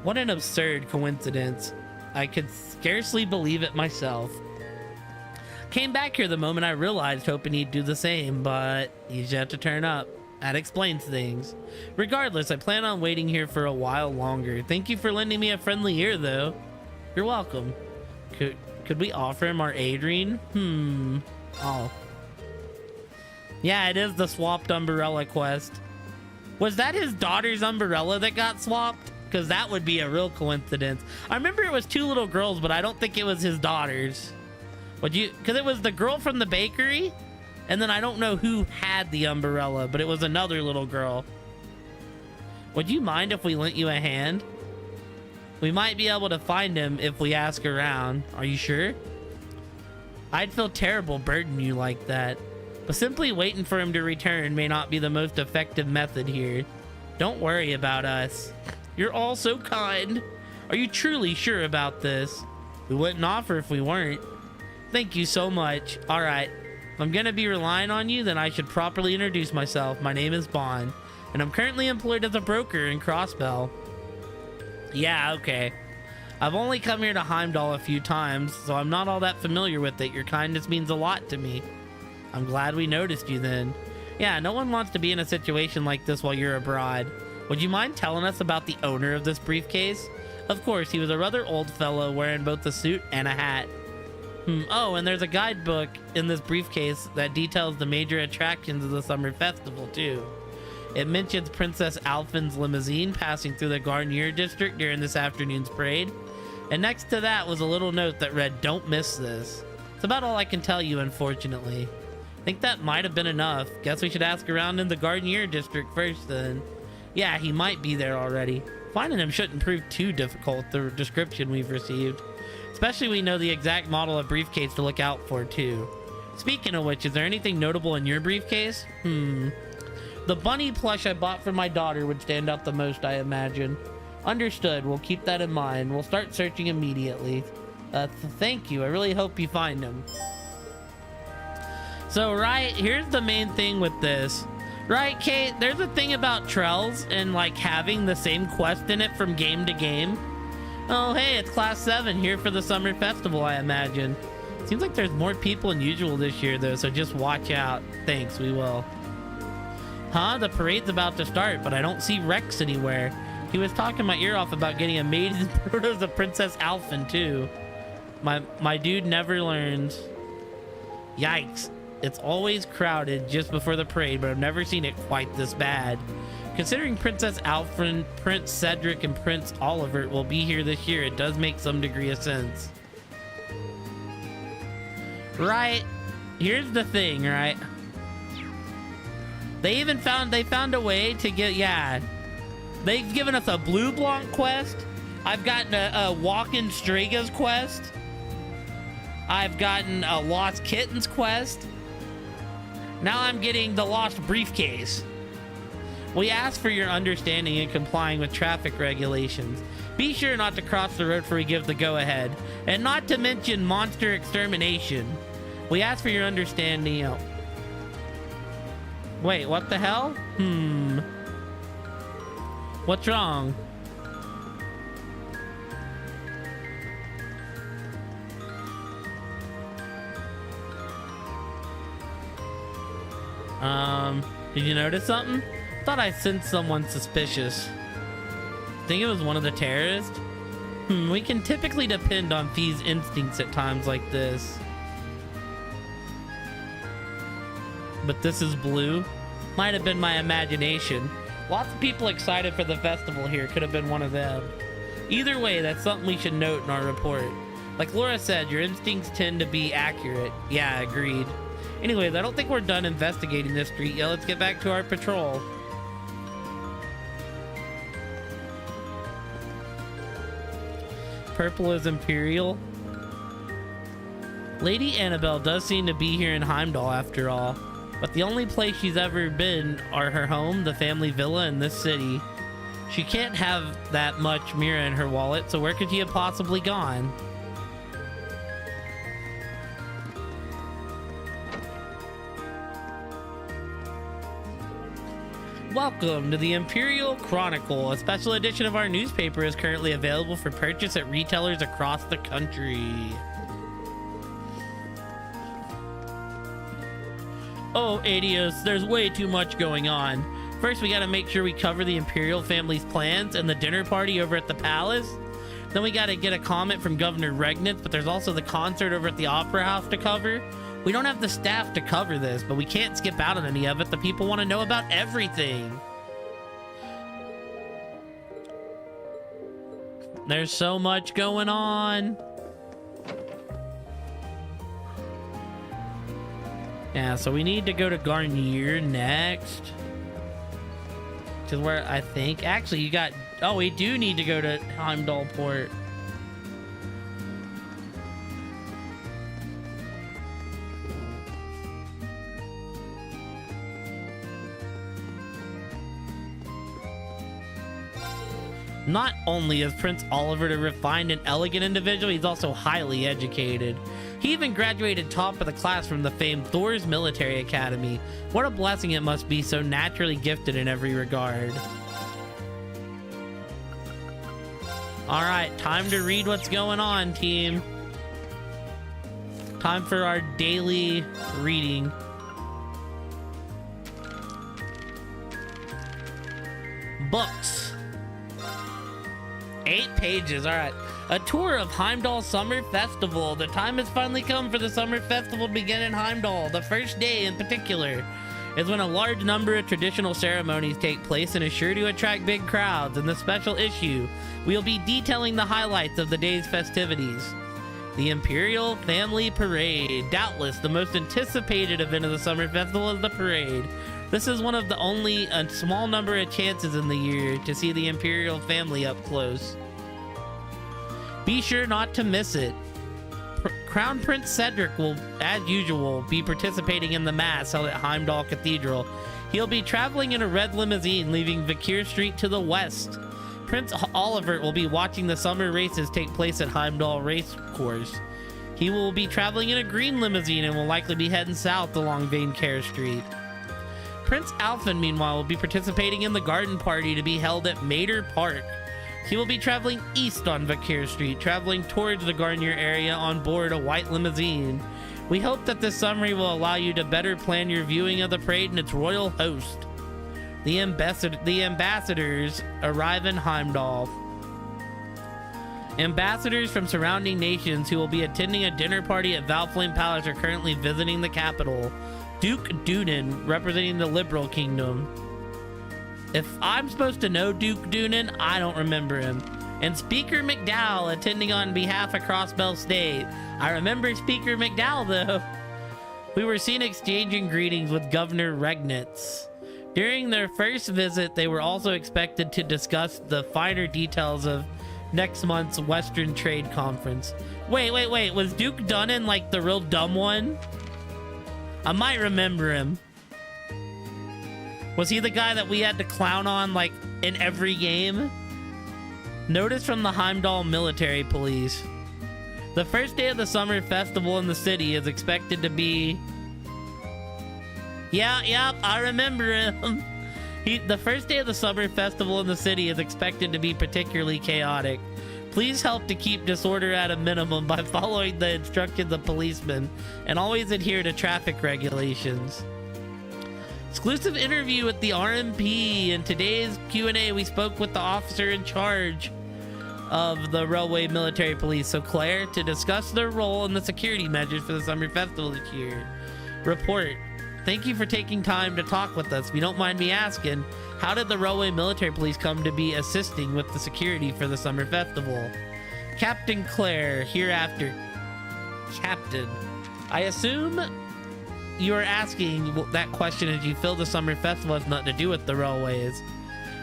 S1: What an absurd coincidence. I could scarcely believe it myself. Came back here the moment I realized, hoping he'd do the same, but he's yet to turn up. That explains things. Regardless, I plan on waiting here for a while longer. Thank you for lending me a friendly ear, though. You're welcome. Could we offer him our Adrian? Oh. Yeah, it is the swapped umbrella quest. Was that his daughter's umbrella that got swapped? Because that would be a real coincidence. I remember it was two little girls, but I don't think it was his daughters. Because it was the girl from the bakery, and then I don't know who had the umbrella, but it was another little girl. Would you mind if we lent you a hand? We might be able to find him if we ask around. Are you sure? I'd feel terrible burdening you like that. But simply waiting for him to return may not be the most effective method here. Don't worry about us. You're all so kind. Are you truly sure about this? We wouldn't offer if we weren't. Thank you so much. All right. If I'm gonna be relying on you, then I should properly introduce myself. My name is Bond, and I'm currently employed as a broker in Crossbell. Yeah, okay. I've only come here to Heimdall a few times, so I'm not all that familiar with it. Your kindness means a lot to me. I'm glad we noticed you then. Yeah, no one wants to be in a situation like this while you're abroad. Would you mind telling us about the owner of this briefcase? Of course, he was a rather old fellow wearing both a suit and a hat. Oh, and there's a guidebook in this briefcase that details the major attractions of the summer festival, too. It mentions Princess Alphen's limousine passing through the Garnier district during this afternoon's parade. And next to that was a little note that read, "Don't miss this." It's about all I can tell you, unfortunately. I think that might have been enough. Guess we should ask around in the Garnier district first, then. Yeah, he might be there already. Finding him shouldn't prove too difficult, the description we've received. Especially we know the exact model of briefcase to look out for, too. Speaking of which, is there anything notable in your briefcase? The bunny plush I bought for my daughter would stand out the most, I imagine. Understood. We'll keep that in mind. We'll start searching immediately. Thank you. I really hope you find him. So, right, here's the main thing with this. Right, Kate? There's a thing about Trells and, like, having the same quest in it from game to game. Oh, hey, it's Class 7 here for the summer festival, I imagine. Seems like there's more people than usual this year, though, so just watch out. Thanks, we will. Huh? The parade's about to start, but I don't see Rex anywhere. He was talking my ear off about getting a maiden photos of Princess Alphen, too. My dude never learns. Yikes. It's always crowded just before the parade, but I've never seen it quite this bad. Considering Princess Alphen, Prince Cedric, and Prince Oliver will be here this year, it does make some degree of sense. Right. Here's the thing, right? They found a way to get, yeah. They've given us a Blue Blanc quest. I've gotten a Walking Stregas quest. I've gotten a Lost Kittens quest. Now I'm getting the Lost Briefcase. We ask for your understanding in complying with traffic regulations. Be sure not to cross the road before we give the go-ahead. And not to mention monster extermination. We ask for your understanding. Wait, what the hell? What's wrong? Did you notice something? Thought I sensed someone suspicious. Think it was one of the terrorists? We can typically depend on Fee's instincts at times like this. But this is blue? Might have been my imagination. Lots of people excited for the festival here. Could have been one of them. Either way, that's something we should note in our report. Like Laura said, your instincts tend to be accurate. Yeah, agreed. Anyways, I don't think we're done investigating this street yet. Let's get back to our patrol. Purple is Imperial. Lady Annabelle does seem to be here in Heimdall after all. But the only place she's ever been are her home, the family villa, in this city. She can't have that much Mira in her wallet, so where could she have possibly gone? Welcome to the Imperial Chronicle. A special edition of our newspaper is currently available for purchase at retailers across the country. Oh, Adios, there's way too much going on. First, we gotta make sure we cover the Imperial family's plans and the dinner party over at the palace. Then we gotta get a comment from Governor Regnitz, but there's also the concert over at the Opera House to cover. We don't have the staff to cover this, but we can't skip out on any of it. The people want to know about everything. There's so much going on. Yeah, so we need to go to Garnier next. Which is where I think... Actually, you got... Oh, we do need to go to Heimdall Port. Not only is Prince Oliver a refined and elegant individual, he's also highly educated. He even graduated top of the class from the famed Thor's Military Academy. What a blessing it must be, so naturally gifted in every regard. All right, time to read what's going on, team. Time for our daily reading. Books. 8 pages. All right. A tour of Heimdall Summer Festival. The time has finally come for the Summer Festival to begin in Heimdall. The first day in particular is when a large number of traditional ceremonies take place and is sure to attract big crowds. In the special issue, we'll be detailing the highlights of the day's festivities. The Imperial Family Parade. Doubtless the most anticipated event of the Summer Festival is the parade. This is one of the only a small number of chances in the year to see the Imperial family up close. Be sure not to miss it. Crown Prince Cedric will, as usual, be participating in the Mass held at Heimdall Cathedral. He'll be traveling in a red limousine leaving Vakir Street to the west. Prince Olivert will be watching the summer races take place at Heimdall Racecourse. He will be traveling in a green limousine and will likely be heading south along Vaincare Street. Prince Alfin, meanwhile, will be participating in the garden party to be held at Mater Park. He will be traveling east on Vakir Street, traveling towards the Garnier area on board a white limousine. We hope that this summary will allow you to better plan your viewing of the parade and its royal host. The ambassadors arrive in Heimdall. Ambassadors from surrounding nations who will be attending a dinner party at Valflame Palace are currently visiting the capital. Duke Dunan, representing the Liberal Kingdom. If I'm supposed to know Duke Dunan, I don't remember him. And Speaker McDowell attending on behalf of Crossbell State. I remember Speaker McDowell, though. We were seen exchanging greetings with Governor Regnitz. During their first visit, they were also expected to discuss the finer details of next month's Western Trade Conference. Wait. Was Duke Dunan like the real dumb one? I might remember him. Was he the guy that we had to clown on like in every game? Notice from the Heimdall Military Police. The first day of the summer festival in the city is expected to be... Yep, I remember him. The first day of the summer festival in the city is expected to be particularly chaotic. Please help to keep disorder at a minimum by following the instructions of policemen and always adhere to traffic regulations. Exclusive interview with the RMP. In today's Q&A, we spoke with the officer in charge of the Railway Military Police, so Claire, to discuss their role in the security measures for the summer festival this year. Report. Thank you for taking time to talk with us. If you don't mind me asking, how did the Railway Military Police come to be assisting with the security for the summer festival? Captain Claire, hereafter. Captain. I assume you are asking that question as you feel the summer festival has nothing to do with the railways.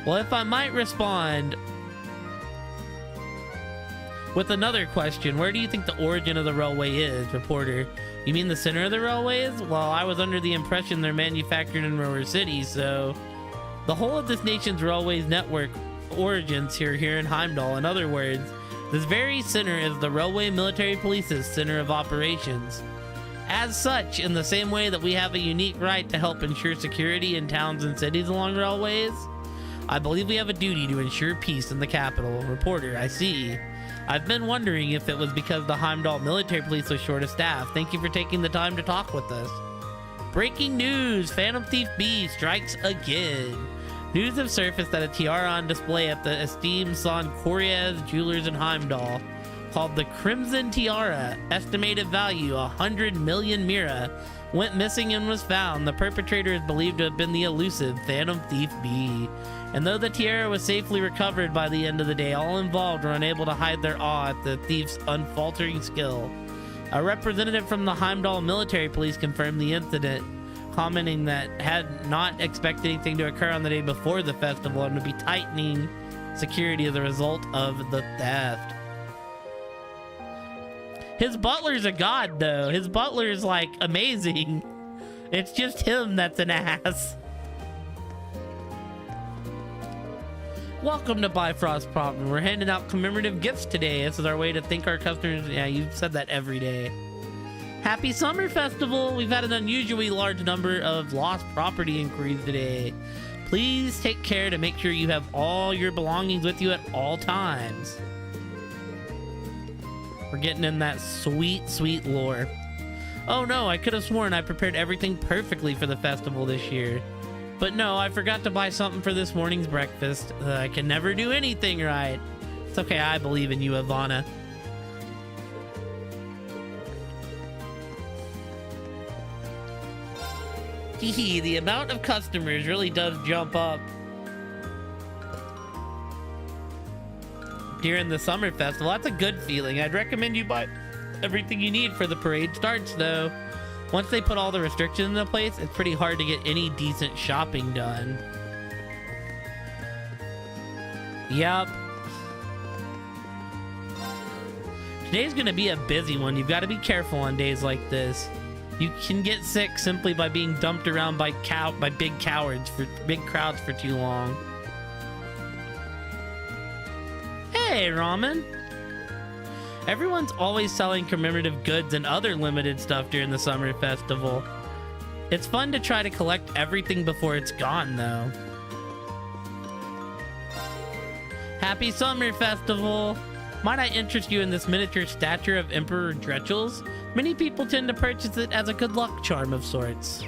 S1: Well, if I might respond with another question, where do you think the origin of the railway is, reporter? You mean the center of the railways? Well, I was under the impression they're manufactured in Rower City, so the whole of this nation's railways network origins here in Heimdall. In other words, this very center is the Railway Military Police's center of operations. As such, in the same way that we have a unique right to help ensure security in towns and cities along railways, I believe we have a duty to ensure peace in the capital. Reporter, I see. I've been wondering if it was because the Heimdall Military Police was short of staff. Thank you for taking the time to talk with us. Breaking news! Phantom Thief B strikes again. News have surfaced that a tiara on display at the esteemed San Corriez Jewelers in Heimdall, called the Crimson Tiara, estimated value 100 million Mira, went missing and was found. The perpetrator is believed to have been the elusive Phantom Thief B. And though the tiara was safely recovered by the end of the day, all involved were unable to hide their awe at the thief's unfaltering skill. A representative from the Heimdall Military Police confirmed the incident, commenting that had not expected anything to occur on the day before the festival and would be tightening security as a result of the theft. His butler's a god, though. His butler's like amazing. It's just him that's an ass. Welcome to Bifrost Problem. We're handing out commemorative gifts today. This is our way to thank our customers. Yeah, you've said that every day. Happy Summer Festival. We've had an unusually large number of lost property inquiries today. Please take care to make sure you have all your belongings with you at all times. We're getting in that sweet, sweet lore. Oh no, I could have sworn I prepared everything perfectly for the festival this year. But no, I forgot to buy something for this morning's breakfast. I can never do anything right. It's okay, I believe in you, Ivana. Hehe, the amount of customers really does jump up during the summer festival. That's a good feeling. I'd recommend you buy everything you need for the parade starts, though. Once they put all the restrictions into place, it's pretty hard to get any decent shopping done. Yep. Today's gonna be a busy one. You've got to be careful on days like this. You can get sick simply by being dumped around by big crowds for too long. Hey, Ramen. Everyone's always selling commemorative goods and other limited stuff during the summer festival. It's fun to try to collect everything before it's gone, though. Happy Summer Festival! Might I interest you in this miniature statue of Emperor Dretchels? Many people tend to purchase it as a good luck charm of sorts.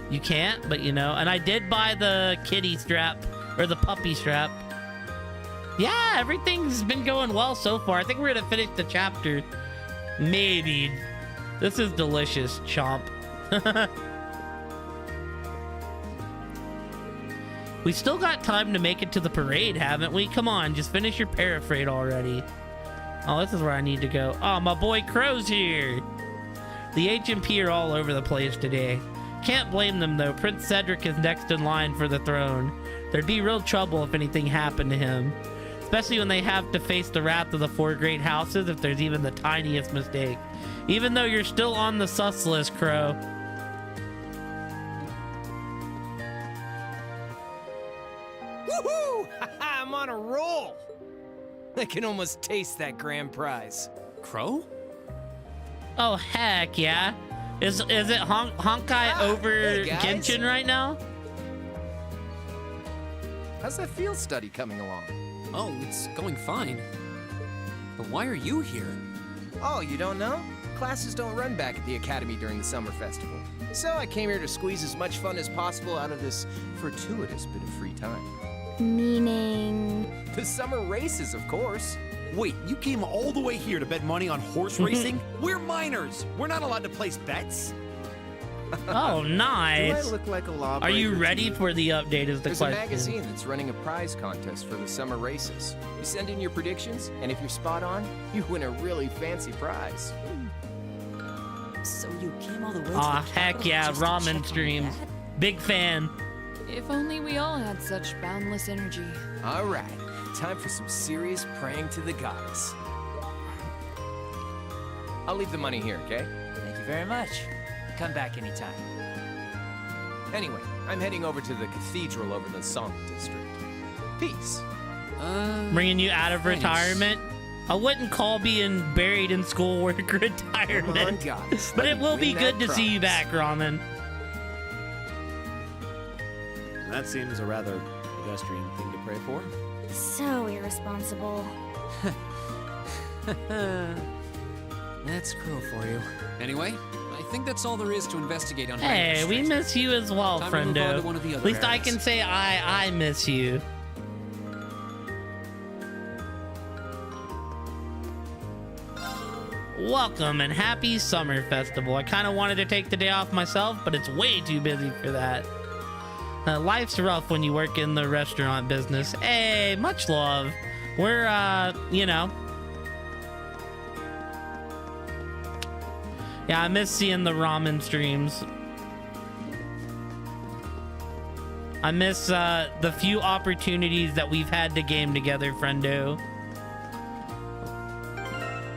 S1: You can't, but you know, and I did buy the kitty strap, or the puppy strap. Yeah, everything's been going well so far. I think we're gonna finish the chapter. Maybe. This is delicious, Chomp. We still got time to make it to the parade, haven't we? Come on, just finish your paraphrase already. Oh, this is where I need to go. Oh, my boy Crow's here. The HMP are all over the place today. Can't blame them, though. Prince Cedric is next in line for the throne. There'd be real trouble if anything happened to him. Especially when they have to face the wrath of the 4 great houses if there's even the tiniest mistake. Even though you're still on the sus list, Crow.
S18: Woohoo! I'm on a roll! I can almost taste that grand prize.
S2: Crow?
S1: Oh, heck yeah. Is it Honkai over
S18: hey guys.
S1: Genshin right now?
S19: How's that field study coming along?
S2: Oh, it's going fine. But why are you here?
S19: Oh, you don't know? Classes don't run back at the Academy during the summer festival. So I came here to squeeze as much fun as possible out of this fortuitous bit of free time.
S11: Meaning?
S19: The summer races, of course.
S5: Wait, you came all the way here to bet money on horse racing? We're minors. We're not allowed to place bets.
S1: Oh, nice.
S19: Do I look like a lawbreaker?
S1: Are you ready for the update is the
S19: There's
S1: question.
S19: a magazine that's running a prize contest for the summer races. You send in your predictions, and if you're spot on, you win a really fancy prize.
S3: So you came all the way to
S1: Aw,
S3: the
S1: heck
S3: capital
S1: yeah,
S3: just to check
S1: ramen
S3: on
S1: streams.
S3: Dad?
S1: Big fan.
S4: If only we all had such boundless energy.
S19: All right, time for some serious praying to the goddess. I'll leave the money here, okay?
S17: Thank you very much. Come back anytime.
S19: Anyway, I'm heading over to the cathedral over in the Song District. Peace.
S1: Bringing you out of
S19: thanks.
S1: retirement. I wouldn't call being buried in schoolwork retirement.
S19: Come on, goddess,
S1: But
S19: let
S1: it
S19: me
S1: will be
S19: win
S1: good
S19: that
S1: to see you
S19: prize.
S1: back, Ramen.
S9: That seems a rather pedestrian thing to pray for.
S11: So irresponsible.
S2: That's Crow for you. Anyway, I think that's all there is to investigate on
S1: Hey,
S2: Rainbow
S1: we
S2: Street.
S1: miss you as well,
S2: Time to move on
S1: friendo.
S2: to one of the
S1: At
S2: other
S1: least I
S2: areas.
S1: can say I miss you. Welcome and happy summer festival. I kind of wanted to take the day off myself, but it's way too busy for that. Life's rough when you work in the restaurant business. Hey, much love. We're, you know. Yeah, I miss seeing the ramen streams. I miss the few opportunities that we've had to game together, friendo.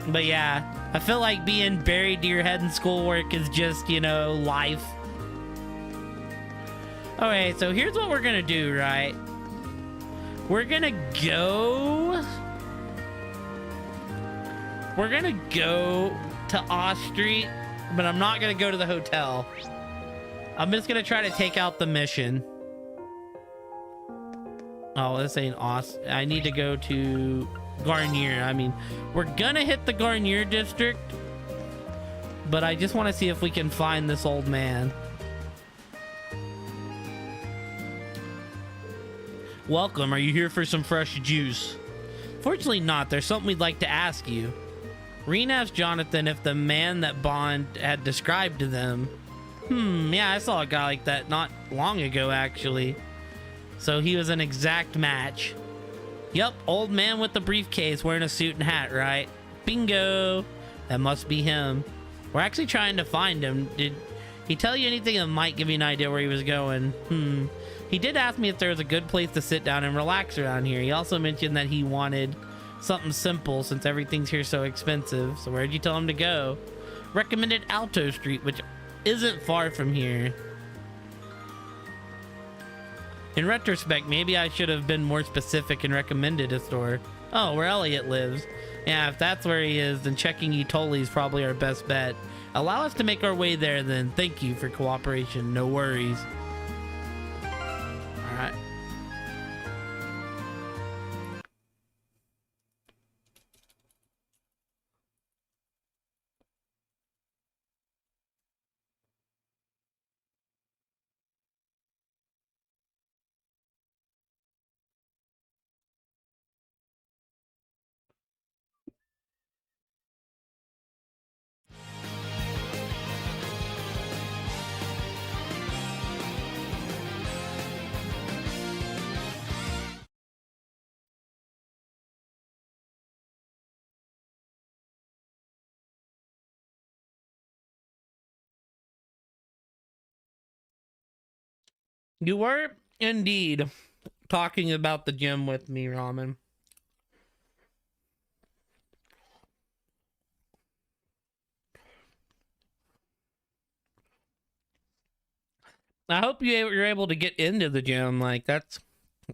S1: But yeah, I feel like being buried to your head in schoolwork is just, you know, life. Okay, so here's what we're gonna do, right? We're gonna go to Oz Street, but I'm not gonna go to the hotel. I'm just gonna try to take out the mission. Oh, this ain't Oz. I need to go to Garnier. I mean, we're gonna hit the Garnier district, but I just want to see if we can find this old man. Welcome. Are you here for some fresh juice? Fortunately not. There's something we'd like to ask you. Rean asked Jonathan if the man that Bond had described to them. Yeah, I saw a guy like that not long ago, actually. So he was an exact match. Yep, old man with the briefcase wearing a suit and hat, right? Bingo! That must be him. We're actually trying to find him. Did he tell you anything that might give you an idea where he was going? He did ask me if there was a good place to sit down and relax around here. He also mentioned that he wanted something simple since everything's here so expensive. So where'd you tell him to go? Recommended Alto Street, which isn't far from here. In retrospect, maybe I should have been more specific and recommended a store. Oh, where Elliot lives. Yeah, if that's where he is, then checking Itoli is probably our best bet. Allow us to make our way there then. Thank you for cooperation. No worries. Alright. You were indeed talking about the gym with me, Ramen. I hope you're able to get into the gym. Like,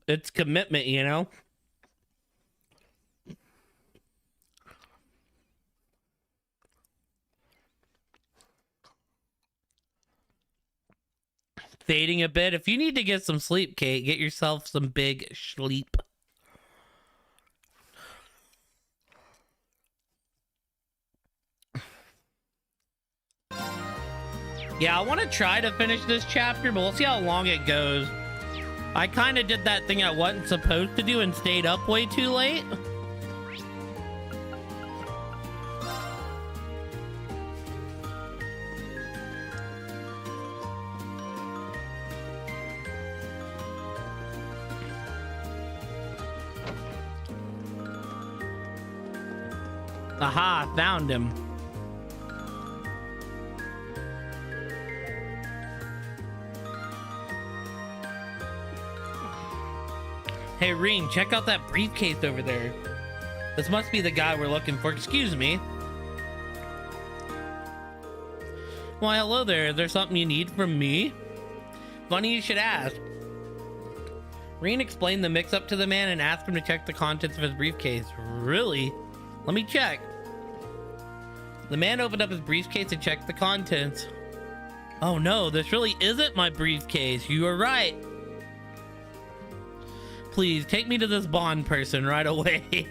S1: it's commitment, you know? Fading a bit. If you need to get some sleep, Kate, get yourself some big sleep. Yeah, I want to try to finish this chapter, but we'll see how long it goes. I kind of did that thing I wasn't supposed to do and stayed up way too late. Aha, found him. Hey, Rean, check out that briefcase over there. This must be the guy we're looking for. Excuse me. Why, hello there. Is there something you need from me? Funny you should ask. Rean explained the mix-up to the man and asked him to check the contents of his briefcase. Really? Let me check. The man opened up his briefcase and checked the contents. Oh no, this really isn't my briefcase. You were right. Please, take me to this Bond person right away.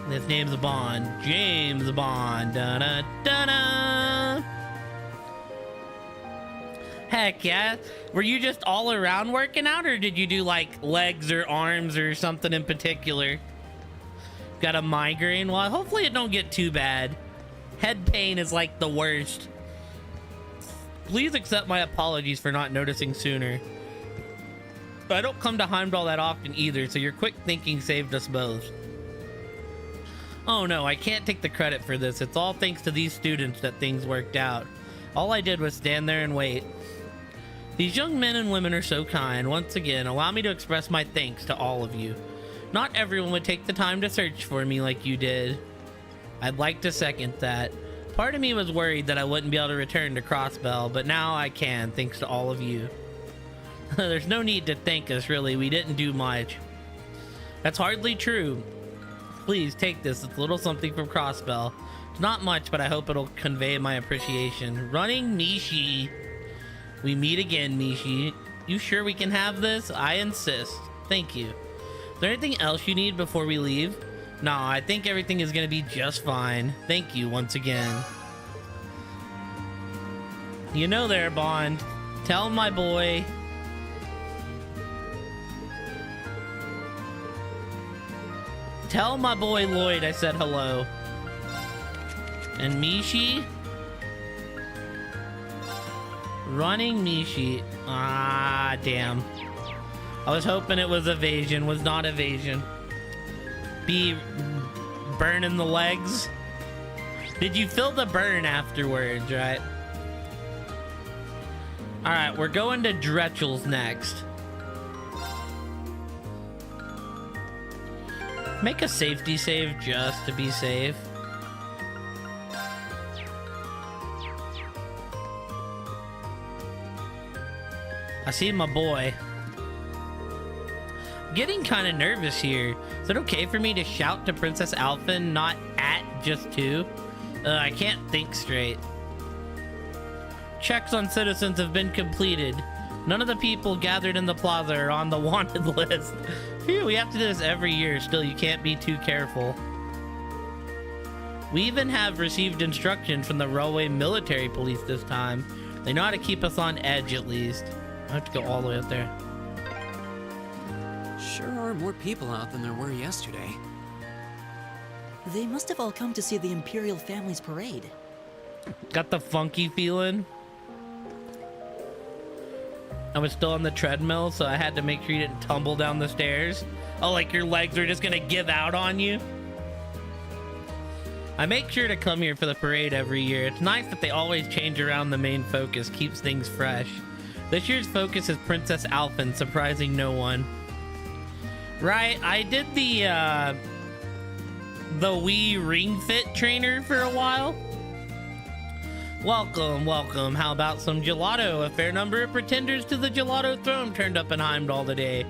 S1: His name's Bond. James Bond. Da-da-da-da. Heck yeah. Were you just all around working out, or did you do like legs or arms or something in particular? Got a migraine? Well, hopefully it don't get too bad. Head pain is like the worst. Please accept my apologies for not noticing sooner. I don't come to Heimdall that often either, so your quick thinking saved us both. Oh no, I can't take the credit for this. It's all thanks to these students that things worked out. All I did was stand there and wait. These young men and women are so kind. Once again, allow me to express my thanks to all of you. Not everyone would take the time to search for me like you did. I'd like to second that. Part of me was worried that I wouldn't be able to return to Crossbell, but now I can, thanks to all of you. There's no need to thank us, really. We didn't do much. That's hardly true. Please take this. It's a little something from Crossbell. It's not much, but I hope it'll convey my appreciation. Running Mishi. We meet again, Mishi. You sure we can have this? I insist. Thank you. there anything else you need before we leave? No, I think everything is gonna be just fine. Thank you once again. You know there, Bond. Tell my boy. Tell my boy Lloyd I said hello. And Mishi? Running Mishi. Ah, damn. I was hoping it was evasion. Was not evasion. Be burning the legs. Did you feel the burn afterwards, right? Alright, we're going to Dretchel's next. Make a safety save just to be safe. I see my boy. Getting kind of nervous here. Is it okay for me to shout to Princess Alphen, not at just to? I can't think straight. Checks on citizens have been completed. None of the people gathered in the plaza are on the wanted list. Phew, we have to do this every year. Still, you can't be too careful. We even have received instruction from the railway military police this time. They know how to keep us on edge at least. I have to go all the way up there.
S2: Sure are more people out than there were yesterday.
S3: They must have all come to see the Imperial family's parade.
S1: Got the funky feeling. I was still on the treadmill, so I had to make sure you didn't tumble down the stairs. Oh, like your legs are just gonna give out on you? I make sure to come here for the parade every year. It's nice that they always change around the main focus, keeps things fresh. This year's focus is Princess Alphen, surprising no one. Right, I did the Wii Ring Fit trainer for a while. Welcome, welcome. How about some gelato? A fair number of pretenders to the gelato throne turned up in Heimdall today.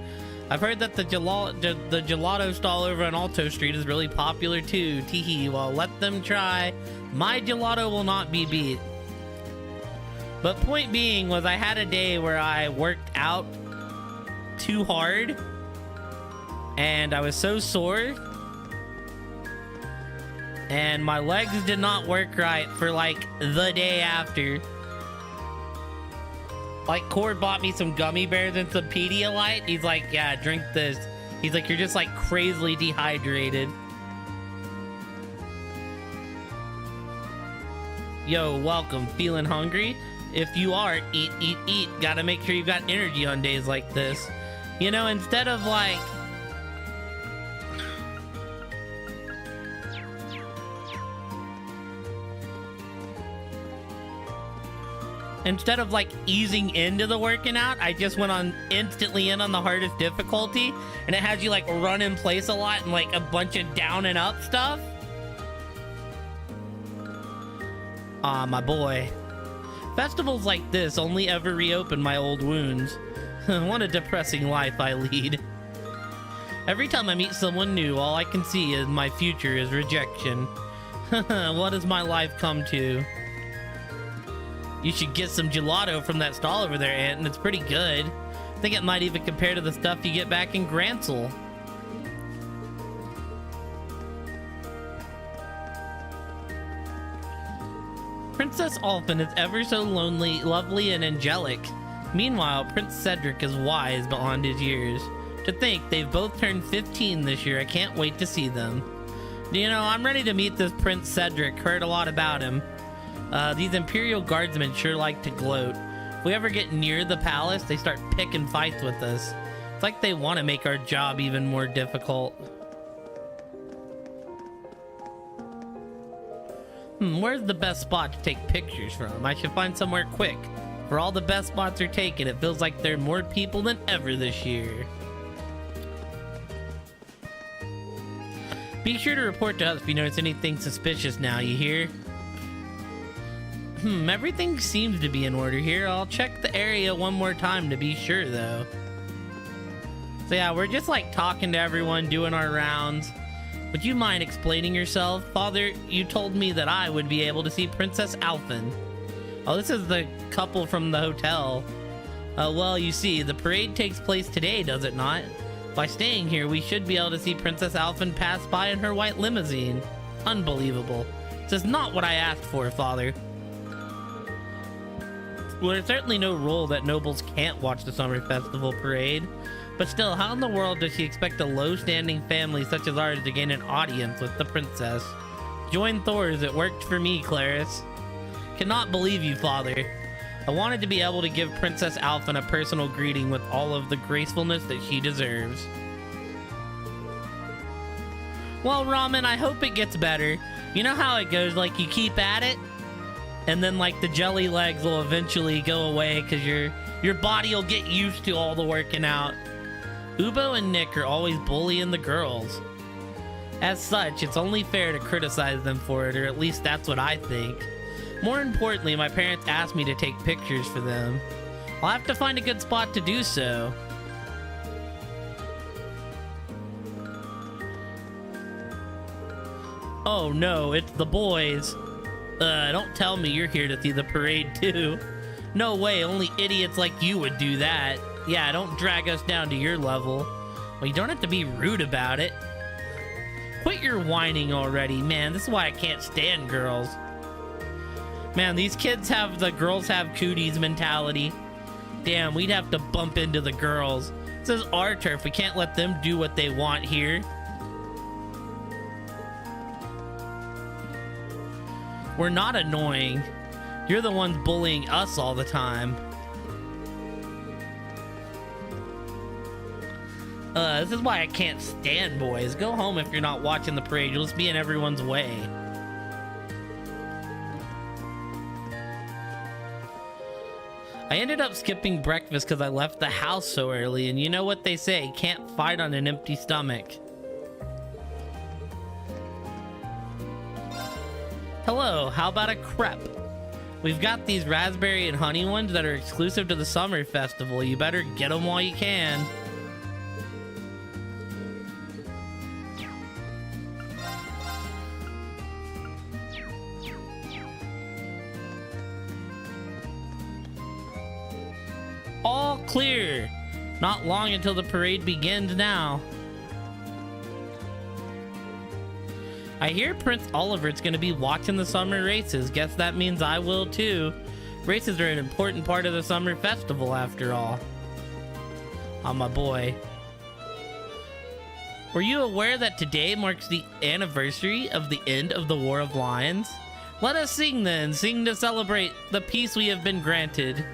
S1: I've heard that the gelato stall over on Alto Street is really popular too. Teehee, well, let them try. My gelato will not be beat. But point being was I had a day where I worked out too hard and I was so sore. And my legs did not work right for like the day after. Like Cord bought me some gummy bears and some Pedialyte. He's like, yeah, drink this. He's like, you're just like crazily dehydrated. Yo, welcome. Feeling hungry? If you are, eat, eat, eat. Gotta make sure you've got energy on days like this. You know, instead of like... Instead of like easing into the working out, I just went on instantly in on the hardest difficulty, and it has you like run in place a lot and like a bunch of down and up stuff. Ah, my boy. Festivals like this only ever reopen my old wounds. What a depressing life I lead. Every time I meet someone new, all I can see is my future is rejection. What has my life come to? You should get some gelato from that stall over there, Aunt, and it's pretty good. I think it might even compare to the stuff you get back in Grancel. Princess Alphen is ever so lonely, lovely, and angelic. Meanwhile, Prince Cedric is wise beyond his years. To think they've both turned 15 this year, I can't wait to see them. You know, I'm ready to meet this Prince Cedric, heard a lot about him. These Imperial Guardsmen sure like to gloat. If we ever get near the palace, they start picking fights with us. It's like they want to make our job even more difficult. Where's the best spot to take pictures from? I should find somewhere quick. For all the best spots are taken, it feels like there are more people than ever this year. Be sure to report to us if you notice anything suspicious now, you hear? Everything seems to be in order here. I'll check the area one more time to be sure, though. So yeah, we're just like talking to everyone, doing our rounds. Would you mind explaining yourself? Father, you told me that I would be able to see Princess Alphen. Oh, this is the couple from the hotel. Well, you see, the parade takes place today, does it not? By staying here, we should be able to see Princess Alphen pass by in her white limousine. Unbelievable. This is not what I asked for, Father. Well, there's certainly no rule that nobles can't watch the Summer Festival parade. But still, how in the world does she expect a low-standing family such as ours to gain an audience with the princess? Join Thor's, it worked for me, Claris. Cannot believe you, Father. I wanted to be able to give Princess Alphen a personal greeting with all of the gracefulness that she deserves. Well, Ramen, I hope it gets better. You know how it goes, like you keep at it, and then like the jelly legs will eventually go away because your body will get used to all the working out. Ubo and Nick are always bullying the girls. As such, it's only fair to criticize them for it, or at least that's what I think. More importantly, my parents asked me to take pictures for them. I'll have to find a good spot to do so. Oh no, it's the boys. Don't tell me you're here to see the parade too. No way, only idiots like you would do that. Yeah, don't drag us down to your level. Well, you don't have to be rude about it. Quit your whining already, man. This is why I can't stand girls. Man, these kids have the girls have cooties mentality. Damn, we'd have to bump into the girls. This is our turf. We can't let them do what they want here. We're not annoying. You're the ones bullying us all the time. This is why I can't stand boys. Go home if you're not watching the parade. You'll just be in everyone's way. I ended up skipping breakfast because I left the house so early, and you know what they say, can't fight on an empty stomach. Hello, how about a crepe? We've got these raspberry and honey ones that are exclusive to the summer festival. You better get them while you can. All clear. Not long until the parade begins now. I hear Prince Oliver's gonna be watching the summer races. Guess that means I will too. Races are an important part of the summer festival after all. Oh, my boy. Were you aware that today marks the anniversary of the end of the War of Lions? Let us sing then. Sing to celebrate the peace we have been granted.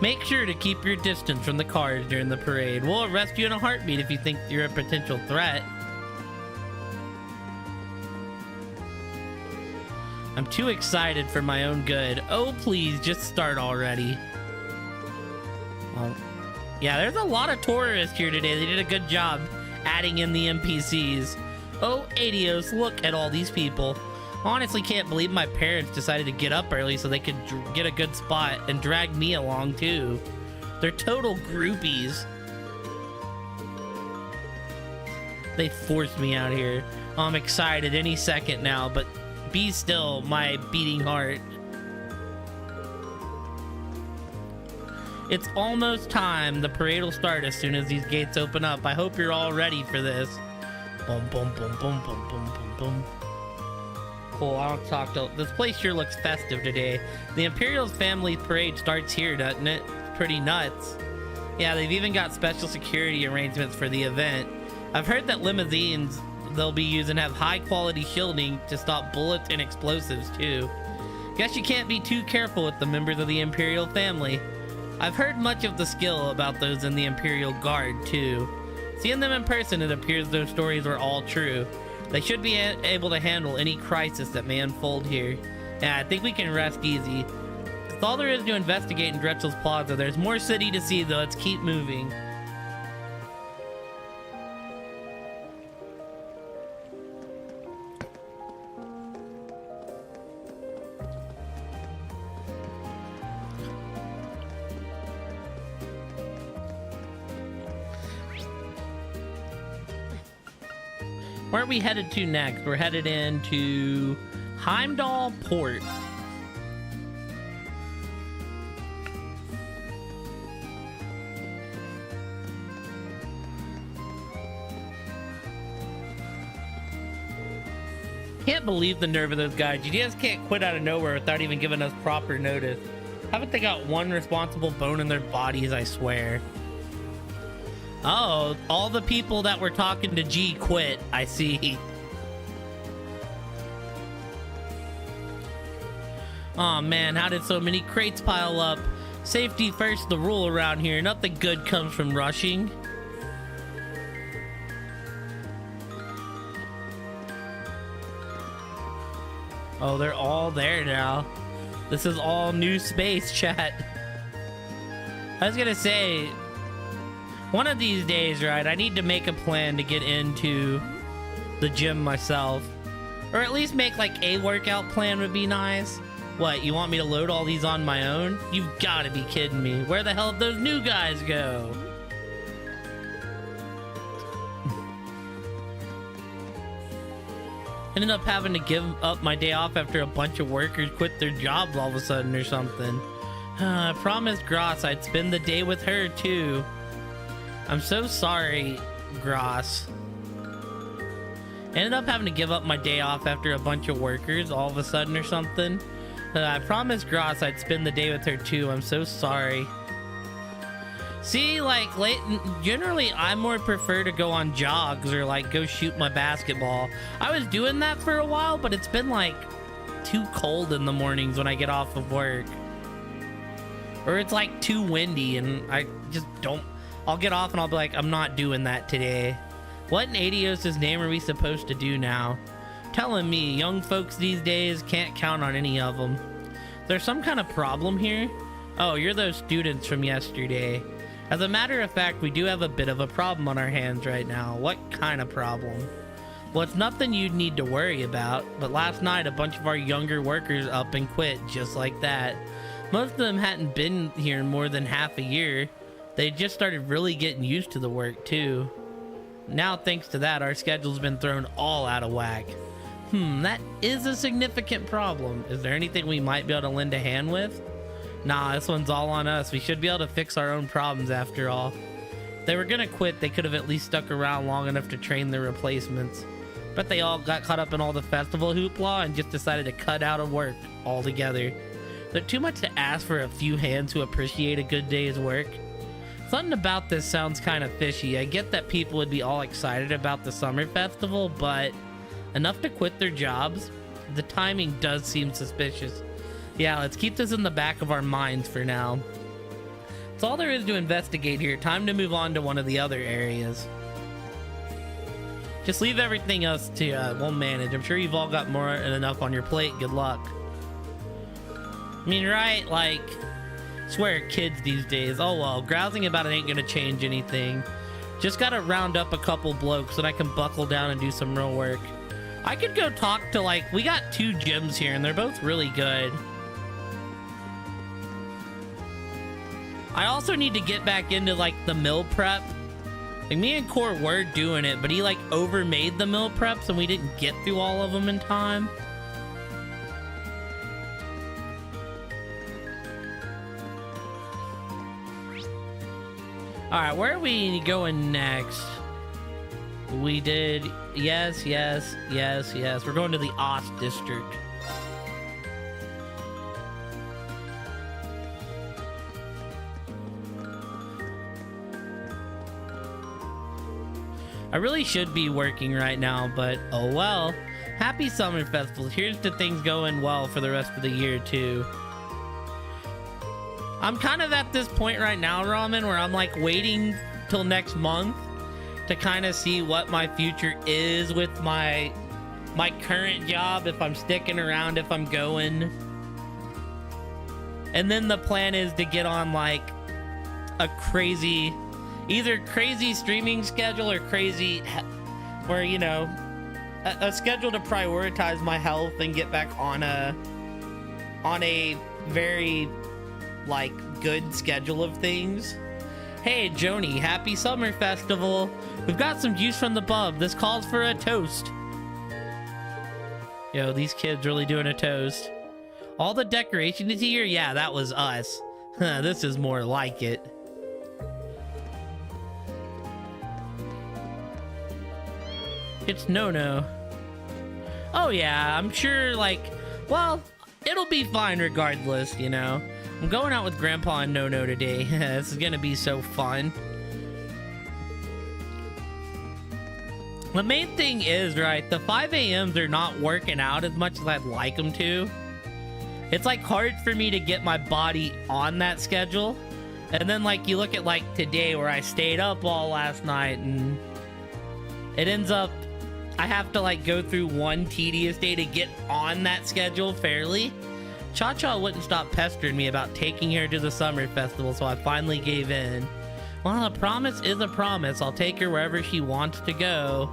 S1: Make sure to keep your distance from the cars during the parade. We'll arrest you in a heartbeat if you think you're a potential threat. I'm too excited for my own good. Oh, please, just start already. Well, yeah, there's a lot of tourists here today. They did a good job adding in the NPCs. Oh, Adios, look at all these people. Honestly, can't believe my parents decided to get up early so they could get a good spot and drag me along too. They're total groupies. They forced me out here. I'm excited any second now, but be still, my beating heart. It's almost time. The parade will start as soon as these gates open up. I hope you're all ready for this. Boom, boom, boom, boom, boom, boom, boom, boom. Cool, I don't talk to... This place sure looks festive today. The Imperial's family parade starts here, doesn't it? It's pretty nuts. Yeah, they've even got special security arrangements for the event. I've heard that limousines they'll be using have high quality shielding to stop bullets and explosives too. Guess you can't be too careful with the members of the Imperial family. I've heard much of the skill about those in the Imperial Guard too. Seeing them in person, it appears those stories were all true. They should be able to handle any crisis that may unfold here. Yeah, I think we can rest easy. That's all there is to investigate in Dretchel's Plaza. There's more city to see though. Let's keep moving. Where are we headed to next? We're headed into Heimdall Port. Can't believe the nerve of those guys. You just can't quit out of nowhere without even giving us proper notice. Haven't they got one responsible bone in their bodies, I swear. Oh, all the people that were talking to G quit, I see. Oh man, how did so many crates pile up? Safety first, the rule around here. Nothing good comes from rushing. Oh, they're all there now. This is all new space, chat. I was gonna say, one of these days, right, I need to make a plan to get into the gym myself. Or at least make like a workout plan would be nice. What, you want me to load all these on my own? You've gotta be kidding me. Where the hell did those new guys go? Ended up having to give up my day off after a bunch of workers quit their jobs all of a sudden or something. I promised Gross I'd spend the day with her too. I'm so sorry, Gross. Ended up having to give up my day off after a bunch of workers all of a sudden or something. I promised Gross I'd spend the day with her too. I'm so sorry. See, like, generally I more prefer to go on jogs or like go shoot my basketball. I was doing that for a while, but it's been like too cold in the mornings when I get off of work. Or it's like too windy and I just don't, I'll get off and I'll be like, I'm not doing that today. What in Adios' name are we supposed to do now? Telling me young folks these days can't count on any of them. There's some kind of problem here? Oh, you're those students from yesterday. As a matter of fact, we do have a bit of a problem on our hands right now. What kind of problem? Well, it's nothing you'd need to worry about, but last night a bunch of our younger workers up and quit just like that. Most of them hadn't been here in more than half a year. They just started really getting used to the work too. Now, thanks to that, our schedule's been thrown all out of whack. That is a significant problem. Is there anything we might be able to lend a hand with? Nah, this one's all on us. We should be able to fix our own problems after all. If they were gonna quit, they could have at least stuck around long enough to train their replacements. But they all got caught up in all the festival hoopla and just decided to cut out of work altogether. Is it too much to ask for a few hands who appreciate a good day's work? Something about this sounds kind of fishy. I get that people would be all excited about the summer festival, but enough to quit their jobs? The timing does seem suspicious. Yeah, let's keep this in the back of our minds for now. That's all there is to investigate here. Time to move on to one of the other areas. Just leave everything else to, we'll manage. I'm sure you've all got more than enough on your plate. Good luck. I mean, right? Like, swear kids these days. Oh well, grousing about it ain't gonna change anything. Just gotta round up a couple blokes and I can buckle down and do some real work. I could go talk to, like, we got 2 gyms here and they're both really good. I also need to get back into like the meal prep. Like, me and Core were doing it, but he like overmade the meal preps and we didn't get through all of them in time. All right, where are we going next? We did, yes. We're going to the Ost district. I really should be working right now, but oh well. Happy Summer Festival. Here's to things going well for the rest of the year too. I'm kind of at this point right now, Ramen, where I'm like waiting till next month to kind of see what my future is with my current job, if I'm sticking around, if I'm going. And then the plan is to get on like a crazy, either crazy streaming schedule or crazy, where, you know, a schedule to prioritize my health and get back on a very like good schedule of things. Hey Joni, happy Summer Festival. We've got some juice from the pub. This calls for a toast. Yo, these kids really doing a toast. All the decoration is here? Yeah, that was us. This is more like it. It's no. Oh yeah, I'm sure, like, well, it'll be fine regardless, you know. I'm going out with Grandpa and Nono today. This is gonna be so fun. The main thing is, right, the 5 a.m.s are not working out as much as I'd like them to. It's like hard for me to get my body on that schedule. And then like you look at like today where I stayed up all last night and it ends up I have to like go through one tedious day to get on that schedule fairly. Cha-Cha wouldn't stop pestering me about taking her to the summer festival, so I finally gave in. Well, a promise is a promise. I'll take her wherever she wants to go.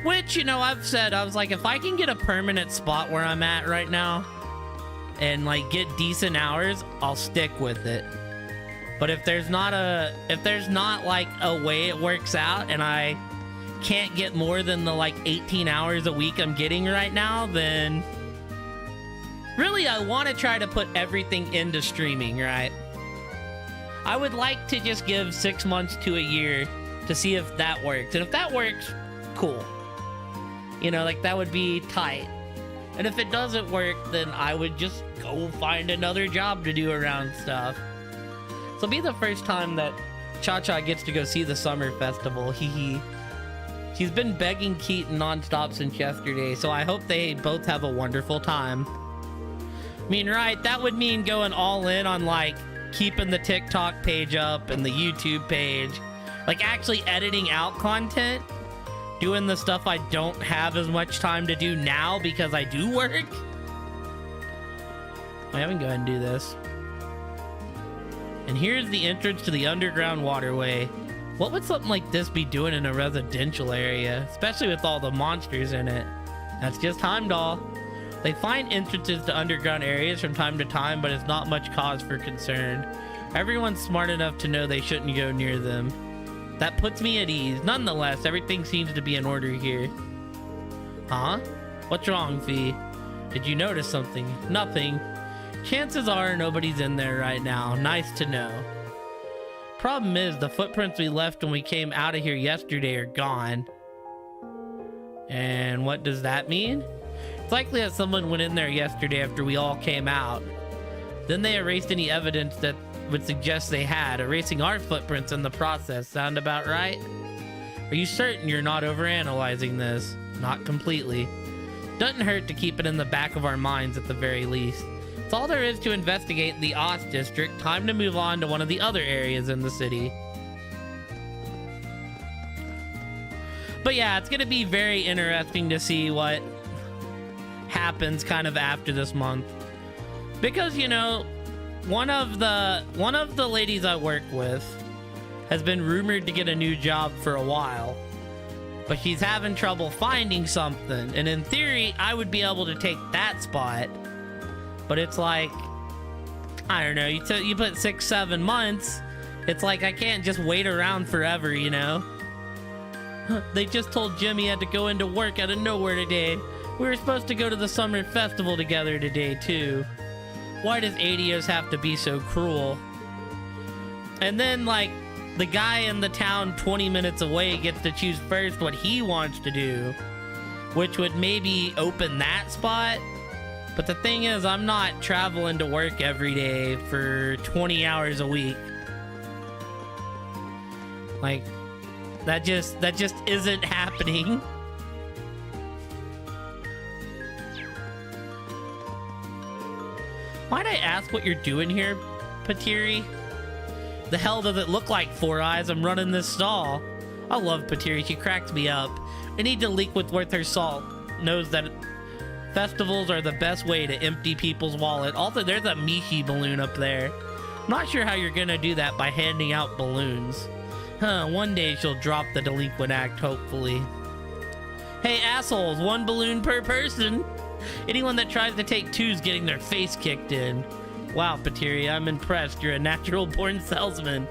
S1: Which, you know, I've said, I was like, if I can get a permanent spot where I'm at right now and like get decent hours, I'll stick with it. But if there's not like a way it works out and I can't get more than the like 18 hours a week I'm getting right now, then really I want to try to put everything into streaming, right? I would like to just give 6 months to a year to see if that works. And if that works, cool. You know, like that would be tight. And if it doesn't work, then I would just go find another job to do around stuff. So it'll be the first time that Cha-Cha gets to go see the summer festival. She's been begging Keaton nonstop since yesterday, so I hope they both have a wonderful time. I mean, right, that would mean going all in on like keeping the TikTok page up and the YouTube page, like actually editing out content, doing the stuff I don't have as much time to do now because I do work. I haven't go ahead and do this. And here's the entrance to the underground waterway. What would something like this be doing in a residential area, especially with all the monsters in it? That's just Heimdall. They find entrances to underground areas from time to time, but it's not much cause for concern. Everyone's smart enough to know they shouldn't go near them. That puts me at ease. Nonetheless, everything seems to be in order here. Huh? What's wrong, Fee? Did you notice something? Nothing. Chances are nobody's in there right now. Nice to know. Problem is, the footprints we left when we came out of here yesterday are gone. And what does that mean? It's likely that someone went in there yesterday after we all came out. Then they erased any evidence that would suggest they had, erasing our footprints in the process. Sound about right? Are you certain you're not overanalyzing this? Not completely. Doesn't hurt to keep it in the back of our minds at the very least. It's all there is to investigate the Ost district. Time to move on to one of the other areas in the city. But yeah, it's gonna be very interesting to see what happens kind of after this month. Because, you know, one of the ladies I work with has been rumored to get a new job for a while, but she's having trouble finding something. And in theory, I would be able to take that spot. But it's like, I don't know, you put 6-7 months, it's like I can't just wait around forever, you know? They just told Jimmy he had to go into work out of nowhere today. We were supposed to go to the summer festival together today, too. Why does Adios have to be so cruel? And then, like, the guy in the town 20 minutes away gets to choose first what he wants to do, which would maybe open that spot. But the thing is, I'm not traveling to work every day for 20 hours a week. Like, that just isn't happening. Might I ask what you're doing here, Patiri? The hell does it look like, Four Eyes? I'm running this stall. I love Patiri, she cracks me up. Any delinquent worth her salt knows that festivals are the best way to empty people's wallet. Also, there's a Mishi balloon up there. I'm not sure how you're gonna do that by handing out balloons. One day she'll drop the delinquent act, hopefully. Hey, assholes, 1 balloon per person. Anyone that tries to take two's getting their face kicked in. Wow, Patiri, I'm impressed. You're a natural-born salesman.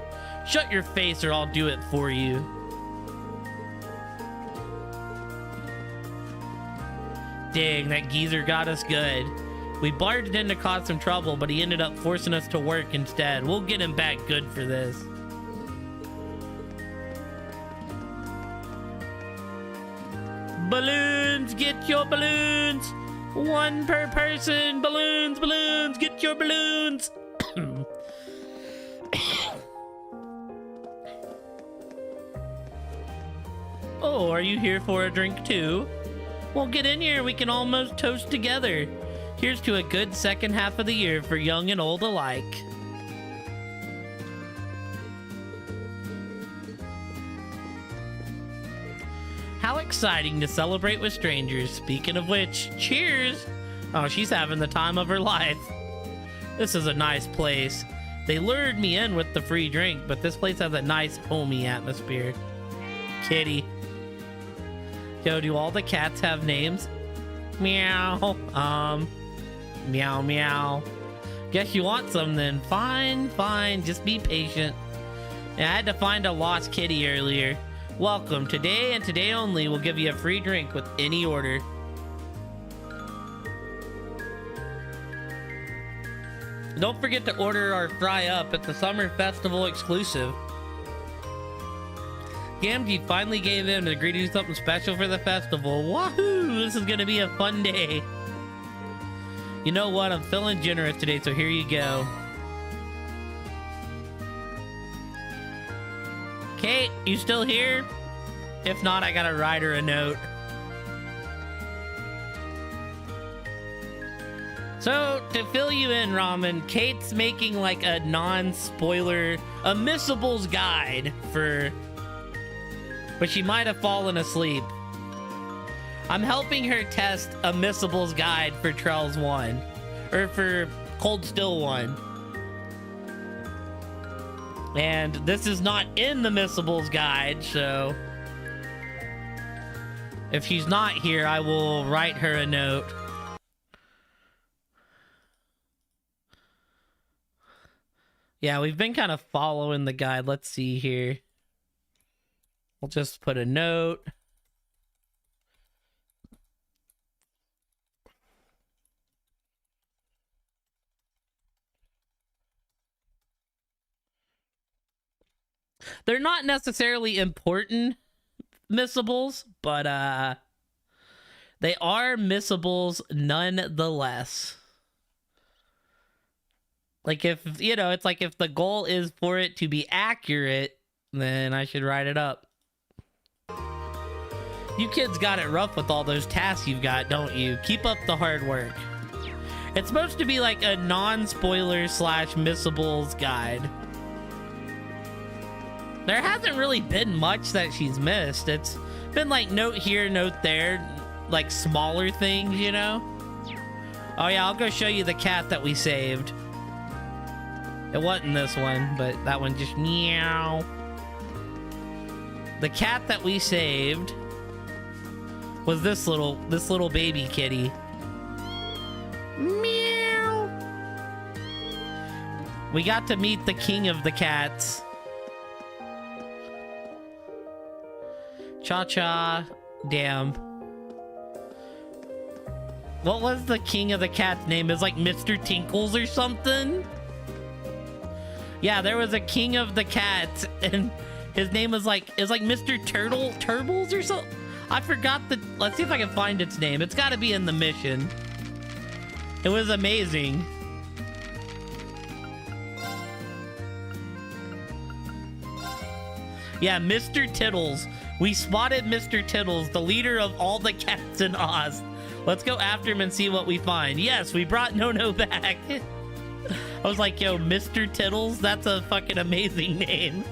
S1: Shut your face or I'll do it for you. Dang, that geezer got us good. We barged in to cause some trouble, but he ended up forcing us to work instead. We'll get him back good for this. Balloons, get your balloons. One per person. Balloons, balloons, get your balloons. Oh, are you here for a drink too? Well, get in here. We can almost toast together. Here's to a good second half of the year for young and old alike. How exciting to celebrate with strangers. Speaking of which, cheers! Oh, she's having the time of her life. This is a nice place. They lured me in with the free drink, but this place has a nice homey atmosphere. Kitty. Yo, do all the cats have names? Meow. Meow, meow. Guess you want some then. Fine, fine. Just be patient. I had to find a lost kitty earlier. Welcome. Today and today only, we'll give you a free drink with any order. Don't forget to order our fry up at the Summer Festival exclusive. Gamgee finally gave in and agreed to do something special for the festival. Wahoo! This is gonna be a fun day. You know what? I'm feeling generous today, so here you go. Kate, you still here? If not, I gotta write her a note. So, to fill you in, Ramen, Kate's making like a non-spoiler, a missables guide for... But she might have fallen asleep. I'm helping her test a missables guide for Trells 1. Or for Cold Still 1. And this is not in the missables guide, so... If she's not here, I will write her a note. Yeah, we've been kind of following the guide. Let's see here. We'll just put a note. They're not necessarily important missables, but they are missables nonetheless. Like if, you know, it's like if the goal is for it to be accurate, then I should write it up. You kids got it rough with all those tasks you've got, don't you? Keep up the hard work. It's supposed to be like a non-spoiler / missables guide. There hasn't really been much that she's missed. It's been like note here, note there, like smaller things, you know? Oh yeah, I'll go show you the cat that we saved. It wasn't this one, but that one just meow. The cat that we saved was this little baby kitty. Meow. We got to meet the king of the cats. Cha-cha. Damn. What was the king of the cat's name? It was like Mr. Tinkles or something? Yeah, there was a king of the cats, and his name was like, it's like Mr. Turbles or something? I forgot the, let's see if I can find its name. It's gotta be in the mission. It was amazing. Yeah, Mr. Tittles. We spotted Mr. Tittles, the leader of all the cats in Oz. Let's go after him and see what we find. Yes, we brought No back. I was like, yo, Mr. Tittles? That's a fucking amazing name.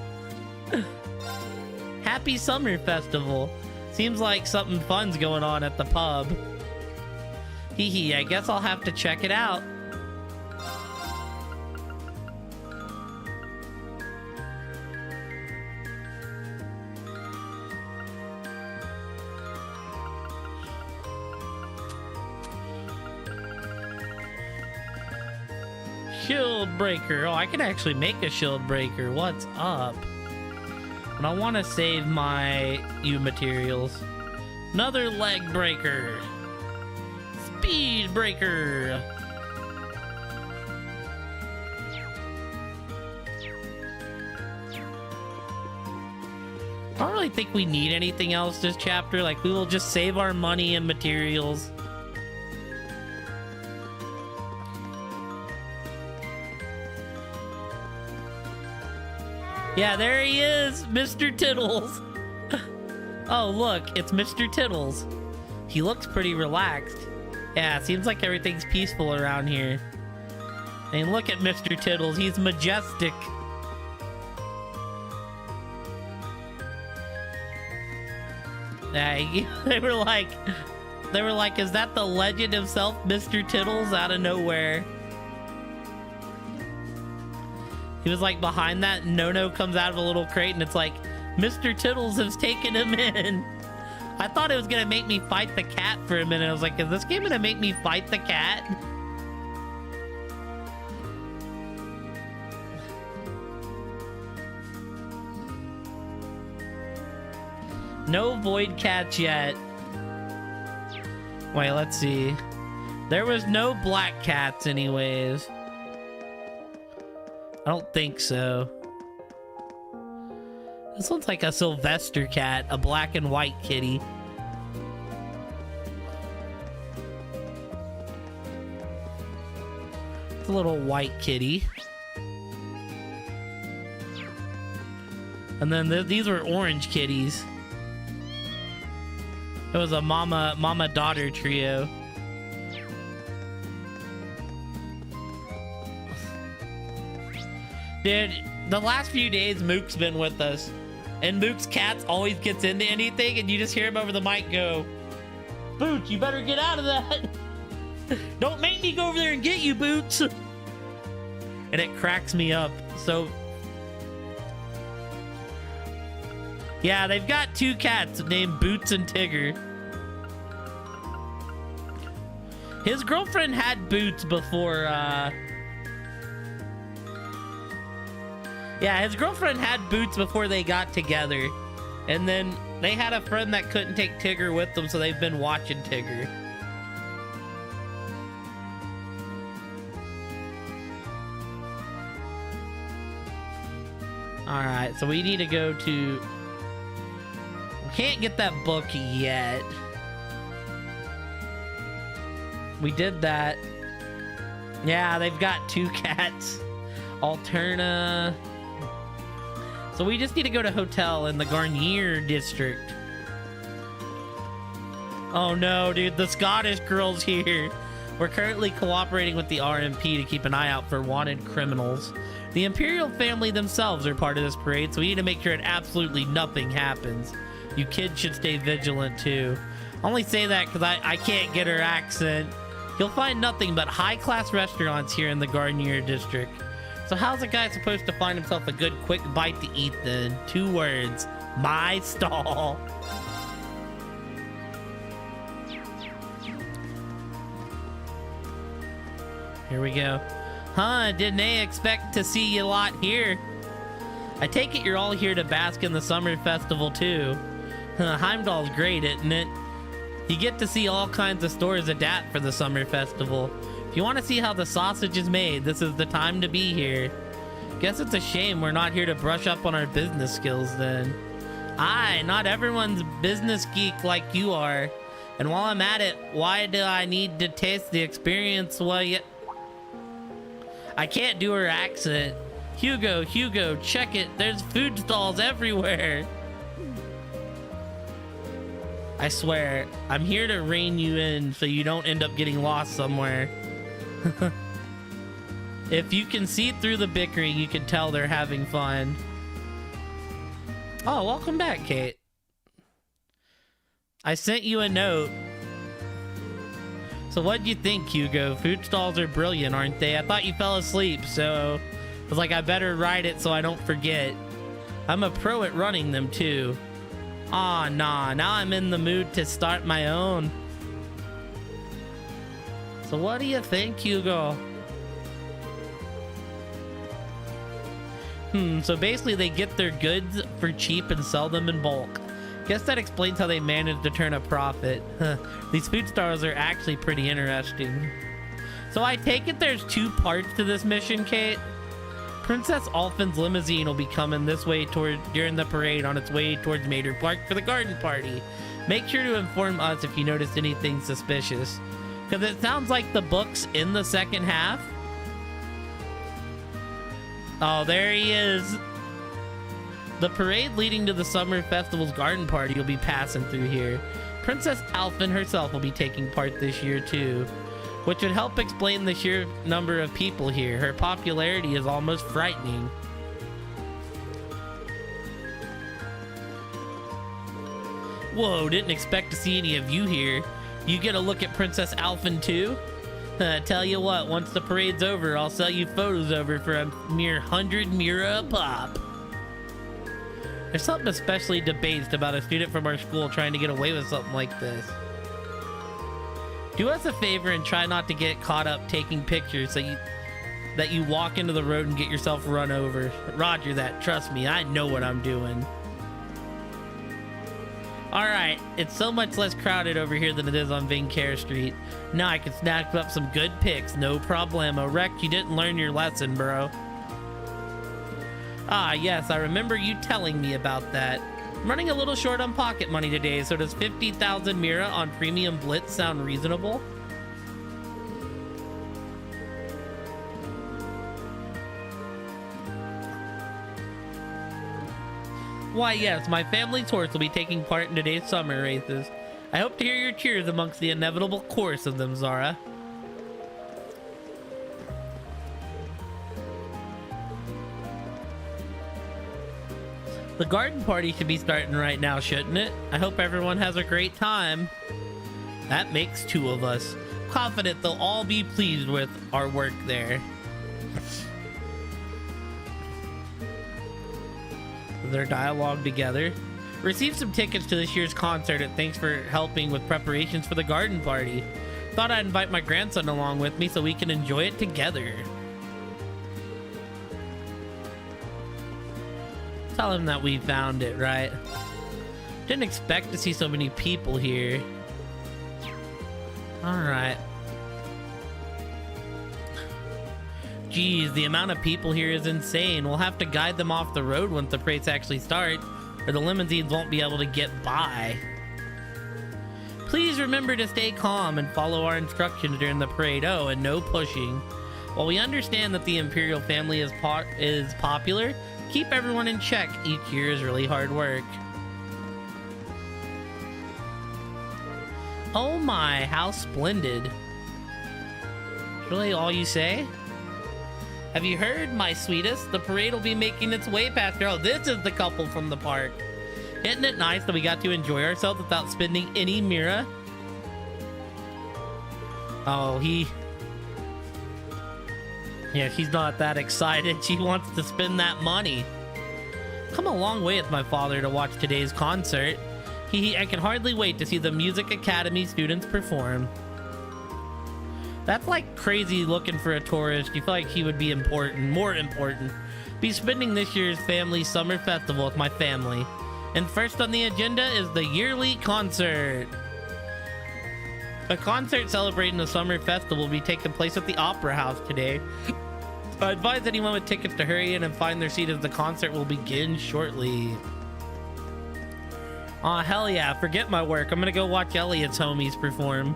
S1: Happy Summer Festival. Seems like something fun's going on at the pub. Hee hee, I guess I'll have to check it out. Shield breaker. Oh, I can actually make a shield breaker. What's up? But I want to save my materials. Another leg breaker. Speed breaker. I don't really think we need anything else this chapter. Like, we will just save our money and materials. Yeah, there he is, Mr. Tittles. Oh, look, it's Mr. Tittles. He looks pretty relaxed. Yeah, seems like everything's peaceful around here. And look at Mr. Tittles, he's majestic. They were like, is that the legend himself, Mr. Tittles, out of nowhere? He was like behind that, and Nono comes out of a little crate, and it's like, Mr. Tittles has taken him in. I thought it was gonna make me fight the cat for a minute. I was like, is this game gonna make me fight the cat? No void cats yet. Wait, let's see. There was no black cats anyways. I don't think so. This one's like a Sylvester cat, a black and white kitty. It's a little white kitty. And then these were orange kitties. It was a mama-daughter trio. Dude, the last few days Mook's been with us, and Mook's cats always gets into anything, and you just hear him over the mic go, Boots, you better get out of that. Don't make me go over there and get you, Boots. And it cracks me up. So yeah, they've got two cats named Boots and Tigger. His girlfriend had Boots before, yeah, his girlfriend had Boots before they got together. And then they had a friend that couldn't take Tigger with them, so they've been watching Tigger. Alright, so we need to go to... We can't get that book yet. We did that. Yeah, they've got two cats. Alterna. So we just need to go to hotel in the Garnier district. Oh no, dude, the Scottish girl's here. We're currently cooperating with the RMP to keep an eye out for wanted criminals. The Imperial family themselves are part of this parade, so we need to make sure that absolutely nothing happens. You kids should stay vigilant too. I only say that because I can't get her accent. You'll find nothing but high-class restaurants here in the Garnier district. So how's a guy supposed to find himself a good quick bite to eat then? 2 words. My stall. Here we go. Huh, didn't they expect to see you a lot here? I take it you're all here to bask in the summer festival too. Heimdall's great, isn't it? You get to see all kinds of stores adapt for the summer festival. If you want to see how the sausage is made, this is the time to be here. Guess it's a shame we're not here to brush up on our business skills then. Aye, not everyone's business geek like you are. And while I'm at it, why do I need to taste the experience? Well, I can't do her accent. Hugo, check it. There's food stalls everywhere. I swear, I'm here to rein you in so you don't end up getting lost somewhere. If you can see through the bickering, you can tell they're having fun. Oh, welcome back, Kate. I sent you a note. So what'd you think, Hugo? Food stalls are brilliant, aren't they? I thought you fell asleep, so I was like, I better write it so I don't forget. I'm a pro at running them, too. Aw, nah, now I'm in the mood to start my own. So what do you think, Hugo? So basically they get their goods for cheap and sell them in bulk. Guess that explains how they manage to turn a profit. These food stalls are actually pretty interesting. So I take it there's 2 parts to this mission, Kate? Princess Alphen's limousine will be coming this way during the parade on its way towards Mater Park for the garden party. Make sure to inform us if you noticed anything suspicious, because it sounds like the book's in the second half. Oh, there he is. The parade leading to the Summer Festival's garden party will be passing through here. Princess Alphen herself will be taking part this year too, which would help explain the sheer number of people here. Her popularity is almost frightening. Whoa, didn't expect to see any of you here. You get a look at Princess Alphen too? Tell you what, once the parade's over, I'll sell you photos over for a mere 100 mira a pop. There's something especially debased about a student from our school trying to get away with something like this. Do us a favor and try not to get caught up taking pictures that you walk into the road and get yourself run over. Roger that, trust me, I know what I'm doing. Alright, it's so much less crowded over here than it is on Vincare Street. Now I can snap up some good pics, no problemo. Rex, you didn't learn your lesson, bro. Ah, yes, I remember you telling me about that. I'm running a little short on pocket money today, so does 50,000 Mira on Premium Blitz sound reasonable? Why, yes, my family's horse will be taking part in today's summer races. I hope to hear your cheers amongst the inevitable chorus of them, Zara. The garden party should be starting right now, shouldn't it? I hope everyone has a great time. That makes two of us. Confident they'll all be pleased with our work there. Their dialogue together. Received some tickets to this year's concert and thanks for helping with preparations for the garden party. Thought I'd invite my grandson along with me so we can enjoy it together. Tell him that we found it, right? Didn't expect to see so many people here. Alright. Geez, the amount of people here is insane. We'll have to guide them off the road once the parades actually start, or the limousines won't be able to get by. Please remember to stay calm and follow our instructions during the parade. Oh, and no pushing. While we understand that the Imperial family is popular, keep everyone in check. Each year is really hard work. Oh my, how splendid. Really all you say? Have you heard, my sweetest? The parade will be making its way past here. Oh, this is the couple from the park. Isn't it nice that we got to enjoy ourselves without spending any Mira? Oh, yeah, she's not that excited. She wants to spend that money. Come a long way with my father to watch today's concert. I can hardly wait to see the Music Academy students perform. That's like crazy looking for a tourist. You feel like he would be important, more important. Be spending this year's family summer festival with my family. And first on the agenda is the yearly concert. A concert celebrating the summer festival will be taking place at the Opera House today. I advise anyone with tickets to hurry in and find their seat as the concert will begin shortly. Aw, hell yeah, forget my work. I'm gonna go watch Elliot's homies perform.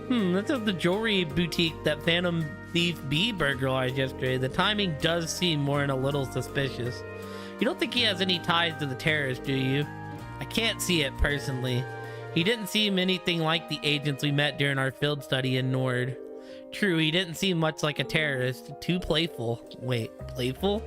S1: This is the jewelry boutique that Phantom Thief B burglarized yesterday. The timing does seem more than a little suspicious. You don't think he has any ties to the terrorists, do you? I can't see it personally. He didn't seem anything like the agents we met during our field study in Nord. True, he didn't seem much like a terrorist. Too playful. Wait, playful?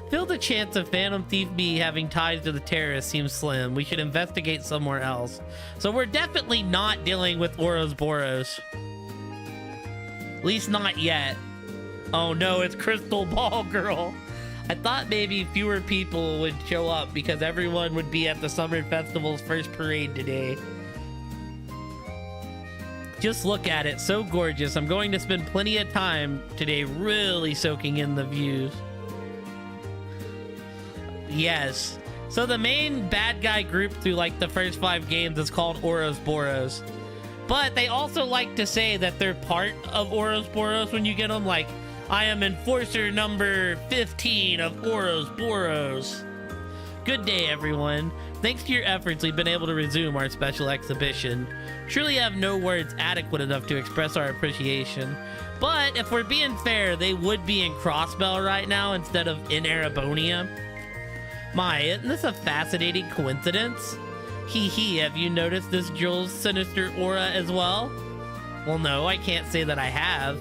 S1: Feel the chance of Phantom Thief B having ties to the terrorists seems slim. We should investigate somewhere else. So we're definitely not dealing with Ouroboros. At least not yet. Oh no, it's Crystal Ball Girl. I thought maybe fewer people would show up because everyone would be at the Summer Festival's first parade today. Just look at it, so gorgeous. I'm going to spend plenty of time today really soaking in the views. Yes, So the main bad guy group through like the first 5 games is called Ouroboros. But they also like to say that they're part of Ouroboros when you get them. Like, I am enforcer number 15 of Ouroboros. Good day, everyone. Thanks to your efforts, we've been able to resume our special exhibition. Truly have no words adequate enough to express our appreciation. But if we're being fair, they would be in Crossbell right now instead of in Erebonia. My, isn't this a fascinating coincidence? Hee hee, have you noticed this jewel's sinister aura as well? Well, no, I can't say that I have.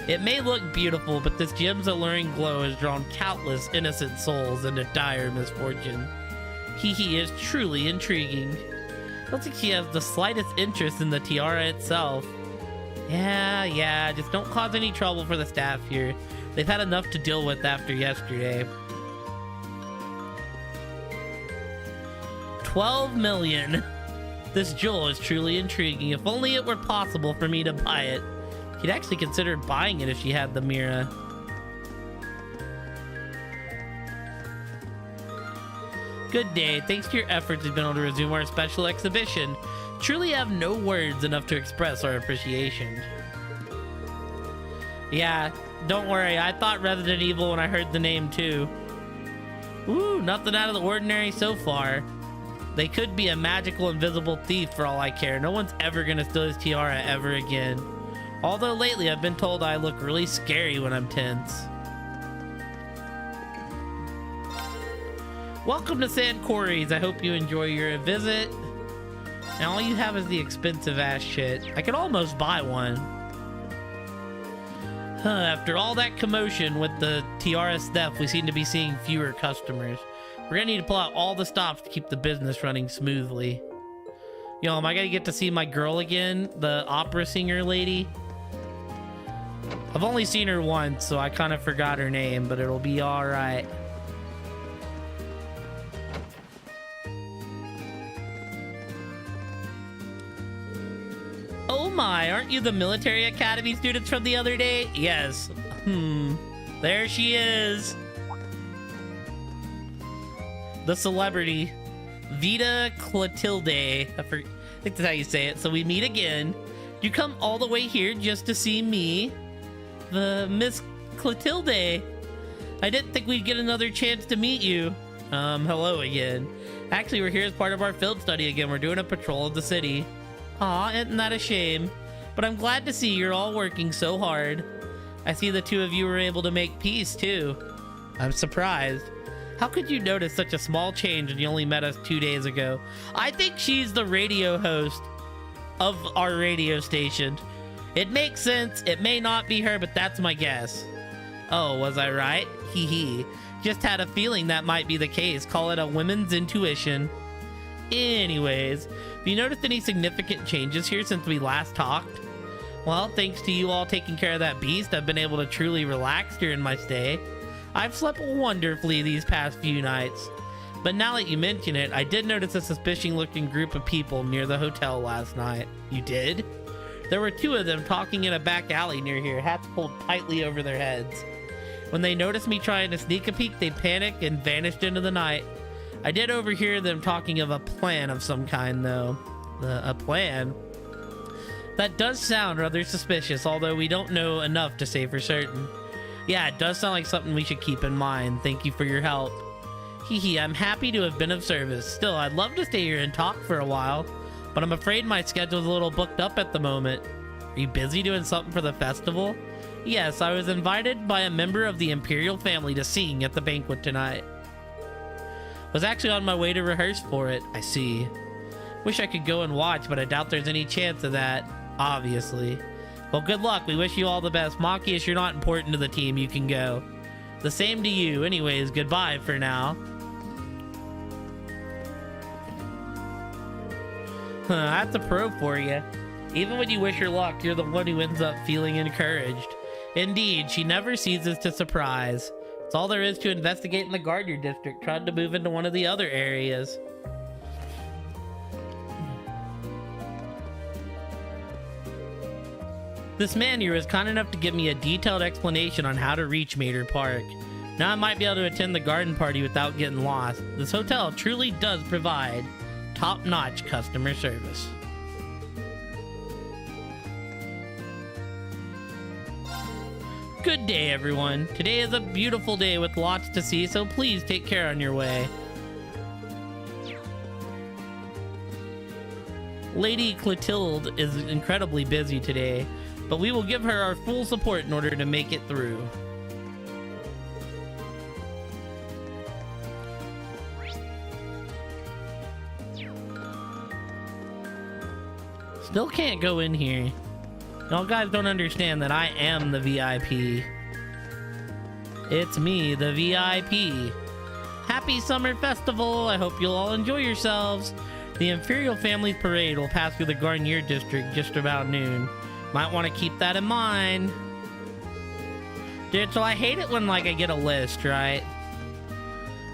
S1: It may look beautiful, but this gem's alluring glow has drawn countless innocent souls into dire misfortune. Hee hee is truly intriguing. I don't think she has the slightest interest in the tiara itself. Yeah, just don't cause any trouble for the staff here. They've had enough to deal with after yesterday. 12 million. This jewel is truly intriguing. If only it were possible for me to buy it. She'd actually consider buying it if she had the Mira. Good day. Thanks to your efforts, we've been able to resume our special exhibition. Truly have no words enough to express our appreciation. Yeah, don't worry. I thought Resident Evil when I heard the name too. Ooh, nothing out of the ordinary so far. They could be a magical invisible thief for all I care. No one's ever gonna steal his tiara ever again. Although lately I've been told I look really scary when I'm tense. Welcome to Sand Quarries. I hope you enjoy your visit. And all you have is the expensive ass shit. I could almost buy one. After all that commotion with the tiara theft, we seem to be seeing fewer customers. We're gonna need to pull out all the stops to keep the business running smoothly. Yo, am I gonna get to see my girl again? The opera singer lady? I've only seen her once, so I kind of forgot her name, but it'll be alright. Oh my, aren't you the military academy students from the other day? Yes. There she is. The celebrity, Vita Clotilde. I think that's how you say it. So we meet again. You come all the way here just to see me, the Miss Clotilde. I didn't think we'd get another chance to meet you. Hello again. Actually, we're here as part of our field study again. We're doing a patrol of the city. Aw, isn't that a shame? But I'm glad to see you're all working so hard. I see the two of you were able to make peace, too. I'm surprised. How could you notice such a small change when you only met us 2 days ago? I think she's the radio host of our radio station. It makes sense. It may not be her, but that's my guess. Oh, was I right? Hee hee. Just had a feeling that might be the case. Call it a woman's intuition. Anyways, have you noticed any significant changes here since we last talked? Well, thanks to you all taking care of that beast, I've been able to truly relax during my stay. I've slept wonderfully these past few nights. But now that you mention it, I did notice a suspicious-looking group of people near the hotel last night. You did? There were 2 of them talking in a back alley near here, hats pulled tightly over their heads. When they noticed me trying to sneak a peek, they panicked and vanished into the night. I did overhear them talking of a plan of some kind, though. A plan? That does sound rather suspicious, although we don't know enough to say for certain. Yeah, it does sound like something we should keep in mind. Thank you for your help. Hee hee, I'm happy to have been of service. Still, I'd love to stay here and talk for a while, but I'm afraid my schedule's a little booked up at the moment. Are you busy doing something for the festival? Yes, I was invited by a member of the Imperial family to sing at the banquet tonight. Was actually on my way to rehearse for it. I see. Wish I could go and watch, but I doubt there's any chance of that, obviously. Well, good luck. We wish you all the best. Maki, if you're not important to the team, you can go. The same to you. Anyways, goodbye for now. That's a pro for you. Even when you wish her luck, you're the one who ends up feeling encouraged. Indeed, she never ceases to surprise. It's all there is to investigate in the Gardner district, trying to move into one of the other areas. This man here was kind enough to give me a detailed explanation on how to reach Mater Park. Now I might be able to attend the garden party without getting lost. This hotel truly does provide top-notch customer service. Good day, everyone. Today is a beautiful day with lots to see, so please take care on your way. Lady Clotilde is incredibly busy today, but we will give her our full support in order to make it through. Still can't go in here. Y'all guys don't understand that I am the VIP. It's me, the VIP. Happy Summer Festival! I hope you'll all enjoy yourselves. The Imperial Family Parade will pass through the Garnier District just about noon. Might want to keep that in mind. Dude, so I hate it when, like, I get a list, right?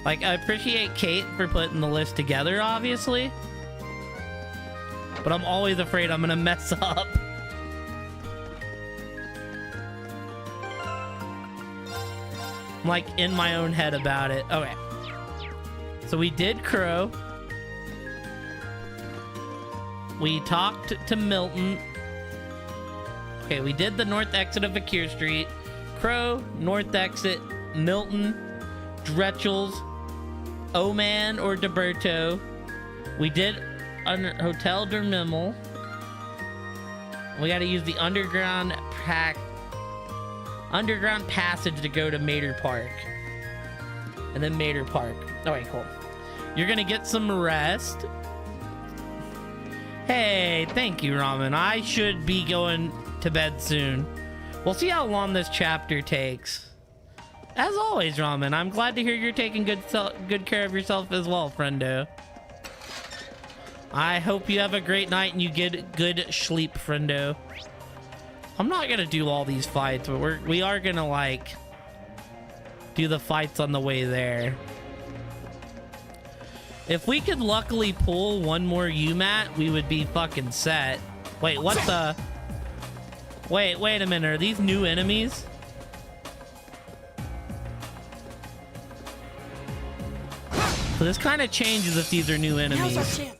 S1: Like, I appreciate Kate for putting the list together, obviously. But I'm always afraid I'm gonna mess up. I'm like in my own head about it. Okay. So we did Crow. We talked to Milton. Okay, we did the north exit of Fakir Street. Crow, north exit, Milton, Dretchel's, Oman or Deberto. We did Hotel der Mimmel. We got to use the underground passage to go to Mater Park. And then Mater Park. Alright, cool. You're gonna get some rest. Hey, thank you, Ramen. I should be going to bed soon. We'll see how long this chapter takes. As always, Ramen, I'm glad to hear you're taking good care of yourself as well, friendo. I hope you have a great night and you get good sleep, friendo. I'm not gonna do all these fights, but we are gonna, like, do the fights on the way there. If we could luckily pull one more UMAT, we would be fucking set. Wait, what the? Wait a minute. Are these new enemies? So this kind of changes if these are new enemies.
S11: I'll handle it.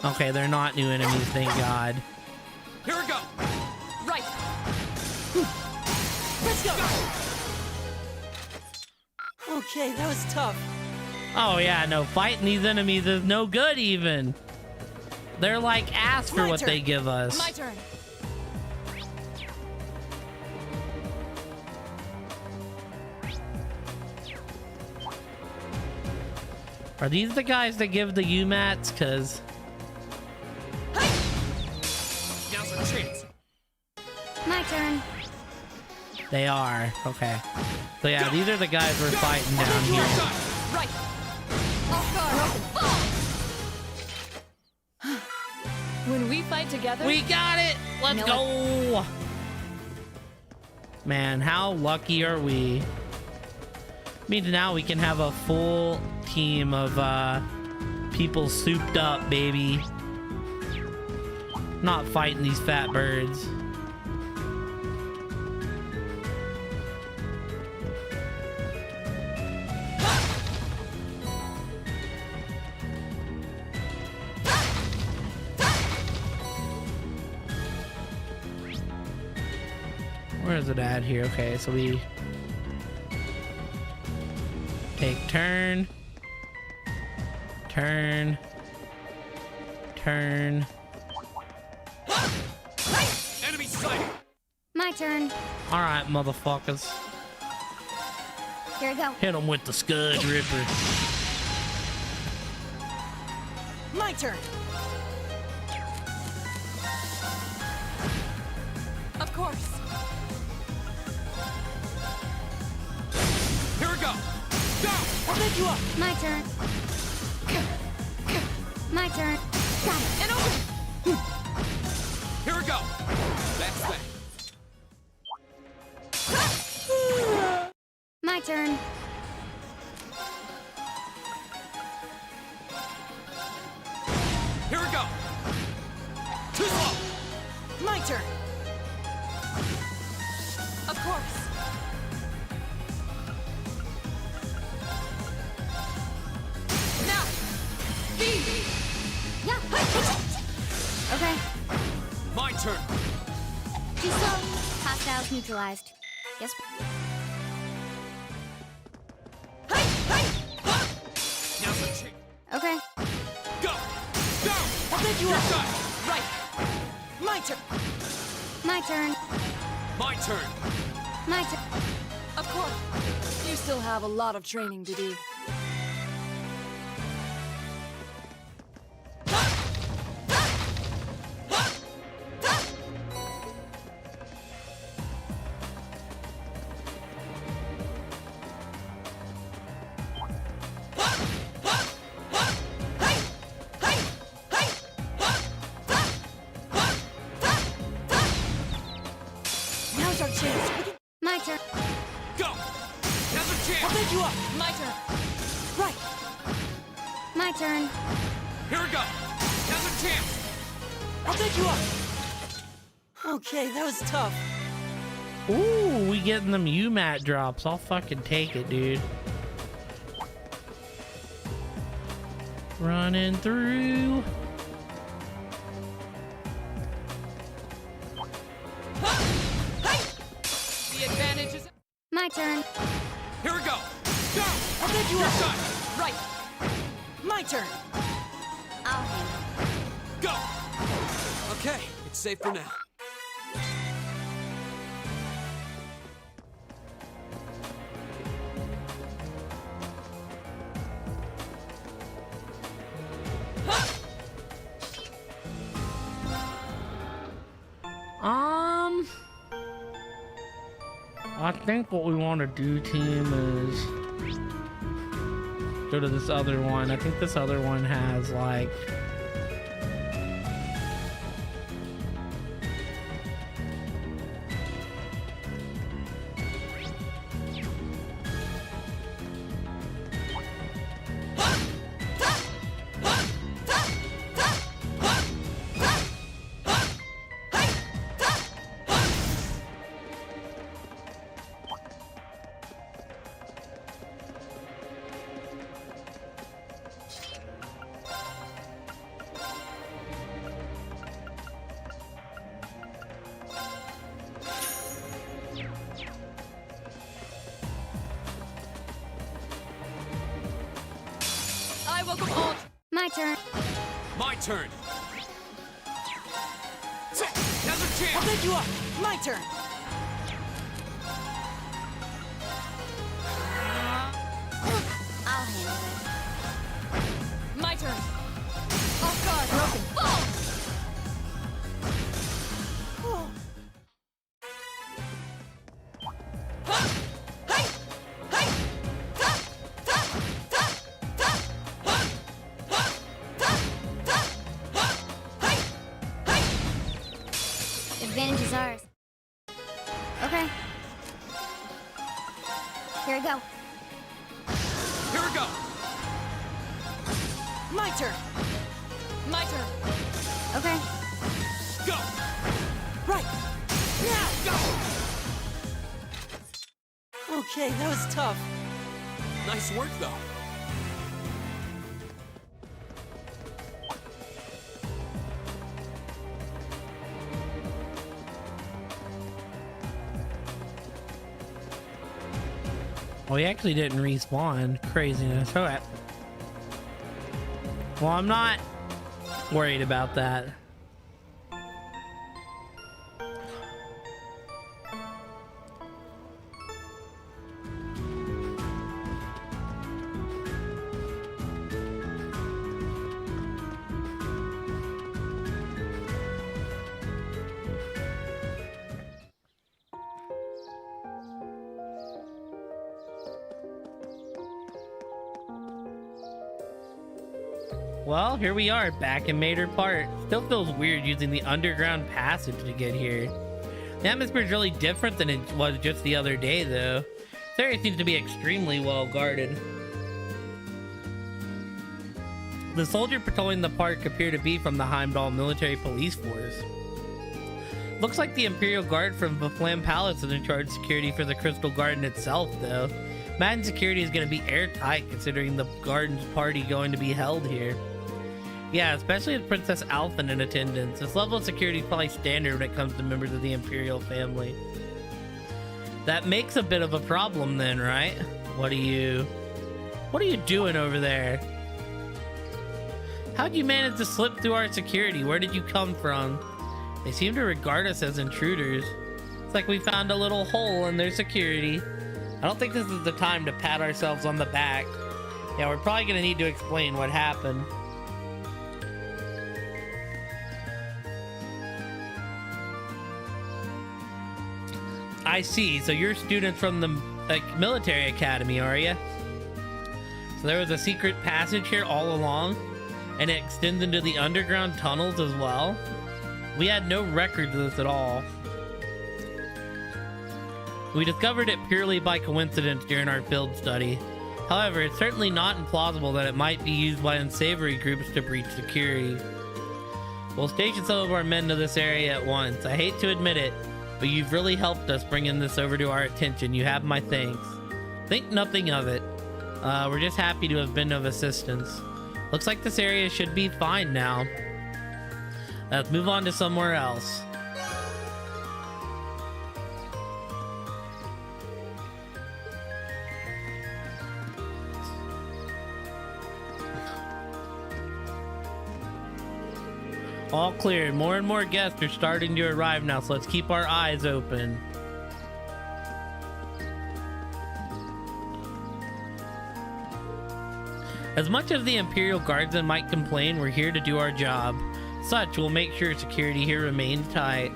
S1: Okay, they're not new enemies, thank God.
S2: Here we go.
S15: Right. Let's go.
S18: Okay, that was tough.
S1: Oh yeah, no, fighting these enemies is no good even. They're like ass for what they give us.
S15: My turn.
S1: Are these the guys that give the UMATs? Cause
S2: Now's our chance.
S11: My turn.
S1: they are. Okay. So yeah, these are the guys we're fighting down here.
S15: Right. When we fight together,
S1: We got it! Let's go! Man, how lucky are we? Means now we can have a full team of people souped up, baby. Not fighting these fat birds. Where is it at here? Okay, so we take turn, turn, turn.
S2: Enemy sighted.
S11: My turn.
S1: All right, motherfuckers.
S11: Here we go.
S1: Hit them with the Scud Ripper.
S18: My turn.
S15: of course.
S2: Here we go. Go!
S18: I'll pick you up.
S11: My turn. My turn. Got it.
S15: And open.
S2: Here we go. That's that.
S11: My turn.
S2: Here we go. Too slow.
S18: My turn.
S15: Of course.
S8: Missiles neutralized. Guess
S2: Now's our chance.
S8: Okay.
S2: Go! Go!
S18: I'll take you
S2: Your
S18: up.
S2: side!
S18: Right. My turn.
S8: My turn.
S2: My turn!
S8: My turn.
S15: Of course. You still have a lot of training to do.
S18: Now's our chance.
S8: My turn.
S2: Go! Now's our chance!
S18: I'll take you up.
S15: My turn.
S18: Right.
S8: My turn.
S2: Here we go! Now's our chance!
S18: I'll take you up. Okay, that was tough.
S1: Ooh, we getting them UMAT drops. I'll fucking take it, dude. Running through.
S15: The advantage is
S8: My turn.
S2: Here we go! Go!
S18: I'll take you
S2: Your
S18: up.
S2: side!
S15: right.
S18: My turn.
S8: I'll handle it.
S2: Go! Okay, it's safe for now.
S1: I think what we want to do, team, is go to this other one. I think this other one has like
S15: I welcome all.
S8: My turn.
S2: My turn! Now's our chance!
S18: I'll take you up. My turn.
S8: I'll handle it.
S15: My turn. Off guard. Broken. Fall.
S8: Advantage is ours. Okay. Here we go.
S2: Here we go!
S18: My turn.
S15: My turn.
S8: Okay.
S2: Go!
S18: Right.
S2: Now! Go!
S18: Okay, that was tough.
S2: Nice work, though.
S1: well, he actually didn't respawn. Craziness. Okay. Well, I'm not worried about that. Well, here we are, back in Mater Park. Still feels weird using the underground passage to get here. The atmosphere is really different than it was just the other day, though. This area seems to be extremely well guarded. The soldier patrolling the park appear to be from the Heimdall military police force. Looks like the Imperial Guard from Baflam Palace is in charge of security for the Crystal Garden itself, though. Imagine security is going to be airtight considering the garden's party going to be held here. Yeah, especially with Princess Alphen in attendance. This level of security is probably standard when it comes to members of the Imperial family. That makes a bit of a problem then, right? What are you doing over there? How'd you manage to slip through our security? Where did you come from? They seem to regard us as intruders. It's like we found a little hole in their security. I don't think this is the time to pat ourselves on the back. Yeah, we're probably gonna need to explain what happened. I see. So you're students from the military academy, are you? So there was a secret passage here all along, and it extends into the underground tunnels as well. We had no records of this at all. We discovered it purely by coincidence during our field study. However, it's certainly not implausible that it might be used by unsavory groups to breach security. We'll station some of our men to this area at once. I hate to admit it, but you've really helped us bringing this over to our attention. You have my thanks. Think nothing of it. We're just happy to have been of assistance. Looks like this area should be fine now. Let's move on to somewhere else. All clear. More and more guests are starting to arrive now, so let's keep our eyes open. As much as the Imperial Guardsmen might complain, we're here to do our job. Such will make sure security here remains tight.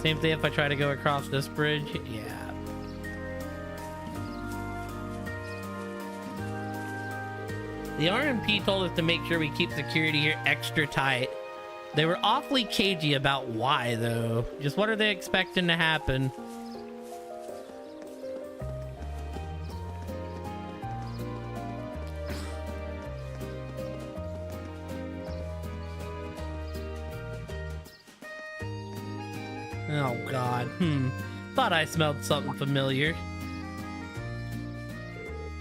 S1: Same thing if I try to go across this bridge. Yeah. The RMP told us to make sure we keep security here extra tight. They were awfully cagey about why, though. Just what are they expecting to happen? Oh, God. Thought I smelled something familiar.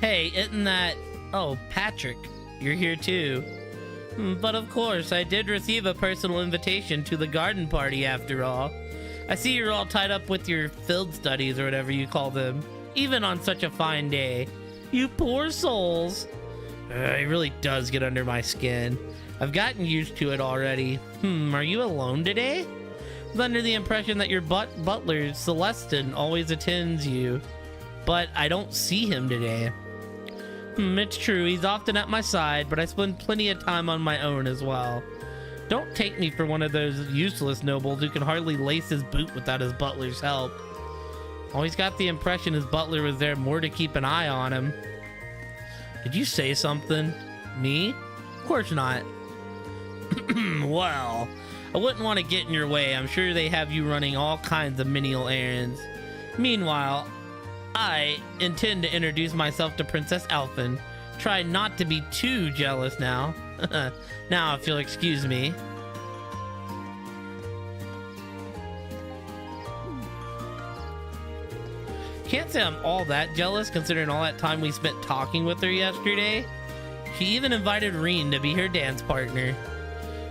S1: Hey, isn't that... Oh, Patrick, you're here too. But of course, I did receive a personal invitation to the garden party after all. I see you're all tied up with your field studies or whatever you call them, even on such a fine day. You poor souls. It really does get under my skin. I've gotten used to it already. Are you alone today? I was under the impression that your butler, Celestin, always attends you, but I don't see him today. It's true, he's often at my side, but I spend plenty of time on my own as well. Don't take me for one of those useless nobles who can hardly lace his boot without his butler's help. Always got the impression his butler was there more to keep an eye on him. Did you say something? Me? Of course not. Well, I wouldn't want to get in your way. I'm sure they have you running all kinds of menial errands. Meanwhile, I intend to introduce myself to Princess Elfin. Try not to be too jealous now. Now, if you'll excuse me. Can't say I'm all that jealous considering all that time we spent talking with her yesterday. She even invited Rean to be her dance partner.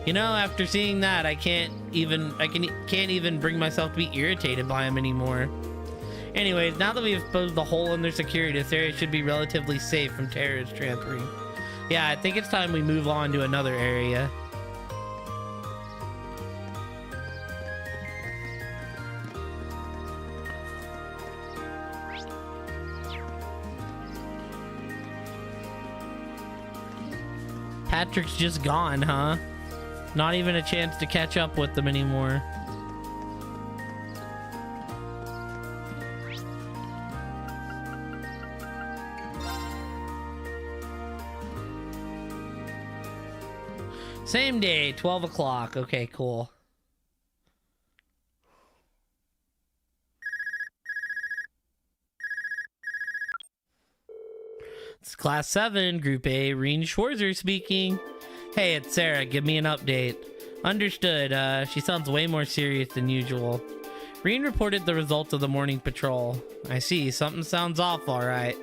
S1: You know, after seeing that, I can't even bring myself to be irritated by him anymore. Anyways, now that we've exposed the hole in their security, this area should be relatively safe from terrorist tampering. Yeah, I think it's time we move on to another area. Patrick's just gone, huh? Not even a chance to catch up with them anymore. Same day, 12 o'clock. Okay, cool. It's Class 7, Group A, Rean Schwarzer speaking. Hey, it's Sarah. Give me an update. Understood. She sounds way more serious than usual. Rean reported the results of the morning patrol. I see. Something sounds off, all right.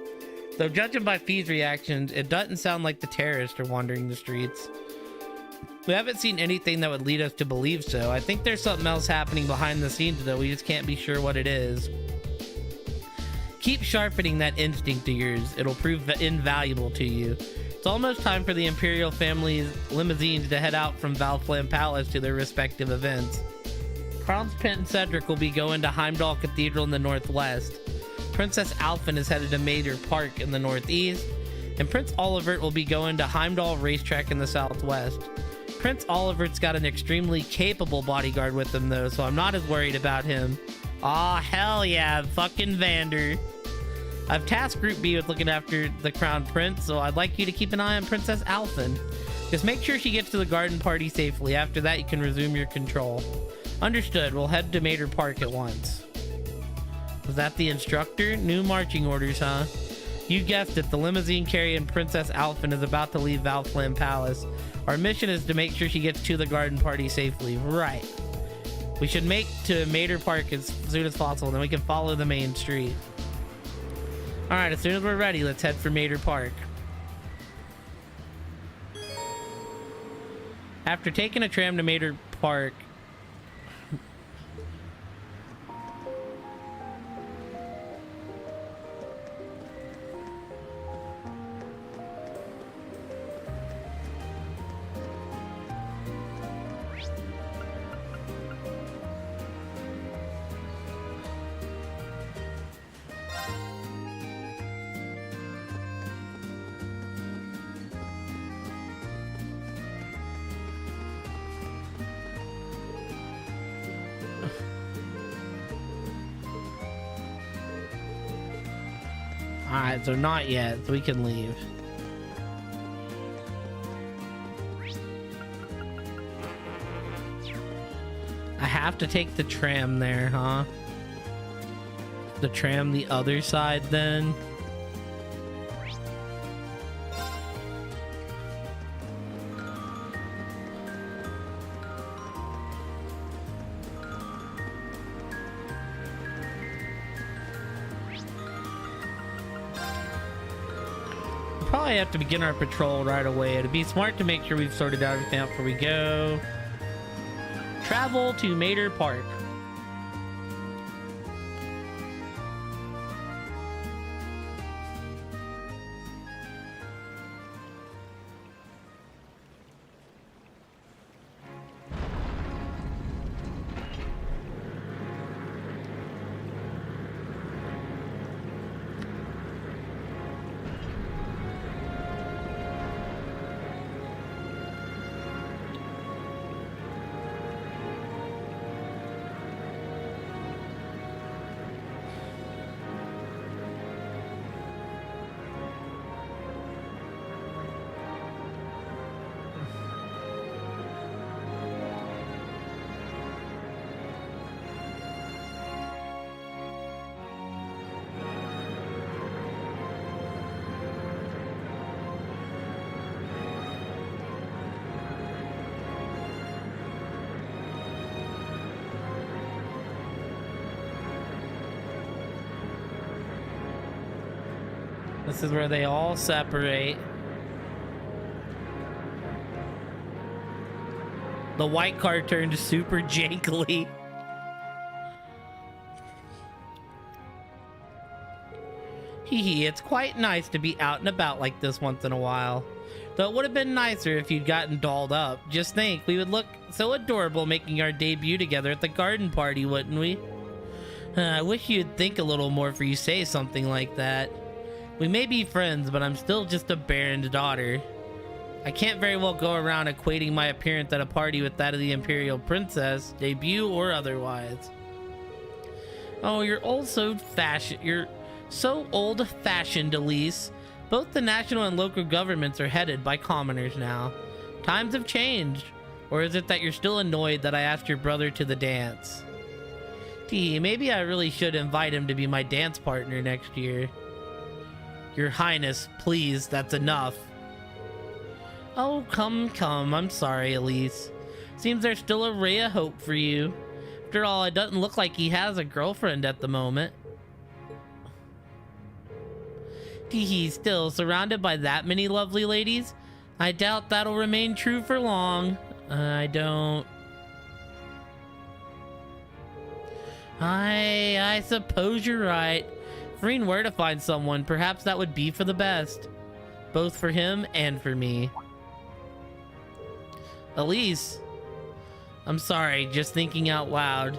S1: Though judging by Fee's reactions, it doesn't sound like the terrorists are wandering the streets. We haven't seen anything that would lead us to believe so. I think there's something else happening behind the scenes, though. We just can't be sure what it is. Keep sharpening that instinct of yours. It'll prove invaluable to you. It's almost time for the Imperial family's limousines to head out from Valflam Palace to their respective events. Franz, Pint, and Cedric will be going to Heimdall Cathedral in the northwest. Princess Alphen is headed to Mater Park in the northeast. And Prince Olivert will be going to Heimdall Racetrack in the southwest. Prince Olivert's got an extremely capable bodyguard with him though, so I'm not as worried about him. Aw, hell yeah, fucking Vander. I've tasked Group B with looking after the Crown Prince, so I'd like you to keep an eye on Princess Alphen. Just make sure she gets to the garden party safely. After that, you can resume your control. Understood. We'll head to Mater Park at once. Was that the instructor? New marching orders, huh? You guessed it. The limousine carrying Princess Alphen is about to leave Valflam Palace. Our mission is to make sure she gets to the garden party safely. Right. We should make to Mater Park as soon as possible, then we can follow the main street. Alright, as soon as we're ready, let's head for Mater Park. After taking a tram to Mater Park, alright, so not yet, so we can leave. I have to take the tram there, huh? The tram the other side then? Probably have to begin our patrol right away. It'd be smart to make sure we've sorted out everything out before we go. Travel to Mater Park. This is where they all separate. The white car turned super jankily. Hee, it's quite nice to be out and about like this once in a while. Though it would have been nicer if you'd gotten dolled up. Just think, we would look so adorable making our debut together at the garden party, wouldn't we? I wish you'd think a little more before you say something like that. We may be friends, but I'm still just a Baron's daughter. I can't very well go around equating my appearance at a party with that of the Imperial Princess, debut or otherwise. Oh, you're so old-fashioned, Elise. Both the national and local governments are headed by commoners now. Times have changed. Or is it that you're still annoyed that I asked your brother to the dance? Maybe I really should invite him to be my dance partner next year. Your Highness, please, that's enough. Oh, come, I'm sorry, Elise. Seems there's still a ray of hope for you. After all, it doesn't look like he has a girlfriend at the moment. He's still surrounded by that many lovely ladies? I doubt that'll remain true for long. I suppose you're right. Farine were to find someone, perhaps that would be for the best. Both for him and for me. Elise, I'm sorry, just thinking out loud.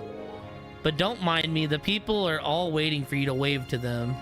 S1: But don't mind me, the people are all waiting for you to wave to them.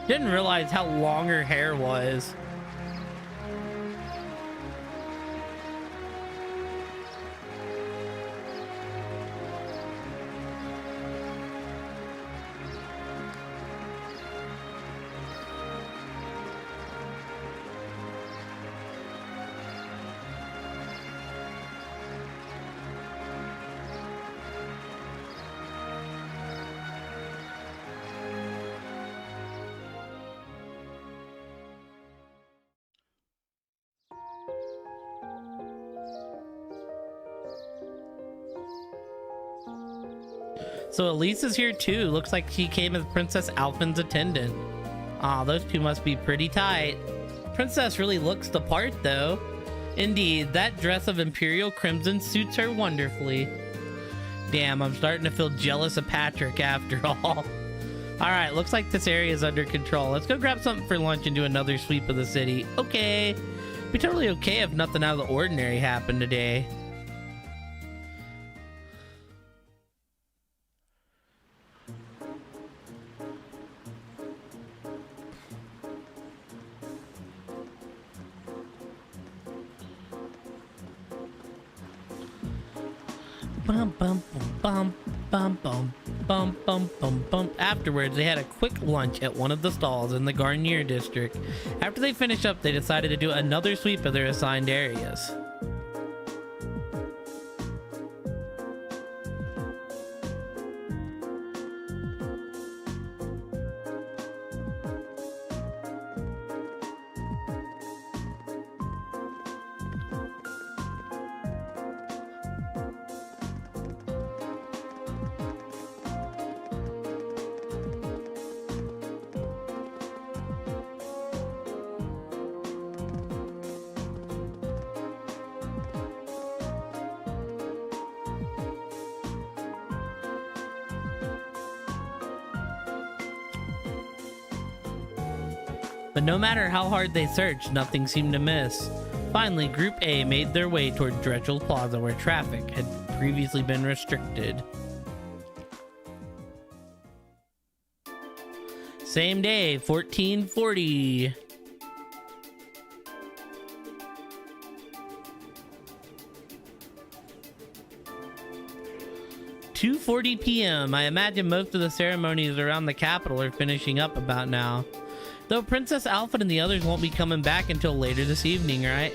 S1: Didn't realize how long her hair was. So Elise is here too. Looks like she came as Princess Alphen's attendant. Aw, those two must be pretty tight. Princess really looks the part though. Indeed, that dress of Imperial Crimson suits her wonderfully. Damn, I'm starting to feel jealous of Patrick after all. Alright, looks like this area is under control. Let's go grab something for lunch and do another sweep of the city. Okay. Be totally okay if nothing out of the ordinary happened today. Bum, bum, bum, bum, bum, bum, bum, bum, bum. Afterwards, they had a quick lunch at one of the stalls in the Garnier district. After they finished up, they decided to do another sweep of their assigned areas. But no matter how hard they searched, nothing seemed to miss. Finally, Group A made their way toward Dretchell Plaza, where traffic had previously been restricted. Same day, 1440. (2:40 p.m.) I imagine most of the ceremonies around the capital are finishing up about now. Though Princess Alphen and the others won't be coming back until later this evening, right?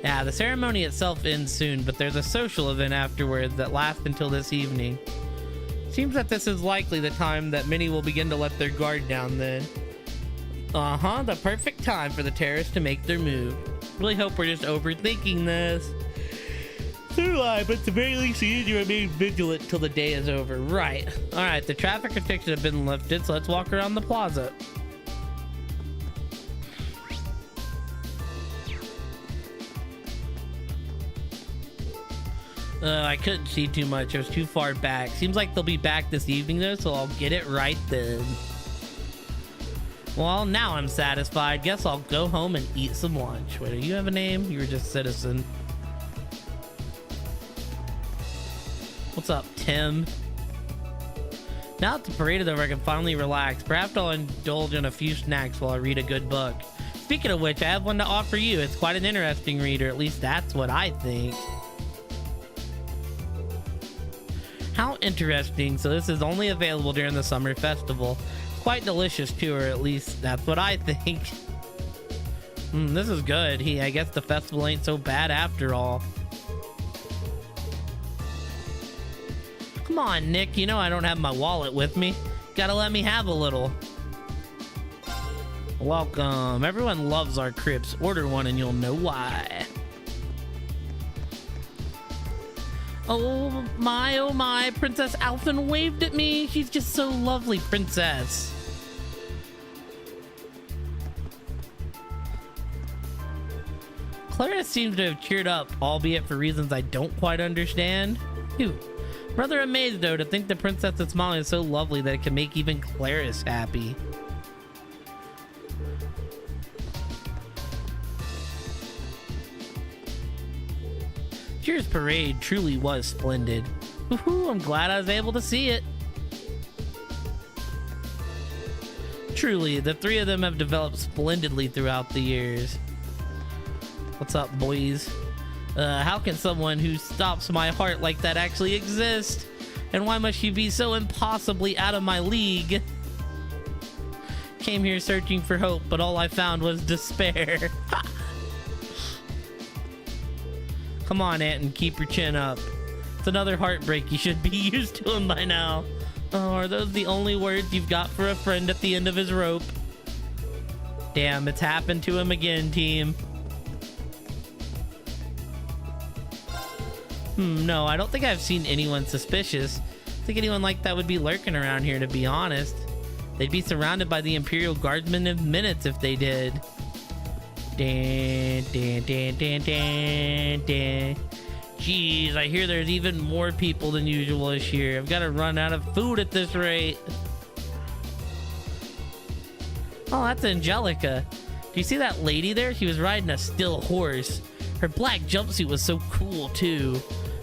S1: Yeah, the ceremony itself ends soon, but there's a social event afterwards that lasts until this evening. Seems that this is likely the time that many will begin to let their guard down then. The perfect time for the terrorists to make their move. Really hope we're just overthinking this. So do I, but at the very least you need to remain vigilant till the day is over. Right. Alright, the traffic restrictions have been lifted, so let's walk around the plaza. I couldn't see too much. It was too far back. Seems like they'll be back this evening though, so I'll get it right then. Well, now I'm satisfied. Guess I'll go home and eat some lunch. Wait, do you have a name? You were just Citizen. What's up, Tim? Now that the parade is over, I can finally relax. Perhaps I'll indulge in a few snacks while I read a good book. Speaking of which, I have one to offer you. It's quite an interesting read, or at least that's what I think. How interesting. So this is only available during the summer festival. Quite delicious too, or at least that's what I think. This is good. I guess the festival ain't so bad after all. Come on, Nick. You know I don't have my wallet with me. Gotta let me have a little. Welcome. Everyone loves our crypts. Order one and you'll know why. Oh my, Princess Alphen waved at me. She's just so lovely, princess. Clara seems to have cheered up, albeit for reasons I don't quite understand. Phew. Rather amazed, though, to think the princess that's smiling is so lovely that it can make even Claris happy. Cheers parade truly was splendid. Woohoo, I'm glad I was able to see it. Truly, the three of them have developed splendidly throughout the years. What's up, boys? How can someone who stops my heart like that actually exist? And why must she be so impossibly out of my league? Came here searching for hope, but all I found was despair. Come on, Anton, keep your chin up. It's another heartbreak. You should be used to him by now. Oh, are those the only words you've got for a friend at the end of his rope? Damn, it's happened to him again, team. No, I don't think I've seen anyone suspicious. I think anyone like that would be lurking around here, to be honest. They'd be surrounded by the Imperial Guardsmen in minutes if they did. Dan. Jeez, I hear there's even more people than usual this year. I've got to run out of food at this rate. Oh, that's Angelica. Do you see that lady there? She was riding a still horse. Her black jumpsuit was so cool, too.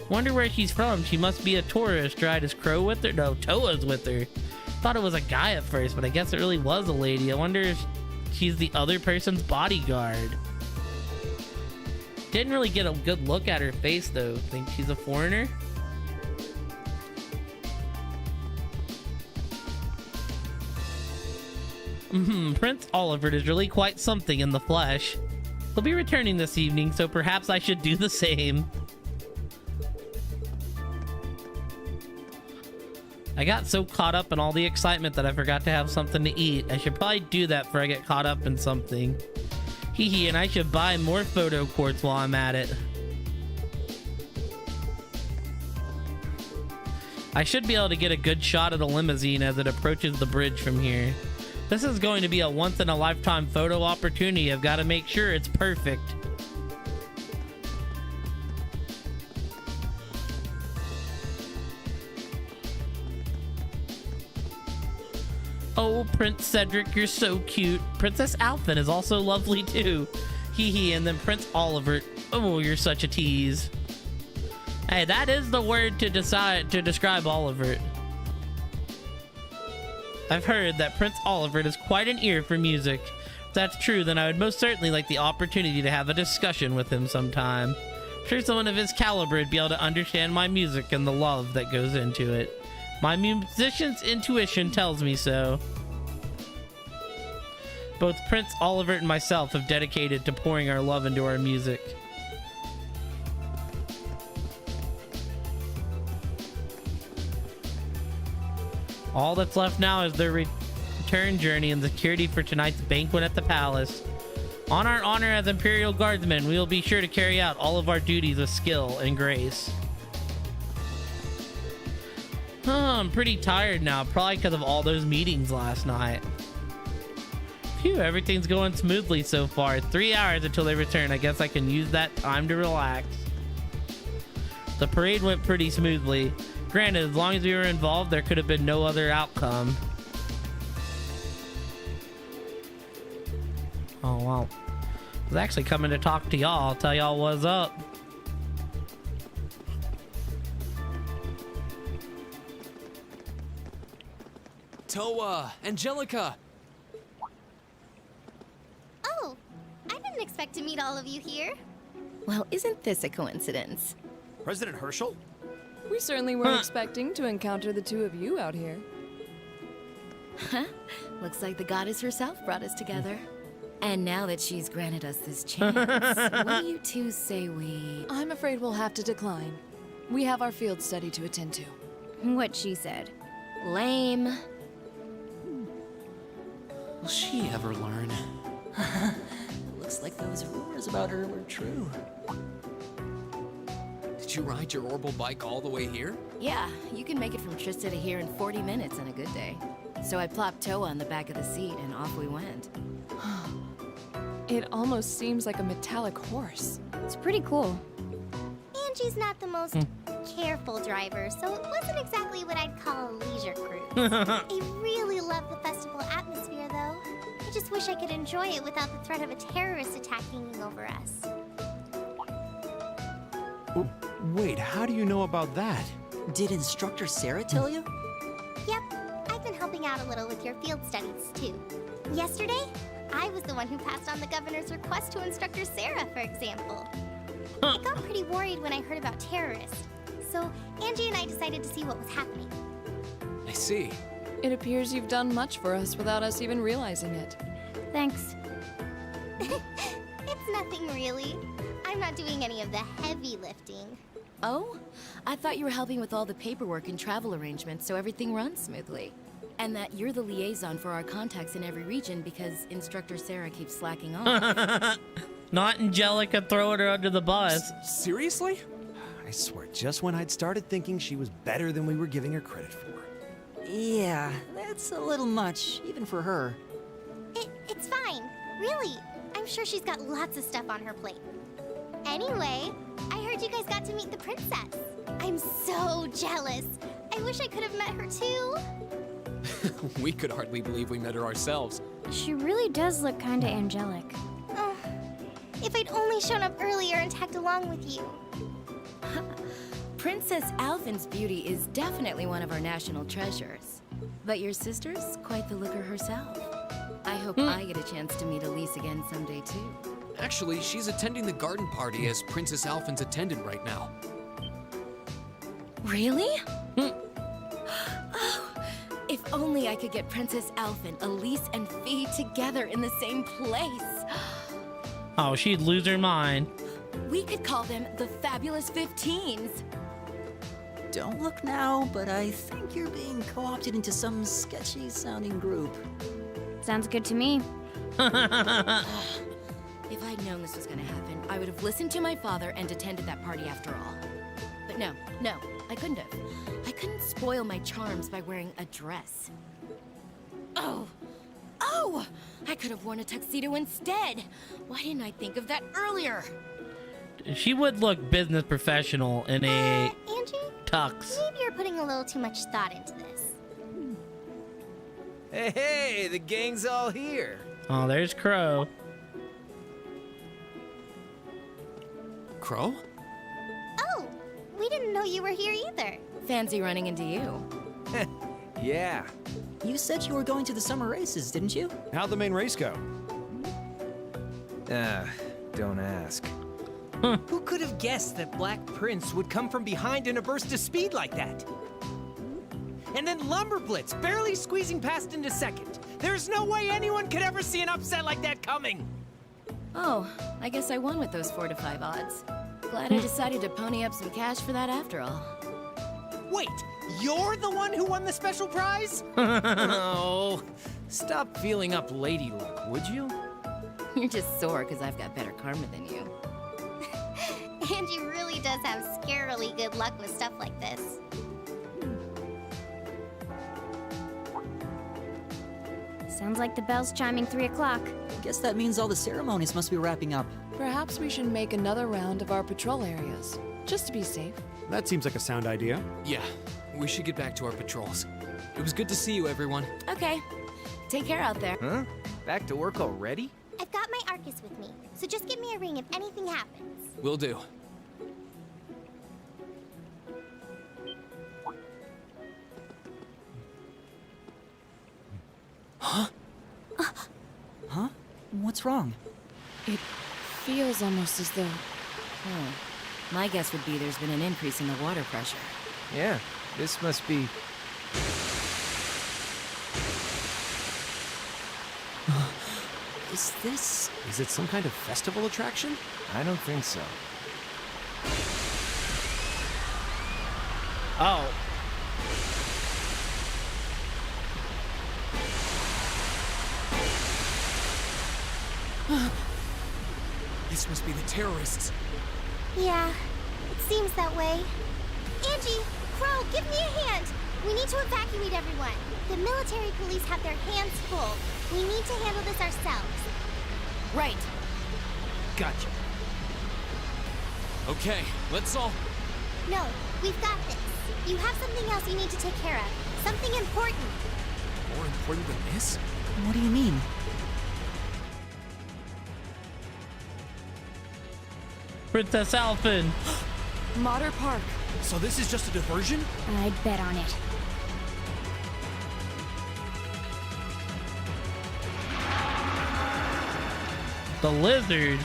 S1: Wonder where she's from. She must be a tourist, right? Is Crow with her? No, Toa's with her. Thought it was a guy at first, but I guess it really was a lady. I wonder if she's the other person's bodyguard. Didn't really get a good look at her face, though. Think she's a foreigner? Prince Olivert is really quite something in the flesh. He'll be returning this evening, so perhaps I should do the same. I got so caught up in all the excitement that I forgot to have something to eat. I should probably do that before I get caught up in something. Hee, and I should buy more photo quartz while I'm at it. I should be able to get a good shot of the limousine as it approaches the bridge from here. This is going to be a once-in-a-lifetime photo opportunity. I've got to make sure it's perfect. Oh, Prince Cedric, you're so cute. Princess Alphen is also lovely too. Hee, and then Prince Olivert. Oh, you're such a tease. Hey, that is the word to describe Olivert. I've heard that Prince Olivert has quite an ear for music. If that's true, then I would most certainly like the opportunity to have a discussion with him sometime. I'm sure someone of his caliber would be able to understand my music and the love that goes into it. My musician's intuition tells me so. Both Prince Olivert and myself have dedicated to pouring our love into our music. All that's left now is their return journey and security for tonight's banquet at the palace. On our honor as Imperial Guardsmen, we will be sure to carry out all of our duties with skill and grace. I'm pretty tired now, probably because of all those meetings last night. Phew, everything's going smoothly so far. 3 hours until they return. I guess I can use that time to relax. The parade went pretty smoothly. Granted, as long as we were involved, there could have been no other outcome. Oh, well. I was actually coming to talk to y'all. I'll tell y'all what's up.
S2: Toa! Angelica!
S11: Oh, I didn't expect to meet all of you here.
S20: Well, isn't this a coincidence?
S5: President Herschel?
S4: We certainly weren't expecting to encounter the two of you out here.
S20: Huh? Looks like the goddess herself brought us together. And now that she's granted us this chance, what do you two say we...
S4: I'm afraid we'll have to decline. We have our field study to attend to.
S8: What she said.
S20: Lame.
S2: Will she ever learn?
S3: Looks like those rumors about her were true.
S2: Did you ride your orbital bike all the way here?
S20: Yeah, you can make it from Trista to here in 40 minutes on a good day. So I plopped Toa on the back of the seat and off we went.
S4: It almost seems like a metallic horse.
S8: It's pretty cool.
S11: Angie's not the most careful driver, so it wasn't exactly what I'd call a leisure cruise. I really love the festival atmosphere, though. I just wish I could enjoy it without the threat of a terrorist attack hanging over us.
S9: Wait, how do you know about that?
S3: Did Instructor Sarah tell you?
S11: Yep, I've been helping out a little with your field studies, too. Yesterday, I was the one who passed on the governor's request to Instructor Sarah, for example. I got pretty worried when I heard about terrorists, so Angie and I decided to see what was happening.
S2: I see.
S4: It appears you've done much for us without us even realizing it.
S8: Thanks.
S11: It's nothing really. I'm not doing any of the heavy lifting.
S20: Oh? I thought you were helping with all the paperwork and travel arrangements so everything runs smoothly. And that you're the liaison for our contacts in every region because Instructor Sarah keeps slacking off.
S1: Not Angelica throwing her under the bus.
S2: Seriously?
S9: I swear, just when I'd started thinking she was better than we were giving her credit for.
S3: Yeah, that's a little much, even for her.
S11: It's fine. Really. I'm sure she's got lots of stuff on her plate. Anyway, I heard you guys got to meet the princess. I'm so jealous. I wish I could have met her too.
S2: We could hardly believe we met her ourselves.
S8: She really does look kinda angelic.
S11: If I'd only shown up earlier and tagged along with you.
S20: Princess Alphen's beauty is definitely one of our national treasures. But your sister's quite the looker herself. I hope I get a chance to meet Elise again someday too.
S2: Actually, she's attending the garden party as Princess Alphen's attendant right now.
S20: Really? Oh, if only I could get Princess Alphen, Elise, and Fee together in the same place.
S1: Oh, she'd lose her mind.
S20: We could call them the Fabulous 15s.
S3: Don't look now, but I think you're being co-opted into some sketchy-sounding group.
S8: Sounds good to me.
S20: If I'd known this was gonna happen, I would have listened to my father and attended that party after all. But no, I couldn't have. I couldn't spoil my charms by wearing a dress. Oh! I could have worn a tuxedo instead. Why didn't I think of that earlier?
S1: She would look business professional in a
S11: Angie?
S1: tux.
S11: Maybe you're putting a little too much thought into this.
S18: Hey, the gang's all here.
S1: Oh, there's Crow.
S2: Crow?
S11: Oh, we didn't know you were here either.
S20: Fancy running into you.
S3: Yeah. You said you were going to the summer races, didn't you?
S9: How'd the main race go?
S19: Don't ask.
S18: Who could have guessed that Black Prince would come from behind in a burst of speed like that? And then Lumberblitz barely squeezing past into second. There's no way anyone could ever see an upset like that coming.
S20: Oh, I guess I won with those 4 to 5 odds. Glad I decided to pony up some cash for that after all.
S18: Wait, you're the one who won the special prize? Oh, stop feeling up lady luck, would you?
S20: You're just sore because I've got better karma than you.
S11: Angie really does have scarily good luck with stuff like this.
S8: Sounds like the bell's chiming 3 o'clock.
S3: Guess that means all the ceremonies must be wrapping up.
S4: Perhaps we should make another round of our patrol areas, just to be safe.
S9: That seems like a sound idea.
S2: Yeah, we should get back to our patrols. It was good to see you, everyone.
S20: Okay. Take care out there.
S19: Huh? Back to work already?
S11: I've got my Arcus with me, so just give me a ring if anything happens.
S2: Will do.
S3: Huh? Huh? What's wrong?
S4: It feels almost as though...
S20: My guess would be there's been an increase in the water pressure.
S19: Yeah, this must be...
S9: Is this... Is it some kind of festival attraction?
S19: I don't think so.
S1: Oh.
S2: This must be the terrorists.
S11: Yeah, it seems that way. Angie, Crow, give me a hand. We need to evacuate everyone. The military police have their hands full. We need to handle this ourselves.
S20: Right.
S18: Gotcha.
S2: Okay, let's all...
S11: No, we've got this. You have something else you need to take care of. Something important.
S2: More important than this?
S3: What do you mean?
S1: Princess Alphen.
S15: Mater Park.
S5: So this is just a diversion?
S8: I'd bet on it.
S1: The lizard.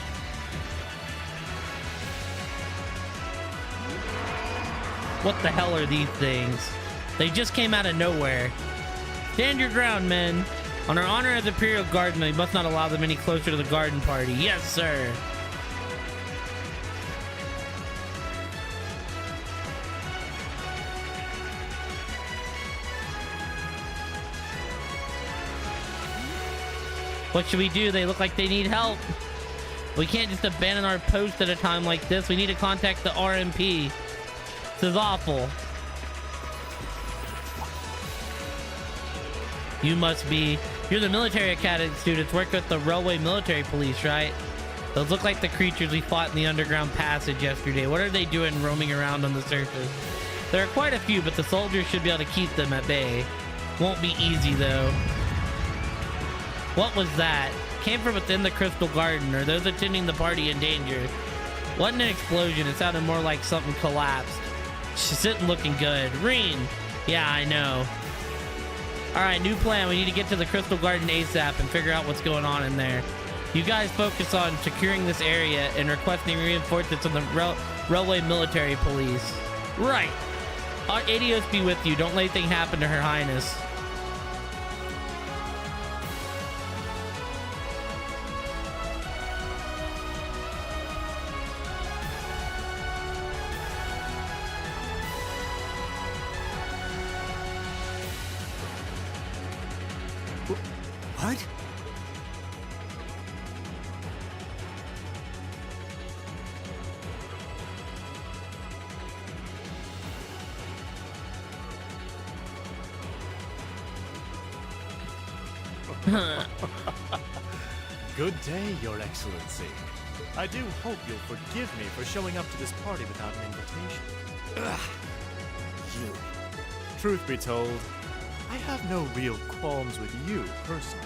S1: What the hell are these things? They just came out of nowhere. Stand your ground, men. On our honor as Imperial Guardsmen, we must not allow them any closer to the garden party. Yes, sir. What should we do? They look like they need help. We can't just abandon our post at a time like this. We need to contact the RMP. This is awful. You're the military academy students work with the railway military police, right? Those look like the creatures we fought in the underground passage yesterday. What are they doing roaming around on the surface? There are quite a few, but the soldiers should be able to keep them at bay. Won't be easy though. What was that? Came from within the Crystal Garden. Are those attending the party in danger? Wasn't an explosion. It sounded more like something collapsed. She's sitting looking good. Reen! Yeah, I know. Alright, new plan. We need to get to the Crystal Garden ASAP and figure out what's going on in there. You guys focus on securing this area and requesting reinforcements from the railway military police. Right. Adios be with you. Don't let anything happen to Her Highness.
S5: What?
S16: Good day, Your Excellency. I do hope you'll forgive me for showing up to this party without an invitation.
S5: Ugh. You.
S16: Truth be told, I have no real qualms with you personally.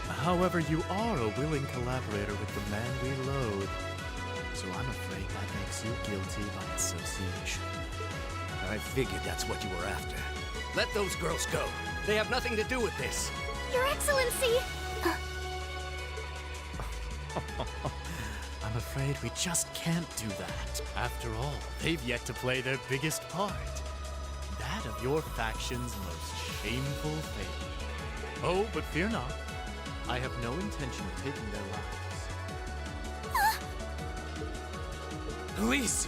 S16: However, you are a willing collaborator with the man we loathe. So I'm afraid that makes you guilty by association.
S5: I figured that's what you were after. Let those girls go. They have nothing to do with this.
S11: Your Excellency!
S16: I'm afraid we just can't do that. After all, they've yet to play their biggest part. That of your faction's most shameful fate. Oh, but fear not. I have no intention of taking their lives.
S2: Elise!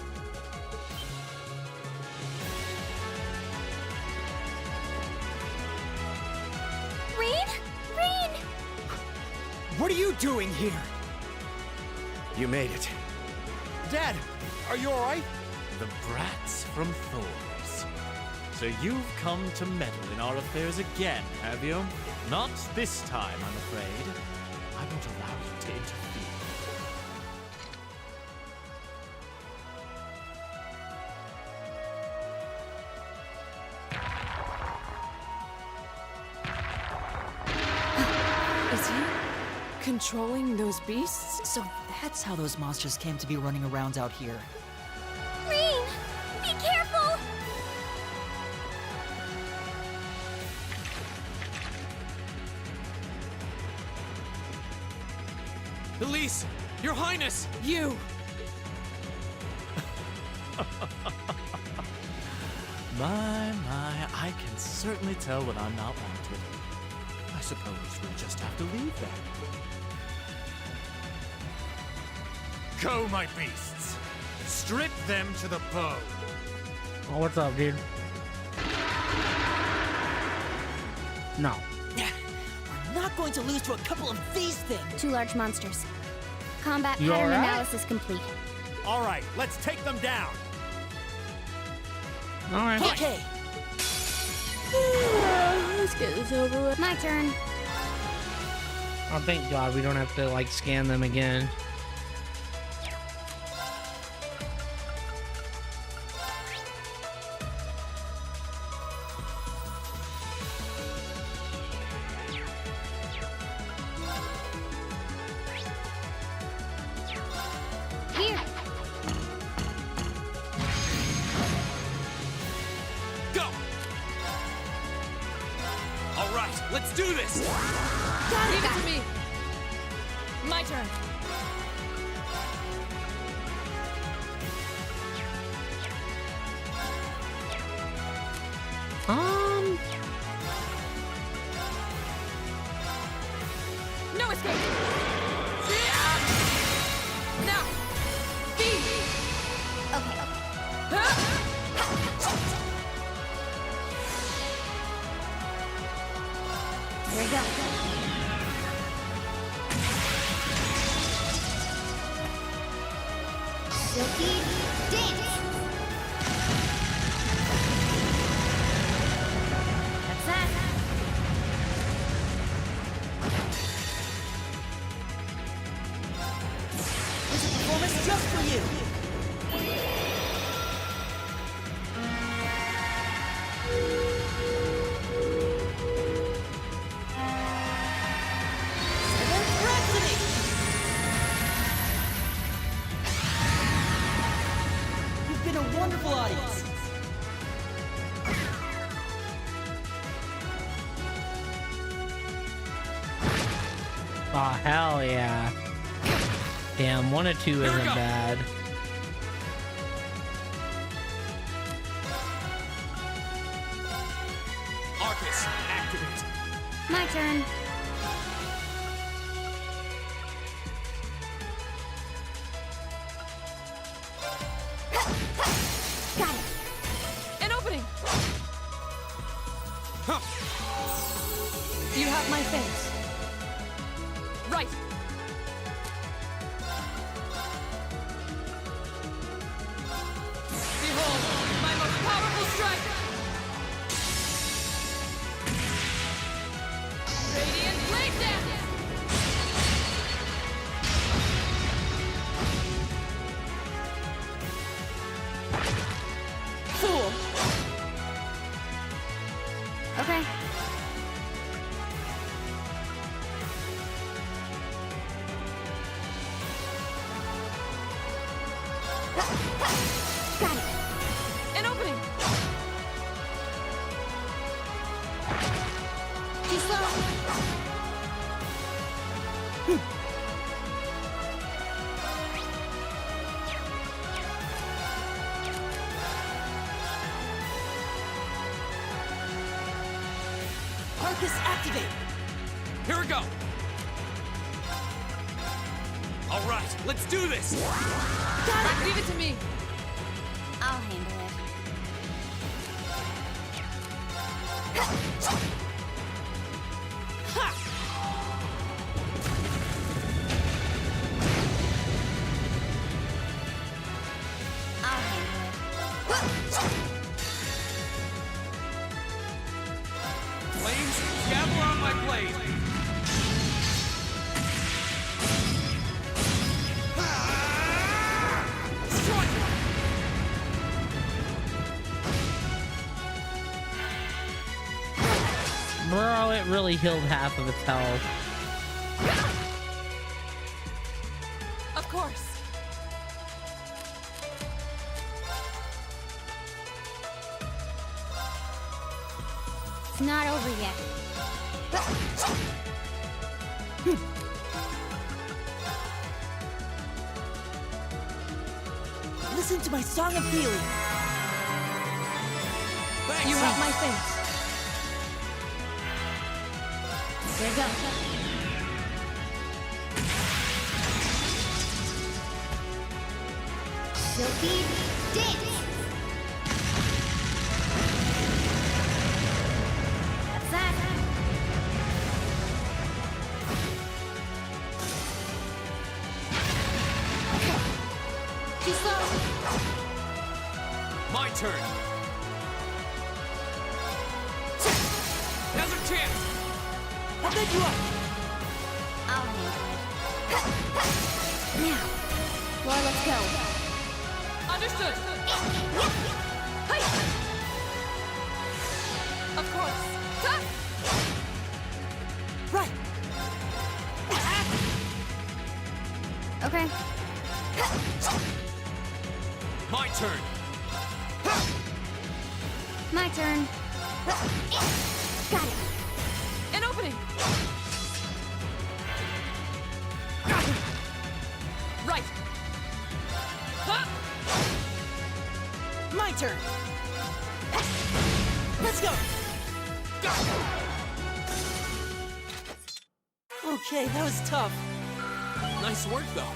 S11: Reen? Reen!
S5: What are you doing here? You made it. Dad, are you alright?
S16: The brats from Thors. So you've come to meddle in our affairs again, have you? Not this time, I'm afraid. I won't allow you to interfere.
S15: Is he controlling those beasts?
S3: So that's how those monsters came to be running around out here.
S11: Reen! Be careful!
S2: Elise! Your Highness!
S15: You!
S16: My, I can certainly tell when I'm not wanted. I suppose we'll just have to leave then. Go, my beasts! Strip them to the bone!
S1: Oh, what's up, dude? No.
S3: We're not going to lose to a couple of these things.
S8: 2 large monsters. Combat
S1: You
S8: pattern
S1: alright?
S8: analysis complete.
S5: All right, let's take them down.
S1: All right.
S3: Okay.
S8: Let's get this over with. My turn.
S1: Oh, thank God we don't have to like scan them again.
S8: Here.
S2: Go! All right, let's do this!
S4: Leave it to me. My turn. No escape. Now.
S8: Here we go. Silky dance. That's that.
S3: There's a performance just for you. You've been a wonderful audience.
S1: Oh, hell yeah. Damn, 1 or 2 isn't bad.
S2: Arcus, activate.
S8: My turn. Got it.
S4: An opening. You have my face. Right. Behold, my most powerful strike. Radiant blade dance.
S3: Fool.
S8: Okay. Got it.
S4: An opening.
S8: Too slow.
S3: Arcus activate.
S2: Here we go. All right, let's do this.
S4: Leave it to me.
S8: I'll handle it. I'll handle
S2: Flames, gather on my blade.
S1: Bro, it really healed half of its health.
S4: Of course.
S8: It's not over yet.
S3: Listen to my song of healing.
S4: You have my things.
S8: Here we go. Silky dance. That's that. Too slow.
S2: My turn. Now's our chance.
S18: I'll pick you up.
S8: I'll handle it. Now, Laura, let's go.
S4: Understood. Hey! Of course. Huh?
S18: Right.
S8: Okay.
S2: My turn.
S8: My turn. Got it.
S4: An opening. Right. Huh?
S18: My turn. Let's go. Okay, that was tough.
S2: Nice work, though.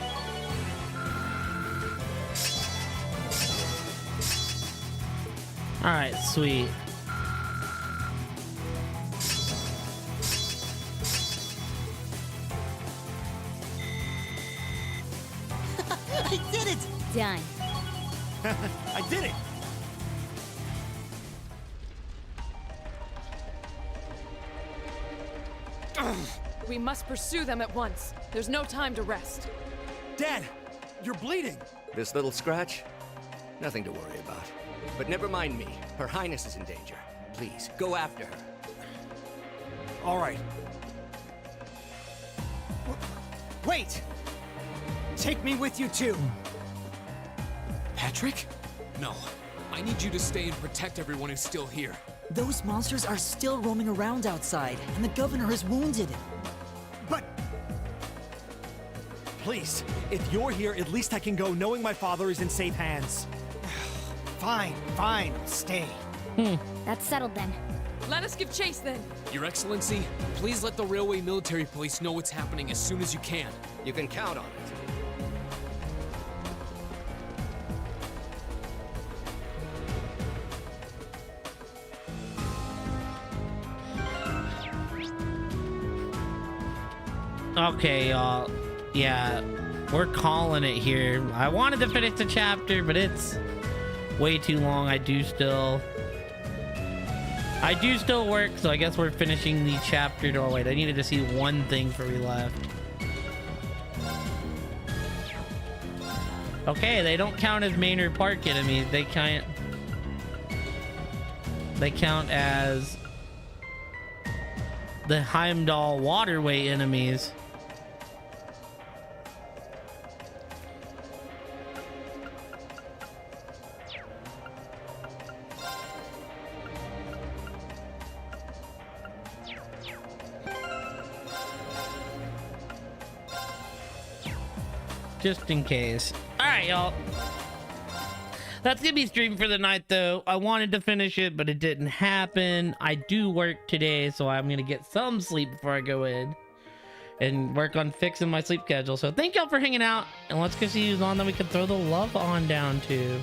S1: All right, sweet.
S18: I did it.
S8: Done.
S5: I did it!
S4: We must pursue them at once. There's no time to rest.
S5: Dad, you're bleeding.
S21: This little scratch? Nothing to worry about. But never mind me. Her Highness is in danger. Please, go after her.
S5: All right.
S18: Wait. Take me with you too.
S2: Patrick? No. I need you to stay and protect everyone who's still here.
S3: Those monsters are still roaming around outside, and the governor is wounded.
S5: But... Please, if you're here, at least I can go knowing my father is in safe hands.
S18: Fine, fine. Stay.
S8: That's settled then.
S4: Let us give chase then.
S2: Your Excellency, please let the Railway Military Police know what's happening as soon as you can.
S21: You can count on it.
S1: Okay, y'all. Yeah, we're calling it here. I wanted to finish the chapter, but it's way too long. I do still work, so I guess we're finishing the chapter. Oh wait, I needed to see one thing before we left. Okay, they don't count as Maynard Park enemies. They count as the Heimdall Waterway enemies. Just in case. All right, y'all. That's gonna be stream for the night, though. I wanted to finish it, but it didn't happen. I do work today, so I'm gonna get some sleep before I go in and work on fixing my sleep schedule. So thank y'all for hanging out, and let's go see who's on that we can throw the love on down to.